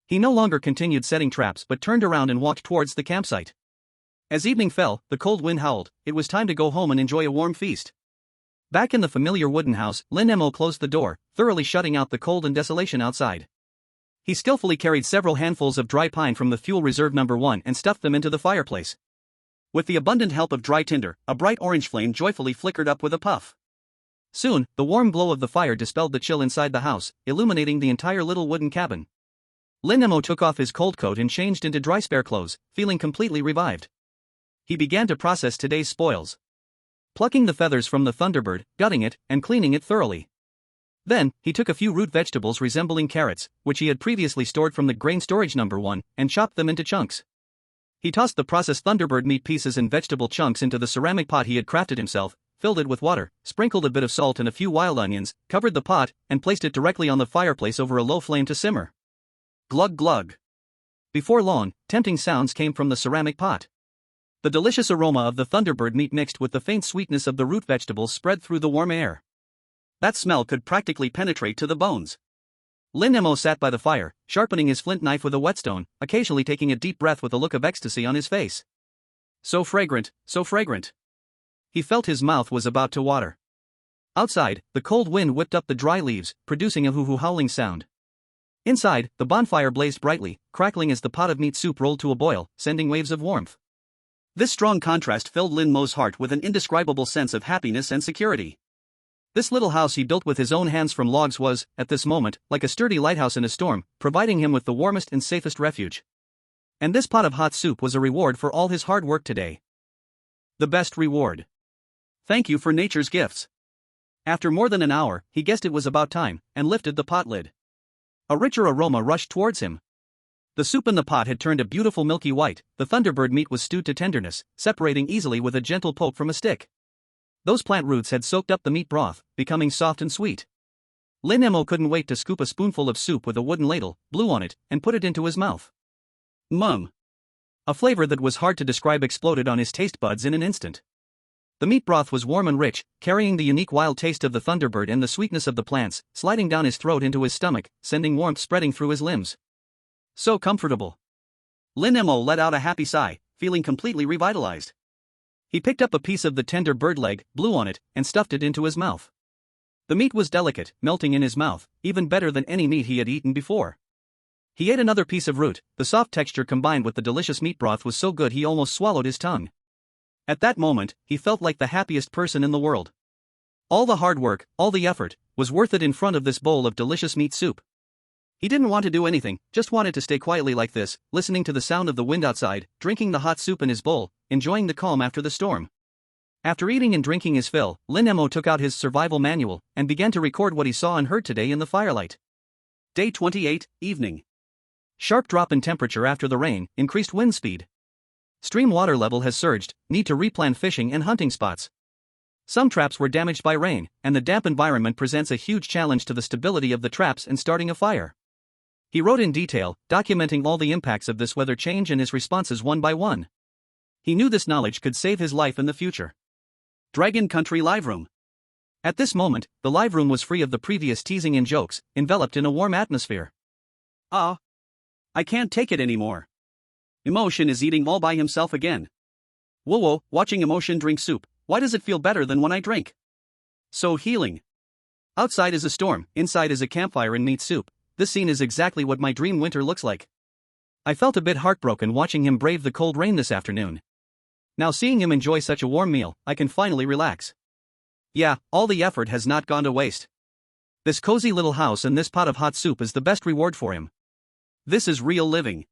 He no longer continued setting traps but turned around and walked towards the campsite. As evening fell, the cold wind howled. It was time to go home and enjoy a warm feast. Back in the familiar wooden house, Lin Mo closed the door, thoroughly shutting out the cold and desolation outside. He skillfully carried several handfuls of dry pine from the fuel reserve number 1 and stuffed them into the fireplace. With the abundant help of dry tinder, a bright orange flame joyfully flickered up with a puff. Soon, the warm glow of the fire dispelled the chill inside the house, illuminating the entire little wooden cabin. Lin Mo took off his cold coat and changed into dry spare clothes, feeling completely revived. He began to process today's spoils. Plucking the feathers from the thunderbird, gutting it, and cleaning it thoroughly. Then, he took a few root vegetables resembling carrots, which he had previously stored from the grain storage number 1, and chopped them into chunks. He tossed the processed thunderbird meat pieces and vegetable chunks into the ceramic pot he had crafted himself, filled it with water, sprinkled a bit of salt and a few wild onions, covered the pot, and placed it directly on the fireplace over a low flame to simmer. Glug glug. Before long, tempting sounds came from the ceramic pot. The delicious aroma of the thunderbird meat mixed with the faint sweetness of the root vegetables spread through the warm air. That smell could practically penetrate to the bones. Lin Mo sat by the fire, sharpening his flint knife with a whetstone, occasionally taking a deep breath with a look of ecstasy on his face. So fragrant, so fragrant. He felt his mouth was about to water. Outside, the cold wind whipped up the dry leaves, producing a hoo-hoo howling sound. Inside, the bonfire blazed brightly, crackling as the pot of meat soup rolled to a boil, sending waves of warmth. This strong contrast filled Lin Mo's heart with an indescribable sense of happiness and security. This little house he built with his own hands from logs was, at this moment, like a sturdy lighthouse in a storm, providing him with the warmest and safest refuge. And this pot of hot soup was a reward for all his hard work today. The best reward. Thank you for nature's gifts. After more than an hour, he guessed it was about time, and lifted the pot lid. A richer aroma rushed towards him. The soup in the pot had turned a beautiful milky white, the thunderbird meat was stewed to tenderness, separating easily with a gentle poke from a stick. Those plant roots had soaked up the meat broth, becoming soft and sweet. Lin Mo couldn't wait to scoop a spoonful of soup with a wooden ladle, blew on it, and put it into his mouth. Mum. A flavor that was hard to describe exploded on his taste buds in an instant. The meat broth was warm and rich, carrying the unique wild taste of the thunderbird and the sweetness of the plants, sliding down his throat into his stomach, sending warmth spreading through his limbs. So comfortable. Lin Mo let out a happy sigh, feeling completely revitalized. He picked up a piece of the tender bird leg, blew on it, and stuffed it into his mouth. The meat was delicate, melting in his mouth, even better than any meat he had eaten before. He ate another piece of root, the soft texture combined with the delicious meat broth was so good he almost swallowed his tongue. At that moment, he felt like the happiest person in the world. All the hard work, all the effort, was worth it in front of this bowl of delicious meat soup. He didn't want to do anything, just wanted to stay quietly like this, listening to the sound of the wind outside, drinking the hot soup in his bowl, enjoying the calm after the storm. After eating and drinking his fill, Lin Mo took out his survival manual, and began to record what he saw and heard today in the firelight. Day 28, evening. Sharp drop in temperature after the rain, increased wind speed. Stream water level has surged, need to replan fishing and hunting spots. Some traps were damaged by rain, and the damp environment presents a huge challenge to the stability of the traps and starting a fire. He wrote in detail, documenting all the impacts of this weather change and his responses one by one. He knew this knowledge could save his life in the future. Dragon Country Live Room. At this moment, the live room was free of the previous teasing and jokes, enveloped in a warm atmosphere. I can't take it anymore. Emotion is eating all by himself again. Whoa, watching Emotion drink soup, Why does it feel better than when I drink? So healing. Outside is a storm, inside is a campfire and meat soup. This scene is exactly what my dream winter looks like. I felt a bit heartbroken watching him brave the cold rain this afternoon. Now seeing him enjoy such a warm meal, I can finally relax. Yeah, all the effort has not gone to waste. This cozy little house and this pot of hot soup is the best reward for him. This is real living.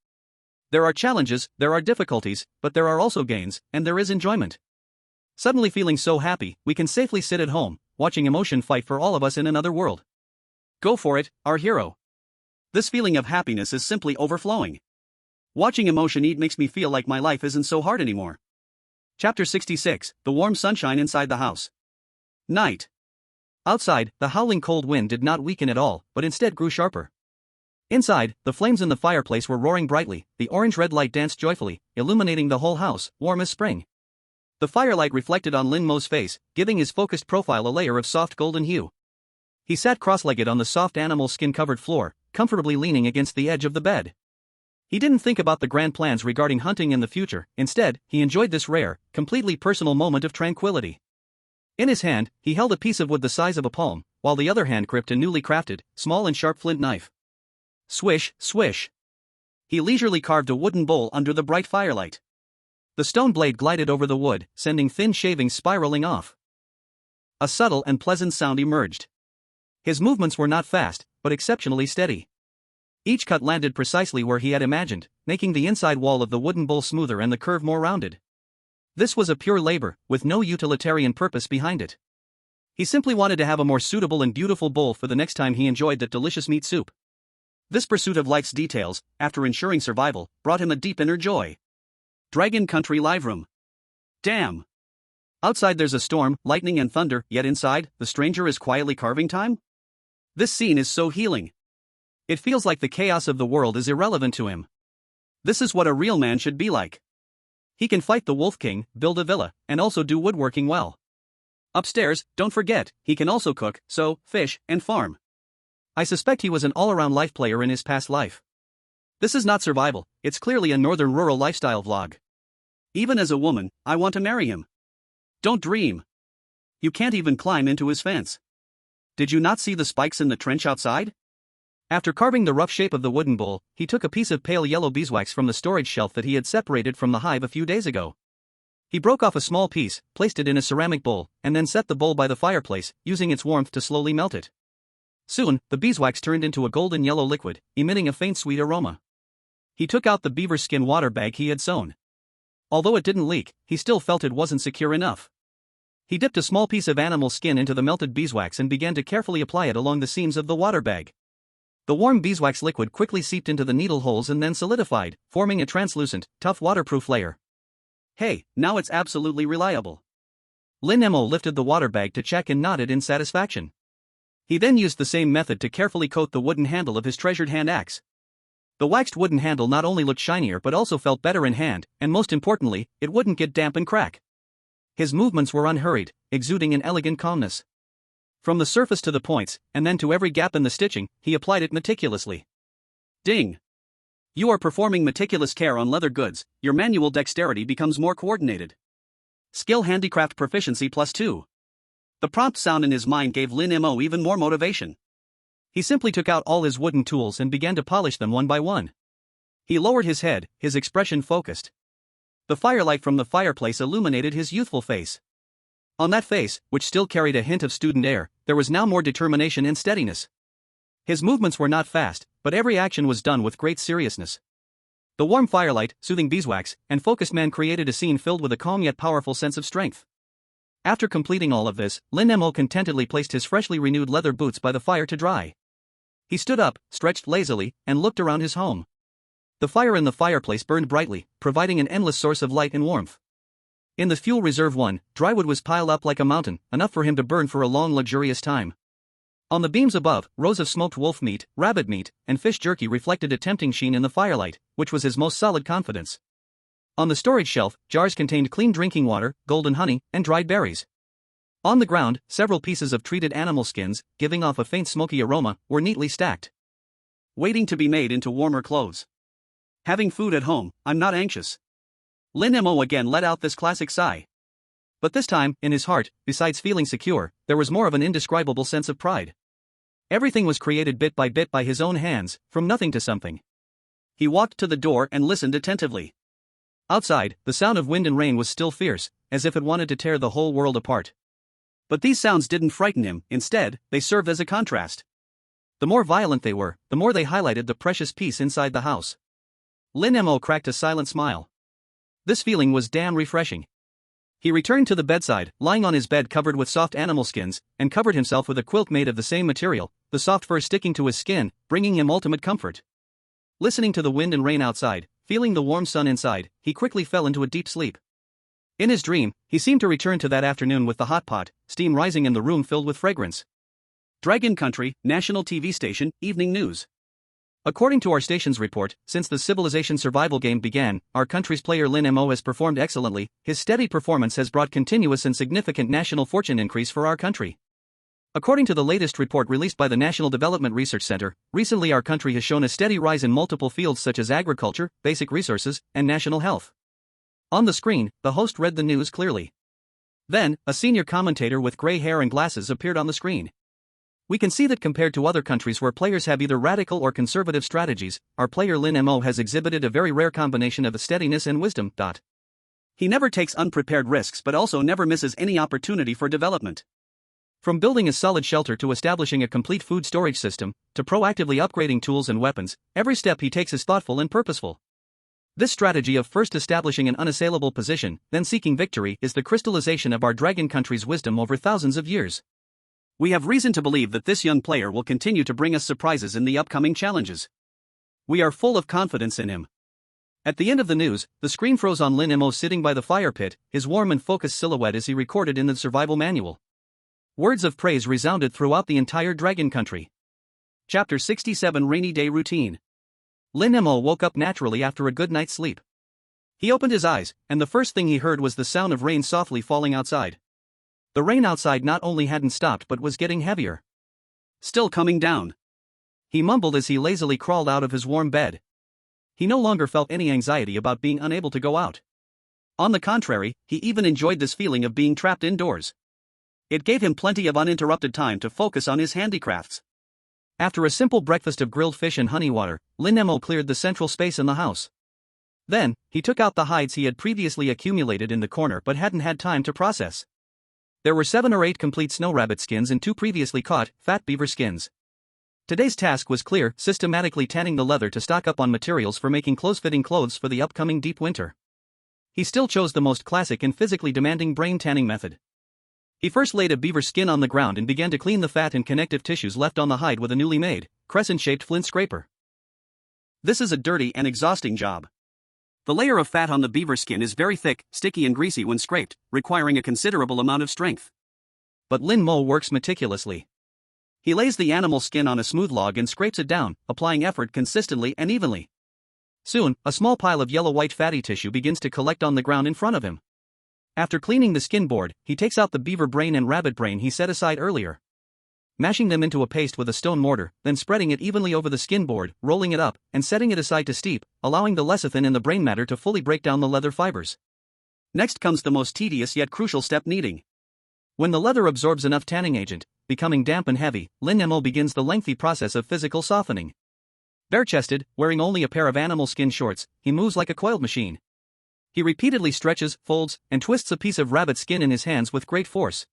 There are challenges, there are difficulties, but there are also gains, and there is enjoyment. Suddenly feeling so happy, we can safely sit at home, watching emotion fight for all of us in another world. Go for it, our hero. This feeling of happiness is simply overflowing. Watching emotion eat makes me feel like my life isn't so hard anymore. Chapter 66, The Warm Sunshine Inside the House. Night. Outside, the howling cold wind did not weaken at all, but instead grew sharper. Inside, the flames in the fireplace were roaring brightly, the orange-red light danced joyfully, illuminating the whole house, warm as spring. The firelight reflected on Lin Mo's face, giving his focused profile a layer of soft golden hue. He sat cross-legged on the soft animal skin-covered floor, comfortably leaning against the edge of the bed. He didn't think about the grand plans regarding hunting in the future, instead, he enjoyed this rare, completely personal moment of tranquility. In his hand, he held a piece of wood the size of a palm, while the other hand gripped a newly crafted, small and sharp flint knife. Swish, swish. He leisurely carved a wooden bowl under the bright firelight. The stone blade glided over the wood, sending thin shavings spiraling off. A subtle and pleasant sound emerged. His movements were not fast, but exceptionally steady. Each cut landed precisely where he had imagined, making the inside wall of the wooden bowl smoother and the curve more rounded. This was a pure labor, with no utilitarian purpose behind it. He simply wanted to have a more suitable and beautiful bowl for the next time he enjoyed that delicious meat soup. This pursuit of life's details, after ensuring survival, brought him a deep inner joy. Dragon Country Live Room. Damn. Outside there's a storm, lightning and thunder, yet inside, the stranger is quietly carving time? This scene is so healing. It feels like the chaos of the world is irrelevant to him. This is what a real man should be like. He can fight the Wolf King, build a villa, and also do woodworking well. Upstairs, don't forget, he can also cook, sew, fish, and farm. I suspect he was an all-around life player in his past life. This is not survival, it's clearly a northern rural lifestyle vlog. Even as a woman, I want to marry him. Don't dream. You can't even climb into his fence. Did you not see the spikes in the trench outside? After carving the rough shape of the wooden bowl, he took a piece of pale yellow beeswax from the storage shelf that he had separated from the hive a few days ago. He broke off a small piece, placed it in a ceramic bowl, and then set the bowl by the fireplace, using its warmth to slowly melt it. Soon, the beeswax turned into a golden yellow liquid, emitting a faint sweet aroma. He took out the beaver skin water bag he had sewn. Although it didn't leak, he still felt it wasn't secure enough. He dipped a small piece of animal skin into the melted beeswax and began to carefully apply it along the seams of the water bag. The warm beeswax liquid quickly seeped into the needle holes and then solidified, forming a translucent, tough waterproof layer. Hey, now it's absolutely reliable. Lin Mo lifted the water bag to check and nodded in satisfaction. He then used the same method to carefully coat the wooden handle of his treasured hand axe. The waxed wooden handle not only looked shinier but also felt better in hand, and most importantly, it wouldn't get damp and crack. His movements were unhurried, exuding an elegant calmness. From the surface to the points, and then to every gap in the stitching, he applied it meticulously. Ding! You are performing meticulous care on leather goods, your manual dexterity becomes more coordinated. Skill handicraft proficiency +2. The prompt sound in his mind gave Lin Mo even more motivation. He simply took out all his wooden tools and began to polish them one by one. He lowered his head, his expression focused. The firelight from the fireplace illuminated his youthful face. On that face, which still carried a hint of student air, there was now more determination and steadiness. His movements were not fast, but every action was done with great seriousness. The warm firelight, soothing beeswax, and focused man created a scene filled with a calm yet powerful sense of strength. After completing all of this, Lin Mo contentedly placed his freshly renewed leather boots by the fire to dry. He stood up, stretched lazily, and looked around his home. The fire in the fireplace burned brightly, providing an endless source of light and warmth. In the fuel reserve drywood was piled up like a mountain, enough for him to burn for a long luxurious time. On the beams above, rows of smoked wolf meat, rabbit meat, and fish jerky reflected a tempting sheen in the firelight, which was his most solid confidence. On the storage shelf, jars contained clean drinking water, golden honey, and dried berries. On the ground, several pieces of treated animal skins, giving off a faint smoky aroma, were neatly stacked. Waiting to be made into warmer clothes. Having food at home, I'm not anxious. Lin Mo again let out this classic sigh. But this time, in his heart, besides feeling secure, there was more of an indescribable sense of pride. Everything was created bit by his own hands, from nothing to something. He walked to the door and listened attentively. Outside, the sound of wind and rain was still fierce, as if it wanted to tear the whole world apart. But these sounds didn't frighten him, instead, they served as a contrast. The more violent they were, the more they highlighted the precious peace inside the house. Lin Mo cracked a silent smile. This feeling was damn refreshing. He returned to the bedside, lying on his bed covered with soft animal skins, and covered himself with a quilt made of the same material, the soft fur sticking to his skin, bringing him ultimate comfort. Listening to the wind and rain outside, feeling the warm sun inside, he quickly fell into a deep sleep. In his dream, he seemed to return to that afternoon with the hot pot, steam rising and the room filled with fragrance. Dragon Country, National TV Station, Evening News. According to our station's report, since the Civilization survival game began, our country's player Lin Mo has performed excellently. His steady performance has brought continuous and significant national fortune increase for our country. According to the latest report released by the National Development Research Center, recently our country has shown a steady rise in multiple fields such as agriculture, basic resources, and national health. On the screen, the host read the news clearly. Then, a senior commentator with gray hair and glasses appeared on the screen. We can see that compared to other countries where players have either radical or conservative strategies, our player Lin Mo has exhibited a very rare combination of steadiness and wisdom. He never takes unprepared risks but also never misses any opportunity for development. From building a solid shelter to establishing a complete food storage system, to proactively upgrading tools and weapons, every step he takes is thoughtful and purposeful. This strategy of first establishing an unassailable position, then seeking victory, is the crystallization of our dragon country's wisdom over thousands of years. We have reason to believe that this young player will continue to bring us surprises in the upcoming challenges. We are full of confidence in him. At the end of the news, the screen froze on Lin Mo sitting by the fire pit, his warm and focused silhouette as he recorded in the survival manual. Words of praise resounded throughout the entire dragon country. Chapter 67 Rainy Day Routine. Lin Mo woke up naturally after a good night's sleep. He opened his eyes, and the first thing he heard was the sound of rain softly falling outside. The rain outside not only hadn't stopped but was getting heavier. Still coming down. He mumbled as he lazily crawled out of his warm bed. He no longer felt any anxiety about being unable to go out. On the contrary, he even enjoyed this feeling of being trapped indoors. It gave him plenty of uninterrupted time to focus on his handicrafts. After a simple breakfast of grilled fish and honey water, Lin Mo cleared the central space in the house. Then, he took out the hides he had previously accumulated in the corner but hadn't had time to process. There were 7 or 8 complete snow rabbit skins and 2 previously caught, fat beaver skins. Today's task was clear: systematically tanning the leather to stock up on materials for making close-fitting clothes for the upcoming deep winter. He still chose the most classic and physically demanding brain tanning method. He first laid a beaver skin on the ground and began to clean the fat and connective tissues left on the hide with a newly made, crescent-shaped flint scraper. This is a dirty and exhausting job. The layer of fat on the beaver skin is very thick, sticky and greasy when scraped, requiring a considerable amount of strength. But Lin Mo works meticulously. He lays the animal skin on a smooth log and scrapes it down, applying effort consistently and evenly. Soon, a small pile of yellow-white fatty tissue begins to collect on the ground in front of him. After cleaning the skin board, he takes out the beaver brain and rabbit brain he set aside earlier. Mashing them into a paste with a stone mortar, then spreading it evenly over the skin board, rolling it up, and setting it aside to steep, allowing the lecithin in the brain matter to fully break down the leather fibers. Next comes the most tedious yet crucial step: kneading. When the leather absorbs enough tanning agent, becoming damp and heavy, Lin Mo begins the lengthy process of physical softening. Bare-chested, wearing only a pair of animal skin shorts, he moves like a coiled machine. He repeatedly stretches, folds, and twists a piece of rabbit skin in his hands with great force.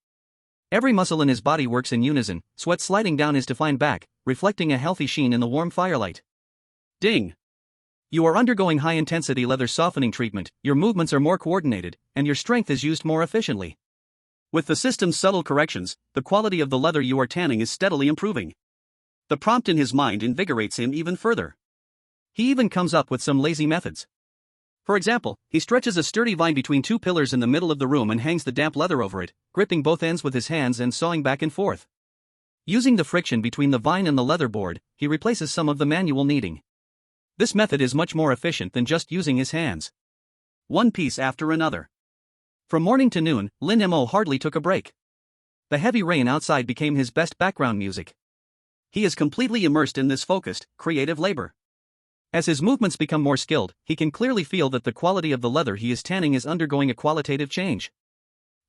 Every muscle in his body works in unison, sweat sliding down his defined back, reflecting a healthy sheen in the warm firelight. Ding! You are undergoing high-intensity leather softening treatment, your movements are more coordinated, and your strength is used more efficiently. With the system's subtle corrections, the quality of the leather you are tanning is steadily improving. The prompt in his mind invigorates him even further. He even comes up with some lazy methods. For example, he stretches a sturdy vine between 2 pillars in the middle of the room and hangs the damp leather over it, gripping both ends with his hands and sawing back and forth. Using the friction between the vine and the leather board, he replaces some of the manual kneading. This method is much more efficient than just using his hands. One piece after another. From morning to noon, Lin Mo hardly took a break. The heavy rain outside became his best background music. He is completely immersed in this focused, creative labor. As his movements become more skilled, he can clearly feel that the quality of the leather he is tanning is undergoing a qualitative change.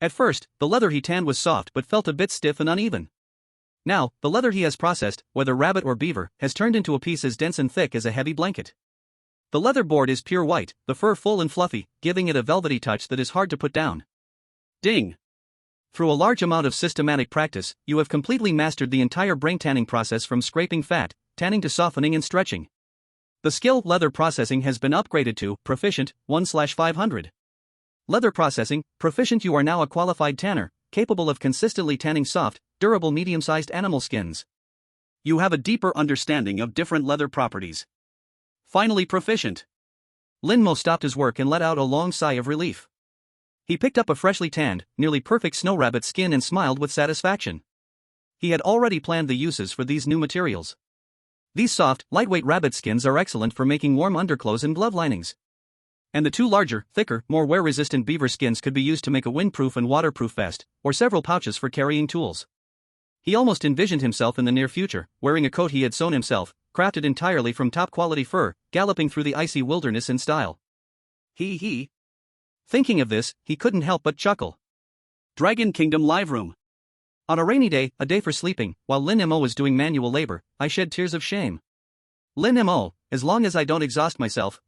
At first, the leather he tanned was soft but felt a bit stiff and uneven. Now, the leather he has processed, whether rabbit or beaver, has turned into a piece as dense and thick as a heavy blanket. The leather board is pure white, the fur full and fluffy, giving it a velvety touch that is hard to put down. Ding! Through a large amount of systematic practice, you have completely mastered the entire brain tanning process from scraping fat, tanning to softening and stretching. The skill leather processing has been upgraded to Proficient 1/500. Leather processing, Proficient. You are now a qualified tanner, capable of consistently tanning soft, durable medium-sized animal skins. You have a deeper understanding of different leather properties. Finally Proficient. Lin Mo stopped his work and let out a long sigh of relief. He picked up a freshly tanned, nearly perfect snow rabbit skin and smiled with satisfaction. He had already planned the uses for these new materials. These soft, lightweight rabbit skins are excellent for making warm underclothes and glove linings. And the two larger, thicker, more wear-resistant beaver skins could be used to make a windproof and waterproof vest, or several pouches for carrying tools. He almost envisioned himself in the near future, wearing a coat he had sewn himself, crafted entirely from top-quality fur, galloping through the icy wilderness in style. He. Thinking of this, he couldn't help but chuckle. Dragon Kingdom Live Room. On a rainy day, a day for sleeping, while Lin Mo was doing manual labor, I shed tears of shame. Lin Mo, as long as I don't exhaust myself,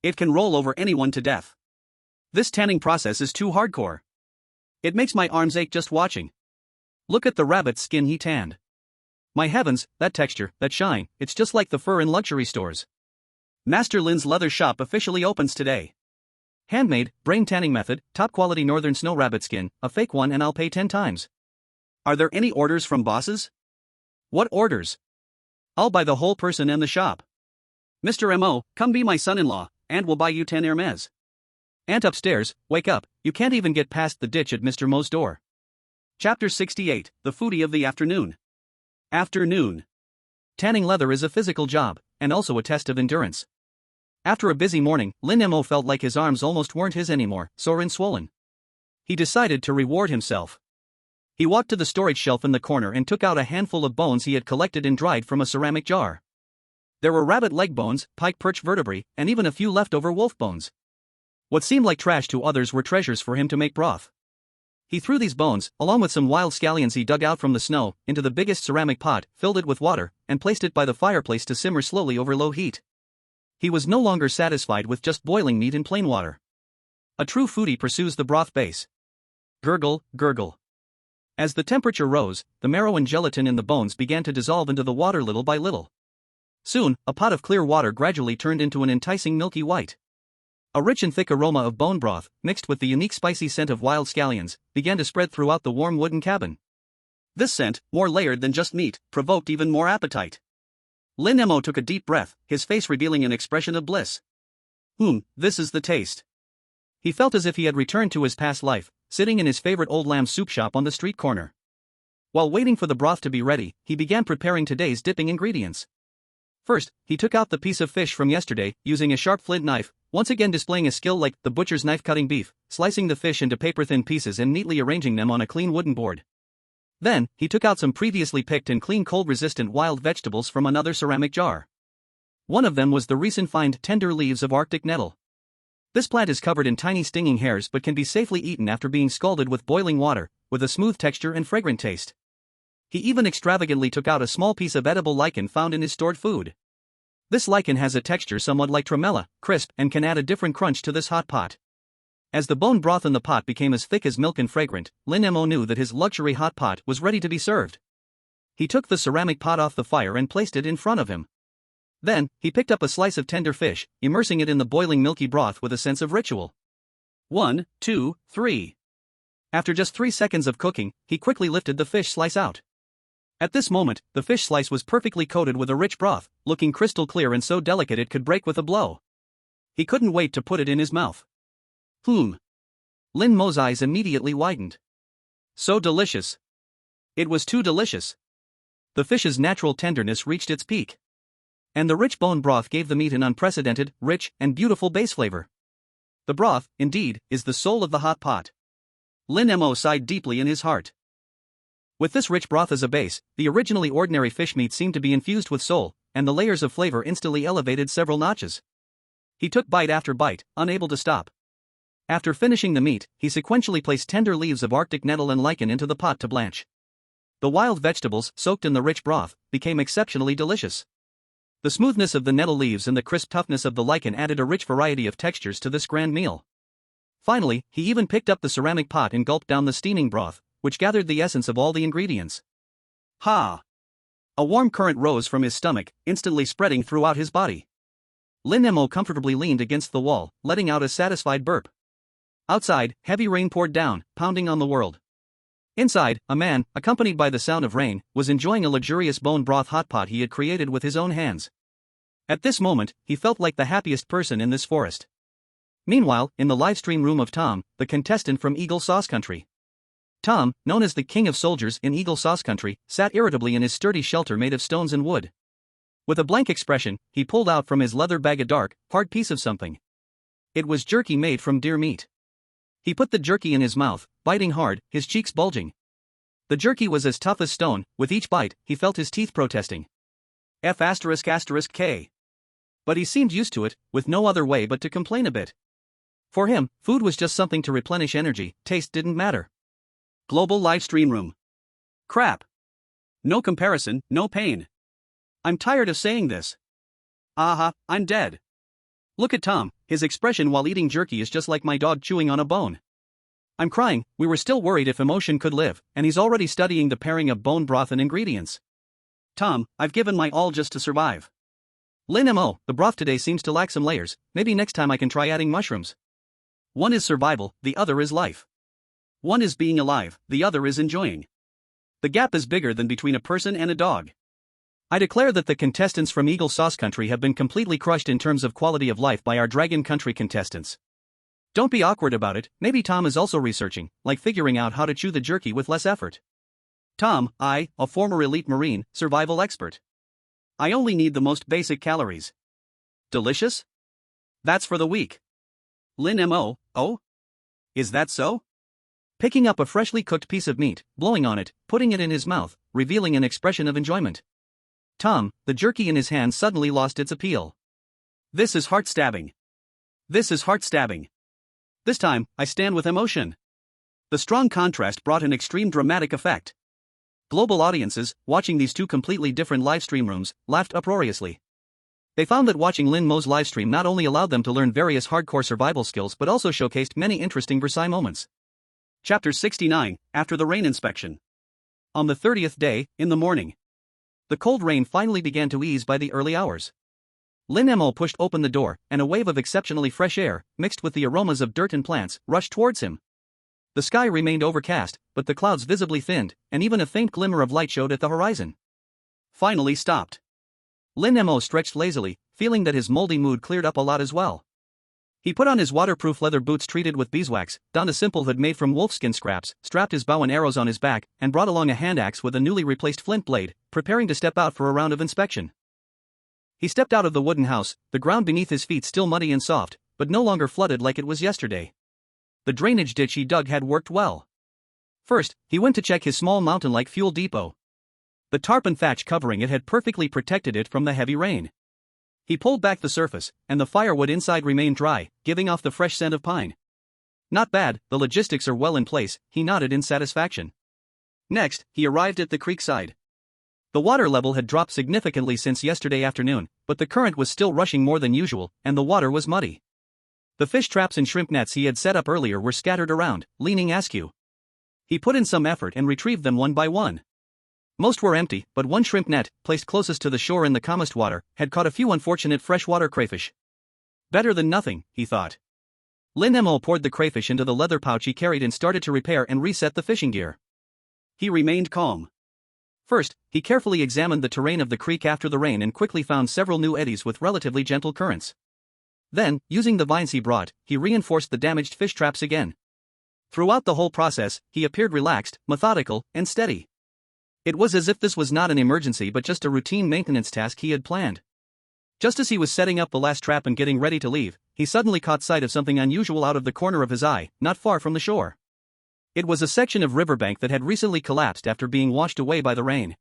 it can roll over anyone to death. This tanning process is too hardcore. It makes my arms ache just watching. Look at the rabbit skin he tanned. My heavens, that texture, that shine, it's just like the fur in luxury stores. Master Lin's leather shop officially opens today. Handmade, brain tanning method, top quality northern snow rabbit skin, a fake one and I'll pay 10 times. Are there any orders from bosses? What orders? I'll buy the whole person and the shop. Mr. Mo, come be my son-in-law, and we'll buy you 10 Hermes. Aunt upstairs, wake up, you can't even get past the ditch at Mr. Mo's door. Chapter 68, The Foodie of the Afternoon. Afternoon. Tanning leather is a physical job, and also a test of endurance. After a busy morning, Lin Mo felt like his arms almost weren't his anymore, sore and swollen. He decided to reward himself. He walked to the storage shelf in the corner and took out a handful of bones he had collected and dried from a ceramic jar. There were rabbit leg bones, pike perch vertebrae, and even a few leftover wolf bones. What seemed like trash to others were treasures for him to make broth. He threw these bones, along with some wild scallions he dug out from the snow, into the biggest ceramic pot, filled it with water, and placed it by the fireplace to simmer slowly over low heat. He was no longer satisfied with just boiling meat in plain water. A true foodie pursues the broth base. Gurgle, gurgle. As the temperature rose, the marrow and gelatin in the bones began to dissolve into the water little by little. Soon, a pot of clear water gradually turned into an enticing milky white. A rich and thick aroma of bone broth, mixed with the unique spicy scent of wild scallions, began to spread throughout the warm wooden cabin. This scent, more layered than just meat, provoked even more appetite. Lin Mo took a deep breath, his face revealing an expression of bliss. This is the taste. He felt as if he had returned to his past life, sitting in his favorite old lamb soup shop on the street corner. While waiting for the broth to be ready, he began preparing today's dipping ingredients. First, he took out the piece of fish from yesterday, using a sharp flint knife, once again displaying a skill like the butcher's knife cutting beef, slicing the fish into paper-thin pieces and neatly arranging them on a clean wooden board. Then, he took out some previously picked and clean cold-resistant wild vegetables from another ceramic jar. One of them was the recent find tender leaves of Arctic nettle. This plant is covered in tiny stinging hairs but can be safely eaten after being scalded with boiling water, with a smooth texture and fragrant taste. He even extravagantly took out a small piece of edible lichen found in his stored food. This lichen has a texture somewhat like tremella, crisp, and can add a different crunch to this hot pot. As the bone broth in the pot became as thick as milk and fragrant, Lin Mo knew that his luxury hot pot was ready to be served. He took the ceramic pot off the fire and placed it in front of him. Then, he picked up a slice of tender fish, immersing it in the boiling milky broth with a sense of ritual. 1, 2, 3. After just 3 seconds of cooking, he quickly lifted the fish slice out. At this moment, the fish slice was perfectly coated with a rich broth, looking crystal clear and so delicate it could break with a blow. He couldn't wait to put it in his mouth. Lin Mo's eyes immediately widened. So delicious. It was too delicious. The fish's natural tenderness reached its peak. And the rich bone broth gave the meat an unprecedented, rich, and beautiful base flavor. The broth, indeed, is the soul of the hot pot. Lin Mo sighed deeply in his heart. With this rich broth as a base, the originally ordinary fish meat seemed to be infused with soul, and the layers of flavor instantly elevated several notches. He took bite after bite, unable to stop. After finishing the meat, he sequentially placed tender leaves of Arctic nettle and lichen into the pot to blanch. The wild vegetables, soaked in the rich broth, became exceptionally delicious. The smoothness of the nettle leaves and the crisp toughness of the lichen added a rich variety of textures to this grand meal. Finally, he even picked up the ceramic pot and gulped down the steaming broth, which gathered the essence of all the ingredients. Ha! A warm current rose from his stomach, instantly spreading throughout his body. Lin Mo comfortably leaned against the wall, letting out a satisfied burp. Outside, heavy rain poured down, pounding on the world. Inside, a man, accompanied by the sound of rain, was enjoying a luxurious bone broth hotpot he had created with his own hands. At this moment, he felt like the happiest person in this forest. Meanwhile, in the livestream room of Tom, the contestant from Eagle Sauce Country. Tom, known as the king of soldiers in Eagle Sauce Country, sat irritably in his sturdy shelter made of stones and wood. With a blank expression, he pulled out from his leather bag a dark, hard piece of something. It was jerky made from deer meat. He put the jerky in his mouth, biting hard, his cheeks bulging. The jerky was as tough as stone. With each bite, he felt his teeth protesting. F***K. But he seemed used to it, with no other way but to complain a bit. For him, food was just something to replenish energy, taste didn't matter. Global livestream room. Crap. No comparison, no pain. I'm tired of saying this. Aha, I'm dead. Look at Tom, his expression while eating jerky is just like my dog chewing on a bone. I'm crying. We were still worried if emotion could live, and he's already studying the pairing of bone broth and ingredients. Tom, I've given my all just to survive. Lin Mo, the broth today seems to lack some layers, maybe next time I can try adding mushrooms. One is survival, the other is life. One is being alive, the other is enjoying. The gap is bigger than between a person and a dog. I declare that the contestants from Eagle Sauce Country have been completely crushed in terms of quality of life by our Dragon Country contestants. Don't be awkward about it, maybe Tom is also researching, like figuring out how to chew the jerky with less effort. Tom, a former elite Marine, survival expert. I only need the most basic calories. Delicious? That's for the weak. Lin Mo, oh? Is that so? Picking up a freshly cooked piece of meat, blowing on it, putting it in his mouth, revealing an expression of enjoyment. Tom, the jerky in his hand suddenly lost its appeal. This is heart-stabbing. This is heart-stabbing. This time, I stand with emotion. The strong contrast brought an extreme dramatic effect. Global audiences, watching these two completely different livestream rooms, laughed uproariously. They found that watching Lin Mo's livestream not only allowed them to learn various hardcore survival skills but also showcased many interesting Versailles moments. Chapter 69, After the Rain Inspection. On the 30th day, in the morning. The cold rain finally began to ease by the early hours. Lin Mo pushed open the door, and a wave of exceptionally fresh air, mixed with the aromas of dirt and plants, rushed towards him. The sky remained overcast, but the clouds visibly thinned, and even a faint glimmer of light showed at the horizon. Finally stopped. Lin Mo stretched lazily, feeling that his moldy mood cleared up a lot as well. He put on his waterproof leather boots treated with beeswax, donned a simple hood made from wolfskin scraps, strapped his bow and arrows on his back, and brought along a hand axe with a newly replaced flint blade, preparing to step out for a round of inspection. He stepped out of the wooden house, the ground beneath his feet still muddy and soft, but no longer flooded like it was yesterday. The drainage ditch he dug had worked well. First, he went to check his small mountain-like fuel depot. The tarp and thatch covering it had perfectly protected it from the heavy rain. He pulled back the surface, and the firewood inside remained dry, giving off the fresh scent of pine. Not bad, the logistics are well in place, he nodded in satisfaction. Next, he arrived at the creek side. The water level had dropped significantly since yesterday afternoon, but the current was still rushing more than usual, and the water was muddy. The fish traps and shrimp nets he had set up earlier were scattered around, leaning askew. He put in some effort and retrieved them one by one. Most were empty, but one shrimp net, placed closest to the shore in the calmest water, had caught a few unfortunate freshwater crayfish. Better than nothing, he thought. Lin Mo poured the crayfish into the leather pouch he carried and started to repair and reset the fishing gear. He remained calm. First, he carefully examined the terrain of the creek after the rain and quickly found several new eddies with relatively gentle currents. Then, using the vines he brought, he reinforced the damaged fish traps again. Throughout the whole process, he appeared relaxed, methodical, and steady. It was as if this was not an emergency but just a routine maintenance task he had planned. Just as he was setting up the last trap and getting ready to leave, he suddenly caught sight of something unusual out of the corner of his eye, not far from the shore. It was a section of riverbank that had recently collapsed after being washed away by the rain.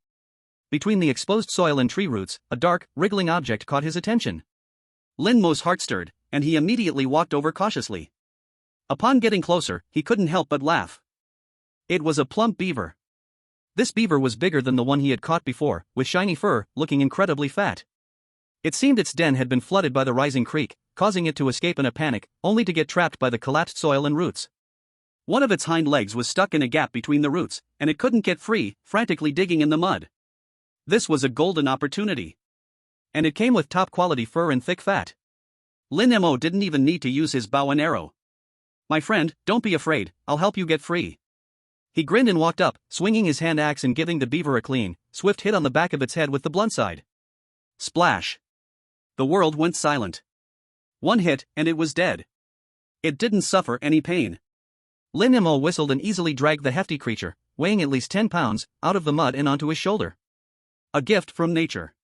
Between the exposed soil and tree roots, a dark, wriggling object caught his attention. Lin Mo's heart stirred, and he immediately walked over cautiously. Upon getting closer, he couldn't help but laugh. It was a plump beaver. This beaver was bigger than the one he had caught before, with shiny fur, looking incredibly fat. It seemed its den had been flooded by the rising creek, causing it to escape in a panic, only to get trapped by the collapsed soil and roots. One of its hind legs was stuck in a gap between the roots, and it couldn't get free, frantically digging in the mud. This was a golden opportunity. And it came with top-quality fur and thick fat. Lin Mo didn't even need to use his bow and arrow. "My friend, don't be afraid, I'll help you get free." He grinned and walked up, swinging his hand axe and giving the beaver a clean, swift hit on the back of its head with the blunt side. Splash! The world went silent. One hit, and it was dead. It didn't suffer any pain. Lin Mo whistled and easily dragged the hefty creature, weighing at least 10 pounds, out of the mud and onto his shoulder. A gift from nature.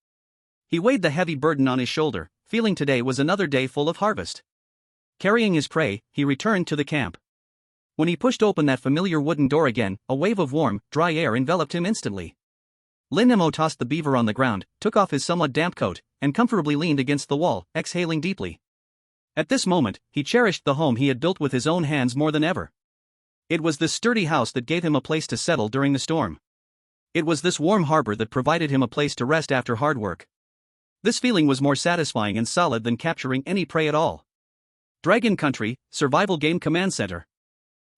He weighed the heavy burden on his shoulder, feeling today was another day full of harvest. Carrying his prey, he returned to the camp. When he pushed open that familiar wooden door again, a wave of warm, dry air enveloped him instantly. Lin Mo tossed the beaver on the ground, took off his somewhat damp coat, and comfortably leaned against the wall, exhaling deeply. At this moment, he cherished the home he had built with his own hands more than ever. It was this sturdy house that gave him a place to settle during the storm. It was this warm harbor that provided him a place to rest after hard work. This feeling was more satisfying and solid than capturing any prey at all. Dragon Country, Survival Game Command Center.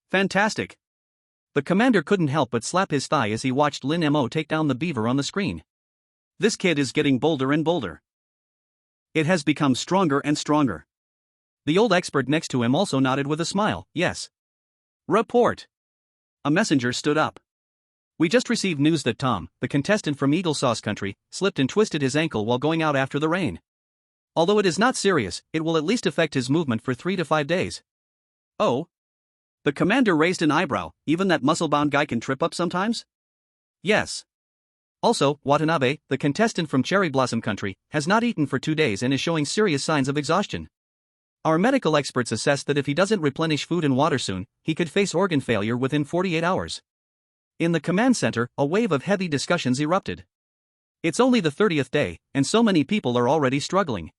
Fantastic! The commander couldn't help but slap his thigh as he watched Lin Mo take down the beaver on the screen. This kid is getting bolder and bolder. It has become stronger and stronger. The old expert next to him also nodded with a smile. Yes. Report. A messenger stood up. We just received news that Tom, the contestant from Eagle Sauce Country, slipped and twisted his ankle while going out after the rain. Although it is not serious, it will at least affect his movement for 3 to 5 days. Oh? The commander raised an eyebrow. Even that muscle-bound guy can trip up sometimes? Yes. Also, Watanabe, the contestant from Cherry Blossom Country, has not eaten for 2 days and is showing serious signs of exhaustion. Our medical experts assess that if he doesn't replenish food and water soon, he could face organ failure within 48 hours. In the command center, a wave of heavy discussions erupted. It's only the 30th day, and so many people are already struggling.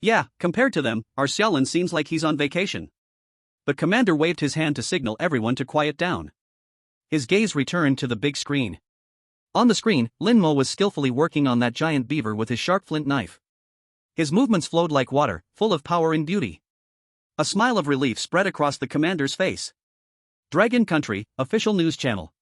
Yeah, compared to them, our Xiaolin seems like he's on vacation. The commander waved his hand to signal everyone to quiet down. His gaze returned to the big screen. On the screen, Lin Mo was skillfully working on that giant beaver with his sharp flint knife. His movements flowed like water, full of power and beauty. A smile of relief spread across the commander's face. Dragon Country, official news channel.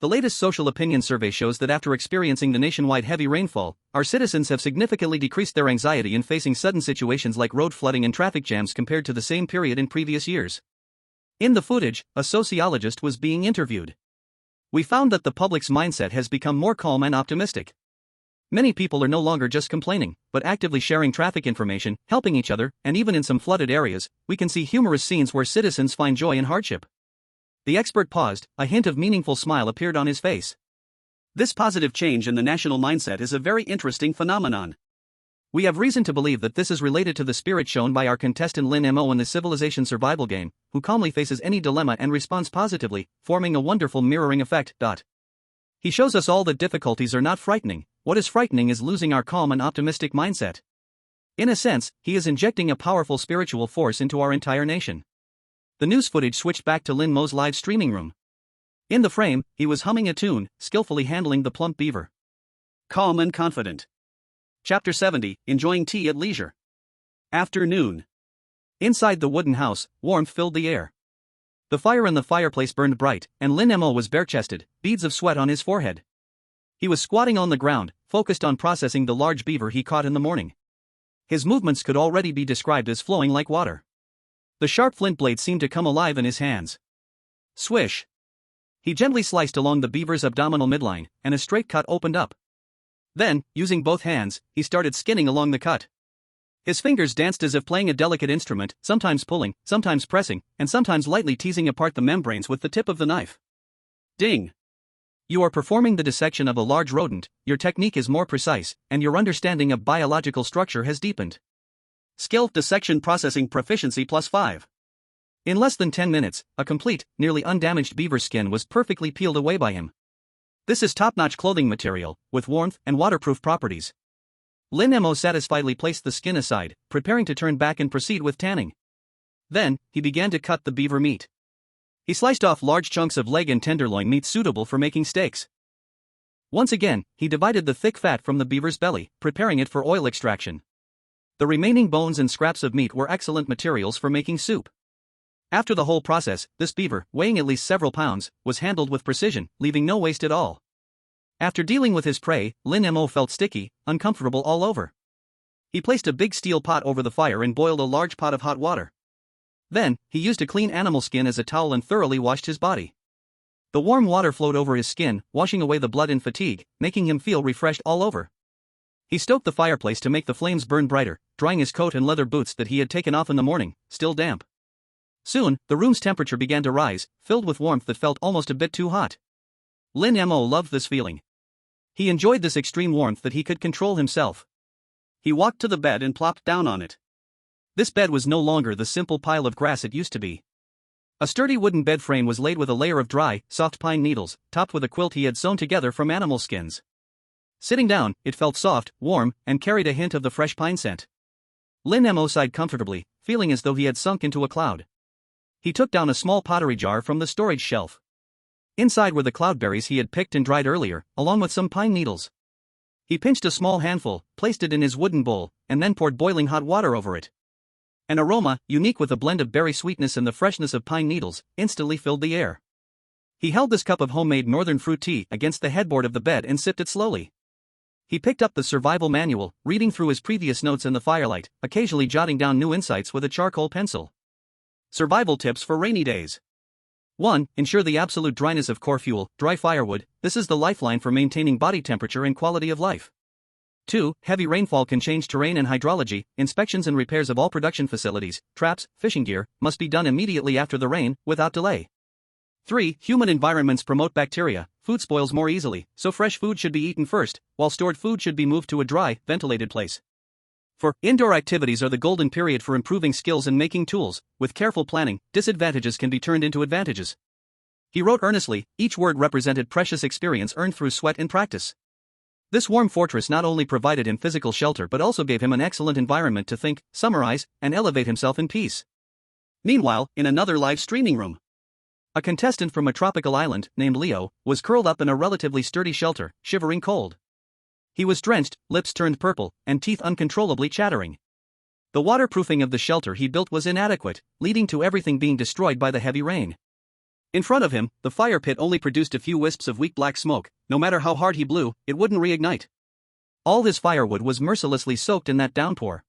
The latest social opinion survey shows that after experiencing the nationwide heavy rainfall, our citizens have significantly decreased their anxiety in facing sudden situations like road flooding and traffic jams compared to the same period in previous years. In the footage, a sociologist was being interviewed. We found that the public's mindset has become more calm and optimistic. Many people are no longer just complaining, but actively sharing traffic information, helping each other, and even in some flooded areas, we can see humorous scenes where citizens find joy in hardship. The expert paused, a hint of meaningful smile appeared on his face. This positive change in the national mindset is a very interesting phenomenon. We have reason to believe that this is related to the spirit shown by our contestant Lin Mo in the Civilization survival game, who calmly faces any dilemma and responds positively, forming a wonderful mirroring effect. He shows us all that difficulties are not frightening. What is frightening is losing our calm and optimistic mindset. In a sense, he is injecting a powerful spiritual force into our entire nation. The news footage switched back to Lin Mo's live streaming room. In the frame, he was humming a tune, skillfully handling the plump beaver. Calm and confident. Chapter 70, Enjoying Tea at Leisure. Afternoon. Inside the wooden house, warmth filled the air. The fire in the fireplace burned bright, and Lin Mo was bare-chested, beads of sweat on his forehead. He was squatting on the ground, focused on processing the large beaver he caught in the morning. His movements could already be described as flowing like water. The sharp flint blade seemed to come alive in his hands. Swish! He gently sliced along the beaver's abdominal midline, and a straight cut opened up. Then, using both hands, he started skinning along the cut. His fingers danced as if playing a delicate instrument, sometimes pulling, sometimes pressing, and sometimes lightly teasing apart the membranes with the tip of the knife. Ding! You are performing the dissection of a large rodent, your technique is more precise, and your understanding of biological structure has deepened. Skill dissection processing proficiency +5. In less than 10 minutes, a complete, nearly undamaged beaver skin was perfectly peeled away by him. This is top-notch clothing material, with warmth and waterproof properties. Lin Mo satisfiedly placed the skin aside, preparing to turn back and proceed with tanning. Then, he began to cut the beaver meat. He sliced off large chunks of leg and tenderloin meat suitable for making steaks. Once again, he divided the thick fat from the beaver's belly, preparing it for oil extraction. The remaining bones and scraps of meat were excellent materials for making soup. After the whole process, this beaver, weighing at least several pounds, was handled with precision, leaving no waste at all. After dealing with his prey, Lin Mo felt sticky, uncomfortable all over. He placed a big steel pot over the fire and boiled a large pot of hot water. Then, he used a clean animal skin as a towel and thoroughly washed his body. The warm water flowed over his skin, washing away the blood and fatigue, making him feel refreshed all over. He stoked the fireplace to make the flames burn brighter, drying his coat and leather boots that he had taken off in the morning, still damp. Soon, the room's temperature began to rise, filled with warmth that felt almost a bit too hot. Lin Mo loved this feeling. He enjoyed this extreme warmth that he could control himself. He walked to the bed and plopped down on it. This bed was no longer the simple pile of grass it used to be. A sturdy wooden bed frame was laid with a layer of dry, soft pine needles, topped with a quilt he had sewn together from animal skins. Sitting down, it felt soft, warm, and carried a hint of the fresh pine scent. Lin Mo sighed comfortably, feeling as though he had sunk into a cloud. He took down a small pottery jar from the storage shelf. Inside were the cloudberries he had picked and dried earlier, along with some pine needles. He pinched a small handful, placed it in his wooden bowl, and then poured boiling hot water over it. An aroma, unique with a blend of berry sweetness and the freshness of pine needles, instantly filled the air. He held this cup of homemade northern fruit tea against the headboard of the bed and sipped it slowly. He picked up the survival manual, reading through his previous notes in the firelight, occasionally jotting down new insights with a charcoal pencil. Survival tips for rainy days. 1. Ensure the absolute dryness of core fuel, dry firewood. This is the lifeline for maintaining body temperature and quality of life. 2. Heavy rainfall can change terrain and hydrology. Inspections and repairs of all production facilities, traps, fishing gear, must be done immediately after the rain, without delay. 3. Humid environments promote bacteria. Food spoils more easily, so fresh food should be eaten first, while stored food should be moved to a dry, ventilated place. 4. Indoor activities are the golden period for improving skills and making tools. With careful planning, disadvantages can be turned into advantages. He wrote earnestly, each word represented precious experience earned through sweat and practice. This warm fortress not only provided him physical shelter but also gave him an excellent environment to think, summarize, and elevate himself in peace. Meanwhile, in another live streaming room, a contestant from a tropical island, named Leo, was curled up in a relatively sturdy shelter, shivering cold. He was drenched, lips turned purple, and teeth uncontrollably chattering. The waterproofing of the shelter he built was inadequate, leading to everything being destroyed by the heavy rain. In front of him, the fire pit only produced a few wisps of weak black smoke. No matter how hard he blew, it wouldn't reignite. All his firewood was mercilessly soaked in that downpour.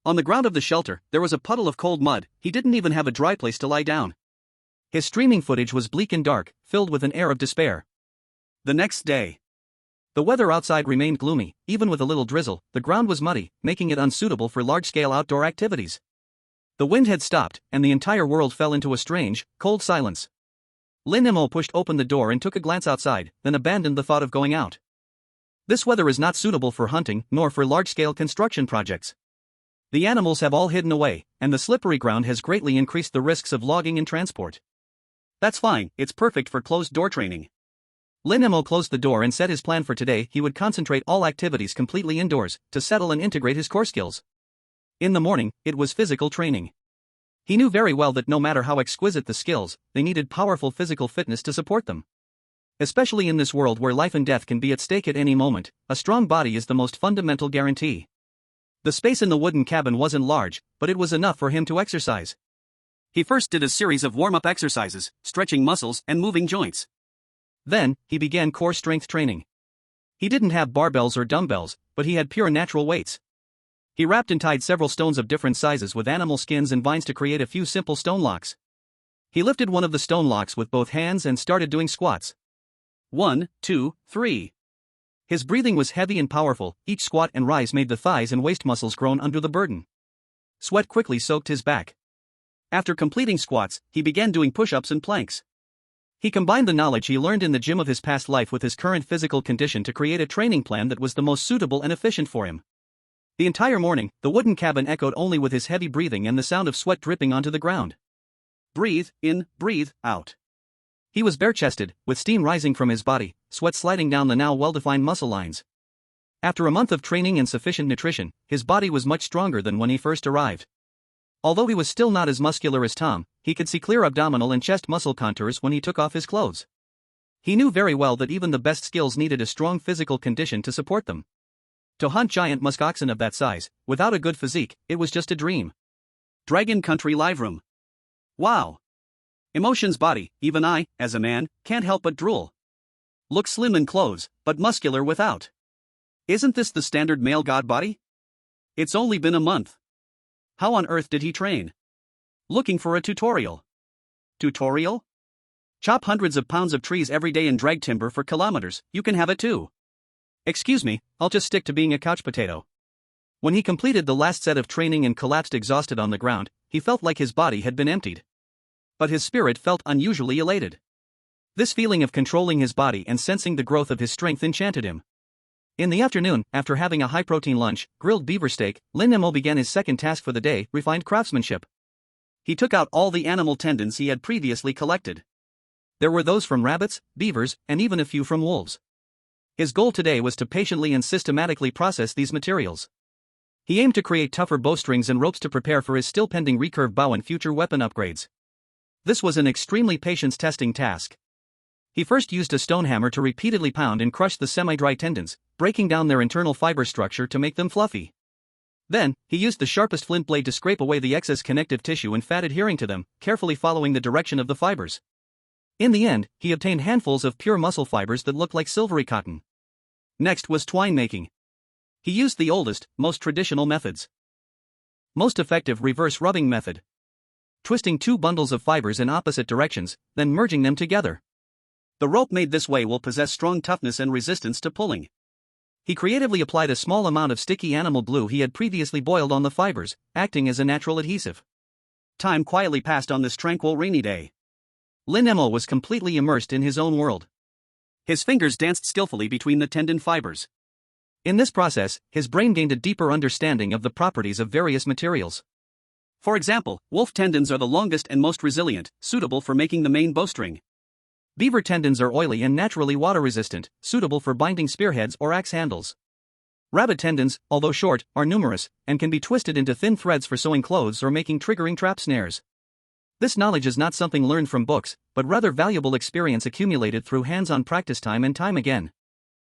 On the ground of the shelter, there was a puddle of cold mud. He didn't even have a dry place to lie down. His streaming footage was bleak and dark, filled with an air of despair. The next day, the weather outside remained gloomy. Even with a little drizzle, the ground was muddy, making it unsuitable for large-scale outdoor activities. The wind had stopped, and the entire world fell into a strange, cold silence. Lin Mo pushed open the door and took a glance outside, then abandoned the thought of going out. This weather is not suitable for hunting, nor for large-scale construction projects. The animals have all hidden away, and the slippery ground has greatly increased the risks of logging and transport. That's fine, it's perfect for closed-door training. Lin Mo closed the door and set his plan for today. He would concentrate all activities completely indoors, to settle and integrate his core skills. In the morning, it was physical training. He knew very well that no matter how exquisite the skills, they needed powerful physical fitness to support them. Especially in this world where life and death can be at stake at any moment, a strong body is the most fundamental guarantee. The space in the wooden cabin wasn't large, but it was enough for him to exercise. He first did a series of warm-up exercises, stretching muscles and moving joints. Then, he began core strength training. He didn't have barbells or dumbbells, but he had pure natural weights. He wrapped and tied several stones of different sizes with animal skins and vines to create a few simple stone locks. He lifted one of the stone locks with both hands and started doing squats. 1, 2, 3. His breathing was heavy and powerful. Each squat and rise made the thighs and waist muscles groan under the burden. Sweat quickly soaked his back. After completing squats, he began doing push-ups and planks. He combined the knowledge he learned in the gym of his past life with his current physical condition to create a training plan that was the most suitable and efficient for him. The entire morning, the wooden cabin echoed only with his heavy breathing and the sound of sweat dripping onto the ground. Breathe in, breathe out. He was bare-chested, with steam rising from his body, sweat sliding down the now well-defined muscle lines. After a month of training and sufficient nutrition, his body was much stronger than when he first arrived. Although he was still not as muscular as Tom, he could see clear abdominal and chest muscle contours when he took off his clothes. He knew very well that even the best skills needed a strong physical condition to support them. To hunt giant musk oxen of that size, without a good physique, it was just a dream. Dragon Country Live Room. Wow. Emotion's body, even I, as a man, can't help but drool. Looks slim in clothes, but muscular without. Isn't this the standard male god body? It's only been a month. How on earth did he train? Looking for a tutorial. Tutorial? Chop hundreds of pounds of trees every day and drag timber for kilometers, you can have it too. Excuse me, I'll just stick to being a couch potato. When he completed the last set of training and collapsed exhausted on the ground, he felt like his body had been emptied. But his spirit felt unusually elated. This feeling of controlling his body and sensing the growth of his strength enchanted him. In the afternoon, after having a high-protein lunch, grilled beaver steak, Lin Mo began his second task for the day, refined craftsmanship. He took out all the animal tendons he had previously collected. There were those from rabbits, beavers, and even a few from wolves. His goal today was to patiently and systematically process these materials. He aimed to create tougher bowstrings and ropes to prepare for his still-pending recurve bow and future weapon upgrades. This was an extremely patience-testing task. He first used a stone hammer to repeatedly pound and crush the semi-dry tendons, breaking down their internal fiber structure to make them fluffy. Then, he used the sharpest flint blade to scrape away the excess connective tissue and fat adhering to them, carefully following the direction of the fibers. In the end, he obtained handfuls of pure muscle fibers that looked like silvery cotton. Next was twine making. He used the oldest, most traditional methods. Most effective reverse rubbing method. Twisting two bundles of fibers in opposite directions, then merging them together. The rope made this way will possess strong toughness and resistance to pulling. He creatively applied a small amount of sticky animal glue he had previously boiled on the fibers, acting as a natural adhesive. Time quietly passed on this tranquil rainy day. Lin Mo was completely immersed in his own world. His fingers danced skillfully between the tendon fibers. In this process, his brain gained a deeper understanding of the properties of various materials. For example, wolf tendons are the longest and most resilient, suitable for making the main bowstring. Beaver tendons are oily and naturally water-resistant, suitable for binding spearheads or axe handles. Rabbit tendons, although short, are numerous, and can be twisted into thin threads for sewing clothes or making triggering trap snares. This knowledge is not something learned from books, but rather valuable experience accumulated through hands-on practice time and time again.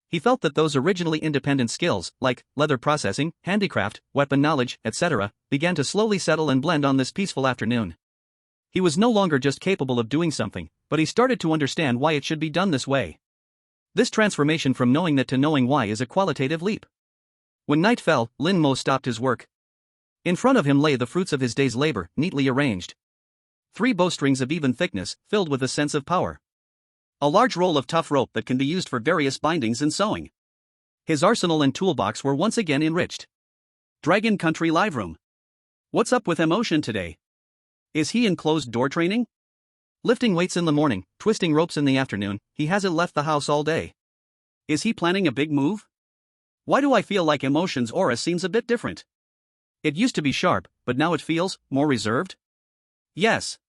He felt that those originally independent skills, like leather processing, handicraft, weapon knowledge, etc., began to slowly settle and blend on this peaceful afternoon. He was no longer just capable of doing something, but he started to understand why it should be done this way. This transformation from knowing that to knowing why is a qualitative leap. When night fell, Lin Mo stopped his work. In front of him lay the fruits of his day's labor, neatly arranged. 3 bowstrings of even thickness, filled with a sense of power. A large roll of tough rope that can be used for various bindings and sewing. His arsenal and toolbox were once again enriched. Dragon Country Live Room. What's up with Emotion today? Is he in closed-door training? Lifting weights in the morning, twisting ropes in the afternoon, he hasn't left the house all day. Is he planning a big move? Why do I feel like Emotion's aura seems a bit different? It used to be sharp, but now it feels more reserved? Yes.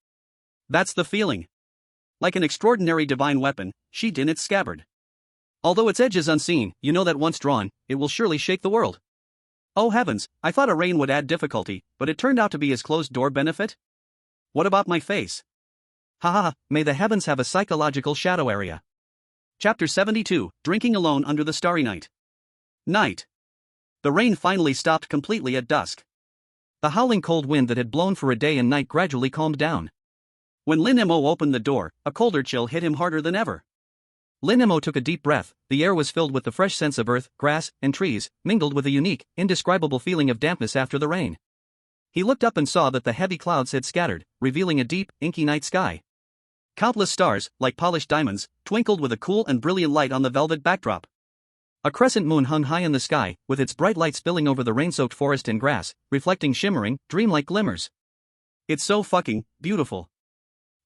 That's the feeling. Like an extraordinary divine weapon, sheathed in its scabbard. Although its edge is unseen, you know that once drawn, it will surely shake the world. Oh heavens, I thought a rain would add difficulty, but it turned out to be his closed-door benefit? What about my face? Haha, may the heavens have a psychological shadow area. Chapter 72, Drinking Alone Under the Starry Night. Night. The rain finally stopped completely at dusk. The howling cold wind that had blown for a day and night gradually calmed down. When Lin Mo opened the door, a colder chill hit him harder than ever. Lin Mo took a deep breath. The air was filled with the fresh scents of earth, grass, and trees, mingled with a unique, indescribable feeling of dampness after the rain. He looked up and saw that the heavy clouds had scattered, revealing a deep, inky night sky. Countless stars, like polished diamonds, twinkled with a cool and brilliant light on the velvet backdrop. A crescent moon hung high in the sky, with its bright light spilling over the rain-soaked forest and grass, reflecting shimmering, dreamlike glimmers. It's so fucking beautiful.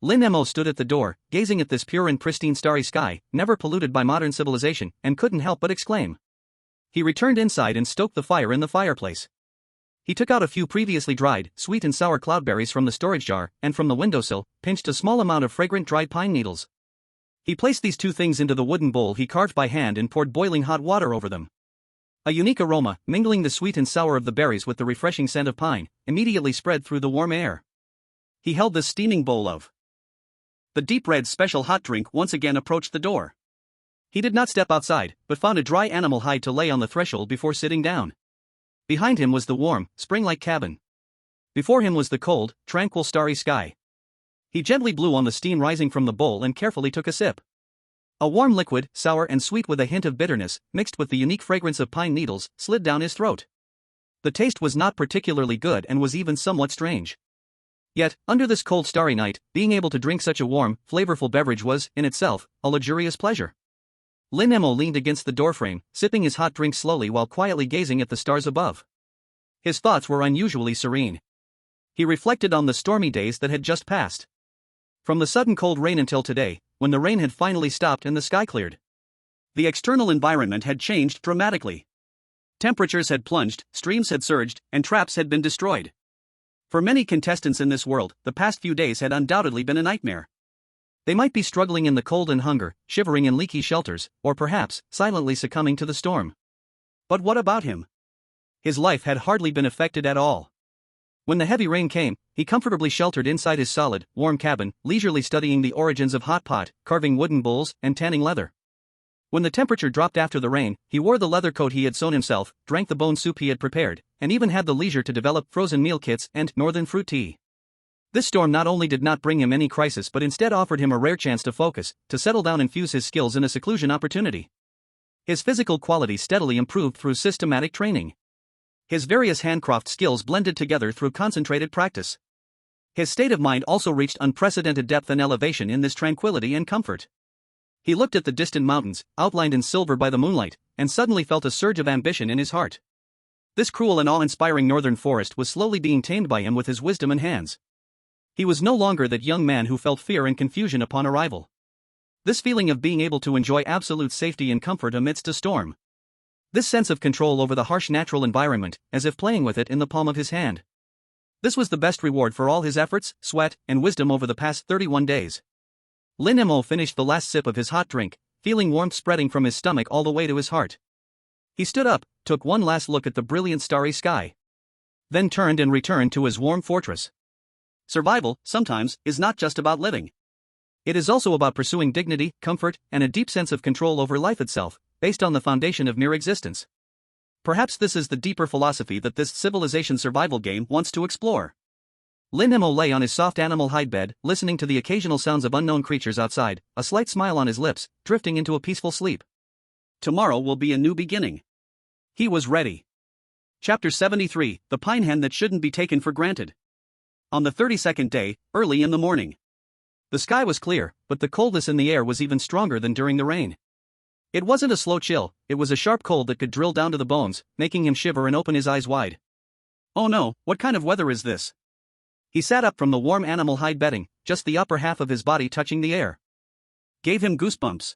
Lin Mo stood at the door, gazing at this pure and pristine starry sky, never polluted by modern civilization, and couldn't help but exclaim. He returned inside and stoked the fire in the fireplace. He took out a few previously dried, sweet and sour cloudberries from the storage jar, and from the windowsill, pinched a small amount of fragrant dried pine needles. He placed these 2 things into the wooden bowl he carved by hand and poured boiling hot water over them. A unique aroma, mingling the sweet and sour of the berries with the refreshing scent of pine, immediately spread through the warm air. He held the steaming bowl of the deep red special hot drink once again approached the door. He did not step outside, but found a dry animal hide to lay on the threshold before sitting down. Behind him was the warm, spring-like cabin. Before him was the cold, tranquil starry sky. He gently blew on the steam rising from the bowl and carefully took a sip. A warm liquid, sour and sweet with a hint of bitterness, mixed with the unique fragrance of pine needles, slid down his throat. The taste was not particularly good and was even somewhat strange. Yet, under this cold starry night, being able to drink such a warm, flavorful beverage was, in itself, a luxurious pleasure. Lin Mo leaned against the doorframe, sipping his hot drink slowly while quietly gazing at the stars above. His thoughts were unusually serene. He reflected on the stormy days that had just passed. From the sudden cold rain until today, when the rain had finally stopped and the sky cleared. The external environment had changed dramatically. Temperatures had plunged, streams had surged, and traps had been destroyed. For many contestants in this world, the past few days had undoubtedly been a nightmare. They might be struggling in the cold and hunger, shivering in leaky shelters, or perhaps, silently succumbing to the storm. But what about him? His life had hardly been affected at all. When the heavy rain came, he comfortably sheltered inside his solid, warm cabin, leisurely studying the origins of Hotpot, carving wooden bowls, and tanning leather. When the temperature dropped after the rain, he wore the leather coat he had sewn himself, drank the bone soup he had prepared, and even had the leisure to develop frozen meal kits and northern fruit tea. This storm not only did not bring him any crisis but instead offered him a rare chance to focus, to settle down and fuse his skills in a seclusion opportunity. His physical qualities steadily improved through systematic training. His various handcraft skills blended together through concentrated practice. His state of mind also reached unprecedented depth and elevation in this tranquility and comfort. He looked at the distant mountains, outlined in silver by the moonlight, and suddenly felt a surge of ambition in his heart. This cruel and awe-inspiring northern forest was slowly being tamed by him with his wisdom and hands. He was no longer that young man who felt fear and confusion upon arrival. This feeling of being able to enjoy absolute safety and comfort amidst a storm. This sense of control over the harsh natural environment, as if playing with it in the palm of his hand. This was the best reward for all his efforts, sweat, and wisdom over the past 31 days. Lin Mo finished the last sip of his hot drink, feeling warmth spreading from his stomach all the way to his heart. He stood up, took one last look at the brilliant starry sky. Then turned and returned to his warm fortress. Survival, sometimes, is not just about living. It is also about pursuing dignity, comfort, and a deep sense of control over life itself, based on the foundation of mere existence. Perhaps this is the deeper philosophy that this civilization survival game wants to explore. Lin Mo lay on his soft animal hide bed, listening to the occasional sounds of unknown creatures outside, a slight smile on his lips, drifting into a peaceful sleep. Tomorrow will be a new beginning. He was ready. Chapter 73, The Pine Hen That Shouldn't Be Taken for Granted. On the 32nd day, early in the morning. The sky was clear, but the coldness in the air was even stronger than during the rain. It wasn't a slow chill, it was a sharp cold that could drill down to the bones, making him shiver and open his eyes wide. Oh no, what kind of weather is this? He sat up from the warm animal hide bedding, just the upper half of his body touching the air. Gave him goosebumps.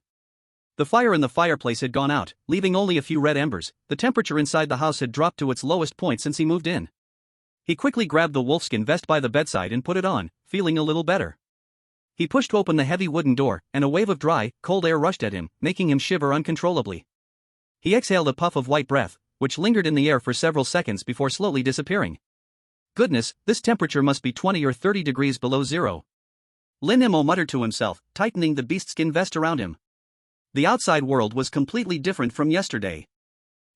The fire in the fireplace had gone out, leaving only a few red embers. The temperature inside the house had dropped to its lowest point since he moved in. He quickly grabbed the wolfskin vest by the bedside and put it on, feeling a little better. He pushed open the heavy wooden door, and a wave of dry, cold air rushed at him, making him shiver uncontrollably. He exhaled a puff of white breath, which lingered in the air for several seconds before slowly disappearing. Goodness, this temperature must be 20 or 30 degrees below zero. Lin Mo muttered to himself, tightening the beastskin vest around him. The outside world was completely different from yesterday.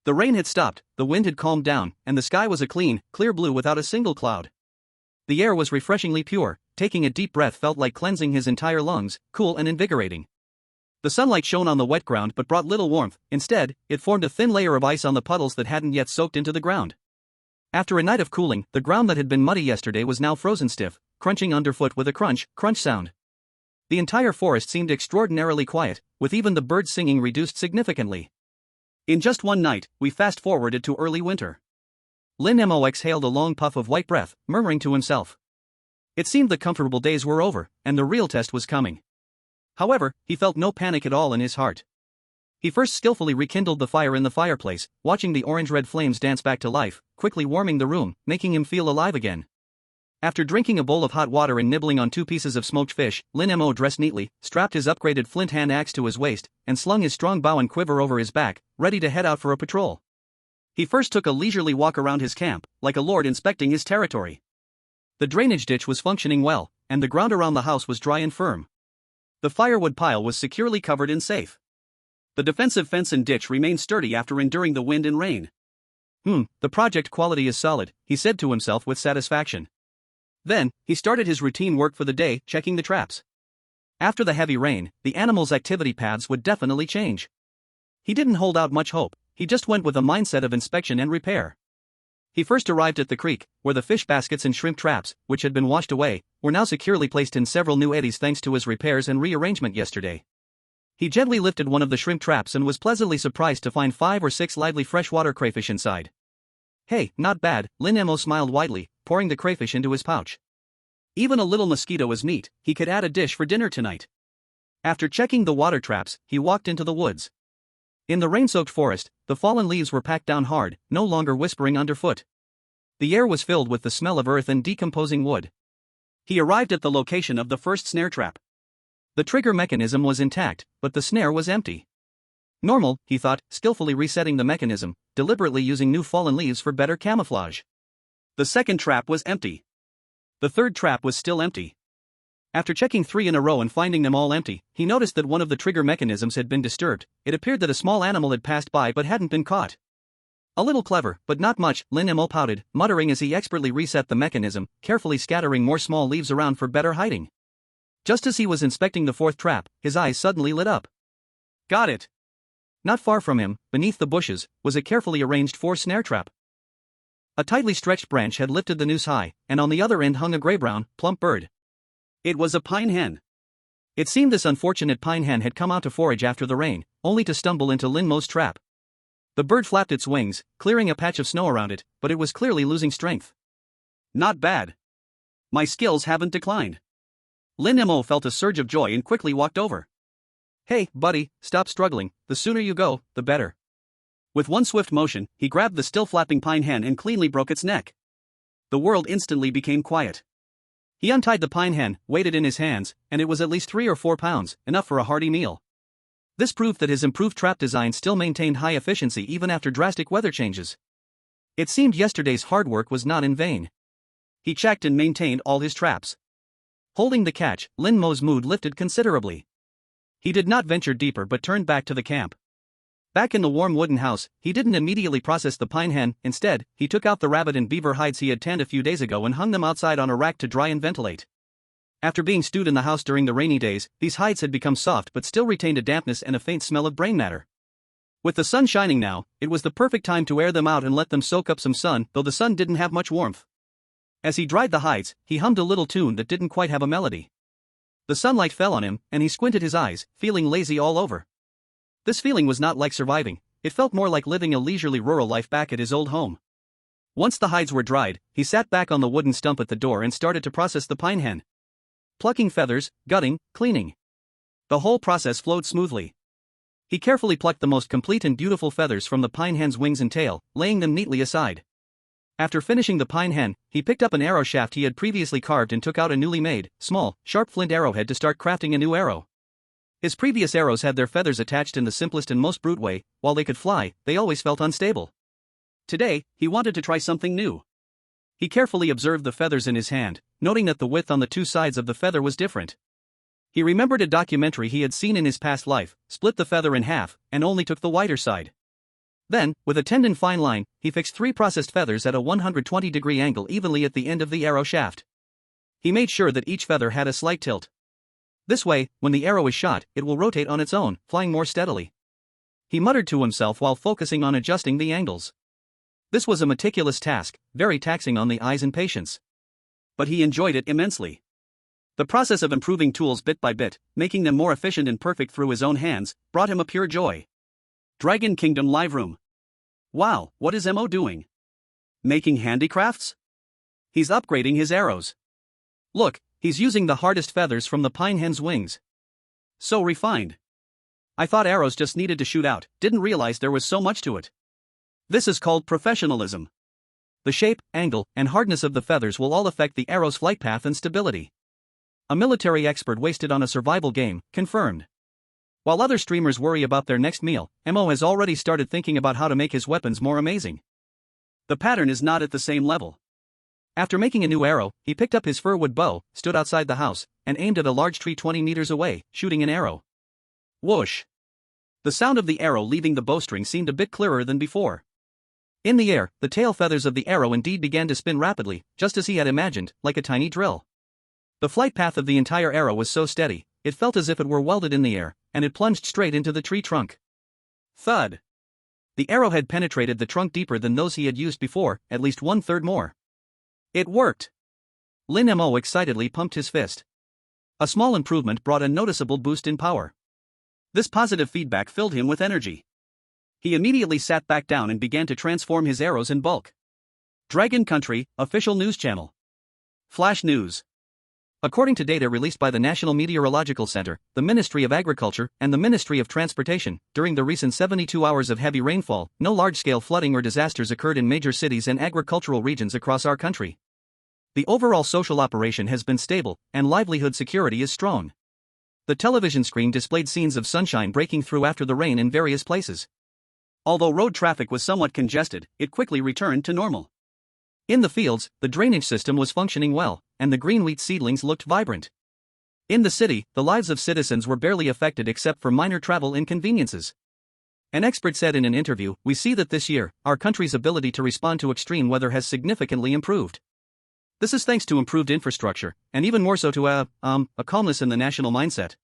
The rain had stopped, the wind had calmed down, and the sky was a clean, clear blue without a single cloud. The air was refreshingly pure, taking a deep breath felt like cleansing his entire lungs, cool and invigorating. The sunlight shone on the wet ground but brought little warmth. Instead, it formed a thin layer of ice on the puddles that hadn't yet soaked into the ground. After a night of cooling, the ground that had been muddy yesterday was now frozen stiff, crunching underfoot with a crunch sound. The entire forest seemed extraordinarily quiet, with even the birds singing reduced significantly. In just one night, we fast-forwarded to early winter. Lin Mo exhaled a long puff of white breath, murmuring to himself. It seemed the comfortable days were over, and the real test was coming. However, he felt no panic at all in his heart. He first skillfully rekindled the fire in the fireplace, watching the orange-red flames dance back to life, quickly warming the room, making him feel alive again. After drinking a bowl of hot water and nibbling on 2 pieces of smoked fish, Lin Mo dressed neatly, strapped his upgraded flint hand axe to his waist, and slung his strong bow and quiver over his back, ready to head out for a patrol. He first took a leisurely walk around his camp, like a lord inspecting his territory. The drainage ditch was functioning well, and the ground around the house was dry and firm. The firewood pile was securely covered and safe. The defensive fence and ditch remained sturdy after enduring the wind and rain. The project quality is solid, he said to himself with satisfaction. Then, he started his routine work for the day, checking the traps. After the heavy rain, the animals' activity paths would definitely change. He didn't hold out much hope, he just went with a mindset of inspection and repair. He first arrived at the creek, where the fish baskets and shrimp traps, which had been washed away, were now securely placed in several new eddies thanks to his repairs and rearrangement yesterday. He gently lifted one of the shrimp traps and was pleasantly surprised to find 5 or 6 lively freshwater crayfish inside. Hey, not bad, Lin Mo smiled widely, pouring the crayfish into his pouch. Even a little mosquito is meat, he could add a dish for dinner tonight. After checking the water traps, he walked into the woods. In the rain-soaked forest, the fallen leaves were packed down hard, no longer whispering underfoot. The air was filled with the smell of earth and decomposing wood. He arrived at the location of the first snare trap. The trigger mechanism was intact, but the snare was empty. Normal, he thought, skillfully resetting the mechanism, deliberately using new fallen leaves for better camouflage. The second trap was empty. The third trap was still empty. After checking 3 in a row and finding them all empty, he noticed that one of the trigger mechanisms had been disturbed. It appeared that a small animal had passed by but hadn't been caught. A little clever, but not much, Lin Mo pouted, muttering as he expertly reset the mechanism, carefully scattering more small leaves around for better hiding. Just as he was inspecting the fourth trap, his eyes suddenly lit up. Got it! Not far from him, beneath the bushes, was a carefully arranged 4 snare trap. A tightly stretched branch had lifted the noose high, and on the other end hung a gray-brown, plump bird. It was a pine hen. It seemed this unfortunate pine hen had come out to forage after the rain, only to stumble into Lin Mo's trap. The bird flapped its wings, clearing a patch of snow around it, but it was clearly losing strength. Not bad. My skills haven't declined. Lin Mo felt a surge of joy and quickly walked over. Hey, buddy, stop struggling, the sooner you go, the better. With one swift motion, he grabbed the still flapping pine hen and cleanly broke its neck. The world instantly became quiet. He untied the pine hen, weighed it in his hands, and it was at least 3 or 4 pounds, enough for a hearty meal. This proved that his improved trap design still maintained high efficiency even after drastic weather changes. It seemed yesterday's hard work was not in vain. He checked and maintained all his traps. Holding the catch, Lin Mo's mood lifted considerably. He did not venture deeper but turned back to the camp. Back in the warm wooden house, he didn't immediately process the pine hen. Instead, he took out the rabbit and beaver hides he had tanned a few days ago and hung them outside on a rack to dry and ventilate. After being stewed in the house during the rainy days, these hides had become soft but still retained a dampness and a faint smell of brain matter. With the sun shining now, it was the perfect time to air them out and let them soak up some sun, though the sun didn't have much warmth. As he dried the hides, he hummed a little tune that didn't quite have a melody. The sunlight fell on him, and he squinted his eyes, feeling lazy all over. This feeling was not like surviving, it felt more like living a leisurely rural life back at his old home. Once the hides were dried, he sat back on the wooden stump at the door and started to process the pine hen. Plucking feathers, gutting, cleaning. The whole process flowed smoothly. He carefully plucked the most complete and beautiful feathers from the pine hen's wings and tail, laying them neatly aside. After finishing the pine hen, he picked up an arrow shaft he had previously carved and took out a newly made, small, sharp flint arrowhead to start crafting a new arrow. His previous arrows had their feathers attached in the simplest and most brute way. While they could fly, they always felt unstable. Today, he wanted to try something new. He carefully observed the feathers in his hand, noting that the width on the 2 sides of the feather was different. He remembered a documentary he had seen in his past life, split the feather in half, and only took the wider side. Then, with a tendon fine line, he fixed 3 processed feathers at a 120-degree angle evenly at the end of the arrow shaft. He made sure that each feather had a slight tilt. This way, when the arrow is shot, it will rotate on its own, flying more steadily. He muttered to himself while focusing on adjusting the angles. This was a meticulous task, very taxing on the eyes and patience. But he enjoyed it immensely. The process of improving tools bit by bit, making them more efficient and perfect through his own hands, brought him a pure joy. Dragon Kingdom Live Room. Wow, what is Mo doing? Making handicrafts? He's upgrading his arrows. Look, he's using the hardest feathers from the pine hen's wings. So refined. I thought arrows just needed to shoot out, didn't realize there was so much to it. This is called professionalism. The shape, angle, and hardness of the feathers will all affect the arrow's flight path and stability. A military expert wasted on a survival game, confirmed. While other streamers worry about their next meal, Mo has already started thinking about how to make his weapons more amazing. The pattern is not at the same level. After making a new arrow, he picked up his firwood bow, stood outside the house, and aimed at a large tree 20 meters away, shooting an arrow. Whoosh! The sound of the arrow leaving the bowstring seemed a bit clearer than before. In the air, the tail feathers of the arrow indeed began to spin rapidly, just as he had imagined, like a tiny drill. The flight path of the entire arrow was so steady, it felt as if it were welded in the air, and it plunged straight into the tree trunk. Thud! The arrow had penetrated the trunk deeper than those he had used before, at least 1/3 more. It worked! Lin Mo excitedly pumped his fist. A small improvement brought a noticeable boost in power. This positive feedback filled him with energy. He immediately sat back down and began to transform his arrows in bulk. Dragon Country, official news channel. Flash news. According to data released by the National Meteorological Center, the Ministry of Agriculture, and the Ministry of Transportation, during the recent 72 hours of heavy rainfall, no large-scale flooding or disasters occurred in major cities and agricultural regions across our country. The overall social operation has been stable, and livelihood security is strong. The television screen displayed scenes of sunshine breaking through after the rain in various places. Although road traffic was somewhat congested, it quickly returned to normal. In the fields, the drainage system was functioning well, and the green wheat seedlings looked vibrant. In the city, the lives of citizens were barely affected except for minor travel inconveniences. An expert said in an interview, "We see that this year, our country's ability to respond to extreme weather has significantly improved. This is thanks to improved infrastructure, and even more so to a calmness in the national mindset.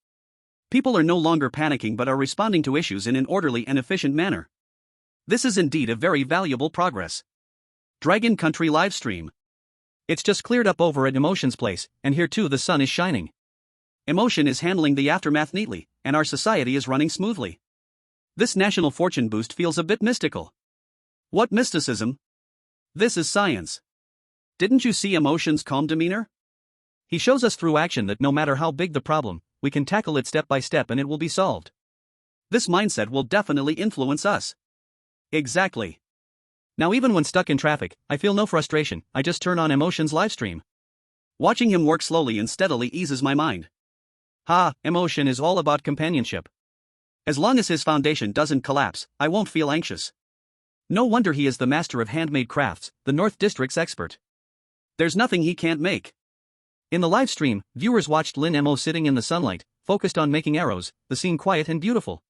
People are no longer panicking but are responding to issues in an orderly and efficient manner. This is indeed a very valuable progress." Dragon Country livestream. It's just cleared up over at Emotion's place, and here too the sun is shining. Emotion is handling the aftermath neatly, and our society is running smoothly. This national fortune boost feels a bit mystical. What mysticism? This is science. Didn't you see Emotion's calm demeanor? He shows us through action that no matter how big the problem, we can tackle it step by step and it will be solved. This mindset will definitely influence us. Exactly. Now even when stuck in traffic, I feel no frustration, I just turn on Emotion's livestream. Watching him work slowly and steadily eases my mind. Emotion is all about companionship. As long as his foundation doesn't collapse, I won't feel anxious. No wonder he is the master of handmade crafts, the North District's expert. There's nothing he can't make. In the live stream, viewers watched Lin Mo sitting in the sunlight, focused on making arrows, the scene quiet and beautiful.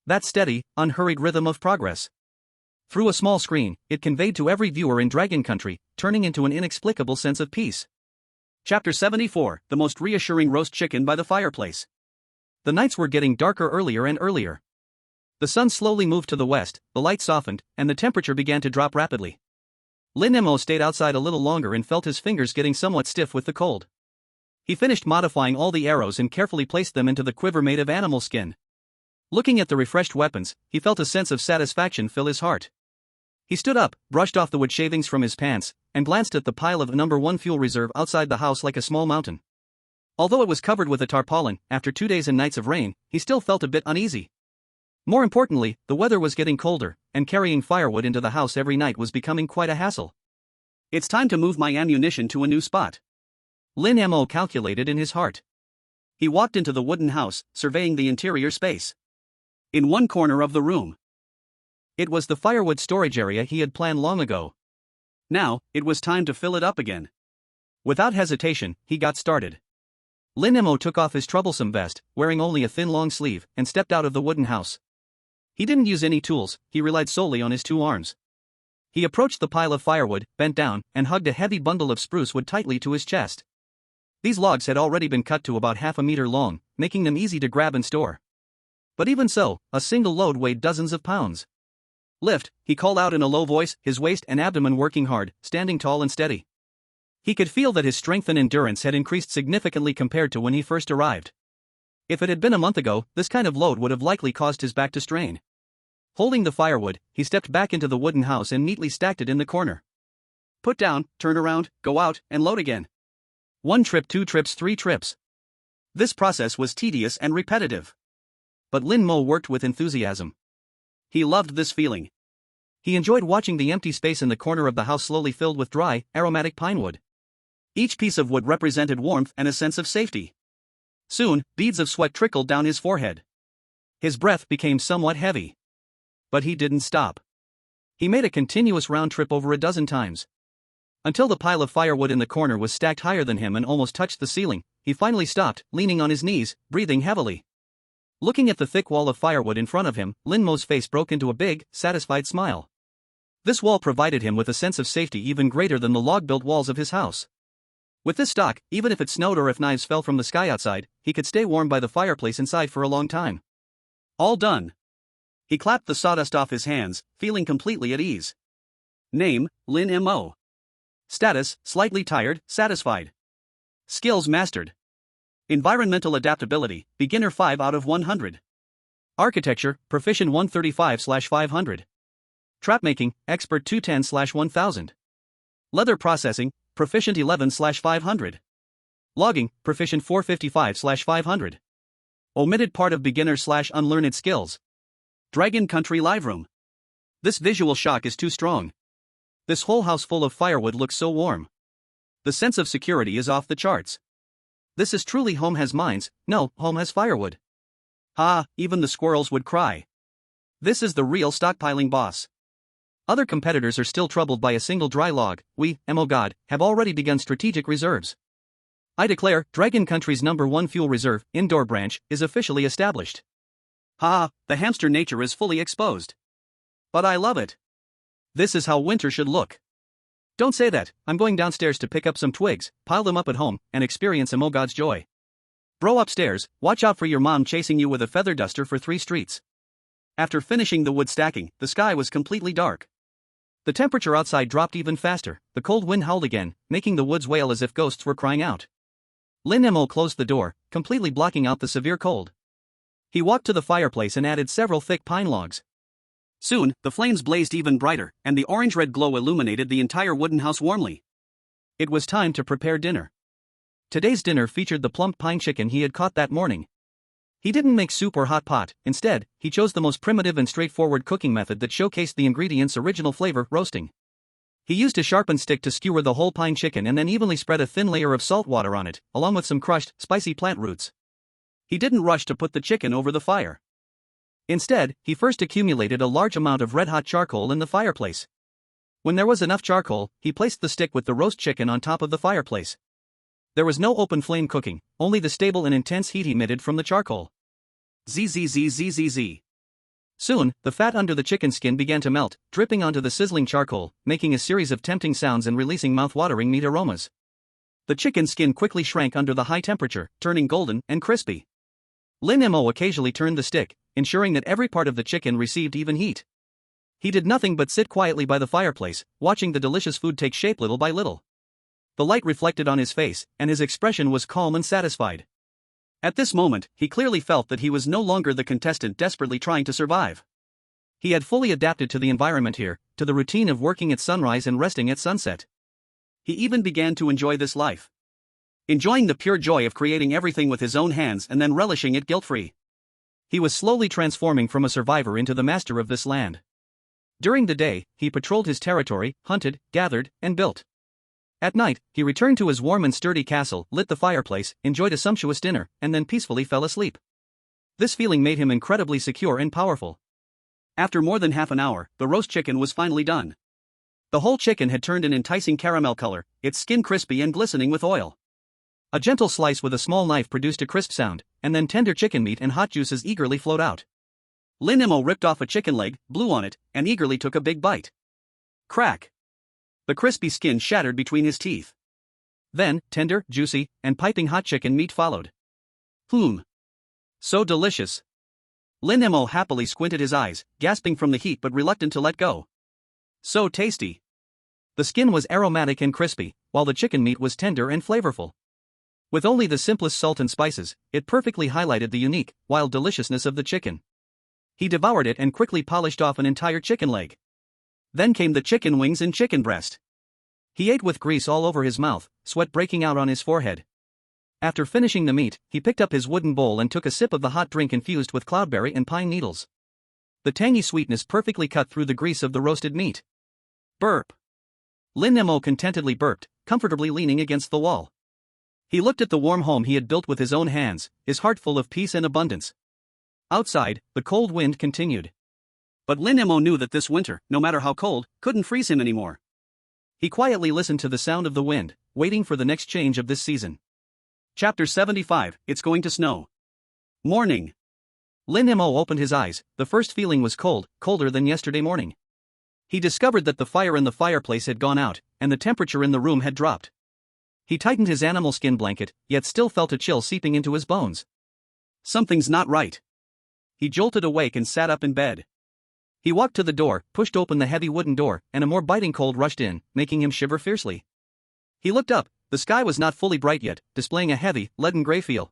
That steady, unhurried rhythm of progress. Through a small screen, it conveyed to every viewer in Dragon Country, turning into an inexplicable sense of peace. Chapter 74, The Most Reassuring Roast Chicken by the Fireplace. The nights were getting darker earlier and earlier. The sun slowly moved to the west, the light softened, and the temperature began to drop rapidly. Lin Mo stayed outside a little longer and felt his fingers getting somewhat stiff with the cold. He finished modifying all the arrows and carefully placed them into the quiver made of animal skin. Looking at the refreshed weapons, he felt a sense of satisfaction fill his heart. He stood up, brushed off the wood shavings from his pants, and glanced at the pile of No. 1 fuel reserve outside the house like a small mountain. Although it was covered with a tarpaulin, after 2 days and nights of rain, he still felt a bit uneasy. More importantly, the weather was getting colder, and carrying firewood into the house every night was becoming quite a hassle. It's time to move my ammunition to a new spot. Lin Mo calculated in his heart. He walked into the wooden house, surveying the interior space. In one corner of the room, it was the firewood storage area he had planned long ago. Now, it was time to fill it up again. Without hesitation, he got started. Lin Mo took off his troublesome vest, wearing only a thin long sleeve, and stepped out of the wooden house. He didn't use any tools, he relied solely on his 2 arms. He approached the pile of firewood, bent down, and hugged a heavy bundle of spruce wood tightly to his chest. These logs had already been cut to about half a meter long, making them easy to grab and store. But even so, a single load weighed dozens of pounds. "Lift," he called out in a low voice, his waist and abdomen working hard, standing tall and steady. He could feel that his strength and endurance had increased significantly compared to when he first arrived. If it had been a month ago, this kind of load would have likely caused his back to strain. Holding the firewood, he stepped back into the wooden house and neatly stacked it in the corner. Put down, turn around, go out, and load again. 1 trip, 2 trips, 3 trips. This process was tedious and repetitive. But Lin Mo worked with enthusiasm. He loved this feeling. He enjoyed watching the empty space in the corner of the house slowly filled with dry, aromatic pine wood. Each piece of wood represented warmth and a sense of safety. Soon, beads of sweat trickled down his forehead. His breath became somewhat heavy. But he didn't stop. He made a continuous round trip over a dozen times. Until the pile of firewood in the corner was stacked higher than him and almost touched the ceiling, he finally stopped, leaning on his knees, breathing heavily. Looking at the thick wall of firewood in front of him, Lin Mo's face broke into a big, satisfied smile. This wall provided him with a sense of safety even greater than the log-built walls of his house. With this stock, even if it snowed or if knives fell from the sky outside, he could stay warm by the fireplace inside for a long time. All done. He clapped the sawdust off his hands, feeling completely at ease. Name, Lin Mo. Status, slightly tired, satisfied. Skills mastered. Environmental adaptability, beginner 5 out of 100. Architecture, proficient 135/500. Trapmaking, expert 210/1000. Leather processing, proficient 11/500. Logging, proficient 455/500. Omitted part of beginner/unlearned skills. Dragon Country Live Room. This visual shock is too strong. This whole house full of firewood looks so warm. The sense of security is off the charts. This is truly home has mines, no, home has firewood. Even the squirrels would cry. This is the real stockpiling boss. Other competitors are still troubled by a single dry log. We, oh God, have already begun strategic reserves. I declare, Dragon Country's #1 fuel reserve, indoor branch, is officially established. The hamster nature is fully exposed. But I love it. This is how winter should look. Don't say that, I'm going downstairs to pick up some twigs, pile them up at home, and experience oh God's joy. Bro upstairs, watch out for your mom chasing you with a feather duster for 3 streets. After finishing the wood stacking, the sky was completely dark. The temperature outside dropped even faster, the cold wind howled again, making the woods wail as if ghosts were crying out. Lin Mo closed the door, completely blocking out the severe cold. He walked to the fireplace and added several thick pine logs. Soon, the flames blazed even brighter, and the orange-red glow illuminated the entire wooden house warmly. It was time to prepare dinner. Today's dinner featured the plump pine chicken he had caught that morning. He didn't make soup or hot pot, instead, he chose the most primitive and straightforward cooking method that showcased the ingredients' original flavor, roasting. He used a sharpened stick to skewer the whole pine chicken and then evenly spread a thin layer of salt water on it, along with some crushed, spicy plant roots. He didn't rush to put the chicken over the fire. Instead, he first accumulated a large amount of red-hot charcoal in the fireplace. When there was enough charcoal, he placed the stick with the roast chicken on top of the fireplace. There was no open flame cooking, only the stable and intense heat emitted from the charcoal. Zzzzzzzzz. Soon, the fat under the chicken skin began to melt, dripping onto the sizzling charcoal, making a series of tempting sounds and releasing mouth-watering meat aromas. The chicken skin quickly shrank under the high temperature, turning golden and crispy. Lin Mo occasionally turned the stick, ensuring that every part of the chicken received even heat. He did nothing but sit quietly by the fireplace, watching the delicious food take shape little by little. The light reflected on his face, and his expression was calm and satisfied. At this moment, he clearly felt that he was no longer the contestant desperately trying to survive. He had fully adapted to the environment here, to the routine of working at sunrise and resting at sunset. He even began to enjoy this life. Enjoying the pure joy of creating everything with his own hands and then relishing it guilt-free. He was slowly transforming from a survivor into the master of this land. During the day, he patrolled his territory, hunted, gathered, and built. At night, he returned to his warm and sturdy castle, lit the fireplace, enjoyed a sumptuous dinner, and then peacefully fell asleep. This feeling made him incredibly secure and powerful. After more than half an hour, the roast chicken was finally done. The whole chicken had turned an enticing caramel color, its skin crispy and glistening with oil. A gentle slice with a small knife produced a crisp sound, and then tender chicken meat and hot juices eagerly flowed out. Lin Mo ripped off a chicken leg, blew on it, and eagerly took a big bite. Crack! The crispy skin shattered between his teeth. Then, tender, juicy, and piping hot chicken meat followed. So delicious. Lin Mo happily squinted his eyes, gasping from the heat but reluctant to let go. So tasty. The skin was aromatic and crispy, while the chicken meat was tender and flavorful. With only the simplest salt and spices, it perfectly highlighted the unique, wild deliciousness of the chicken. He devoured it and quickly polished off an entire chicken leg. Then came the chicken wings and chicken breast. He ate with grease all over his mouth, sweat breaking out on his forehead. After finishing the meat, he picked up his wooden bowl and took a sip of the hot drink infused with cloudberry and pine needles. The tangy sweetness perfectly cut through the grease of the roasted meat. Burp. Lin Mo contentedly burped, comfortably leaning against the wall. He looked at the warm home he had built with his own hands, his heart full of peace and abundance. Outside, the cold wind continued. But Lin Mo knew that this winter, no matter how cold, couldn't freeze him anymore. He quietly listened to the sound of the wind, waiting for the next change of this season. Chapter 75, It's Going to Snow. Morning. Lin Mo opened his eyes. The first feeling was cold, colder than yesterday morning. He discovered that the fire in the fireplace had gone out, and the temperature in the room had dropped. He tightened his animal skin blanket, yet still felt a chill seeping into his bones. Something's not right. He jolted awake and sat up in bed. He walked to the door, pushed open the heavy wooden door, and a more biting cold rushed in, making him shiver fiercely. He looked up. The sky was not fully bright yet, displaying a heavy, leaden gray feel.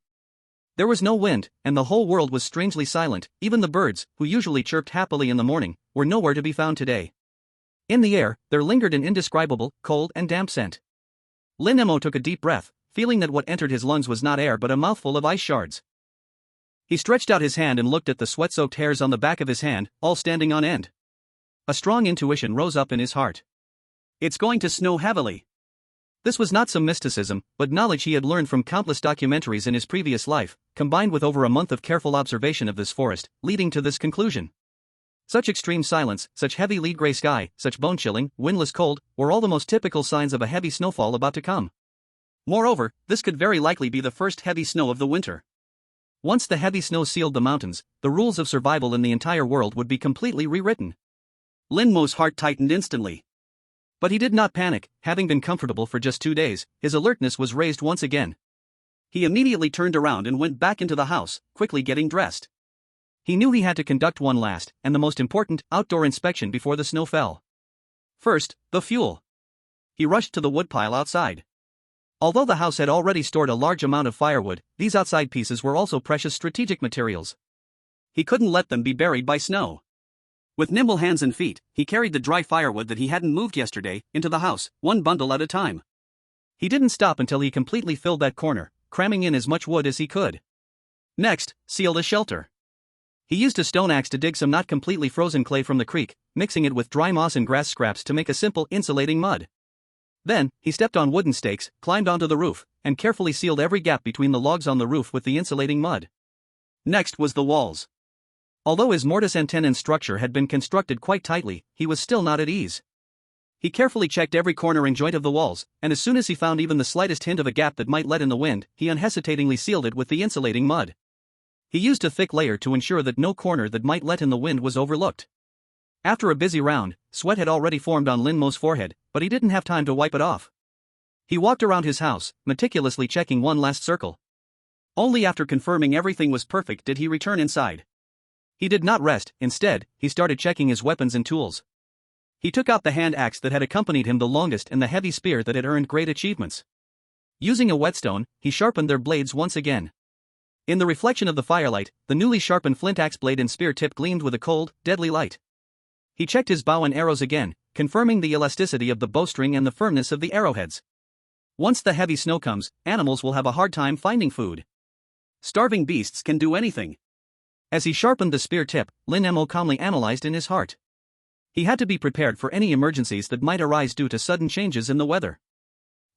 There was no wind, and the whole world was strangely silent. Even the birds, who usually chirped happily in the morning, were nowhere to be found today. In the air, there lingered an indescribable, cold and damp scent. Lin Mo took a deep breath, feeling that what entered his lungs was not air but a mouthful of ice shards. He stretched out his hand and looked at the sweat-soaked hairs on the back of his hand, all standing on end. A strong intuition rose up in his heart. It's going to snow heavily. This was not some mysticism, but knowledge he had learned from countless documentaries in his previous life, combined with over a month of careful observation of this forest, leading to this conclusion. Such extreme silence, such heavy lead gray sky, such bone-chilling, windless cold, were all the most typical signs of a heavy snowfall about to come. Moreover, this could very likely be the first heavy snow of the winter. Once the heavy snow sealed the mountains, the rules of survival in the entire world would be completely rewritten. Lin Mo's heart tightened instantly. But he did not panic. Having been comfortable for just 2 days, his alertness was raised once again. He immediately turned around and went back into the house, quickly getting dressed. He knew he had to conduct one last, and the most important, outdoor inspection before the snow fell. First, the fuel. He rushed to the woodpile outside. Although the house had already stored a large amount of firewood, these outside pieces were also precious strategic materials. He couldn't let them be buried by snow. With nimble hands and feet, he carried the dry firewood that he hadn't moved yesterday into the house, one bundle at a time. He didn't stop until he completely filled that corner, cramming in as much wood as he could. Next, sealed a shelter. He used a stone axe to dig some not completely frozen clay from the creek, mixing it with dry moss and grass scraps to make a simple insulating mud. Then, he stepped on wooden stakes, climbed onto the roof, and carefully sealed every gap between the logs on the roof with the insulating mud. Next was the walls. Although his mortise and tenon structure had been constructed quite tightly, he was still not at ease. He carefully checked every corner and joint of the walls, and as soon as he found even the slightest hint of a gap that might let in the wind, he unhesitatingly sealed it with the insulating mud. He used a thick layer to ensure that no corner that might let in the wind was overlooked. After a busy round, sweat had already formed on Lin Mo's forehead, but he didn't have time to wipe it off. He walked around his house, meticulously checking one last circle. Only after confirming everything was perfect did he return inside. He did not rest. Instead, he started checking his weapons and tools. He took out the hand axe that had accompanied him the longest and the heavy spear that had earned great achievements. Using a whetstone, he sharpened their blades once again. In the reflection of the firelight, the newly sharpened flint axe blade and spear tip gleamed with a cold, deadly light. He checked his bow and arrows again, confirming the elasticity of the bowstring and the firmness of the arrowheads. Once the heavy snow comes, animals will have a hard time finding food. Starving beasts can do anything. As he sharpened the spear tip, Lin Mo calmly analyzed in his heart. He had to be prepared for any emergencies that might arise due to sudden changes in the weather.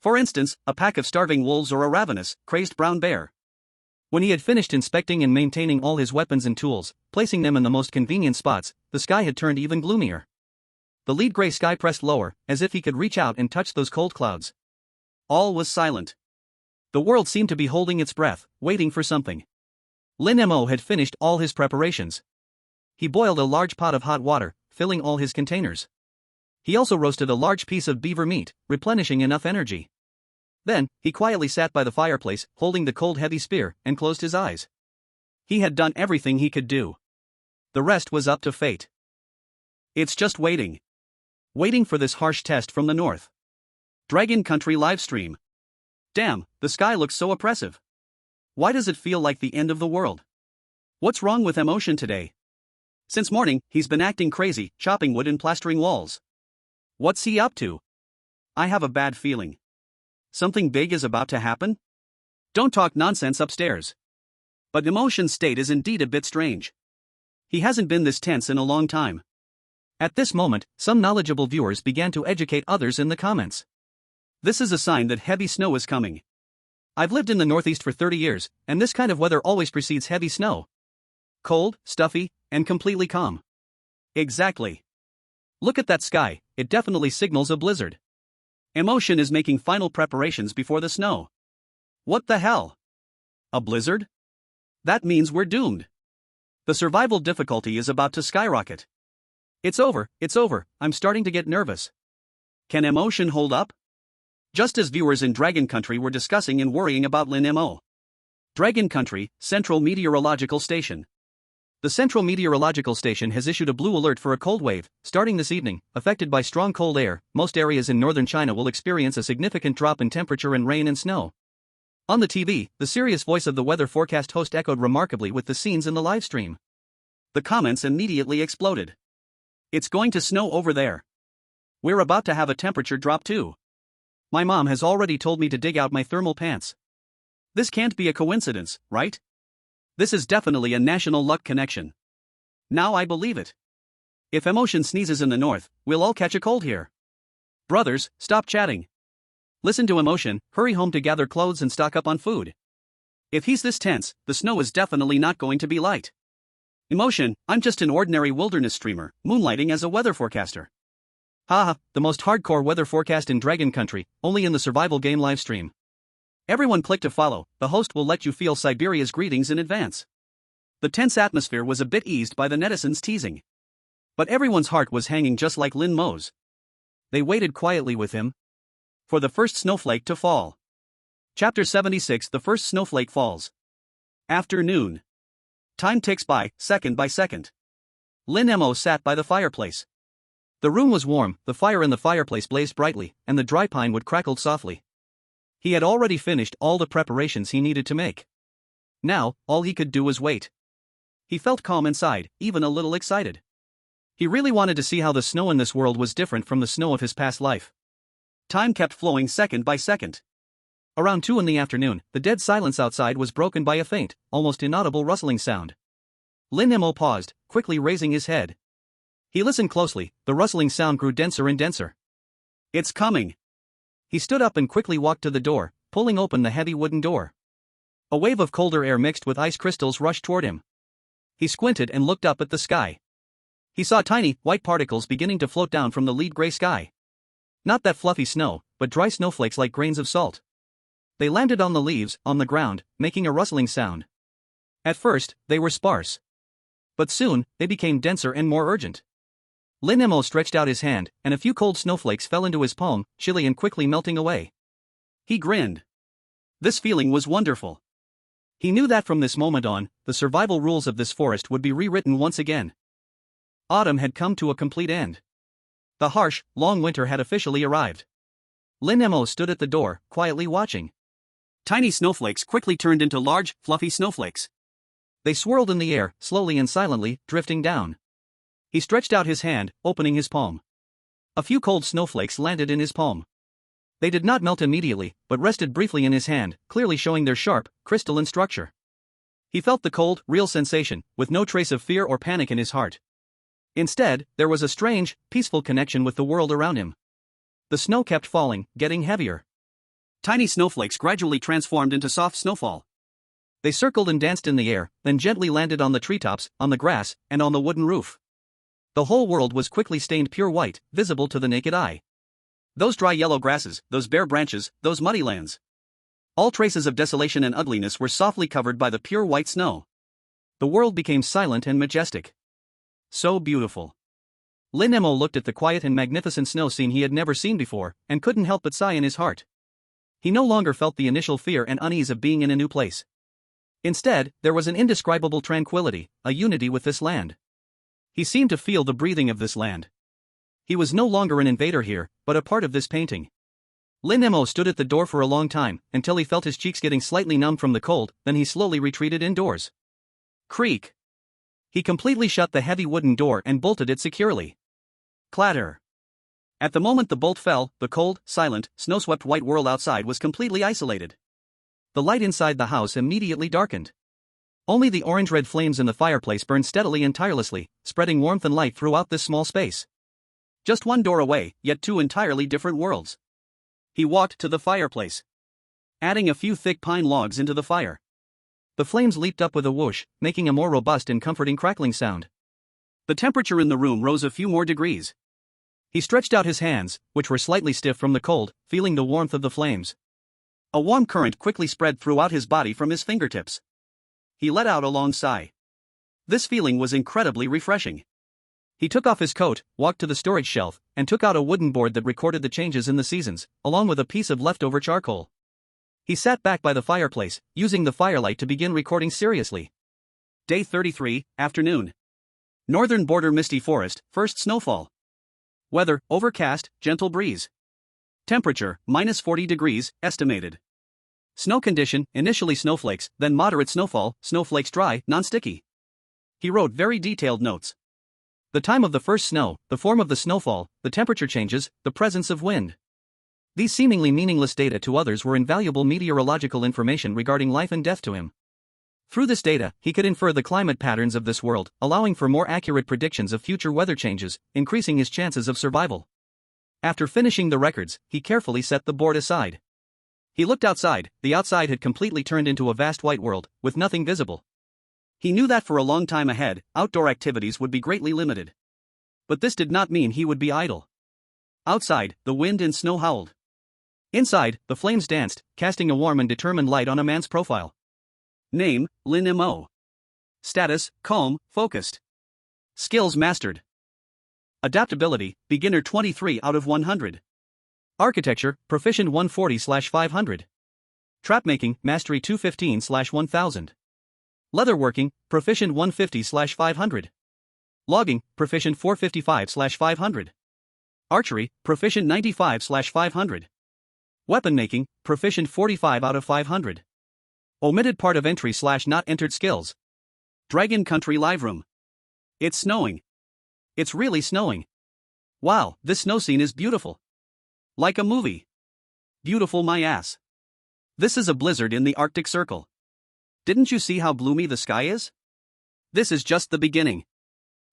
For instance, a pack of starving wolves or a ravenous, crazed brown bear. When he had finished inspecting and maintaining all his weapons and tools, placing them in the most convenient spots, the sky had turned even gloomier. The lead gray sky pressed lower, as if he could reach out and touch those cold clouds. All was silent. The world seemed to be holding its breath, waiting for something. Lin Mo had finished all his preparations. He boiled a large pot of hot water, filling all his containers. He also roasted a large piece of beaver meat, replenishing enough energy. Then, he quietly sat by the fireplace, holding the cold heavy spear, and closed his eyes. He had done everything he could do. The rest was up to fate. It's just waiting. Waiting for this harsh test from the north. Dragon Country livestream. Damn, the sky looks so oppressive. Why does it feel like the end of the world? What's wrong with emotion today? Since morning, he's been acting crazy, chopping wood and plastering walls. What's he up to? I have a bad feeling. Something big is about to happen? Don't talk nonsense upstairs. But emotion's state is indeed a bit strange. He hasn't been this tense in a long time. At this moment, some knowledgeable viewers began to educate others in the comments. This is a sign that heavy snow is coming. I've lived in the Northeast for 30 years, and this kind of weather always precedes heavy snow. cold, stuffy, and completely calm. Exactly. Look at that sky, it definitely signals a blizzard. Emotion is making final preparations before the snow. What the hell? A blizzard? That means we're doomed. The survival difficulty is about to skyrocket. It's over, I'm starting to get nervous. Can emotion hold up? Just as viewers in Dragon Country were discussing and worrying about Lin Mo. Dragon Country, Central Meteorological Station. The Central Meteorological Station has issued a blue alert for a cold wave, starting this evening. Affected by strong cold air, most areas in northern China will experience a significant drop in temperature and rain and snow. On the TV, the serious voice of the weather forecast host echoed remarkably with the scenes in the live stream. The comments immediately exploded. It's going to snow over there. We're about to have a temperature drop too. My mom has already told me to dig out my thermal pants. This can't be a coincidence, right? This is definitely a national luck connection. Now I believe it. If emotion sneezes in the north, we'll all catch a cold here. Brothers, stop chatting. Listen to emotion, hurry home to gather clothes and stock up on food. If he's this tense, the snow is definitely not going to be light. Emotion, I'm just an ordinary wilderness streamer, moonlighting as a weather forecaster. Haha, the most hardcore weather forecast in Dragon Country, only in the survival game livestream. Everyone click to follow, the host will let you feel Siberia's greetings in advance. The tense atmosphere was a bit eased by the netizens' teasing. But everyone's heart was hanging just like Lin Mo's. They waited quietly with him for the first snowflake to fall. Chapter 76. The first snowflake falls. Afternoon. Time ticks by second. Lin Mo sat by the fireplace. The room was warm, the fire in the fireplace blazed brightly, and the dry pine wood crackled softly. He had already finished all the preparations he needed to make. Now, all he could do was wait. He felt calm inside, even a little excited. He really wanted to see how the snow in this world was different from the snow of his past life. Time kept flowing second by second. Around 2 in the afternoon, the dead silence outside was broken by a faint, almost inaudible rustling sound. Lin Mo paused, quickly raising his head. He listened closely, the rustling sound grew denser and denser. It's coming. He stood up and quickly walked to the door, pulling open the heavy wooden door. A wave of colder air mixed with ice crystals rushed toward him. He squinted and looked up at the sky. He saw tiny, white particles beginning to float down from the lead gray sky. Not that fluffy snow, but dry snowflakes like grains of salt. They landed on the leaves, on the ground, making a rustling sound. At first, they were sparse. But soon, they became denser and more urgent. Lin Mo stretched out his hand, and a few cold snowflakes fell into his palm, chilly and quickly melting away. He grinned. This feeling was wonderful. He knew that from this moment on, the survival rules of this forest would be rewritten once again. Autumn had come to a complete end. The harsh, long winter had officially arrived. Lin Mo stood at the door, quietly watching. Tiny snowflakes quickly turned into large, fluffy snowflakes. They swirled in the air, slowly and silently, drifting down. He stretched out his hand, opening his palm. A few cold snowflakes landed in his palm. They did not melt immediately, but rested briefly in his hand, clearly showing their sharp, crystalline structure. He felt the cold, real sensation, with no trace of fear or panic in his heart. Instead, there was a strange, peaceful connection with the world around him. The snow kept falling, getting heavier. Tiny snowflakes gradually transformed into soft snowfall. They circled and danced in the air, then gently landed on the treetops, on the grass, and on the wooden roof. The whole world was quickly stained pure white, visible to the naked eye. Those dry yellow grasses, those bare branches, those muddy lands. All traces of desolation and ugliness were softly covered by the pure white snow. The world became silent and majestic. So beautiful. Lin Mo looked at the quiet and magnificent snow scene he had never seen before, and couldn't help but sigh in his heart. He no longer felt the initial fear and unease of being in a new place. Instead, there was an indescribable tranquility, a unity with this land. He seemed to feel the breathing of this land. He was no longer an invader here, but a part of this painting. Lin Mo stood at the door for a long time, until he felt his cheeks getting slightly numb from the cold, then he slowly retreated indoors. Creak. He completely shut the heavy wooden door and bolted it securely. Clatter. At the moment the bolt fell, the cold, silent, snow-swept white world outside was completely isolated. The light inside the house immediately darkened. Only the orange-red flames in the fireplace burned steadily and tirelessly, spreading warmth and light throughout this small space. Just one door away, yet 2 entirely different worlds. He walked to the fireplace, adding a few thick pine logs into the fire. The flames leaped up with a whoosh, making a more robust and comforting crackling sound. The temperature in the room rose a few more degrees. He stretched out his hands, which were slightly stiff from the cold, feeling the warmth of the flames. A warm current quickly spread throughout his body from his fingertips. He let out a long sigh. This feeling was incredibly refreshing. He took off his coat, walked to the storage shelf, and took out a wooden board that recorded the changes in the seasons, along with a piece of leftover charcoal. He sat back by the fireplace, using the firelight to begin recording seriously. Day 33, afternoon. Northern border misty forest, first snowfall. Weather, overcast, gentle breeze. Temperature, -40 degrees, estimated. Snow condition, initially snowflakes, then moderate snowfall, snowflakes dry, non-sticky. He wrote very detailed notes. The time of the first snow, the form of the snowfall, the temperature changes, the presence of wind. These seemingly meaningless data to others were invaluable meteorological information regarding life and death to him. Through this data, he could infer the climate patterns of this world, allowing for more accurate predictions of future weather changes, increasing his chances of survival. After finishing the records, he carefully set the board aside. He looked outside. The outside had completely turned into a vast white world, with nothing visible. He knew that for a long time ahead, outdoor activities would be greatly limited. But this did not mean he would be idle. Outside, the wind and snow howled. Inside, the flames danced, casting a warm and determined light on a man's profile. Name, Lin Mo. Status, calm, focused. Skills mastered. Adaptability, beginner 23 out of 100. Architecture, proficient 140/500. Trapmaking, mastery 215/1000. Leatherworking, proficient 150/500. Logging, proficient 455/500. Archery, proficient 95/500. Weapon making, proficient 45 out of 500. Omitted part of entry /not entered skills. Dragon Country Live Room. It's snowing. It's really snowing. Wow, this snow scene is beautiful. Like a movie. Beautiful my ass. This is a blizzard in the Arctic Circle. Didn't you see how gloomy the sky is? This is just the beginning.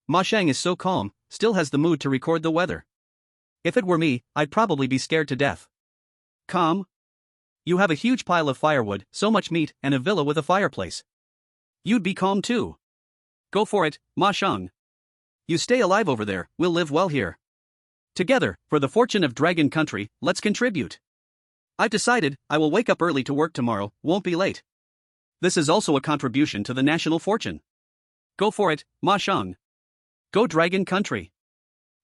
Ma Shang is so calm, still has the mood to record the weather. If it were me, I'd probably be scared to death. Calm? You have a huge pile of firewood, so much meat, and a villa with a fireplace. You'd be calm too. Go for it, Ma Shang. You stay alive over there, we'll live well here. Together, for the fortune of Dragon Country, let's contribute. I've decided, I will wake up early to work tomorrow, won't be late. This is also a contribution to the national fortune. Go for it, Ma Shang. Go Dragon Country.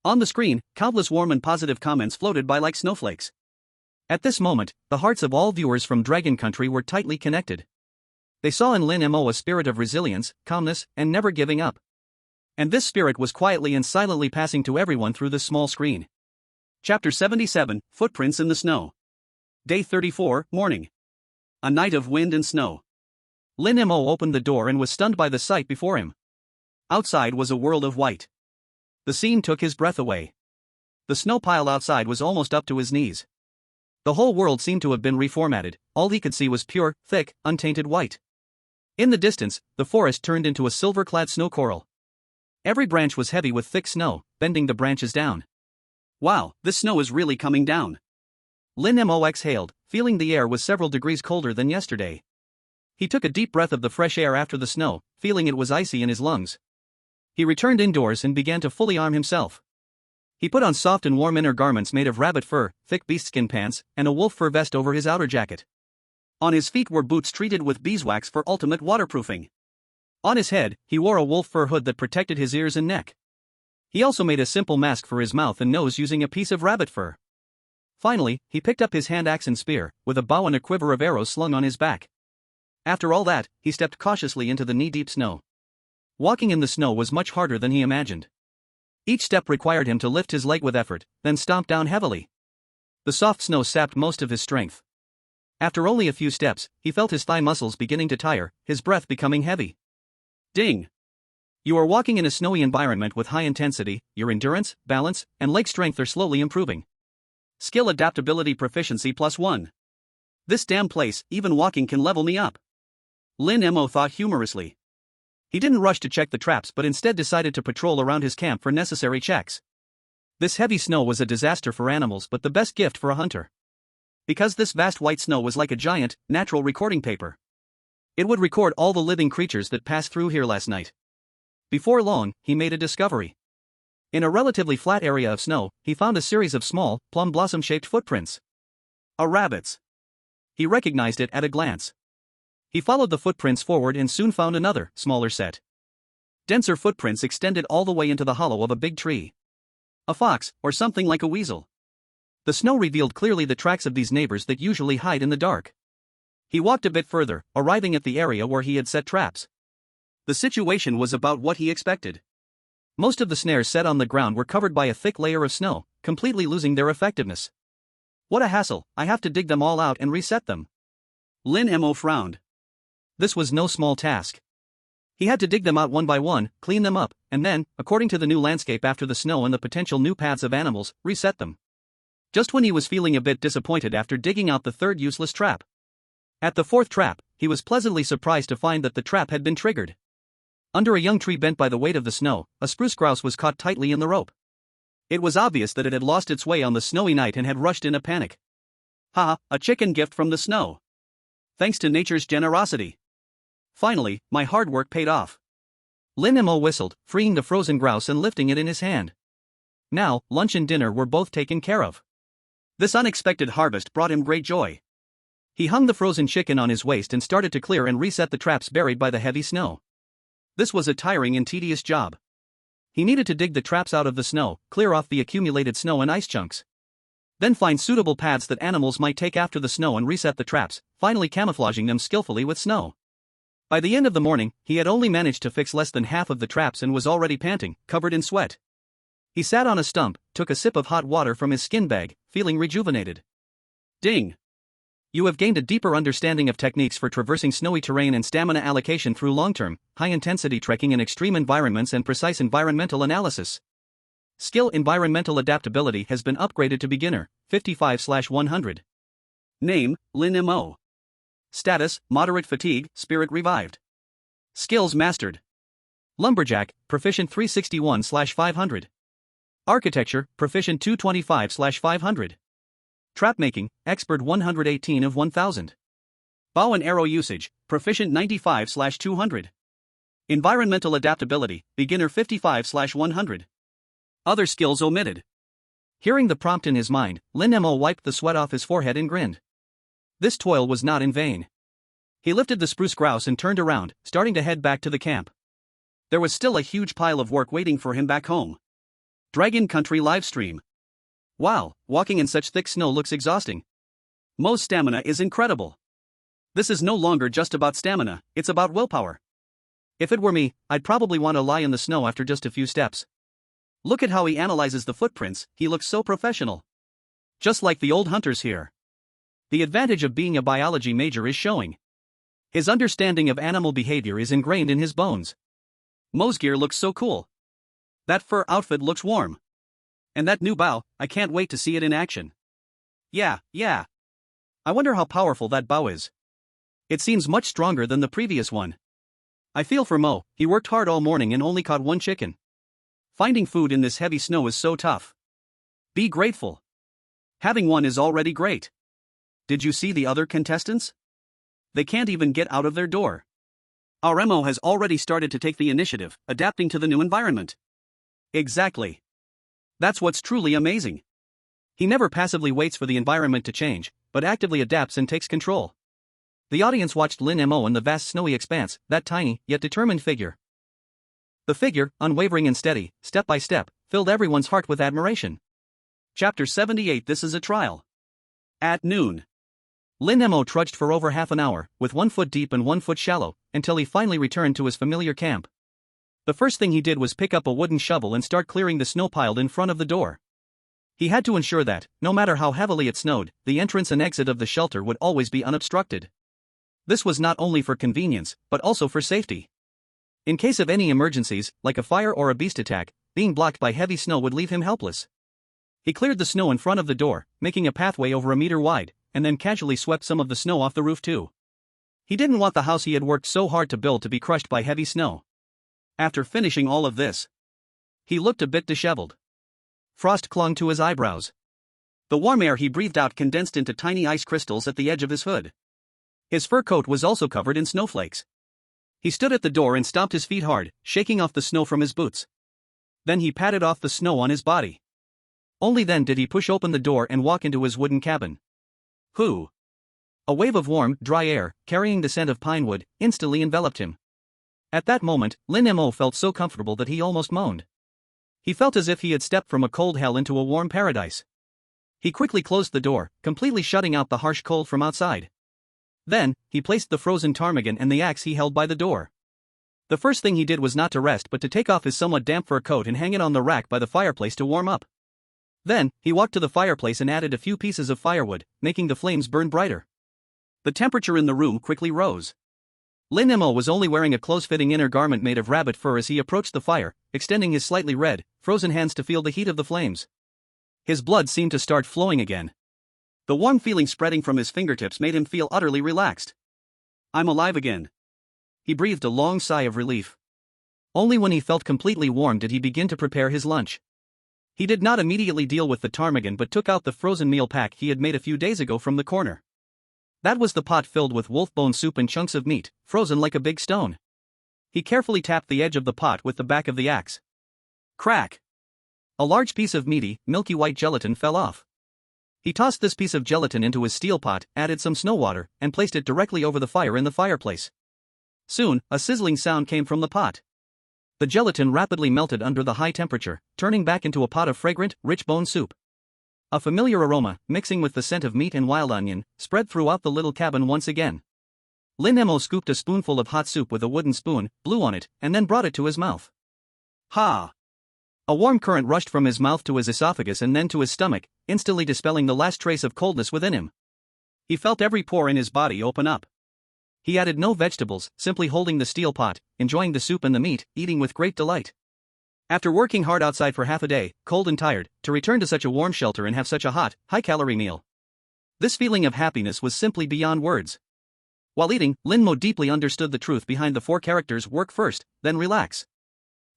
On the screen, countless warm and positive comments floated by like snowflakes. At this moment, the hearts of all viewers from Dragon Country were tightly connected. They saw in Lin Mo a spirit of resilience, calmness, and never giving up. And this spirit was quietly and silently passing to everyone through this small screen. Chapter 77, Footprints in the Snow. Day 34, morning. A night of wind and snow. Lin Mo opened the door and was stunned by the sight before him. Outside was a world of white. The scene took his breath away. The snow pile outside was almost up to his knees. The whole world seemed to have been reformatted. All he could see was pure, thick, untainted white. In the distance, the forest turned into a silver-clad snow coral. Every branch was heavy with thick snow, bending the branches down. Wow, this snow is really coming down. Lin Mo exhaled, feeling the air was several degrees colder than yesterday. He took a deep breath of the fresh air after the snow, feeling it was icy in his lungs. He returned indoors and began to fully arm himself. He put on soft and warm inner garments made of rabbit fur, thick bearskin pants, and a wolf fur vest over his outer jacket. On his feet were boots treated with beeswax for ultimate waterproofing. On his head, he wore a wolf fur hood that protected his ears and neck. He also made a simple mask for his mouth and nose using a piece of rabbit fur. Finally, he picked up his hand axe and spear, with a bow and a quiver of arrows slung on his back. After all that, he stepped cautiously into the knee-deep snow. Walking in the snow was much harder than he imagined. Each step required him to lift his leg with effort, then stomp down heavily. The soft snow sapped most of his strength. After only a few steps, he felt his thigh muscles beginning to tire, his breath becoming heavy. Ding! You are walking in a snowy environment with high intensity. Your endurance, balance, and leg strength are slowly improving. Skill adaptability proficiency +1. This damn place, even walking can level me up. Lin Mo thought humorously. He didn't rush to check the traps but instead decided to patrol around his camp for necessary checks. This heavy snow was a disaster for animals but the best gift for a hunter. Because this vast white snow was like a giant, natural recording paper. It would record all the living creatures that passed through here last night. Before long, he made a discovery. In a relatively flat area of snow, he found a series of small, plum blossom-shaped footprints. A rabbit's. He recognized it at a glance. He followed the footprints forward and soon found another, smaller set. Denser footprints extended all the way into the hollow of a big tree. A fox, or something like a weasel. The snow revealed clearly the tracks of these neighbors that usually hide in the dark. He walked a bit further, arriving at the area where he had set traps. The situation was about what he expected. Most of the snares set on the ground were covered by a thick layer of snow, completely losing their effectiveness. What a hassle, I have to dig them all out and reset them. Lin Mo frowned. This was no small task. He had to dig them out one by one, clean them up, and then, according to the new landscape after the snow and the potential new paths of animals, reset them. Just when he was feeling a bit disappointed after digging out the third useless trap. At the fourth trap, he was pleasantly surprised to find that the trap had been triggered. Under a young tree bent by the weight of the snow, a spruce grouse was caught tightly in the rope. It was obvious that it had lost its way on the snowy night and had rushed in a panic. Ha, a chicken gift from the snow. Thanks to nature's generosity. Finally, my hard work paid off. Lin Mo whistled, freeing the frozen grouse and lifting it in his hand. Now, lunch and dinner were both taken care of. This unexpected harvest brought him great joy. He hung the frozen chicken on his waist and started to clear and reset the traps buried by the heavy snow. This was a tiring and tedious job. He needed to dig the traps out of the snow, clear off the accumulated snow and ice chunks. Then find suitable paths that animals might take after the snow and reset the traps, finally camouflaging them skillfully with snow. By the end of the morning, he had only managed to fix less than half of the traps and was already panting, covered in sweat. He sat on a stump, took a sip of hot water from his skin bag, feeling rejuvenated. Ding! You have gained a deeper understanding of techniques for traversing snowy terrain and stamina allocation through long-term, high-intensity trekking in extreme environments and precise environmental analysis. Skill Environmental Adaptability has been upgraded to Beginner, 55/100. Name, Lin Mo. Status, Moderate Fatigue, Spirit Revived. Skills Mastered. Lumberjack, Proficient 361/500. Architecture, Proficient 225/500. Trapmaking, Expert 118 of 1000. Bow and arrow usage, Proficient 95/200. Environmental adaptability, Beginner 55/100. Other skills omitted. Hearing the prompt in his mind, Lin Mo wiped the sweat off his forehead and grinned. This toil was not in vain. He lifted the spruce grouse and turned around, starting to head back to the camp. There was still a huge pile of work waiting for him back home. Dragon Country livestream. Wow, walking in such thick snow looks exhausting. Mo's stamina is incredible. This is no longer just about stamina, it's about willpower. If it were me, I'd probably want to lie in the snow after just a few steps. Look at how he analyzes the footprints, he looks so professional. Just like the old hunters here. The advantage of being a biology major is showing. His understanding of animal behavior is ingrained in his bones. Mo's gear looks so cool. That fur outfit looks warm. And that new bow, I can't wait to see it in action. Yeah. I wonder how powerful that bow is. It seems much stronger than the previous one. I feel for Mo, he worked hard all morning and only caught one chicken. Finding food in this heavy snow is so tough. Be grateful. Having one is already great. Did you see the other contestants? They can't even get out of their door. Our Mo has already started to take the initiative, adapting to the new environment. Exactly. That's what's truly amazing. He never passively waits for the environment to change, but actively adapts and takes control. The audience watched Lin Mo in the vast snowy expanse, that tiny, yet determined figure. The figure, unwavering and steady, step by step, filled everyone's heart with admiration. Chapter 78 This is a trial. At noon. Lin Mo trudged for over half an hour, with 1 foot deep and 1 foot shallow, until he finally returned to his familiar camp. The first thing he did was pick up a wooden shovel and start clearing the snow piled in front of the door. He had to ensure that, no matter how heavily it snowed, the entrance and exit of the shelter would always be unobstructed. This was not only for convenience, but also for safety. In case of any emergencies, like a fire or a beast attack, being blocked by heavy snow would leave him helpless. He cleared the snow in front of the door, making a pathway over a meter wide, and then casually swept some of the snow off the roof too. He didn't want the house he had worked so hard to build to be crushed by heavy snow. After finishing all of this, he looked a bit disheveled. Frost clung to his eyebrows. The warm air he breathed out condensed into tiny ice crystals at the edge of his hood. His fur coat was also covered in snowflakes. He stood at the door and stomped his feet hard, shaking off the snow from his boots. Then he patted off the snow on his body. Only then did he push open the door and walk into his wooden cabin. Whew! A wave of warm, dry air, carrying the scent of pine wood, instantly enveloped him. At that moment, Lin Mo felt so comfortable that he almost moaned. He felt as if he had stepped from a cold hell into a warm paradise. He quickly closed the door, completely shutting out the harsh cold from outside. Then, he placed the frozen ptarmigan and the axe he held by the door. The first thing he did was not to rest but to take off his somewhat damp fur coat and hang it on the rack by the fireplace to warm up. Then, he walked to the fireplace and added a few pieces of firewood, making the flames burn brighter. The temperature in the room quickly rose. Lin Mo was only wearing a close-fitting inner garment made of rabbit fur as he approached the fire, extending his slightly red, frozen hands to feel the heat of the flames. His blood seemed to start flowing again. The warm feeling spreading from his fingertips made him feel utterly relaxed. I'm alive again. He breathed a long sigh of relief. Only when he felt completely warm did he begin to prepare his lunch. He did not immediately deal with the ptarmigan but took out the frozen meal pack he had made a few days ago from the corner. That was the pot filled with wolf bone soup and chunks of meat, frozen like a big stone. He carefully tapped the edge of the pot with the back of the axe. Crack! A large piece of meaty, milky white gelatin fell off. He tossed this piece of gelatin into his steel pot, added some snow water, and placed it directly over the fire in the fireplace. Soon, a sizzling sound came from the pot. The gelatin rapidly melted under the high temperature, turning back into a pot of fragrant, rich bone soup. A familiar aroma, mixing with the scent of meat and wild onion, spread throughout the little cabin once again. Lin Mo scooped a spoonful of hot soup with a wooden spoon, blew on it, and then brought it to his mouth. Ha! A warm current rushed from his mouth to his esophagus and then to his stomach, instantly dispelling the last trace of coldness within him. He felt every pore in his body open up. He added no vegetables, simply holding the steel pot, enjoying the soup and the meat, eating with great delight. After working hard outside for half a day, cold and tired, to return to such a warm shelter and have such a hot, high-calorie meal. This feeling of happiness was simply beyond words. While eating, Lin Mo deeply understood the truth behind the 4 characters work first, then relax.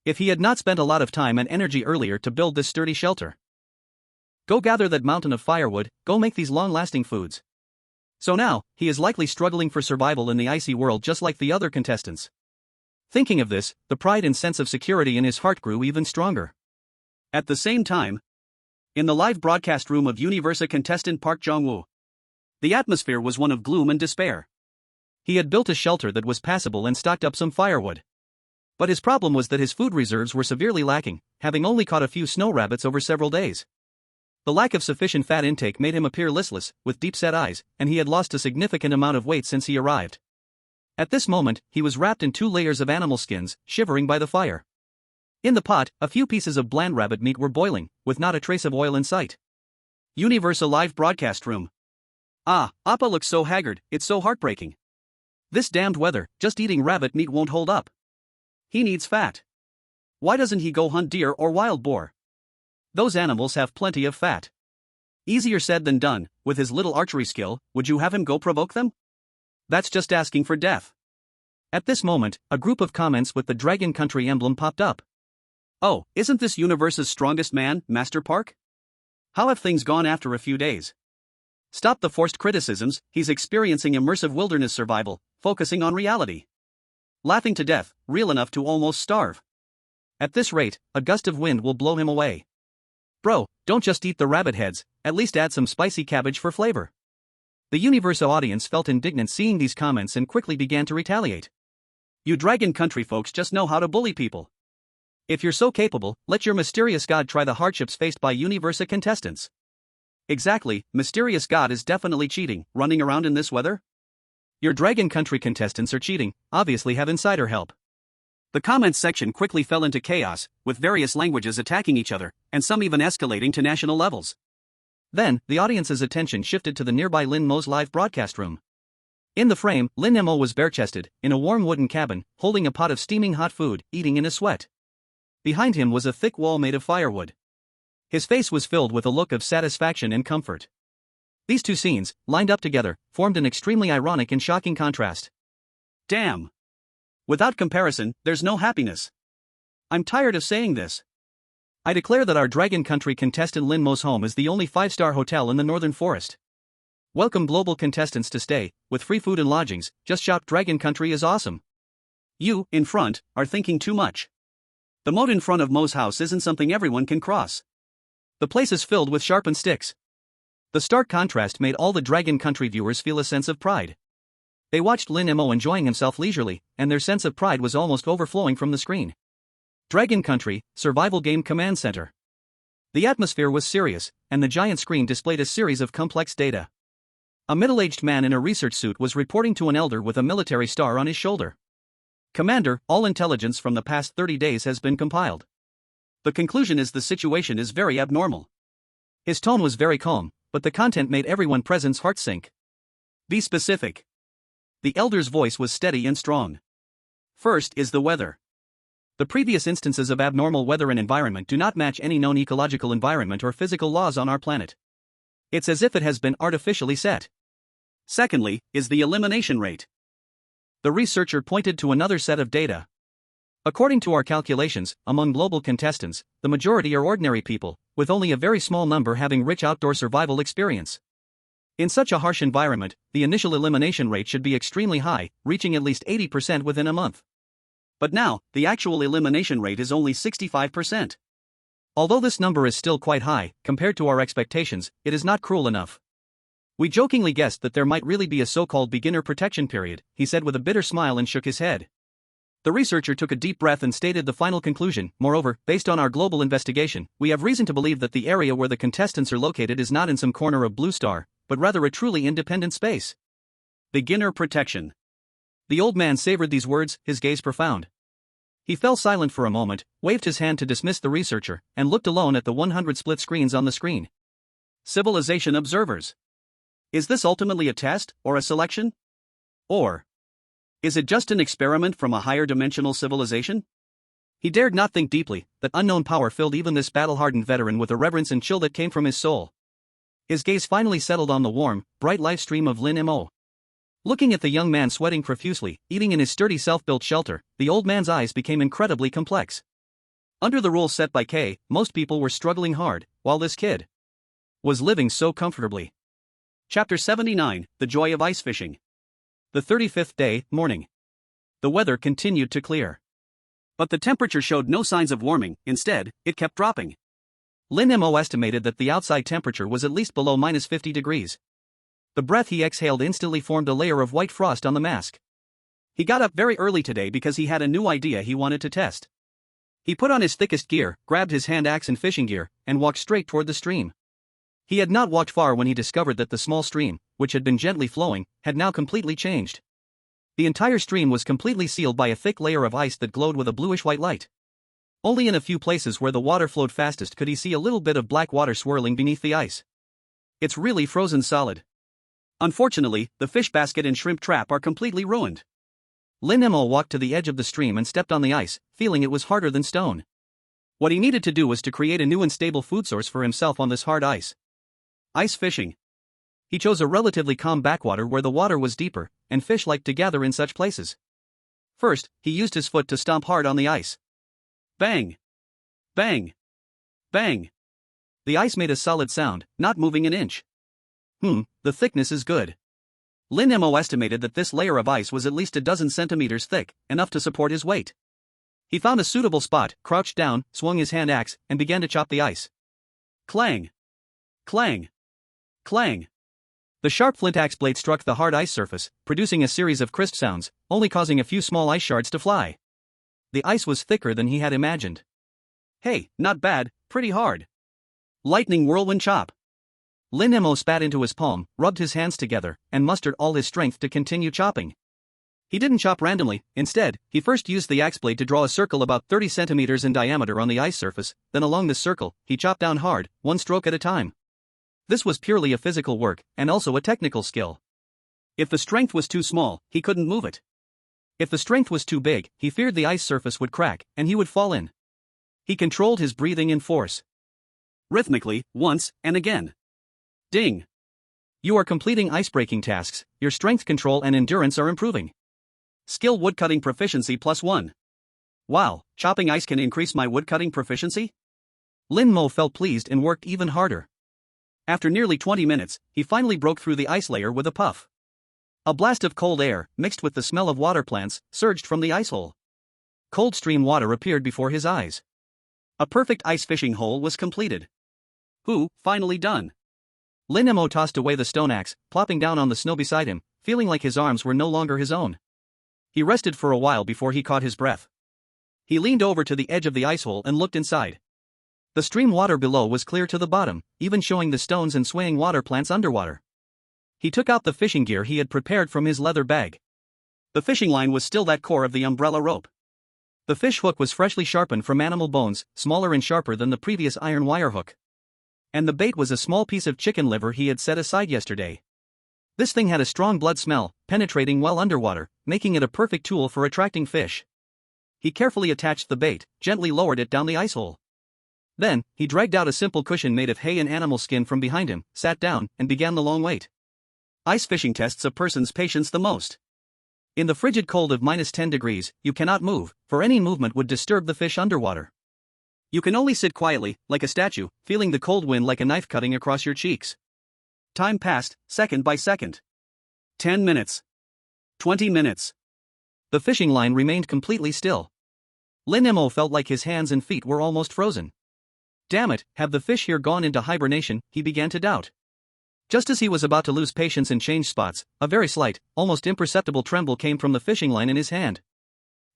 If he had not spent a lot of time and energy earlier to build this sturdy shelter. Go gather that mountain of firewood, go make these long-lasting foods. So now, he is likely struggling for survival in the icy world just like the other contestants. Thinking of this, the pride and sense of security in his heart grew even stronger. At the same time, in the live broadcast room of Universa contestant Park Jong-woo, the atmosphere was one of gloom and despair. He had built a shelter that was passable and stocked up some firewood. But his problem was that his food reserves were severely lacking, having only caught a few snow rabbits over several days. The lack of sufficient fat intake made him appear listless, with deep-set eyes, and he had lost a significant amount of weight since he arrived. At this moment, he was wrapped in 2 layers of animal skins, shivering by the fire. In the pot, a few pieces of bland rabbit meat were boiling, with not a trace of oil in sight. Universa live broadcast room. Ah, Appa looks so haggard, it's so heartbreaking. This damned weather, just eating rabbit meat won't hold up. He needs fat. Why doesn't he go hunt deer or wild boar? Those animals have plenty of fat. Easier said than done. With his little archery skill, would you have him go provoke them? That's just asking for death. At this moment, a group of comments with the Dragon Country emblem popped up. Oh, isn't this Universa's strongest man, Master Park? How have things gone after a few days? Stop the forced criticisms, he's experiencing immersive wilderness survival, focusing on reality. Laughing to death, real enough to almost starve. At this rate, a gust of wind will blow him away. Bro, don't just eat the rabbit heads, at least add some spicy cabbage for flavor. The Universo audience felt indignant seeing these comments and quickly began to retaliate. You Dragon Country folks just know how to bully people. If you're so capable, let your mysterious god try the hardships faced by Universa contestants. Exactly, mysterious god is definitely cheating, running around in this weather? Your Dragon Country contestants are cheating, obviously have insider help. The comments section quickly fell into chaos, with various languages attacking each other, and some even escalating to national levels. Then, the audience's attention shifted to the nearby Lin Mo's live broadcast room. In the frame, Lin Mo was bare-chested, in a warm wooden cabin, holding a pot of steaming hot food, eating in a sweat. Behind him was a thick wall made of firewood. His face was filled with a look of satisfaction and comfort. These 2 scenes, lined up together, formed an extremely ironic and shocking contrast. Damn! Without comparison, there's no happiness. I'm tired of saying this. I declare that our Dragon Country contestant Lin Mo's home is the only 5-star hotel in the Northern Forest. Welcome global contestants to stay, with free food and lodgings, just shout Dragon Country is awesome. You, in front, are thinking too much. The moat in front of Mo's house isn't something everyone can cross. The place is filled with sharpened sticks. The stark contrast made all the Dragon Country viewers feel a sense of pride. They watched Lin Mo enjoying himself leisurely, and their sense of pride was almost overflowing from the screen. Dragon Country, Survival Game Command Center. The atmosphere was serious, and the giant screen displayed a series of complex data. A middle-aged man in a research suit was reporting to an elder with a military star on his shoulder. Commander, all intelligence from the past 30 days has been compiled. The conclusion is the situation is very abnormal. His tone was very calm, but the content made everyone present's heart sink. Be specific. The elder's voice was steady and strong. First is the weather. The previous instances of abnormal weather and environment do not match any known ecological environment or physical laws on our planet. It's as if it has been artificially set. Secondly, is the elimination rate. The researcher pointed to another set of data. According to our calculations, among global contestants, the majority are ordinary people, with only a very small number having rich outdoor survival experience. In such a harsh environment, the initial elimination rate should be extremely high, reaching at least 80% within a month. But now, the actual elimination rate is only 65%. Although this number is still quite high, compared to our expectations, it is not cruel enough. We jokingly guessed that there might really be a so-called beginner protection period, he said with a bitter smile and shook his head. The researcher took a deep breath and stated the final conclusion. Moreover, based on our global investigation, we have reason to believe that the area where the contestants are located is not in some corner of Blue Star, but rather a truly independent space. Beginner protection. The old man savored these words, his gaze profound. He fell silent for a moment, waved his hand to dismiss the researcher, and looked alone at the 100 split screens on the screen. Civilization observers. Is this ultimately a test, or a selection? Or is it just an experiment from a higher dimensional civilization? He dared not think deeply. That unknown power filled even this battle-hardened veteran with a reverence and chill that came from his soul. His gaze finally settled on the warm, bright live stream of Lin Mo. Looking at the young man sweating profusely, eating in his sturdy self-built shelter, the old man's eyes became incredibly complex. Under the rules set by K, most people were struggling hard, while this kid was living so comfortably. Chapter 79, The Joy of Ice Fishing. The 35th day, morning. The weather continued to clear. But the temperature showed no signs of warming, instead, it kept dropping. Lin Mo estimated that the outside temperature was at least below minus 50 degrees. The breath he exhaled instantly formed a layer of white frost on the mask. He got up very early today because he had a new idea he wanted to test. He put on his thickest gear, grabbed his hand axe and fishing gear, and walked straight toward the stream. He had not walked far when he discovered that the small stream, which had been gently flowing, had now completely changed. The entire stream was completely sealed by a thick layer of ice that glowed with a bluish-white light. Only in a few places where the water flowed fastest could he see a little bit of black water swirling beneath the ice. It's really frozen solid. Unfortunately, the fish basket and shrimp trap are completely ruined. Lin Mo walked to the edge of the stream and stepped on the ice, feeling it was harder than stone. What he needed to do was to create a new and stable food source for himself on this hard ice. Ice fishing. He chose a relatively calm backwater where the water was deeper, and fish liked to gather in such places. First, he used his foot to stomp hard on the ice. Bang! Bang! Bang! The ice made a solid sound, not moving an inch. The thickness is good. Lin Mo estimated that this layer of ice was at least a dozen centimeters thick, enough to support his weight. He found a suitable spot, crouched down, swung his hand axe, and began to chop the ice. Clang! Clang! Clang! The sharp flint axe blade struck the hard ice surface, producing a series of crisp sounds, only causing a few small ice shards to fly. The ice was thicker than he had imagined. Hey, not bad, pretty hard. Lightning whirlwind chop. Lin Mo spat into his palm, rubbed his hands together, and mustered all his strength to continue chopping. He didn't chop randomly. Instead, he first used the axe blade to draw a circle about 30 centimeters in diameter on the ice surface, then along this circle, he chopped down hard, one stroke at a time. This was purely a physical work, and also a technical skill. If the strength was too small, he couldn't move it. If the strength was too big, he feared the ice surface would crack, and he would fall in. He controlled his breathing and force. Rhythmically, once, and again. Ding! You are completing ice-breaking tasks, your strength control and endurance are improving. Skill woodcutting proficiency +1. Wow, chopping ice can increase my woodcutting proficiency? Lin Mo felt pleased and worked even harder. After nearly 20 minutes, he finally broke through the ice layer with a puff. A blast of cold air, mixed with the smell of water plants, surged from the ice hole. Cold stream water appeared before his eyes. A perfect ice fishing hole was completed. Finally done. Lin Mo tossed away the stone axe, plopping down on the snow beside him, feeling like his arms were no longer his own. He rested for a while before he caught his breath. He leaned over to the edge of the ice hole and looked inside. The stream water below was clear to the bottom, even showing the stones and swaying water plants underwater. He took out the fishing gear he had prepared from his leather bag. The fishing line was still that core of the umbrella rope. The fish hook was freshly sharpened from animal bones, smaller and sharper than the previous iron wire hook. And the bait was a small piece of chicken liver he had set aside yesterday. This thing had a strong blood smell, penetrating well underwater, making it a perfect tool for attracting fish. He carefully attached the bait, gently lowered it down the ice hole. Then, he dragged out a simple cushion made of hay and animal skin from behind him, sat down, and began the long wait. Ice fishing tests a person's patience the most. In the frigid cold of -10 degrees, you cannot move, for any movement would disturb the fish underwater. You can only sit quietly, like a statue, feeling the cold wind like a knife cutting across your cheeks. Time passed, second by second. 10 minutes. 20 minutes. The fishing line remained completely still. Lin Mo felt like his hands and feet were almost frozen. Damn it, have the fish here gone into hibernation, he began to doubt. Just as he was about to lose patience and change spots, a very slight, almost imperceptible tremble came from the fishing line in his hand.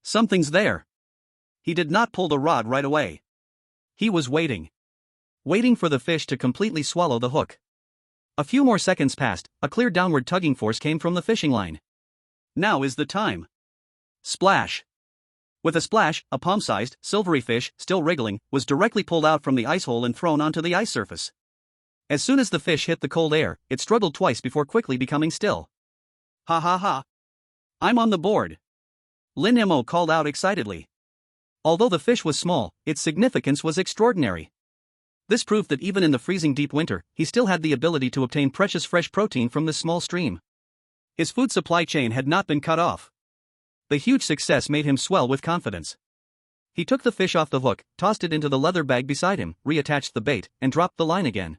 Something's there. He did not pull the rod right away. He was waiting. Waiting for the fish to completely swallow the hook. A few more seconds passed, a clear downward tugging force came from the fishing line. Now is the time. Splash. With a splash, a palm-sized, silvery fish, still wriggling, was directly pulled out from the ice hole and thrown onto the ice surface. As soon as the fish hit the cold air, it struggled twice before quickly becoming still. Ha ha ha. I'm on the board. Lin Mo called out excitedly. Although the fish was small, its significance was extraordinary. This proved that even in the freezing deep winter, he still had the ability to obtain precious fresh protein from this small stream. His food supply chain had not been cut off. The huge success made him swell with confidence. He took the fish off the hook, tossed it into the leather bag beside him, reattached the bait, and dropped the line again.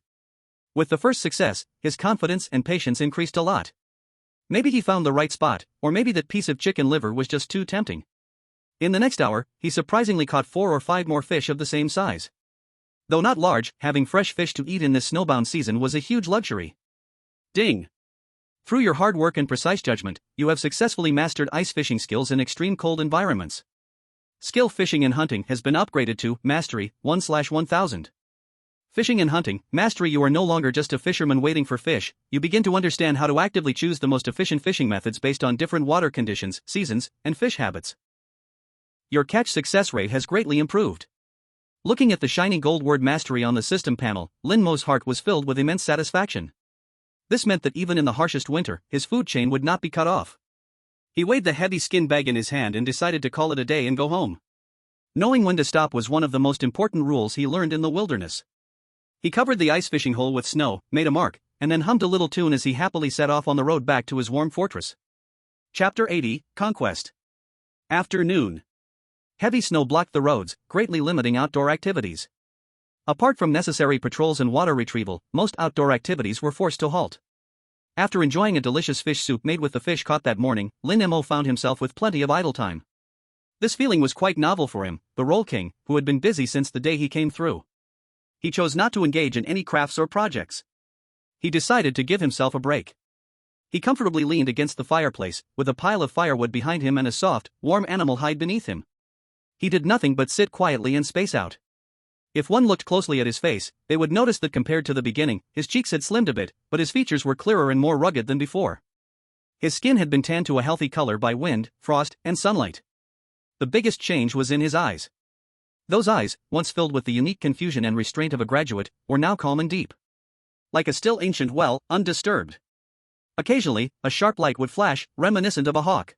With the first success, his confidence and patience increased a lot. Maybe he found the right spot, or maybe that piece of chicken liver was just too tempting. In the next hour, he surprisingly caught 4 or 5 more fish of the same size. Though not large, having fresh fish to eat in this snowbound season was a huge luxury. Ding! Through your hard work and precise judgment, you have successfully mastered ice fishing skills in extreme cold environments. Skill fishing and hunting has been upgraded to Mastery 1/1000. Fishing and hunting, Mastery. You are no longer just a fisherman waiting for fish, you begin to understand how to actively choose the most efficient fishing methods based on different water conditions, seasons, and fish habits. Your catch success rate has greatly improved. Looking at the shiny gold word Mastery on the system panel, Lin Mo's heart was filled with immense satisfaction. This meant that even in the harshest winter, his food chain would not be cut off. He weighed the heavy skin bag in his hand and decided to call it a day and go home. Knowing when to stop was one of the most important rules he learned in the wilderness. He covered the ice fishing hole with snow, made a mark, and then hummed a little tune as he happily set off on the road back to his warm fortress. Chapter 80, Conquest. Afternoon. Heavy snow blocked the roads, greatly limiting outdoor activities. Apart from necessary patrols and water retrieval, most outdoor activities were forced to halt. After enjoying a delicious fish soup made with the fish caught that morning, Lin Mo found himself with plenty of idle time. This feeling was quite novel for him, the Roll King, who had been busy since the day he came through. He chose not to engage in any crafts or projects. He decided to give himself a break. He comfortably leaned against the fireplace, with a pile of firewood behind him and a soft, warm animal hide beneath him. He did nothing but sit quietly and space out. If one looked closely at his face, they would notice that compared to the beginning, his cheeks had slimmed a bit, but his features were clearer and more rugged than before. His skin had been tanned to a healthy color by wind, frost, and sunlight. The biggest change was in his eyes. Those eyes, once filled with the unique confusion and restraint of a graduate, were now calm and deep. Like a still ancient well, undisturbed. Occasionally, a sharp light would flash, reminiscent of a hawk.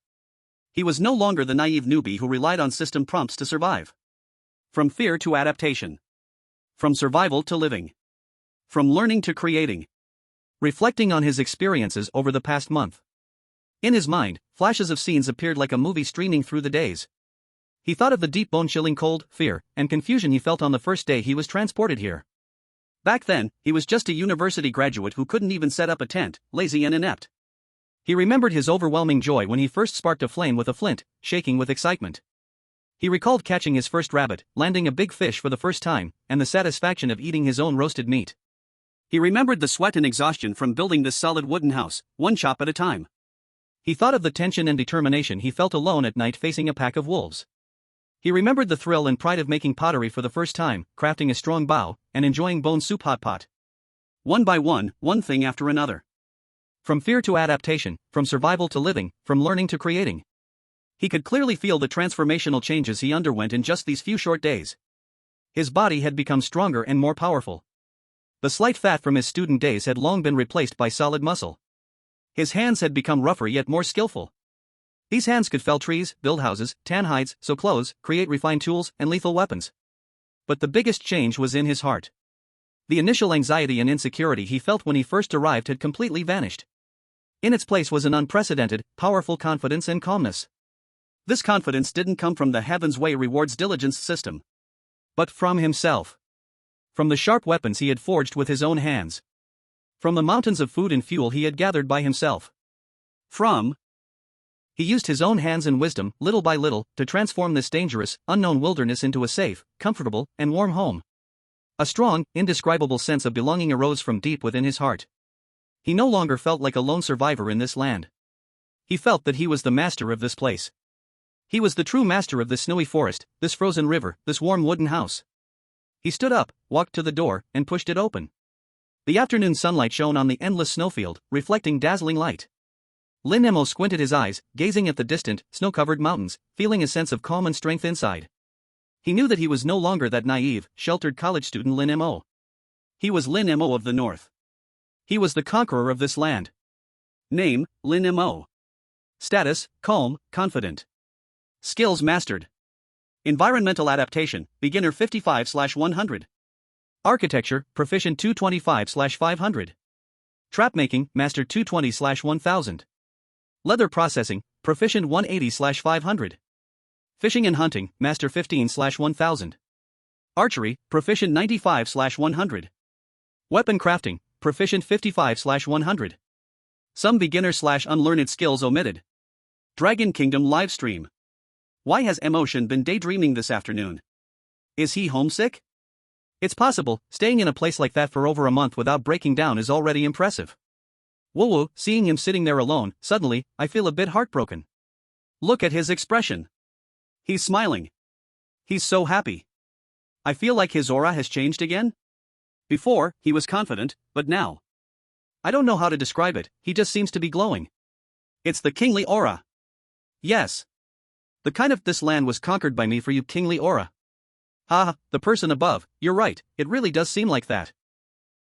He was no longer the naive newbie who relied on system prompts to survive. From fear to adaptation. From survival to living. From learning to creating. Reflecting on his experiences over the past month. In his mind, flashes of scenes appeared like a movie streaming through the days. He thought of the deep bone-chilling cold, fear, and confusion he felt on the first day he was transported here. Back then, he was just a university graduate who couldn't even set up a tent, lazy and inept. He remembered his overwhelming joy when he first sparked a flame with a flint, shaking with excitement. He recalled catching his first rabbit, landing a big fish for the first time, and the satisfaction of eating his own roasted meat. He remembered the sweat and exhaustion from building this solid wooden house, one chop at a time. He thought of the tension and determination he felt alone at night facing a pack of wolves. He remembered the thrill and pride of making pottery for the first time, crafting a strong bow, and enjoying bone soup hotpot. One by one thing after another. From fear to adaptation, from survival to living, from learning to creating. He could clearly feel the transformational changes he underwent in just these few short days. His body had become stronger and more powerful. The slight fat from his student days had long been replaced by solid muscle. His hands had become rougher yet more skillful. These hands could fell trees, build houses, tan hides, sew clothes, create refined tools, and lethal weapons. But the biggest change was in his heart. The initial anxiety and insecurity he felt when he first arrived had completely vanished. In its place was an unprecedented, powerful confidence and calmness. This confidence didn't come from the Heaven's Way rewards diligence system, but from himself. From the sharp weapons he had forged with his own hands. From the mountains of food and fuel he had gathered by himself. He used his own hands and wisdom, little by little, to transform this dangerous, unknown wilderness into a safe, comfortable, and warm home. A strong, indescribable sense of belonging arose from deep within his heart. He no longer felt like a lone survivor in this land. He felt that he was the master of this place. He was the true master of this snowy forest, this frozen river, this warm wooden house. He stood up, walked to the door, and pushed it open. The afternoon sunlight shone on the endless snowfield, reflecting dazzling light. Lin Mo squinted his eyes, gazing at the distant, snow-covered mountains, feeling a sense of calm and strength inside. He knew that he was no longer that naive, sheltered college student Lin Mo. He was Lin Mo of the North. He was the conqueror of this land. Name, Lin Mo. Status, calm, confident. Skills mastered. Environmental adaptation, beginner 55/100. Architecture, proficient 225/500. Trap making, master 220/1000. Leather processing, proficient 180/500. Fishing and hunting, master 15/1000. Archery, proficient 95/100. Weapon crafting, proficient 55/100. Some beginner/unlearned skills omitted. Dragon Kingdom livestream. Why has Emotion been daydreaming this afternoon? Is he homesick? It's possible, staying in a place like that for over a month without breaking down is already impressive. Woo, seeing him sitting there alone, suddenly, I feel a bit heartbroken. Look at his expression. He's smiling. He's so happy. I feel like his aura has changed again. Before, he was confident, but now. I don't know how to describe it, he just seems to be glowing. It's the kingly aura. Yes. The kind of this land was conquered by me for you kingly aura. Ah, the person above, you're right, it really does seem like that.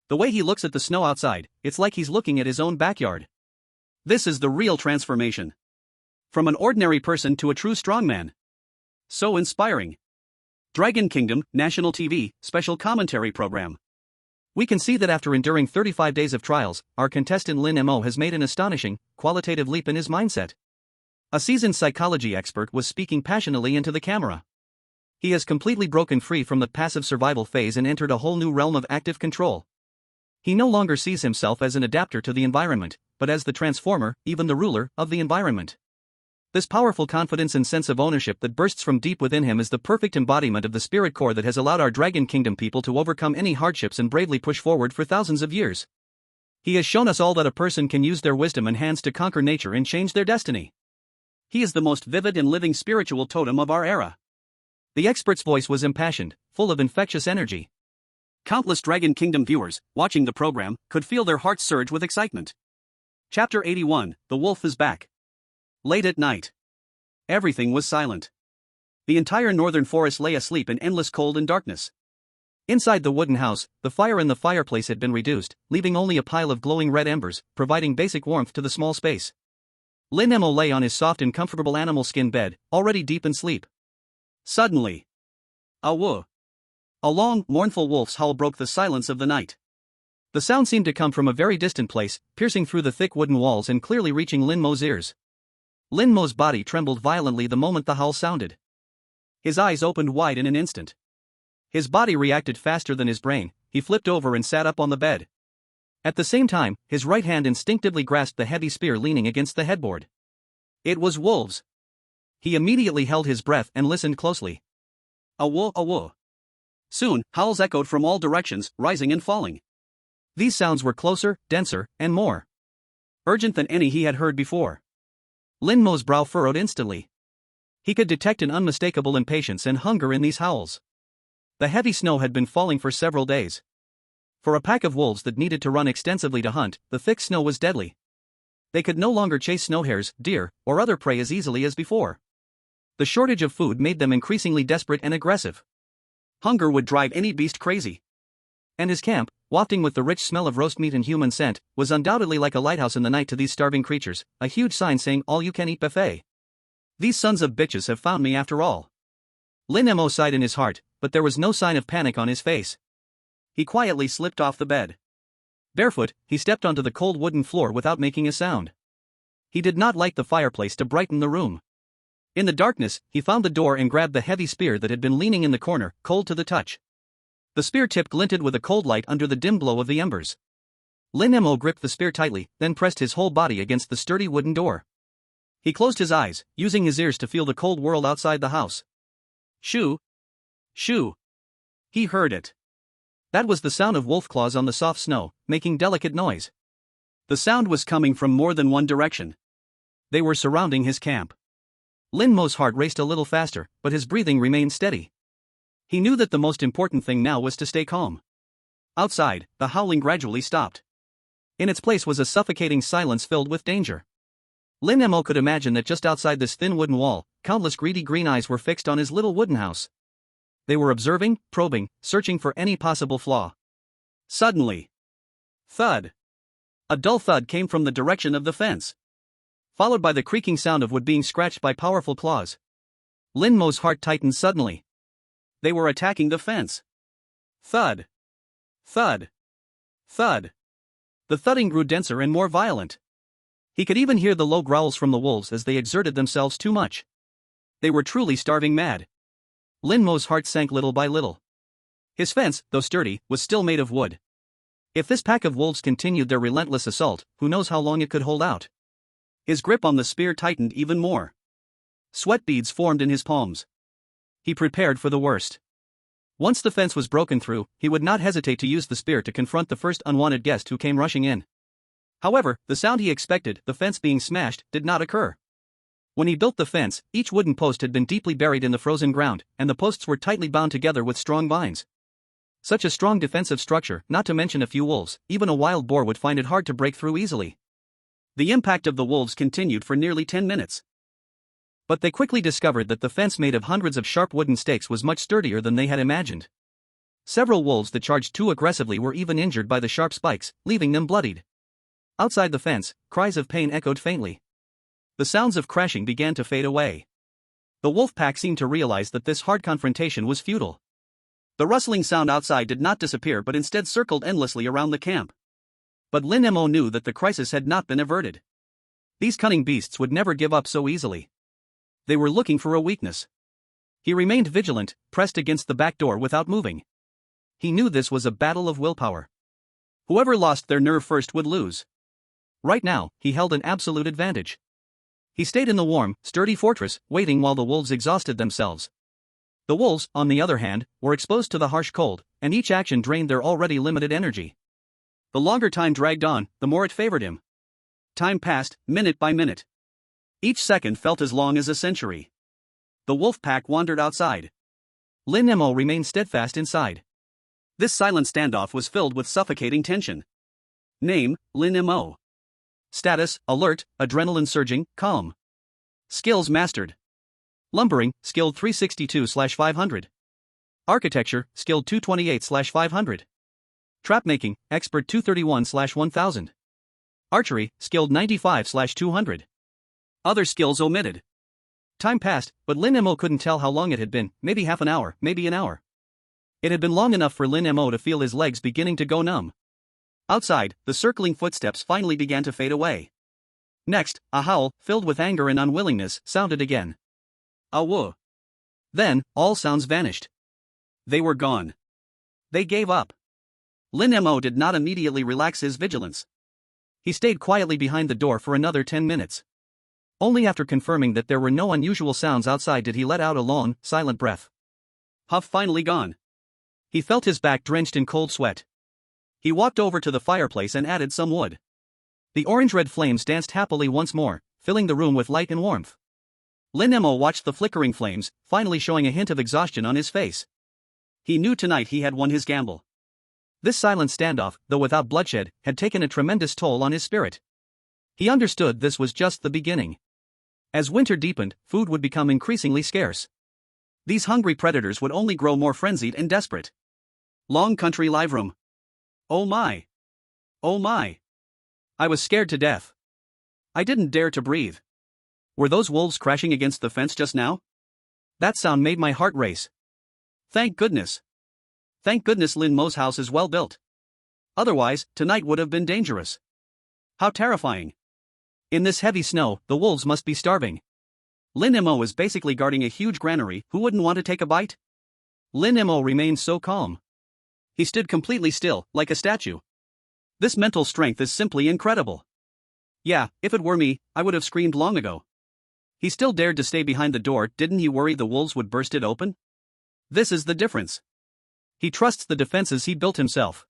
The way he looks at the snow outside, it's like he's looking at his own backyard. This is the real transformation. From an ordinary person to a true strongman. So inspiring. Dragon Kingdom, National TV, Special Commentary Program. We can see that after enduring 35 days of trials, our contestant Lin Mo has made an astonishing, qualitative leap in his mindset. A seasoned psychology expert was speaking passionately into the camera. He has completely broken free from the passive survival phase and entered a whole new realm of active control. He no longer sees himself as an adapter to the environment, but as the transformer, even the ruler, of the environment. This powerful confidence and sense of ownership that bursts from deep within him is the perfect embodiment of the spirit core that has allowed our Dragon Kingdom people to overcome any hardships and bravely push forward for thousands of years. He has shown us all that a person can use their wisdom and hands to conquer nature and change their destiny. He is the most vivid and living spiritual totem of our era. The expert's voice was impassioned, full of infectious energy. Countless Dragon Kingdom viewers, watching the program, could feel their hearts surge with excitement. Chapter 81, The Wolf is Back. Late at night. Everything was silent. The entire northern forest lay asleep in endless cold and darkness. Inside the wooden house, the fire in the fireplace had been reduced, leaving only a pile of glowing red embers, providing basic warmth to the small space. Lin Mo lay on his soft and comfortable animal skin bed, already deep in sleep. Suddenly, a long, mournful wolf's howl broke the silence of the night. The sound seemed to come from a very distant place, piercing through the thick wooden walls and clearly reaching Lin Mo's ears. Lin Mo's body trembled violently the moment the howl sounded. His eyes opened wide in an instant. His body reacted faster than his brain, he flipped over and sat up on the bed. At the same time, his right hand instinctively grasped the heavy spear leaning against the headboard. It was wolves. He immediately held his breath and listened closely. Awo, awo. Soon, howls echoed from all directions, rising and falling. These sounds were closer, denser, and more urgent than any he had heard before. Lin Mo's brow furrowed instantly. He could detect an unmistakable impatience and hunger in these howls. The heavy snow had been falling for several days. For a pack of wolves that needed to run extensively to hunt, the thick snow was deadly. They could no longer chase snow hares, deer, or other prey as easily as before. The shortage of food made them increasingly desperate and aggressive. Hunger would drive any beast crazy. And his camp, wafting with the rich smell of roast meat and human scent, was undoubtedly like a lighthouse in the night to these starving creatures, a huge sign saying all-you-can-eat buffet. These sons of bitches have found me after all. Lin Mo sighed in his heart, but there was no sign of panic on his face. He quietly slipped off the bed. Barefoot, he stepped onto the cold wooden floor without making a sound. He did not light the fireplace to brighten the room. In the darkness, he found the door and grabbed the heavy spear that had been leaning in the corner, cold to the touch. The spear tip glinted with a cold light under the dim glow of the embers. Lin Mo gripped the spear tightly, then pressed his whole body against the sturdy wooden door. He closed his eyes, using his ears to feel the cold world outside the house. Shoo! Shoo! He heard it. That was the sound of wolf claws on the soft snow, making delicate noise. The sound was coming from more than one direction. They were surrounding his camp. Lin Mo's heart raced a little faster, but his breathing remained steady. He knew that the most important thing now was to stay calm. Outside, the howling gradually stopped. In its place was a suffocating silence filled with danger. Lin Mo could imagine that just outside this thin wooden wall, countless greedy green eyes were fixed on his little wooden house. They were observing, probing, searching for any possible flaw. Suddenly, thud! A dull thud came from the direction of the fence, followed by the creaking sound of wood being scratched by powerful claws. Lin Mo's heart tightened suddenly. They were attacking the fence. Thud! Thud! Thud! The thudding grew denser and more violent. He could even hear the low growls from the wolves as they exerted themselves too much. They were truly starving mad. Lin Mo's heart sank little by little. His fence, though sturdy, was still made of wood. If this pack of wolves continued their relentless assault, who knows how long it could hold out? His grip on the spear tightened even more. Sweat beads formed in his palms. He prepared for the worst. Once the fence was broken through, he would not hesitate to use the spear to confront the first unwanted guest who came rushing in. However, the sound he expected, the fence being smashed, did not occur. When he built the fence, each wooden post had been deeply buried in the frozen ground, and the posts were tightly bound together with strong vines. Such a strong defensive structure, not to mention a few wolves, even a wild boar would find it hard to break through easily. The impact of the wolves continued for nearly 10 minutes. But they quickly discovered that the fence made of hundreds of sharp wooden stakes was much sturdier than they had imagined. Several wolves that charged too aggressively were even injured by the sharp spikes, leaving them bloodied. Outside the fence, cries of pain echoed faintly. The sounds of crashing began to fade away. The wolf pack seemed to realize that this hard confrontation was futile. The rustling sound outside did not disappear but instead circled endlessly around the camp. But Lin Mo knew that the crisis had not been averted. These cunning beasts would never give up so easily. They were looking for a weakness. He remained vigilant, pressed against the back door without moving. He knew this was a battle of willpower. Whoever lost their nerve first would lose. Right now, he held an absolute advantage. He stayed in the warm, sturdy fortress, waiting while the wolves exhausted themselves. The wolves, on the other hand, were exposed to the harsh cold, and each action drained their already limited energy. The longer time dragged on, the more it favored him. Time passed, minute by minute. Each second felt as long as a century. The wolf pack wandered outside. Lin Mo remained steadfast inside. This silent standoff was filled with suffocating tension. Name, Lin Mo. Status, alert, adrenaline surging, calm. Skills mastered. Lumbering, skilled 362/500. Architecture, skilled 228/500. Trapmaking, expert 231/1000. Archery, skilled 95/200. Other skills omitted. Time passed, but Lin Mo couldn't tell how long it had been, maybe half an hour, maybe an hour. It had been long enough for Lin Mo to feel his legs beginning to go numb. Outside, the circling footsteps finally began to fade away. Next, a howl, filled with anger and unwillingness, sounded again. Awo. Then, all sounds vanished. They were gone. They gave up. Lin Mo did not immediately relax his vigilance. He stayed quietly behind the door for another 10 minutes. Only after confirming that there were no unusual sounds outside did he let out a long, silent breath. Huff finally gone. He felt his back drenched in cold sweat. He walked over to the fireplace and added some wood. The orange-red flames danced happily once more, filling the room with light and warmth. Lin Mo watched the flickering flames, finally showing a hint of exhaustion on his face. He knew tonight he had won his gamble. This silent standoff, though without bloodshed, had taken a tremendous toll on his spirit. He understood this was just the beginning. As winter deepened, food would become increasingly scarce. These hungry predators would only grow more frenzied and desperate. Long Country Live Room. Oh my. Oh my. I was scared to death. I didn't dare to breathe. Were those wolves crashing against the fence just now? That sound made my heart race. Thank goodness. Thank goodness Lin Mo's house is well built. Otherwise, tonight would have been dangerous. How terrifying. In this heavy snow, the wolves must be starving. Lin Mo is basically guarding a huge granary. Who wouldn't want to take a bite? Lin Mo remained so calm. He stood completely still, like a statue. This mental strength is simply incredible. Yeah, if it were me, I would have screamed long ago. He still dared to stay behind the door. Didn't he worry the wolves would burst it open? This is the difference. He trusts the defenses he built himself.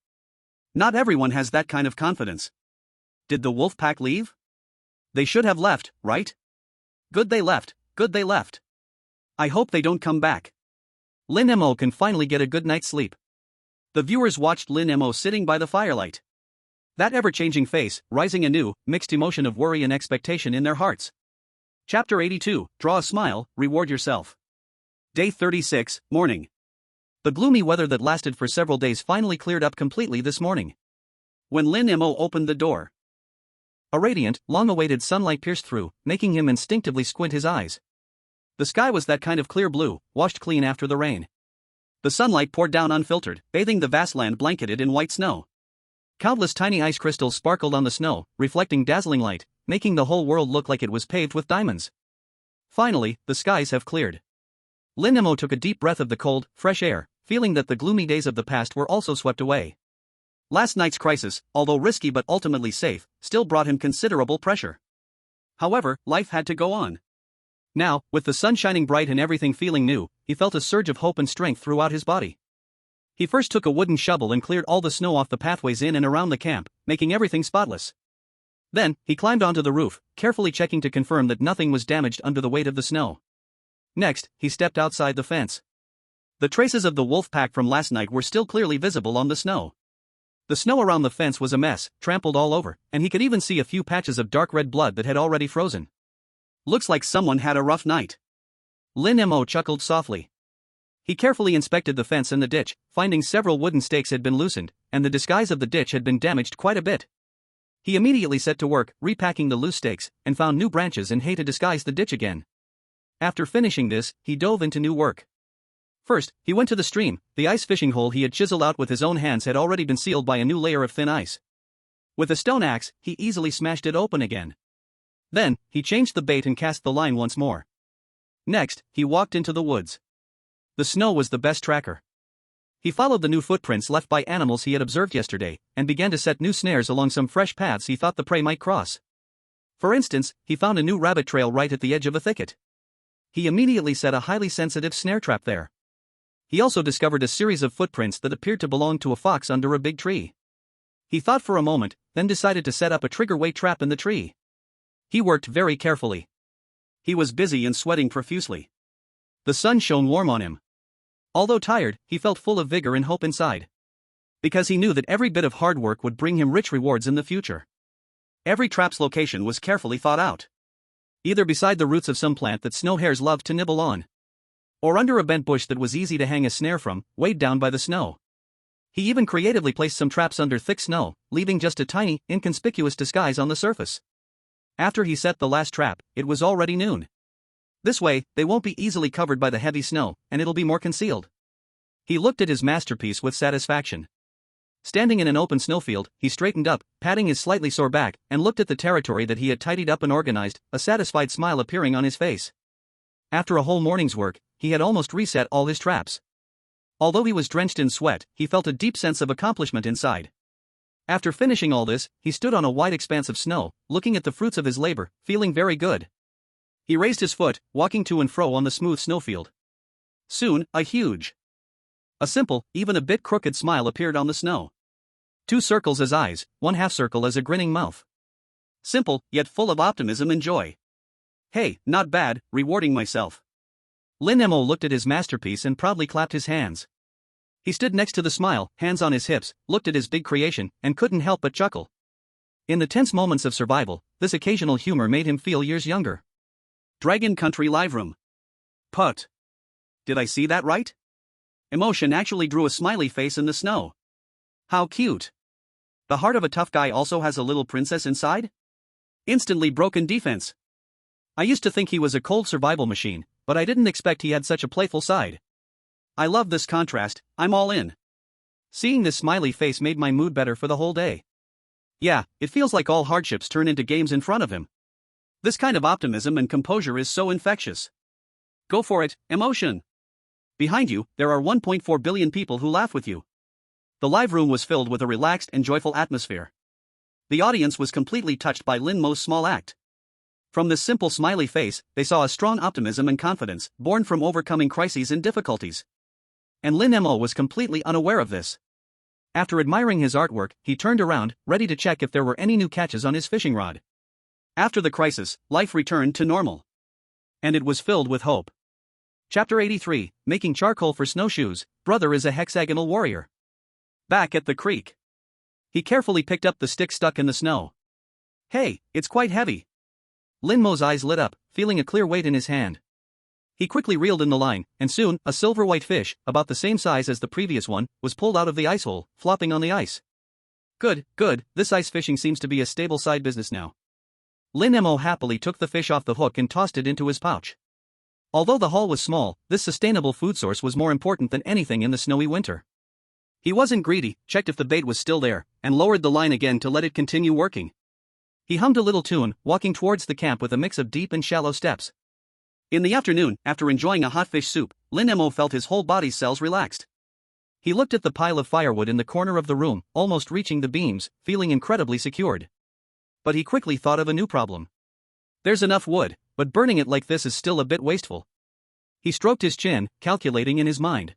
Not everyone has that kind of confidence. Did the wolf pack leave? They should have left, right? Good they left, good they left. I hope they don't come back. Lin Mo can finally get a good night's sleep. The viewers watched Lin Mo sitting by the firelight. That ever-changing face, rising a new, mixed emotion of worry and expectation in their hearts. Chapter 82, Draw a Smile, Reward Yourself. Day 36, Morning. The gloomy weather that lasted for several days finally cleared up completely this morning. When Lin Mo opened the door, a radiant, long-awaited sunlight pierced through, making him instinctively squint his eyes. The sky was that kind of clear blue, washed clean after the rain. The sunlight poured down unfiltered, bathing the vast land blanketed in white snow. Countless tiny ice crystals sparkled on the snow, reflecting dazzling light, making the whole world look like it was paved with diamonds. Finally, the skies have cleared. Lin Mo took a deep breath of the cold, fresh air, feeling that the gloomy days of the past were also swept away. Last night's crisis, although risky but ultimately safe, still brought him considerable pressure. However, life had to go on. Now, with the sun shining bright and everything feeling new, he felt a surge of hope and strength throughout his body. He first took a wooden shovel and cleared all the snow off the pathways in and around the camp, making everything spotless. Then, he climbed onto the roof, carefully checking to confirm that nothing was damaged under the weight of the snow. Next, he stepped outside the fence. The traces of the wolf pack from last night were still clearly visible on the snow. The snow around the fence was a mess, trampled all over, and he could even see a few patches of dark red blood that had already frozen. Looks like someone had a rough night. Lin Mo chuckled softly. He carefully inspected the fence and the ditch, finding several wooden stakes had been loosened, and the disguise of the ditch had been damaged quite a bit. He immediately set to work, repacking the loose stakes, and found new branches and hay to disguise the ditch again. After finishing this, he dove into new work. First, he went to the stream. The ice fishing hole he had chiseled out with his own hands had already been sealed by a new layer of thin ice. With a stone axe, he easily smashed it open again. Then, he changed the bait and cast the line once more. Next, he walked into the woods. The snow was the best tracker. He followed the new footprints left by animals he had observed yesterday, and began to set new snares along some fresh paths he thought the prey might cross. For instance, he found a new rabbit trail right at the edge of a thicket. He immediately set a highly sensitive snare trap there. He also discovered a series of footprints that appeared to belong to a fox under a big tree. He thought for a moment, then decided to set up a trigger-weight trap in the tree. He worked very carefully. He was busy and sweating profusely. The sun shone warm on him. Although tired, he felt full of vigor and hope inside. Because he knew that every bit of hard work would bring him rich rewards in the future. Every trap's location was carefully thought out. Either beside the roots of some plant that snow hares loved to nibble on, or under a bent bush that was easy to hang a snare from, weighed down by the snow. He even creatively placed some traps under thick snow, leaving just a tiny, inconspicuous disguise on the surface. After he set the last trap, it was already noon. This way, they won't be easily covered by the heavy snow, and it'll be more concealed. He looked at his masterpiece with satisfaction. Standing in an open snowfield, he straightened up, patting his slightly sore back, and looked at the territory that he had tidied up and organized, a satisfied smile appearing on his face. After a whole morning's work, he had almost reset all his traps. Although he was drenched in sweat, he felt a deep sense of accomplishment inside. After finishing all this, he stood on a wide expanse of snow, looking at the fruits of his labor, feeling very good. He raised his foot, walking to and fro on the smooth snowfield. Soon, a simple, even a bit crooked smile appeared on the snow. 2 circles as eyes, 1 half circle as a grinning mouth. Simple, yet full of optimism and joy. Hey, not bad, rewarding myself. Lin Mo looked at his masterpiece and proudly clapped his hands. He stood next to the smile, hands on his hips, looked at his big creation, and couldn't help but chuckle. In the tense moments of survival, this occasional humor made him feel years younger. Dragon Country Live Room. Put. Did I see that right? Emotion actually drew a smiley face in the snow. How cute. The heart of a tough guy also has a little princess inside? Instantly broken defense. I used to think he was a cold survival machine, but I didn't expect he had such a playful side. I love this contrast, I'm all in. Seeing this smiley face made my mood better for the whole day. Yeah, it feels like all hardships turn into games in front of him. This kind of optimism and composure is so infectious. Go for it, emotion. Behind you, there are 1.4 billion people who laugh with you. The live room was filled with a relaxed and joyful atmosphere. The audience was completely touched by Lin Mo's small act. From this simple smiley face, they saw a strong optimism and confidence, born from overcoming crises and difficulties. And Lin Mo was completely unaware of this. After admiring his artwork, he turned around, ready to check if there were any new catches on his fishing rod. After the crisis, life returned to normal. And it was filled with hope. Chapter 83, Making Charcoal for Snowshoes, Brother is a Hexagonal Warrior. Back at the creek. He carefully picked up the stick stuck in the snow. Hey, it's quite heavy. Lin Mo's eyes lit up, feeling a clear weight in his hand. He quickly reeled in the line, and soon, a silver-white fish, about the same size as the previous one, was pulled out of the ice hole, flopping on the ice. Good, this ice fishing seems to be a stable side business now. Lin Mo happily took the fish off the hook and tossed it into his pouch. Although the haul was small, this sustainable food source was more important than anything in the snowy winter. He wasn't greedy, checked if the bait was still there, and lowered the line again to let it continue working. He hummed a little tune, walking towards the camp with a mix of deep and shallow steps. In the afternoon, after enjoying a hot fish soup, Lin Mo felt his whole body's cells relaxed. He looked at the pile of firewood in the corner of the room, almost reaching the beams, feeling incredibly secured. But he quickly thought of a new problem. There's enough wood, but burning it like this is still a bit wasteful. He stroked his chin, calculating in his mind.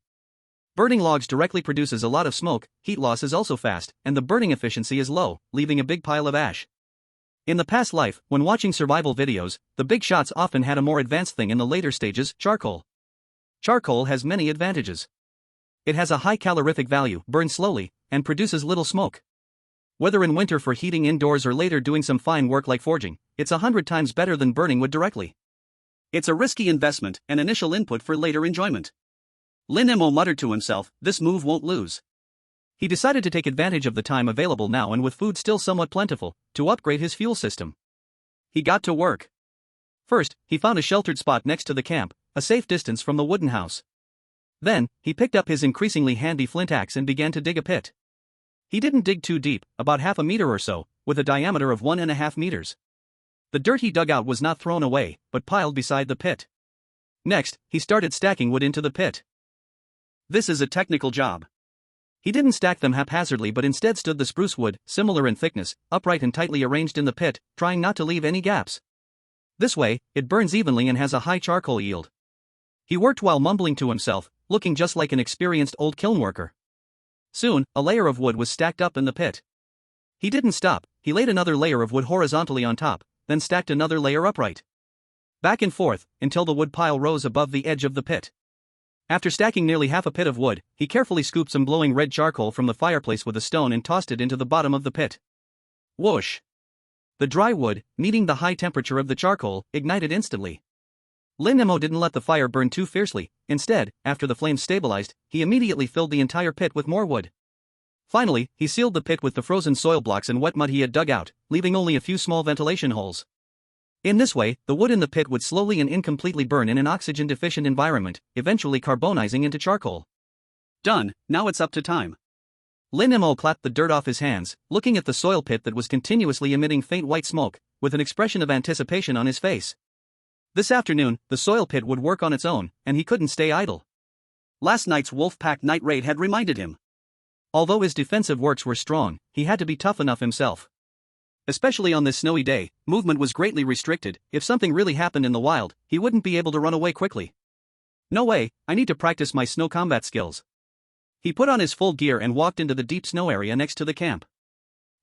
Burning logs directly produces a lot of smoke, heat loss is also fast, and the burning efficiency is low, leaving a big pile of ash. In the past life, when watching survival videos, the big shots often had a more advanced thing in the later stages, charcoal. Charcoal has many advantages. It has a high calorific value, burns slowly, and produces little smoke. Whether in winter for heating indoors or later doing some fine work like forging, it's 100 times better than burning wood directly. It's a risky investment and initial input for later enjoyment. Lin Mo muttered to himself, this move won't lose. He decided to take advantage of the time available now and with food still somewhat plentiful, to upgrade his fuel system. He got to work. First, he found a sheltered spot next to the camp, a safe distance from the wooden house. Then, he picked up his increasingly handy flint axe and began to dig a pit. He didn't dig too deep, about half a meter or so, with a diameter of 1.5 meters. The dirt he dug out was not thrown away, but piled beside the pit. Next, he started stacking wood into the pit. This is a technical job. He didn't stack them haphazardly but instead stood the spruce wood, similar in thickness, upright and tightly arranged in the pit, trying not to leave any gaps. This way, it burns evenly and has a high charcoal yield. He worked while mumbling to himself, looking just like an experienced old kiln worker. Soon, a layer of wood was stacked up in the pit. He didn't stop, he laid another layer of wood horizontally on top, then stacked another layer upright. Back and forth, until the wood pile rose above the edge of the pit. After stacking nearly half a pit of wood, he carefully scooped some glowing red charcoal from the fireplace with a stone and tossed it into the bottom of the pit. Whoosh! The dry wood, meeting the high temperature of the charcoal, ignited instantly. Lin Mo didn't let the fire burn too fiercely. Instead, after the flames stabilized, he immediately filled the entire pit with more wood. Finally, he sealed the pit with the frozen soil blocks and wet mud he had dug out, leaving only a few small ventilation holes. In this way, the wood in the pit would slowly and incompletely burn in an oxygen-deficient environment, eventually carbonizing into charcoal. Done, now it's up to time. Lin Mo clapped the dirt off his hands, looking at the soil pit that was continuously emitting faint white smoke, with an expression of anticipation on his face. This afternoon, the soil pit would work on its own, and he couldn't stay idle. Last night's Wolfpack night raid had reminded him. Although his defensive works were strong, he had to be tough enough himself. Especially on this snowy day, movement was greatly restricted. If something really happened in the wild, he wouldn't be able to run away quickly. No way, I need to practice my snow combat skills. He put on his full gear and walked into the deep snow area next to the camp.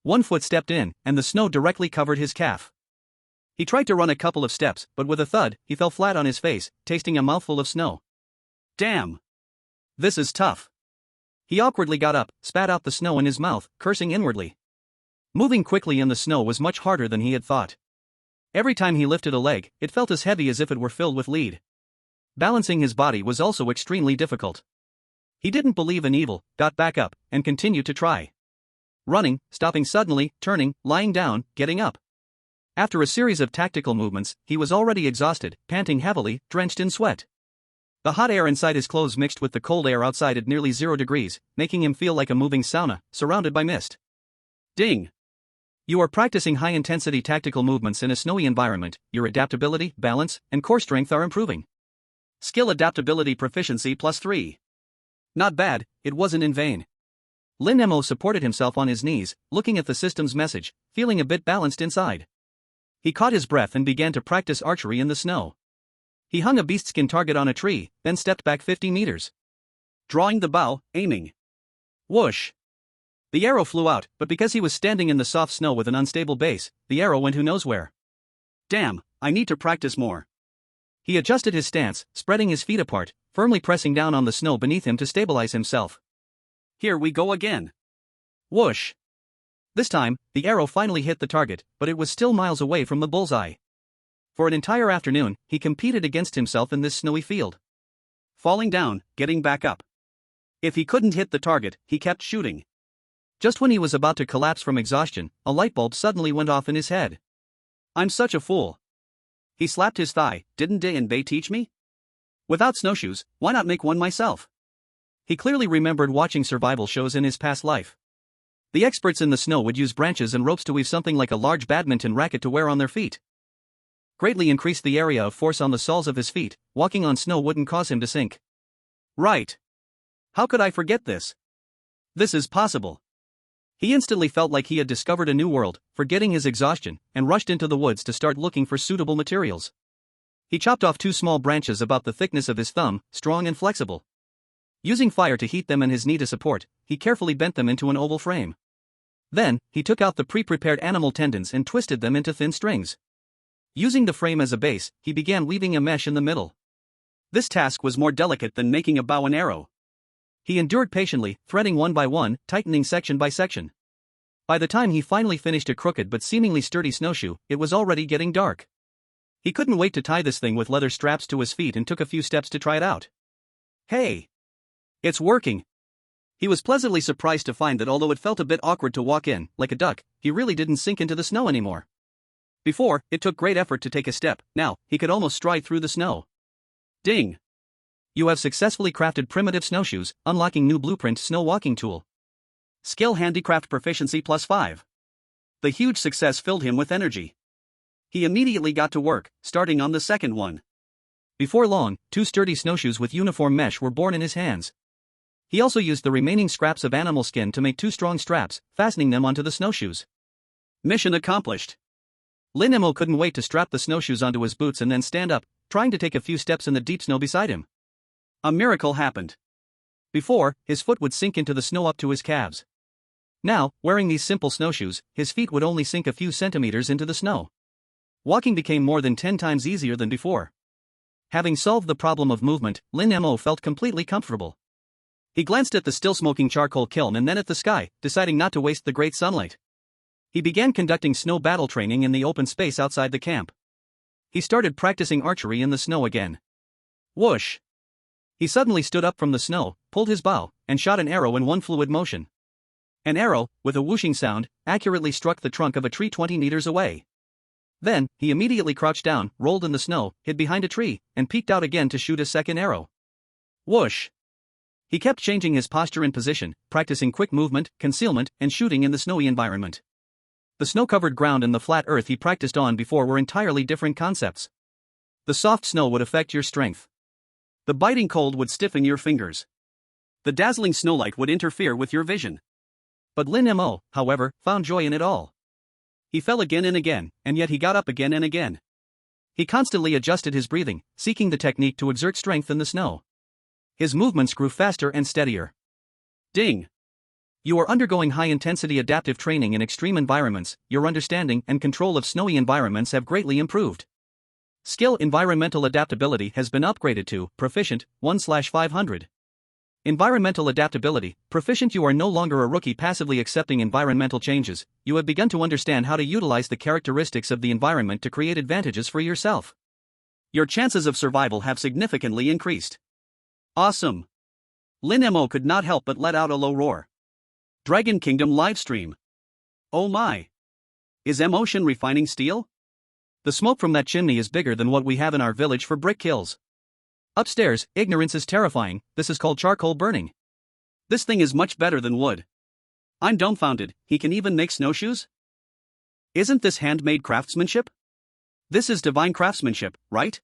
One foot stepped in, and the snow directly covered his calf. He tried to run a couple of steps, but with a thud, he fell flat on his face, tasting a mouthful of snow. Damn! This is tough. He awkwardly got up, spat out the snow in his mouth, cursing inwardly. Moving quickly in the snow was much harder than he had thought. Every time he lifted a leg, it felt as heavy as if it were filled with lead. Balancing his body was also extremely difficult. He didn't believe in evil, got back up, and continued to try. Running, stopping suddenly, turning, lying down, getting up. After a series of tactical movements, he was already exhausted, panting heavily, drenched in sweat. The hot air inside his clothes mixed with the cold air outside at nearly 0 degrees, making him feel like a moving sauna, surrounded by mist. Ding! You are practicing high-intensity tactical movements in a snowy environment. Your adaptability, balance, and core strength are improving. Skill adaptability proficiency +3. Not bad, it wasn't in vain. Lin Mo supported himself on his knees, looking at the system's message, feeling a bit balanced inside. He caught his breath and began to practice archery in the snow. He hung a beastskin target on a tree, then stepped back 50 meters. Drawing the bow, aiming. Whoosh! The arrow flew out, but because he was standing in the soft snow with an unstable base, the arrow went who knows where. Damn, I need to practice more. He adjusted his stance, spreading his feet apart, firmly pressing down on the snow beneath him to stabilize himself. Here we go again. Whoosh! This time, the arrow finally hit the target, but it was still miles away from the bullseye. For an entire afternoon, he competed against himself in this snowy field. Falling down, getting back up. If he couldn't hit the target, he kept shooting. Just when he was about to collapse from exhaustion, a light bulb suddenly went off in his head. I'm such a fool. He slapped his thigh. Didn't they teach me? Without snowshoes, why not make one myself? He clearly remembered watching survival shows in his past life. The experts in the snow would use branches and ropes to weave something like a large badminton racket to wear on their feet. Greatly increased the area of force on the soles of his feet. Walking on snow wouldn't cause him to sink. Right. How could I forget this? This is possible. He instantly felt like he had discovered a new world, forgetting his exhaustion, and rushed into the woods to start looking for suitable materials. He chopped off 2 small branches about the thickness of his thumb, strong and flexible. Using fire to heat them and his knee to support, he carefully bent them into an oval frame. Then, he took out the pre-prepared animal tendons and twisted them into thin strings. Using the frame as a base, he began weaving a mesh in the middle. This task was more delicate than making a bow and arrow. He endured patiently, threading one by one, tightening section by section. By the time he finally finished a crooked but seemingly sturdy snowshoe, it was already getting dark. He couldn't wait to tie this thing with leather straps to his feet and took a few steps to try it out. Hey! It's working! He was pleasantly surprised to find that although it felt a bit awkward to walk in, like a duck, he really didn't sink into the snow anymore. Before, it took great effort to take a step. Now, he could almost stride through the snow. Ding! You have successfully crafted primitive snowshoes, unlocking new blueprint snow walking tool. Skill handicraft proficiency +5. The huge success filled him with energy. He immediately got to work, starting on the second one. Before long, 2 sturdy snowshoes with uniform mesh were born in his hands. He also used the remaining scraps of animal skin to make 2 strong straps, fastening them onto the snowshoes. Mission accomplished. Lin Mo couldn't wait to strap the snowshoes onto his boots and then stand up, trying to take a few steps in the deep snow beside him. A miracle happened. Before, his foot would sink into the snow up to his calves. Now, wearing these simple snowshoes, his feet would only sink a few centimeters into the snow. Walking became more than 10 times easier than before. Having solved the problem of movement, Lin Mo felt completely comfortable. He glanced at the still-smoking charcoal kiln and then at the sky, deciding not to waste the great sunlight. He began conducting snow battle training in the open space outside the camp. He started practicing archery in the snow again. Whoosh! He suddenly stood up from the snow, pulled his bow, and shot an arrow in one fluid motion. An arrow, with a whooshing sound, accurately struck the trunk of a tree 20 meters away. Then, he immediately crouched down, rolled in the snow, hid behind a tree, and peeked out again to shoot a second arrow. Whoosh! He kept changing his posture and position, practicing quick movement, concealment, and shooting in the snowy environment. The snow-covered ground and the flat earth he practiced on before were entirely different concepts. The soft snow would affect your strength. The biting cold would stiffen your fingers. The dazzling snowlight would interfere with your vision. But Lin Mo, however, found joy in it all. He fell again and again, and yet he got up again and again. He constantly adjusted his breathing, seeking the technique to exert strength in the snow. His movements grew faster and steadier. Ding! You are undergoing high-intensity adaptive training in extreme environments. Your understanding and control of snowy environments have greatly improved. Skill Environmental Adaptability has been upgraded to Proficient 1/500. Environmental Adaptability, Proficient. You are no longer a rookie passively accepting environmental changes. You have begun to understand how to utilize the characteristics of the environment to create advantages for yourself. Your chances of survival have significantly increased. Awesome! Lin Mo could not help but let out a low roar. Dragon Kingdom livestream. Oh my! Is Emotion refining steel? The smoke from that chimney is bigger than what we have in our village for brick kills. Upstairs, ignorance is terrifying. This is called charcoal burning. This thing is much better than wood. I'm dumbfounded, he can even make snowshoes? Isn't this handmade craftsmanship? This is divine craftsmanship, right?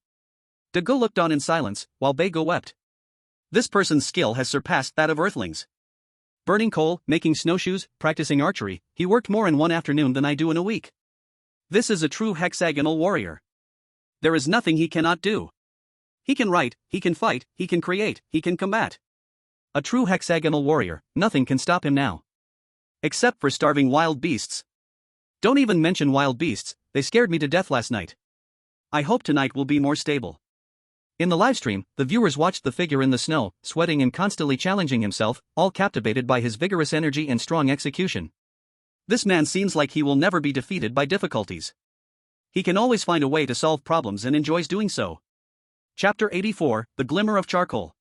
Dago looked on in silence, while Bego wept. This person's skill has surpassed that of earthlings. Burning coal, making snowshoes, practicing archery, he worked more in one afternoon than I do in a week. This is a true hexagonal warrior. There is nothing he cannot do. He can write, he can fight, he can create, he can combat. A true hexagonal warrior, nothing can stop him now. Except for starving wild beasts. Don't even mention wild beasts, they scared me to death last night. I hope tonight will be more stable. In the livestream, the viewers watched the figure in the snow, sweating and constantly challenging himself, all captivated by his vigorous energy and strong execution. This man seems like he will never be defeated by difficulties. He can always find a way to solve problems and enjoys doing so. Chapter 84, The Glimmer of Charcoal.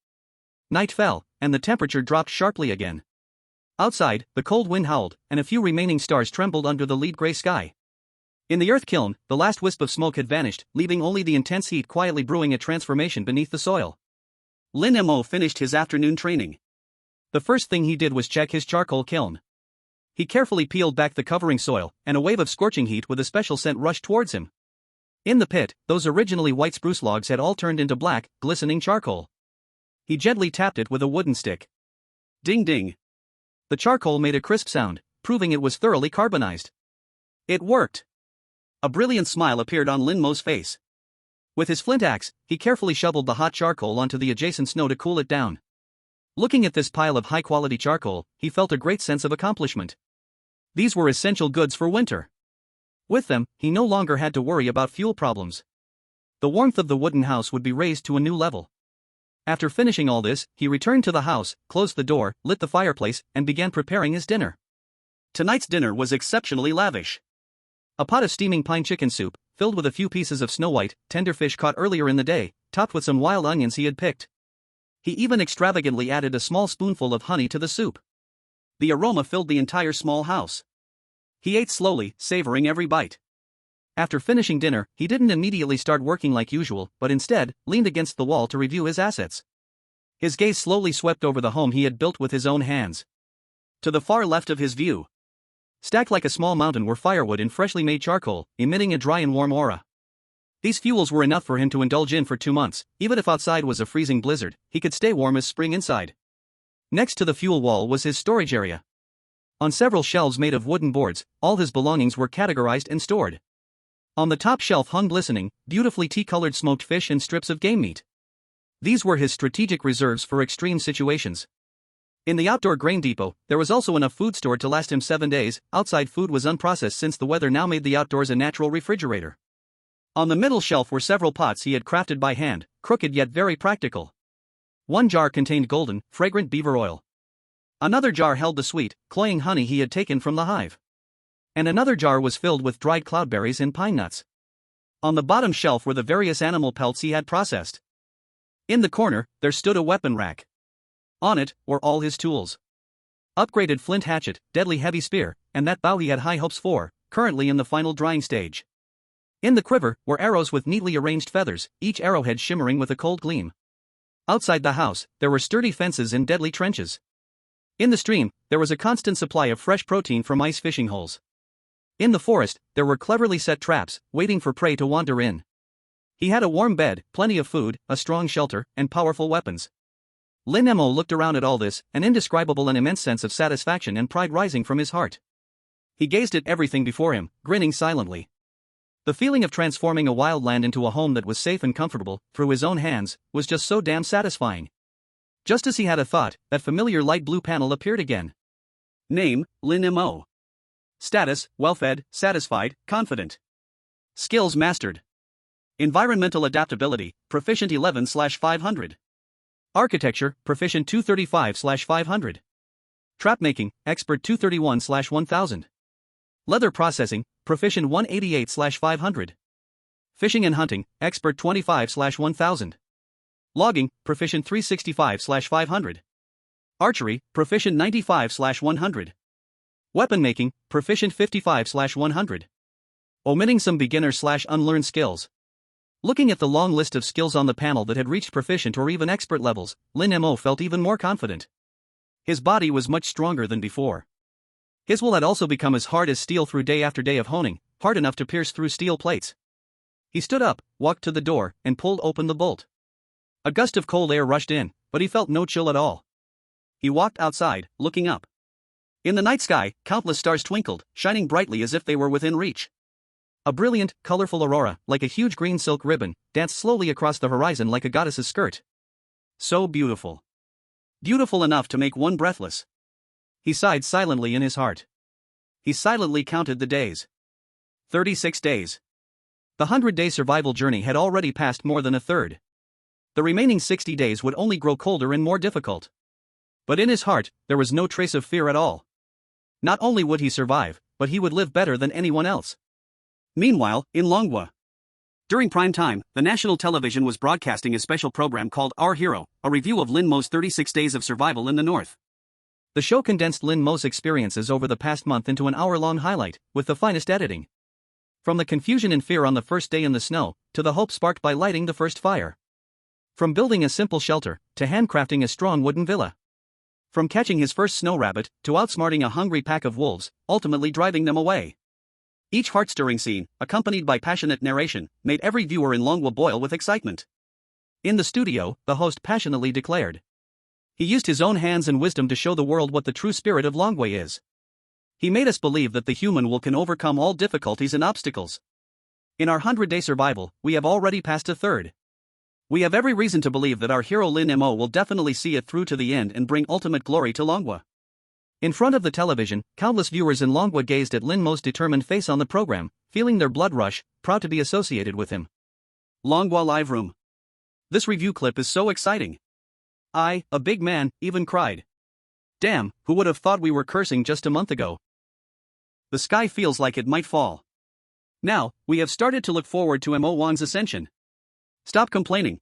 Night fell, and the temperature dropped sharply again. Outside, the cold wind howled, and a few remaining stars trembled under the lead gray sky. In the earth kiln, the last wisp of smoke had vanished, leaving only the intense heat quietly brewing a transformation beneath the soil. Lin Mo finished his afternoon training. The first thing he did was check his charcoal kiln. He carefully peeled back the covering soil, and a wave of scorching heat with a special scent rushed towards him. In the pit, those originally white spruce logs had all turned into black, glistening charcoal. He gently tapped it with a wooden stick. Ding ding. The charcoal made a crisp sound, proving it was thoroughly carbonized. It worked. A brilliant smile appeared on Lin Mo's face. With his flint axe, he carefully shoveled the hot charcoal onto the adjacent snow to cool it down. Looking at this pile of high-quality charcoal, he felt a great sense of accomplishment. These were essential goods for winter. With them, he no longer had to worry about fuel problems. The warmth of the wooden house would be raised to a new level. After finishing all this, he returned to the house, closed the door, lit the fireplace, and began preparing his dinner. Tonight's dinner was exceptionally lavish. A pot of steaming pine chicken soup, filled with a few pieces of snow-white, tender fish caught earlier in the day, topped with some wild onions he had picked. He even extravagantly added a small spoonful of honey to the soup. The aroma filled the entire small house. He ate slowly, savoring every bite. After finishing dinner, he didn't immediately start working like usual, but instead, leaned against the wall to review his assets. His gaze slowly swept over the home he had built with his own hands. To the far left of his view, stacked like a small mountain, were firewood and freshly made charcoal, emitting a dry and warm aura. These fuels were enough for him to indulge in for 2 months. Even if outside was a freezing blizzard, he could stay warm as spring inside. Next to the fuel wall was his storage area. On several shelves made of wooden boards, all his belongings were categorized and stored. On the top shelf hung glistening, beautifully tea-colored smoked fish and strips of game meat. These were his strategic reserves for extreme situations. In the outdoor grain depot, there was also enough food stored to last him 7 days. Outside food was unprocessed since the weather now made the outdoors a natural refrigerator. On the middle shelf were several pots he had crafted by hand, crooked yet very practical. One jar contained golden, fragrant beaver oil. Another jar held the sweet, cloying honey he had taken from the hive. And another jar was filled with dried cloudberries and pine nuts. On the bottom shelf were the various animal pelts he had processed. In the corner, there stood a weapon rack. On it were all his tools. Upgraded flint hatchet, deadly heavy spear, and that bow he had high hopes for, currently in the final drying stage. In the quiver were arrows with neatly arranged feathers, each arrowhead shimmering with a cold gleam. Outside the house, there were sturdy fences and deadly trenches. In the stream, there was a constant supply of fresh protein from ice fishing holes. In the forest, there were cleverly set traps, waiting for prey to wander in. He had a warm bed, plenty of food, a strong shelter, and powerful weapons. Lin Mo looked around at all this, an indescribable and immense sense of satisfaction and pride rising from his heart. He gazed at everything before him, grinning silently. The feeling of transforming a wild land into a home that was safe and comfortable, through his own hands, was just so damn satisfying. Just as he had a thought, that familiar light blue panel appeared again. Name, Lin Mo. Status, well-fed, satisfied, confident. Skills mastered. Environmental adaptability, proficient 11/500. Architecture, proficient 235/500. Trap making, expert 231/1000. Leather processing, proficient 188/500. Fishing and hunting, expert 25/1000. Logging, proficient 365/500. Archery, proficient 95/100. Weapon making, proficient 55/100. Omitting some beginner/unlearned skills. Looking at the long list of skills on the panel that had reached proficient or even expert levels, Lin Mo felt even more confident. His body was much stronger than before. His will had also become as hard as steel through day after day of honing, hard enough to pierce through steel plates. He stood up, walked to the door, and pulled open the bolt. A gust of cold air rushed in, but he felt no chill at all. He walked outside, looking up. In the night sky, countless stars twinkled, shining brightly as if they were within reach. A brilliant, colorful aurora, like a huge green silk ribbon, danced slowly across the horizon like a goddess's skirt. So beautiful. Beautiful enough to make one breathless. He sighed silently in his heart. He silently counted the days. 36 days. The 100-day survival journey had already passed more than a third. The remaining 60 days would only grow colder and more difficult. But in his heart, there was no trace of fear at all. Not only would he survive, but he would live better than anyone else. Meanwhile, in Longwa. During prime time, the national television was broadcasting a special program called Our Hero, a review of Lin Mo's 36 days of survival in the north. The show condensed Lin Mo's experiences over the past month into an hour-long highlight, with the finest editing. From the confusion and fear on the first day in the snow, to the hope sparked by lighting the first fire. From building a simple shelter, to handcrafting a strong wooden villa. From catching his first snow rabbit, to outsmarting a hungry pack of wolves, ultimately driving them away. Each heart-stirring scene, accompanied by passionate narration, made every viewer in Longwa boil with excitement. In the studio, the host passionately declared. He used his own hands and wisdom to show the world what the true spirit of Longwa is. He made us believe that the human will can overcome all difficulties and obstacles. In our 100-day survival, we have already passed a third. We have every reason to believe that our hero Lin Mo will definitely see it through to the end and bring ultimate glory to Longwa. In front of the television, countless viewers in Longwa gazed at Lin Mo's determined face on the program, feeling their blood rush, proud to be associated with him. Longwa Live Room. This review clip is so exciting. I, a big man, even cried. Damn, who would have thought we were cursing just a month ago? The sky feels like it might fall. Now, we have started to look forward to Mo Wan's ascension. Stop complaining,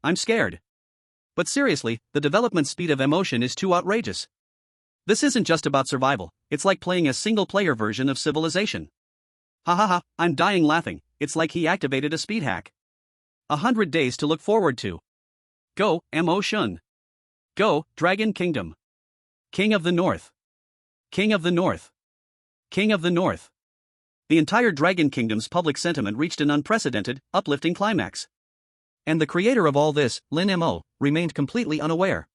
I'm scared. But seriously, the development speed of emotion is too outrageous. This isn't just about survival, it's like playing a single-player version of Civilization. Ha ha ha, I'm dying laughing, it's like he activated a speed hack. 100 days to look forward to. Go, Mo Shun. Go, Dragon Kingdom. King of the North. King of the North. King of the North. The entire Dragon Kingdom's public sentiment reached an unprecedented, uplifting climax. And the creator of all this, Lin Mo, remained completely unaware.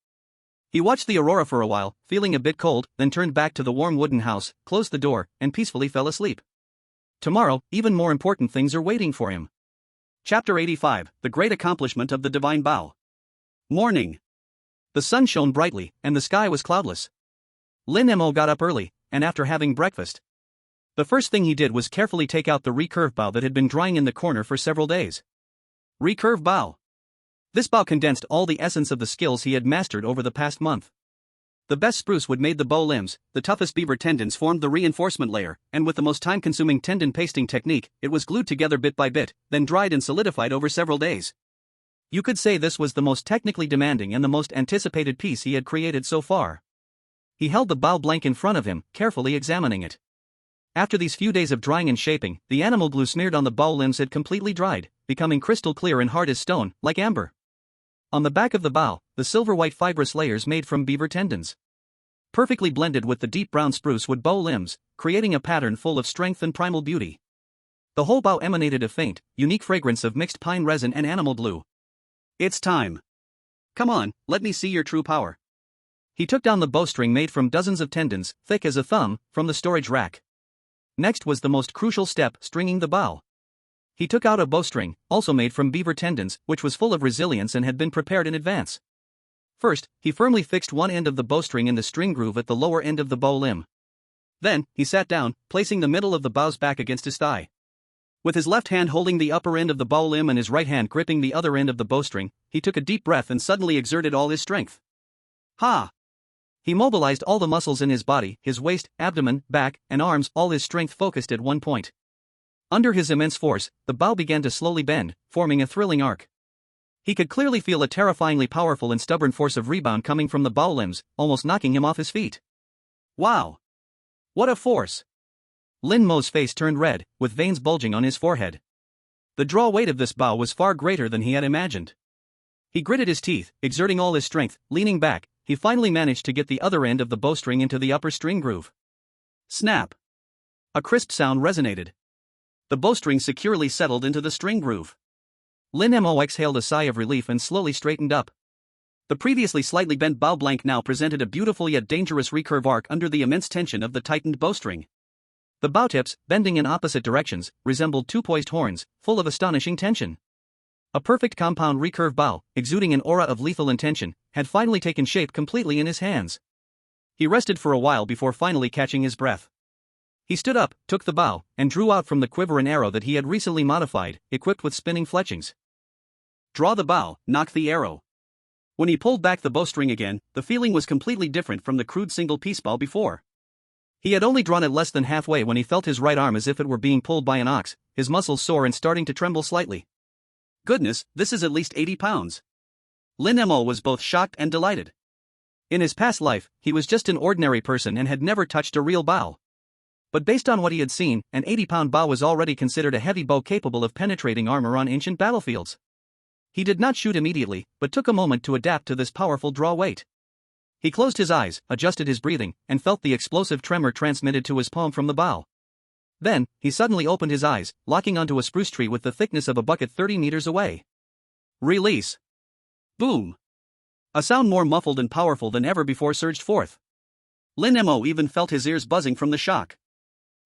He watched the aurora for a while, feeling a bit cold, then turned back to the warm wooden house, closed the door, and peacefully fell asleep. Tomorrow, even more important things are waiting for him. Chapter 85, The Great Accomplishment of the Divine Bow. Morning. The sun shone brightly, and the sky was cloudless. Lin Mo got up early, and after having breakfast, the first thing he did was carefully take out the recurve bow that had been drying in the corner for several days. Recurve bow. This bow condensed all the essence of the skills he had mastered over the past month. The best spruce wood made the bow limbs, the toughest beaver tendons formed the reinforcement layer, and with the most time-consuming tendon pasting technique, it was glued together bit by bit, then dried and solidified over several days. You could say this was the most technically demanding and the most anticipated piece he had created so far. He held the bow blank in front of him, carefully examining it. After these few days of drying and shaping, the animal glue smeared on the bow limbs had completely dried, becoming crystal clear and hard as stone, like amber. On the back of the bow, the silver-white fibrous layers made from beaver tendons perfectly blended with the deep brown spruce wood bow limbs, creating a pattern full of strength and primal beauty. The whole bow emanated a faint, unique fragrance of mixed pine resin and animal glue. It's time. Come on, let me see your true power. He took down the bowstring made from dozens of tendons, thick as a thumb, from the storage rack. Next was the most crucial step, stringing the bow. He took out a bowstring, also made from beaver tendons, which was full of resilience and had been prepared in advance. First, he firmly fixed one end of the bowstring in the string groove at the lower end of the bow limb. Then, he sat down, placing the middle of the bow's back against his thigh. With his left hand holding the upper end of the bow limb and his right hand gripping the other end of the bowstring, he took a deep breath and suddenly exerted all his strength. Ha! He mobilized all the muscles in his body, his waist, abdomen, back, and arms, all his strength focused at one point. Under his immense force, the bow began to slowly bend, forming a thrilling arc. He could clearly feel a terrifyingly powerful and stubborn force of rebound coming from the bow limbs, almost knocking him off his feet. Wow! What a force! Lin Mo's face turned red, with veins bulging on his forehead. The draw weight of this bow was far greater than he had imagined. He gritted his teeth, exerting all his strength, leaning back. He finally managed to get the other end of the bowstring into the upper string groove. Snap! A crisp sound resonated. The bowstring securely settled into the string groove. Lin Mo exhaled a sigh of relief and slowly straightened up. The previously slightly bent bow blank now presented a beautiful yet dangerous recurve arc under the immense tension of the tightened bowstring. The bow tips, bending in opposite directions, resembled two poised horns, full of astonishing tension. A perfect compound recurve bow, exuding an aura of lethal intention, had finally taken shape completely in his hands. He rested for a while before finally catching his breath. He stood up, took the bow, and drew out from the quiver an arrow that he had recently modified, equipped with spinning fletchings. Draw the bow, nock the arrow. When he pulled back the bowstring again, the feeling was completely different from the crude single-piece bow before. He had only drawn it less than halfway when he felt his right arm as if it were being pulled by an ox, his muscles sore and starting to tremble slightly. Goodness, this is at least 80 pounds. Lin Mo was both shocked and delighted. In his past life, he was just an ordinary person and had never touched a real bow. But based on what he had seen, an 80-pound bow was already considered a heavy bow capable of penetrating armor on ancient battlefields. He did not shoot immediately, but took a moment to adapt to this powerful draw weight. He closed his eyes, adjusted his breathing, and felt the explosive tremor transmitted to his palm from the bow. Then, he suddenly opened his eyes, locking onto a spruce tree with the thickness of a bucket 30 meters away. Release! Boom! A sound more muffled and powerful than ever before surged forth. Lin Mo even felt his ears buzzing from the shock.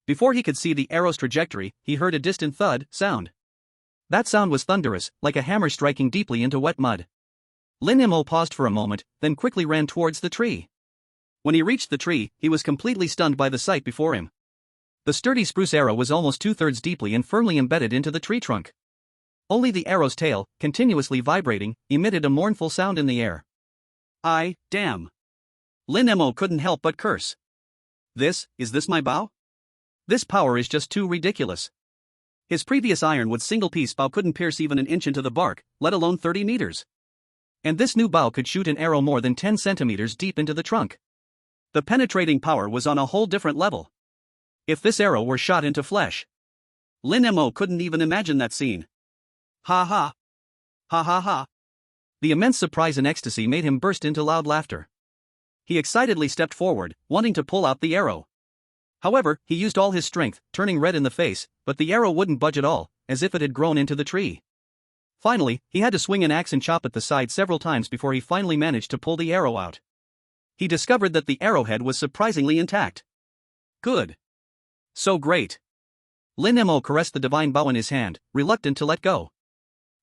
Before he could see the arrow's trajectory, he heard a distant thud sound. That sound was thunderous, like a hammer striking deeply into wet mud. Lin Mo paused for a moment, then quickly ran towards the tree. When he reached the tree, he was completely stunned by the sight before him. The sturdy spruce arrow was almost 2/3 deeply and firmly embedded into the tree trunk. Only the arrow's tail, continuously vibrating, emitted a mournful sound in the air. Damn! Lin Mo couldn't help but curse. Is this my bow? This power is just too ridiculous. His previous ironwood single-piece bow couldn't pierce even an inch into the bark, let alone 30 meters. And this new bow could shoot an arrow more than 10 centimeters deep into the trunk. The penetrating power was on a whole different level. If this arrow were shot into flesh. Lin Mo couldn't even imagine that scene. Ha ha. Ha ha ha. The immense surprise and ecstasy made him burst into loud laughter. He excitedly stepped forward, wanting to pull out the arrow. However, he used all his strength, turning red in the face, but the arrow wouldn't budge at all, as if it had grown into the tree. Finally, he had to swing an axe and chop at the side several times before he finally managed to pull the arrow out. He discovered that the arrowhead was surprisingly intact. Good. So great. Lin Mo caressed the divine bow in his hand, reluctant to let go.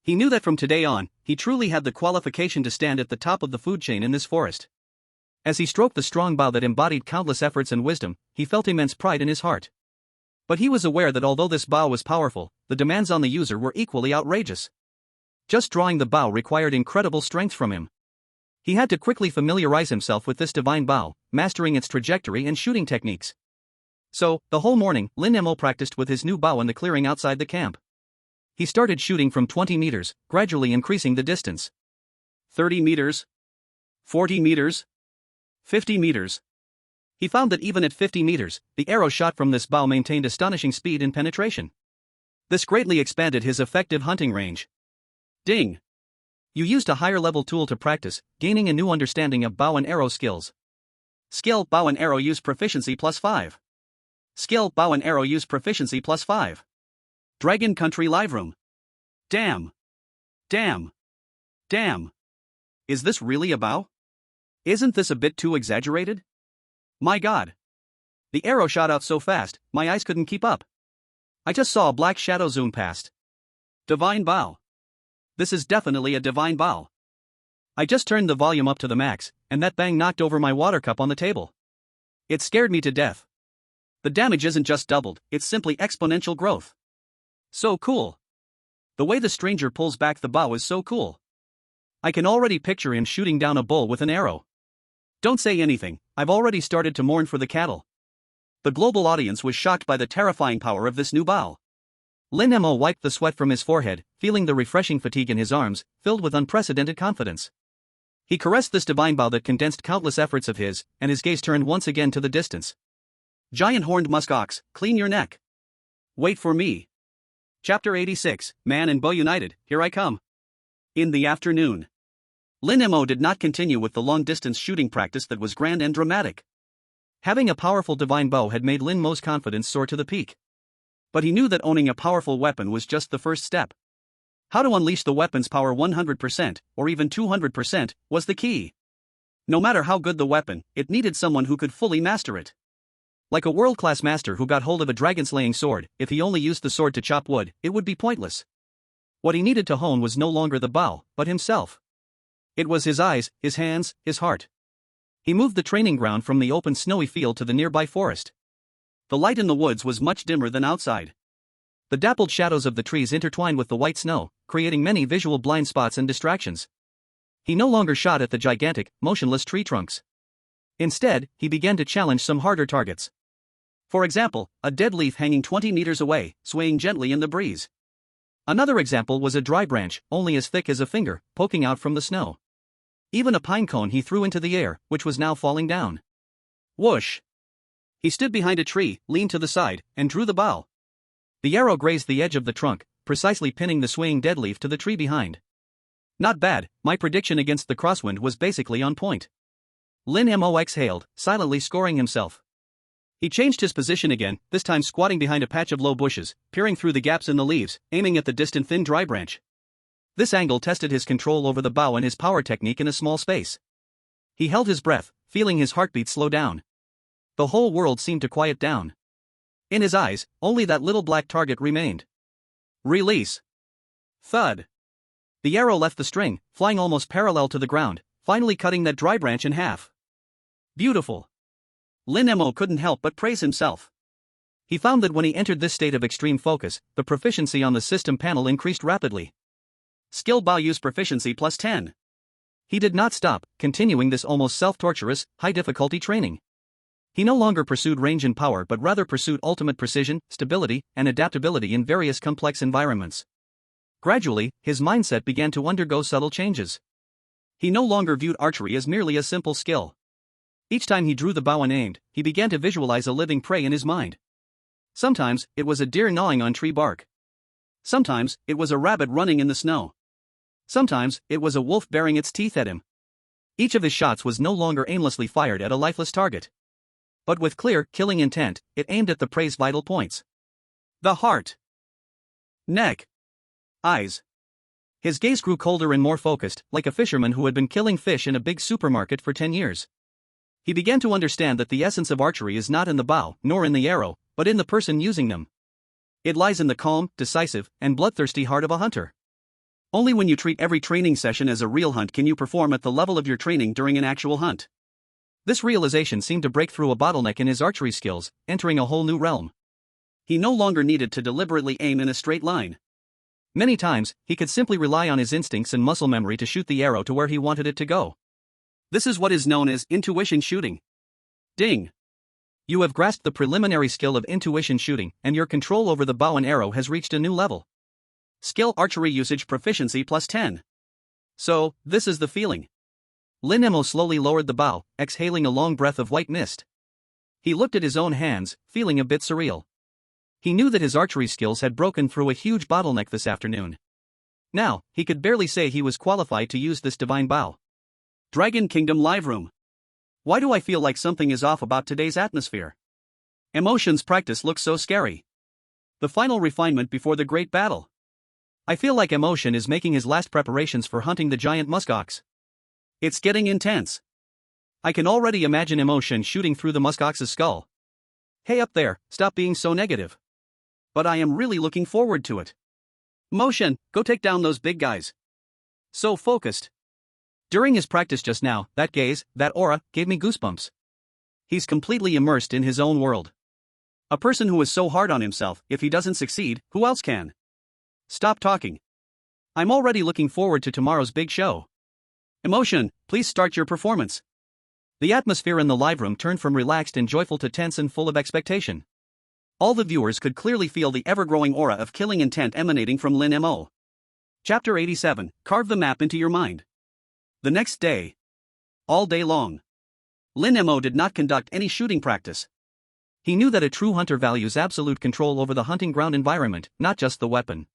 He knew that from today on, he truly had the qualification to stand at the top of the food chain in this forest. As he stroked the strong bow that embodied countless efforts and wisdom, he felt immense pride in his heart. But he was aware that although this bow was powerful, the demands on the user were equally outrageous. Just drawing the bow required incredible strength from him. He had to quickly familiarize himself with this divine bow, mastering its trajectory and shooting techniques. So, the whole morning, Lin Mo practiced with his new bow in the clearing outside the camp. He started shooting from 20 meters, gradually increasing the distance. 30 meters. 40 meters. 50 meters. He found that even at 50 meters, the arrow shot from this bow maintained astonishing speed and penetration. This greatly expanded his effective hunting range. Ding! You used a higher-level tool to practice, gaining a new understanding of bow and arrow skills. Skill: bow and arrow use proficiency +5. Skill: bow and arrow use proficiency +5. Dragon Country Live Room. Damn! Damn! Damn! Is this really a bow? Isn't this a bit too exaggerated? My god. The arrow shot out so fast, my eyes couldn't keep up. I just saw a black shadow zoom past. Divine bow. This is definitely a divine bow. I just turned the volume up to the max, and that bang knocked over my water cup on the table. It scared me to death. The damage isn't just doubled, it's simply exponential growth. So cool. The way the stranger pulls back the bow is so cool. I can already picture him shooting down a bull with an arrow. Don't say anything, I've already started to mourn for the cattle. The global audience was shocked by the terrifying power of this new bow. Lin Mo wiped the sweat from his forehead, feeling the refreshing fatigue in his arms, filled with unprecedented confidence. He caressed this divine bow that condensed countless efforts of his, and his gaze turned once again to the distance. Giant horned musk ox, clean your neck. Wait for me. Chapter 86, Man and Bow United, here I come. In the afternoon. Lin Mo did not continue with the long-distance shooting practice that was grand and dramatic. Having a powerful divine bow had made Lin Mo's confidence soar to the peak. But he knew that owning a powerful weapon was just the first step. How to unleash the weapon's power 100%, or even 200%, was the key. No matter how good the weapon, it needed someone who could fully master it. Like a world-class master who got hold of a dragon-slaying sword, if he only used the sword to chop wood, it would be pointless. What he needed to hone was no longer the bow, but himself. It was his eyes, his hands, his heart. He moved the training ground from the open snowy field to the nearby forest. The light in the woods was much dimmer than outside. The dappled shadows of the trees intertwined with the white snow, creating many visual blind spots and distractions. He no longer shot at the gigantic, motionless tree trunks. Instead, he began to challenge some harder targets. For example, a dead leaf hanging 20 meters away, swaying gently in the breeze. Another example was a dry branch, only as thick as a finger, poking out from the snow. Even a pine cone he threw into the air, which was now falling down. Whoosh! He stood behind a tree, leaned to the side, and drew the bow. The arrow grazed the edge of the trunk, precisely pinning the swaying dead leaf to the tree behind. Not bad, my prediction against the crosswind was basically on point. Lin Mo exhaled, silently scoring himself. He changed his position again, this time squatting behind a patch of low bushes, peering through the gaps in the leaves, aiming at the distant thin dry branch. This angle tested his control over the bow and his power technique in a small space. He held his breath, feeling his heartbeat slow down. The whole world seemed to quiet down. In his eyes, only that little black target remained. Release. Thud. The arrow left the string, flying almost parallel to the ground, finally cutting that dry branch in half. Beautiful. Lin Mo couldn't help but praise himself. He found that when he entered this state of extreme focus, the proficiency on the system panel increased rapidly. Skill bow use proficiency plus 10. He did not stop, continuing this almost self-torturous, high-difficulty training. He no longer pursued range and power but rather pursued ultimate precision, stability, and adaptability in various complex environments. Gradually, his mindset began to undergo subtle changes. He no longer viewed archery as merely a simple skill. Each time he drew the bow and aimed, he began to visualize a living prey in his mind. Sometimes, it was a deer gnawing on tree bark. Sometimes, it was a rabbit running in the snow. Sometimes, it was a wolf baring its teeth at him. Each of his shots was no longer aimlessly fired at a lifeless target. But with clear, killing intent, it aimed at the prey's vital points. The heart. Neck. Eyes. His gaze grew colder and more focused, like a fisherman who had been killing fish in a big supermarket for 10 years. He began to understand that the essence of archery is not in the bow, nor in the arrow, but in the person using them. It lies in the calm, decisive, and bloodthirsty heart of a hunter. Only when you treat every training session as a real hunt can you perform at the level of your training during an actual hunt. This realization seemed to break through a bottleneck in his archery skills, entering a whole new realm. He no longer needed to deliberately aim in a straight line. Many times, he could simply rely on his instincts and muscle memory to shoot the arrow to where he wanted it to go. This is what is known as intuition shooting. Ding! You have grasped the preliminary skill of intuition shooting, and your control over the bow and arrow has reached a new level. Skill archery usage proficiency plus 10. So, this is the feeling. Lin Mo slowly lowered the bow, exhaling a long breath of white mist. He looked at his own hands, feeling a bit surreal. He knew that his archery skills had broken through a huge bottleneck this afternoon. Now, he could barely say he was qualified to use this divine bow. Dragon Kingdom Live Room. Why do I feel like something is off about today's atmosphere? Emotions practice looks so scary. The final refinement before the great battle. I feel like Emotion is making his last preparations for hunting the giant muskox. It's getting intense. I can already imagine emotion shooting through the muskox's skull. Hey up there, stop being so negative. But I am really looking forward to it. Motion, go take down those big guys. So focused. During his practice just now, that gaze, that aura, gave me goosebumps. He's completely immersed in his own world. A person who is so hard on himself, if he doesn't succeed, who else can? Stop talking. I'm already looking forward to tomorrow's big show. Emotion, please start your performance. The atmosphere in the live room turned from relaxed and joyful to tense and full of expectation. All the viewers could clearly feel the ever-growing aura of killing intent emanating from Lin Mo. Chapter 87, Carve the Map into Your Mind. The next day. All day long. Lin Mo did not conduct any shooting practice. He knew that a true hunter values absolute control over the hunting ground environment, not just the weapon.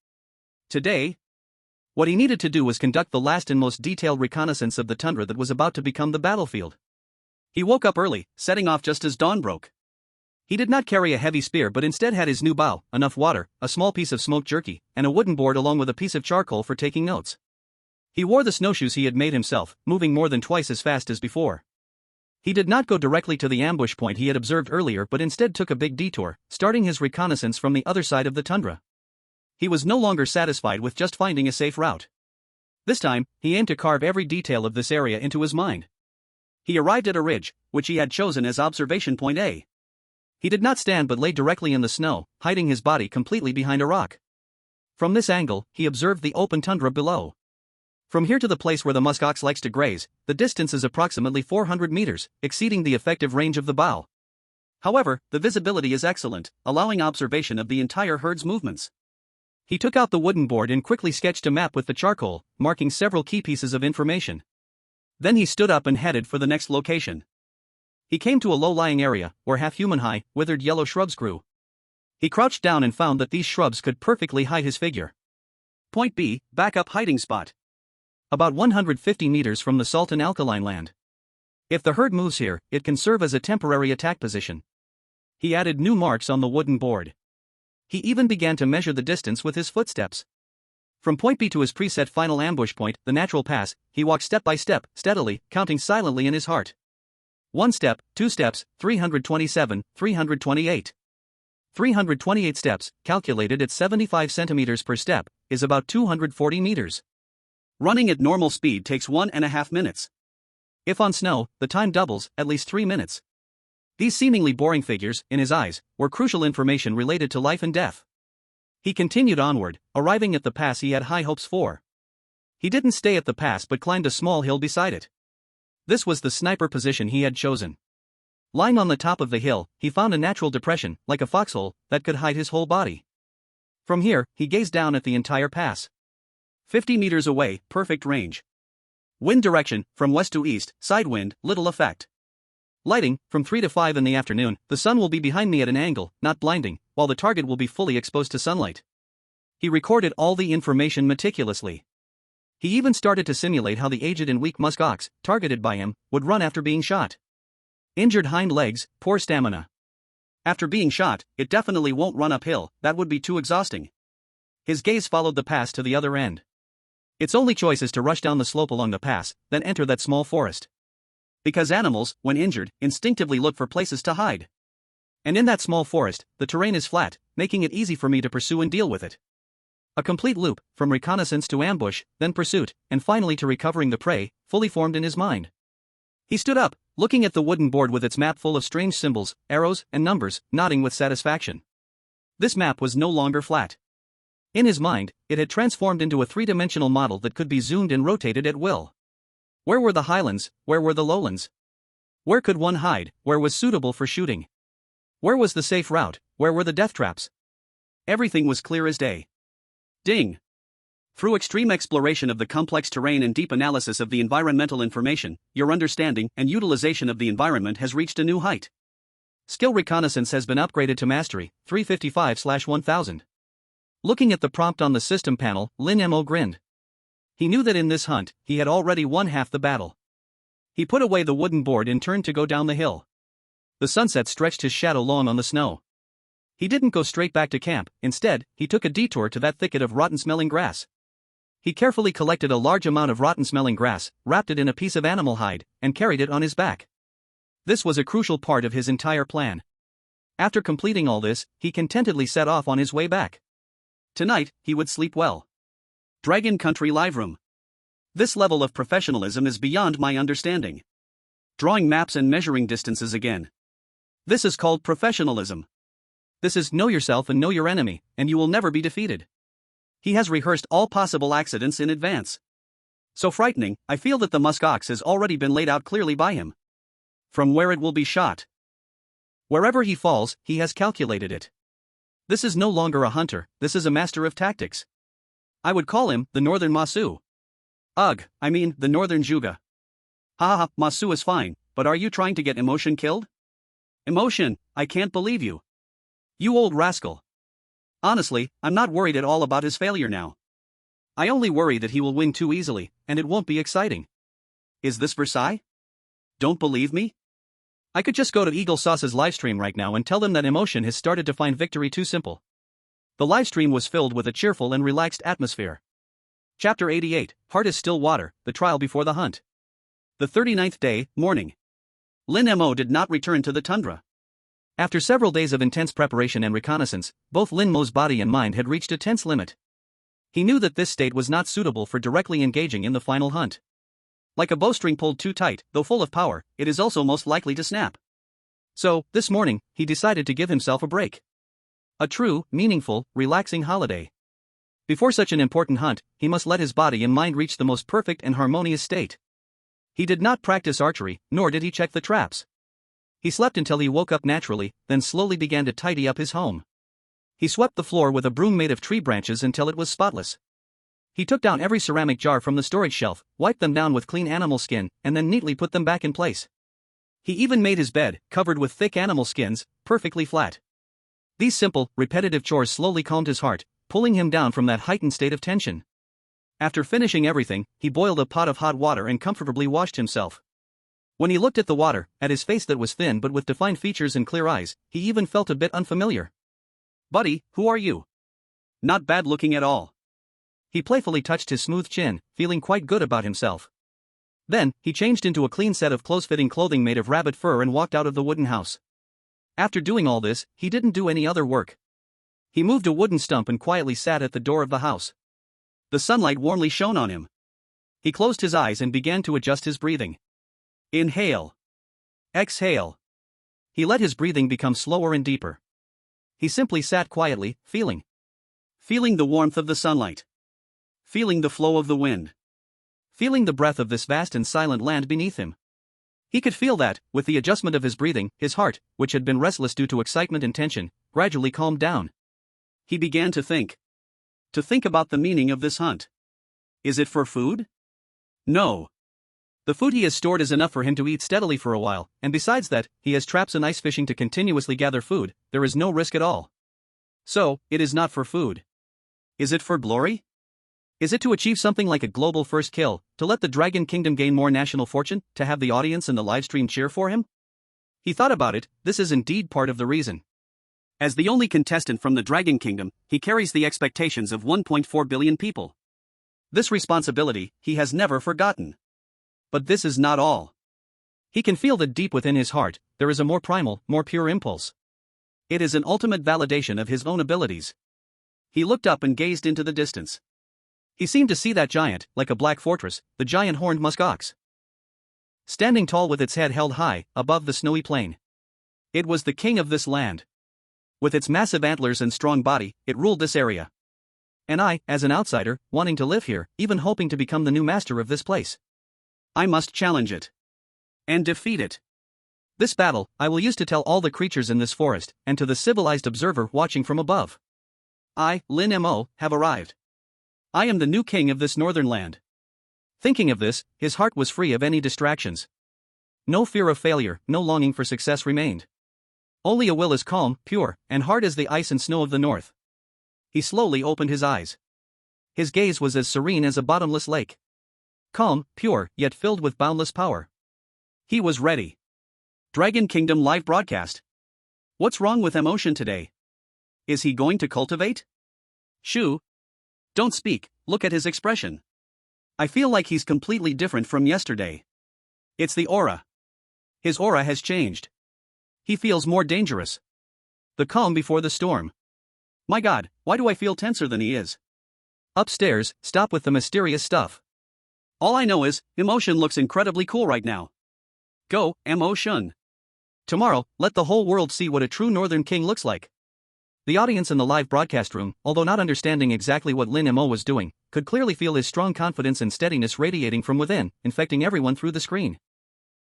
Today, what he needed to do was conduct the last and most detailed reconnaissance of the tundra that was about to become the battlefield. He woke up early, setting off just as dawn broke. He did not carry a heavy spear but instead had his new bow, enough water, a small piece of smoked jerky, and a wooden board along with a piece of charcoal for taking notes. He wore the snowshoes he had made himself, moving more than twice as fast as before. He did not go directly to the ambush point he had observed earlier but instead took a big detour, starting his reconnaissance from the other side of the tundra. He was no longer satisfied with just finding a safe route. This time, he aimed to carve every detail of this area into his mind. He arrived at a ridge, which he had chosen as observation point A. He did not stand but lay directly in the snow, hiding his body completely behind a rock. From this angle, he observed the open tundra below. From here to the place where the muskox likes to graze, the distance is approximately 400 meters, exceeding the effective range of the bow. However, the visibility is excellent, allowing observation of the entire herd's movements. He took out the wooden board and quickly sketched a map with the charcoal, marking several key pieces of information. Then he stood up and headed for the next location. He came to a low-lying area, where half-human-high, withered yellow shrubs grew. He crouched down and found that these shrubs could perfectly hide his figure. Point B, backup hiding spot. About 150 meters from the salt and alkaline land. If the herd moves here, it can serve as a temporary attack position. He added new marks on the wooden board. He even began to measure the distance with his footsteps. From point B to his preset final ambush point, the natural pass, he walked step by step, steadily, counting silently in his heart. 1 step, 2 steps, 327, 328. 328 steps, calculated at 75 centimeters per step, is about 240 meters. Running at normal speed takes 1.5 minutes. If on snow, the time doubles, at least 3 minutes. These seemingly boring figures, in his eyes, were crucial information related to life and death. He continued onward, arriving at the pass he had high hopes for. He didn't stay at the pass but climbed a small hill beside it. This was the sniper position he had chosen. Lying on the top of the hill, he found a natural depression, like a foxhole, that could hide his whole body. From here, he gazed down at the entire pass. 50 meters away, perfect range. Wind direction, from west to east, side wind, little effect. Lighting, from 3 to 5 in the afternoon, the sun will be behind me at an angle, not blinding, while the target will be fully exposed to sunlight. He recorded all the information meticulously. He even started to simulate how the aged and weak musk ox, targeted by him, would run after being shot. Injured hind legs, poor stamina. After being shot, it definitely won't run uphill, that would be too exhausting. His gaze followed the pass to the other end. Its only choice is to rush down the slope along the pass, then enter that small forest. Because animals, when injured, instinctively look for places to hide. And in that small forest, the terrain is flat, making it easy for me to pursue and deal with it. A complete loop, from reconnaissance to ambush, then pursuit, and finally to recovering the prey, fully formed in his mind. He stood up, looking at the wooden board with its map full of strange symbols, arrows, and numbers, nodding with satisfaction. This map was no longer flat. In his mind, it had transformed into a three-dimensional model that could be zoomed and rotated at will. Where were the highlands, where were the lowlands? Where could one hide, where was suitable for shooting? Where was the safe route, where were the death traps? Everything was clear as day. Ding! Through extreme exploration of the complex terrain and deep analysis of the environmental information, your understanding and utilization of the environment has reached a new height. Skill reconnaissance has been upgraded to mastery, 355/1000. Looking at the prompt on the system panel, Lin Mo grinned. He knew that in this hunt, he had already won half the battle. He put away the wooden board and turned to go down the hill. The sunset stretched his shadow long on the snow. He didn't go straight back to camp, instead, he took a detour to that thicket of rotten-smelling grass. He carefully collected a large amount of rotten-smelling grass, wrapped it in a piece of animal hide, and carried it on his back. This was a crucial part of his entire plan. After completing all this, he contentedly set off on his way back. Tonight, he would sleep well. Dragon Country Live Room. This level of professionalism is beyond my understanding. Drawing maps and measuring distances again. This is called professionalism. This is know yourself and know your enemy, and you will never be defeated. He has rehearsed all possible accidents in advance. So frightening, I feel that the musk ox has already been laid out clearly by him. From where it will be shot. Wherever he falls, he has calculated it. This is no longer a hunter, this is a master of tactics. I would call him the Northern Masu. Ugh, I mean the Northern Juga. Haha, Masu is fine, but are you trying to get Emotion killed? Emotion, I can't believe you. You old rascal. Honestly, I'm not worried at all about his failure now. I only worry that he will win too easily, and it won't be exciting. Is this Versailles? Don't believe me? I could just go to Eagle Sauce's livestream right now and tell them that Emotion has started to find victory too simple. The livestream was filled with a cheerful and relaxed atmosphere. Chapter 88, Heart is Still Water, The Trial Before the Hunt. The 39th day, morning. Lin Mo did not return to the tundra. After several days of intense preparation and reconnaissance, both Lin Mo's body and mind had reached a tense limit. He knew that this state was not suitable for directly engaging in the final hunt. Like a bowstring pulled too tight, though full of power, it is also most likely to snap. So, this morning, he decided to give himself a break. A true, meaningful, relaxing holiday. Before such an important hunt, he must let his body and mind reach the most perfect and harmonious state. He did not practice archery, nor did he check the traps. He slept until he woke up naturally, then slowly began to tidy up his home. He swept the floor with a broom made of tree branches until it was spotless. He took down every ceramic jar from the storage shelf, wiped them down with clean animal skin, and then neatly put them back in place. He even made his bed, covered with thick animal skins, perfectly flat. These simple, repetitive chores slowly calmed his heart, pulling him down from that heightened state of tension. After finishing everything, he boiled a pot of hot water and comfortably washed himself. When he looked at the water, at his face that was thin but with defined features and clear eyes, he even felt a bit unfamiliar. "Buddy, who are you? Not bad looking at all." He playfully touched his smooth chin, feeling quite good about himself. Then, he changed into a clean set of close-fitting clothing made of rabbit fur and walked out of the wooden house. After doing all this, he didn't do any other work. He moved a wooden stump and quietly sat at the door of the house. The sunlight warmly shone on him. He closed his eyes and began to adjust his breathing. Inhale. Exhale. He let his breathing become slower and deeper. He simply sat quietly, feeling the warmth of the sunlight. Feeling the flow of the wind. Feeling the breath of this vast and silent land beneath him. He could feel that, with the adjustment of his breathing, his heart, which had been restless due to excitement and tension, gradually calmed down. He began to think. To think about the meaning of this hunt. Is it for food? No. The food he has stored is enough for him to eat steadily for a while, and besides that, he has traps and ice fishing to continuously gather food, there is no risk at all. So, it is not for food. Is it for glory? Is it to achieve something like a global first kill, to let the Dragon Kingdom gain more national fortune, to have the audience and the livestream cheer for him? He thought about it, this is indeed part of the reason. As the only contestant from the Dragon Kingdom, he carries the expectations of 1.4 billion people. This responsibility, he has never forgotten. But this is not all. He can feel that deep within his heart, there is a more primal, more pure impulse. It is an ultimate validation of his own abilities. He looked up and gazed into the distance. He seemed to see that giant, like a black fortress, the giant horned musk ox. Standing tall with its head held high, above the snowy plain. It was the king of this land. With its massive antlers and strong body, it ruled this area. And I, as an outsider, wanting to live here, even hoping to become the new master of this place. I must challenge it. And defeat it. This battle, I will use to tell all the creatures in this forest, and to the civilized observer watching from above. I, Lin Mo, have arrived. I am the new king of this northern land. Thinking of this, his heart was free of any distractions. No fear of failure, no longing for success remained. Only a will as calm, pure, and hard as the ice and snow of the north. He slowly opened his eyes. His gaze was as serene as a bottomless lake. Calm, pure, yet filled with boundless power. He was ready. Dragon Kingdom live broadcast. What's wrong with Emotion today? Is he going to cultivate? Shoo. Don't speak, look at his expression. I feel like he's completely different from yesterday. It's the aura. His aura has changed. He feels more dangerous. The calm before the storm. My God, why do I feel tenser than he is? Upstairs, stop with the mysterious stuff. All I know is, Emotion looks incredibly cool right now. Go, Emotion. Tomorrow, let the whole world see what a true Northern King looks like. The audience in the live broadcast room, although not understanding exactly what Lin Mo was doing, could clearly feel his strong confidence and steadiness radiating from within, infecting everyone through the screen.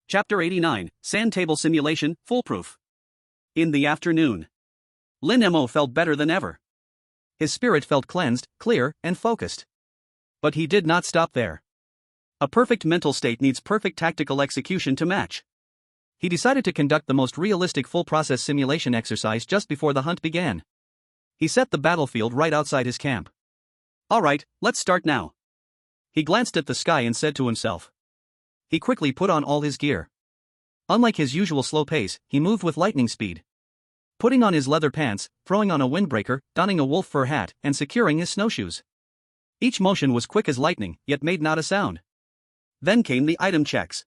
Chapter 89, Sand Table Simulation, Foolproof. In the afternoon, Lin Mo felt better than ever. His spirit felt cleansed, clear, and focused. But he did not stop there. A perfect mental state needs perfect tactical execution to match. He decided to conduct the most realistic full-process simulation exercise just before the hunt began. He set the battlefield right outside his camp. Alright, let's start now. He glanced at the sky and said to himself. He quickly put on all his gear. Unlike his usual slow pace, he moved with lightning speed. Putting on his leather pants, throwing on a windbreaker, donning a wolf fur hat, and securing his snowshoes. Each motion was quick as lightning, yet made not a sound. Then came the item checks.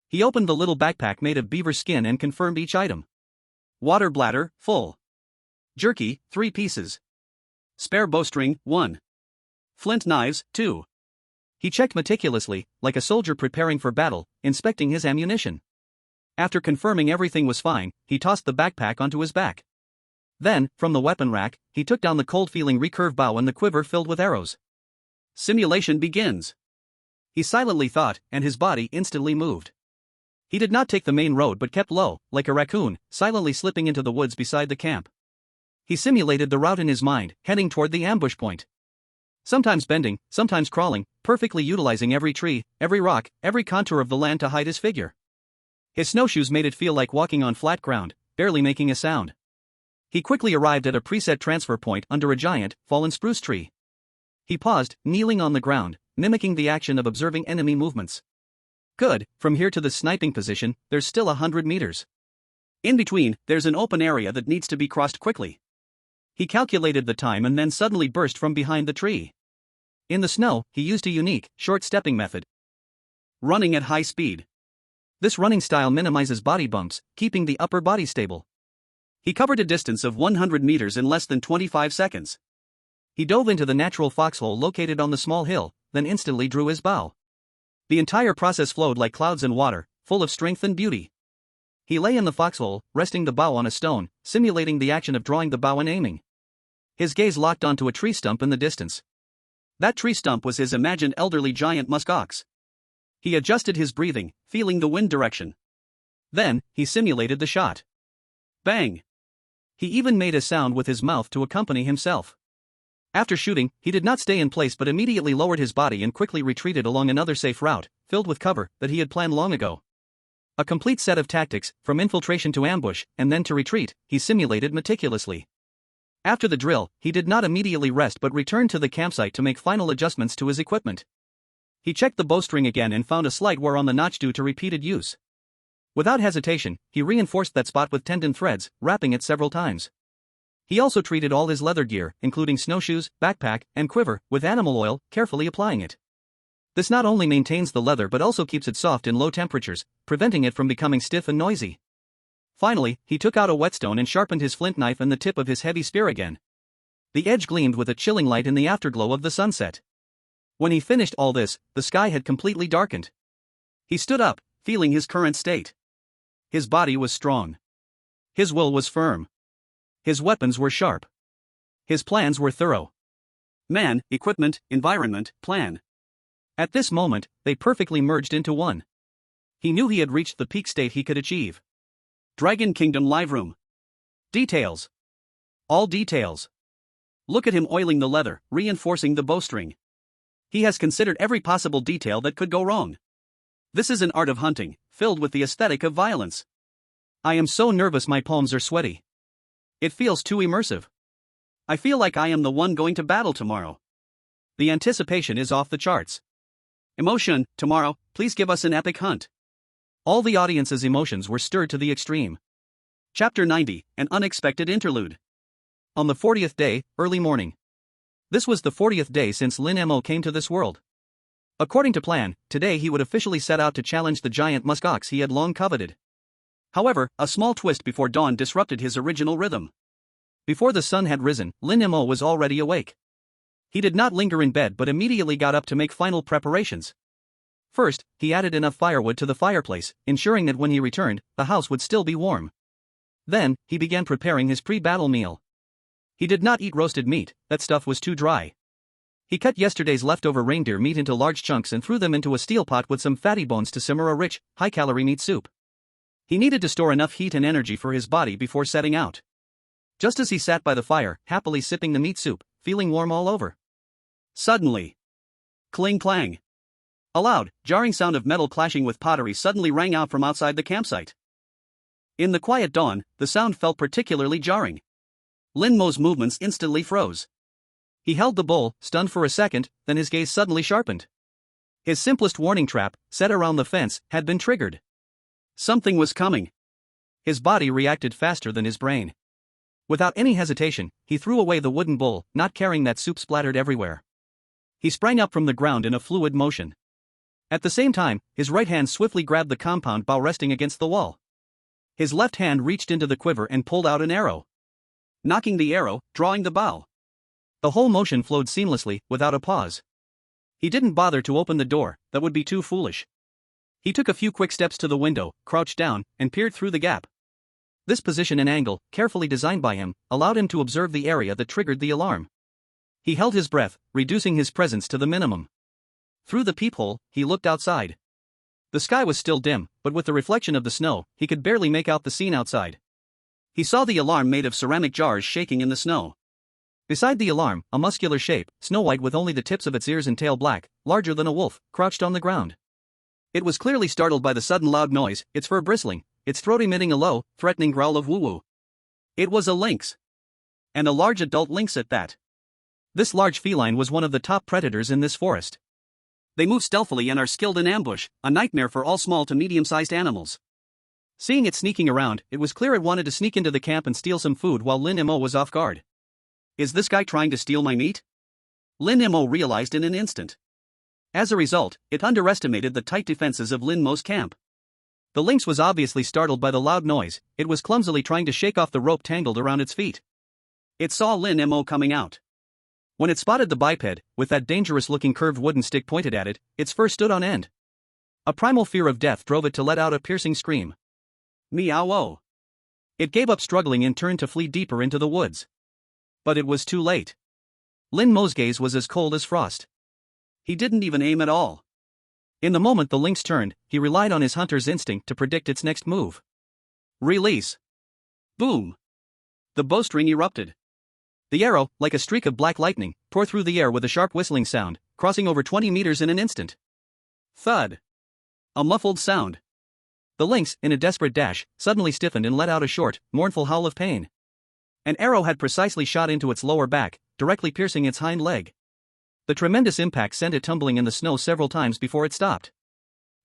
He opened the little backpack made of beaver skin and confirmed each item. Water bladder, full. Jerky, 3 pieces. Spare bowstring, 1. Flint knives, 2. He checked meticulously, like a soldier preparing for battle, inspecting his ammunition. After confirming everything was fine, he tossed the backpack onto his back. Then, from the weapon rack, he took down the cold-feeling recurve bow and the quiver filled with arrows. Simulation begins. He silently thought, and his body instantly moved. He did not take the main road but kept low, like a raccoon, silently slipping into the woods beside the camp. He simulated the route in his mind, heading toward the ambush point. Sometimes bending, sometimes crawling, perfectly utilizing every tree, every rock, every contour of the land to hide his figure. His snowshoes made it feel like walking on flat ground, barely making a sound. He quickly arrived at a preset transfer point under a giant, fallen spruce tree. He paused, kneeling on the ground, mimicking the action of observing enemy movements. Good, from here to the sniping position, there's still 100 meters. In between, there's an open area that needs to be crossed quickly. He calculated the time and then suddenly burst from behind the tree. In the snow, he used a unique, short-stepping method. Running at high speed. This running style minimizes body bumps, keeping the upper body stable. He covered a distance of 100 meters in less than 25 seconds. He dove into the natural foxhole located on the small hill, then instantly drew his bow. The entire process flowed like clouds in water, full of strength and beauty. He lay in the foxhole, resting the bow on a stone, simulating the action of drawing the bow and aiming. His gaze locked onto a tree stump in the distance. That tree stump was his imagined elderly giant musk ox. He adjusted his breathing, feeling the wind direction. Then, he simulated the shot. Bang! He even made a sound with his mouth to accompany himself. After shooting, he did not stay in place but immediately lowered his body and quickly retreated along another safe route, filled with cover, that he had planned long ago. A complete set of tactics, from infiltration to ambush, and then to retreat, he simulated meticulously. After the drill, he did not immediately rest but returned to the campsite to make final adjustments to his equipment. He checked the bowstring again and found a slight wear on the notch due to repeated use. Without hesitation, he reinforced that spot with tendon threads, wrapping it several times. He also treated all his leather gear, including snowshoes, backpack, and quiver, with animal oil, carefully applying it. This not only maintains the leather but also keeps it soft in low temperatures, preventing it from becoming stiff and noisy. Finally, he took out a whetstone and sharpened his flint knife and the tip of his heavy spear again. The edge gleamed with a chilling light in the afterglow of the sunset. When he finished all this, the sky had completely darkened. He stood up, feeling his current state. His body was strong. His will was firm. His weapons were sharp. His plans were thorough. Man, equipment, environment, plan. At this moment, they perfectly merged into one. He knew he had reached the peak state he could achieve. Dragon Kingdom Live Room. Details. All details. Look at him oiling the leather, reinforcing the bowstring. He has considered every possible detail that could go wrong. This is an art of hunting, filled with the aesthetic of violence. I am so nervous my palms are sweaty. It feels too immersive. I feel like I am the one going to battle tomorrow. The anticipation is off the charts. Emotion, tomorrow, please give us an epic hunt. All the audience's emotions were stirred to the extreme. Chapter 90, An Unexpected Interlude. On the 40th day, early morning. This was the 40th day since Lin Mo came to this world. According to plan, today he would officially set out to challenge the giant muskox he had long coveted. However, a small twist before dawn disrupted his original rhythm. Before the sun had risen, Lin Mo was already awake. He did not linger in bed but immediately got up to make final preparations. First, he added enough firewood to the fireplace, ensuring that when he returned, the house would still be warm. Then, he began preparing his pre-battle meal. He did not eat roasted meat, that stuff was too dry. He cut yesterday's leftover reindeer meat into large chunks and threw them into a steel pot with some fatty bones to simmer a rich, high-calorie meat soup. He needed to store enough heat and energy for his body before setting out. Just as he sat by the fire, happily sipping the meat soup, feeling warm all over. Suddenly, cling-clang. A loud, jarring sound of metal clashing with pottery suddenly rang out from outside the campsite. In the quiet dawn, the sound felt particularly jarring. Lin Mo's movements instantly froze. He held the bowl, stunned for a second, then his gaze suddenly sharpened. His simplest warning trap, set around the fence, had been triggered. Something was coming. His body reacted faster than his brain. Without any hesitation, he threw away the wooden bowl, not caring that soup splattered everywhere. He sprang up from the ground in a fluid motion. At the same time, his right hand swiftly grabbed the compound bow resting against the wall. His left hand reached into the quiver and pulled out an arrow. Knocking the arrow, drawing the bow. The whole motion flowed seamlessly, without a pause. He didn't bother to open the door, that would be too foolish. He took a few quick steps to the window, crouched down, and peered through the gap. This position and angle, carefully designed by him, allowed him to observe the area that triggered the alarm. He held his breath, reducing his presence to the minimum. Through the peephole, he looked outside. The sky was still dim, but with the reflection of the snow, he could barely make out the scene outside. He saw the alarm made of ceramic jars shaking in the snow. Beside the alarm, a muscular shape, snow-white with only the tips of its ears and tail black, larger than a wolf, crouched on the ground. It was clearly startled by the sudden loud noise, its fur bristling, its throat emitting a low, threatening growl of woo-woo. It was a lynx. And a large adult lynx at that. This large feline was one of the top predators in this forest. They move stealthily and are skilled in ambush, a nightmare for all small to medium-sized animals. Seeing it sneaking around, it was clear it wanted to sneak into the camp and steal some food while Lin Mo was off guard. Is this guy trying to steal my meat? Lin Mo realized in an instant. As a result, it underestimated the tight defenses of Lin Mo's camp. The lynx was obviously startled by the loud noise, it was clumsily trying to shake off the rope tangled around its feet. It saw Lin Mo coming out. When it spotted the biped, with that dangerous-looking curved wooden stick pointed at it, its fur stood on end. A primal fear of death drove it to let out a piercing scream. Meow-oh. It gave up struggling and turned to flee deeper into the woods. But it was too late. Lin Mo's gaze was as cold as frost. He didn't even aim at all. In the moment the lynx turned, he relied on his hunter's instinct to predict its next move. Release. Boom. The bowstring erupted. The arrow, like a streak of black lightning, tore through the air with a sharp whistling sound, crossing over 20 meters in an instant. Thud. A muffled sound. The lynx, in a desperate dash, suddenly stiffened and let out a short, mournful howl of pain. An arrow had precisely shot into its lower back, directly piercing its hind leg. The tremendous impact sent it tumbling in the snow several times before it stopped.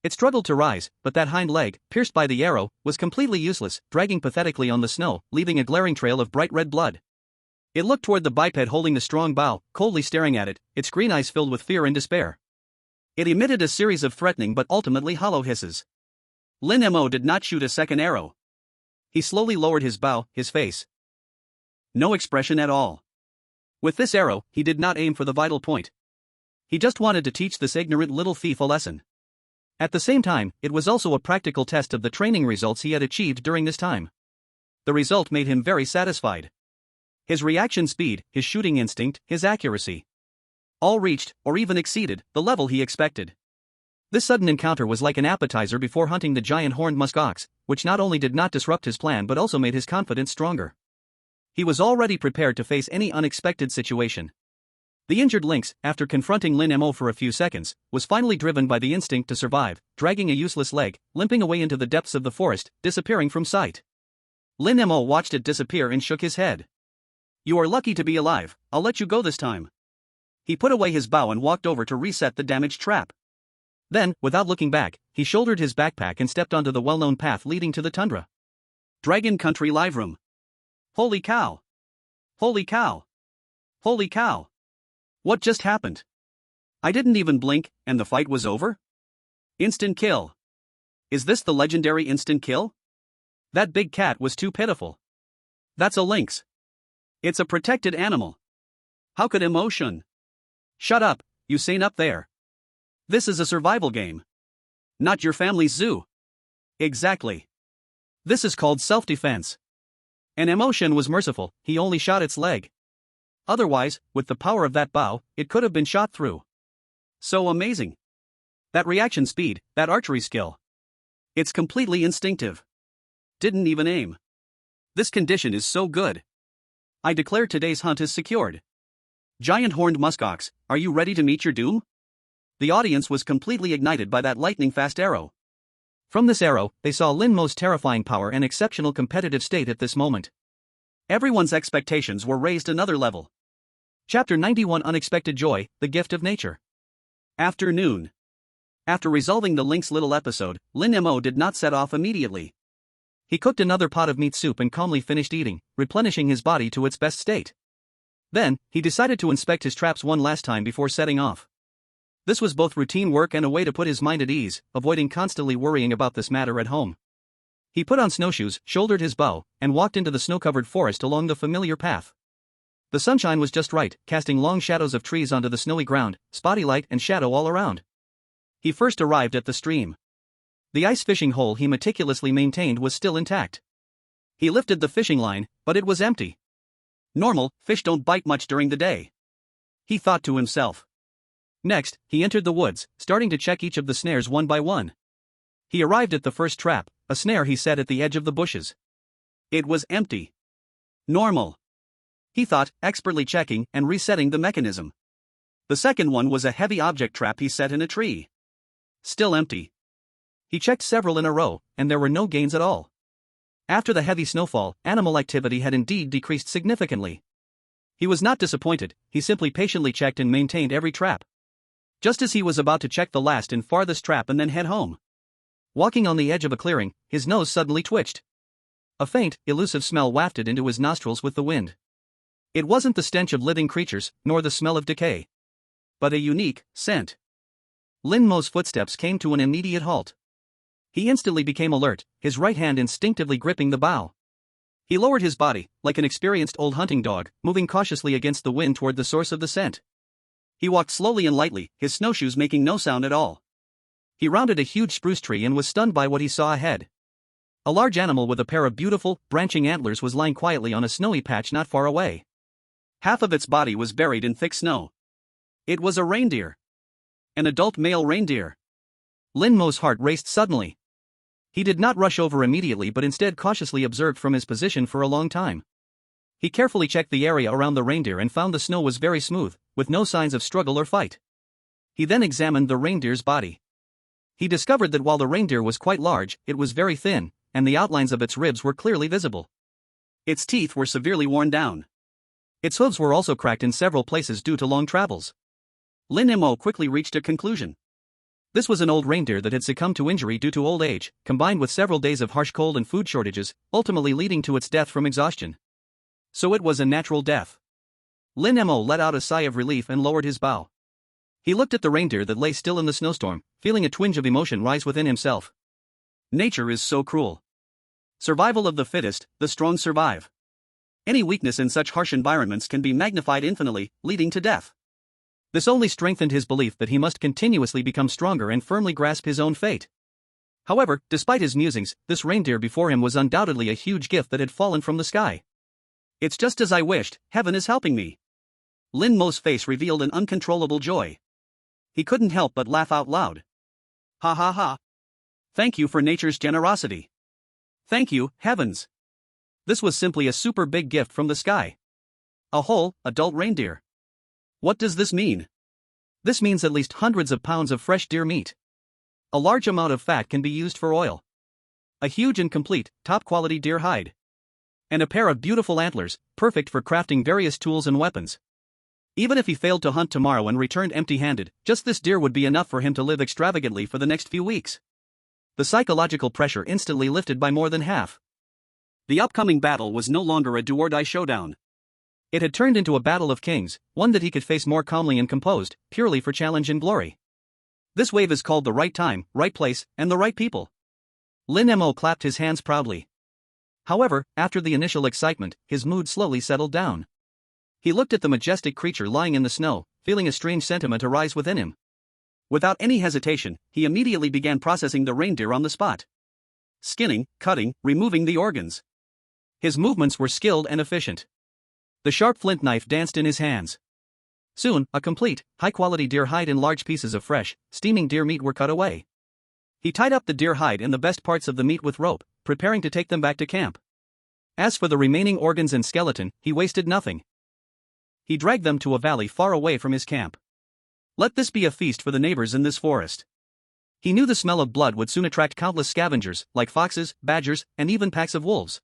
It struggled to rise, but that hind leg, pierced by the arrow, was completely useless, dragging pathetically on the snow, leaving a glaring trail of bright red blood. It looked toward the biped holding the strong bow, coldly staring at it, its green eyes filled with fear and despair. It emitted a series of threatening but ultimately hollow hisses. Lin Mo did not shoot a second arrow. He slowly lowered his bow, his face. No expression at all. With this arrow, he did not aim for the vital point. He just wanted to teach this ignorant little thief a lesson. At the same time, it was also a practical test of the training results he had achieved during this time. The result made him very satisfied. His reaction speed, his shooting instinct, his accuracy. All reached, or even exceeded, the level he expected. This sudden encounter was like an appetizer before hunting the giant horned muskox, which not only did not disrupt his plan but also made his confidence stronger. He was already prepared to face any unexpected situation. The injured lynx, after confronting Lin Mo for a few seconds, was finally driven by the instinct to survive, dragging a useless leg, limping away into the depths of the forest, disappearing from sight. Lin Mo watched it disappear and shook his head. You are lucky to be alive, I'll let you go this time. He put away his bow and walked over to reset the damaged trap. Then, without looking back, he shouldered his backpack and stepped onto the well-known path leading to the tundra. Dragon Country Live Room. Holy cow! Holy cow! Holy cow! What just happened? I didn't even blink, and the fight was over? Instant kill. Is this the legendary instant kill? That big cat was too pitiful. That's a lynx. It's a protected animal. How could emotion? Shut up, you sane up there. This is a survival game. Not your family's zoo. Exactly. This is called self-defense. An emotion was merciful, he only shot its leg. Otherwise, with the power of that bow, it could have been shot through. So amazing. That reaction speed, that archery skill. It's completely instinctive. Didn't even aim. This condition is so good. I declare today's hunt is secured. Giant horned muskox, are you ready to meet your doom? The audience was completely ignited by that lightning-fast arrow. From this arrow, they saw Lin Mo's terrifying power and exceptional competitive state at this moment. Everyone's expectations were raised another level. Chapter 91 Unexpected Joy, The Gift of Nature. Afternoon. After resolving the lynx little episode, Lin Mo did not set off immediately. He cooked another pot of meat soup and calmly finished eating, replenishing his body to its best state. Then, he decided to inspect his traps one last time before setting off. This was both routine work and a way to put his mind at ease, avoiding constantly worrying about this matter at home. He put on snowshoes, shouldered his bow, and walked into the snow-covered forest along the familiar path. The sunshine was just right, casting long shadows of trees onto the snowy ground, spotty light and shadow all around. He first arrived at the stream. The ice fishing hole he meticulously maintained was still intact. He lifted the fishing line, but it was empty. Normal, fish don't bite much during the day, he thought to himself. Next, he entered the woods, starting to check each of the snares one by one. He arrived at the first trap, a snare he set at the edge of the bushes. It was empty. Normal, he thought, expertly checking and resetting the mechanism. The second one was a heavy object trap he set in a tree. Still empty. He checked several in a row, and there were no gains at all. After the heavy snowfall, animal activity had indeed decreased significantly. He was not disappointed, he simply patiently checked and maintained every trap. Just as he was about to check the last and farthest trap and then head home. Walking on the edge of a clearing, his nose suddenly twitched. A faint, elusive smell wafted into his nostrils with the wind. It wasn't the stench of living creatures, nor the smell of decay. But a unique scent. Lin Mo's footsteps came to an immediate halt. He instantly became alert, his right hand instinctively gripping the bow. He lowered his body, like an experienced old hunting dog, moving cautiously against the wind toward the source of the scent. He walked slowly and lightly, his snowshoes making no sound at all. He rounded a huge spruce tree and was stunned by what he saw ahead. A large animal with a pair of beautiful, branching antlers was lying quietly on a snowy patch not far away. Half of its body was buried in thick snow. It was a reindeer. An adult male reindeer. Lin Mo's heart raced suddenly. He did not rush over immediately but instead cautiously observed from his position for a long time. He carefully checked the area around the reindeer and found the snow was very smooth, with no signs of struggle or fight. He then examined the reindeer's body. He discovered that while the reindeer was quite large, it was very thin, and the outlines of its ribs were clearly visible. Its teeth were severely worn down. Its hooves were also cracked in several places due to long travels. Lin Mo quickly reached a conclusion. This was an old reindeer that had succumbed to injury due to old age, combined with several days of harsh cold and food shortages, ultimately leading to its death from exhaustion. So it was a natural death. Lin Mo let out a sigh of relief and lowered his bow. He looked at the reindeer that lay still in the snowstorm, feeling a twinge of emotion rise within himself. Nature is so cruel. Survival of the fittest, the strong survive. Any weakness in such harsh environments can be magnified infinitely, leading to death. This only strengthened his belief that he must continuously become stronger and firmly grasp his own fate. However, despite his musings, this reindeer before him was undoubtedly a huge gift that had fallen from the sky. It's just as I wished, heaven is helping me. Lin Mo's face revealed an uncontrollable joy. He couldn't help but laugh out loud. Ha ha ha. Thank you for nature's generosity. Thank you, heavens. This was simply a super big gift from the sky. A whole, adult reindeer. What does this mean? This means at least hundreds of pounds of fresh deer meat. A large amount of fat can be used for oil. A huge and complete, top-quality deer hide. And a pair of beautiful antlers, perfect for crafting various tools and weapons. Even if he failed to hunt tomorrow and returned empty-handed, just this deer would be enough for him to live extravagantly for the next few weeks. The psychological pressure instantly lifted by more than half. The upcoming battle was no longer a do-or-die showdown. It had turned into a battle of kings, one that he could face more calmly and composed, purely for challenge and glory. This wave is called the right time, right place, and the right people. Lin Mo clapped his hands proudly. However, after the initial excitement, his mood slowly settled down. He looked at the majestic creature lying in the snow, feeling a strange sentiment arise within him. Without any hesitation, he immediately began processing the reindeer on the spot. Skinning, cutting, removing the organs. His movements were skilled and efficient. The sharp flint knife danced in his hands. Soon, a complete, high-quality deer hide and large pieces of fresh, steaming deer meat were cut away. He tied up the deer hide and the best parts of the meat with rope, preparing to take them back to camp. As for the remaining organs and skeleton, he wasted nothing. He dragged them to a valley far away from his camp. Let this be a feast for the neighbors in this forest. He knew the smell of blood would soon attract countless scavengers, like foxes, badgers, and even packs of wolves.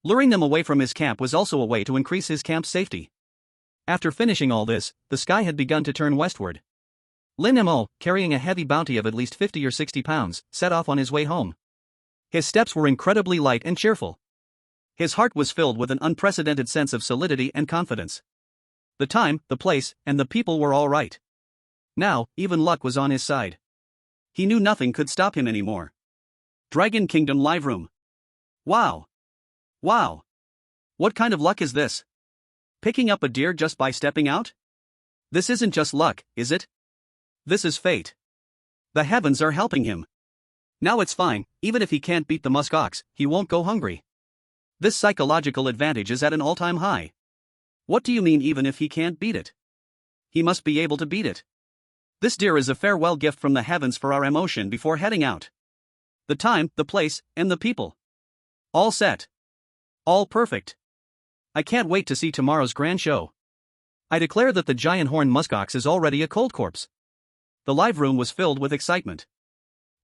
Luring them away from his camp was also a way to increase his camp's safety. After finishing all this, the sky had begun to turn westward. Lin Mo, carrying a heavy bounty of at least 50 or 60 pounds, set off on his way home. His steps were incredibly light and cheerful. His heart was filled with an unprecedented sense of solidity and confidence. The time, the place, and the people were all right. Now, even luck was on his side. He knew nothing could stop him anymore. Dragon Kingdom Live Room. Wow! Wow! What kind of luck is this? Picking up a deer just by stepping out? This isn't just luck, is it? This is fate. The heavens are helping him. Now it's fine, even if he can't beat the musk ox, he won't go hungry. This psychological advantage is at an all-time high. What do you mean even if he can't beat it? He must be able to beat it. This deer is a farewell gift from the heavens for our emotion before heading out. The time, the place, and the people. All set. All perfect. I can't wait to see tomorrow's grand show. I declare that the giant horned muskox is already a cold corpse. The live room was filled with excitement.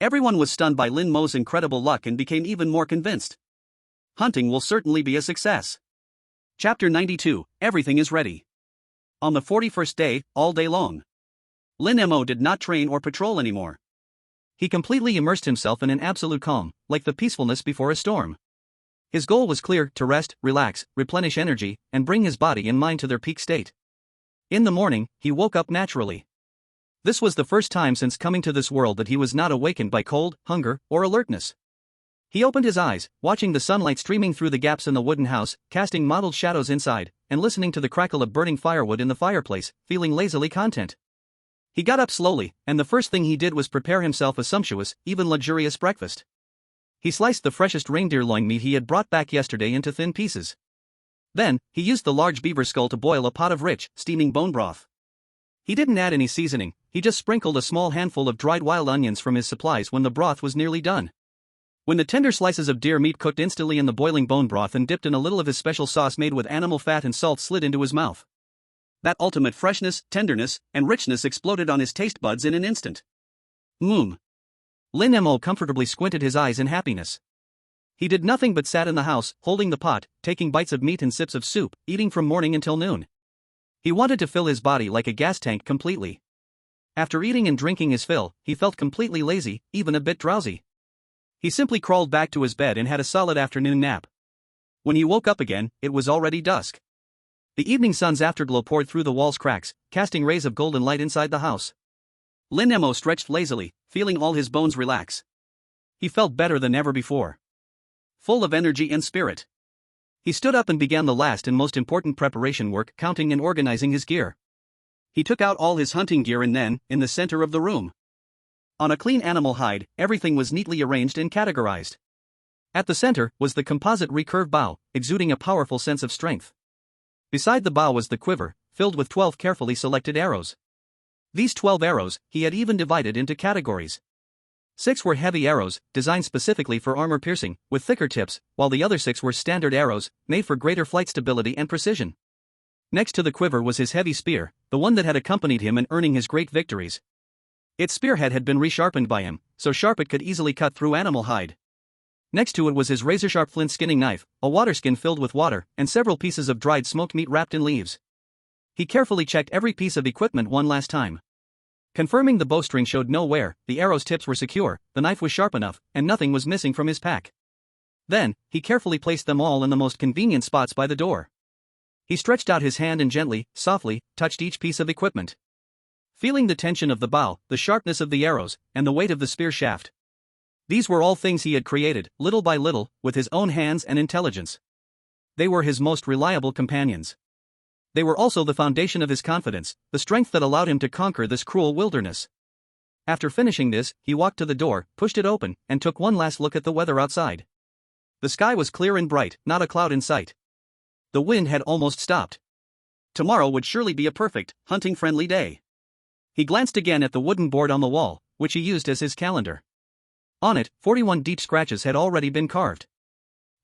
Everyone was stunned by Lin Mo's incredible luck and became even more convinced. Hunting will certainly be a success. Chapter 92, Everything is ready. On the 41st day, all day long, Lin Mo did not train or patrol anymore. He completely immersed himself in an absolute calm, like the peacefulness before a storm. His goal was clear: to rest, relax, replenish energy, and bring his body and mind to their peak state. In the morning, he woke up naturally. This was the first time since coming to this world that he was not awakened by cold, hunger, or alertness. He opened his eyes, watching the sunlight streaming through the gaps in the wooden house, casting mottled shadows inside, and listening to the crackle of burning firewood in the fireplace, feeling lazily content. He got up slowly, and the first thing he did was prepare himself a sumptuous, even luxurious breakfast. He sliced the freshest reindeer loin meat he had brought back yesterday into thin pieces. Then, he used the large beaver skull to boil a pot of rich, steaming bone broth. He didn't add any seasoning, he just sprinkled a small handful of dried wild onions from his supplies when the broth was nearly done. When the tender slices of deer meat cooked instantly in the boiling bone broth and dipped in a little of his special sauce made with animal fat and salt slid into his mouth. That ultimate freshness, tenderness, and richness exploded on his taste buds in an instant. Lin Mo comfortably squinted his eyes in happiness. He did nothing but sat in the house, holding the pot, taking bites of meat and sips of soup, eating from morning until noon. He wanted to fill his body like a gas tank completely. After eating and drinking his fill, he felt completely lazy, even a bit drowsy. He simply crawled back to his bed and had a solid afternoon nap. When he woke up again, it was already dusk. The evening sun's afterglow poured through the wall's cracks, casting rays of golden light inside the house. Lin Mo stretched lazily, feeling all his bones relax. He felt better than ever before. Full of energy and spirit. He stood up and began the last and most important preparation work, counting and organizing his gear. He took out all his hunting gear and then, in the center of the room, on a clean animal hide, everything was neatly arranged and categorized. At the center was the composite recurve bow, exuding a powerful sense of strength. Beside the bow was the quiver, filled with 12 carefully selected arrows. These 12 arrows, he had even divided into categories. 6 were heavy arrows, designed specifically for armor piercing, with thicker tips, while the other 6 were standard arrows, made for greater flight stability and precision. Next to the quiver was his heavy spear, the one that had accompanied him in earning his great victories. Its spearhead had been resharpened by him, so sharp it could easily cut through animal hide. Next to it was his razor-sharp flint skinning knife, a water skin filled with water, and several pieces of dried smoked meat wrapped in leaves. He carefully checked every piece of equipment one last time. Confirming the bowstring showed no wear, the arrow's tips were secure, the knife was sharp enough, and nothing was missing from his pack. Then, he carefully placed them all in the most convenient spots by the door. He stretched out his hand and gently, softly, touched each piece of equipment. Feeling the tension of the bow, the sharpness of the arrows, and the weight of the spear shaft. These were all things he had created, little by little, with his own hands and intelligence. They were his most reliable companions. They were also the foundation of his confidence, the strength that allowed him to conquer this cruel wilderness. After finishing this, he walked to the door, pushed it open, and took one last look at the weather outside. The sky was clear and bright, not a cloud in sight. The wind had almost stopped. Tomorrow would surely be a perfect, hunting-friendly day. He glanced again at the wooden board on the wall, which he used as his calendar. On it, 41 deep scratches had already been carved.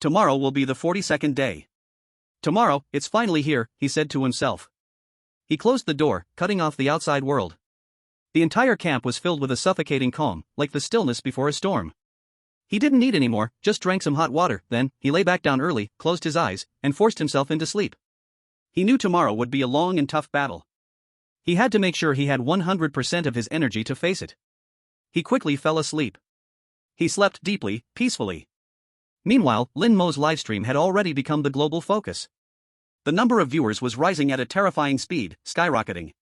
Tomorrow will be the 42nd day. Tomorrow, it's finally here, he said to himself. He closed the door, cutting off the outside world. The entire camp was filled with a suffocating calm, like the stillness before a storm. He didn't eat anymore, just drank some hot water, then, he lay back down early, closed his eyes, and forced himself into sleep. He knew tomorrow would be a long and tough battle. He had to make sure he had 100% of his energy to face it. He quickly fell asleep. He slept deeply, peacefully. Meanwhile, Lin Mo's livestream had already become the global focus. The number of viewers was rising at a terrifying speed, skyrocketing.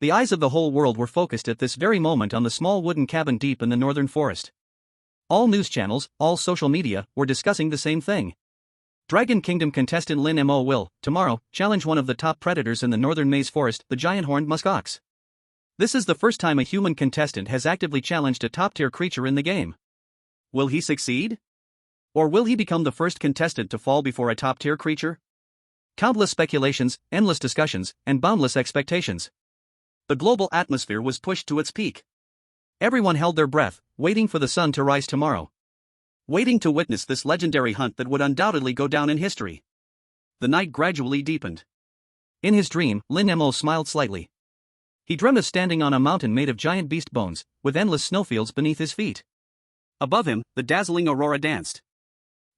The eyes of the whole world were focused at this very moment on the small wooden cabin deep in the northern forest. All news channels, all social media, were discussing the same thing. Dragon Kingdom contestant Lin Mo will, tomorrow, challenge one of the top predators in the northern maize forest, the giant horned muskox. This is the first time a human contestant has actively challenged a top-tier creature in the game. Will he succeed? Or will he become the first contestant to fall before a top-tier creature? Countless speculations, endless discussions, and boundless expectations. The global atmosphere was pushed to its peak. Everyone held their breath, waiting for the sun to rise tomorrow. Waiting to witness this legendary hunt that would undoubtedly go down in history. The night gradually deepened. In his dream, Lin Mo smiled slightly. He dreamt of standing on a mountain made of giant beast bones, with endless snowfields beneath his feet. Above him, the dazzling aurora danced.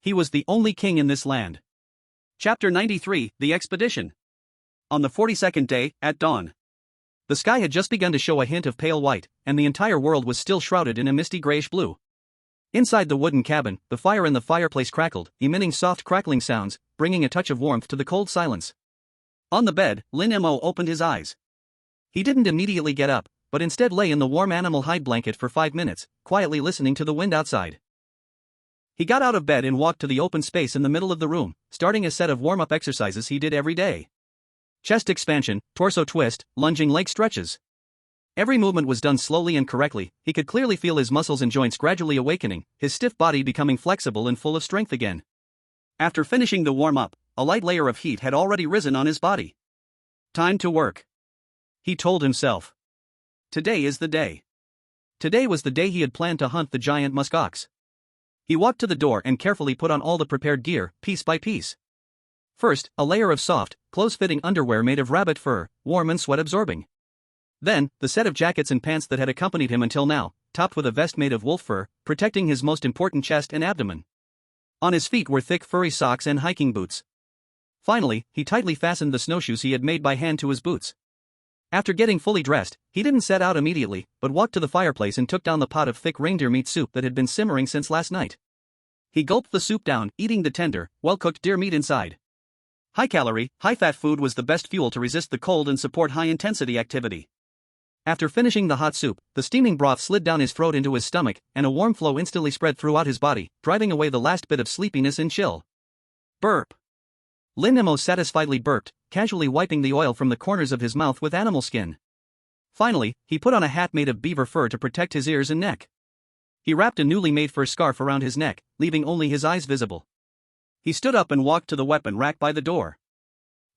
He was the only king in this land. Chapter 93, The Expedition. On the 42nd day, at dawn. The sky had just begun to show a hint of pale white, and the entire world was still shrouded in a misty grayish blue. Inside the wooden cabin, the fire in the fireplace crackled, emitting soft crackling sounds, bringing a touch of warmth to the cold silence. On the bed, Lin Mo opened his eyes. He didn't immediately get up, but instead lay in the warm animal hide blanket for 5 minutes, quietly listening to the wind outside. He got out of bed and walked to the open space in the middle of the room, starting a set of warm-up exercises he did every day. Chest expansion, torso twist, lunging leg stretches. Every movement was done slowly and correctly. He could clearly feel his muscles and joints gradually awakening, his stiff body becoming flexible and full of strength again. After finishing the warm-up, a light layer of heat had already risen on his body. Time to work, he told himself. Today is the day. Today was the day he had planned to hunt the giant muskox. He walked to the door and carefully put on all the prepared gear, piece by piece. First, a layer of soft, close-fitting underwear made of rabbit fur, warm and sweat-absorbing. Then, the set of jackets and pants that had accompanied him until now, topped with a vest made of wolf fur, protecting his most important chest and abdomen. On his feet were thick furry socks and hiking boots. Finally, he tightly fastened the snowshoes he had made by hand to his boots. After getting fully dressed, he didn't set out immediately, but walked to the fireplace and took down the pot of thick reindeer meat soup that had been simmering since last night. He gulped the soup down, eating the tender, well-cooked deer meat inside. High-calorie, high-fat food was the best fuel to resist the cold and support high-intensity activity. After finishing the hot soup, the steaming broth slid down his throat into his stomach, and a warm flow instantly spread throughout his body, driving away the last bit of sleepiness and chill. Burp. Lin Mo satisfiedly burped, casually wiping the oil from the corners of his mouth with animal skin. Finally, he put on a hat made of beaver fur to protect his ears and neck. He wrapped a newly made fur scarf around his neck, leaving only his eyes visible. He stood up and walked to the weapon rack by the door.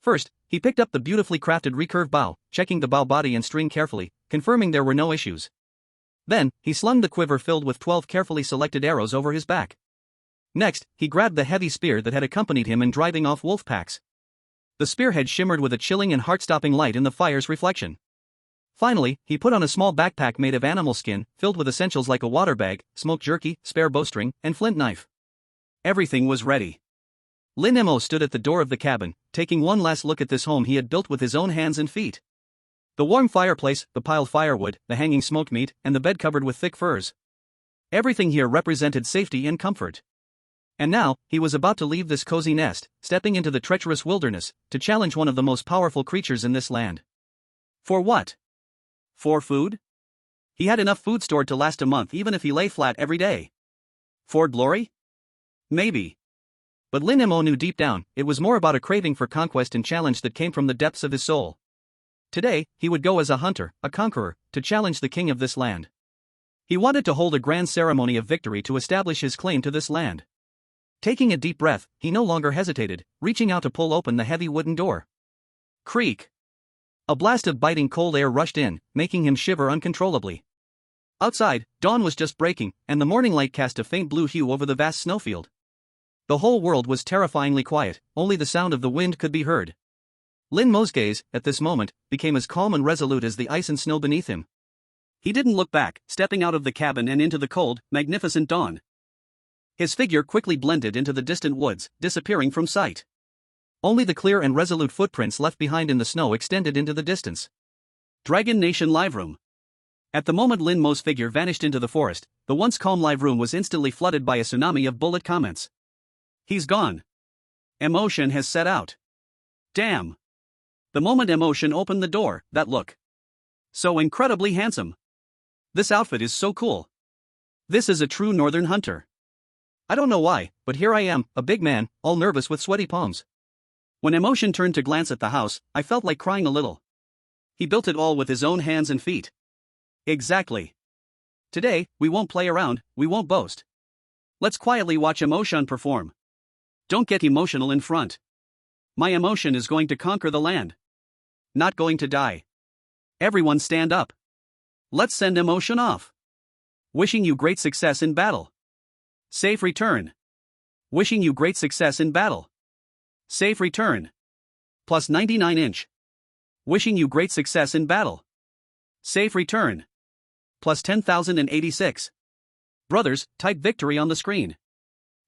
First, he picked up the beautifully crafted recurve bow, checking the bow body and string carefully, confirming there were no issues. Then, he slung the quiver filled with 12 carefully selected arrows over his back. Next, he grabbed the heavy spear that had accompanied him in driving off wolf packs. The spearhead shimmered with a chilling and heart-stopping light in the fire's reflection. Finally, he put on a small backpack made of animal skin, filled with essentials like a water bag, smoked jerky, spare bowstring, and flint knife. Everything was ready. Lin Mo stood at the door of the cabin, taking one last look at this home he had built with his own hands and feet. The warm fireplace, the piled firewood, the hanging smoked meat, and the bed covered with thick furs. Everything here represented safety and comfort. And now, he was about to leave this cozy nest, stepping into the treacherous wilderness, to challenge one of the most powerful creatures in this land. For what? For food? He had enough food stored to last a month even if he lay flat every day. For glory? Maybe. But Lin Mo knew deep down, it was more about a craving for conquest and challenge that came from the depths of his soul. Today, he would go as a hunter, a conqueror, to challenge the king of this land. He wanted to hold a grand ceremony of victory to establish his claim to this land. Taking a deep breath, he no longer hesitated, reaching out to pull open the heavy wooden door. Creak! A blast of biting cold air rushed in, making him shiver uncontrollably. Outside, dawn was just breaking, and the morning light cast a faint blue hue over the vast snowfield. The whole world was terrifyingly quiet, only the sound of the wind could be heard. Lin Mo's gaze, at this moment, became as calm and resolute as the ice and snow beneath him. He didn't look back, stepping out of the cabin and into the cold, magnificent dawn. His figure quickly blended into the distant woods, disappearing from sight. Only the clear and resolute footprints left behind in the snow extended into the distance. Dragon Nation Live Room. At the moment Lin Mo's figure vanished into the forest, the once calm live room was instantly flooded by a tsunami of bullet comments. He's gone. Emotion has set out. Damn. The moment Emotion opened the door, that look. So incredibly handsome. This outfit is so cool. This is a true northern hunter. I don't know why, but here I am, a big man, all nervous with sweaty palms. When Emotion turned to glance at the house, I felt like crying a little. He built it all with his own hands and feet. Exactly. Today, we won't play around, we won't boast. Let's quietly watch Emotion perform. Don't get emotional in front. My emotion is going to conquer the land. Not going to die. Everyone stand up. Let's send Emotion off. Wishing you great success in battle. Safe return. Wishing you great success in battle. Safe return. Plus 99 inch. Wishing you great success in battle. Safe return. Plus 10,086. Brothers, type victory on the screen.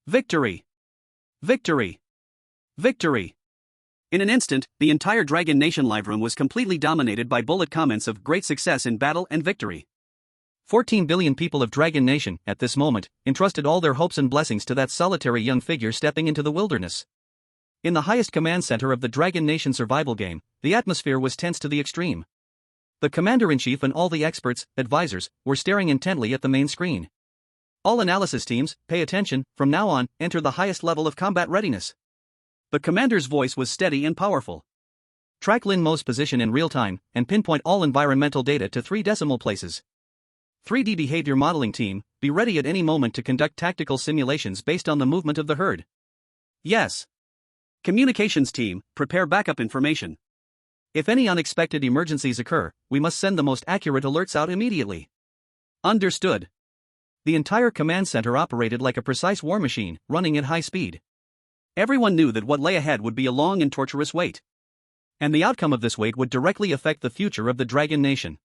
Victory. Victory. Victory. In an instant, the entire Dragon Nation live room was completely dominated by bullet comments of great success in battle and victory. 14 billion people of Dragon Nation, at this moment, entrusted all their hopes and blessings to that solitary young figure stepping into the wilderness. In the highest command center of the Dragon Nation survival game, the atmosphere was tense to the extreme. The commander-in-chief and all the experts, advisors, were staring intently at the main screen. All analysis teams, pay attention, from now on, enter the highest level of combat readiness. The commander's voice was steady and powerful. Track Lin Mo's position in real time, and pinpoint all environmental data to 3 decimal places. 3D Behavior Modeling Team, be ready at any moment to conduct tactical simulations based on the movement of the herd. Yes. Communications Team, prepare backup information. If any unexpected emergencies occur, we must send the most accurate alerts out immediately. Understood. The entire command center operated like a precise war machine, running at high speed. Everyone knew that what lay ahead would be a long and torturous wait. And the outcome of this wait would directly affect the future of the Dragon Nation.